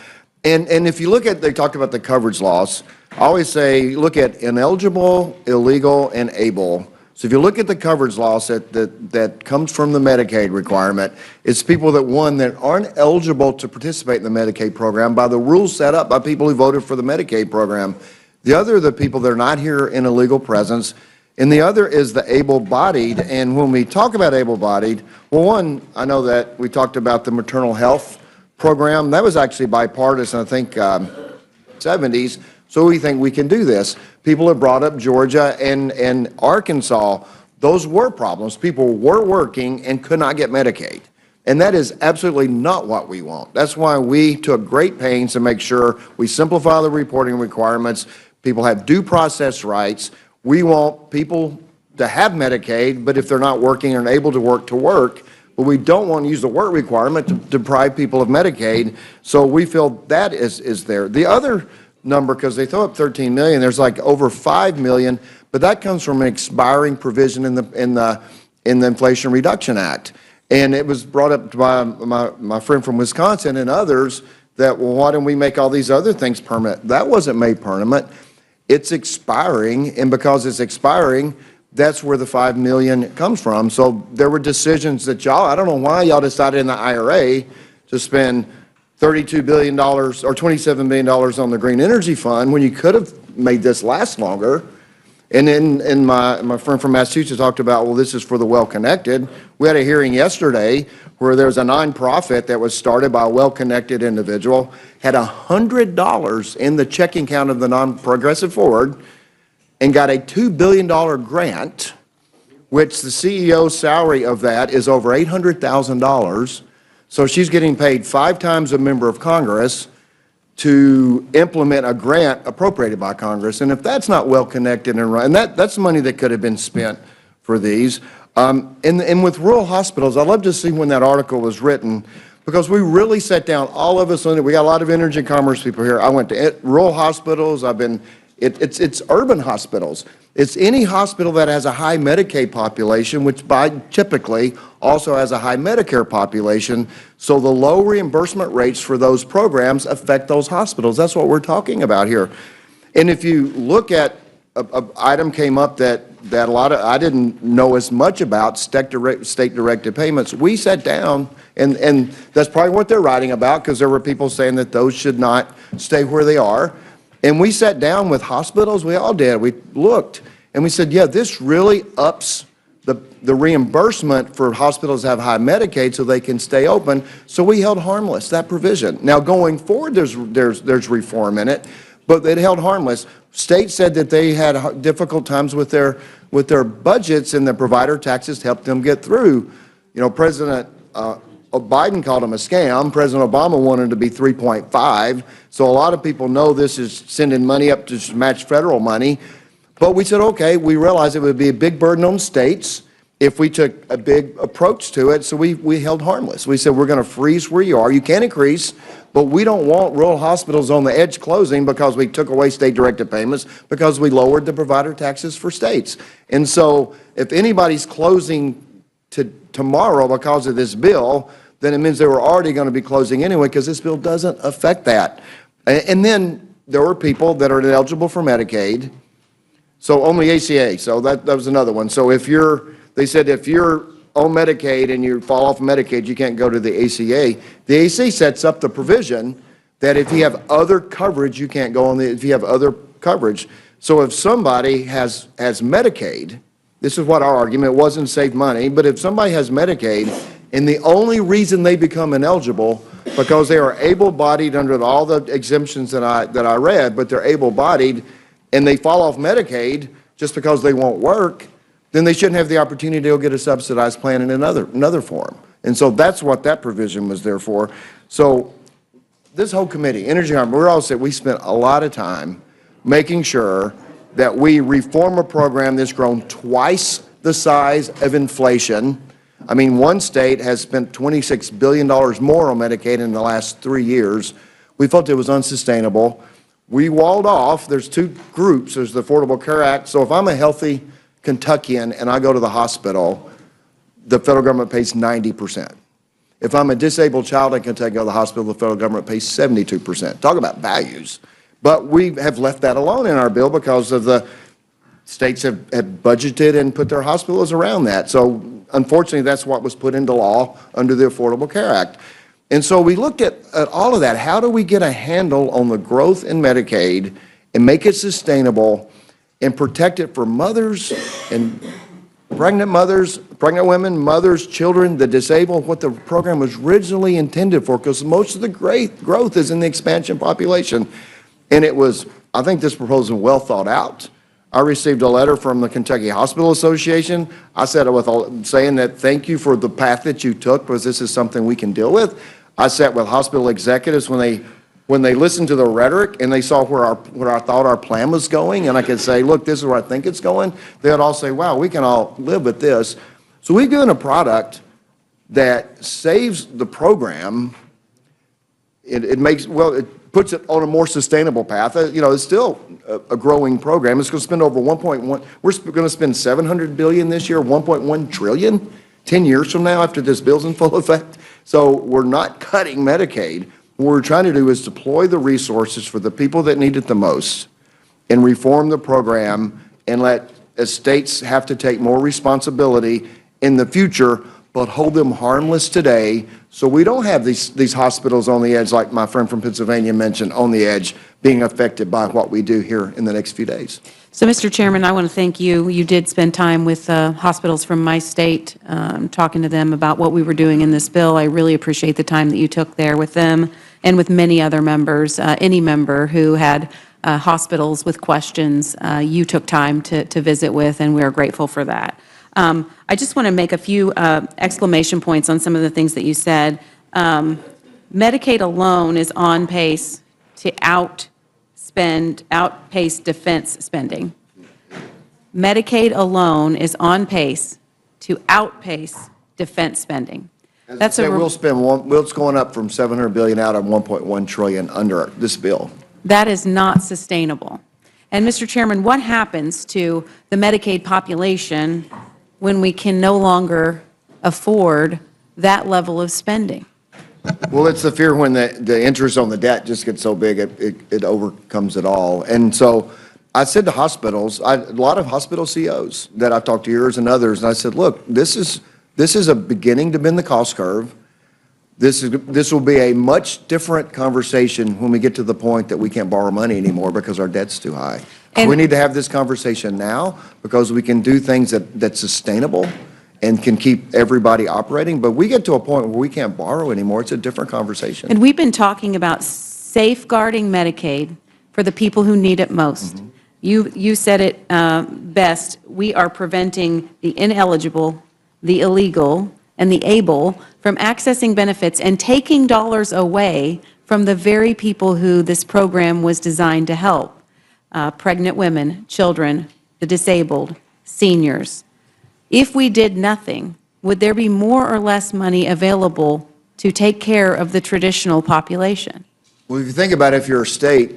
And if you look at, they talked about the coverage loss, I always say look at ineligible, illegal, and able. So if you look at the coverage loss that comes from the Medicaid requirement, it's people that aren't eligible to participate in the Medicaid program by the rules set up by people who voted for the Medicaid program. The other are the people that are not here in a legal presence, and the other is the able-bodied. And when we talk about able-bodied, well, one, I know that we talked about the maternal health program. That was actually bipartisan, I think, 70s. So we think we can do this. People have brought up Georgia and Arkansas. Those were problems. People were working and could not get Medicaid. And that is absolutely not what we want. That's why we took great pains to make sure we simplify the reporting requirements. People have due process rights. We want people to have Medicaid, but if they're not working and able to work, but we don't want to use the work requirement to deprive people of Medicaid. So we feel that is there. The other number because they throw up 13 million. There's like over 5 million, but that comes from an expiring provision in the Inflation Reduction Act. And it was brought up by my friend from Wisconsin and others that, well, why don't we make all these other things permanent? That wasn't made permanent. It's expiring, and because it's expiring, that's where the 5 million comes from. So there were decisions that I don't know why y'all decided in the IRA to spend $32 billion or $27 billion on the Green Energy Fund when you could have made this last longer. And then my friend from Massachusetts talked about, well, this is for the well-connected. We had a hearing yesterday where there was a nonprofit that was started by a well-connected individual, had $100 in the checking account of the non-progressive forward, and got a $2 billion grant, which the CEO's salary of that is over $800,000. So she's getting paid 5 times a member of Congress to implement a grant appropriated by Congress. And if that's not well connected and right, and that's money that could have been spent for these. And with rural hospitals, I'd love to see when that article was written, because we really sat down, all of us, we got a lot of energy and commerce people here. I went to rural hospitals. It's urban hospitals. It's any hospital that has a high Medicaid population, which typically also has a high Medicare population. So the low reimbursement rates for those programs affect those hospitals. That's what we're talking about here. And if you look at an item came up that I didn't know as much about, state-directed payments. We sat down, and that's probably what they're writing about, because there were people saying that those should not stay where they are. And we sat down with hospitals, we all did. We looked, and we said, yeah, this really ups the reimbursement for hospitals that have high Medicaid so they can stay open. So we held harmless that provision. Now, going forward, there's reform in it, but it held harmless. States said that they had difficult times with their budgets, and the provider taxes helped them get through. You know, President Biden called them a scam. President Obama wanted to be 3.5. So a lot of people know this is sending money up to match federal money. But we said, okay, we realized it would be a big burden on states if we took a big approach to it. So we held harmless. We said, we're going to freeze where you are. You can increase, but we don't want rural hospitals on the edge closing because we took away state-directed payments, because we lowered the provider taxes for states. And so if anybody's closing tomorrow because of this bill, then it means they were already going to be closing anyway, because this bill doesn't affect that. And then there were people that are ineligible for Medicaid, so only ACA. So that was another one. So they said if you're on Medicaid and you fall off Medicaid, you can't go to the ACA. The ACA sets up the provision that if you have other coverage, you can't go on if you have other coverage. So if somebody has Medicaid, this is what our argument wasn't save money, but if somebody has Medicaid, and the only reason they become ineligible because they are able-bodied under all the exemptions that I read, but they're able-bodied, and they fall off Medicaid just because they won't work, then they shouldn't have the opportunity to go get a subsidized plan in another form. And so that's what that provision was there for. So this whole committee, Energy Harm, we spent a lot of time making sure that we reform a program that's grown twice the size of inflation. I mean, one state has spent $26 billion more on Medicaid in the last 3 years. We felt it was unsustainable. We walled off. There's 2 groups. There's the Affordable Care Act. So if I'm a healthy Kentuckian and I go to the hospital, the federal government pays 90%. If I'm a disabled child in Kentucky, go to the hospital, the federal government pays 72%. Talk about values. But we have left that alone in our bill because of the states have budgeted and put their hospitals around that. So unfortunately, that's what was put into law under the Affordable Care Act. And so we looked at all of that. How do we get a handle on the growth in Medicaid and make it sustainable and protect it for mothers and pregnant women, mothers, children, the disabled, what the program was originally intended for, because most of the great growth is in the expansion population. And it was, I think this proposal well thought out. I received a letter from the Kentucky Hospital Association. I said saying that thank you for the path that you took, because this is something we can deal with. I sat with hospital executives when they listened to the rhetoric and they saw where I thought our plan was going, and I could say, look, this is where I think it's going. They would all say, wow, we can all live with this. So we've given a product that saves the program. It puts it on a more sustainable path. It's still a growing program. It's going to spend over 1.1, we're going to spend $700 billion this year, 1.1 trillion 10 years from now after this bill's in full effect. So we're not cutting Medicaid. What we're trying to do is deploy the resources for the people that need it the most and reform the program and let states have to take more responsibility in the future, but hold them harmless today so we don't have these hospitals on the edge, like my friend from Pennsylvania mentioned, on the edge, being affected by what we do here in the next few days. So, Mr. Chairman, I want to thank you. You did spend time with hospitals from my state, talking to them about what we were doing in this bill. I really appreciate the time that you took there with them and with many other members. Any member who had hospitals with questions, you took time to visit with, and we are grateful for that. I just want to make a few exclamation points on some of the things that you said. Medicaid alone is on pace to outpace defense spending. Medicaid alone is on pace to outpace defense spending. That's it's going up from $700 billion out of $1.1 trillion under this bill. That is not sustainable. And Mr. Chairman, what happens to the Medicaid population when we can no longer afford that level of spending? Well, it's the fear when the interest on the debt just gets so big, it overcomes it all. And so I said to hospitals, a lot of hospital CEOs that I've talked to, yours and others, and I said, look, this is a beginning to bend the cost curve. This will be a much different conversation when we get to the point that we can't borrow money anymore because our debt's too high. And we need to have this conversation now because we can do things that's sustainable and can keep everybody operating. But we get to a point where we can't borrow anymore. It's a different conversation. And we've been talking about safeguarding Medicaid for the people who need it most. Mm-hmm. You said it best. We are preventing the ineligible, the illegal, and the able from accessing benefits and taking dollars away from the very people who this program was designed to help. Pregnant women, children, the disabled, seniors. If we did nothing, would there be more or less money available to take care of the traditional population? Well, if you think about it, if you're a state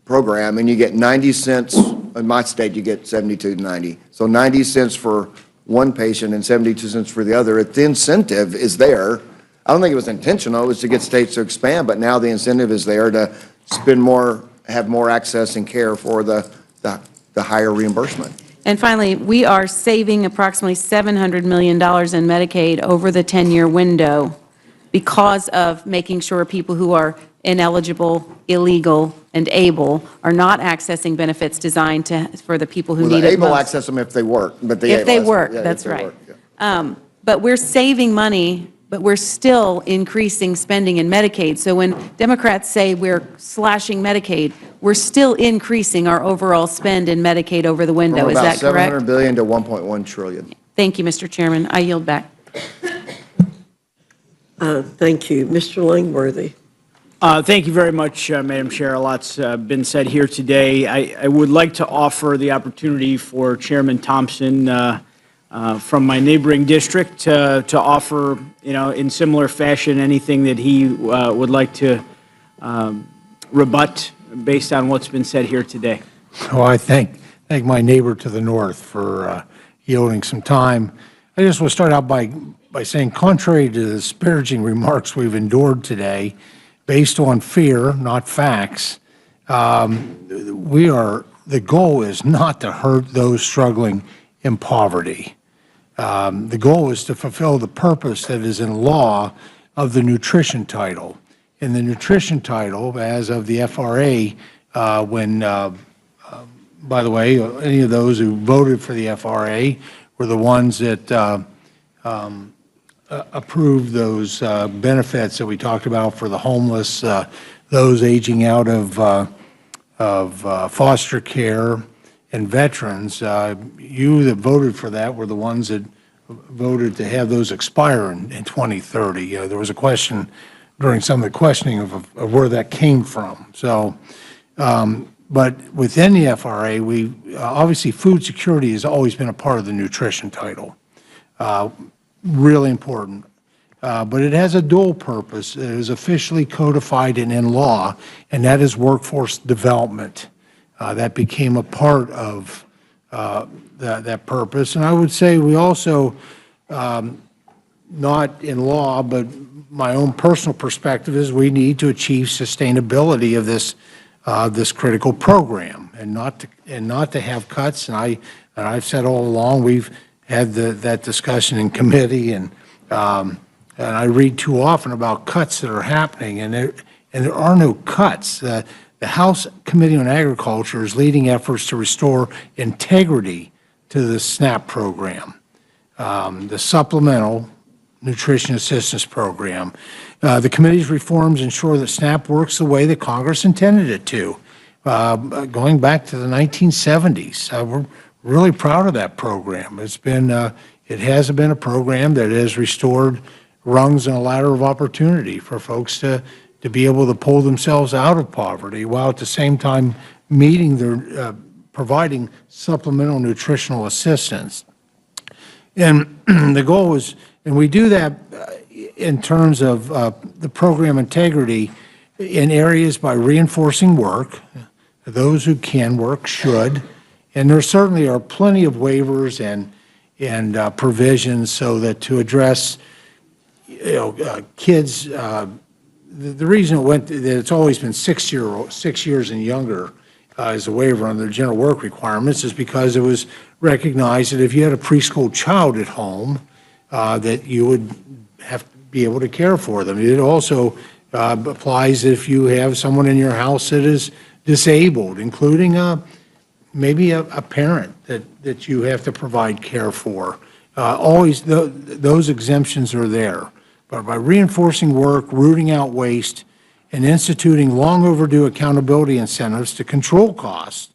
program and you get 90 cents, in my state you get 72.90, so 90 cents for one patient and 72 cents for the other, the incentive is there. I don't think it was intentional, it was to get states to expand, but now the incentive is there to spend more, have more access and care for the higher reimbursement. And finally, we are saving approximately $700 million in Medicaid over the 10-year window because of making sure people who are ineligible, illegal, and able are not accessing benefits designed for the people who need it most. The able access them if they work, but if they work, that's right. But we're saving money, but we're still increasing spending in Medicaid. So when Democrats say we're slashing Medicaid, we're still increasing our overall spend in Medicaid over the window. Is that correct? From about $700 billion to $1.1 trillion. Thank you, Mr. Chairman. I yield back. Thank you. Mr. Langworthy. Thank you very much, Madam Chair. A lot's been said here today. I would like to offer the opportunity for Chairman Thompson from my neighboring district to offer, in similar fashion, anything that he would like to rebut based on what's been said here today. Oh, I thank my neighbor to the north for yielding some time. I just want to start out by saying, contrary to the disparaging remarks we've endured today, based on fear, not facts, the goal is not to hurt those struggling in poverty. The goal is to fulfill the purpose that is in law of the nutrition title. In the nutrition title, as of the FRA, by the way, any of those who voted for the FRA were the ones that approved those benefits that we talked about for the homeless, those aging out of foster care, and veterans. You that voted for that were the ones that voted to have those expire in 2030. There was a question during some of the questioning of where that came from. So, but within the FRA, obviously food security has always been a part of the nutrition title. Really important. but it has a dual purpose. It is officially codified and in law, and that is workforce development. That became a part of that purpose. And I would say we also, not in law, but my own personal perspective is we need to achieve sustainability of this critical program, and not to have cuts. And I've said all along, we've had that discussion in committee, and I read too often about cuts that are happening, and there are no cuts. The House Committee on Agriculture is leading efforts to restore integrity to the SNAP program, the Supplemental Nutrition Assistance Program. The committee's reforms ensure that SNAP works the way that Congress intended it to, going back to the 1970s. We're really proud of that program. It has been a program that has restored rungs in a ladder of opportunity for folks to be able to pull themselves out of poverty, while at the same time providing supplemental nutritional assistance. And the goal is, and we do that in terms of the program integrity in areas by reinforcing work. Those who can work should. And there certainly are plenty of waivers and provisions so that to address kids, the reason that it's always been 6 years and younger as a waiver under the general work requirements is because it was recognized that if you had a preschool child at home, that you would have to be able to care for them. It also applies if you have someone in your house that is disabled, including maybe a parent that you have to provide care for. Always those exemptions are there. But by reinforcing work, rooting out waste, and instituting long overdue accountability incentives to control costs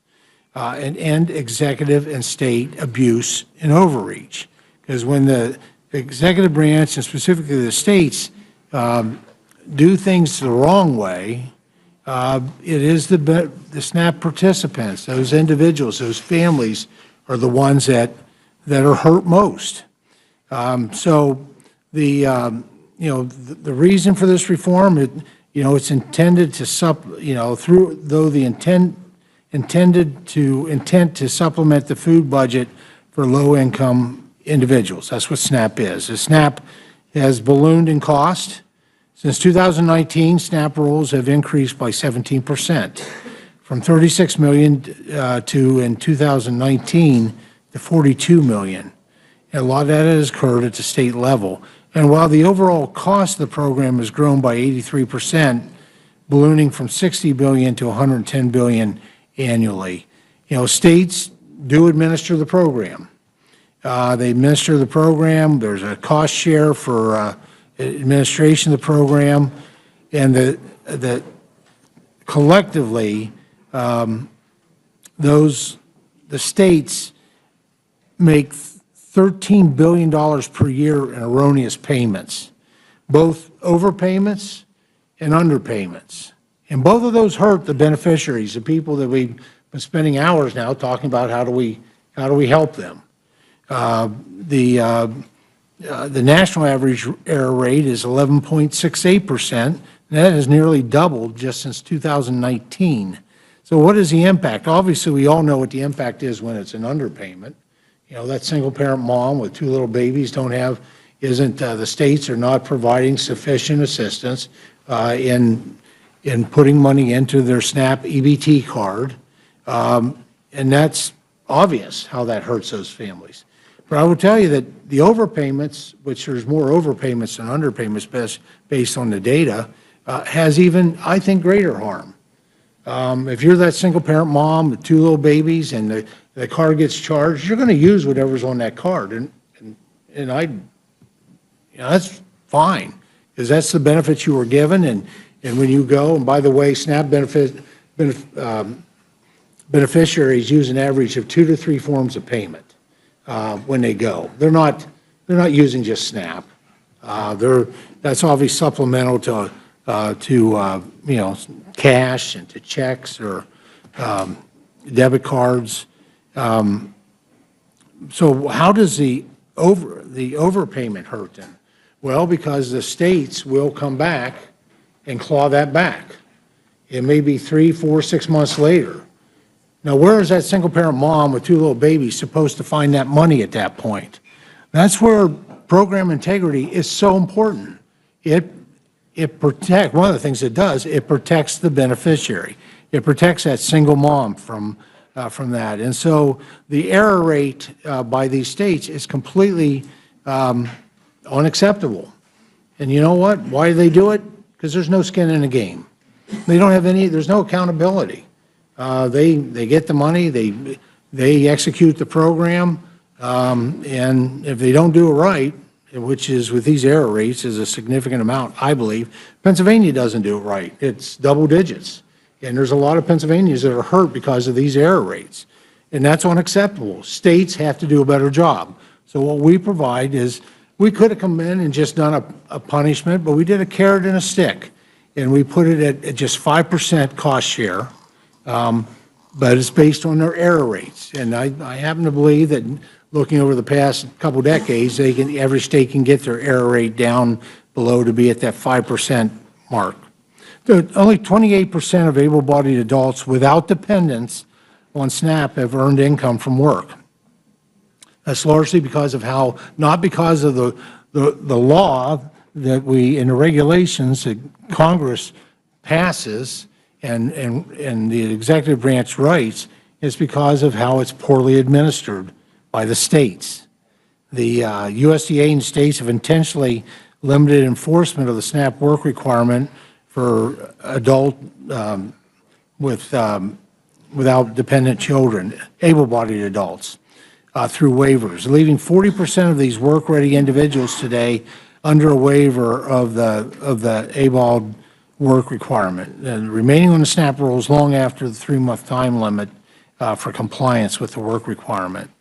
and end executive and state abuse and overreach. Because when the executive branch, and specifically the states, do things the wrong way, it is the SNAP participants, those individuals, those families are the ones that are hurt most. So the reason for this reform, it's intended to intent to supplement the food budget for low-income individuals. That's what SNAP is. The SNAP has ballooned in cost. Since 2019, SNAP rolls have increased by 17%, from $36 million in 2019 to $42 million. And a lot of that has occurred at the state level. And while the overall cost of the program has grown by 83%, ballooning from $60 billion to $110 billion annually, states do administer the program. They administer the program. There's a cost share for administration of the program, and the collectively, the states make $13 billion per year in erroneous payments, both overpayments and underpayments. And both of those hurt the beneficiaries, the people that we've been spending hours now talking about how do we help them. The national average error rate is 11.68%, and that has nearly doubled just since 2019. So what is the impact? Obviously, we all know what the impact is when it's an underpayment. That single-parent mom with 2 little babies the states are not providing sufficient assistance in putting money into their SNAP EBT card, and that's obvious how that hurts those families. But I will tell you that the overpayments, which there's more overpayments than underpayments based on the data, has even, I think, greater harm. If you're that single-parent mom with 2 little babies and the card gets charged, you're going to use whatever's on that card, and that's fine, because that's the benefits you were given, and when you go, and by the way, SNAP beneficiaries use an average of 2 to 3 forms of payment when they go. They're not using just SNAP. That's obviously supplemental to cash and to checks or debit cards. So how does the overpayment hurt them? Well, because the states will come back and claw that back. It may be 3, 4, 6 months later. Now, where is that single-parent mom with 2 little babies supposed to find that money at that point? That's where program integrity is so important. It protects, one of the things it does, it protects the beneficiary. It protects that single mom from that. And so the error rate by these states is completely unacceptable. And you know what? Why do they do it? Because there's no skin in the game. They don't have any, there's no accountability. They get the money, they execute the program, and if they don't do it right, which is with these error rates is a significant amount, I believe, Pennsylvania doesn't do it right. It's double digits. And there's a lot of Pennsylvanians that are hurt because of these error rates. And that's unacceptable. States have to do a better job. So what we provide is, we could have come in and just done a punishment, but we did a carrot and a stick. And we put it at just 5% cost share, but it's based on their error rates. And I happen to believe that looking over the past couple decades, every state can get their error rate down below to be at that 5% mark. Only 28% of able-bodied adults without dependents on SNAP have earned income from work. That's largely because of how, not because of the law that and the regulations that Congress passes and the executive branch writes, it's because of how it's poorly administered by the states. The USDA and states have intentionally limited enforcement of the SNAP work requirement for adult without dependent children, able-bodied adults, through waivers, leaving 40% of these work-ready individuals today under a waiver of the ABOD work requirement, and remaining on the SNAP rolls long after the 3-month time limit for compliance with the work requirement.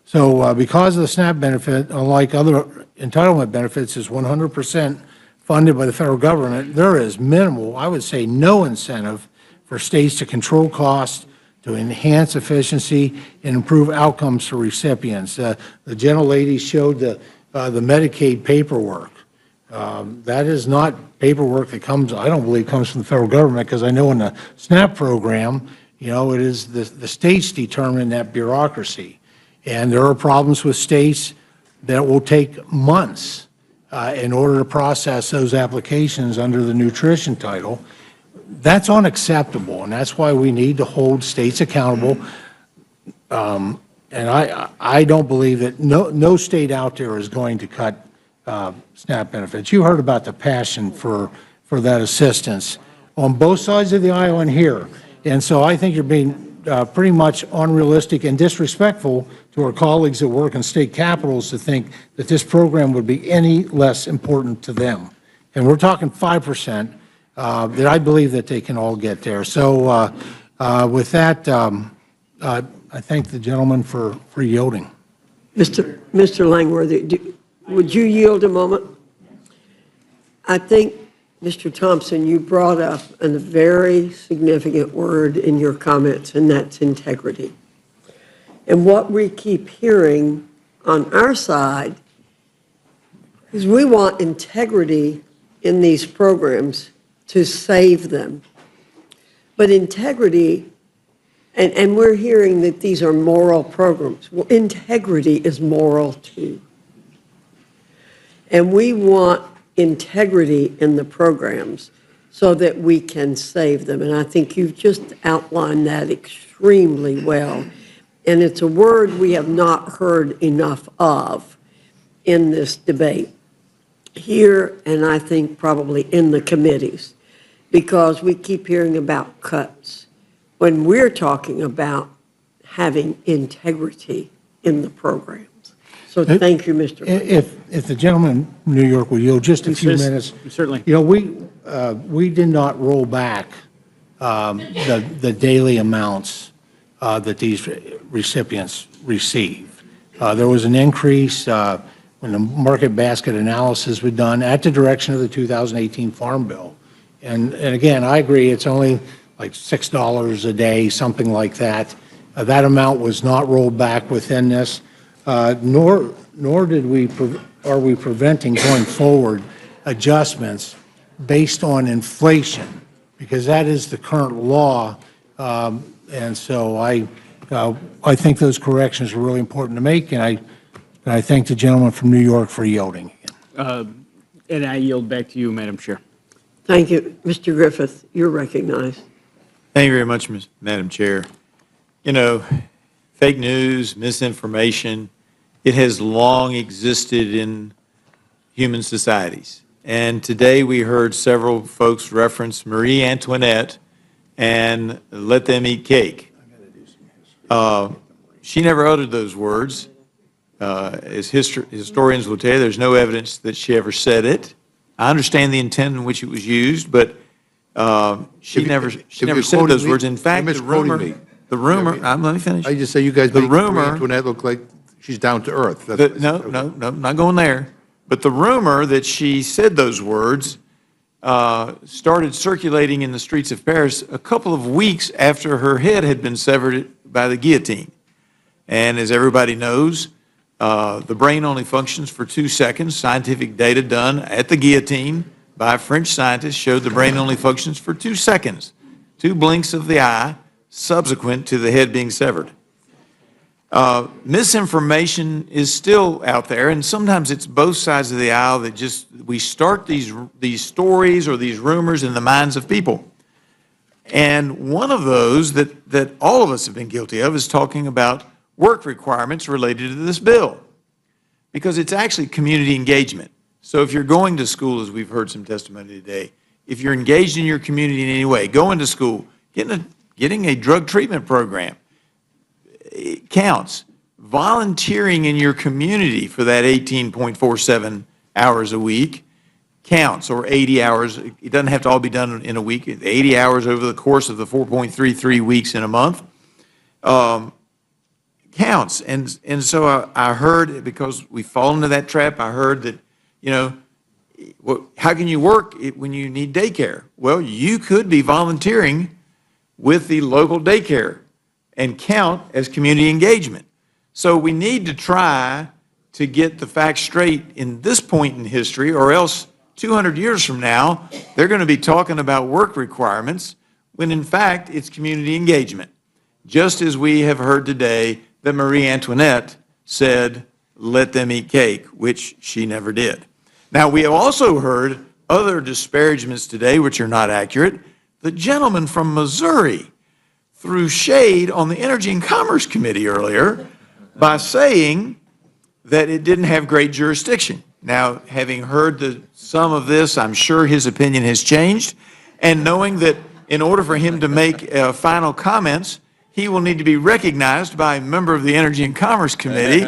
So because of the SNAP benefit, unlike other entitlement benefits, is 100% funded by the federal government, there is minimal, I would say no incentive for states to control costs, to enhance efficiency, and improve outcomes for recipients. The gentlelady showed the Medicaid paperwork. That is not paperwork that comes, I don't believe, comes from the federal government, because I know in the SNAP program, you know, it is the states determine that bureaucracy. And there are problems with states that will take months in order to process those applications under the nutrition title. That's unacceptable, and that's why we need to hold states accountable. And I don't believe that no state out there is going to cut SNAP benefits. You heard about the passion for that assistance on both sides of the aisle and here. And so I think you're being pretty much unrealistic and disrespectful to our colleagues that work in state capitals to think that this program would be any less important to them. And we're talking 5%. That I believe that they can all get there. So with that, I thank the gentleman for yielding. Mr. Langworthy, would you yield a moment? I think, Mr. Thompson, you brought up a very significant word in your comments, and that's integrity. And what we keep hearing on our side is we want integrity in these programs to save them. But integrity, and we're hearing that these are moral programs. Well, integrity is moral too. And we want integrity in the programs so that we can save them. And I think you've just outlined that extremely well. And it's a word we have not heard enough of in this debate here, and I think probably in the committees, because we keep hearing about cuts when we're talking about having integrity in the programs. So thank you, Mr. If the gentleman from New York will yield just a few minutes. Certainly. You know, we did not roll back the daily amounts that these recipients receive. There was an increase when the market basket analysis was done at the direction of the 2018 Farm Bill. And again, I agree, it's only like $6 a day, something like that. That amount was not rolled back within this. nor are we preventing going forward adjustments based on inflation, because that is the current law. And so I think those corrections are really important to make, and I thank the gentleman from New York for yielding. And I yield back to you, Madam Chair. Thank you. Mr. Griffith, you're recognized. Thank you very much, Madam Chair. You know, fake news, misinformation, it has long existed in human societies. And today we heard several folks reference Marie Antoinette and let them eat cake. She never uttered those words. As historians will tell you, there's no evidence that she ever said it. I understand the intent in which it was used, but she never said those words. In fact, the rumor, let me finish. I just say you guys the make rumor, Marie Antoinette look like she's down to earth. No, not going there. But the rumor that she said those words started circulating in the streets of Paris a couple of weeks after her head had been severed by the guillotine. And as everybody knows, the brain only functions for 2 seconds. Scientific data done at the guillotine by a French scientist showed the brain only functions for 2 seconds, 2 blinks of the eye subsequent to the head being severed. Misinformation is still out there, and sometimes it's both sides of the aisle that we start these stories or these rumors in the minds of people. And one of those that all of us have been guilty of is talking about work requirements related to this bill, because it's actually community engagement. So if you're going to school, as we've heard some testimony today, if you're engaged in your community in any way, going to school, getting a drug treatment program, it counts. Volunteering in your community for that 18.47 hours a week counts, or 80 hours. It doesn't have to all be done in a week. 80 hours over the course of the 4.33 weeks in a month counts. And so I heard, because we fall into that trap, I heard that, you know, how can you work when you need daycare? Well, you could be volunteering with the local daycare and count as community engagement. So we need to try to get the facts straight in this point in history, or else 200 years from now, they're going to be talking about work requirements when in fact it's community engagement. Just as we have heard today that Marie Antoinette said, let them eat cake, which she never did. Now, we have also heard other disparagements today which are not accurate. The gentleman from Missouri threw shade on the Energy and Commerce Committee earlier by saying that it didn't have great jurisdiction. Now, having heard some of this, I'm sure his opinion has changed, and knowing that in order for him to make final comments, he will need to be recognized by a member of the Energy and Commerce Committee.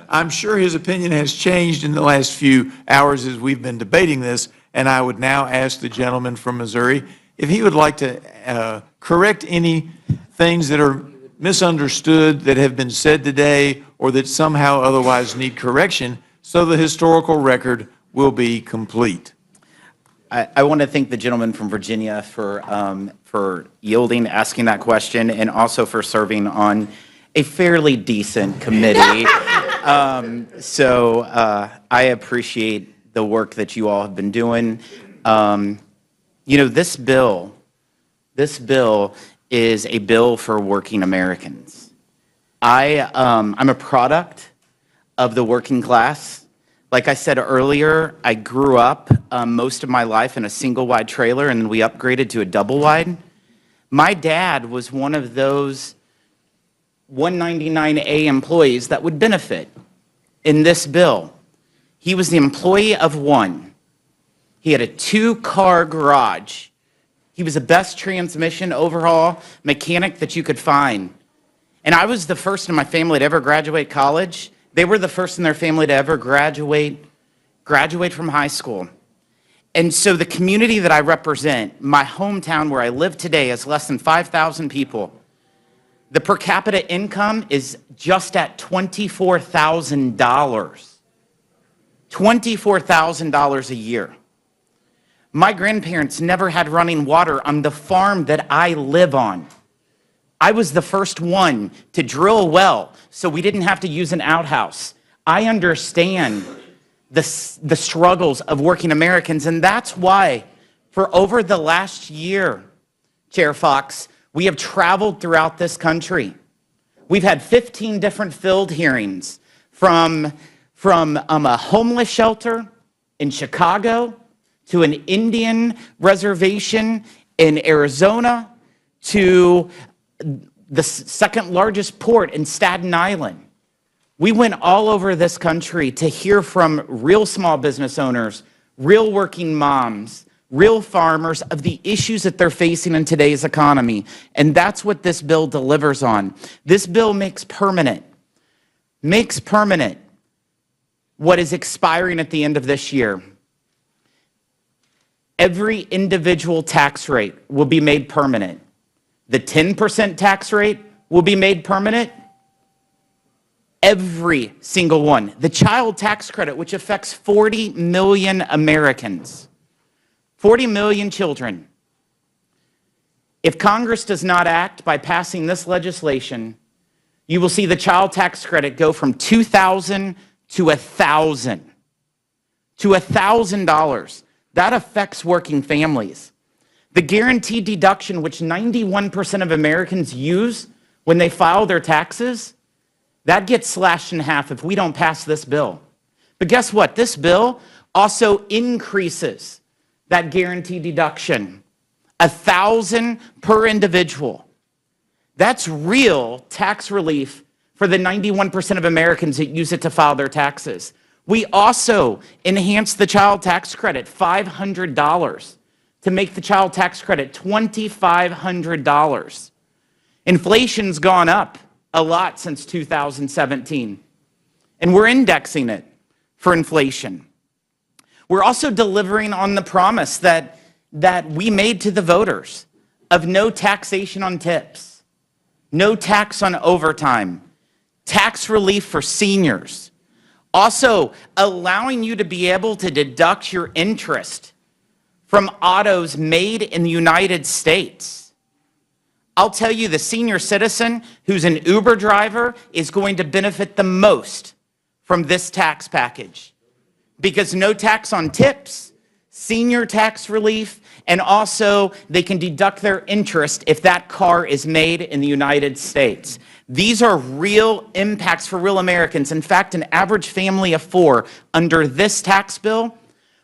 I'm sure his opinion has changed in the last few hours as we've been debating this, and I would now ask the gentleman from Missouri if he would like to correct any things that are misunderstood that have been said today or that somehow otherwise need correction, so the historical record will be complete. I want to thank the gentleman from Virginia for yielding, asking that question, and also for serving on a fairly decent committee. So I appreciate the work that you all have been doing. You know, this bill is a bill for working Americans. I'm a product of the working class. Like I said earlier, I grew up most of my life in a single-wide trailer, and then we upgraded to a double-wide. My dad was one of those 199A employees that would benefit in this bill. He was the employee of one. He had a 2-car garage. He was the best transmission overhaul mechanic that you could find. And I was the first in my family to ever graduate college. They were the first in their family to ever graduate from high school. And so the community that I represent, my hometown where I live today, is less than 5,000 people. The per capita income is just at $24,000. $24,000 a year. My grandparents never had running water on the farm that I live on. I was the first one to drill a well so we didn't have to use an outhouse. I understand the struggles of working Americans, and that's why for over the last year, Chair Fox, we have traveled throughout this country. We've had 15 different field hearings from a homeless shelter in Chicago to an Indian reservation in Arizona to the second largest port in Staten Island. We went all over this country to hear from real small business owners, real working moms, real farmers of the issues that they're facing in today's economy. And that's what this bill delivers on. This bill makes permanent what is expiring at the end of this year. Every individual tax rate will be made permanent. The 10% tax rate will be made permanent. Every single one. The child tax credit, which affects 40 million Americans, 40 million children. If Congress does not act by passing this legislation, you will see the child tax credit go from $2,000 to $1,000. To $1,000. That affects working families. The guaranteed deduction, which 91% of Americans use when they file their taxes, that gets slashed in half if we don't pass this bill. But guess what? This bill also increases that guaranteed deduction, $1,000 per individual. That's real tax relief for the 91% of Americans that use it to file their taxes. We also enhanced the child tax credit, $500, to make the child tax credit $2,500. Inflation's gone up a lot since 2017, and we're indexing it for inflation. We're also delivering on the promise that we made to the voters of no taxation on tips, no tax on overtime, tax relief for seniors, also allowing you to be able to deduct your interest from autos made in the United States. I'll tell you, the senior citizen who's an Uber driver is going to benefit the most from this tax package, because no tax on tips, senior tax relief, and also they can deduct their interest if that car is made in the United States. These are real impacts for real Americans. In fact, an average family of four under this tax bill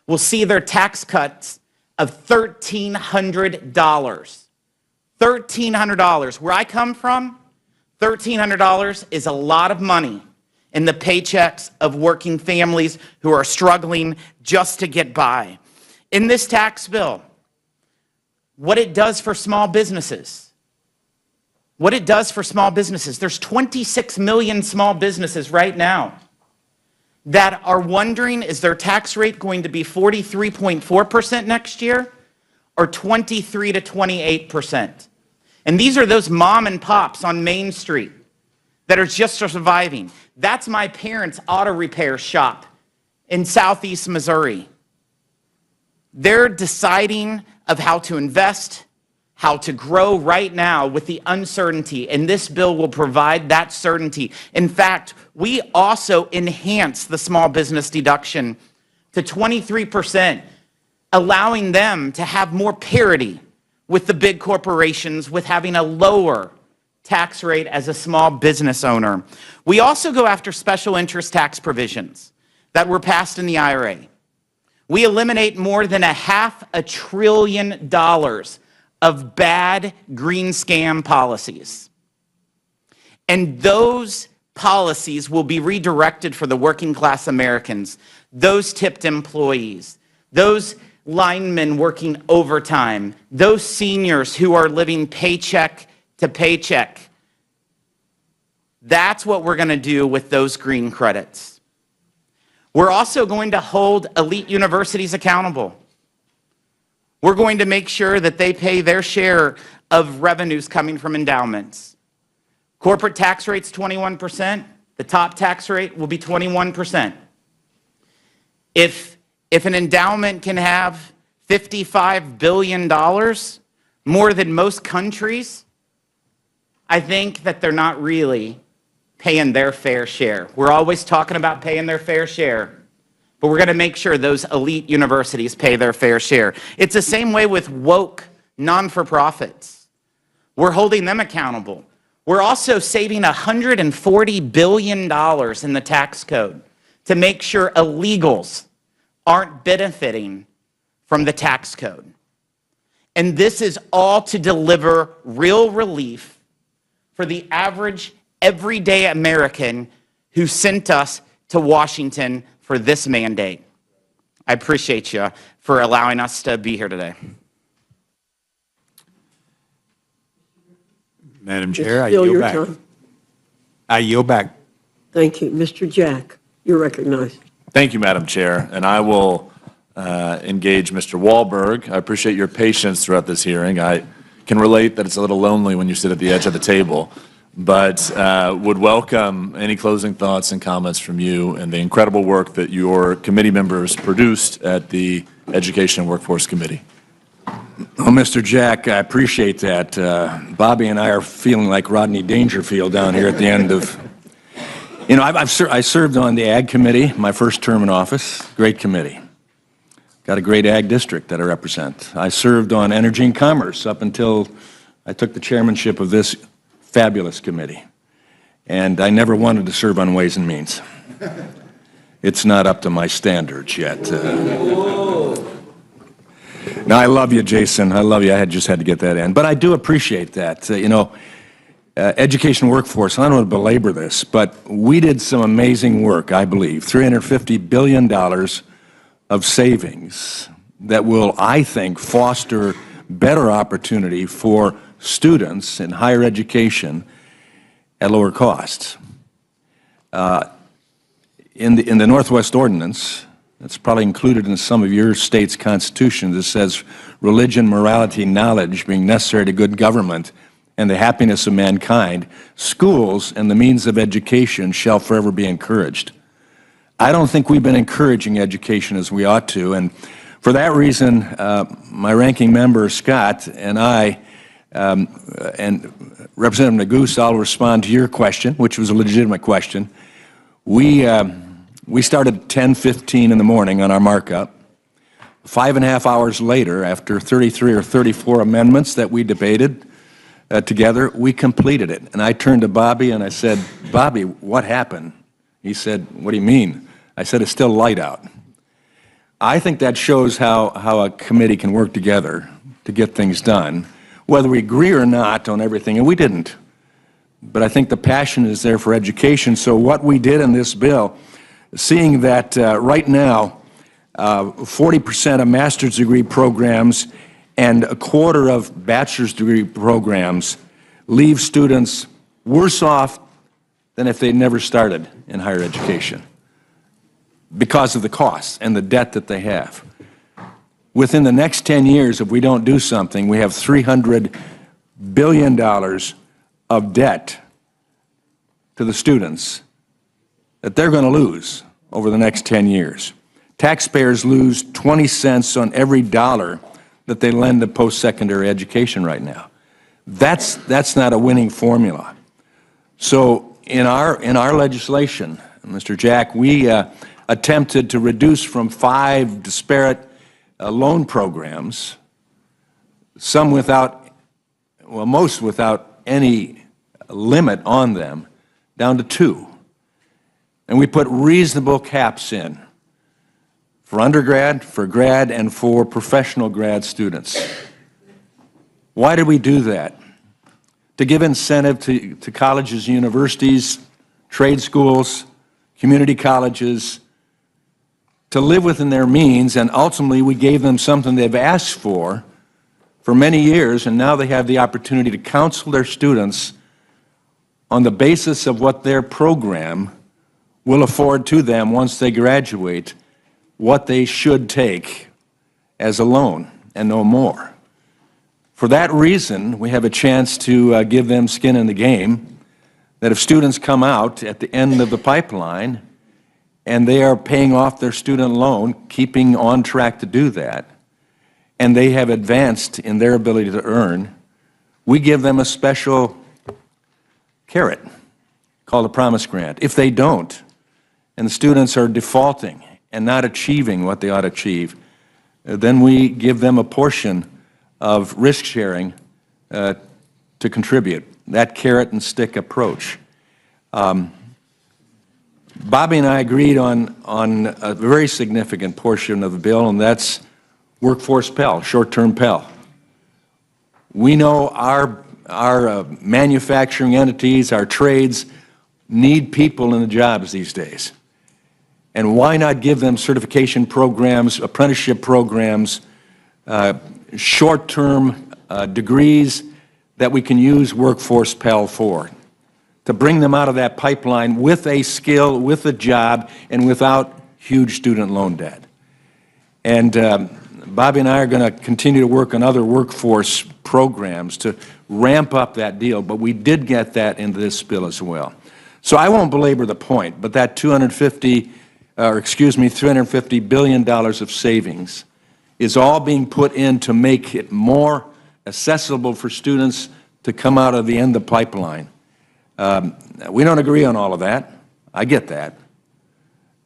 will see their tax cuts of $1,300. $1,300. Where I come from, $1,300 is a lot of money in the paychecks of working families who are struggling just to get by. In this tax bill, what it does for small businesses, there's 26 million small businesses right now that are wondering, is their tax rate going to be 43.4% next year or 23 to 28%? And these are those mom and pops on Main Street that are just surviving. That's my parents' auto repair shop in Southeast Missouri. They're deciding of how to invest, how to grow right now with the uncertainty, and this bill will provide that certainty. In fact, we also enhance the small business deduction to 23%, allowing them to have more parity with the big corporations, with having a lower tax rate as a small business owner. We also go after special interest tax provisions that were passed in the IRA. We eliminate more than $500 billion of bad green scam policies. And those policies will be redirected for the working class Americans, those tipped employees, those linemen working overtime, those seniors who are living paycheck to paycheck. That's what we're going to do with those green credits. We're also going to hold elite universities accountable. We're going to make sure that they pay their share of revenues coming from endowments. Corporate tax rate's 21%. The top tax rate will be 21%. If an endowment can have $55 billion, more than most countries, I think that they're not really paying their fair share. We're always talking about paying their fair share, but we're going to make sure those elite universities pay their fair share. It's the same way with woke non-for-profits. We're holding them accountable. We're also saving $140 billion in the tax code to make sure illegals aren't benefiting from the tax code. And this is all to deliver real relief for the average, everyday American who sent us to Washington for this mandate. I appreciate you for allowing us to be here today. Madam Chair, I Still yield your back. time. I yield back. Thank you. Mr. Jack, you're recognized. Thank you, Madam Chair, and I will engage Mr. Wahlberg. I appreciate your patience throughout this hearing. I can relate that it's a little lonely when you sit at the edge of the table, but would welcome any closing thoughts and comments from you and the incredible work that your committee members produced at the Education and Workforce Committee. Well, Mr. Jack, I appreciate that. Bobby and I are feeling like Rodney Dangerfield down here at the end of... You know, I served on the Ag Committee, my first term in office. Great committee. Got a great Ag district that I represent. I served on Energy and Commerce up until I took the chairmanship of this fabulous committee. And I never wanted to serve on Ways and Means. It's not up to my standards yet. No, I love you, Jason. I love you. I just had to get that in. But I do appreciate that. Education workforce, I don't want to belabor this, but we did some amazing work, I believe. $350 billion of savings that will, I think, foster better opportunity for students in higher education at lower costs. In the Northwest Ordinance, it's probably included in some of your state's constitution that says religion, morality, knowledge being necessary to good government and the happiness of mankind, schools and the means of education shall forever be encouraged. I don't think we've been encouraging education as we ought to, and for that reason, my ranking member, Scott, and I, and Representative Neguse, I'll respond to your question, which was a legitimate question. We started at 10:15 in the morning on our markup. 5.5 hours later, after 33 or 34 amendments that we debated together, we completed it. And I turned to Bobby and I said, Bobby, what happened? He said, what do you mean? I said, it's still light out. I think that shows how a committee can work together to get things done, whether we agree or not on everything, and we didn't. But I think the passion is there for education. So what we did in this bill, seeing that right now 40% of master's degree programs and a quarter of bachelor's degree programs leave students worse off than if they'd never started in higher education because of the costs and the debt that they have. Within the next 10 years, if we don't do something, we have $300 billion of debt to the students that they're going to lose over the next 10 years. Taxpayers lose 20 cents on every dollar that they lend to post-secondary education right now. That's not a winning formula. So in our legislation, Mr. Jack, we attempted to reduce from 5 disparate loan programs, some without, well, most without any limit on them, down to 2. And we put reasonable caps in for undergrad, for grad, and for professional grad students. Why did we do that? To give incentive to colleges, universities, trade schools, community colleges, to live within their means, and ultimately we gave them something they've asked for many years, and now they have the opportunity to counsel their students on the basis of what their program will afford to them once they graduate, what they should take as a loan and no more. For that reason, we have a chance to give them skin in the game, that if students come out at the end of the pipeline and they are paying off their student loan, keeping on track to do that, and they have advanced in their ability to earn, we give them a special carrot called a promise grant. If they don't, and the students are defaulting and not achieving what they ought to achieve, then we give them a portion of risk sharing to contribute, that carrot and stick approach. Bobby and I agreed on a very significant portion of the bill, and that's workforce Pell, short-term Pell. We know our manufacturing entities, our trades, need people in the jobs these days. And why not give them certification programs, apprenticeship programs, short-term degrees that we can use workforce Pell for, to bring them out of that pipeline with a skill, with a job, and without huge student loan debt. And Bobby and I are going to continue to work on other workforce programs to ramp up that deal, but we did get that into this bill as well. So I won't belabor the point, but that $350 billion of savings is all being put in to make it more accessible for students to come out of the end of the pipeline. We don't agree on all of that. I get that.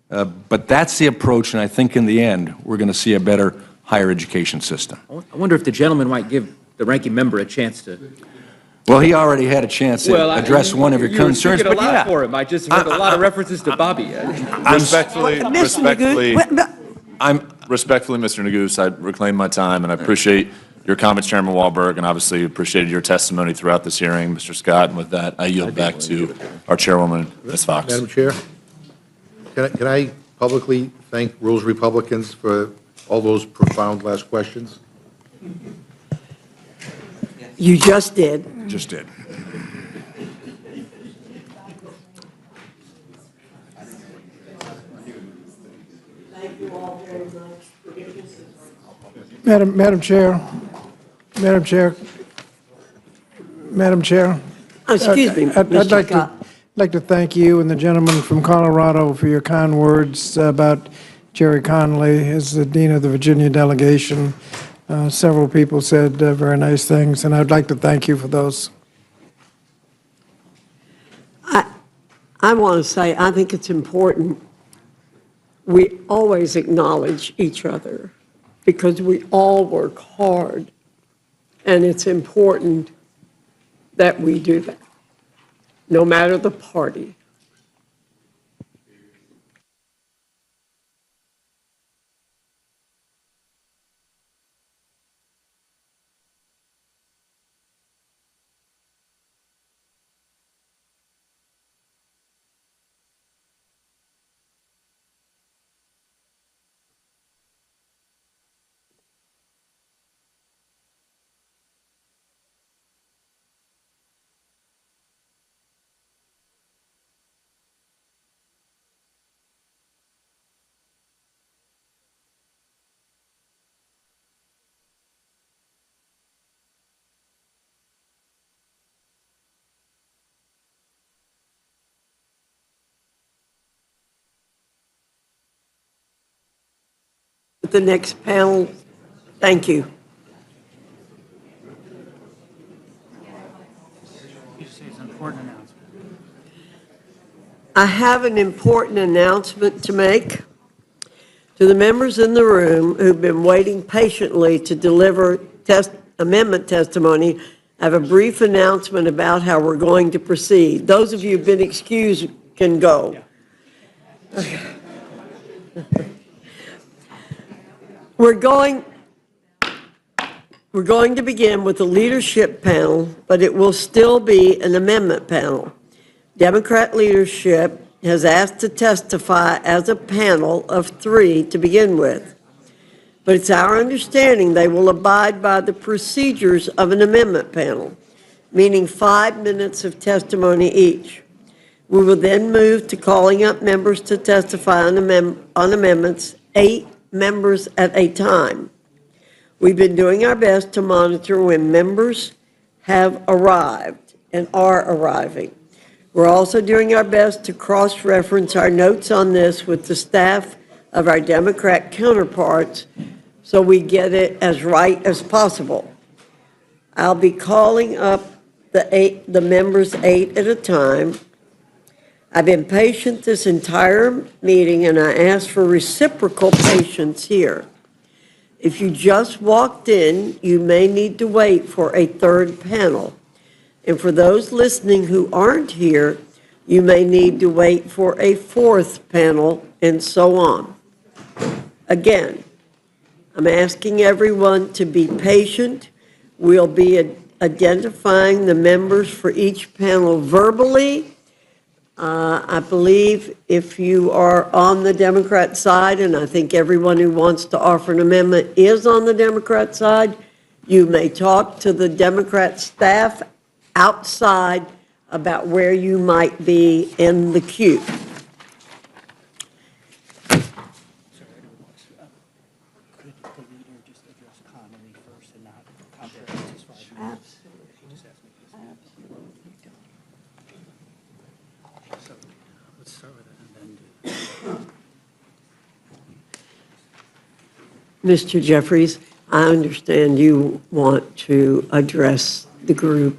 But that's the approach, and I think in the end, we're going to see a better higher education system. I wonder if the gentleman might give the ranking member a chance to. Well, he already had a chance to address one of your concerns, but yeah. for him. I just heard a lot of references to Bobby. Respectfully, Mr. Neguse, I reclaim my time, and I appreciate your comments, Chairman Walberg, and obviously appreciated your testimony throughout this hearing, Mr. Scott. And with that, I yield back to our Chairwoman, Ms. Fox. Madam Chair, can I publicly thank Rules Republicans for all those profound last questions? You just did. Just did. Thank you all very much. Madam Chair, Excuse me, I'd Mr. like Scott. to thank you and the gentleman from Colorado for your kind words about Jerry Connolly as the Dean of the Virginia delegation. Several people said very nice things, and I'd like to thank you for those. I want to say, I think it's important we always acknowledge each other because we all work hard, and it's important that we do that, no matter the party. The next panel, thank you. I have an important announcement to make to the members in the room who've been waiting patiently to deliver amendment testimony. I have a brief announcement about how we're going to proceed. Those of you who've been excused can go. Okay. We're going to begin with the leadership panel, but it will still be an amendment panel. Democrat leadership has asked to testify as a panel of 3 to begin with. But it's our understanding they will abide by the procedures of an amendment panel, meaning 5 minutes of testimony each. We will then move to calling up members to testify on amendments, 8 members at a time. We've been doing our best to monitor when members have arrived and are arriving. We're also doing our best to cross-reference our notes on this with the staff of our Democrat counterparts so we get it as right as possible. I'll be calling up the members 8 at a time. I've been patient this entire meeting, and I ask for reciprocal patience here. If you just walked in, you may need to wait for a third panel. And for those listening who aren't here, you may need to wait for a fourth panel, and so on. Again, I'm asking everyone to be patient. We'll be identifying the members for each panel verbally. I believe if you are on the Democrat side, and I think everyone who wants to offer an amendment is on the Democrat side, you may talk to the Democrat staff outside about where you might be in the queue. Mr. Jeffries, I understand you want to address the group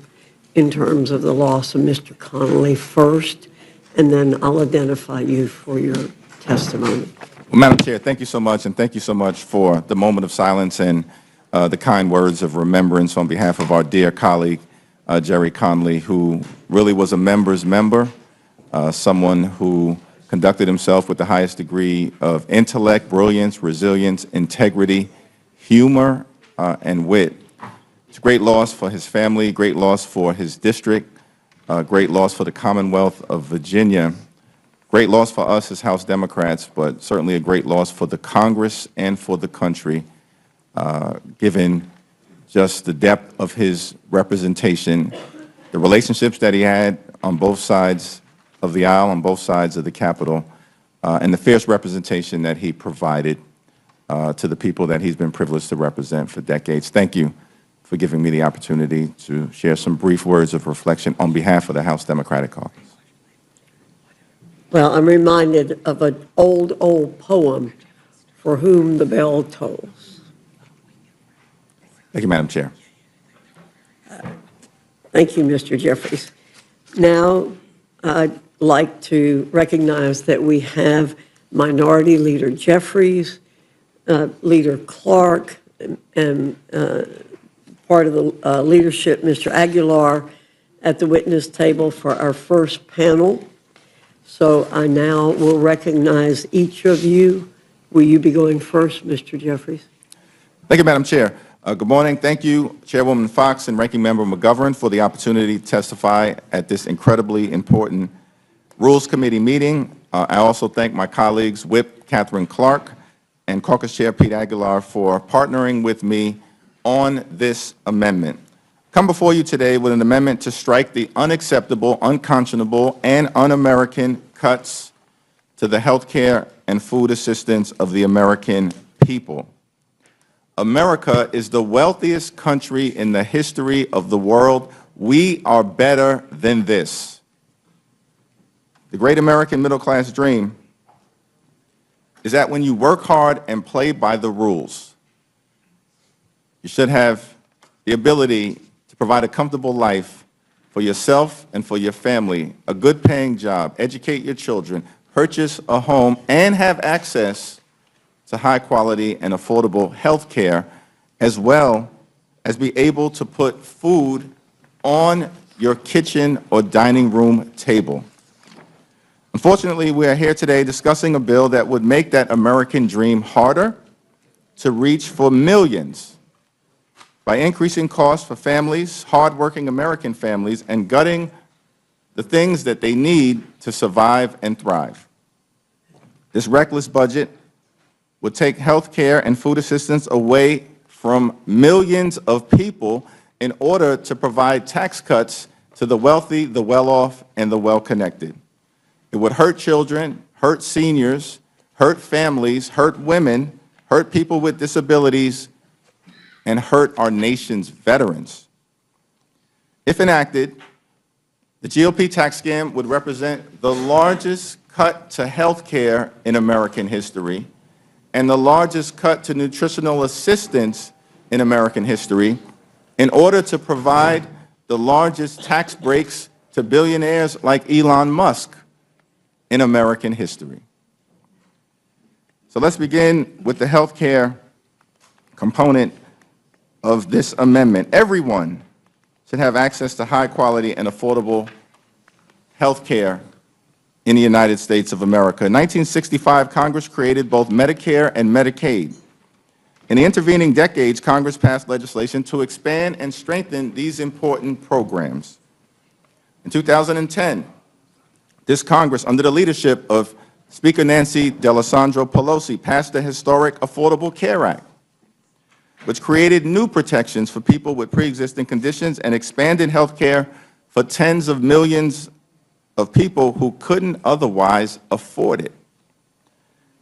in terms of the loss of Mr. Connolly first, and then I'll identify you for your testimony. Well, Madam Chair, thank you so much, and thank you so much for the moment of silence and the kind words of remembrance on behalf of our dear colleague, Jerry Connolly, who really was a member's member, someone who conducted himself with the highest degree of intellect, brilliance, resilience, integrity, humor, and wit. It's a great loss for his family, great loss for his district, great loss for the Commonwealth of Virginia, great loss for us as House Democrats, but certainly a great loss for the Congress and for the country, given just the depth of his representation, the relationships that he had on both sides of the aisle, on both sides of the Capitol, and the fierce representation that he provided to the people that he's been privileged to represent for decades. Thank you for giving me the opportunity to share some brief words of reflection on behalf of the House Democratic Caucus. Well, I'm reminded of an old poem, "For Whom the Bell Tolls." Thank you, Madam Chair. Thank you, Mr. Jeffries. Now, I'd like to recognize that we have Minority Leader Jeffries, Leader Clark, and part of the leadership, Mr. Aguilar, at the witness table for our first panel. So I now will recognize each of you. Will you be going first, Mr. Jeffries? Thank you, Madam Chair. Good morning. Thank you, Chairwoman Fox and Ranking Member McGovern, for the opportunity to testify at this incredibly important Rules Committee meeting. I also thank my colleagues, Whip Catherine Clark and Caucus Chair Pete Aguilar, for partnering with me on this amendment. Come before you today with an amendment to strike the unacceptable, unconscionable, and un-American cuts to the health care and food assistance of the American people. America is the wealthiest country in the history of the world. We are better than this. The great American middle-class dream is that when you work hard and play by the rules, you should have the ability to provide a comfortable life for yourself and for your family, a good-paying job, educate your children, purchase a home, and have access to high-quality and affordable health care, as well as be able to put food on your kitchen or dining room table. Unfortunately, we are here today discussing a bill that would make that American dream harder to reach for millions by increasing costs for families, hardworking American families, and gutting the things that they need to survive and thrive. This reckless budget would take health care and food assistance away from millions of people in order to provide tax cuts to the wealthy, the well-off, and the well-connected. It would hurt children, hurt seniors, hurt families, hurt women, hurt people with disabilities, and hurt our nation's veterans. If enacted, the GOP tax scam would represent the largest cut to health care in American history and the largest cut to nutritional assistance in American history in order to provide the largest tax breaks to billionaires like Elon Musk in American history. So let's begin with the health care component of this amendment. Everyone should have access to high quality and affordable health care in the United States of America. In 1965, Congress created both Medicare and Medicaid. In the intervening decades, Congress passed legislation to expand and strengthen these important programs. In 2010, this Congress, under the leadership of Speaker Nancy D'Alessandro Pelosi, passed the historic Affordable Care Act, which created new protections for people with pre-existing conditions and expanded health care for tens of millions of people who couldn't otherwise afford it.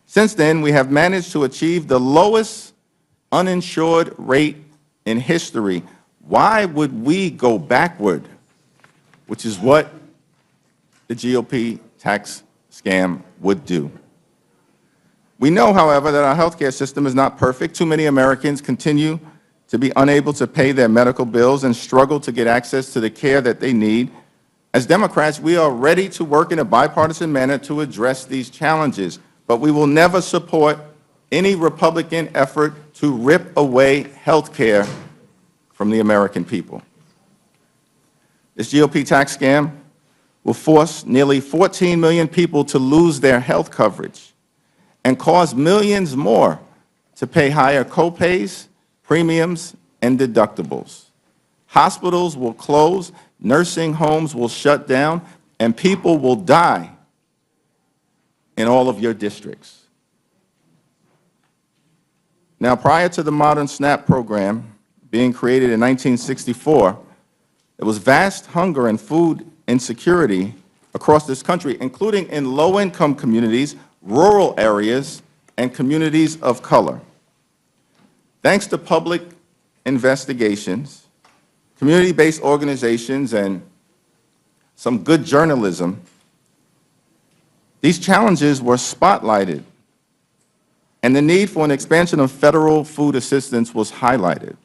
Since then, we have managed to achieve the lowest uninsured rate in history. Why would we go backward? Which is what the GOP tax scam would do. We know, however, that our healthcare system is not perfect. Too many Americans continue to be unable to pay their medical bills and struggle to get access to the care that they need. As Democrats, we are ready to work in a bipartisan manner to address these challenges, but we will never support any Republican effort to rip away health care from the American people. This GOP tax scam will force nearly 14 million people to lose their health coverage and cause millions more to pay higher copays, premiums, and deductibles. Hospitals will close, nursing homes will shut down, and people will die in all of your districts. Now, prior to the modern SNAP program being created in 1964, there was vast hunger and food insecurity across this country, including in low-income communities, rural areas, and communities of color. Thanks to public investigations, community-based organizations, and some good journalism, these challenges were spotlighted, and the need for an expansion of federal food assistance was highlighted.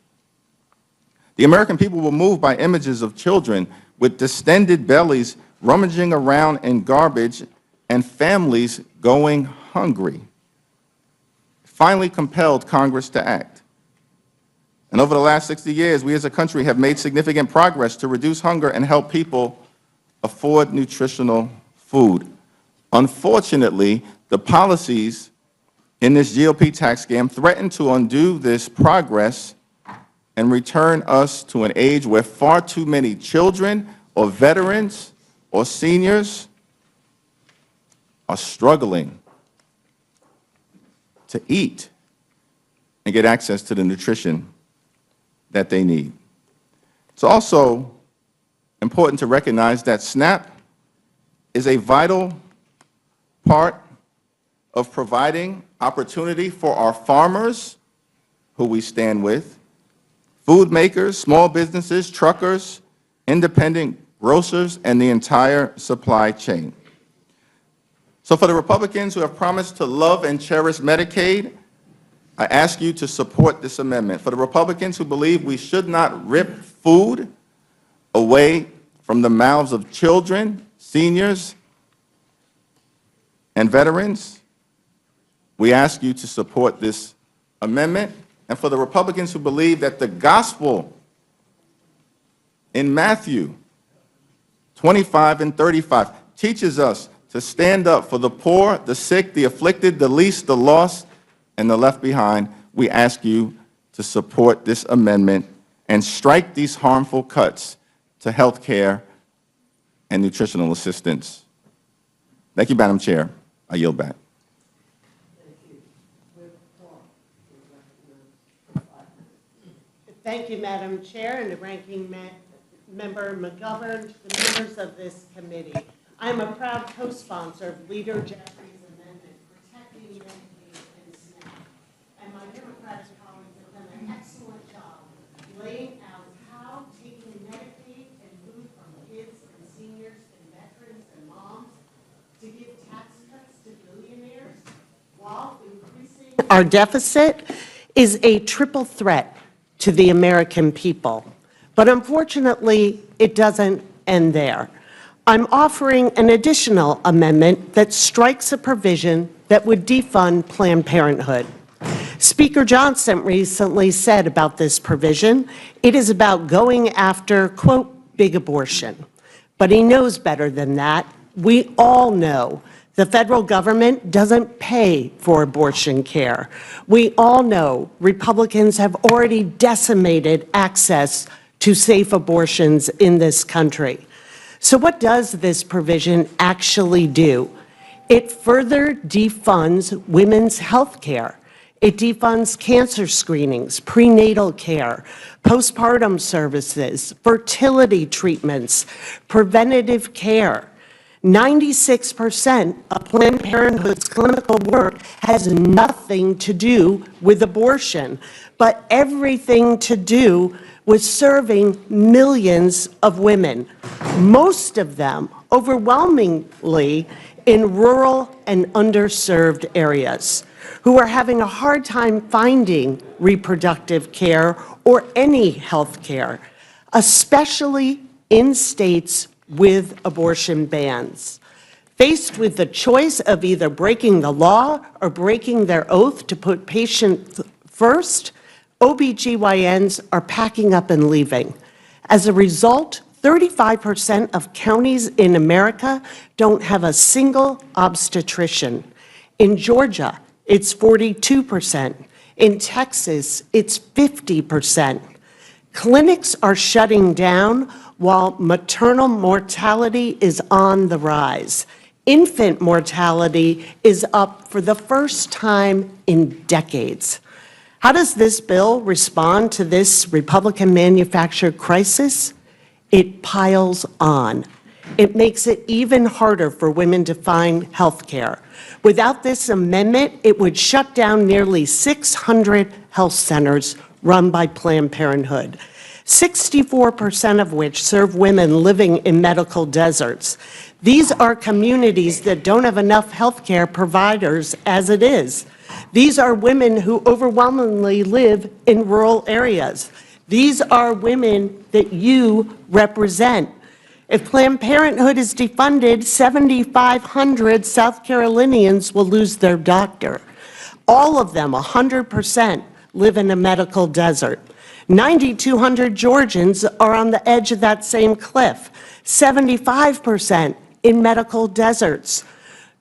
The American people were moved by images of children with distended bellies rummaging around in garbage and families going hungry. Finally compelled Congress to act. And over the last 60 years, we as a country have made significant progress to reduce hunger and help people afford nutritional food. Unfortunately, the policies in this GOP tax scam threaten to undo this progress and return us to an age where far too many children or veterans or seniors are struggling to eat and get access to the nutrition that they need. It's also important to recognize that SNAP is a vital part of providing opportunity for our farmers, who we stand with, food makers, small businesses, truckers, independent grocers, and the entire supply chain. So for the Republicans who have promised to love and cherish Medicaid, I ask you to support this amendment. For the Republicans who believe we should not rip food away from the mouths of children, seniors, and veterans, we ask you to support this amendment. And for the Republicans who believe that the gospel in Matthew 25 and 35 teaches us to stand up for the poor, the sick, the afflicted, the least, the lost, and the left behind, we ask you to support this amendment and strike these harmful cuts to health care and nutritional assistance. Thank you, Madam Chair. I yield back. Thank you, Madam Chair, and the Ranking Member McGovern, the members of this committee. I am a proud co-sponsor of Leader Jeffrey's amendment, Protecting Medicaid and SNAP. And my Democratic colleagues have done an excellent job laying out how taking Medicaid and food from kids and seniors and veterans and moms to give tax cuts to billionaires while increasing our deficit is a triple threat to the American people. But unfortunately, it doesn't end there. I'm offering an additional amendment that strikes a provision that would defund Planned Parenthood. Speaker Johnson recently said about this provision, it is about going after, quote, big abortion. But he knows better than that. We all know the federal government doesn't pay for abortion care. We all know Republicans have already decimated access to safe abortions in this country. So what does this provision actually do? It further defunds women's health care. It defunds cancer screenings, prenatal care, postpartum services, fertility treatments, preventative care. 96% of Planned Parenthood's clinical work has nothing to do with abortion, but everything to do with serving millions of women, most of them overwhelmingly in rural and underserved areas, who are having a hard time finding reproductive care or any health care, especially in states with abortion bans. Faced with the choice of either breaking the law or breaking their oath to put patients first, OBGYNs are packing up and leaving. As a result, 35% of counties in America don't have a single obstetrician. In Georgia, it's 42%. In Texas, it's 50%. Clinics are shutting down while maternal mortality is on the rise. Infant mortality is up for the first time in decades. How does this bill respond to this Republican-manufactured crisis? It piles on. It makes it even harder for women to find health care. Without this amendment, it would shut down nearly 600 health centers run by Planned Parenthood, 64% of which serve women living in medical deserts. These are communities that don't have enough health care providers as it is. These are women who overwhelmingly live in rural areas. These are women that you represent. If Planned Parenthood is defunded, 7,500 South Carolinians will lose their doctor. All of them, 100%, live in a medical desert. 9,200 Georgians are on the edge of that same cliff, 75% in medical deserts.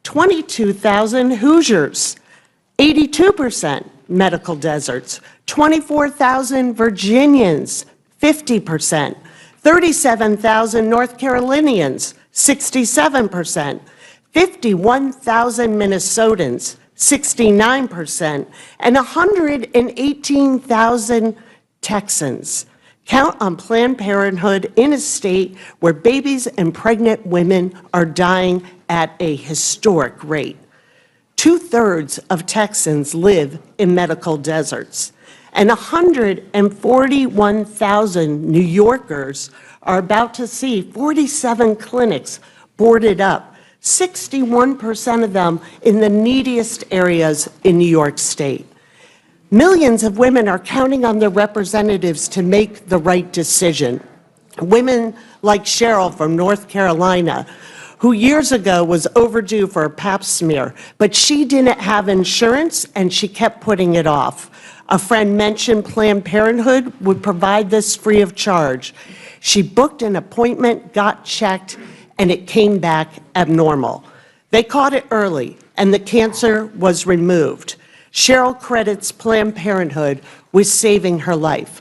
22,000 Hoosiers, 82% medical deserts. 24,000 Virginians, 50%. 37,000 North Carolinians, 67%. 51,000 Minnesotans, 69%. And 118,000 Texans. Count on Planned Parenthood in a state where babies and pregnant women are dying at a historic rate. 2/3 of Texans live in medical deserts, and 141,000 New Yorkers are about to see 47 clinics boarded up, 61% of them in the neediest areas in New York State. Millions of women are counting on their representatives to make the right decision. Women like Cheryl from North Carolina, who years ago was overdue for a pap smear, but she didn't have insurance and she kept putting it off. A friend mentioned Planned Parenthood would provide this free of charge. She booked an appointment, got checked, and it came back abnormal. They caught it early, and the cancer was removed. Cheryl credits Planned Parenthood with saving her life.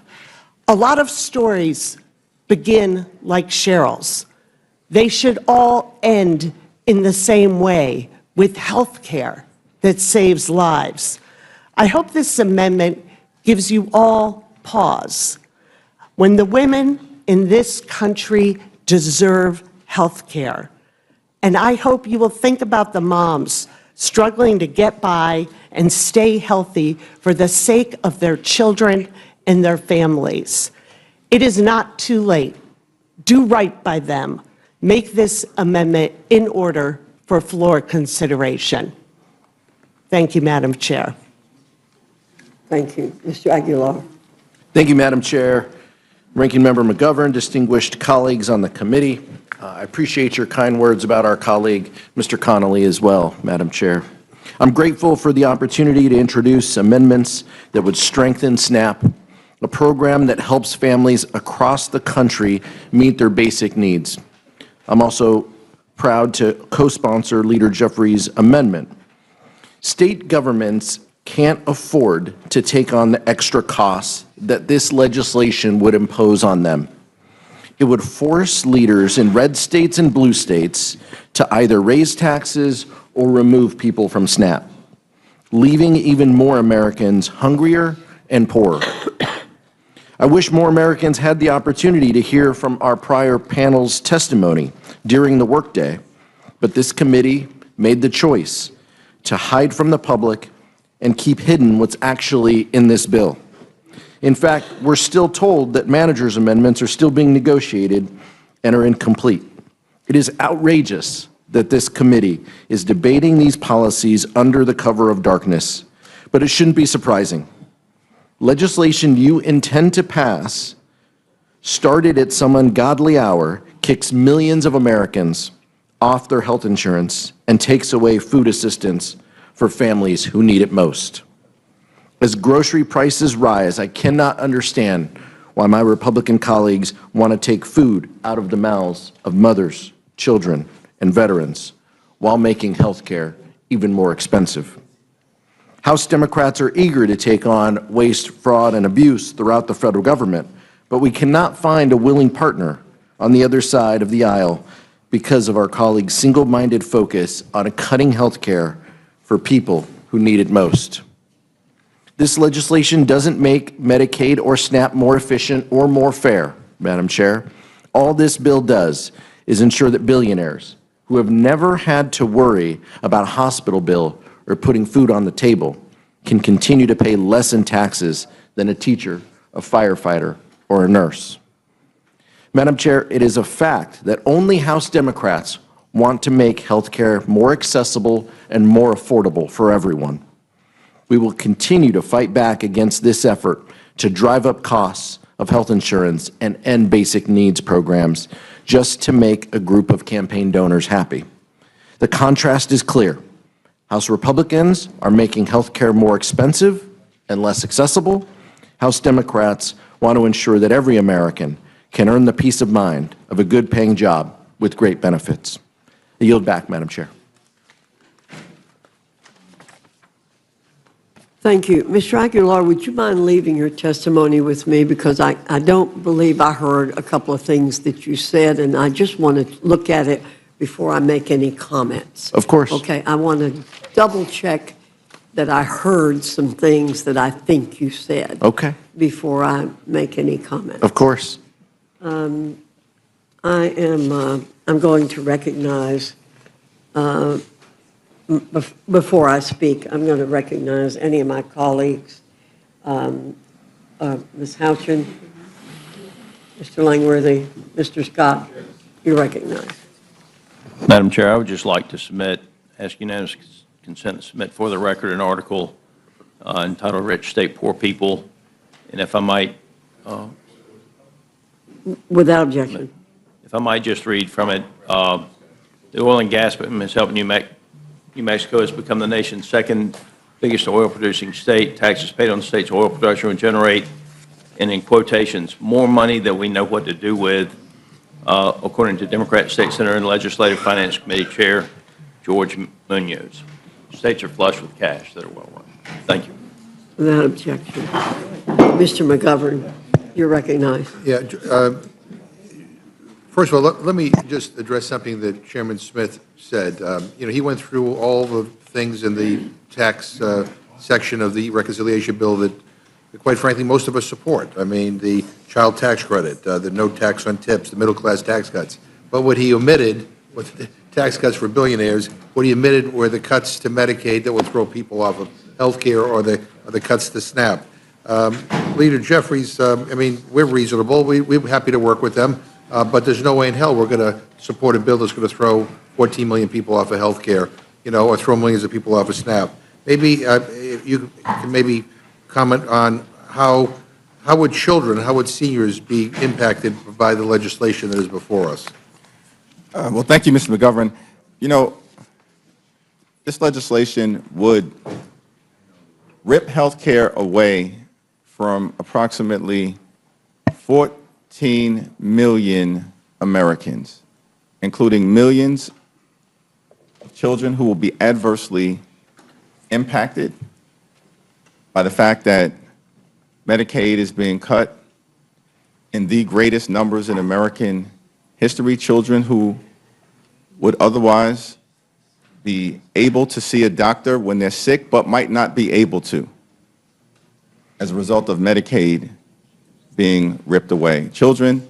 A lot of stories begin like Cheryl's. They should all end in the same way, with health care that saves lives. I hope this amendment gives you all pause. When the women in this country deserve health care, and I hope you will think about the moms struggling to get by and stay healthy for the sake of their children and their families. It is not too late. Do right by them. Make this amendment in order for floor consideration. Thank you, Madam Chair. Thank you. Mr. Aguilar. Thank you, Madam Chair. Ranking Member McGovern, distinguished colleagues on the committee, I appreciate your kind words about our colleague, Mr. Connolly, as well, Madam Chair. I'm grateful for the opportunity to introduce amendments that would strengthen SNAP, a program that helps families across the country meet their basic needs. I'm also proud to co-sponsor Leader Jeffries' amendment. State governments can't afford to take on the extra costs that this legislation would impose on them. It would force leaders in red states and blue states to either raise taxes or remove people from SNAP, leaving even more Americans hungrier and poorer. I wish more Americans had the opportunity to hear from our prior panel's testimony during the workday, but this committee made the choice to hide from the public and keep hidden what's actually in this bill. In fact, we're still told that managers' amendments are still being negotiated and are incomplete. It is outrageous that this committee is debating these policies under the cover of darkness, but it shouldn't be surprising. Legislation you intend to pass, started at some ungodly hour, kicks millions of Americans off their health insurance and takes away food assistance for families who need it most. As grocery prices rise, I cannot understand why my Republican colleagues want to take food out of the mouths of mothers, children, and veterans while making health care even more expensive. House Democrats are eager to take on waste, fraud, and abuse throughout the federal government, but we cannot find a willing partner on the other side of the aisle because of our colleagues' single-minded focus on cutting health care for people who need it most. This legislation doesn't make Medicaid or SNAP more efficient or more fair, Madam Chair. All this bill does is ensure that billionaires who have never had to worry about a hospital bill or putting food on the table can continue to pay less in taxes than a teacher, a firefighter, or a nurse. Madam Chair, it is a fact that only House Democrats want to make health care more accessible and more affordable for everyone. We will continue to fight back against this effort to drive up costs of health insurance and end basic needs programs just to make a group of campaign donors happy. The contrast is clear. House Republicans are making health care more expensive and less accessible. House Democrats want to ensure that every American can earn the peace of mind of a good-paying job with great benefits. I yield back, Madam Chair. Thank you. Mr. Aguilar, would you mind leaving your testimony with me? Because I don't believe I heard a couple of things that you said, and I just want to look at it before I make any comments. Of course. Okay, I want to double-check that I heard some things that I think you said. Okay. Before I make any comments. Of course. I'm going to recognize, before I speak, I'm going to recognize any of my colleagues. Ms. Houchin, Mr. Langworthy, Mr. Scott, you're recognized. Madam Chair, I would just like to ask unanimous consent to submit for the record an article entitled Rich State, Poor People. And if I might... Without objection. If I might just read from it, the oil and gas boom has helped New Mexico has become the nation's second biggest oil-producing state. Taxes paid on the state's oil production will generate, and in quotations, more money than we know what to do with, according to Democrat State Senator and Legislative Finance Committee Chair George Munoz. States are flush with cash that are well run. Thank you. Without objection. Mr. McGovern, you're recognized. Yeah. First of all, let me just address something that Chairman Smith said. He went through all the things in the tax section of the reconciliation bill that, quite frankly, most of us support. I mean, the child tax credit, the no tax on tips, the middle-class tax cuts. But what he omitted, with the tax cuts for billionaires, what he omitted were the cuts to Medicaid that will throw people off of health care, or the cuts to SNAP. Leader Jeffries, we're reasonable. We're happy to work with them. But there's no way in hell we're going to support a bill that's going to throw 14 million people off of health care, or throw millions of people off of SNAP. Maybe you can maybe comment on how how would children, how would seniors be impacted by the legislation that is before us? Well, thank you, Mr. McGovern. You know, this legislation would rip health care away from approximately 14 million Americans, including millions of children who will be adversely impacted by the fact that Medicaid is being cut in the greatest numbers in American history, children who would otherwise be able to see a doctor when they're sick but might not be able to as a result of Medicaid being ripped away. Children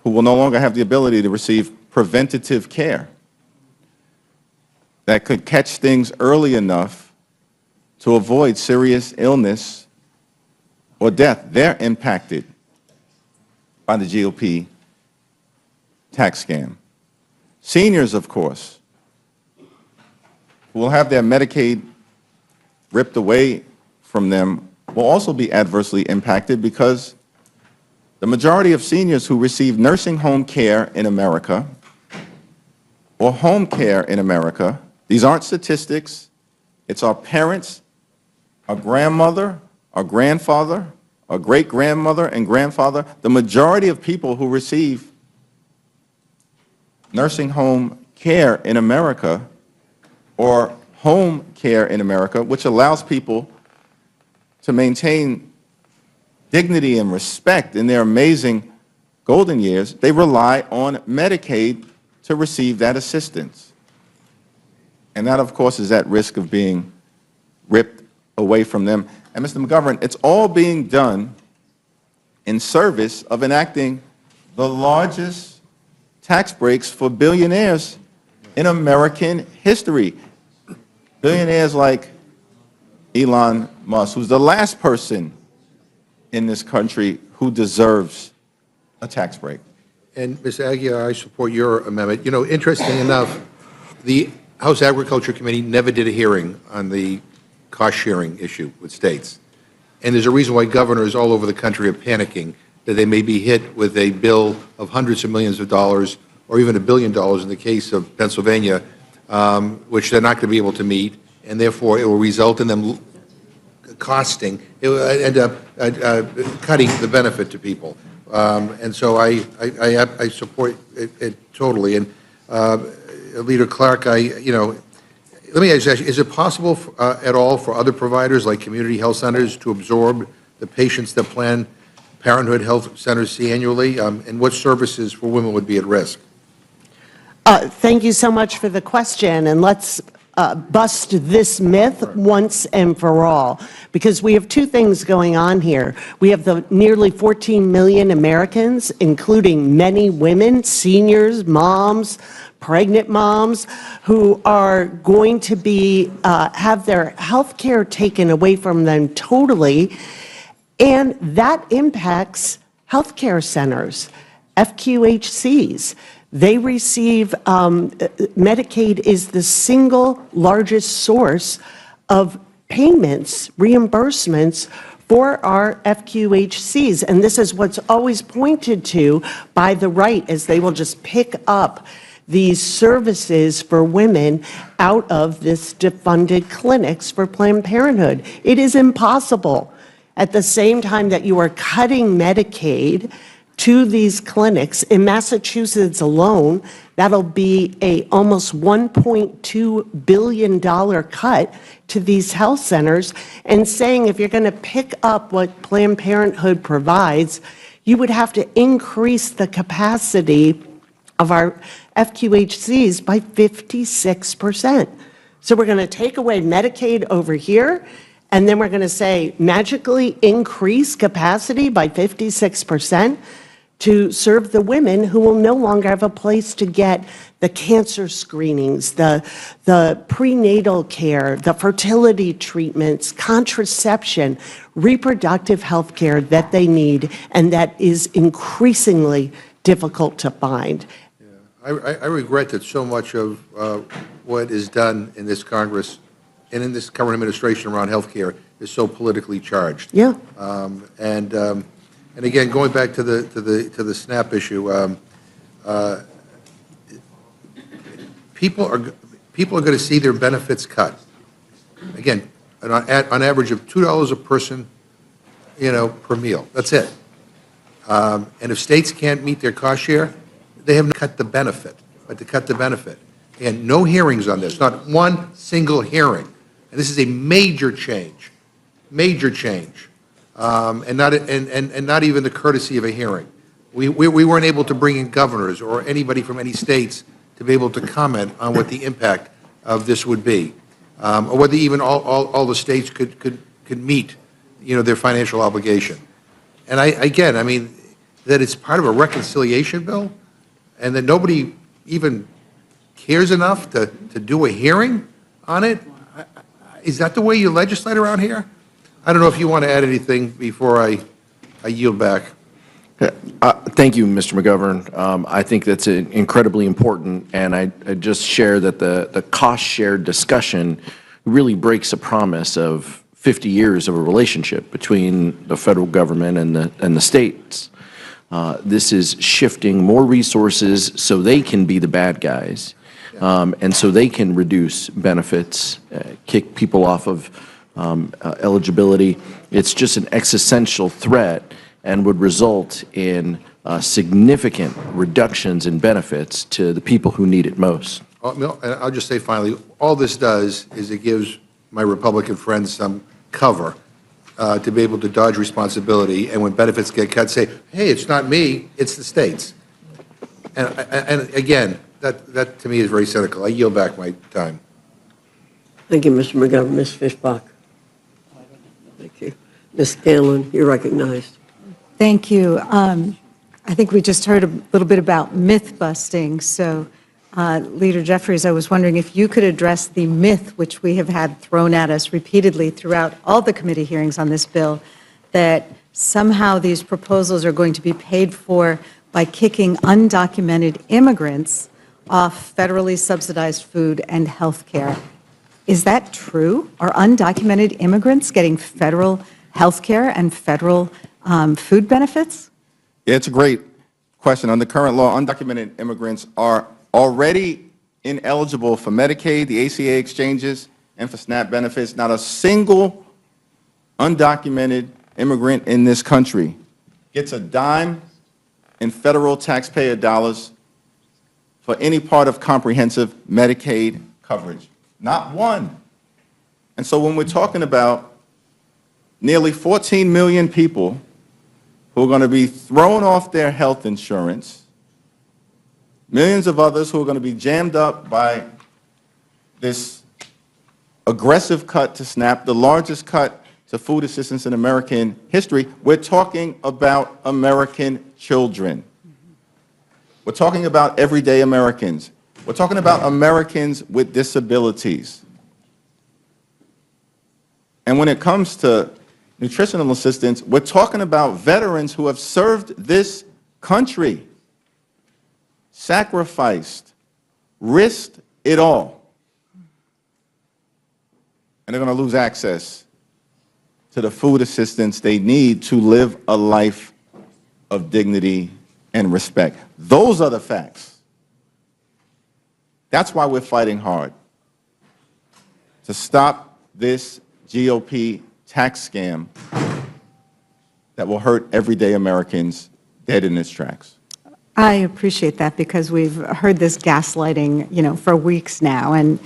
who will no longer have the ability to receive preventative care that could catch things early enough to avoid serious illness or death. They're impacted by the GOP tax scam. Seniors, of course, who will have their Medicaid ripped away from them will also be adversely impacted because the majority of seniors who receive nursing home care in America or home care in America, these aren't statistics, it's our parents, our grandmother, our grandfather, our great-grandmother and grandfather. The majority of people who receive nursing home care in America or home care in America, which allows people to maintain dignity and respect in their amazing golden years, they rely on Medicaid to receive that assistance. And that, of course, is at risk of being ripped away from them. And Mr. McGovern, it's all being done in service of enacting the largest tax breaks for billionaires in American history. Billionaires like Elon Musk, who's the last person in this country who deserves a tax break. And Ms. Aguilar, I support your amendment. You know, interesting enough, the House Agriculture Committee never did a hearing on the cost-sharing issue with states. And there's a reason why governors all over the country are panicking that they may be hit with a bill of hundreds of millions of dollars or even $1 billion in the case of Pennsylvania, which they're not going to be able to meet, and therefore it will result in them costing, it will end up cutting the benefit to people. And so I support it totally. And Leader Clark, let me ask you, is it possible at all for other providers like community health centers to absorb the patients that Planned Parenthood health centers see annually? And what services for women would be at risk? Thank you so much for the question, and let's bust this myth once and for all, because we have two things going on here. We have the nearly 14 million Americans, including many women, seniors, moms, pregnant moms, who are going to be have their health care taken away from them totally, and that impacts health care centers, FQHCs. They receive, Medicaid is the single largest source of payments, reimbursements for our FQHCs. And this is what's always pointed to by the right, as they will just pick up these services for women out of this defunded clinics for Planned Parenthood. It is impossible. At the same time that you are cutting Medicaid to these clinics, in Massachusetts alone, that'll be a almost $1.2 billion cut to these health centers, and saying if you're going to pick up what Planned Parenthood provides, you would have to increase the capacity of our FQHCs by 56%. So we're going to take away Medicaid over here, and then we're going to say magically increase capacity by 56%. To serve the women who will no longer have a place to get the cancer screenings, the prenatal care, the fertility treatments, contraception, reproductive health care that they need, and that is increasingly difficult to find. I regret that so much of what is done in this Congress and in this current administration around health care is so politically charged. Yeah. And again, going back to the SNAP issue, people are going to see their benefits cut. Again, on average of $2 a person, per meal. That's it. And if states can't meet their cost share, they have not cut the benefit, but to cut the benefit. And no hearings on this, not one single hearing. And this is a major change, and not even the courtesy of a hearing. We weren't able to bring in governors or anybody from any states to be able to comment on what the impact of this would be, or whether even all the states could meet, their financial obligation. And I mean, that it's part of a reconciliation bill, and that nobody even cares enough to do a hearing on it. Is that the way you legislate around here? I don't know if you want to add anything before I yield back. Thank you, Mr. McGovern. I think that's incredibly important, and I just share that the cost-shared discussion really breaks a promise of 50 years of a relationship between the federal government and the states. This is shifting more resources so they can be the bad guys, and so they can reduce benefits, kick people off of eligibility. It's just an existential threat and would result in significant reductions in benefits to the people who need it most. I'll just say finally, all this does is it gives my Republican friends some cover to be able to dodge responsibility, and when benefits get cut, say, hey, it's not me, it's the states. And again, that to me is very cynical. I yield back my time. Thank you, Mr. McGovern. Ms. Fishbach. Thank you. Ms. Scanlon, you're recognized. Thank you. I think we just heard a little bit about myth busting. So, Leader Jeffries, I was wondering if you could address the myth which we have had thrown at us repeatedly throughout all the committee hearings on this bill, that somehow these proposals are going to be paid for by kicking undocumented immigrants off federally subsidized food and health care. Is that true? Are undocumented immigrants getting federal health care and federal food benefits? Yeah, it's a great question. Under current law, undocumented immigrants are already ineligible for Medicaid, the ACA exchanges, and for SNAP benefits. Not a single undocumented immigrant in this country gets a dime in federal taxpayer dollars for any part of comprehensive Medicaid coverage. Not one. And so when we're talking about nearly 14 million people who are going to be thrown off their health insurance, millions of others who are going to be jammed up by this aggressive cut to SNAP, the largest cut to food assistance in American history, we're talking about American children. We're talking about everyday Americans. We're talking about Americans with disabilities. And when it comes to nutritional assistance, we're talking about veterans who have served this country, sacrificed, risked it all, and they're going to lose access to the food assistance they need to live a life of dignity and respect. Those are the facts. That's why we're fighting hard to stop this GOP tax scam that will hurt everyday Americans dead in its tracks. I appreciate that, because we've heard this gaslighting, for weeks now, and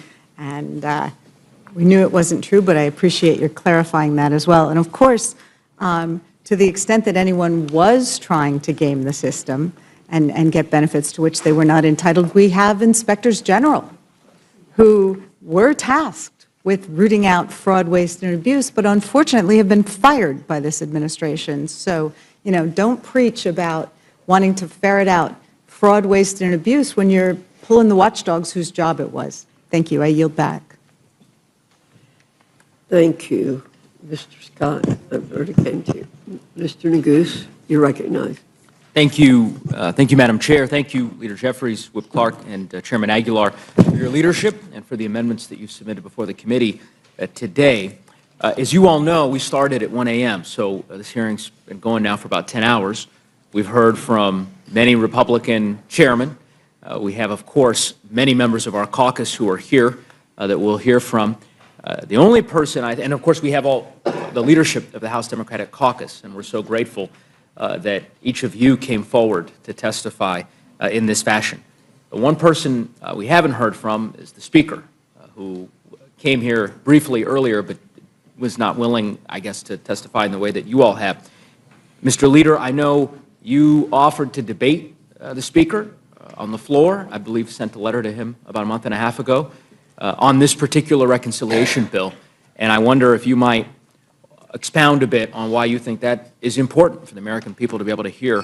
we knew it wasn't true, but I appreciate your clarifying that as well. And of course, to the extent that anyone was trying to game the system and get benefits to which they were not entitled, we have inspectors general who were tasked with rooting out fraud, waste, and abuse, but unfortunately have been fired by this administration. So, don't preach about wanting to ferret out fraud, waste, and abuse when you're pulling the watchdogs whose job it was. Thank you. I yield back. Thank you, Mr. Scott. I've already came to you. Mr. Neguse, you're recognized. Thank you, Madam Chair. Thank you, Leader Jeffries, Whip Clark, and Chairman Aguilar for your leadership and for the amendments that you submitted before the committee today. As you all know, we started at 1 a.m., so this hearing's been going now for about 10 hours. We've heard from many Republican chairmen. We have, of course, many members of our caucus who are here that we'll hear from. The only person, and of course we have all the leadership of the House Democratic Caucus, and we're so grateful that each of you came forward to testify in this fashion. The one person we haven't heard from is the Speaker, who came here briefly earlier but was not willing, I guess, to testify in the way that you all have. Mr. Leader, I know you offered to debate the Speaker on the floor. I believe sent a letter to him about a month and a half ago on this particular reconciliation bill. And I wonder if you might expound a bit on why you think that is important for the American people to be able to hear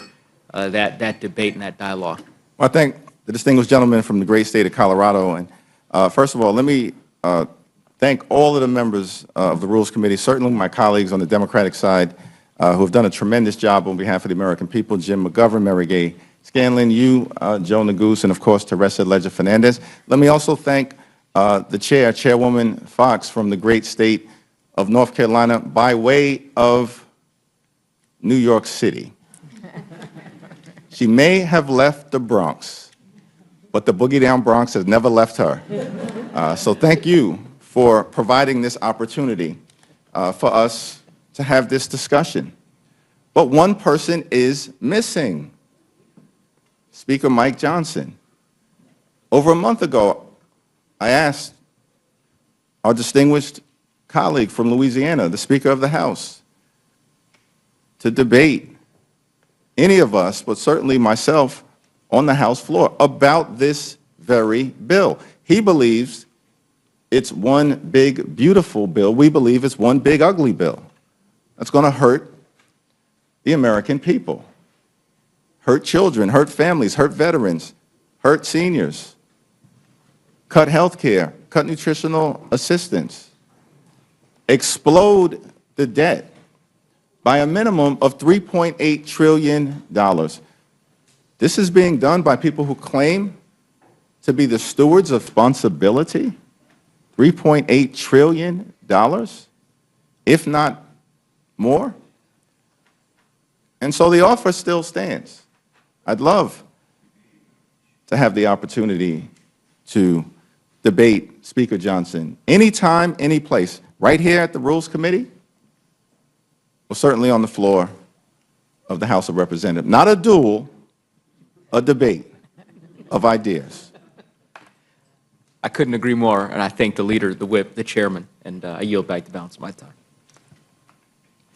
that debate and that dialogue. Well, I thank the distinguished gentleman from the great state of Colorado. And first of all, let me thank all of the members of the Rules Committee, certainly my colleagues on the Democratic side who have done a tremendous job on behalf of the American people, Jim McGovern, Mary Gay Scanlon, you, Joe Neguse, and of course, Teresa Leger-Fernandez. Let me also thank the chair, Chairwoman Fox, from the great state of North Carolina by way of New York City. She may have left the Bronx, but the boogie down Bronx has never left her. So thank you for providing this opportunity for us to have this discussion. But one person is missing, Speaker Mike Johnson. Over a month ago, I asked our distinguished colleague from Louisiana, the Speaker of the House, to debate any of us, but certainly myself, on the House floor about this very bill. He believes it's one big, beautiful bill. We believe it's one big, ugly bill. That's going to hurt the American people, hurt children, hurt families, hurt veterans, hurt seniors, cut health care, cut nutritional assistance, explode the debt by a minimum of $3.8 trillion. This is being done by people who claim to be the stewards of responsibility. $3.8 trillion, if not more. And so the offer still stands. I'd love to have the opportunity to debate Speaker Johnson anytime, any place, right here at the Rules Committee, or certainly on the floor of the House of Representatives. Not a duel, a debate of ideas. I couldn't agree more, and I thank the leader, the whip, the chairman, and I yield back the balance of my time.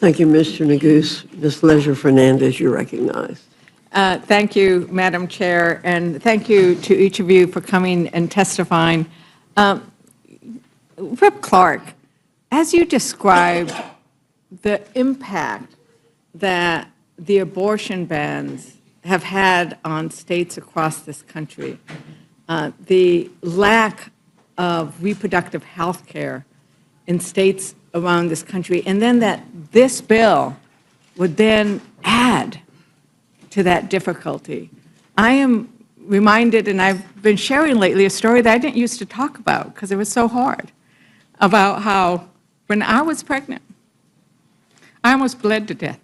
Thank you, Mr. Neguse. Ms. Leger-Fernandez, you're recognized. Thank you, Madam Chair, and thank you to each of you for coming and testifying. Rep. Clark, as you described the impact that the abortion bans have had on states across this country, the lack of reproductive health care in states around this country, and then that this bill would then add to that difficulty. I am reminded, and I've been sharing lately, a story that I didn't used to talk about because it was so hard, about how when I was pregnant, I almost bled to death.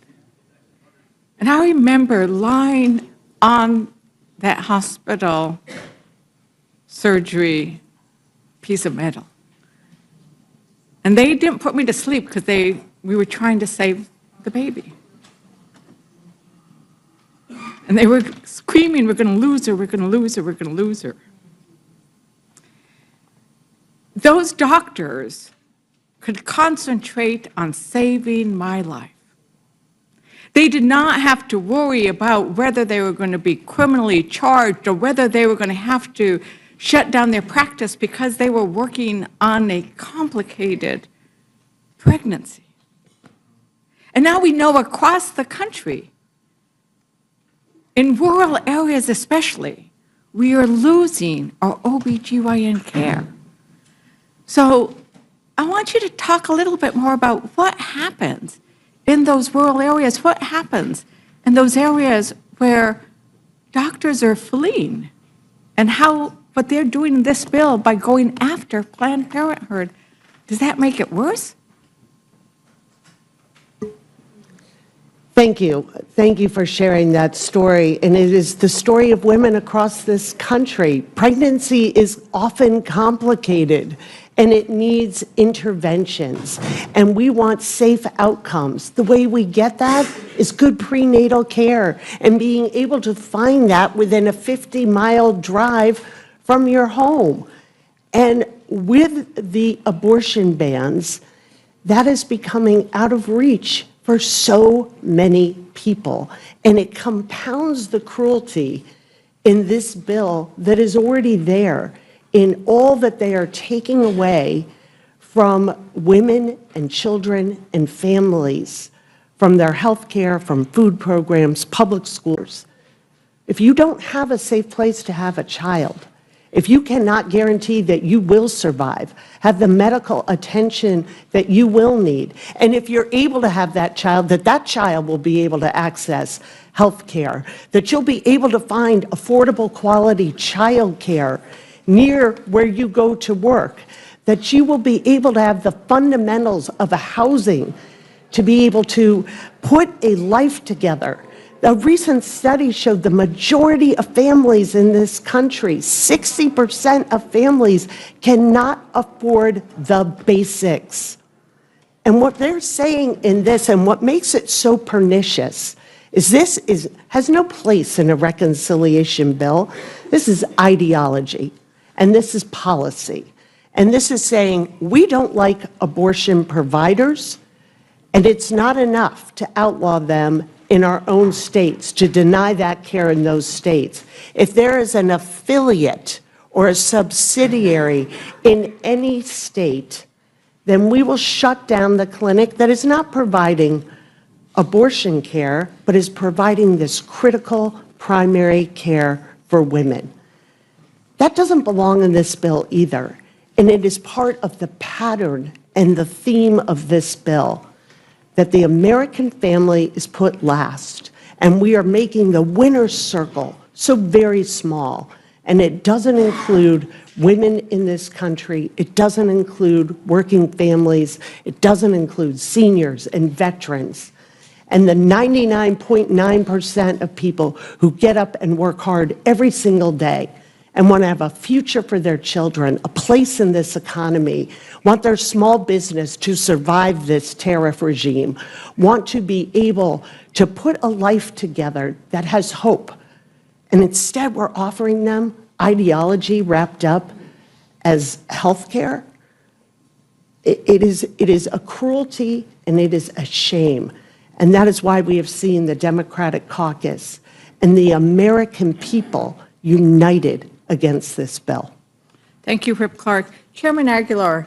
And I remember lying on that hospital surgery piece of metal. And they didn't put me to sleep because we were trying to save the baby. And they were screaming, we're going to lose her, we're going to lose her, we're going to lose her. Those doctors could concentrate on saving my life. They did not have to worry about whether they were going to be criminally charged or whether they were going to have to shut down their practice because they were working on a complicated pregnancy. And now we know across the country, in rural areas especially, we are losing our OBGYN care. So I want you to talk a little bit more about what happens in those rural areas, what happens in those areas where doctors are fleeing, and how what they're doing in this bill by going after Planned Parenthood, does that make it worse? Thank you. Thank you for sharing that story. And it is the story of women across this country. Pregnancy is often complicated and it needs interventions. And we want safe outcomes. The way we get that is good prenatal care and being able to find that within a 50-mile drive from your home. And with the abortion bans, that is becoming out of reach for so many people. And it compounds the cruelty in this bill that is already there in all that they are taking away from women and children and families, from their health care, from food programs, public schools. If you don't have a safe place to have a child, if you cannot guarantee that you will survive, have the medical attention that you will need, and if you're able to have that child, that child will be able to access health care, that you'll be able to find affordable quality child care near where you go to work, that you will be able to have the fundamentals of a housing to be able to put a life together. A recent study showed the majority of families in this country, 60% of families, cannot afford the basics. And what they're saying in this, and what makes it so pernicious, is this has no place in a reconciliation bill. This is ideology, and this is policy. And this is saying, we don't like abortion providers, and it's not enough to outlaw them in our own states, to deny that care in those states. If there is an affiliate or a subsidiary in any state, then we will shut down the clinic that is not providing abortion care, but is providing this critical primary care for women. That doesn't belong in this bill either, and it is part of the pattern and the theme of this bill, that the American family is put last, and we are making the winner's circle so very small. And it doesn't include women in this country. It doesn't include working families. It doesn't include seniors and veterans. And the 99.9% of people who get up and work hard every single day and want to have a future for their children, a place in this economy, want their small business to survive this tariff regime, want to be able to put a life together that has hope. And instead, we're offering them ideology wrapped up as health care. It is a cruelty and it is a shame. And that is why we have seen the Democratic caucus and the American people united against this bill. Thank you, Rip Clark. Chairman Aguilar,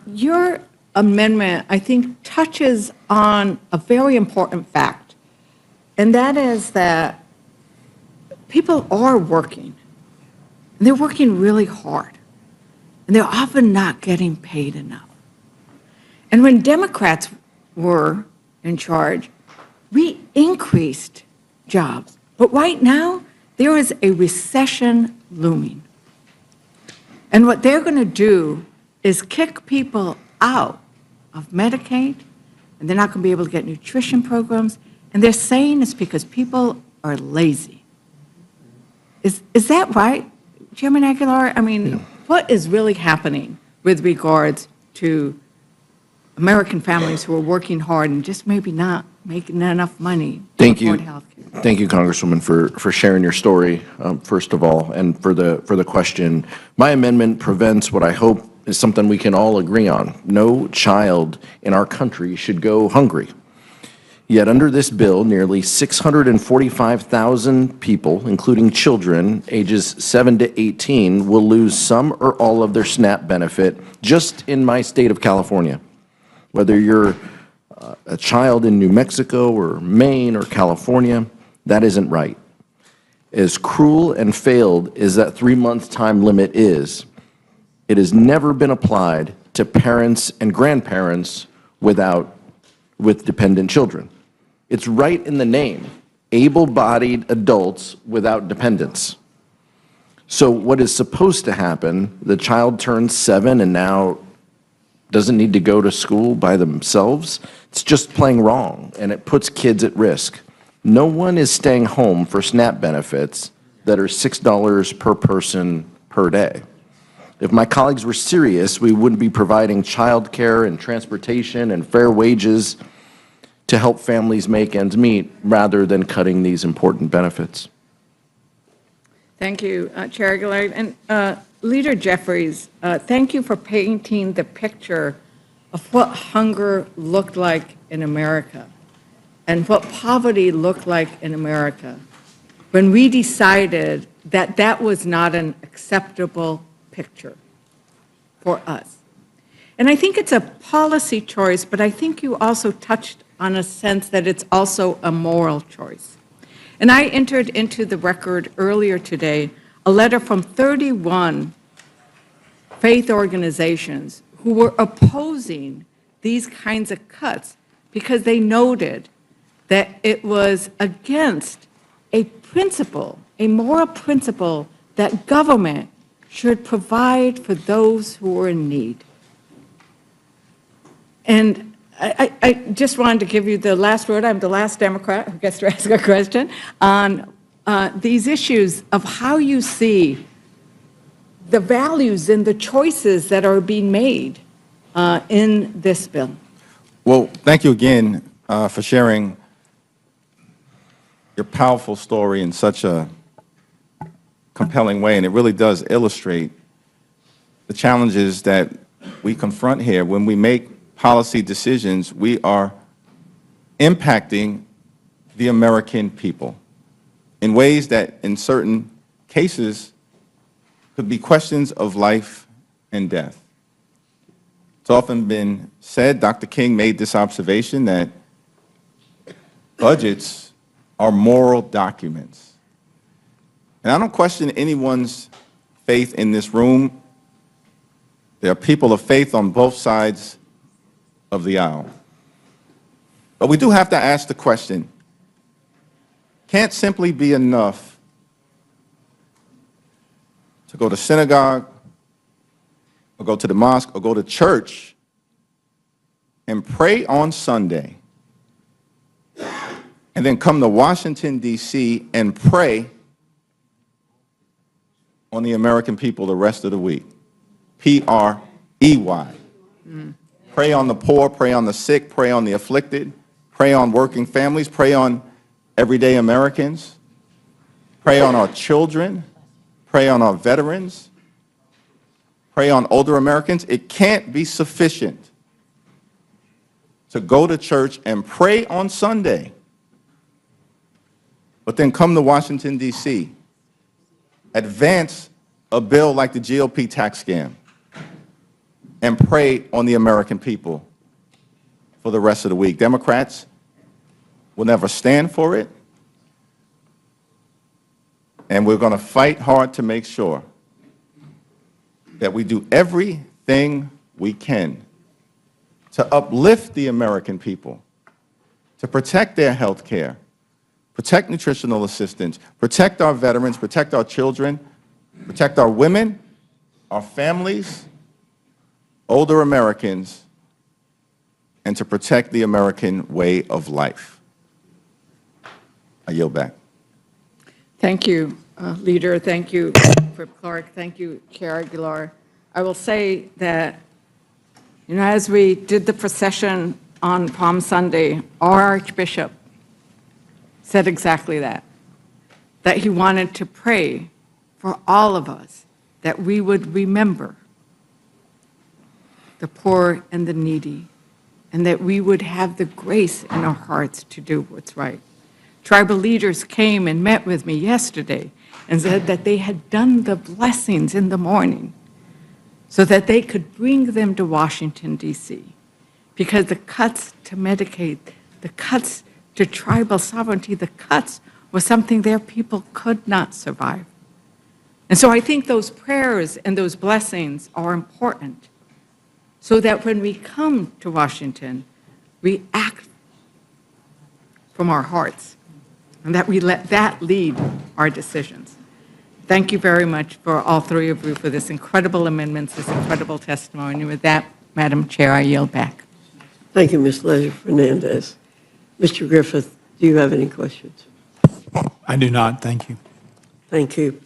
your amendment, I think, touches on a very important fact, and that is that people are working, and they're working really hard, and they're often not getting paid enough. And when Democrats were in charge, we increased jobs, but right now, there is a recession looming. And what they're going to do is kick people out of Medicaid, and they're not going to be able to get nutrition programs, and they're saying it's because people are lazy. Is that right, Chairman Aguilar? I mean, what is really happening with regards to American families who are working hard and just maybe not making enough money to afford health care? Thank you, Congresswoman, for sharing your story, first of all, and for the question. My amendment prevents what I hope is something we can all agree on. No child in our country should go hungry. Yet under this bill, nearly 645,000 people, including children ages 7 to 18, will lose some or all of their SNAP benefit just in my state of California. Whether you're a child in New Mexico or Maine or California, that isn't right. As cruel and failed as that 3-month time limit is, it has never been applied to parents and grandparents with dependent children. It's right in the name, able-bodied adults without dependents. So what is supposed to happen, the child turns 7 and now doesn't need to go to school by themselves. It's just plain wrong, and it puts kids at risk. No one is staying home for SNAP benefits that are $6 per person per day. If my colleagues were serious, we wouldn't be providing childcare and transportation and fair wages to help families make ends meet rather than cutting these important benefits. Thank you, Chair Aguilar. And Leader Jeffries, thank you for painting the picture of what hunger looked like in America and what poverty looked like in America when we decided that that was not an acceptable picture for us. And I think it's a policy choice, but I think you also touched on a sense that it's also a moral choice. And I entered into the record earlier today a letter from 31 faith organizations who were opposing these kinds of cuts because they noted that it was against a principle, a moral principle, that government should provide for those who are in need. And I just wanted to give you the last word. I'm the last Democrat who gets to ask a question on these issues of how you see the values and the choices that are being made in this bill. Well, thank you again for sharing your powerful story in such a compelling way, and it really does illustrate the challenges that we confront here. When we make policy decisions, we are impacting the American people in ways that, in certain cases, could be questions of life and death. It's often been said, Dr. King made this observation, that budgets are moral documents. And I don't question anyone's faith in this room. There are people of faith on both sides of the aisle. But we do have to ask the question, can't simply be enough to go to synagogue or go to the mosque or go to church and pray on Sunday and then come to Washington, D.C. and pray on the American people the rest of the week. P-R-E-Y. Pray on the poor, pray on the sick, pray on the afflicted, pray on working families, pray on everyday Americans, pray on our children, pray on our veterans, pray on older Americans. It can't be sufficient to go to church and pray on Sunday, but then come to Washington, D.C., advance a bill like the GOP tax scam, and prey on the American people for the rest of the week. Democrats will never stand for it, and we're going to fight hard to make sure that we do everything we can to uplift the American people, to protect their health care, protect nutritional assistance, protect our veterans, protect our children, protect our women, our families, older Americans, and to protect the American way of life. I yield back. Thank you, Leader. Thank you, Rep. Clark. Thank you, Chair Aguilar. I will say that, as we did the procession on Palm Sunday, our Archbishop said exactly that he wanted to pray for all of us, that we would remember the poor and the needy, and that we would have the grace in our hearts to do what's right. Tribal leaders came and met with me yesterday and said that they had done the blessings in the morning so that they could bring them to Washington, D.C., because the cuts to Medicaid, the cuts to tribal sovereignty, the cuts was something their people could not survive. And so I think those prayers and those blessings are important, so that when we come to Washington, we act from our hearts, and that we let that lead our decisions. Thank you very much for all three of you for this incredible amendments, this incredible testimony. With that, Madam Chair, I yield back. Thank you, Ms. Leisure Fernandez. Mr. Griffith, do you have any questions? I do not, thank you. Thank you.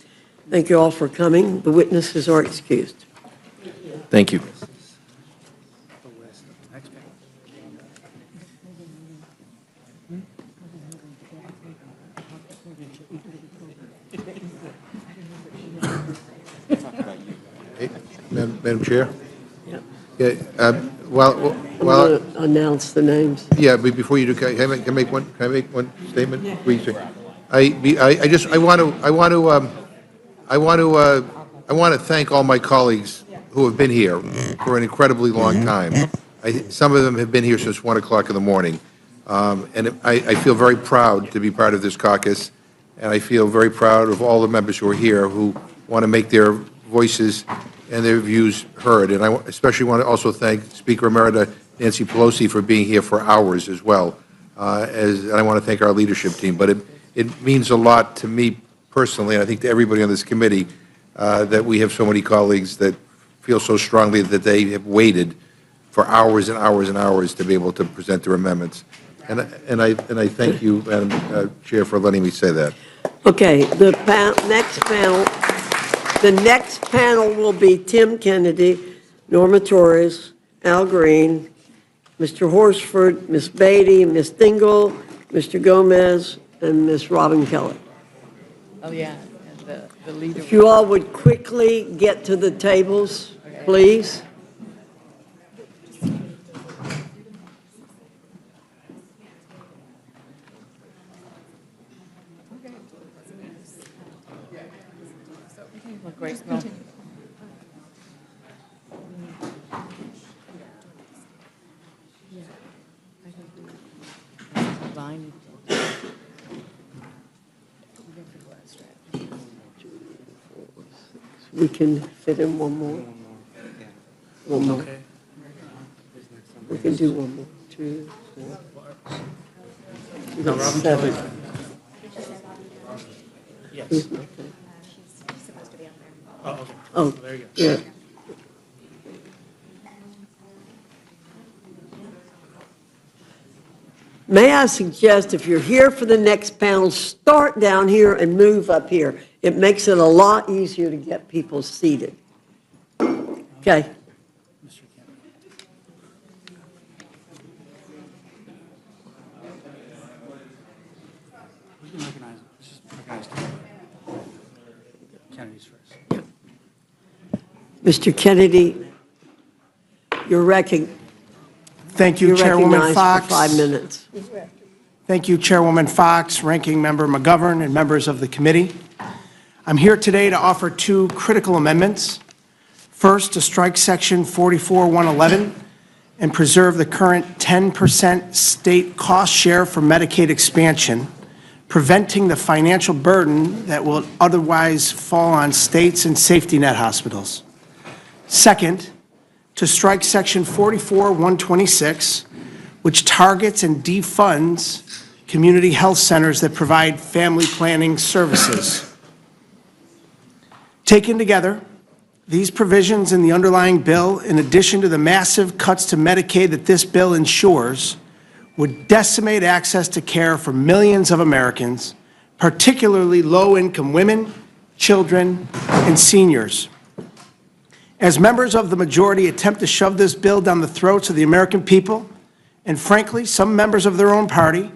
Thank you all for coming. The witnesses are excused. Thank you. Madam Chair? Yep. Yeah, I'm going to announce the names. yeah, but before you do, can I make one statement? Please? I want to thank all my colleagues who have been here for an incredibly long time. Some of them have been here since 1 o'clock in the morning. And I feel very proud to be part of this caucus, and I feel very proud of all the members who are here who want to make their voices and their views heard. And I especially want to also thank Speaker Emerita Nancy Pelosi for being here for hours as well. And I want to thank our leadership team. But it means a lot to me personally, and I think to everybody on this committee, that we have so many colleagues that feel so strongly that they have waited for hours and hours and hours to be able to present their amendments. And I thank you, Madam Chair, for letting me say that. Okay, the next panel will be Tim Kennedy, Norma Torres, Al Green, Mr. Horsford, Ms. Beatty, Ms. Dingle, Mr. Gomez, and Ms. Robin Kelly. Oh, yeah, and the leader. If you all would quickly get to the tables, please. Great. We can fit in one more. One more. We can do one more. 2, 4. We got 7. Yes. Oh, okay. Oh, there you go. yeah. May I suggest, if you're here for the next panel, start down here and move up here. It makes it a lot easier to get people seated. Okay. We can recognize, just recognize Kennedy's first. Mr. Kennedy, you're recognized. Thank you, Chairwoman Fox. For 5 minutes. Thank you, Chairwoman Fox, Ranking Member McGovern, and members of the committee. I'm here today to offer 2 critical amendments. First, to strike Section 44-111 and preserve the current 10% state cost share for Medicaid expansion, preventing the financial burden that will otherwise fall on states and safety net hospitals. Second, to strike Section 44-126, which targets and defunds community health centers that provide family planning services. Taken together, these provisions in the underlying bill, in addition to the massive cuts to Medicaid that this bill ensures, would decimate access to care for millions of Americans, particularly low-income women, children, and seniors. As members of the majority attempt to shove this bill down the throats of the American people, and frankly, some members of their own party,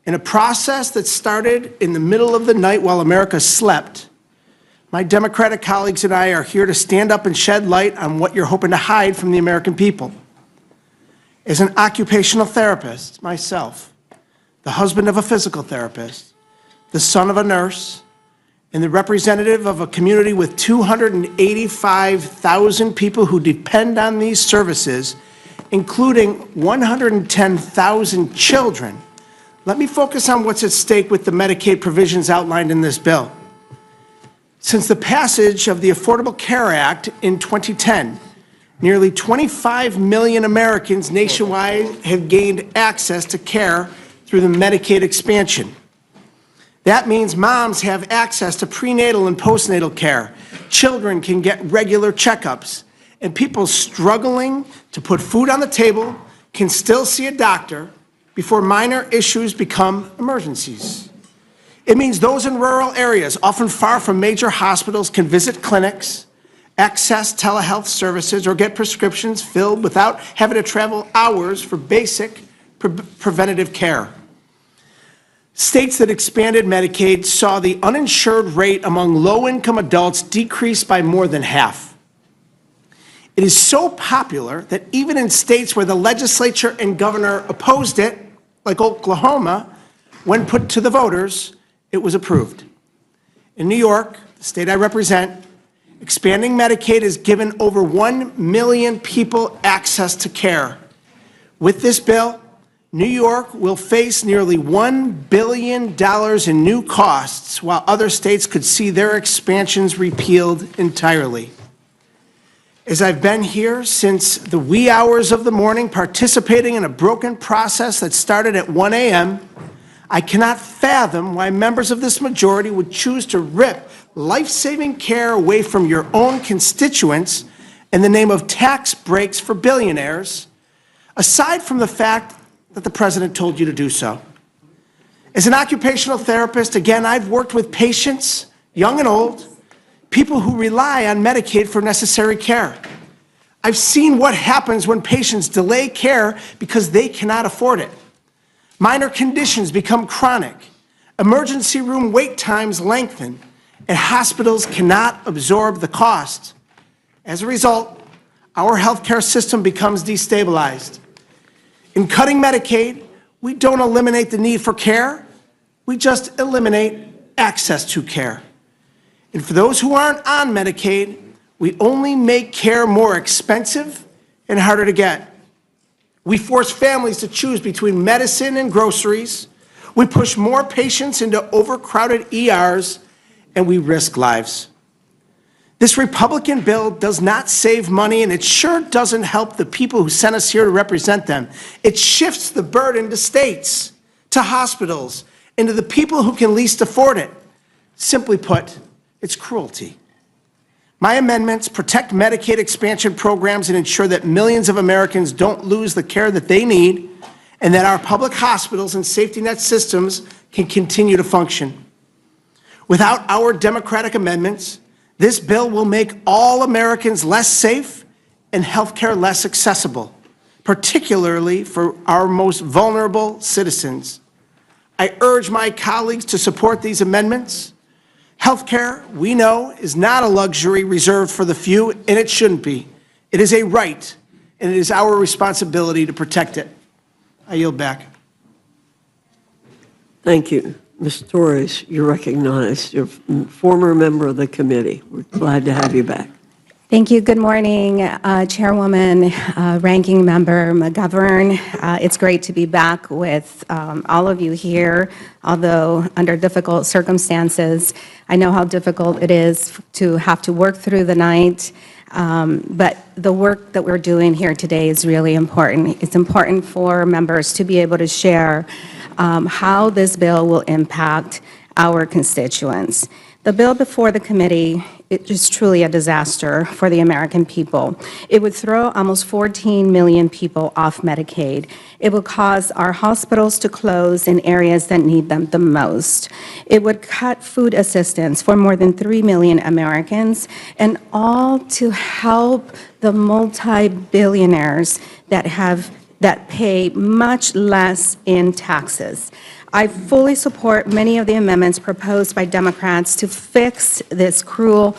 in a process that started in the middle of the night while America slept, my Democratic colleagues and I are here to stand up and shed light on what you're hoping to hide from the American people. As an occupational therapist myself, the husband of a physical therapist, the son of a nurse, and the representative of a community with 285,000 people who depend on these services, including 110,000 children, let me focus on what's at stake with the Medicaid provisions outlined in this bill. Since the passage of the Affordable Care Act in 2010, nearly 25 million Americans nationwide have gained access to care through the Medicaid expansion. That means moms have access to prenatal and postnatal care. Children can get regular checkups. and people struggling to put food on the table can still see a doctor before minor issues become emergencies. It means those in rural areas, often far from major hospitals, can visit clinics, access telehealth services, or get prescriptions filled without having to travel hours for basic preventative care. States that expanded Medicaid saw the uninsured rate among low-income adults decrease by more than half. It is so popular that even in states where the legislature and governor opposed it, like Oklahoma, when put to the voters, it was approved. In New York, the state I represent, expanding Medicaid has given over 1 million people access to care. With this bill, New York will face nearly $1 billion in new costs, while other states could see their expansions repealed entirely. As I've been here since the wee hours of the morning, participating in a broken process that started at 1 a.m., I cannot fathom why members of this majority would choose to rip life-saving care away from your own constituents in the name of tax breaks for billionaires, aside from the fact that the president told you to do so. As an occupational therapist, again, I've worked with patients, young and old, people who rely on Medicaid for necessary care. I've seen what happens when patients delay care because they cannot afford it. Minor conditions become chronic, emergency room wait times lengthen, and hospitals cannot absorb the cost. As a result, our healthcare system becomes destabilized. In cutting Medicaid, we don't eliminate the need for care, we just eliminate access to care. And for those who aren't on Medicaid, we only make care more expensive and harder to get. We force families to choose between medicine and groceries, we push more patients into overcrowded ERs, and we risk lives. This Republican bill does not save money, and it sure doesn't help the people who sent us here to represent them. It shifts the burden to states, to hospitals, and to the people who can least afford it. Simply put, it's cruelty. My amendments protect Medicaid expansion programs and ensure that millions of Americans don't lose the care that they need, and that our public hospitals and safety net systems can continue to function. Without our Democratic amendments, this bill will make all Americans less safe and healthcare less accessible, particularly for our most vulnerable citizens. I urge my colleagues to support these amendments. Healthcare, we know, is not a luxury reserved for the few, and it shouldn't be. It is a right, and it is our responsibility to protect it. I yield back. Thank you. Ms. Torres, you're recognized. You're a former member of the committee. We're glad to have you back. Thank you. Good morning, Chairwoman, Ranking Member McGovern. It's great to be back with all of you here, although under difficult circumstances. I know how difficult it is to have to work through the night, but the work that we're doing here today is really important. It's important for members to be able to share how this bill will impact our constituents. The bill before the committee, it is truly a disaster for the American people. It would throw almost 14 million people off Medicaid. It would cause our hospitals to close in areas that need them the most. It would cut food assistance for more than 3 million Americans, and all to help the multi-billionaires that pay much less in taxes. I fully support many of the amendments proposed by Democrats to fix these cruel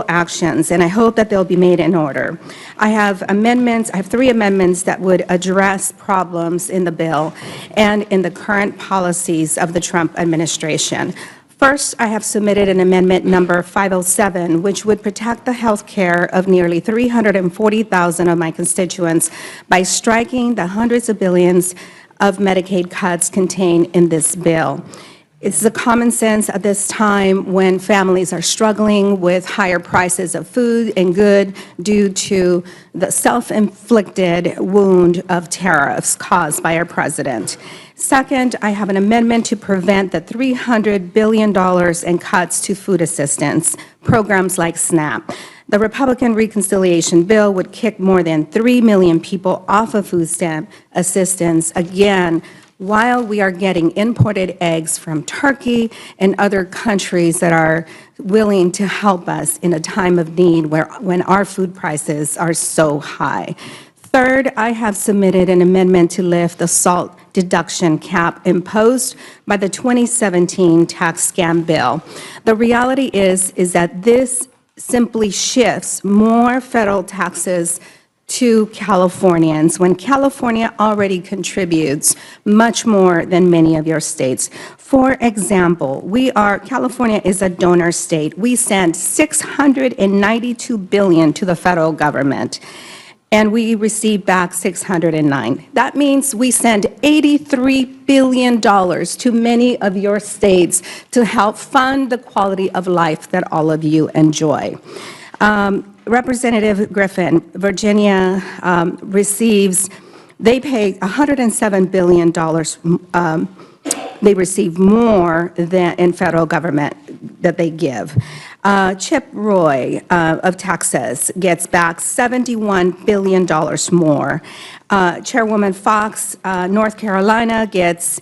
actions, and I hope that they'll be made in order. I have 3 amendments that would address problems in the bill and in the current policies of the Trump administration. First, I have submitted an amendment number 507, which would protect the health care of nearly 340,000 of my constituents by striking the hundreds of billions of Medicaid cuts contained in this bill. It's a common sense at this time when families are struggling with higher prices of food and good due to the self-inflicted wound of tariffs caused by our president. Second, I have an amendment to prevent the $300 billion in cuts to food assistance, programs like SNAP. The Republican reconciliation bill would kick more than 3 million people off of food stamp assistance, again, while we are getting imported eggs from Turkey and other countries that are willing to help us in a time of need when our food prices are so high. Third, I have submitted an amendment to lift the SALT deduction cap imposed by the 2017 tax scam bill. The reality is that this simply shifts more federal taxes to Californians when California already contributes much more than many of your states. For example, California is a donor state. We send $692 billion to the federal government, and we receive back 609. That means we send $83 billion to many of your states to help fund the quality of life that all of you enjoy. Representative Griffin, Virginia they pay $107 billion. They receive more than in federal government that they give. Chip Roy of Texas gets back $71 billion more. Chairwoman Fox, North Carolina gets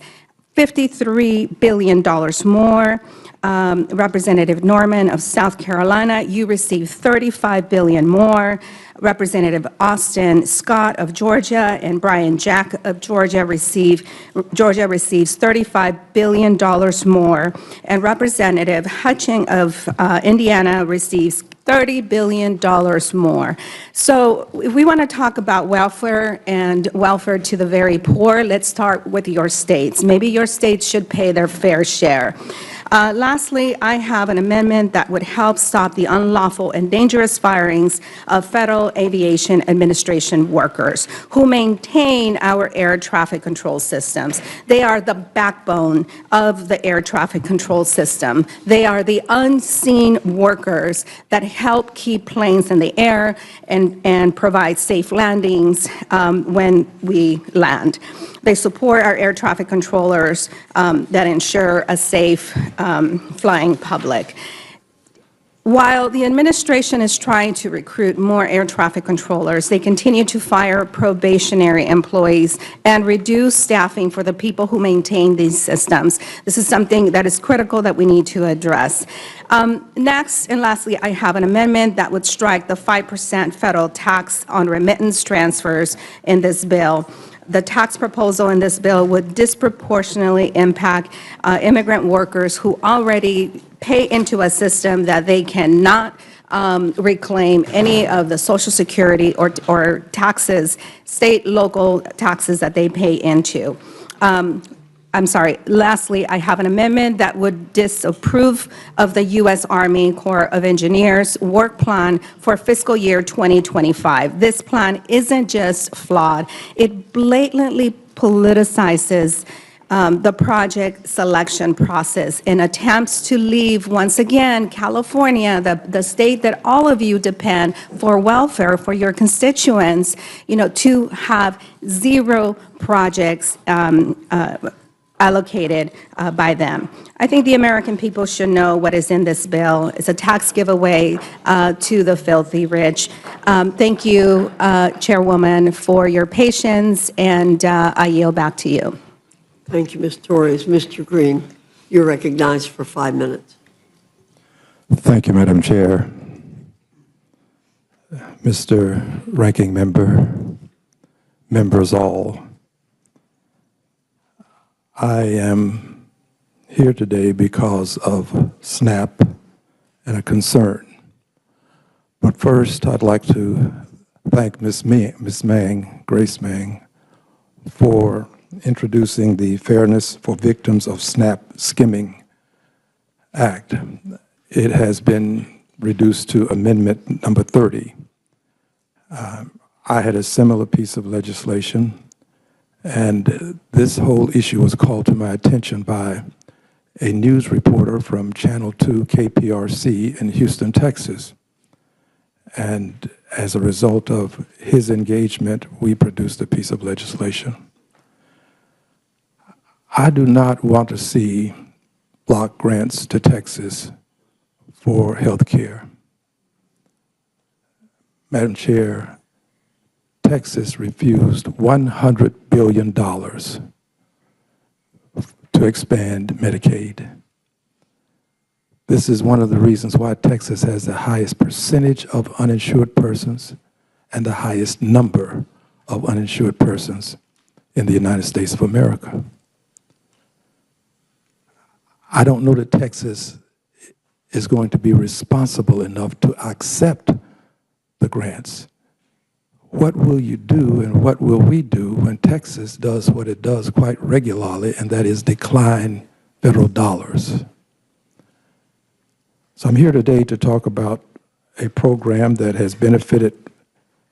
$53 billion more. Representative Norman of South Carolina, you receive $35 billion more. Representative Austin Scott of Georgia and Brian Jack of Georgia receives $35 billion more. And Representative Hutching of Indiana receives $30 billion more. So if we want to talk about welfare and welfare to the very poor, let's start with your states. Maybe your states should pay their fair share. Lastly, I have an amendment that would help stop the unlawful and dangerous firings of Federal Aviation Administration workers who maintain our air traffic control systems. They are the backbone of the air traffic control system. They are the unseen workers that help keep planes in the air and provide safe landings when we land. They support our air traffic controllers that ensure a safe flying public. While the administration is trying to recruit more air traffic controllers, they continue to fire probationary employees and reduce staffing for the people who maintain these systems. This is something that is critical that we need to address. Next and lastly, I have an amendment that would strike the 5% federal tax on remittance transfers in this bill. The tax proposal in this bill would disproportionately impact immigrant workers who already pay into a system that they cannot reclaim any of the Social Security or taxes, state, local taxes that they pay into. Lastly, I have an amendment that would disapprove of the U.S. Army Corps of Engineers work plan for fiscal year 2025. This plan isn't just flawed, it blatantly politicizes the project selection process in attempts to leave, once again, California, the state that all of you depend for welfare for your constituents, to have zero projects allocated by them. I think the American people should know what is in this bill. It's a tax giveaway to the filthy rich. Thank you, Chairwoman, for your patience, and I yield back to you. Thank you, Ms. Torres. Mr. Green, you're recognized for 5 minutes. Thank you, Madam Chair. Mr. Ranking Member, members all, I am here today because of SNAP and a concern. But first, I'd like to thank Ms. Mang, Grace Mang, for introducing the Fairness for Victims of SNAP Skimming Act. It has been reduced to Amendment number 30. I had a similar piece of legislation, and this whole issue was called to my attention by a news reporter from Channel 2 KPRC in Houston, Texas. And as a result of his engagement, we produced a piece of legislation. I do not want to see block grants to Texas for health care. Madam Chair, Texas refused $100 billion to expand Medicaid. This is one of the reasons why Texas has the highest percentage of uninsured persons and the highest number of uninsured persons in the United States of America. I don't know that Texas is going to be responsible enough to accept the grants. What will you do and what will we do when Texas does what it does quite regularly, and that is decline federal dollars? So I'm here today to talk about a program that has benefited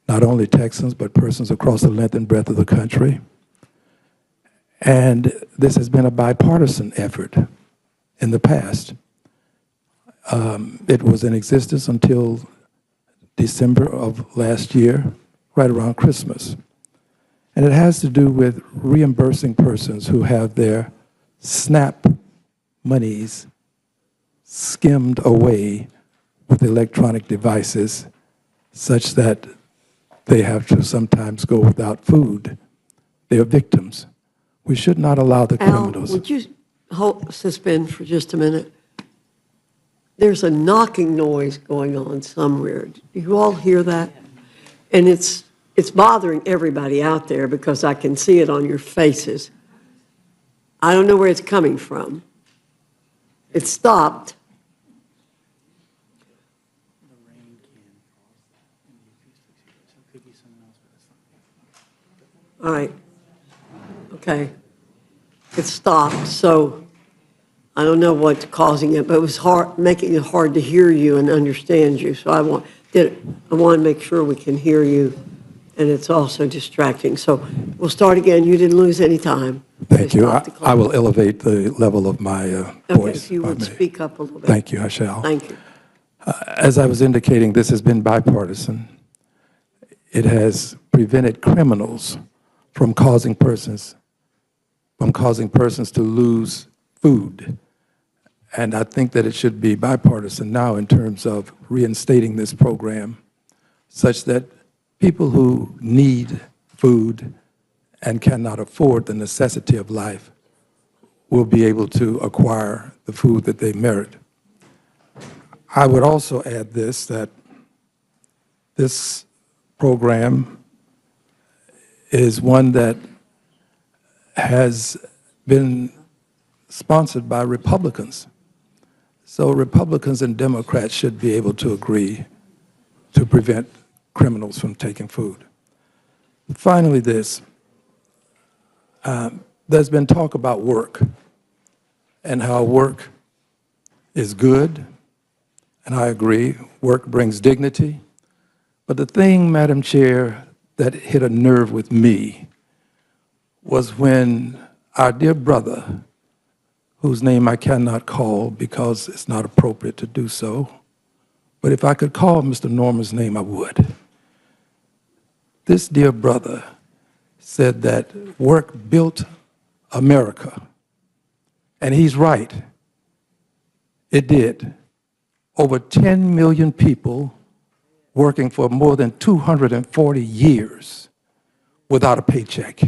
not only Texans, but persons across the length and breadth of the country. And this has been a bipartisan effort in the past. It was in existence until December of last year, right around Christmas. And it has to do with reimbursing persons who have their SNAP monies skimmed away with electronic devices such that they have to sometimes go without food. They are victims. We should not allow the criminals. Al, would you suspend for just a minute? There's a knocking noise going on somewhere. Do you all hear that? And it's bothering everybody out there because I can see it on your faces. I don't know where it's coming from. It stopped. All right. Okay. It stopped, so I don't know what's causing it, but it was hard, making it hard to hear you and understand you. So I want to make sure we can hear you, and it's also distracting. So we'll start again. You didn't lose any time. Thank you. I will elevate the level of my Okay, voice. if you would speak up a little bit. Thank you, I shall. Thank you. As I was indicating, this has been bipartisan. It has prevented criminals from causing persons to lose food. And I think that it should be bipartisan now in terms of reinstating this program such that people who need food and cannot afford the necessity of life will be able to acquire the food that they merit. I would also add this, that this program is one that has been sponsored by Republicans. So Republicans and Democrats should be able to agree to prevent criminals from taking food. Finally, this. There's been talk about work and how work is good, and I agree, work brings dignity. But the thing, Madam Chair, that hit a nerve with me was when our dear brother, whose name I cannot call because it's not appropriate to do so, but if I could call Mr. Norman's name, I would. This dear brother said that work built America, and he's right. It did. Over 10 million people working for more than 240 years without a paycheck.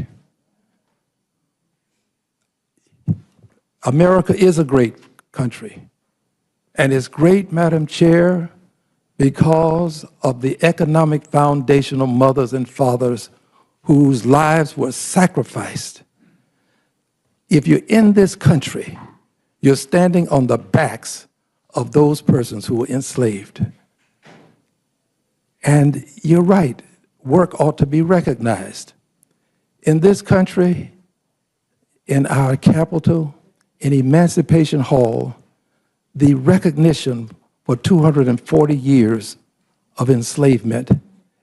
America is a great country, and it's great, Madam Chair, because of the economic foundational mothers and fathers whose lives were sacrificed. If you're in this country, you're standing on the backs of those persons who were enslaved. And you're right, work ought to be recognized. In this country, in our capital, in Emancipation Hall, the recognition for 240 years of enslavement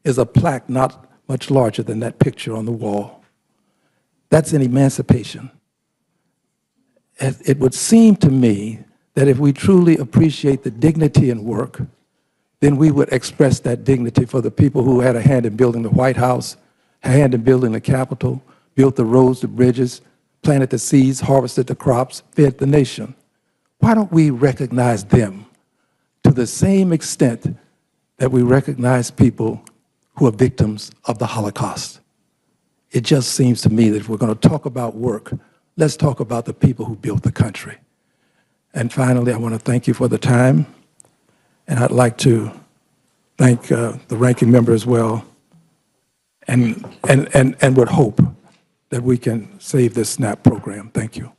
is a plaque not much larger than that picture on the wall. That's an emancipation. It would seem to me that if we truly appreciate the dignity in work, then we would express that dignity for the people who had a hand in building the White House, a hand in building the Capitol, built the roads, the bridges, planted the seeds, harvested the crops, fed the nation. Why don't we recognize them to the same extent that we recognize people who are victims of the Holocaust? It just seems to me that if we're going to talk about work, let's talk about the people who built the country. And finally, I want to thank you for the time, and I'd like to thank the ranking member as well, and would hope that we can save this SNAP program. Thank you.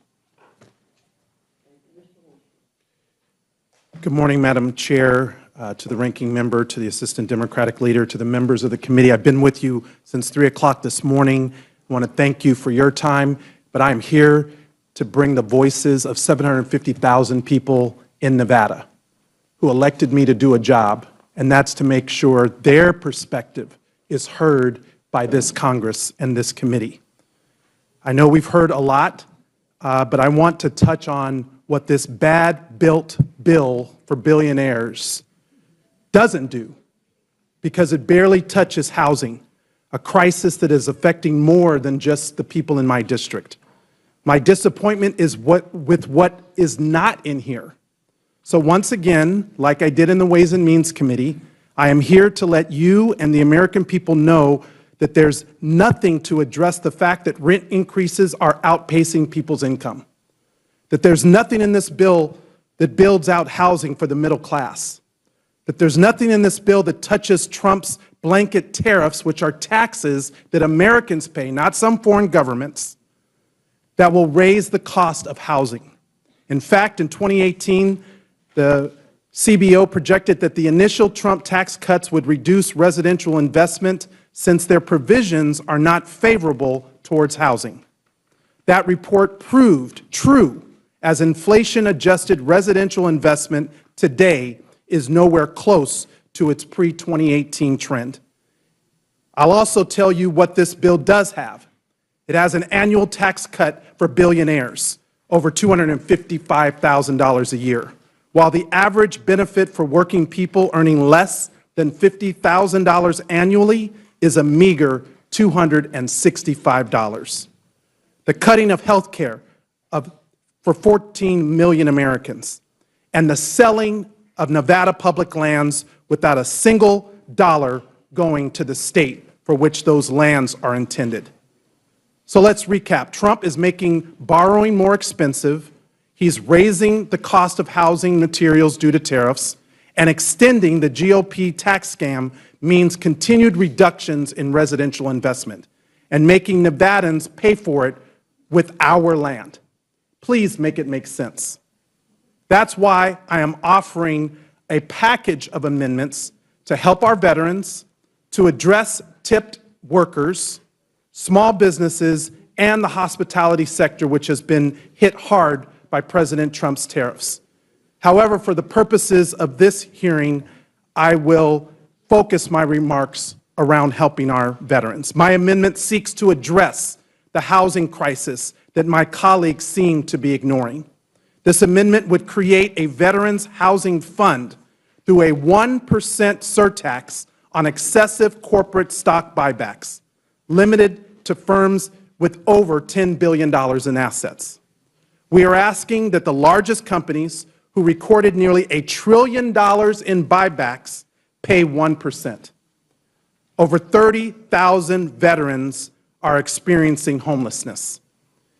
Good morning, Madam Chair, to the ranking member, to the Assistant Democratic Leader, to the members of the committee. I've been with you since 3 o'clock this morning. I want to thank you for your time, but I'm here to bring the voices of 750,000 people in Nevada who elected me to do a job, and that's to make sure their perspective is heard by this Congress and this committee. I know we've heard a lot, but I want to touch on what this bad-built bill for billionaires doesn't do, because it barely touches housing, a crisis that is affecting more than just the people in my district. My disappointment is with what is not in here. So once again, like I did in the Ways and Means Committee, I am here to let you and the American people know that there's nothing to address the fact that rent increases are outpacing people's income, that there's nothing in this bill that builds out housing for the middle class, that there's nothing in this bill that touches Trump's blanket tariffs, which are taxes that Americans pay, not some foreign governments, that will raise the cost of housing. In fact, in 2018, the CBO projected that the initial Trump tax cuts would reduce residential investment since their provisions are not favorable towards housing. That report proved true, as inflation-adjusted residential investment today is nowhere close to its pre-2018 trend. I'll also tell you what this bill does have. It has an annual tax cut for billionaires, over $255,000 a year, while the average benefit for working people earning less than $50,000 annually is a meager $265. The cutting of health care for 14 million Americans, and the selling of Nevada public lands without a single dollar going to the state for which those lands are intended. So let's recap. Trump is making borrowing more expensive. He's raising the cost of housing materials due to tariffs, and extending the GOP tax scam means continued reductions in residential investment and making Nevadans pay for it with our land. Please make it make sense. That's why I am offering a package of amendments to help our veterans, to address tipped workers, small businesses, and the hospitality sector, which has been hit hard by President Trump's tariffs. However, for the purposes of this hearing, I will focus my remarks around helping our veterans. My amendment seeks to address the housing crisis that my colleagues seem to be ignoring. This amendment would create a Veterans Housing Fund through a 1% surtax on excessive corporate stock buybacks, limited to firms with over $10 billion in assets. We are asking that the largest companies, who recorded nearly $1 trillion in buybacks, pay 1%. Over 30,000 veterans are experiencing homelessness.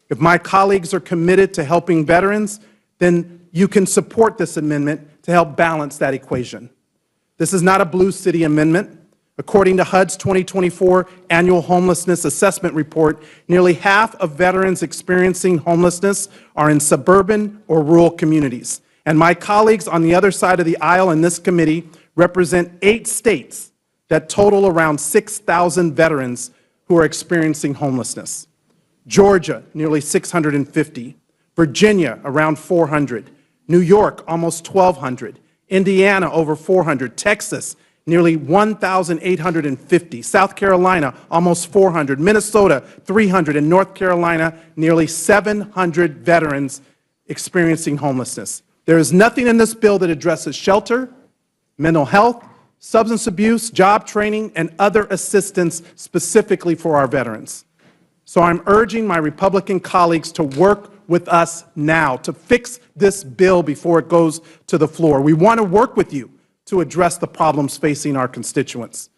If my colleagues are committed to helping veterans, then you can support this amendment to help balance that equation. This is not a blue city amendment. According to HUD's 2024 Annual Homelessness Assessment Report, nearly half of veterans experiencing homelessness are in suburban or rural communities. And my colleagues on the other side of the aisle in this committee represent 8 states that total around 6,000 veterans who are experiencing homelessness. Georgia, nearly 650. Virginia, around 400. New York, almost 1,200. Indiana, over 400. Texas, nearly 1,850. South Carolina, almost 400. Minnesota, 300. And North Carolina, nearly 700 veterans experiencing homelessness. There is nothing in this bill that addresses shelter, mental health, substance abuse, job training, and other assistance specifically for our veterans. So I'm urging my Republican colleagues to work with us now to fix this bill before it goes to the floor. We want to work with you to address the problems facing our constituents.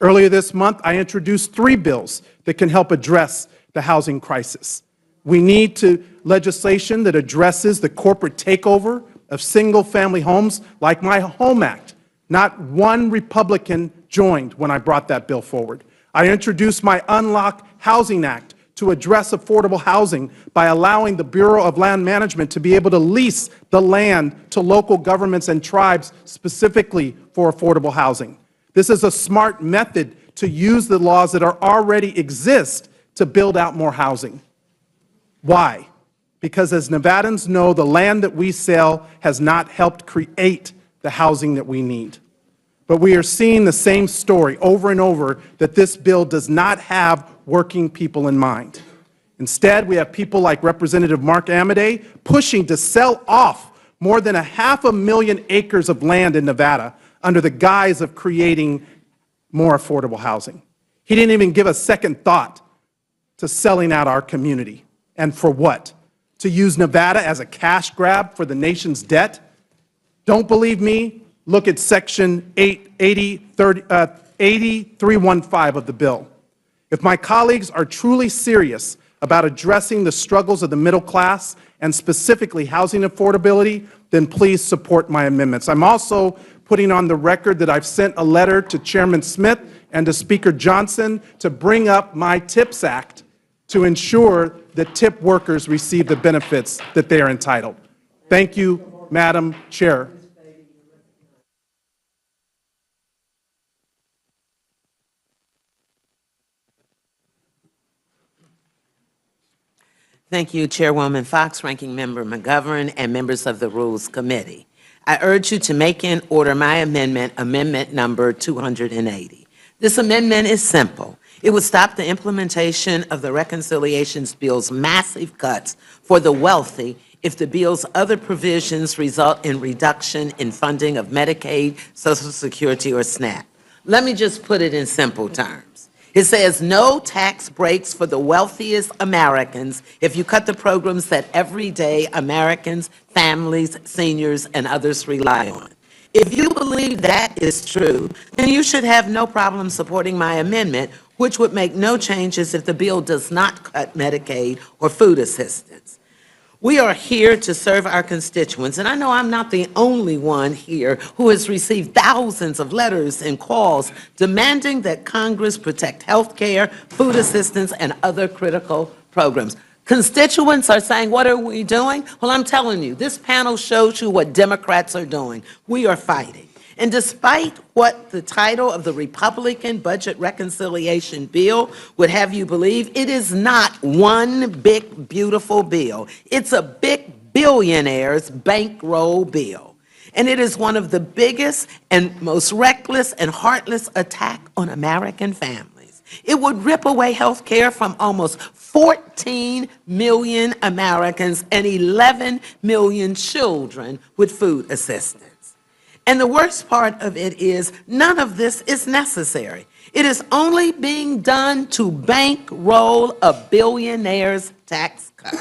Earlier this month, I introduced 3 bills that can help address the housing crisis. We need legislation that addresses the corporate takeover of single-family homes, like my HOME Act. Not one Republican joined when I brought that bill forward. I introduced my Unlock Housing Act to address affordable housing by allowing the Bureau of Land Management to be able to lease the land to local governments and tribes specifically for affordable housing. This is a smart method to use the laws that already exist to build out more housing. Why? Because as Nevadans know, the land that we sell has not helped create the housing that we need. But we are seeing the same story over and over, that this bill does not have working people in mind. Instead, we have people like Representative Mark Amodei pushing to sell off more than 500,000 acres of land in Nevada under the guise of creating more affordable housing. He didn't even give a second thought to selling out our community. And for what? To use Nevada as a cash grab for the nation's debt? Don't believe me? Look at Section 8315 of the bill. If my colleagues are truly serious about addressing the struggles of the middle class and specifically housing affordability, then please support my amendments. I'm also putting on the record that I've sent a letter to Chairman Smith and to Speaker Johnson to bring up my TIPS Act to ensure that tip workers receive the benefits that they are entitled. Thank you, Madam Chair. Thank you, Chairwoman Fox, Ranking Member McGovern, and members of the Rules Committee. I urge you to make in order my amendment, amendment number 280. This amendment is simple. It would stop the implementation of the Reconciliations Bill's massive cuts for the wealthy if the bill's other provisions result in reduction in funding of Medicaid, Social Security, or SNAP. Let me just put it in simple terms. It says no tax breaks for the wealthiest Americans if you cut the programs that everyday Americans, families, seniors, and others rely on. If you believe that is true, then you should have no problem supporting my amendment, which would make no changes if the bill does not cut Medicaid or food assistance. We are here to serve our constituents, and I know I'm not the only one here who has received thousands of letters and calls demanding that Congress protect health care, food assistance, and other critical programs. Constituents are saying, what are we doing? Well, I'm telling you, this panel shows you what Democrats are doing. We are fighting. And despite what the title of the Republican Budget Reconciliation Bill would have you believe, it is not one big, beautiful bill. It's a big billionaire's bankroll bill. And it is one of the biggest and most reckless and heartless attack on American families. It would rip away health care from almost 14 million Americans and 11 million children with food assistance. And the worst part of it is none of this is necessary. It is only being done to bankroll a billionaire's tax cut.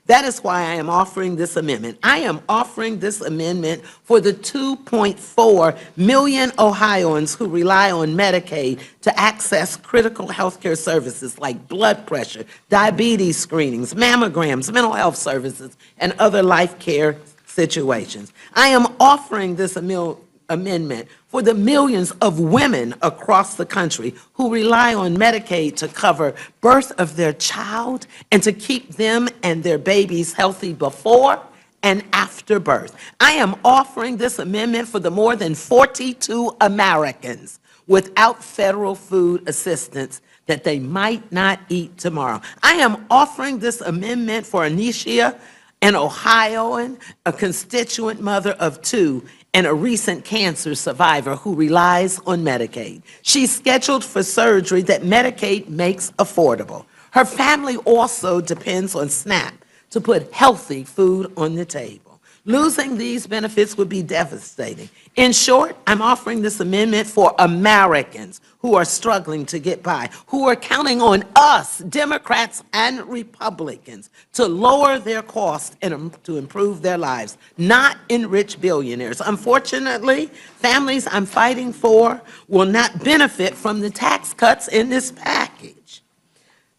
That is why I am offering this amendment. I am offering this amendment for the 2.4 million Ohioans who rely on Medicaid to access critical health care services like blood pressure, diabetes screenings, mammograms, mental health services, and other life care situations. I am offering this amendment for the millions of women across the country who rely on Medicaid to cover birth of their child and to keep them and their babies healthy before and after birth. I am offering this amendment for the more than 42 Americans without federal food assistance that they might not eat tomorrow. I am offering this amendment for Anisha, an Ohioan, a constituent mother of 2, and a recent cancer survivor who relies on Medicaid. She's scheduled for surgery that Medicaid makes affordable. Her family also depends on SNAP to put healthy food on the table. Losing these benefits would be devastating. In short, I'm offering this amendment for Americans who are struggling to get by, who are counting on us, Democrats and Republicans, to lower their costs and to improve their lives, not enrich billionaires. Unfortunately, families I'm fighting for will not benefit from the tax cuts in this package.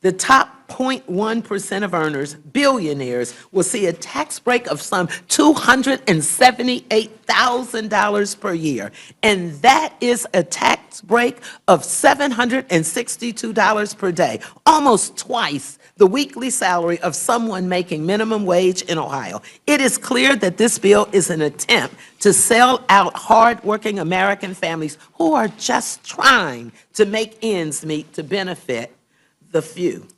The top 0.1% of earners, billionaires, will see a tax break of some $278,000 per year. And that is a tax break of $762 per day, almost twice the weekly salary of someone making minimum wage in Ohio. It is clear that this bill is an attempt to sell out hardworking American families who are just trying to make ends meet to benefit the few.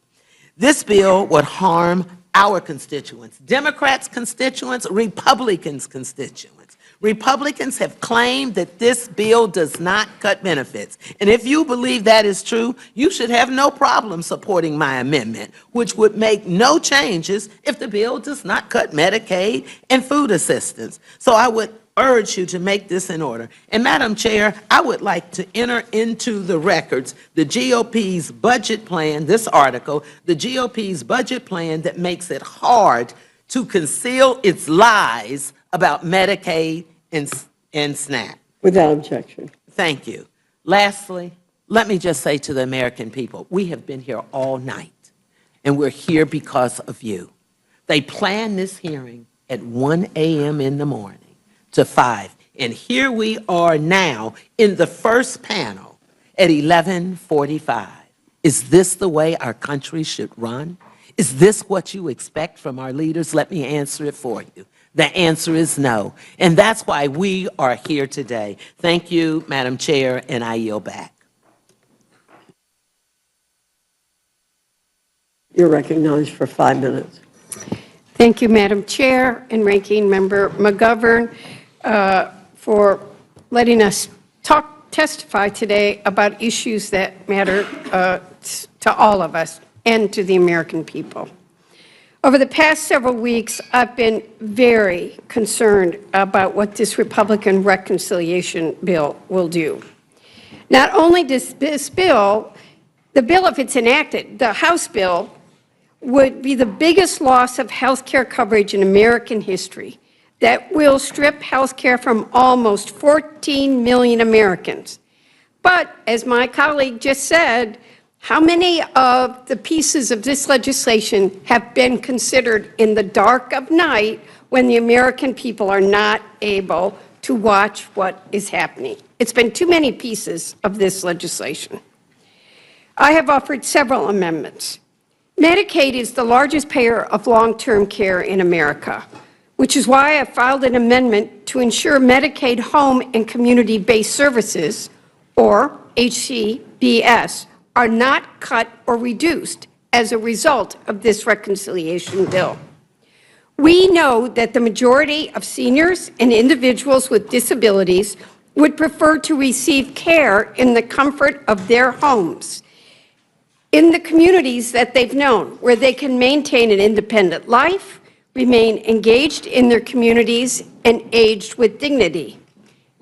This bill would harm our constituents, Democrats' constituents, Republicans' constituents. Republicans have claimed that this bill does not cut benefits. And if you believe that is true, you should have no problem supporting my amendment, which would make no changes if the bill does not cut Medicaid and food assistance. So I would urge you to make this in order. And Madam Chair, I would like to enter into the records the GOP's budget plan, this article, the GOP's budget plan that makes it hard to conceal its lies about Medicaid and SNAP. Without objection. Thank you. Lastly, let me just say to the American people, we have been here all night, and we're here because of you. They planned this hearing at 1 a.m. in the morning to 5, and here we are now in the first panel at 11:45. Is this the way our country should run? Is this what you expect from our leaders? Let me answer it for you. The answer is no, and that's why we are here today. Thank you, Madam Chair, and I yield back. You're recognized for 5 minutes. Thank you, Madam Chair and Ranking Member McGovern, for letting us testify today about issues that matter to all of us and to the American people. Over the past several weeks, I've been very concerned about what this Republican reconciliation bill will do. Not only does this bill, the bill, if it's enacted, the House bill, would be the biggest loss of health care coverage in American history that will strip health care from almost 14 million Americans. But as my colleague just said, how many of the pieces of this legislation have been considered in the dark of night when the American people are not able to watch what is happening? It's been too many pieces of this legislation. I have offered several amendments. Medicaid is the largest payer of long-term care in America, which is why I filed an amendment to ensure Medicaid home and community-based services, or HCBS, are not cut or reduced as a result of this reconciliation bill. We know that the majority of seniors and individuals with disabilities would prefer to receive care in the comfort of their homes, in the communities that they've known, where they can maintain an independent life, remain engaged in their communities, and aged with dignity.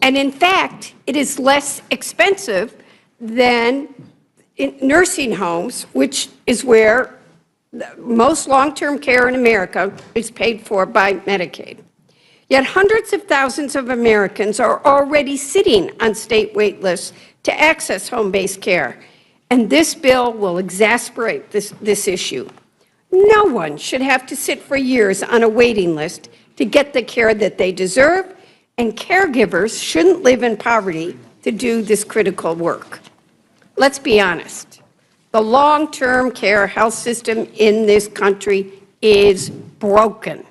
And in fact, it is less expensive than in nursing homes, which is where most long-term care in America is paid for by Medicaid. Yet hundreds of thousands of Americans are already sitting on state wait lists to access home-based care, and this bill will exacerbate this issue. No one should have to sit for years on a waiting list to get the care that they deserve, and caregivers shouldn't live in poverty to do this critical work. Let's be honest. The long-term care health system in this country is broken.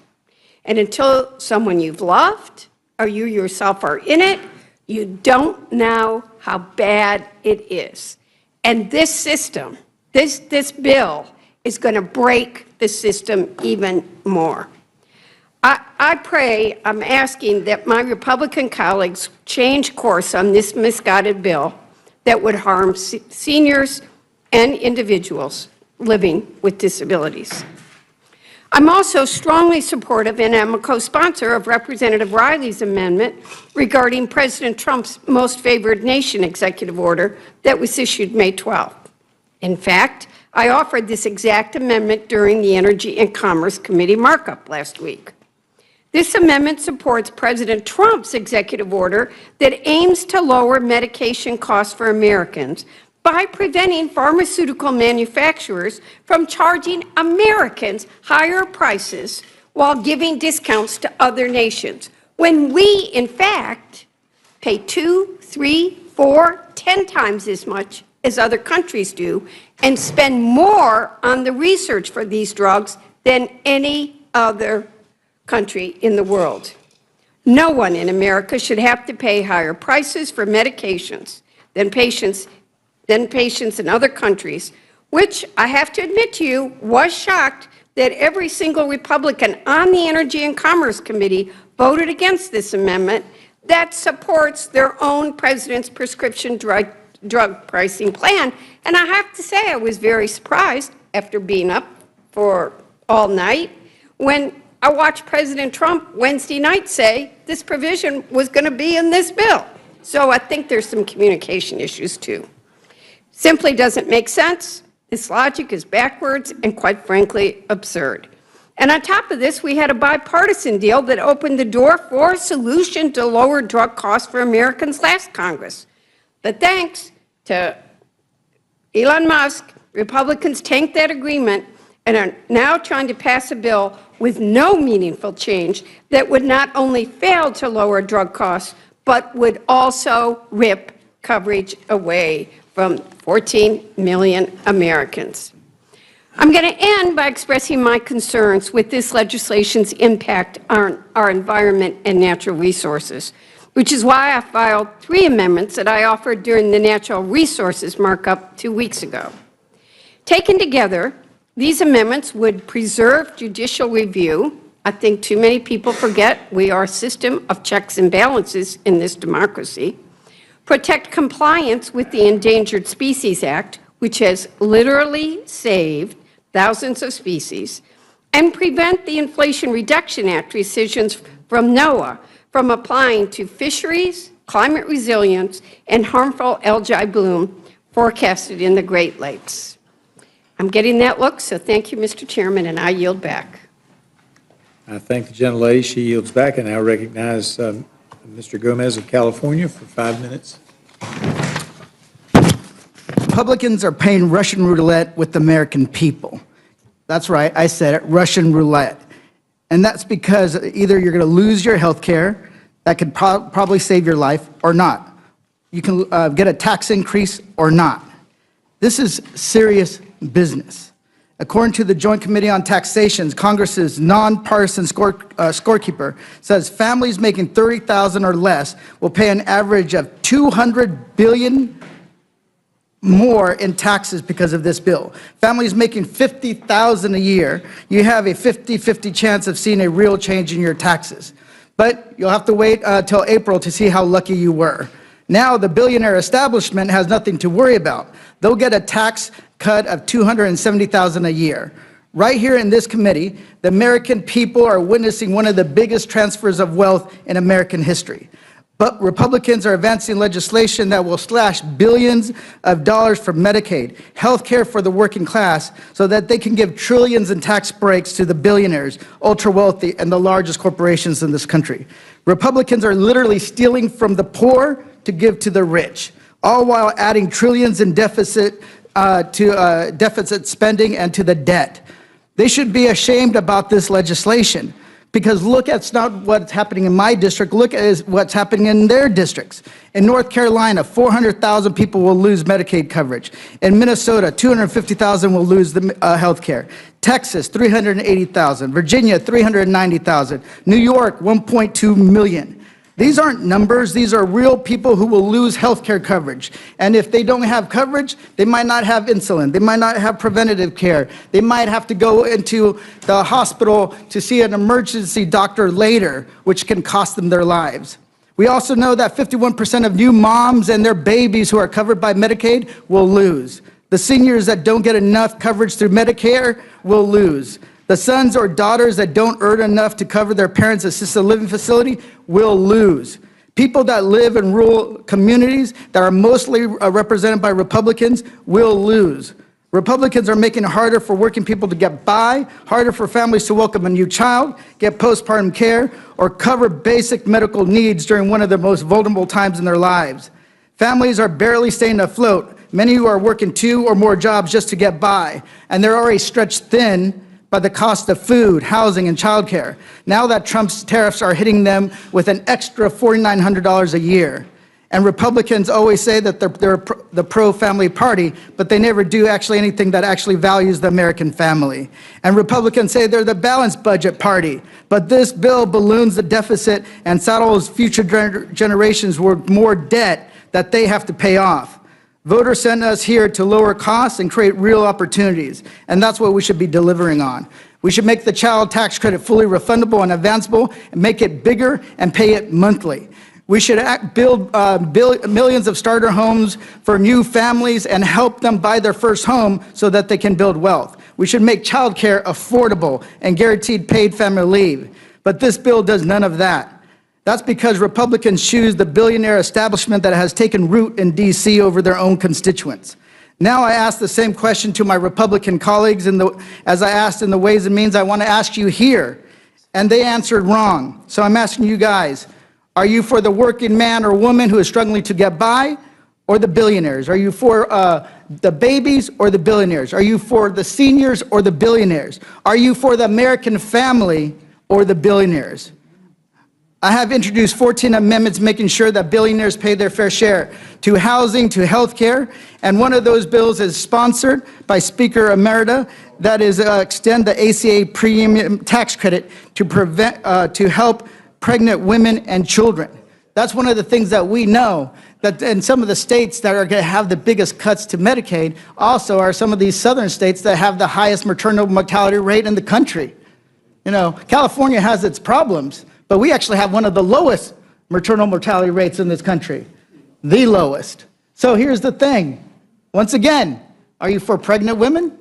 And until someone you've loved or you yourself are in it, you don't know how bad it is. And this system, this bill, is going to break the system even more. I pray, I'm asking that my Republican colleagues change course on this misguided bill that would harm seniors and individuals living with disabilities. I'm also strongly supportive, and am a co-sponsor of Representative Riley's amendment regarding President Trump's most favored nation executive order that was issued May 12th. In fact, I offered this exact amendment during the Energy and Commerce Committee markup last week. This amendment supports President Trump's executive order that aims to lower medication costs for Americans by preventing pharmaceutical manufacturers from charging Americans higher prices while giving discounts to other nations, when we, in fact, pay 2, 3, 4, 10 times as much as other countries do, and spend more on the research for these drugs than any other country in the world. No one in America should have to pay higher prices for medications than patients in other countries, which I have to admit to you, was shocked that every single Republican on the Energy and Commerce Committee voted against this amendment that supports their own president's prescription drug pricing plan. And I have to say, I was very surprised after being up for all night when I watched President Trump Wednesday night say this provision was going to be in this bill. So I think there's some communication issues too. Simply doesn't make sense. This logic is backwards and, quite frankly, absurd. And on top of this, we had a bipartisan deal that opened the door for a solution to lower drug costs for Americans last Congress. But thanks to Elon Musk, Republicans tanked that agreement and are now trying to pass a bill with no meaningful change that would not only fail to lower drug costs, but would also rip coverage away from 14 million Americans. I'm going to end by expressing my concerns with this legislation's impact on our environment and natural resources, which is why I filed 3 amendments that I offered during the natural resources markup 2 weeks ago. Taken together, these amendments would preserve judicial review. I think too many people forget we are a system of checks and balances in this democracy. Protect compliance with the Endangered Species Act, which has literally saved thousands of species, and prevent the Inflation Reduction Act decisions from NOAA from applying to fisheries, climate resilience, and harmful algae bloom forecasted in the Great Lakes. I'm getting that look, so thank you, Mr. Chairman, and I yield back. I thank the gentlelady. She yields back, and I recognize Mr. Gomez of California for 5 minutes. Republicans are playing Russian roulette with the American people. That's right, I said it, Russian roulette. And that's because either you're going to lose your health care, that could probably save your life, or not. You can get a tax increase or not. This is serious business. According to the Joint Committee on Taxation, Congress's nonpartisan scorekeeper says families making $30,000 or less will pay an average of $200 billion more in taxes because of this bill. Families making $50,000 a year, you have a 50-50 chance of seeing a real change in your taxes. But you'll have to wait till April to see how lucky you were. Now the billionaire establishment has nothing to worry about. They'll get a tax cut of $270,000 a year. Right here in this committee, the American people are witnessing one of the biggest transfers of wealth in American history. But Republicans are advancing legislation that will slash billions of dollars from Medicaid, health care for the working class, so that they can give trillions in tax breaks to the billionaires, ultra-wealthy, and the largest corporations in this country. Republicans are literally stealing from the poor to give to the rich, all while adding trillions in deficit deficit spending and to the debt. They should be ashamed about this legislation, because look at not what's happening in my district, look at what's happening in their districts. In North Carolina, 400,000 people will lose Medicaid coverage. In Minnesota, 250,000 will lose the health care. Texas, 380,000. Virginia, 390,000. New York, 1.2 million. These aren't numbers. These are real people who will lose health care coverage. And if they don't have coverage, they might not have insulin. They might not have preventative care. They might have to go into the hospital to see an emergency doctor later, which can cost them their lives. We also know that 51% of new moms and their babies who are covered by Medicaid will lose. The seniors that don't get enough coverage through Medicare will lose. The sons or daughters that don't earn enough to cover their parents' assisted living facility will lose. People that live in rural communities that are mostly represented by Republicans will lose. Republicans are making it harder for working people to get by, harder for families to welcome a new child, get postpartum care, or cover basic medical needs during one of the most vulnerable times in their lives. Families are barely staying afloat. Many who are working 2 or more jobs just to get by, and they're already stretched thin by the cost of food, housing, and childcare. Now that Trump's tariffs are hitting them with an extra $4,900 a year. And Republicans always say that they're the pro-family party, but they never do actually anything that actually values the American family. And Republicans say they're the balanced budget party, but this bill balloons the deficit and saddles future generations with more debt that they have to pay off. Voters sent us here to lower costs and create real opportunities, and that's what we should be delivering on. We should make the child tax credit fully refundable and advanceable, and make it bigger and pay it monthly. We should build millions of starter homes for new families and help them buy their first home so that they can build wealth. We should make child care affordable and guaranteed paid family leave. But this bill does none of that. That's because Republicans choose the billionaire establishment that has taken root in D.C. over their own constituents. Now I ask the same question to my Republican colleagues as I asked in the Ways and Means. I want to ask you here, and they answered wrong. So I'm asking you guys, are you for the working man or woman who is struggling to get by, or the billionaires? Are you for the babies or the billionaires? Are you for the seniors or the billionaires? Are you for the American family or the billionaires? I have introduced 14 amendments making sure that billionaires pay their fair share to housing, to health care, and one of those bills is sponsored by Speaker Emerita, that is extend the ACA premium tax credit to help pregnant women and children. That's one of the things that we know, that in some of the states that are going to have the biggest cuts to Medicaid also are some of these southern states that have the highest maternal mortality rate in the country. You know, California has its problems, but we actually have one of the lowest maternal mortality rates in this country, the lowest. So here's the thing. Once again, are you for pregnant women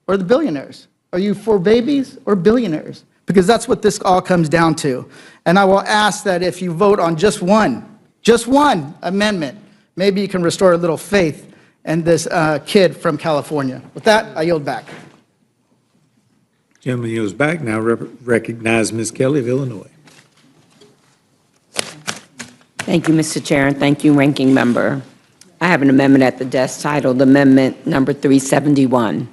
or the billionaires? Are you for babies or billionaires? Because that's what this all comes down to. And I will ask that if you vote on just one amendment, maybe you can restore a little faith in this kid from California. With that, I yield back. Gentleman yields back. Now recognize Ms. Kelly of Illinois. Thank you, Mr. Chair, and thank you, Ranking Member. I have an amendment at the desk titled Amendment Number 371.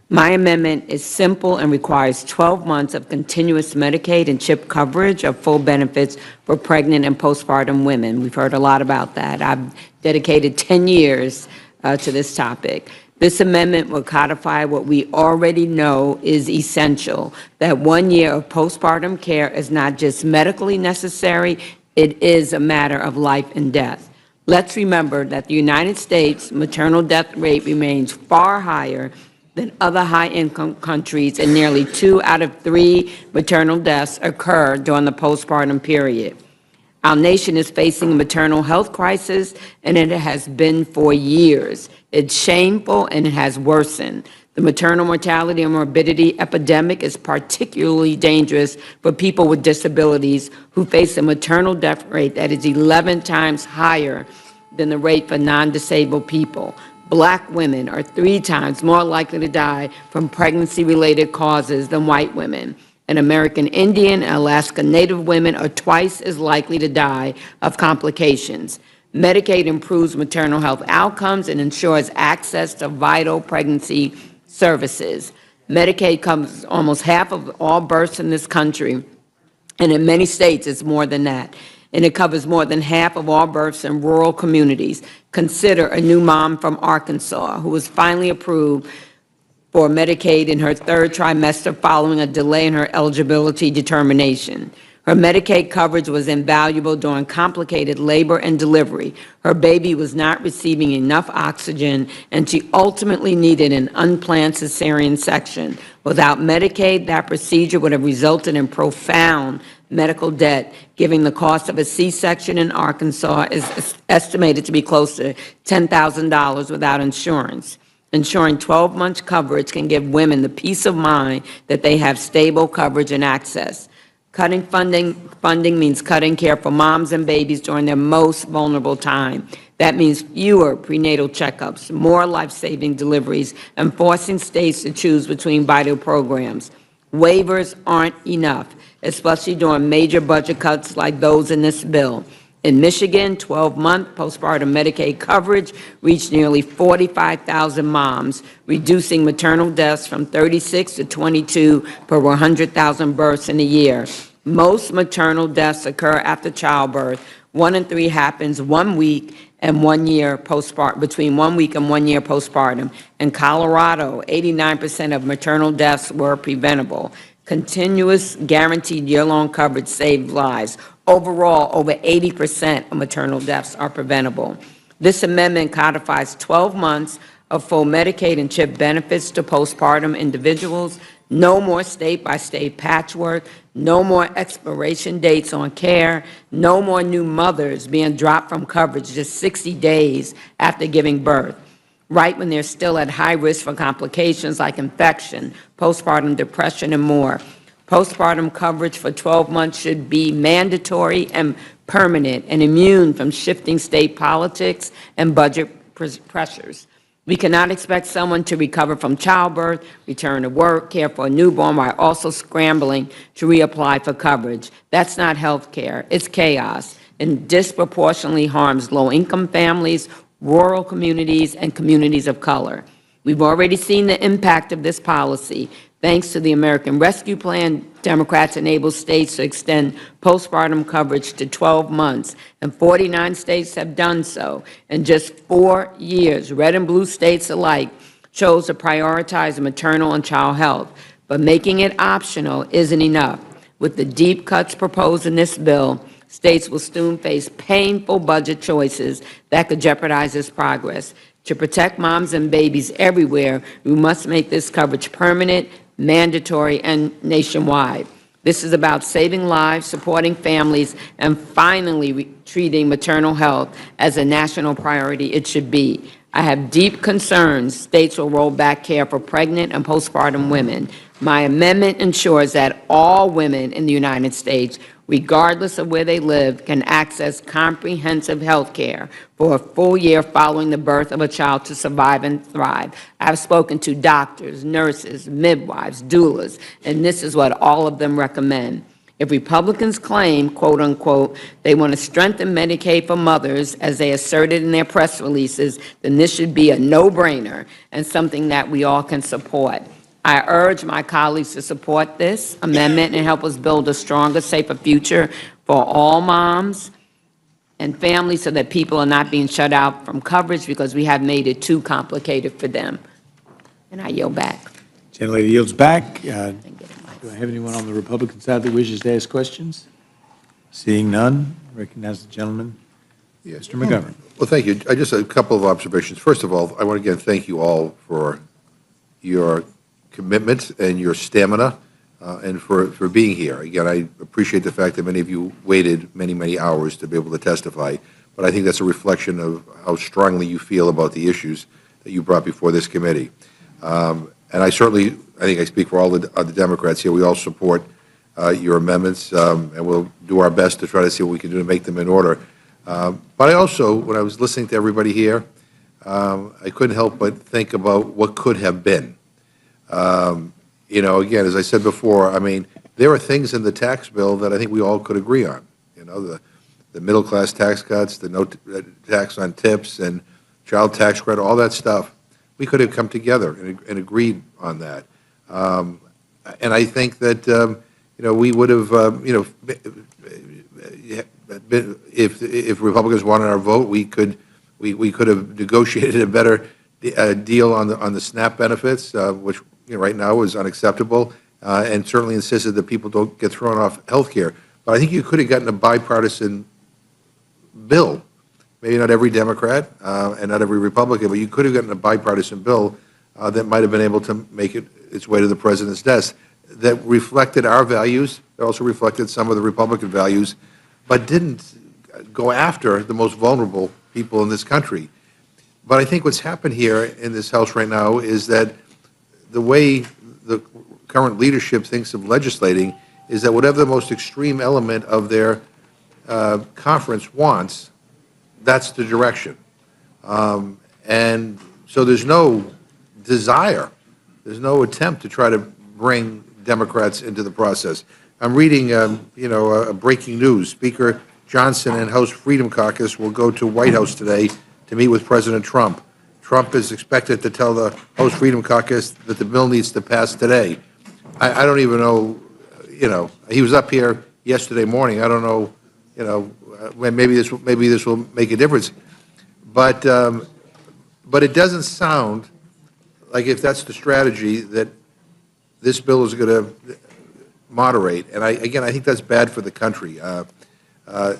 My amendment is simple and requires 12 months of continuous Medicaid and CHIP coverage of full benefits for pregnant and postpartum women. We've heard a lot about that. I've dedicated 10 years to this topic. This amendment will codify what we already know is essential, that 1 year of postpartum care is not just medically necessary, it is a matter of life and death. Let's remember that the United States maternal death rate remains far higher than other high-income countries, and nearly 2 out of 3 maternal deaths occur during the postpartum period. Our nation is facing a maternal health crisis, and it has been for years. It's shameful, and it has worsened. The maternal mortality and morbidity epidemic is particularly dangerous for people with disabilities who face a maternal death rate that is 11 times higher than the rate for non-disabled people. Black women are 3 times more likely to die from pregnancy-related causes than white women. And American Indian and Alaska Native women are twice as likely to die of complications. Medicaid improves maternal health outcomes and ensures access to vital pregnancy services. Medicaid covers almost half of all births in this country, and in many states it's more than that. And it covers more than half of all births in rural communities. Consider a new mom from Arkansas who was finally approved for Medicaid in her 3rd trimester following a delay in her eligibility determination. Her Medicaid coverage was invaluable during complicated labor and delivery. Her baby was not receiving enough oxygen, and she ultimately needed an unplanned cesarean section. Without Medicaid, that procedure would have resulted in profound medical debt, given the cost of a C-section in Arkansas is estimated to be close to $10,000 without insurance. Ensuring 12-month coverage can give women the peace of mind that they have stable coverage and access. Cutting funding means cutting care for moms and babies during their most vulnerable time. That means fewer prenatal checkups, more life-saving deliveries, and forcing states to choose between vital programs. Waivers aren't enough, especially during major budget cuts like those in this bill. In Michigan, 12-month postpartum Medicaid coverage reached nearly 45,000 moms, reducing maternal deaths from 36 to 22 per 100,000 births in a year. Most maternal deaths occur after childbirth. 1 in 3 happens 1 week and 1 year postpartum, between 1 week and 1 year postpartum. In Colorado, 89% of maternal deaths were preventable. Continuous guaranteed year-long coverage saved lives. Overall, over 80% of maternal deaths are preventable. This amendment codifies 12 months of full Medicaid and CHIP benefits to postpartum individuals, no more state-by-state patchwork, no more expiration dates on care, no more new mothers being dropped from coverage just 60 days after giving birth, right when they're still at high risk for complications like infection, postpartum depression, and more. Postpartum coverage for 12 months should be mandatory and permanent and immune from shifting state politics and budget pressures. We cannot expect someone to recover from childbirth, return to work, care for a newborn while also scrambling to reapply for coverage. That's not health care. It's chaos and disproportionately harms low-income families, rural communities, and communities of color. We've already seen the impact of this policy. Thanks to the American Rescue Plan, Democrats enabled states to extend postpartum coverage to 12 months, and 49 states have done so. In just 4 years, red and blue states alike chose to prioritize maternal and child health. But making it optional isn't enough. With the deep cuts proposed in this bill, states will soon face painful budget choices that could jeopardize this progress. To protect moms and babies everywhere, we must make this coverage permanent, mandatory, and nationwide. This is about saving lives, supporting families, and finally treating maternal health as a national priority it should be. I have deep concerns states will roll back care for pregnant and postpartum women. My amendment ensures that all women in the United States, regardless of where they live, can access comprehensive health care for a full year following the birth of a child to survive and thrive. I've spoken to doctors, nurses, midwives, doulas, and this is what all of them recommend. If Republicans claim, quote unquote, they want to strengthen Medicaid for mothers, as they asserted in their press releases, then this should be a no-brainer and something that we all can support. I urge my colleagues to support this amendment and help us build a stronger, safer future for all moms and families so that people are not being shut out from coverage because we have made it too complicated for them. And I yield back. Gentlelady yields back. Do I have anyone on the Republican side that wishes to ask questions? Seeing none, I recognize the gentleman. Yes. Mr. McGovern. Well, thank you. I just a couple of observations. First of all, I want to again thank you all for your commitment and your stamina and for being here. Again, I appreciate the fact that many of you waited many, many hours to be able to testify, but I think that's a reflection of how strongly you feel about the issues that you brought before this committee. And I think I speak for all the Democrats here. We all support your amendments, and we'll do our best to try to see what we can do to make them in order. But I also, when I was listening to everybody here, I couldn't help but think about what could have been. You know, again, as I said before, I mean, there are things in the tax bill that I think we all could agree on. You know, the middle-class tax cuts, the no tax on tips, and child tax credit, all that stuff. We could have come together and agreed on that. And I think that, you know, we would have, you know, if Republicans wanted our vote, we could have negotiated a better deal on the SNAP benefits, which, you know, right now is unacceptable, and certainly insisted that people don't get thrown off health care. But I think you could have gotten a bipartisan bill. Maybe not every Democrat and not every Republican, but you could have gotten a bipartisan bill that might have been able to make its way to the President's desk that reflected our values, that also reflected some of the Republican values, but didn't go after the most vulnerable people in this country. But I think what's happened here in this House right now is that the way the current leadership thinks of legislating is that whatever the most extreme element of their conference wants, that's the direction. And so there's no desire, there's no attempt to try to bring Democrats into the process. I'm reading, breaking news. Speaker Johnson and House Freedom Caucus will go to White House today to meet with President Trump. Trump is expected to tell the House Freedom Caucus that the bill needs to pass today. I don't even know, he was up here yesterday morning. I don't know, maybe this will make a difference. But it doesn't sound like, if that's the strategy, that this bill is going to moderate. And I think that's bad for the country.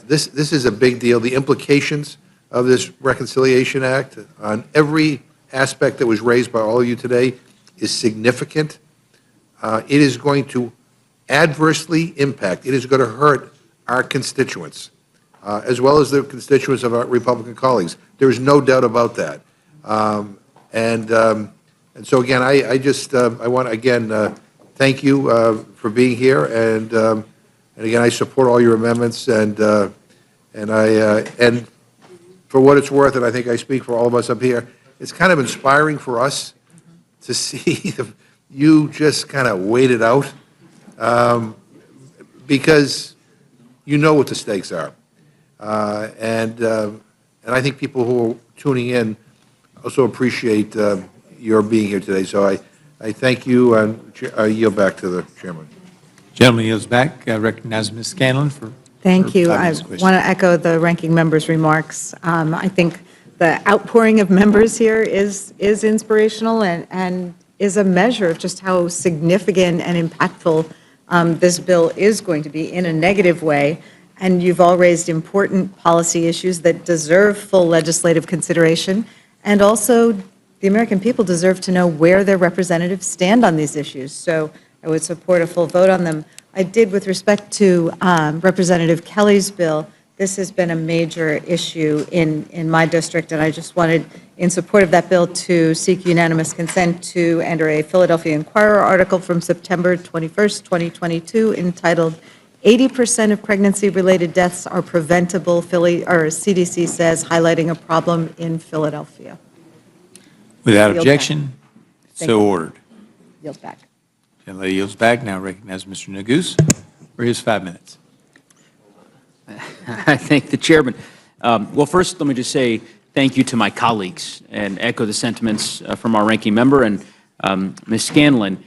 This is a big deal. The implications of this Reconciliation Act on every aspect that was raised by all of you today is significant. It is going to adversely impact, it is going to hurt our constituents, as well as the constituents of our Republican colleagues. There is no doubt about that. And so again, I want to again thank you for being here, and again, I support all your amendments, and for what it's worth, and I think I speak for all of us up here, it's kind of inspiring for us to see you just kind of wait it out, because you know what the stakes are. And I think people who are tuning in also appreciate your being here today. So I thank you, and I yield back to the chairman. Gentleman yields back. I recognize Ms. Scanlon for Thank you. I 5 minutes question. want to echo the ranking member's remarks. I think the outpouring of members here is inspirational and is a measure of just how significant and impactful this bill is going to be in a negative way. And you've all raised important policy issues that deserve full legislative consideration. And also, the American people deserve to know where their representatives stand on these issues. So I would support a full vote on them. I did, with respect to Representative Kelly's bill. This has been a major issue in my district, and I just wanted, in support of that bill, to seek unanimous consent to enter a Philadelphia Inquirer article from September 21st, 2022, entitled 80% of pregnancy-related deaths are preventable, CDC says, highlighting a problem in Philadelphia. Without Yield objection, Thank so you. ordered. Yield back. Gentlelady yields back. Now recognize Mr. Neguse for his 5 minutes. I thank the chairman. Well, first, let me just say thank you to my colleagues and echo the sentiments from our ranking member and Ms. Scanlon,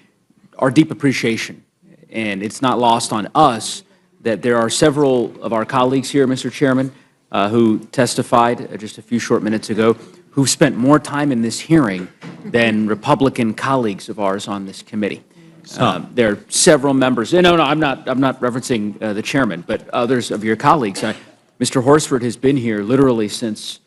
our deep appreciation. And it's not lost on us that there are several of our colleagues here, Mr. Chairman, who testified just a few short minutes ago, who've spent more time in this hearing than Republican colleagues of ours on this committee. There are several members. No, I'm not referencing the chairman, but others of your colleagues. Mr. Horsford has been here literally since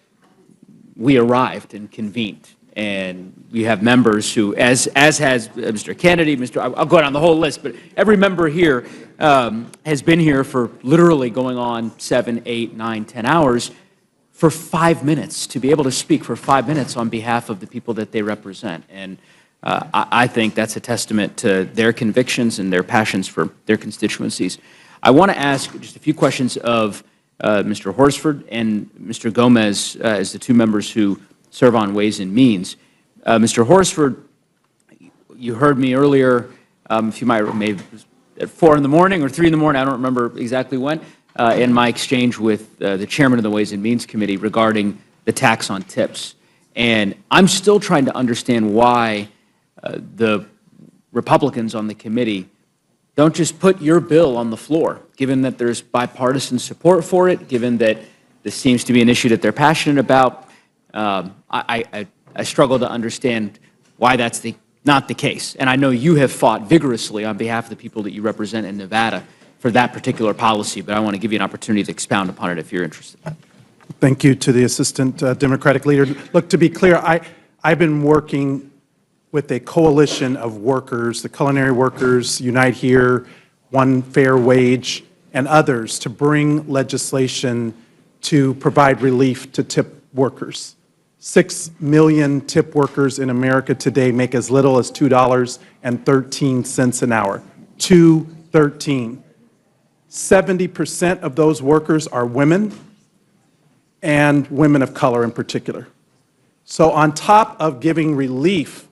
we arrived and convened. And we have members who, as has Mr. Kennedy, I'll go down the whole list, but every member here has been here for literally going on 7, 8, 9, 10 hours for 5 minutes, to be able to speak for 5 minutes on behalf of the people that they represent. And I think that's a testament to their convictions and their passions for their constituencies. I want to ask just a few questions of Mr. Horsford and Mr. Gomez as the two members who serve on Ways and Means. Mr. Horsford, you heard me earlier, if you might, maybe at 4 in the morning or 3 in the morning, I don't remember exactly when, in my exchange with the chairman of the Ways and Means Committee regarding the tax on tips. And I'm still trying to understand why the Republicans on the committee don't just put your bill on the floor, given that there's bipartisan support for it, given that this seems to be an issue that they're passionate about. I struggle to understand why that's not the case. And I know you have fought vigorously on behalf of the people that you represent in Nevada for that particular policy, but I want to give you an opportunity to expound upon it if you're interested. Thank you to the Assistant Democratic Leader. Look, to be clear, I've been working with a coalition of workers, the culinary workers, Unite Here, One Fair Wage, and others to bring legislation to provide relief to tip workers. 6 million tip workers in America today make as little as $2.13 an hour. $2.13. 70% of those workers are women, and women of color in particular. So on top of giving relief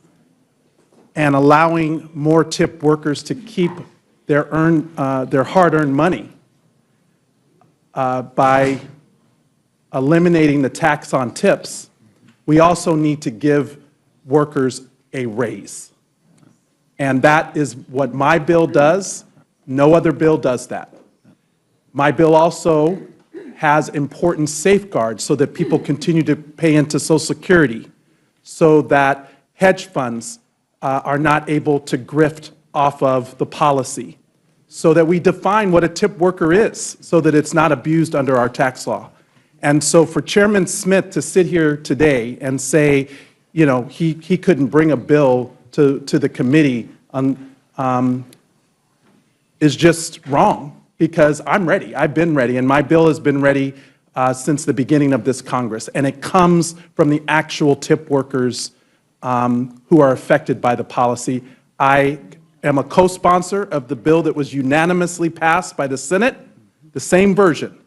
and allowing more tip workers to keep their hard-earned money by eliminating the tax on tips, we also need to give workers a raise. And that is what my bill does. No other bill does that. My bill also has important safeguards so that people continue to pay into Social Security, so that hedge funds are not able to grift off of the policy, so that we define what a tip worker is, so that it's not abused under our tax law. And so for Chairman Smith to sit here today and say, you know, he couldn't bring a bill to the committee is just wrong, because I'm ready. I've been ready, and my bill has been ready since the beginning of this Congress. And it comes from the actual tip workers who are affected by the policy. I am a co-sponsor of the bill that was unanimously passed by the Senate, the same version.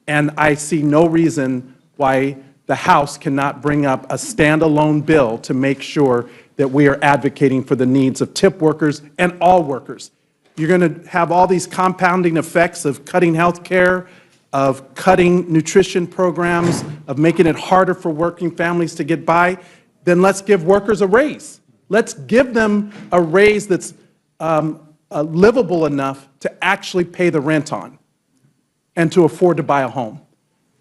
And I see no reason why the House cannot bring up a standalone bill to make sure that we are advocating for the needs of tip workers and all workers. You're going to have all these compounding effects of cutting health care, of cutting nutrition programs, of making it harder for working families to get by. Then let's give workers a raise. Let's give them a raise that's livable enough to actually pay the rent on and to afford to buy a home.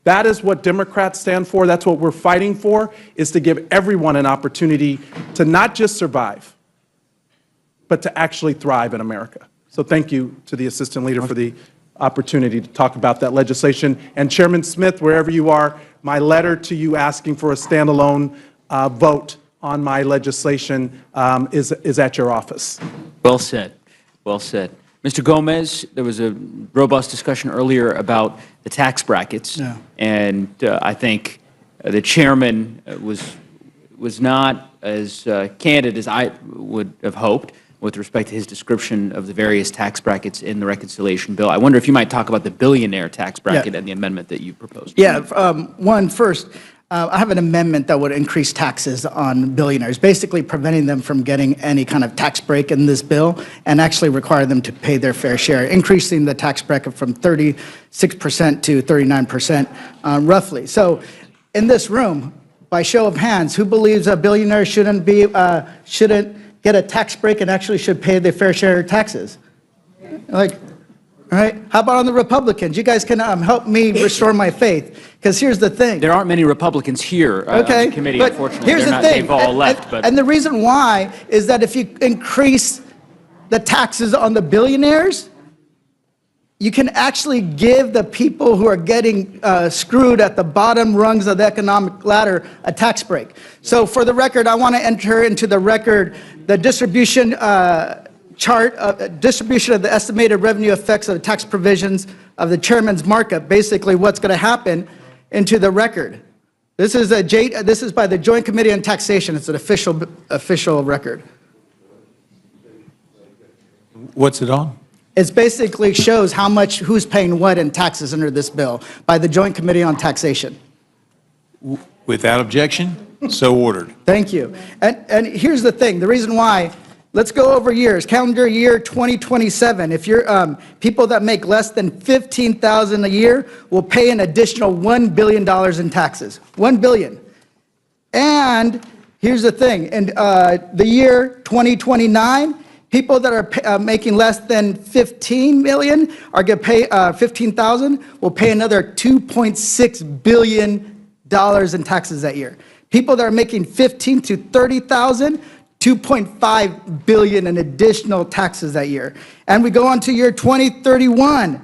That is what Democrats stand for. That's what we're fighting for, is to give everyone an opportunity to not just survive, but to actually thrive in America. So thank you to the Assistant Leader for the opportunity to talk about that legislation. And Chairman Smith, wherever you are, my letter to you asking for a standalone vote on my legislation is at your office. Well said. Well said. Mr. Gomez, there was a robust discussion earlier about the tax brackets. Yeah. And I think the chairman was not as candid as I would have hoped with respect to his description of the various tax brackets in the reconciliation bill. I wonder if you might talk about the billionaire tax bracket and the amendment that you proposed. Yeah, first, I have an amendment that would increase taxes on billionaires, basically preventing them from getting any kind of tax break in this bill and actually require them to pay their fair share, increasing the tax bracket from 36% to 39% roughly. So in this room, by show of hands, who believes a billionaire shouldn't get a tax break and actually should pay their fair share of taxes? Like, all right, how about on the Republicans? You guys can help me restore my faith. Because here's the thing. There aren't many Republicans here on the committee, but unfortunately. here's the thing. They've all left. And the reason why is that if you increase the taxes on the billionaires, you can actually give the people who are getting screwed at the bottom rungs of the economic ladder a tax break. So for the record, I want to enter into the record the distribution chart, distribution of the estimated revenue effects of the tax provisions of the chairman's markup, basically what's going to happen, into the record. This is by the Joint Committee on Taxation. It's an official record. What's it on? It basically shows how much, who's paying what in taxes under this bill by the Joint Committee on Taxation. Without objection, so ordered. Thank you. And here's the thing, the reason why, let's go over years. Calendar year 2027, if you're people that make less than $15,000 a year will pay an additional $1 billion in taxes. $1 billion. And here's the thing, in the year 2029, people that are making less than $15 million are going to pay $15,000 will pay another $2.6 billion in taxes that year. People that are making $15,000 to $30,000, $2.5 billion in additional taxes that year. And we go on to year 2031.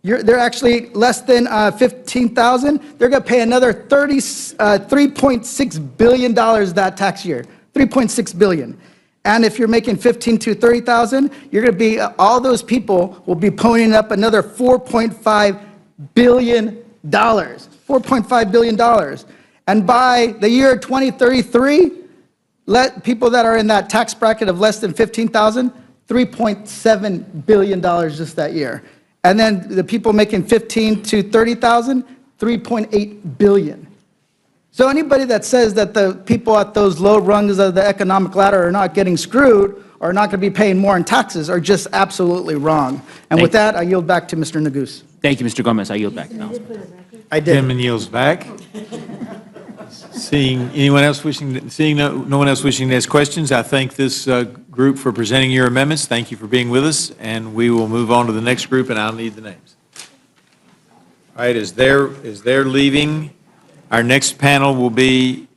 They're actually less than $15,000. They're going to pay another $3.6 billion that tax year. $3.6 billion. And if you're making $15,000 to $30,000, you're going to be all those people will be ponying up another $4.5 billion. $4.5 billion. And by the year 2033, let people that are in that tax bracket of less than 15,000, $3.7 billion just that year. And then the people making 15 to 30,000, $3.8 billion. So anybody that says that the people at those low rungs of the economic ladder are not getting screwed or not going to be paying more in taxes are just absolutely wrong. And with that, I yield back to Mr. Neguse. Thank you, Mr. Gomez. I yield back. No. I did. Gentleman yields back. Seeing anyone else seeing no one else wishing to ask questions, I thank this group for presenting your amendments. Thank you for being with us, and we will move on to the next group, and I'll need the names. All right, as they're leaving, our next panel will be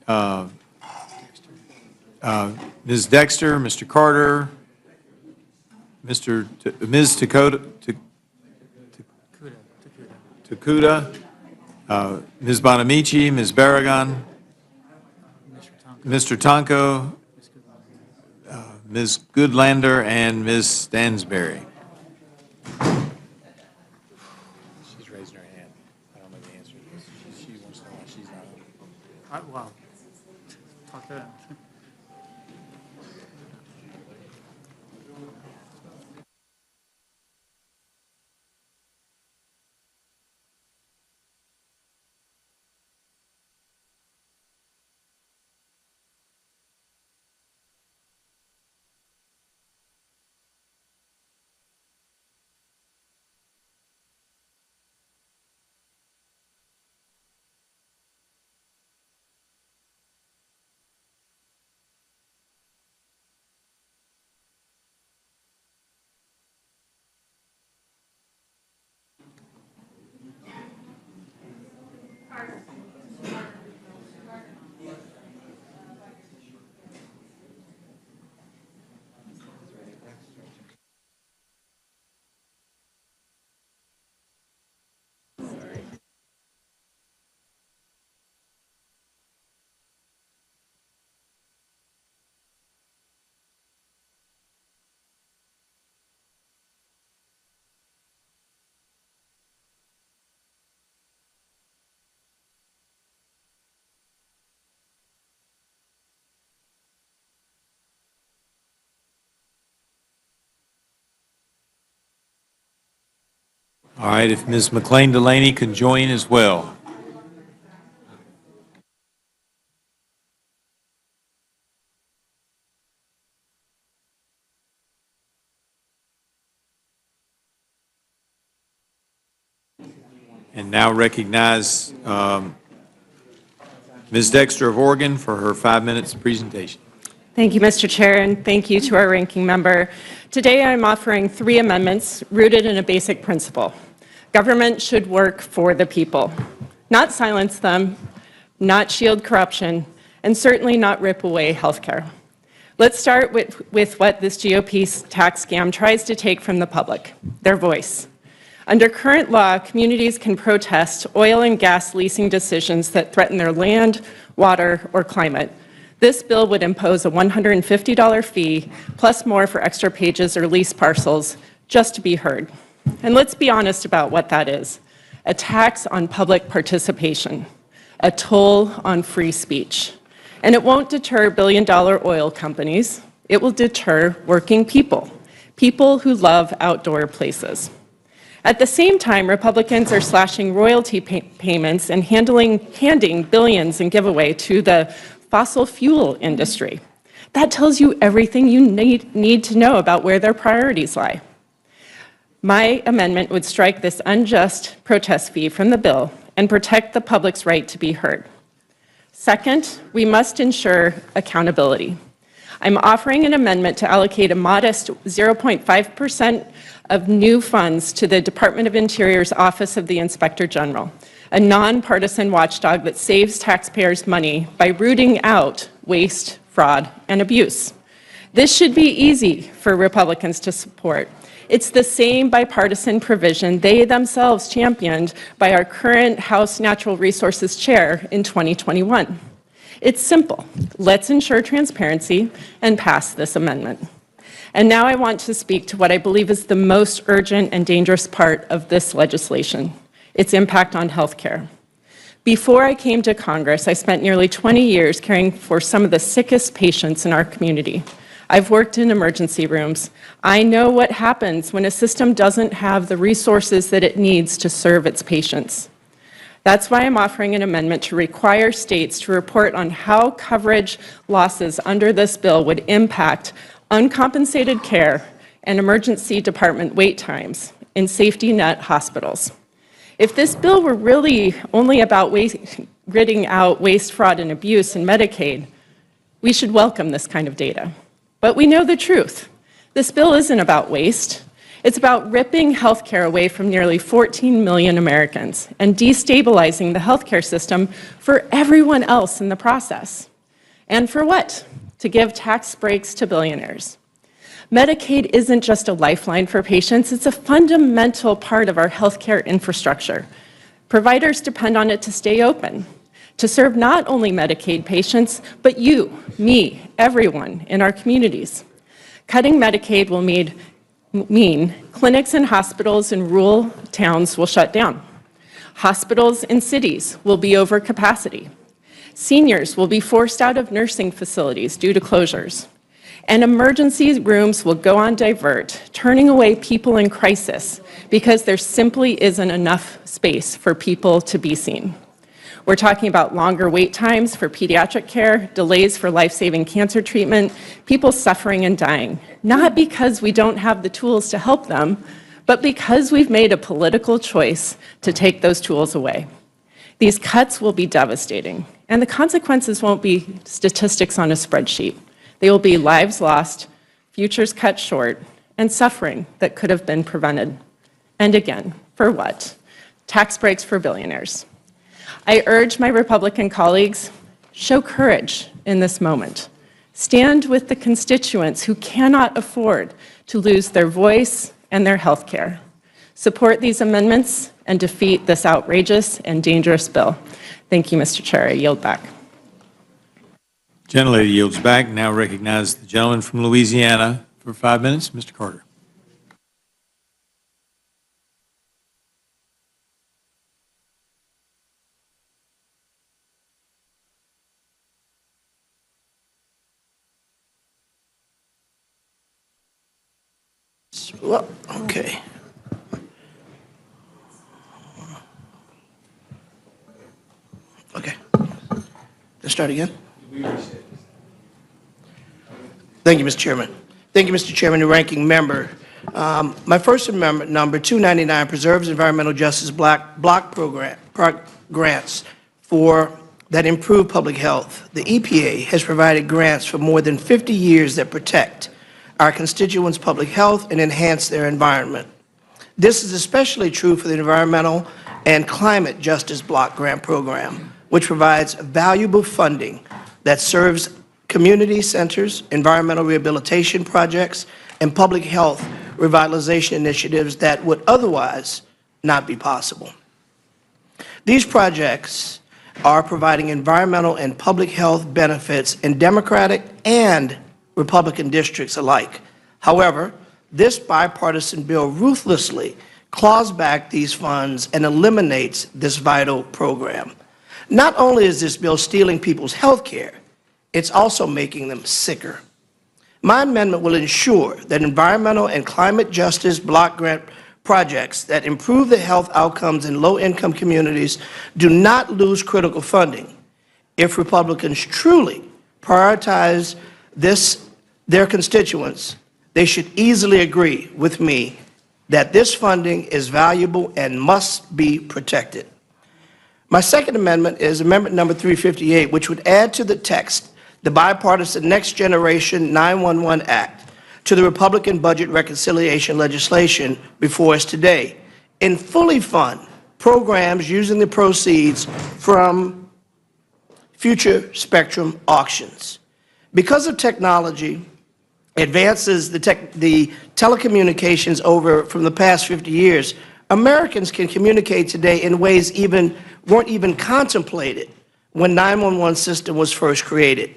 Ms. Dexter, Mr. Carter, Ms. Takuda, Ms. Bonamici, Ms. Barragan, Mr. Tonko, Ms. Goodlander, and Ms. Stansberry. She's raising her hand. I don't know the answer to this. She wants to know why she's not on. Well, talk to them. All right, if Ms. McLean Delaney can join as well. And now recognize Ms. Dexter of Oregon for her 5 minutes presentation. Thank you, Mr. Chair, and thank you to our ranking member. Today I'm offering 3 amendments rooted in a basic principle. Government should work for the people, not silence them, not shield corruption, and certainly not rip away health care. Let's start with what this GOP tax scam tries to take from the public, their voice. Under current law, communities can protest oil and gas leasing decisions that threaten their land, water, or climate. This bill would impose a $150 fee, plus more for extra pages or lease parcels, just to be heard. And let's be honest about what that is. A tax on public participation, a toll on free speech. And it won't deter billion-dollar oil companies. It will deter working people, people who love outdoor places. At the same time, Republicans are slashing royalty payments and handing billions in giveaway to the fossil fuel industry. That tells you everything you need to know about where their priorities lie. My amendment would strike this unjust protest fee from the bill and protect the public's right to be heard. Second, we must ensure accountability. I'm offering an amendment to allocate a modest 0.5% of new funds to the Department of Interior's Office of the Inspector General, a nonpartisan watchdog that saves taxpayers money by rooting out waste, fraud, and abuse. This should be easy for Republicans to support. It's the same bipartisan provision they themselves championed by our current House Natural Resources Chair in 2021. It's simple. Let's ensure transparency and pass this amendment. And now I want to speak to what I believe is the most urgent and dangerous part of this legislation, its impact on health care. Before I came to Congress, I spent nearly 20 years caring for some of the sickest patients in our community. I've worked in emergency rooms. I know what happens when a system doesn't have the resources that it needs to serve its patients. That's why I'm offering an amendment to require states to report on how coverage losses under this bill would impact uncompensated care and emergency department wait times in safety net hospitals. If this bill were really only about ridding out waste, fraud, and abuse in Medicaid, we should welcome this kind of data. But we know the truth. This bill isn't about waste. It's about ripping health care away from nearly 14 million Americans and destabilizing the healthcare system for everyone else in the process. And for what? To give tax breaks to billionaires. Medicaid isn't just a lifeline for patients, it's a fundamental part of our healthcare infrastructure. Providers depend on it to stay open, to serve not only Medicaid patients, but you, me, everyone in our communities. Cutting Medicaid will mean clinics and hospitals in rural towns will shut down. Hospitals in cities will be over capacity. Seniors will be forced out of nursing facilities due to closures. And emergency rooms will go on divert, turning away people in crisis because there simply isn't enough space for people to be seen. We're talking about longer wait times for pediatric care, delays for life-saving cancer treatment, people suffering and dying, not because we don't have the tools to help them, but because we've made a political choice to take those tools away. These cuts will be devastating, and the consequences won't be statistics on a spreadsheet. They will be lives lost, futures cut short, and suffering that could have been prevented. And again, for what? Tax breaks for billionaires. I urge my Republican colleagues, show courage in this moment. Stand with the constituents who cannot afford to lose their voice and their health care. Support these amendments and defeat this outrageous and dangerous bill. Thank you, Mr. Chair. I yield back. Gentlelady yields back. Now recognize the gentleman from Louisiana for 5 minutes, Mr. Carter. Well, okay. Okay. Let's start again. Thank you, Mr. Chairman. Thank you, Mr. Chairman and Ranking Member. My first amendment, number 299, preserves environmental justice block grants that improve public health. The EPA has provided grants for more than 50 years that protect our constituents' public health and enhance their environment. This is especially true for the Environmental and Climate Justice Block Grant Program, which provides valuable funding that serves community centers, environmental rehabilitation projects, and public health revitalization initiatives that would otherwise not be possible. These projects are providing environmental and public health benefits in Democratic and Republican districts alike. However, this bipartisan bill ruthlessly claws back these funds and eliminates this vital program. Not only is this bill stealing people's health care, it's also making them sicker. My amendment will ensure that environmental and climate justice block grant projects that improve the health outcomes in low-income communities do not lose critical funding. If Republicans truly prioritize their constituents, they should easily agree with me that this funding is valuable and must be protected. My second amendment is amendment number 358, which would add to the text the bipartisan Next Generation 911 Act to the Republican budget reconciliation legislation before us today, and fully fund programs using the proceeds from future spectrum auctions. Because of technology advances, the telecommunications from the past 50 years, Americans can communicate today in ways weren't even contemplated when 911 system was first created.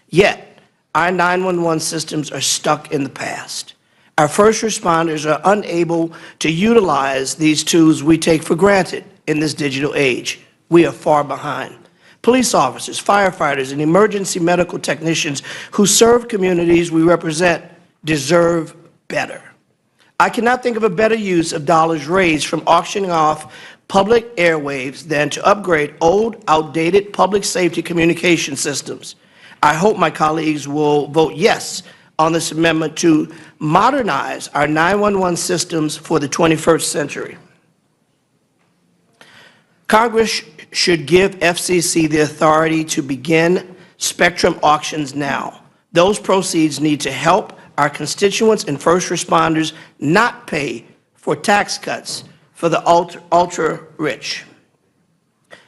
Yet, our 911 systems are stuck in the past. Our first responders are unable to utilize these tools we take for granted in this digital age. we are far behind. Police officers, firefighters, and emergency medical technicians who serve communities we represent deserve better. I cannot think of a better use of dollars raised from auctioning off public airwaves than to upgrade old, outdated public safety communication systems. I hope my colleagues will vote yes on this amendment to modernize our 911 systems for the 21st century. Congress should give FCC the authority to begin spectrum auctions now. Those proceeds need to help our constituents and first responders not pay for tax cuts for the ultra-rich.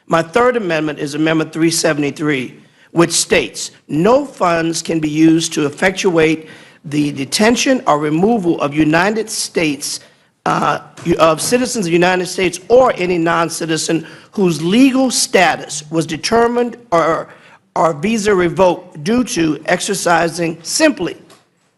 My third amendment is Amendment 373, which states no funds can be used to effectuate the detention or removal of United States of citizens of the United States or any non-citizen whose legal status was determined or visa revoked due to exercising simply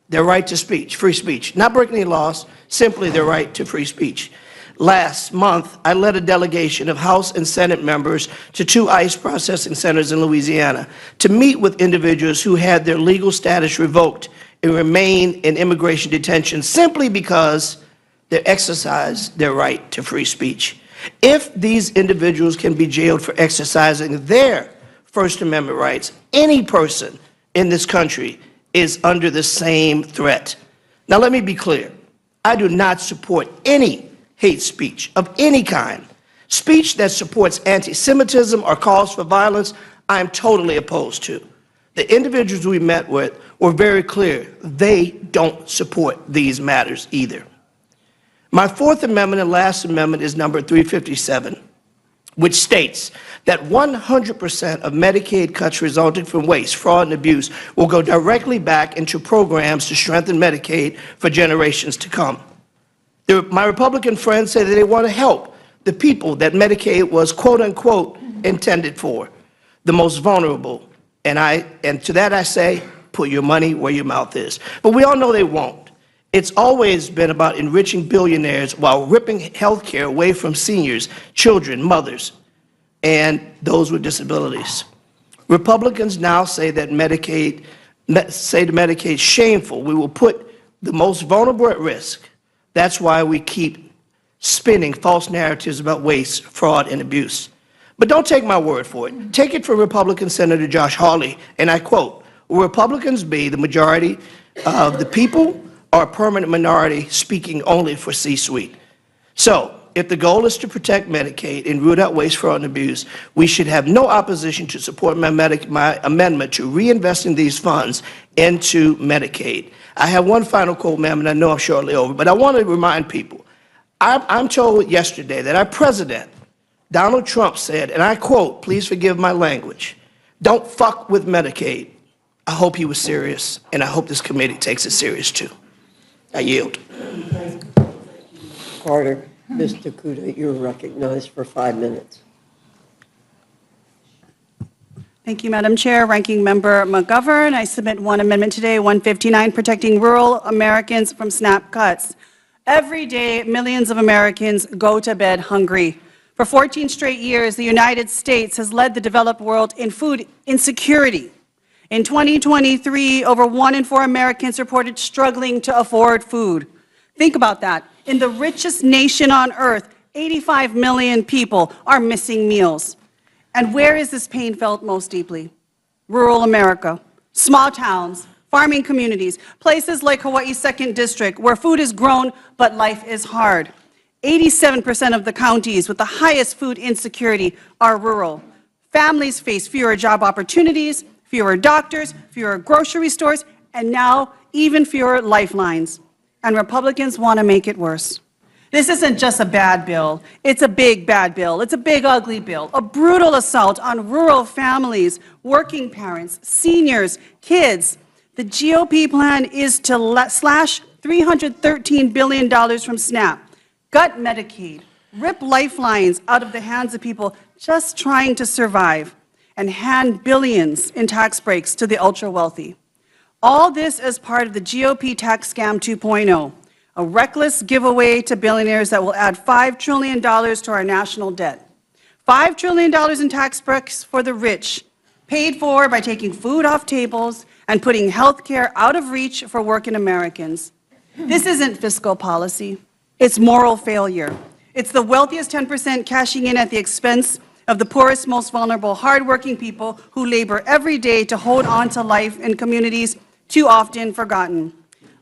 their right to speech, free speech, not breaking any laws, simply their right to free speech. Last month, I led a delegation of House and Senate members to 2 ICE processing centers in Louisiana to meet with individuals who had their legal status revoked and remain in immigration detention simply because they exercised their right to free speech. If these individuals can be jailed for exercising their First Amendment rights, any person in this country is under the same threat. Now, let me be clear. I do not support any hate speech of any kind. Speech that supports anti-Semitism or calls for violence, I am totally opposed to. The individuals we met with were very clear. They don't support these matters either. My fourth amendment and last amendment is number 357, which states that 100% of Medicaid cuts resulting from waste, fraud, and abuse will go directly back into programs to strengthen Medicaid for generations to come. My Republican friends say that they want to help the people that Medicaid was, quote unquote, intended for, the most vulnerable. And to that I say, put your money where your mouth is. But we all know they won't. It's always been about enriching billionaires while ripping health care away from seniors, children, mothers, and those with disabilities. Republicans now say that Medicaid, shameful. We will put the most vulnerable at risk. That's why we keep spinning false narratives about waste, fraud, and abuse. But don't take my word for it. Take it from Republican Senator Josh Hawley, and I quote, "Will Republicans be the majority of the people or a permanent minority speaking only for C-suite?" So, if the goal is to protect Medicaid and root out waste, fraud, and abuse, we should have no opposition to support my amendment to reinvesting these funds into Medicaid. I have one final quote, ma'am, and I know I'm shortly over, but I want to remind people. I'm told yesterday that our president, Donald Trump, said, and I quote, please forgive my language, "Don't fuck with Medicaid." I hope he was serious, and I hope this committee takes it serious too. I yield. Carter, Mr. Kuda, you're recognized for 5 minutes. Thank you, Madam Chair. Ranking Member McGovern, I submit one amendment today, 159, protecting rural Americans from SNAP cuts. Every day, millions of Americans go to bed hungry. For 14 straight years, the United States has led the developed world in food insecurity. In 2023, over 1 in 4 Americans reported struggling to afford food. Think about that. In the richest nation on earth, 85 million people are missing meals. And where is this pain felt most deeply? Rural America, small towns, farming communities, places like Hawaii's 2nd District, where food is grown but life is hard. 87% of the counties with the highest food insecurity are rural. Families face fewer job opportunities, fewer doctors, fewer grocery stores, and now even fewer lifelines. And Republicans want to make it worse. This isn't just a bad bill. It's a big bad bill. It's a big ugly bill, a brutal assault on rural families, working parents, seniors, kids. The GOP plan is to slash $313 billion from SNAP, gut Medicaid, rip lifelines out of the hands of people just trying to survive, and hand billions in tax breaks to the ultra-wealthy. All this as part of the GOP tax scam 2.0, a reckless giveaway to billionaires that will add $5 trillion to our national debt. $5 trillion in tax breaks for the rich, paid for by taking food off tables and putting health care out of reach for working Americans. This isn't fiscal policy. It's moral failure. It's the wealthiest 10% cashing in at the expense of the poorest, most vulnerable, hardworking people who labor every day to hold on to life in communities too often forgotten.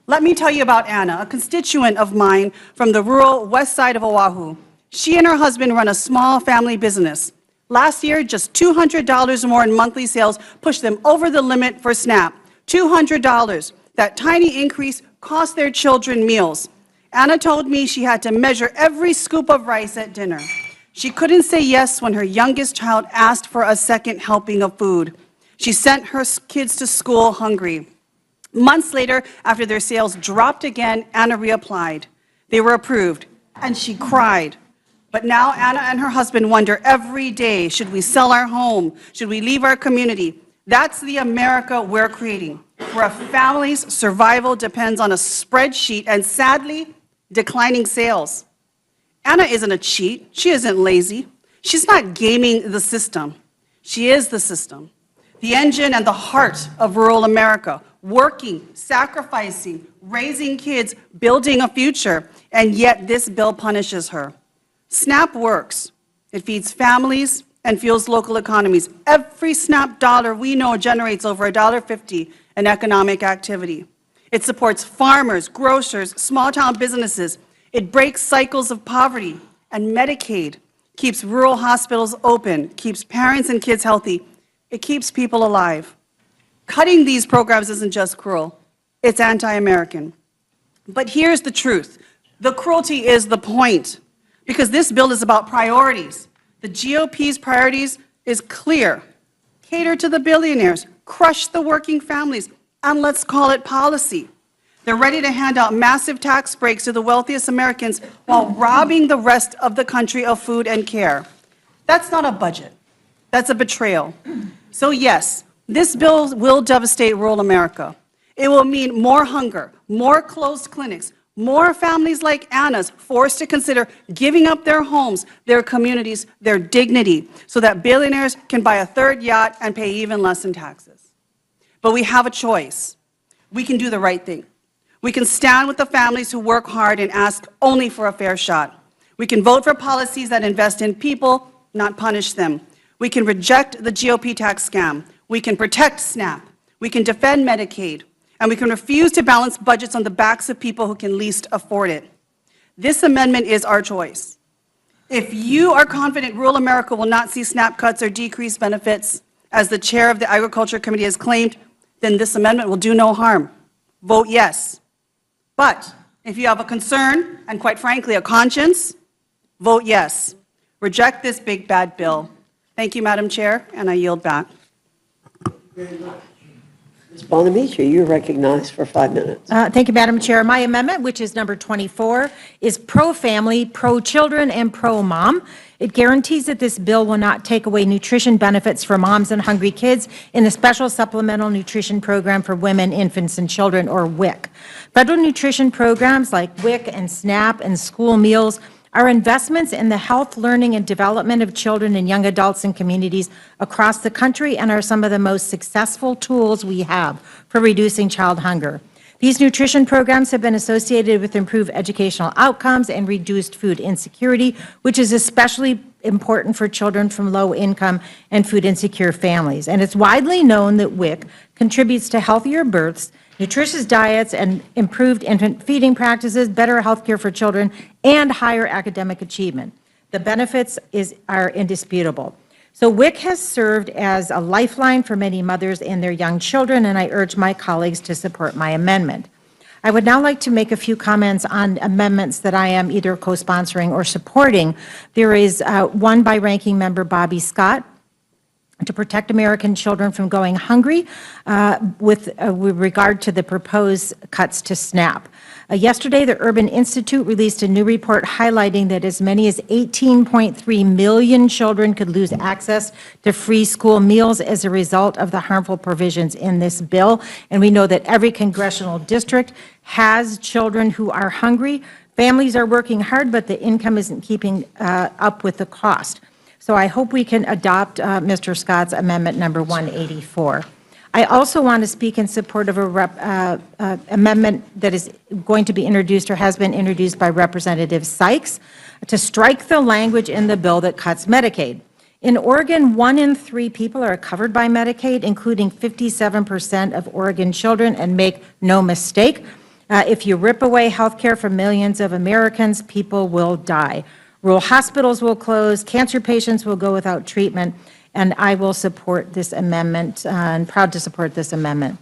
Let me tell you about Anna, a constituent of mine from the rural west side of Oahu. She and her husband run a small family business. Last year, just $200 more in monthly sales pushed them over the limit for SNAP. $200. That tiny increase cost their children meals. Anna told me she had to measure every scoop of rice at dinner. She couldn't say yes when her youngest child asked for a second helping of food. She sent her kids to school hungry. Months later, after their sales dropped again, Anna reapplied. They were approved, and she cried. But now Anna and her husband wonder every day, should we sell our home? Should we leave our community? That's the America we're creating, where a family's survival depends on a spreadsheet and, sadly, declining sales. Anna isn't a cheat. She isn't lazy. She's not gaming the system. She is the system, the engine and the heart of rural America, working, sacrificing, raising kids, building a future, and yet this bill punishes her. SNAP works. It feeds families and fuels local economies. Every SNAP dollar we know generates over $1.50 in economic activity. It supports farmers, grocers, small-town businesses. It breaks cycles of poverty. And Medicaid keeps rural hospitals open, keeps parents and kids healthy. It keeps people alive. Cutting these programs isn't just cruel. It's anti-American. But here's the truth. The cruelty is the point, because this bill is about priorities. The GOP's priorities is clear. Cater to the billionaires, crush the working families, and let's call it policy. They're ready to hand out massive tax breaks to the wealthiest Americans while robbing the rest of the country of food and care. That's not a budget. That's a betrayal. So yes, this bill will devastate rural America. It will mean more hunger, more closed clinics, more families like Anna's forced to consider giving up their homes, their communities, their dignity, so that billionaires can buy a third yacht and pay even less in taxes. But we have a choice. We can do the right thing. We can stand with the families who work hard and ask only for a fair shot. We can vote for policies that invest in people, not punish them. We can reject the GOP tax scam. We can protect SNAP. We can defend Medicaid. And we can refuse to balance budgets on the backs of people who can least afford it. This amendment is our choice. If you are confident rural America will not see SNAP cuts or decreased benefits, as the chair of the Agriculture Committee has claimed, then this amendment will do no harm. Vote yes. But if you have a concern, and quite frankly, a conscience, vote yes. Reject this big bad bill. Thank you, Madam Chair, and I yield back. Ms. Bonamici, you're recognized for 5 minutes. Thank you, Madam Chair. My amendment, which is number 24, is pro-family, pro-children, and pro-mom. It guarantees that this bill will not take away nutrition benefits for moms and hungry kids in the Special Supplemental Nutrition Program for Women, Infants, and Children, or WIC. Federal nutrition programs like WIC and SNAP and school meals are investments in the health, learning, and development of children and young adults in communities across the country and are some of the most successful tools we have for reducing child hunger. These nutrition programs have been associated with improved educational outcomes and reduced food insecurity, which is especially important for children from low-income and food-insecure families. And it's widely known that WIC contributes to healthier births, nutritious diets, and improved infant feeding practices, better health care for children, and higher academic achievement. The benefits are indisputable. So WIC has served as a lifeline for many mothers and their young children, and I urge my colleagues to support my amendment. I would now like to make a few comments on amendments that I am either co-sponsoring or supporting. There is one by Ranking Member Bobby Scott, to protect American children from going hungry with regard to the proposed cuts to SNAP. Yesterday, the Urban Institute released a new report highlighting that as many as 18.3 million children could lose access to free school meals as a result of the harmful provisions in this bill. And we know that every congressional district has children who are hungry. Families are working hard, but the income isn't keeping up with the cost. So I hope we can adopt Mr. Scott's amendment number 184. I also want to speak in support of a amendment that is going to be introduced or has been introduced by Representative Sykes to strike the language in the bill that cuts Medicaid. In Oregon, 1 in 3 people are covered by Medicaid, including 57% of Oregon children, and make no mistake, if you rip away health care from millions of Americans, people will die. Rural hospitals will close, cancer patients will go without treatment, and I will support this amendment, and proud to support this amendment.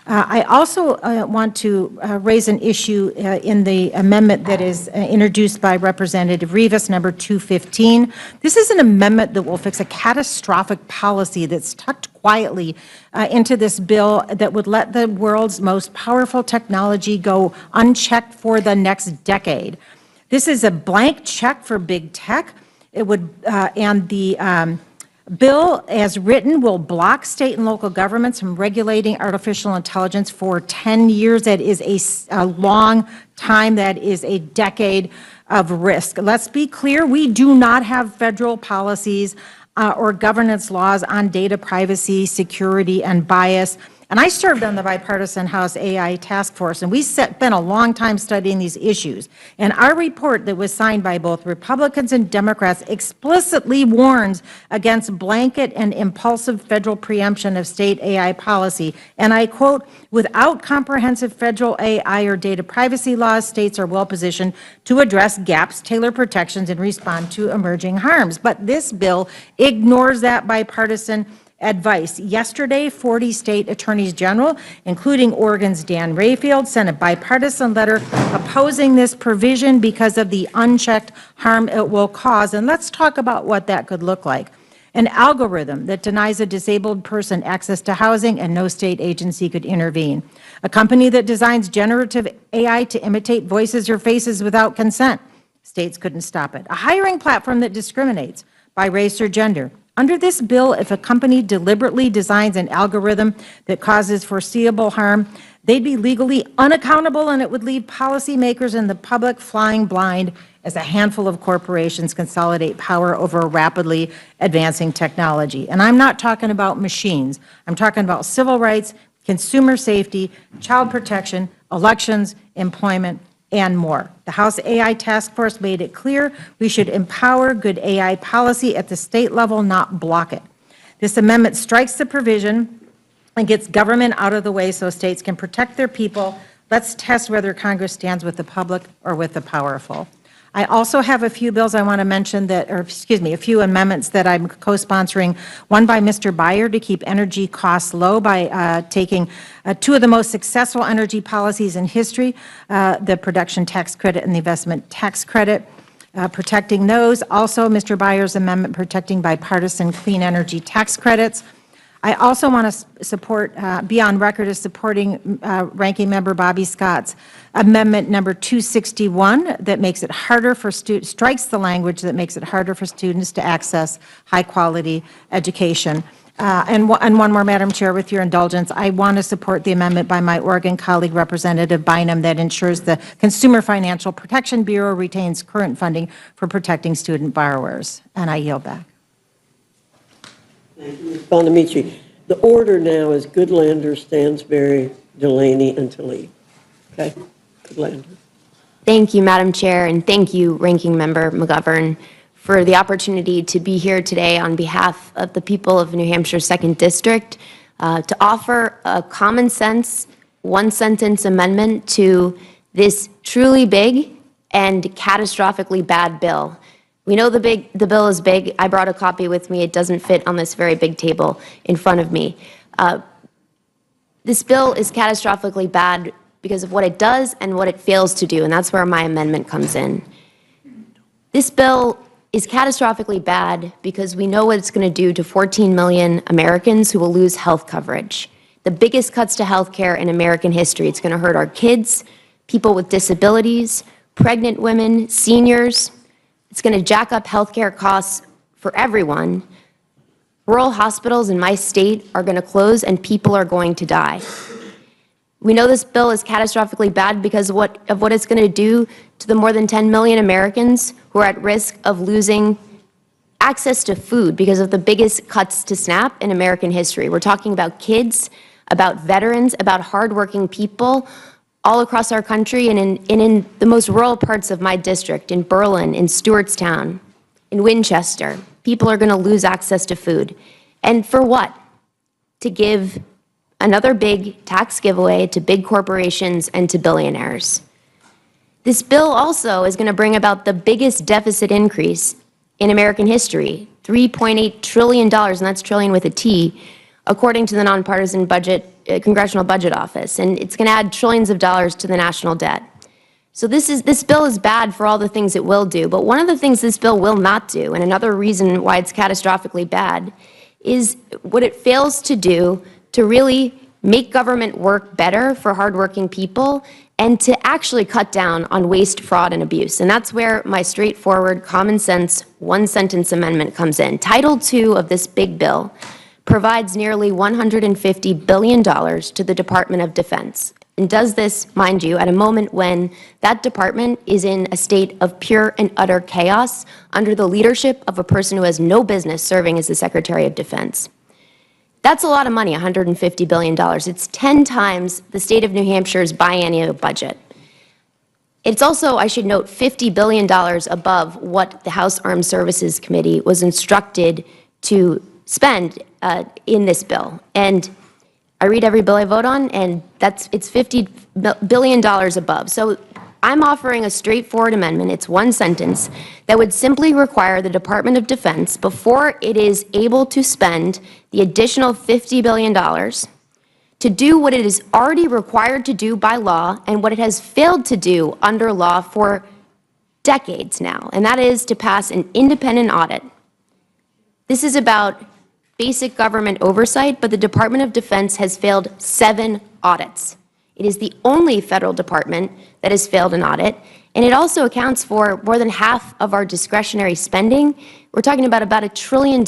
I also want to raise an issue in the amendment that is introduced by Representative Rivas, number 215. This is an amendment that will fix a catastrophic policy that's tucked quietly into this bill that would let the world's most powerful technology go unchecked for the next decade. This is a blank check for big tech. It would, and the bill, as written, will block state and local governments from regulating artificial intelligence for 10 years. That is a long time. That is a decade of risk. Let's be clear, we do not have federal policies or governance laws on data privacy, security, and bias. And I served on the bipartisan House AI task force, and we spent a long time studying these issues. And our report that was signed by both Republicans and Democrats explicitly warns against blanket and impulsive federal preemption of state AI policy. And I quote, "Without comprehensive federal AI or data privacy laws, states are well positioned to address gaps, tailor protections, and respond to emerging harms." But this bill ignores that bipartisan advice. Yesterday, 40 state attorneys general, including Oregon's Dan Rayfield, sent a bipartisan letter opposing this provision because of the unchecked harm it will cause. And let's talk about what that could look like. An algorithm that denies a disabled person access to housing and no state agency could intervene. A company that designs generative AI to imitate voices or faces without consent. States couldn't stop it. A hiring platform that discriminates by race or gender. Under this bill, if a company deliberately designs an algorithm that causes foreseeable harm, they'd be legally unaccountable, and it would leave policymakers and the public flying blind as a handful of corporations consolidate power over rapidly advancing technology. And I'm not talking about machines. I'm talking about civil rights, consumer safety, child protection, elections, employment, and more. The House AI Task Force made it clear we should empower good AI policy at the state level, not block it. This amendment strikes the provision and gets government out of the way so states can protect their people. Let's test whether Congress stands with the public or with the powerful. I also have a few bills I want to mention that, or excuse me, a few amendments that I'm co-sponsoring. One by Mr. Byer to keep energy costs low by taking two of the most successful energy policies in history, the production tax credit and the investment tax credit, protecting those. Also, Mr. Byer's amendment protecting bipartisan clean energy tax credits. I also want to support, be on record as supporting Ranking Member Bobby Scott's amendment number 261 that makes it harder for students, strikes the language that makes it harder for students to access high-quality education. And one more, Madam Chair, with your indulgence, I want to support the amendment by my Oregon colleague, Representative Bynum, that ensures the Consumer Financial Protection Bureau retains current funding for protecting student borrowers. And I yield back. Thank you, Ms. Bonamici. The order now is Goodlander, Stansberry, Delaney, and Tlaib. Okay, Goodlander. Thank you, Madam Chair, and thank you, Ranking Member McGovern, for the opportunity to be here today on behalf of the people of New Hampshire's 2nd District to offer a common sense, one-sentence amendment to this truly big and catastrophically bad bill. We know the bill is big. I brought a copy with me. It doesn't fit on this very big table in front of me. This bill is catastrophically bad because of what it does and what it fails to do, and that's where my amendment comes in. This bill is catastrophically bad because we know what it's going to do to 14 million Americans who will lose health coverage. The biggest cuts to health care in American history. It's going to hurt our kids, people with disabilities, pregnant women, seniors. It's going to jack up healthcare costs for everyone. Rural hospitals in my state are going to close and people are going to die. We know this bill is catastrophically bad because of what it's going to do to the more than 10 million Americans who are at risk of losing access to food because of the biggest cuts to SNAP in American history. We're talking about kids, about veterans, about hardworking people all across our country and in the most rural parts of my district, in Berlin, in Stewartstown, in Winchester. People are going to lose access to food. And for what? To give another big tax giveaway to big corporations and to billionaires. This bill also is going to bring about the biggest deficit increase in American history, $3.8 trillion, and that's trillion with a T, according to the nonpartisan Congressional Budget Office. And it's going to add trillions of dollars to the national debt. So this bill is bad for all the things it will do, but one of the things this bill will not do, and another reason why it's catastrophically bad, is what it fails to do to really make government work better for hardworking people and to actually cut down on waste, fraud, and abuse. And that's where my straightforward, common sense, one-sentence amendment comes in. Title II of this big bill provides nearly $150 billion to the Department of Defense, and does this, mind you, at a moment when that department is in a state of pure and utter chaos under the leadership of a person who has no business serving as the Secretary of Defense. That's a lot of money, $150 billion. It's 10 times the state of New Hampshire's biennial budget. It's also, I should note, $50 billion above what the House Armed Services Committee was instructed to spend in this bill. And I read every bill I vote on, and it's $50 billion above. So I'm offering a straightforward amendment, it's one sentence, that would simply require the Department of Defense, before it is able to spend the additional $50 billion, to do what it is already required to do by law and what it has failed to do under law for decades now, and that is to pass an independent audit. This is about basic government oversight, but the Department of Defense has failed 7 audits. It is the only federal department that has failed an audit, and it also accounts for more than half of our discretionary spending. We're talking about $1 trillion.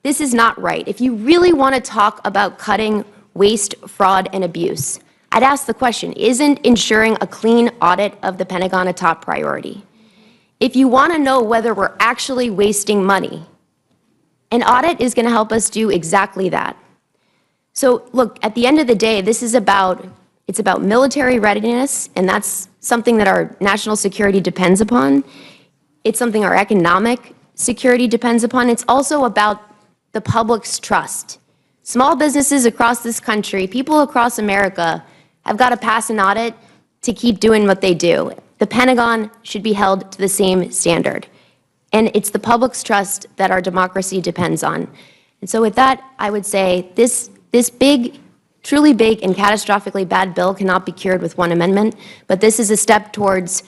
This is not right. If you really want to talk about cutting waste, fraud, and abuse, I'd ask the question, isn't ensuring a clean audit of the Pentagon a top priority? If you want to know whether we're actually wasting money, an audit is going to help us do exactly that. So look, at the end of the day, it's about military readiness, and that's something that our national security depends upon. It's something our economic security depends upon. It's also about the public's trust. Small businesses across this country, people across America, have got to pass an audit to keep doing what they do. The Pentagon should be held to the same standard. And it's the public's trust that our democracy depends on. And so with that, I would say this big, truly big and catastrophically bad bill cannot be cured with one amendment, but this is a step towards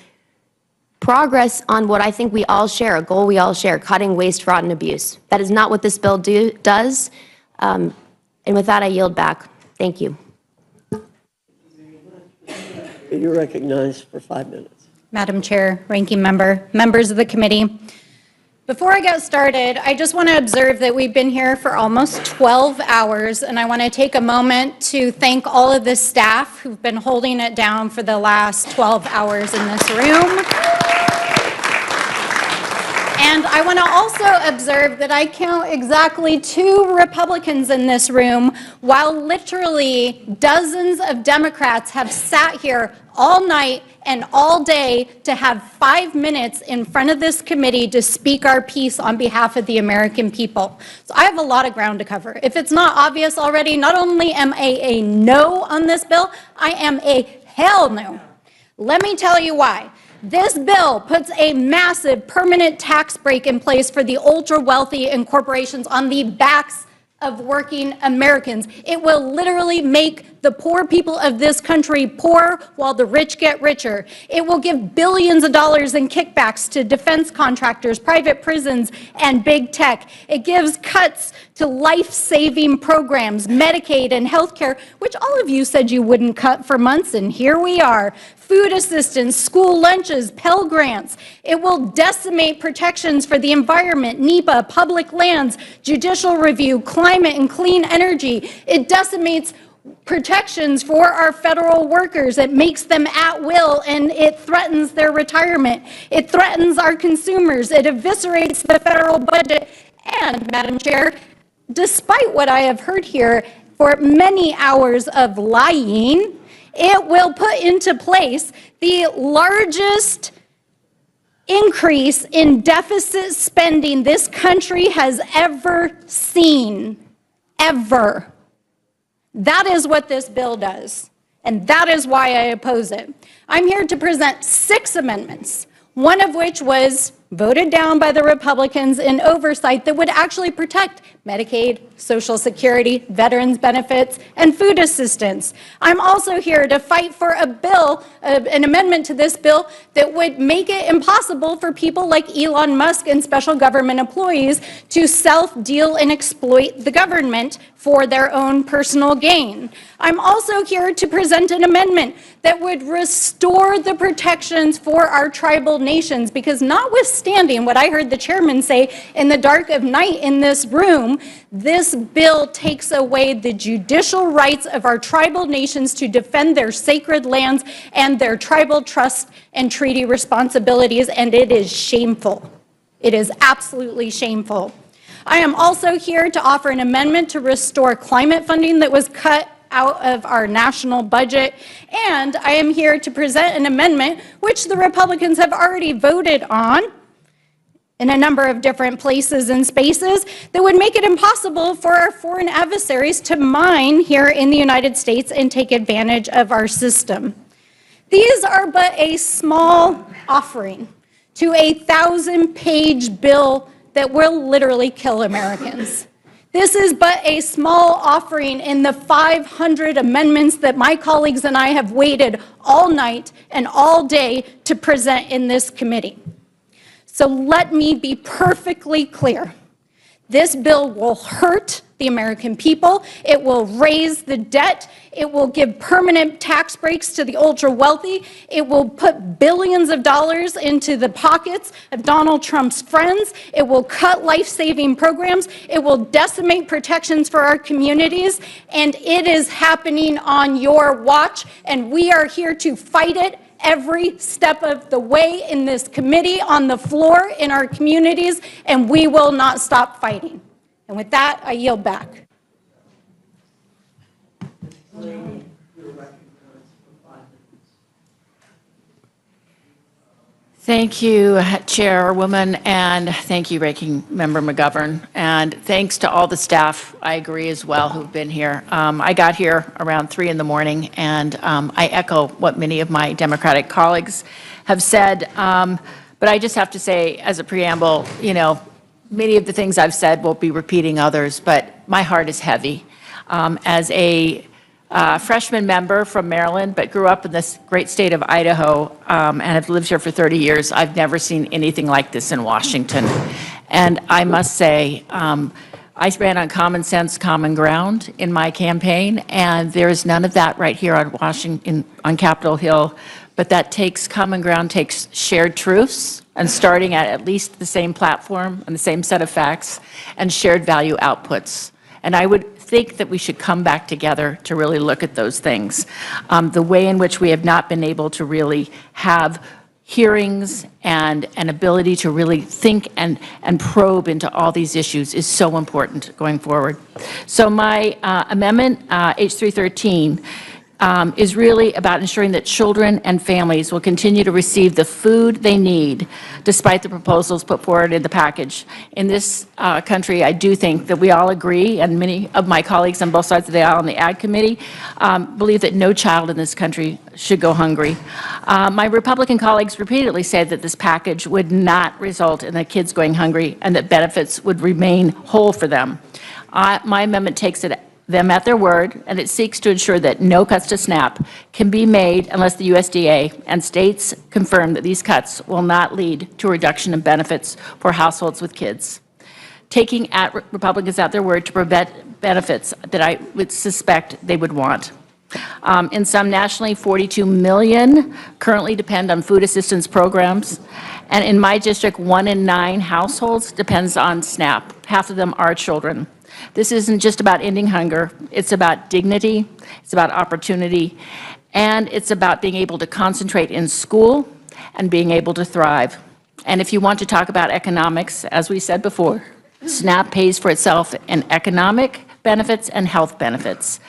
progress on what I think we all share, a goal we all share, cutting waste, fraud, and abuse. That is not what this bill does. And with that, I yield back. Thank you. You're recognized for 5 minutes. Madam Chair, Ranking Member, members of the committee. Before I get started, I just want to observe that we've been here for almost 12 hours, and I want to take a moment to thank all of the staff who've been holding it down for the last 12 hours in this room. And I want to also observe that I count exactly 2 Republicans in this room, while literally dozens of Democrats have sat here all night and all day to have 5 minutes in front of this committee to speak our piece on behalf of the American people. So I have a lot of ground to cover. If it's not obvious already, not only am I a no on this bill, I am a hell no. Let me tell you why. This bill puts a massive permanent tax break in place for the ultra-wealthy and corporations on the backs of working Americans. It will literally make the poor people of this country poor while the rich get richer. It will give billions of dollars in kickbacks to defense contractors, private prisons, and big tech. It gives cuts to life-saving programs, Medicaid and healthcare, which all of you said you wouldn't cut for months, and here we are. Food assistance, school lunches, Pell Grants. It will decimate protections for the environment, NEPA, public lands, judicial review, climate and clean energy. It decimates protections for our federal workers. It makes them at will, and it threatens their retirement. It threatens our consumers. It eviscerates the federal budget. And, Madam Chair, despite what I have heard here for many hours of lying, it will put into place the largest increase in deficit spending this country has ever seen, ever. That is what this bill does, and that is why I oppose it. I'm here to present 6 amendments, one of which was voted down by the Republicans in oversight that would actually protect Medicaid, Social Security, veterans benefits, and food assistance. I'm also here to fight for a bill, an amendment to this bill that would make it impossible for people like Elon Musk and special government employees to self-deal and exploit the government for their own personal gain. I'm also here to present an amendment that would restore the protections for our tribal nations, because notwithstanding what I heard the chairman say in the dark of night in this room, this bill takes away the judicial rights of our tribal nations to defend their sacred lands and their tribal trust and treaty responsibilities, and it is shameful. It is absolutely shameful. I am also here to offer an amendment to restore climate funding that was cut out of our national budget, and I am here to present an amendment which the Republicans have already voted on in a number of different places and spaces that would make it impossible for our foreign adversaries to mine here in the United States and take advantage of our system. These are but a small offering to a 1,000-page bill that will literally kill Americans. This is but a small offering in the 500 amendments that my colleagues and I have waited all night and all day to present in this committee. So let me be perfectly clear. This bill will hurt the American people. It will raise the debt. It will give permanent tax breaks to the ultra-wealthy. It will put billions of dollars into the pockets of Donald Trump's friends. It will cut life-saving programs. It will decimate protections for our communities. And it is happening on your watch, and we are here to fight it every step of the way in this committee, on the floor, in our communities, and we will not stop fighting. And with that, I yield back. Thank you, Chairwoman, and thank you, Ranking Member McGovern. And thanks to all the staff, I agree as well, who've been here. I got here around 3 in the morning, and I echo what many of my Democratic colleagues have said. But I just have to say, as a preamble, you know, many of the things I've said won't be repeating others, but my heart is heavy. As a freshman member from Maryland, but grew up in this great state of Idaho and have lived here for 30 years. I've never seen anything like this in Washington. And I must say, I ran on common sense, common ground in my campaign, and there is none of that right here on Washington, on Capitol Hill. But that takes common ground, takes shared truths, and starting at least the same platform and the same set of facts, and shared value outputs. And I would think that we should come back together to really look at those things. The way in which we have not been able to really have hearings and an ability to really think and probe into all these issues is so important going forward. So my amendment, H313, is really about ensuring that children and families will continue to receive the food they need despite the proposals put forward in the package. In this country, I do think that we all agree, and many of my colleagues on both sides of the aisle on the Ag Committee believe that no child in this country should go hungry. My Republican colleagues repeatedly said that this package would not result in the kids going hungry and that benefits would remain whole for them. My amendment takes them at their word, and it seeks to ensure that no cuts to SNAP can be made unless the USDA and states confirm that these cuts will not lead to a reduction in benefits for households with kids. Taking Republicans at their word to prevent benefits that I would suspect they would want. In some nationally, 42 million currently depend on food assistance programs, and in my district, 1 in 9 households depends on SNAP. Half of them are children. This isn't just about ending hunger. It's about dignity, it's about opportunity, and it's about being able to concentrate in school and being able to thrive. And if you want to talk about economics, as we said before, SNAP pays for itself in economic benefits and health benefits.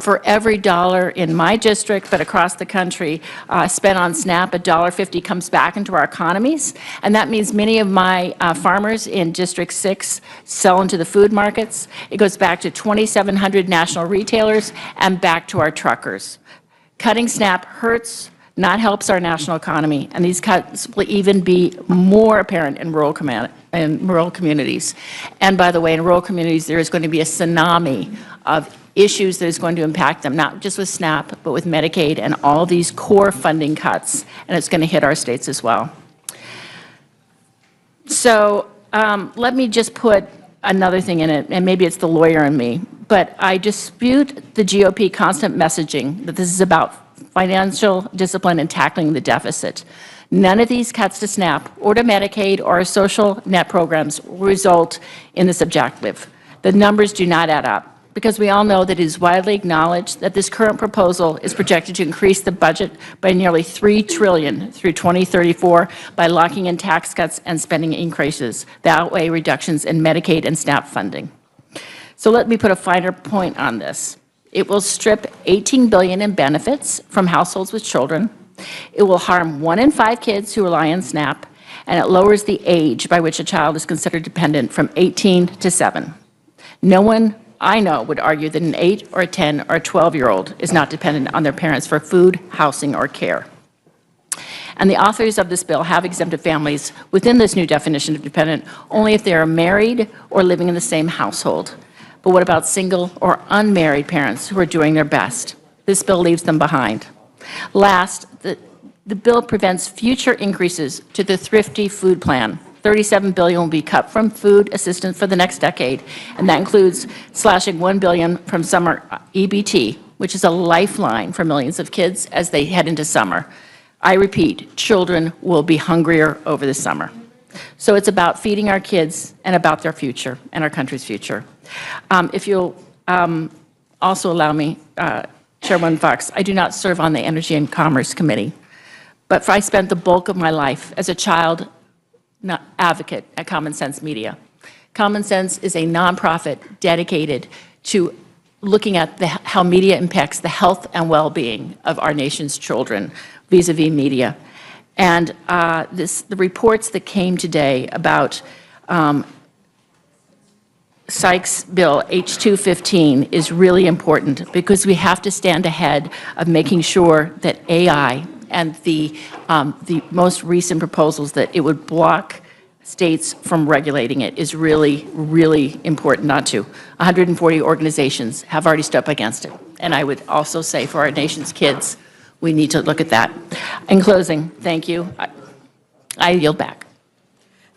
For every dollar in my district, but across the country, spent on SNAP, $1.50 comes back into our economies. And that means many of my farmers in District 6 sell into the food markets. It goes back to 2,700 national retailers and back to our truckers. Cutting SNAP hurts, not helps our national economy, and these cuts will even be more apparent in rural communities. And by the way, in rural communities, there is going to be a tsunami of issues that is going to impact them, not just with SNAP, but with Medicaid and all these core funding cuts, and it's going to hit our states as well. So let me just put another thing in it, and maybe it's the lawyer in me, but I dispute the GOP constant messaging that this is about financial discipline and tackling the deficit. None of these cuts to SNAP or to Medicaid or our social net programs will result in this objective. The numbers do not add up, because we all know that it is widely acknowledged that this current proposal is projected to increase the budget by nearly $3 trillion through 2034 by locking in tax cuts and spending increases that outweigh reductions in Medicaid and SNAP funding. So let me put a finer point on this. It will strip $18 billion in benefits from households with children. It will harm 1 in 5 kids who rely on SNAP, and it lowers the age by which a child is considered dependent from 18 to 7. No one I know would argue that an 8 or a 10 or a 12-year-old is not dependent on their parents for food, housing, or care. And the authors of this bill have exempted families within this new definition of dependent only if they are married or living in the same household. But what about single or unmarried parents who are doing their best? This bill leaves them behind. Last, the bill prevents future increases to the Thrifty Food Plan. $37 billion will be cut from food assistance for the next decade, and that includes slashing $1 billion from summer EBT, which is a lifeline for millions of kids as they head into summer. I repeat, children will be hungrier over the summer. So it's about feeding our kids and about their future and our country's future. If you'll also allow me, Chairwoman Fox, I do not serve on the Energy and Commerce Committee, but I spent the bulk of my life as a child advocate at Common Sense Media. Common Sense is a nonprofit dedicated to looking at how media impacts the health and well-being of our nation's children vis-a-vis media. And the reports that came today about Sykes' bill, H215, is really important because we have to stand ahead of making sure that AI and the most recent proposals that it would block states from regulating it is really, really important not to. 140 organizations have already stood up against it. And I would also say for our nation's kids, we need to look at that. In closing, thank you. I yield back.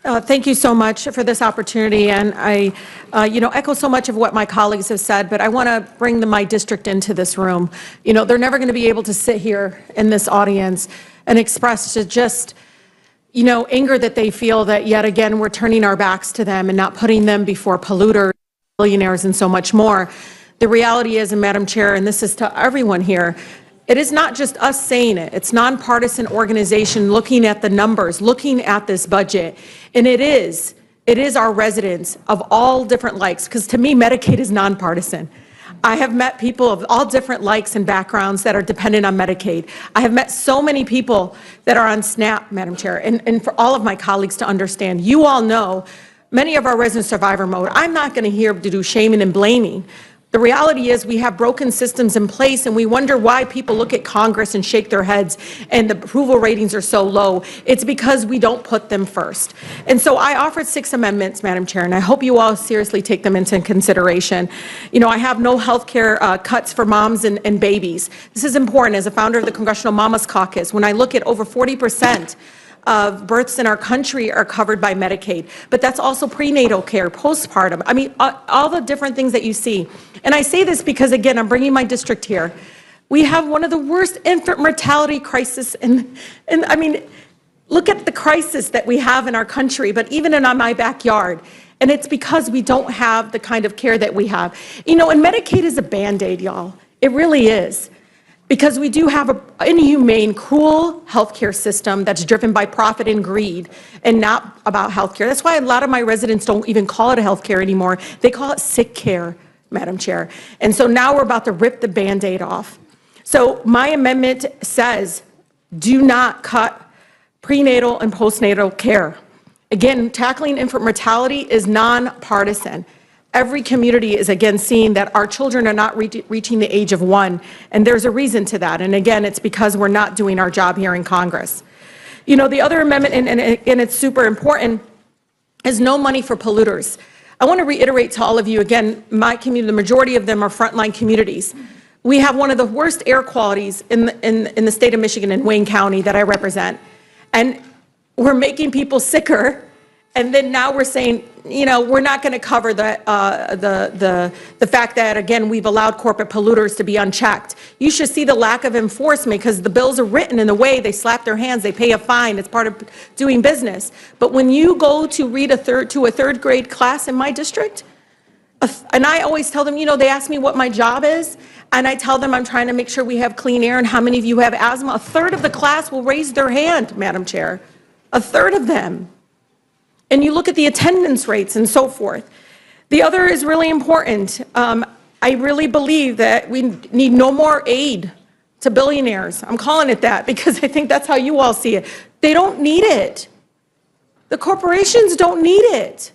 Thank you so much for this opportunity, and I echo so much of what my colleagues have said, but I want to bring my district into this room. They're never going to be able to sit here in this audience and express just, anger that they feel that yet again we're turning our backs to them and not putting them before polluters, billionaires, and so much more. The reality is, and Madam Chair, and this is to everyone here, it is not just us saying it. It's nonpartisan organization looking at the numbers, looking at this budget. And it is our residents of all different likes, because to me, Medicaid is nonpartisan. I have met people of all different likes and backgrounds that are dependent on Medicaid. I have met so many people that are on SNAP, Madam Chair, and for all of my colleagues to understand, you all know many of our residents survivor mode. I'm not going to here to do shaming and blaming. The reality is we have broken systems in place, and we wonder why people look at Congress and shake their heads and the approval ratings are so low. It's because we don't put them first. And so I offered 6 amendments, Madam Chair, and I hope you all seriously take them into consideration. I have no health care cuts for moms and babies. This is important. As a founder of the Congressional Mamas Caucus, when I look at over 40% of births in our country are covered by Medicaid, but that's also prenatal care, postpartum. I mean, all the different things that you see. And I say this because, again, I'm bringing my district here. We have one of the worst infant mortality crises, and I mean, look at the crisis that we have in our country, but even in my backyard. And it's because we don't have the kind of care that we have. You know, and Medicaid is a Band-Aid, y'all. It really is. Because we do have an inhumane, cruel healthcare system that's driven by profit and greed and not about healthcare. That's why a lot of my residents don't even call it a healthcare anymore. They call it sick care, Madam Chair. And so now we're about to rip the Band-Aid off. So my amendment says, do not cut prenatal and postnatal care. Again, tackling infant mortality is nonpartisan. Every community is again seeing that our children are not reaching the age of 1, and there's a reason to that. And again, it's because we're not doing our job here in Congress. You know, the other amendment, and it's super important, is no money for polluters. I want to reiterate to all of you, again, my community, the majority of them are frontline communities. We have one of the worst air qualities in the state of Michigan, in Wayne County, that I represent. And we're making people sicker, and then now we're saying, you know, we're not going to cover the fact that, again, we've allowed corporate polluters to be unchecked. You should see the lack of enforcement because the bills are written in the way they slap their hands, they pay a fine, it's part of doing business. But when you go to read a third grade class in my district, and I always tell them, you know, they ask me what my job is, and I tell them I'm trying to make sure we have clean air and how many of you have asthma. A third of the class will raise their hand, Madam Chair. A third of them. And you look at the attendance rates and so forth. The other is really important. I really believe that we need no more aid to billionaires. I'm calling it that because I think that's how you all see it. They don't need it. The corporations don't need it.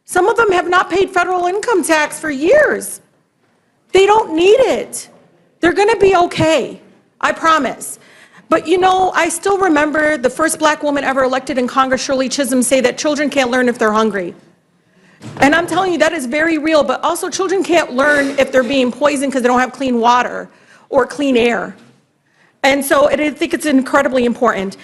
Some of them have not paid federal income tax for years. They don't need it. They're going to be okay, I promise. But you know, I still remember the first black woman ever elected in Congress, Shirley Chisholm, say that children can't learn if they're hungry. And I'm telling you, that is very real, but also children can't learn if they're being poisoned because they don't have clean water or clean air. And so I think it's incredibly important.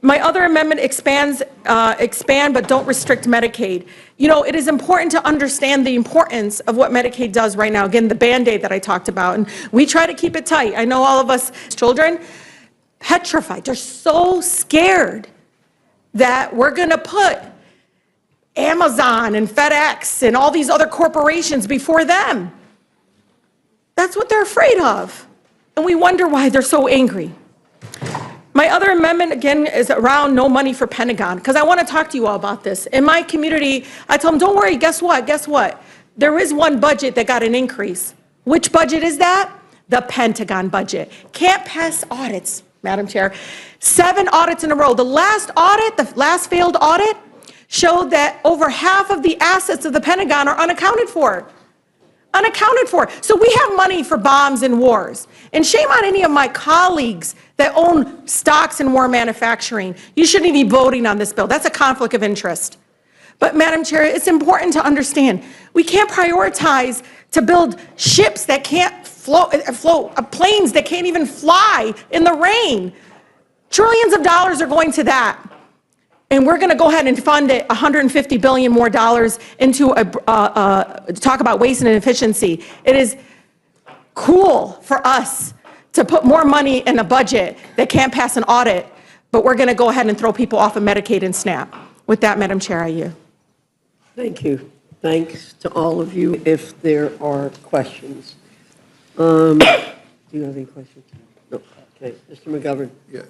My other amendment expand but don't restrict Medicaid. You know, it is important to understand the importance of what Medicaid does right now. Again, the Band-Aid that I talked about, and we try to keep it tight. I know all of us children, petrified. They're so scared that we're going to put Amazon and FedEx and all these other corporations before them. That's what they're afraid of. And we wonder why they're so angry. My other amendment, again, is around no money for Pentagon, because I want to talk to you all about this. In my community, I tell them, don't worry, guess what? Guess what? There is one budget that got an increase. Which budget is that? The Pentagon budget. Can't pass audits, Madam Chair. 7 audits in a row. The last audit, the last failed audit, showed that over half of the assets of the Pentagon are unaccounted for. Unaccounted for. So we have money for bombs and wars. And shame on any of my colleagues that own stocks in war manufacturing. You shouldn't be voting on this bill. That's a conflict of interest. But Madam Chair, it's important to understand, we can't prioritize to build ships that can't float, planes that can't even fly in the rain. Trillions of dollars are going to that. And we're going to go ahead and fund it, $150 billion more dollars into talk about waste and inefficiency. It is cool for us to put more money in a budget that can't pass an audit, but we're going to go ahead and throw people off of Medicaid and SNAP. With that, Madam Chair, I yield. Thank you. Thanks to all of you. If there are questions. Do you have any questions? No. Okay. Mr. McGovern. Yeah,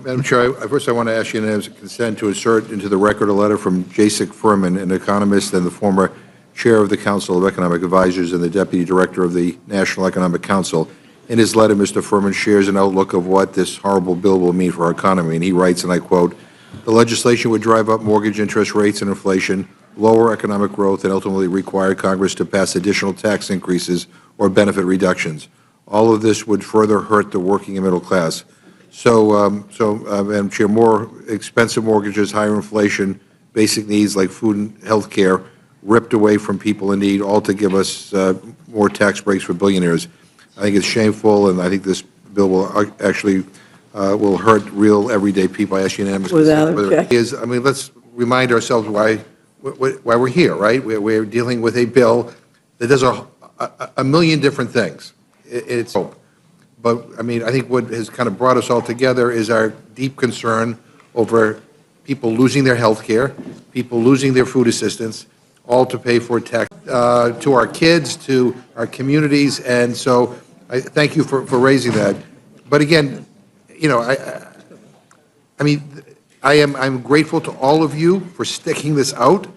Madam Chair, first I want to ask you to consent to insert into the record a letter from Jacek Furman, an economist and the former chair of the Council of Economic Advisors and the deputy director of the National Economic Council. In his letter, Mr. Furman shares an outlook of what this horrible bill will mean for our economy, and he writes, and I quote, "The legislation would drive up mortgage interest rates and inflation, lower economic growth, and ultimately require Congress to pass additional tax increases or benefit reductions. All of this would further hurt the working and middle class." So, Madam Chair, more expensive mortgages, higher inflation, basic needs like food and health care ripped away from people in need, all to give us more tax breaks for billionaires. I think it's shameful, and I think this bill will actually will hurt real everyday people. I ask unanimous consent. Without objection. I mean, let's remind ourselves why we're here, right? We're dealing with a bill that does a million different things. It's hope. But, I mean, I think what has kind of brought us all together is our deep concern over people losing their health care, people losing their food assistance, all to pay for tech, to our kids, to our communities, and so I thank you for raising that. But again, you know, I'm grateful to all of you for sticking this out.